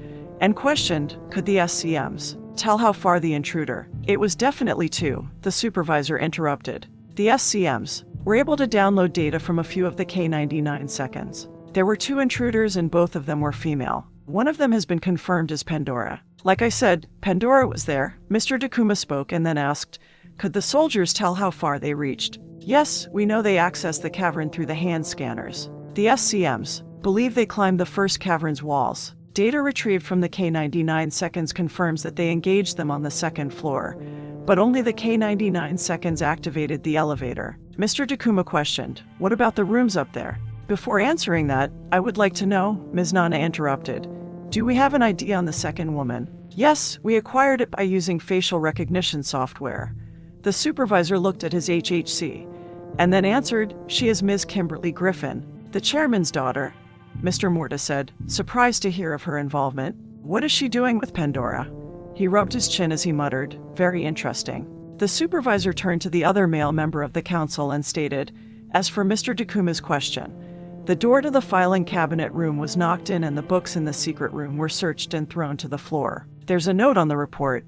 and questioned, could the SCMs tell how far the intruder? It was definitely two, the supervisor interrupted. The SCMs were able to download data from a few of the K99 seconds. There were two intruders and both of them were female. One of them has been confirmed as Pandora. Like I said, Pandora was there. Mr. Dakuma spoke and then asked, could the soldiers tell how far they reached? Yes, we know they accessed the cavern through the hand scanners. The SCMs believe they climbed the first cavern's walls. Data retrieved from the K99 seconds confirms that they engaged them on the second floor, but only the K99 seconds activated the elevator. Mr. Dakuma questioned, what about the rooms up there? Before answering that, I would like to know, Ms. Nana interrupted. Do we have an ID on the second woman? Yes, we acquired it by using facial recognition software. The supervisor looked at his HHC and then answered, she is Ms. Kimberly Griffin, the chairman's daughter. Mr. Morta said, surprised to hear of her involvement. What is she doing with Pandora? He rubbed his chin as he muttered, very interesting. The supervisor turned to the other male member of the council and stated, as for Mr. Dakuma's question, the door to the filing cabinet room was knocked in and the books in the secret room were searched and thrown to the floor. There's a note on the report.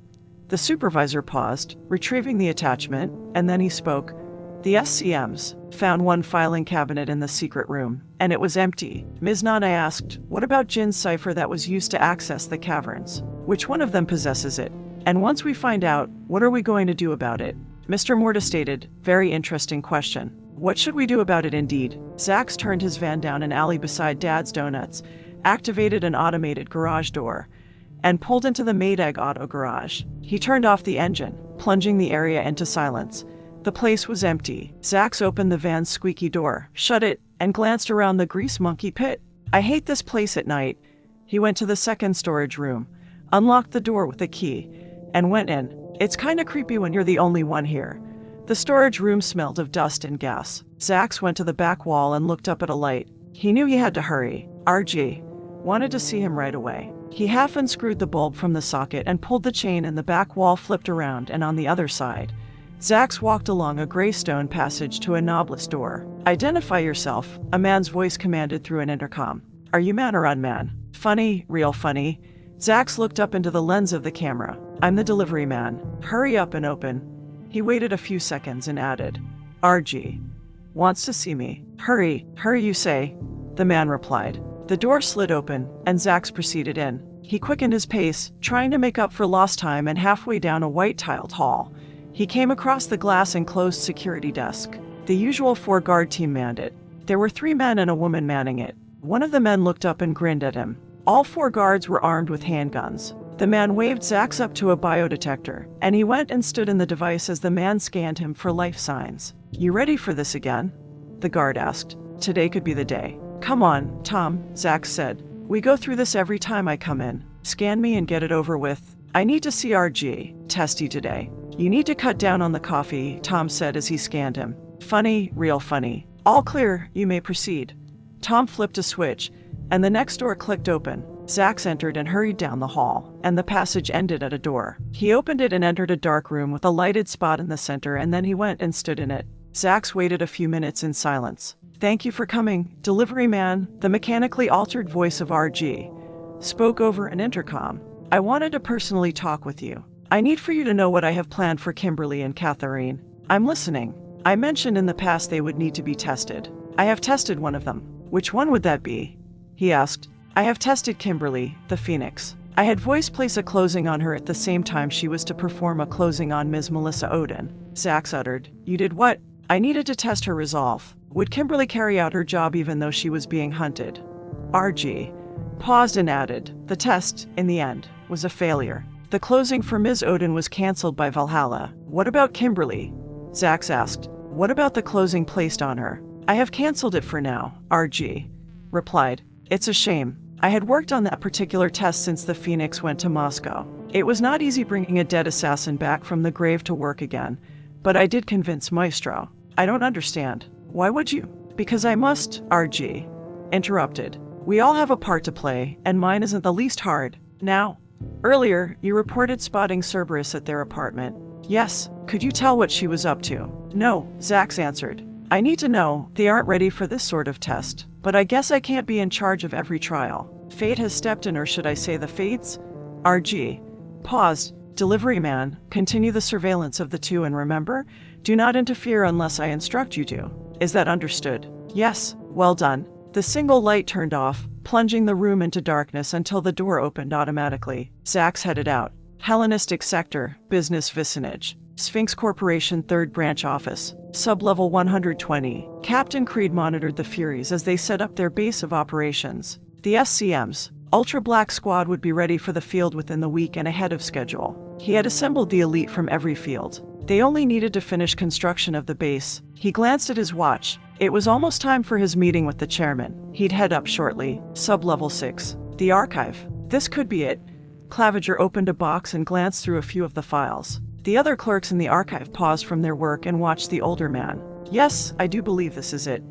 The supervisor paused, retrieving the attachment, and then he spoke. The SCMs found one filing cabinet in the secret room, and it was empty. Ms. Nana asked, what about Jin's cipher that was used to access the caverns? Which one of them possesses it? And once we find out, what are we going to do about it? Mr. Morta stated, very interesting question. What should we do about it indeed? Zax turned his van down an alley beside Dad's Donuts, activated an automated garage door, and pulled into the Maydag auto garage. He turned off the engine, plunging the area into silence. The place was empty. Zax opened the van's squeaky door, shut it, and glanced around the grease monkey pit. I hate this place at night. He went to the second storage room, unlocked the door with a key, and went in. It's kinda creepy when you're the only one here. The storage room smelled of dust and gas. Zax went to the back wall and looked up at a light. He knew he had to hurry. RG wanted to see him right away. He half unscrewed the bulb from the socket and pulled the chain, and the back wall flipped around, and on the other side, Zax walked along a gray stone passage to a knobless door. Identify yourself, a man's voice commanded through an intercom. Are you man or unman? Funny, real funny. Zax looked up into the lens of the camera. I'm the delivery man. Hurry up and open. He waited a few seconds and added, RG wants to see me. Hurry, hurry you say, the man replied. The door slid open, and Zax proceeded in. He quickened his pace, trying to make up for lost time, and halfway down a white-tiled hall, he came across the glass-enclosed security desk. The usual 4-guard team manned it. There were 3 men and a woman manning it. One of the men looked up and grinned at him. All 4 guards were armed with handguns. The man waved Zax up to a biodetector, and he went and stood in the device as the man scanned him for life signs. You ready for this again? The guard asked. Today could be the day. Come on, Tom, Zax said. We go through this every time I come in. Scan me and get it over with. I need to see RG. Testy today. You need to cut down on the coffee, Tom said as he scanned him. Funny, real funny. All clear, you may proceed. Tom flipped a switch, and the next door clicked open. Zax entered and hurried down the hall, and the passage ended at a door. He opened it and entered a dark room with a lighted spot in the center, and then he went and stood in it. Zax waited a few minutes in silence. Thank you for coming, delivery man, the mechanically altered voice of RG spoke over an intercom. I wanted to personally talk with you. I need for you to know what I have planned for Kimberly and Catherine. I'm listening. I mentioned in the past they would need to be tested. I have tested one of them. Which one would that be? He asked. I have tested Kimberly, the Phoenix. I had voice place a closing on her at the same time she was to perform a closing on Ms. Melissa Odin. Zax uttered. You did what? I needed to test her resolve. Would Kimberly carry out her job even though she was being hunted? RG paused and added, the test, in the end, was a failure. The closing for Ms. Odin was cancelled by Valhalla. What about Kimberly? Zax asked. What about the closing placed on her? I have cancelled it for now, RG replied. It's a shame. I had worked on that particular test since the Phoenix went to Moscow. It was not easy bringing a dead assassin back from the grave to work again, but I did convince Maestro. I don't understand. Why would you? Because I must, RG interrupted. We all have a part to play, and mine isn't the least hard. Now, earlier, you reported spotting Cerberus at their apartment. Yes. Could you tell what she was up to? No, Zax answered. I need to know. They aren't ready for this sort of test, but I guess I can't be in charge of every trial. Fate has stepped in, or should I say the fates? RG. Paused. Delivery man, continue the surveillance of the two, and remember, do not interfere unless I instruct you to. Is that understood? Yes. Well done. The single light turned off, plunging the room into darkness until the door opened automatically. Zax headed out. Hellenistic Sector, Business Vicinage. Sphinx Corporation 3rd Branch Office. Sublevel 120. Captain Creed monitored the Furies as they set up their base of operations. The SCM's Ultra Black Squad would be ready for the field within the week and ahead of schedule. He had assembled the elite from every field. They only needed to finish construction of the base. He glanced at his watch. It was almost time for his meeting with the chairman. He'd head up shortly. Sublevel 6. The archive. This could be it. Claviger opened a box and glanced through a few of the files. The other clerks in the archive paused from their work and watched the older man. Yes, I do believe this is it.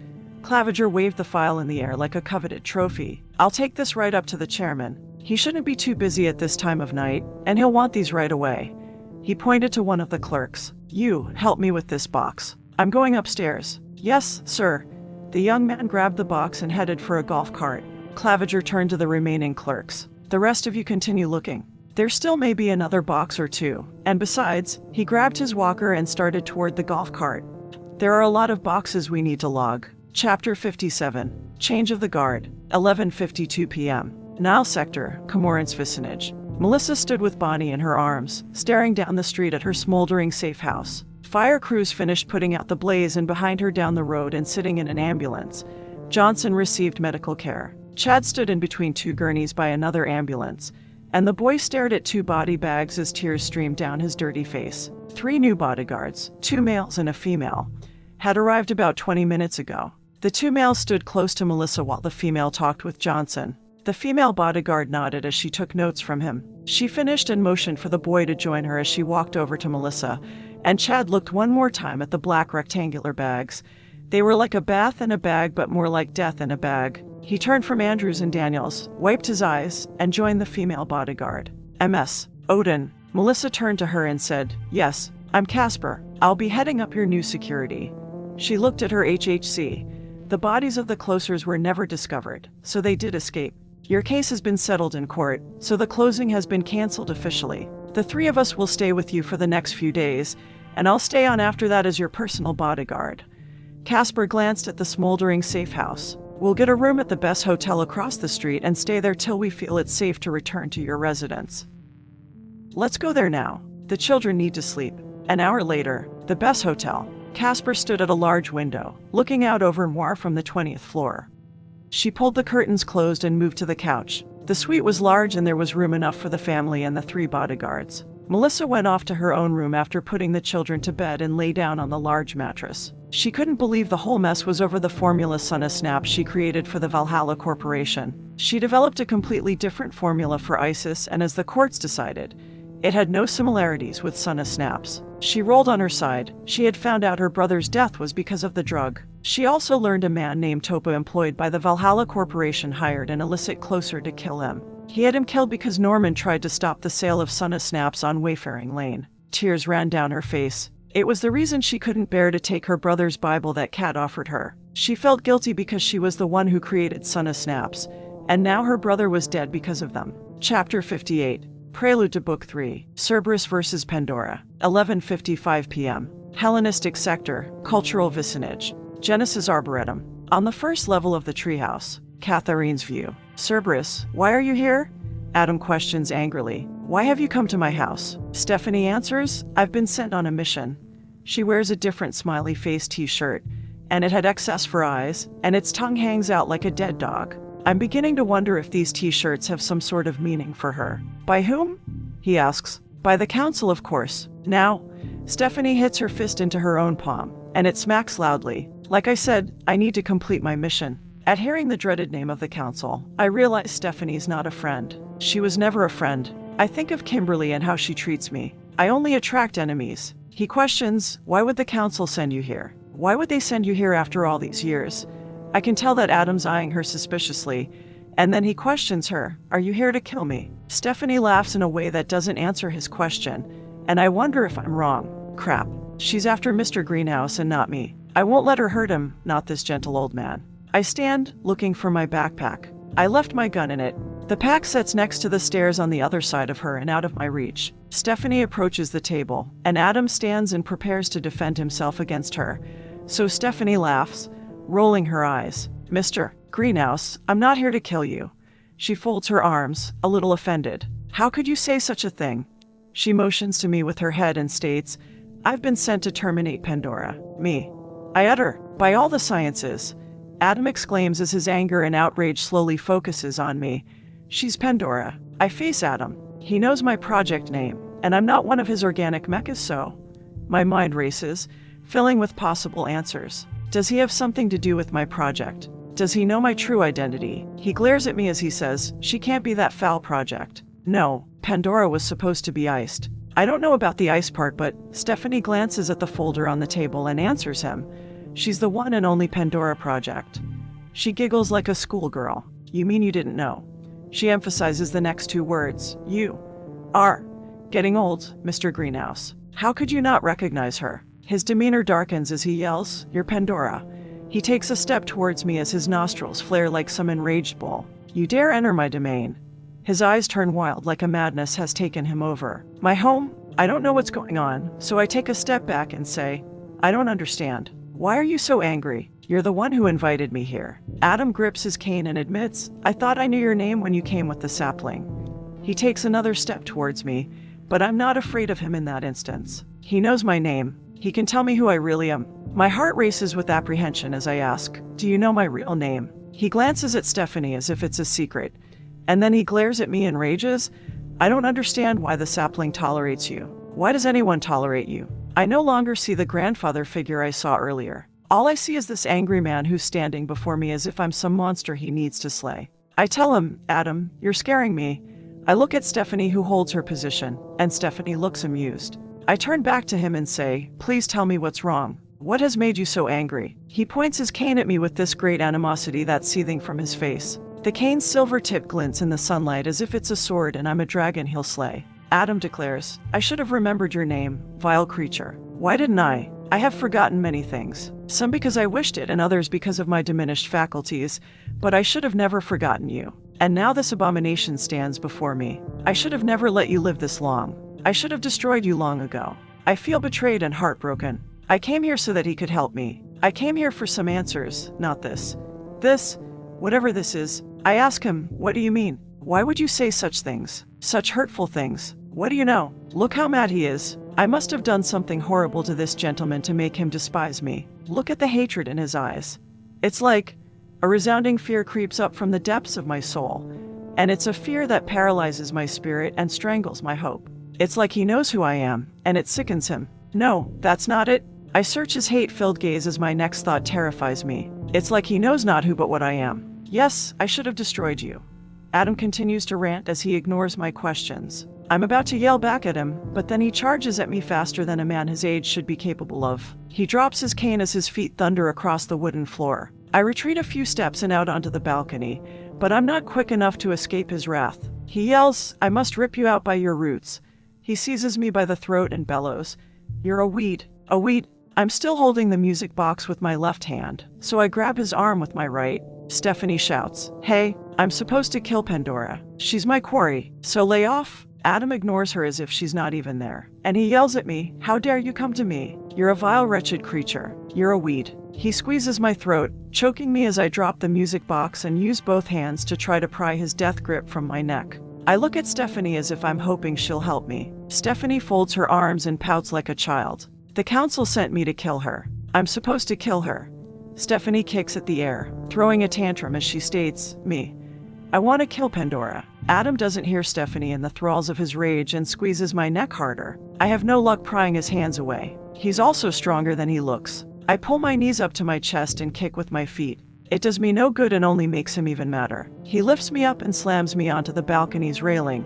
Claviger waved the file in the air like a coveted trophy. I'll take this right up to the chairman. He shouldn't be too busy at this time of night, and he'll want these right away. He pointed to one of the clerks. You, help me with this box. I'm going upstairs. Yes, sir. The young man grabbed the box and headed for a golf cart. Claviger turned to the remaining clerks. The rest of you continue looking. There still may be another box or two, and besides, he grabbed his walker and started toward the golf cart. There are a lot of boxes we need to log. Chapter 57. Change of the Guard. 11:52 p.m. Nile Sector, Comorant's Vicinage. Melissa stood with Bonnie in her arms, staring down the street at her smoldering safe house. Fire crews finished putting out the blaze, and behind her down the road and sitting in an ambulance, Johnson received medical care. Chad stood in between two gurneys by another ambulance, and the boy stared at two body bags as tears streamed down his dirty face. 3 new bodyguards, 2 males and a female, had arrived about 20 minutes ago. The 2 males stood close to Melissa while the female talked with Johnson. The female bodyguard nodded as she took notes from him. She finished and motioned for the boy to join her as she walked over to Melissa, and Chad looked one more time at the black rectangular bags. They were like a bath in a bag, but more like death in a bag. He turned from Andrews and Daniels, wiped his eyes, and joined the female bodyguard. MS. Odin. Melissa turned to her and said, Yes, I'm Casper. I'll be heading up your new security. She looked at her HHC. The bodies of the closers were never discovered, so they did escape. Your case has been settled in court, so the closing has been canceled officially. The 3 of us will stay with you for the next few days, and I'll stay on after that as your personal bodyguard. Casper glanced at the smoldering safe house. We'll get a room at the best hotel across the street and stay there till we feel it's safe to return to your residence. Let's go there now. The children need to sleep. An hour later, the best hotel. Casper stood at a large window, looking out over Noir from the 20th floor. She pulled the curtains closed and moved to the couch. The suite was large and there was room enough for the family and the 3 bodyguards. Melissa went off to her own room after putting the children to bed and lay down on the large mattress. She couldn't believe the whole mess was over the formula SunnaSnap she created for the Valhalla Corporation. She developed a completely different formula for ISIS, and as the courts decided, it had no similarities with SunnaSnap's. She rolled on her side. She had found out her brother's death was because of the drug. She also learned a man named Topa, employed by the Valhalla Corporation, hired an illicit closer to kill him. He had him killed because Norman tried to stop the sale of SunnaSnaps on Wayfaring Lane. Tears ran down her face. It was the reason she couldn't bear to take her brother's Bible that Kat offered her. She felt guilty because she was the one who created SunnaSnaps, and now her brother was dead because of them. Chapter 58. Prelude to Book 3. Cerberus vs. Pandora. 11:55 p.m. Hellenistic Sector, Cultural Vicinage. Genesis Arboretum. On the first level of the treehouse, Catharine's view. Cerberus, why are you here? Adam questions angrily. Why have you come to my house? Stephanie answers, I've been sent on a mission. She wears a different smiley face t-shirt, and it had excess for eyes, and its tongue hangs out like a dead dog. I'm beginning to wonder if these t-shirts have some sort of meaning for her. By whom? He asks. By the council, of course. Now, Stephanie hits her fist into her own palm, and it smacks loudly. Like I said, I need to complete my mission. At hearing the dreaded name of the council, I realize Stephanie's not a friend. She was never a friend. I think of Kimberly and how she treats me. I only attract enemies. He questions, why would the council send you here? Why would they send you here after all these years? I can tell that Adam's eyeing her suspiciously, and then he questions her, are you here to kill me? Stephanie laughs in a way that doesn't answer his question, and I wonder if I'm wrong. Crap. She's after Mr. Greenhouse and not me. I won't let her hurt him, not this gentle old man. I stand, looking for my backpack. I left my gun in it. The pack sits next to the stairs on the other side of her and out of my reach. Stephanie approaches the table, and Adam stands and prepares to defend himself against her. So Stephanie laughs, rolling her eyes. Mr. Greenhouse, I'm not here to kill you. She folds her arms, a little offended. How could you say such a thing? She motions to me with her head and states, I've been sent to terminate Pandora. Me. I utter, by all the sciences. Adam exclaims as his anger and outrage slowly focuses on me. She's Pandora. I face Adam. He knows my project name, and I'm not one of his organic mechas, so. My mind races, filling with possible answers. Does he have something to do with my project? Does he know my true identity? He glares at me as he says, she can't be that foul project. No, Pandora was supposed to be iced. I don't know about the ice part, but Stephanie glances at the folder on the table and answers him. She's the one and only Pandora Project. She giggles like a schoolgirl. You mean you didn't know? She emphasizes the next two words. You are getting old, Mr. Greenhouse. How could you not recognize her? His demeanor darkens as he yells, You're Pandora. He takes a step towards me as his nostrils flare like some enraged bull. You dare enter my domain. His eyes turn wild like a madness has taken him over. My home? I don't know what's going on, so I take a step back and say, I don't understand. Why are you so angry? You're the one who invited me here. Adam grips his cane and admits, I thought I knew your name when you came with the sapling. He takes another step towards me, but I'm not afraid of him in that instance. He knows my name. He can tell me who I really am. My heart races with apprehension as I ask, Do you know my real name? He glances at Stephanie as if it's a secret, and then he glares at me and rages, I don't understand why the sapling tolerates you. Why does anyone tolerate you? I no longer see the grandfather figure I saw earlier. All I see is this angry man who's standing before me as if I'm some monster he needs to slay. I tell him, Adam, you're scaring me. I look at Stephanie who holds her position, and Stephanie looks amused. I turn back to him and say, Please tell me what's wrong. What has made you so angry? He points his cane at me with this great animosity that's seething from his face. The cane's silver tip glints in the sunlight as if it's a sword and I'm a dragon he'll slay. Adam declares, I should have remembered your name, vile creature. Why didn't I? I have forgotten many things. Some because I wished it and others because of my diminished faculties, but I should have never forgotten you. And now this abomination stands before me. I should have never let you live this long. I should have destroyed you long ago. I feel betrayed and heartbroken. I came here so that he could help me. I came here for some answers, not this. This, whatever this is. I ask him, what do you mean? Why would you say such things? Such hurtful things? What do you know? Look how mad he is. I must have done something horrible to this gentleman to make him despise me. Look at the hatred in his eyes. It's like a resounding fear creeps up from the depths of my soul, and it's a fear that paralyzes my spirit and strangles my hope. It's like he knows who I am, and it sickens him. No, that's not it. I search his hate-filled gaze as my next thought terrifies me. It's like he knows not who but what I am. Yes, I should have destroyed you. Adam continues to rant as he ignores my questions. I'm about to yell back at him, but then he charges at me faster than a man his age should be capable of. He drops his cane as his feet thunder across the wooden floor. I retreat a few steps and out onto the balcony, but I'm not quick enough to escape his wrath. He yells, I must rip you out by your roots. He seizes me by the throat and bellows, You're a weed. A weed. I'm still holding the music box with my left hand, so I grab his arm with my right. Stephanie shouts, Hey, I'm supposed to kill Pandora. She's my quarry, so lay off. Adam ignores her as if she's not even there, and he yells at me, How dare you come to me? You're a vile, wretched creature. You're a weed. He squeezes my throat, choking me as I drop the music box and use both hands to try to pry his death grip from my neck. I look at Stephanie as if I'm hoping she'll help me. Stephanie folds her arms and pouts like a child. The council sent me to kill her. I'm supposed to kill her. Stephanie kicks at the air, throwing a tantrum as she states, Me. I want to kill Pandora. Adam doesn't hear Stephanie in the thralls of his rage and squeezes my neck harder. I have no luck prying his hands away. He's also stronger than he looks. I pull my knees up to my chest and kick with my feet. It does me no good and only makes him even madder. He lifts me up and slams me onto the balcony's railing,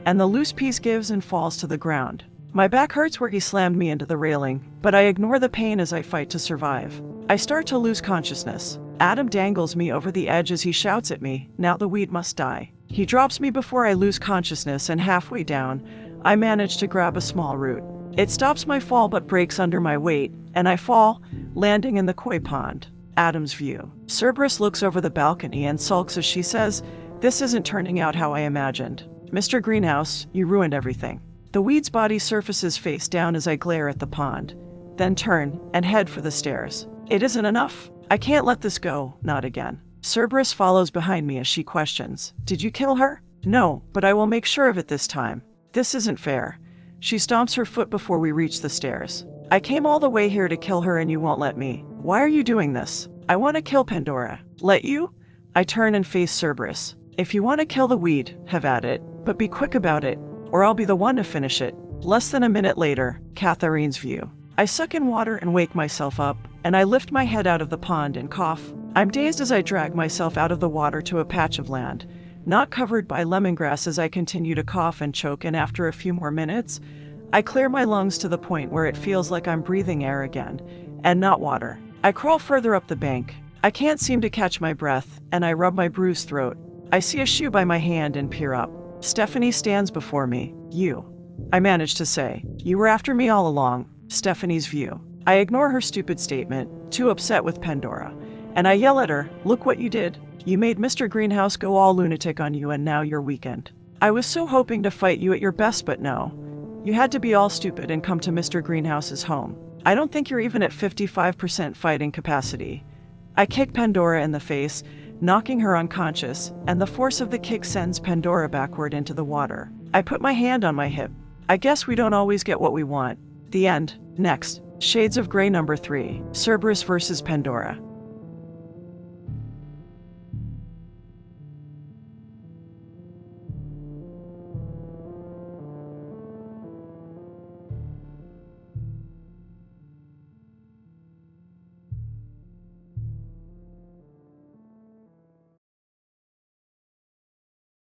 and the loose piece gives and falls to the ground. My back hurts where he slammed me into the railing, but I ignore the pain as I fight to survive. I start to lose consciousness. Adam dangles me over the edge as he shouts at me, Now the weed must die. He drops me before I lose consciousness, and halfway down, I manage to grab a small root. It stops my fall but breaks under my weight, and I fall, landing in the koi pond. Adam's view. Cerberus looks over the balcony and sulks as she says, "This isn't turning out how I imagined. Mr. Greenhouse, you ruined everything." The weed's body surfaces face down as I glare at the pond, then turn and head for the stairs. It isn't enough. I can't let this go, not again. Cerberus follows behind me as she questions, "Did you kill her?" "No, but I will make sure of it this time." "This isn't fair." She stomps her foot before we reach the stairs. "I came all the way here to kill her and you won't let me. Why are you doing this?" "I want to kill Pandora." "Let you?" I turn and face Cerberus. "If you want to kill the weed, have at it, but be quick about it, or I'll be the one to finish it." Less than a minute later, Catherine's view. I suck in water and wake myself up, and I lift my head out of the pond and cough. I'm dazed as I drag myself out of the water to a patch of land, not covered by lemongrass as I continue to cough and choke, and after a few more minutes, I clear my lungs to the point where it feels like I'm breathing air again, and not water. I crawl further up the bank. I can't seem to catch my breath, and I rub my bruised throat. I see a shoe by my hand and peer up. Stephanie stands before me. "You," I manage to say. "You were after me all along." Stephanie's view. I ignore her stupid statement, too upset with Pandora, and I yell at her, "Look what you did. You made Mr. Greenhouse go all lunatic on you and now you're weakened. I was so hoping to fight you at your best, but no. You had to be all stupid and come to Mr. Greenhouse's home. I don't think you're even at 55% fighting capacity." I kick Pandora in the face, knocking her unconscious, and the force of the kick sends Pandora backward into the water. I put my hand on my hip. I guess we don't always get what we want. The end. Next. Shades of Grey number 3. Cerberus versus Pandora.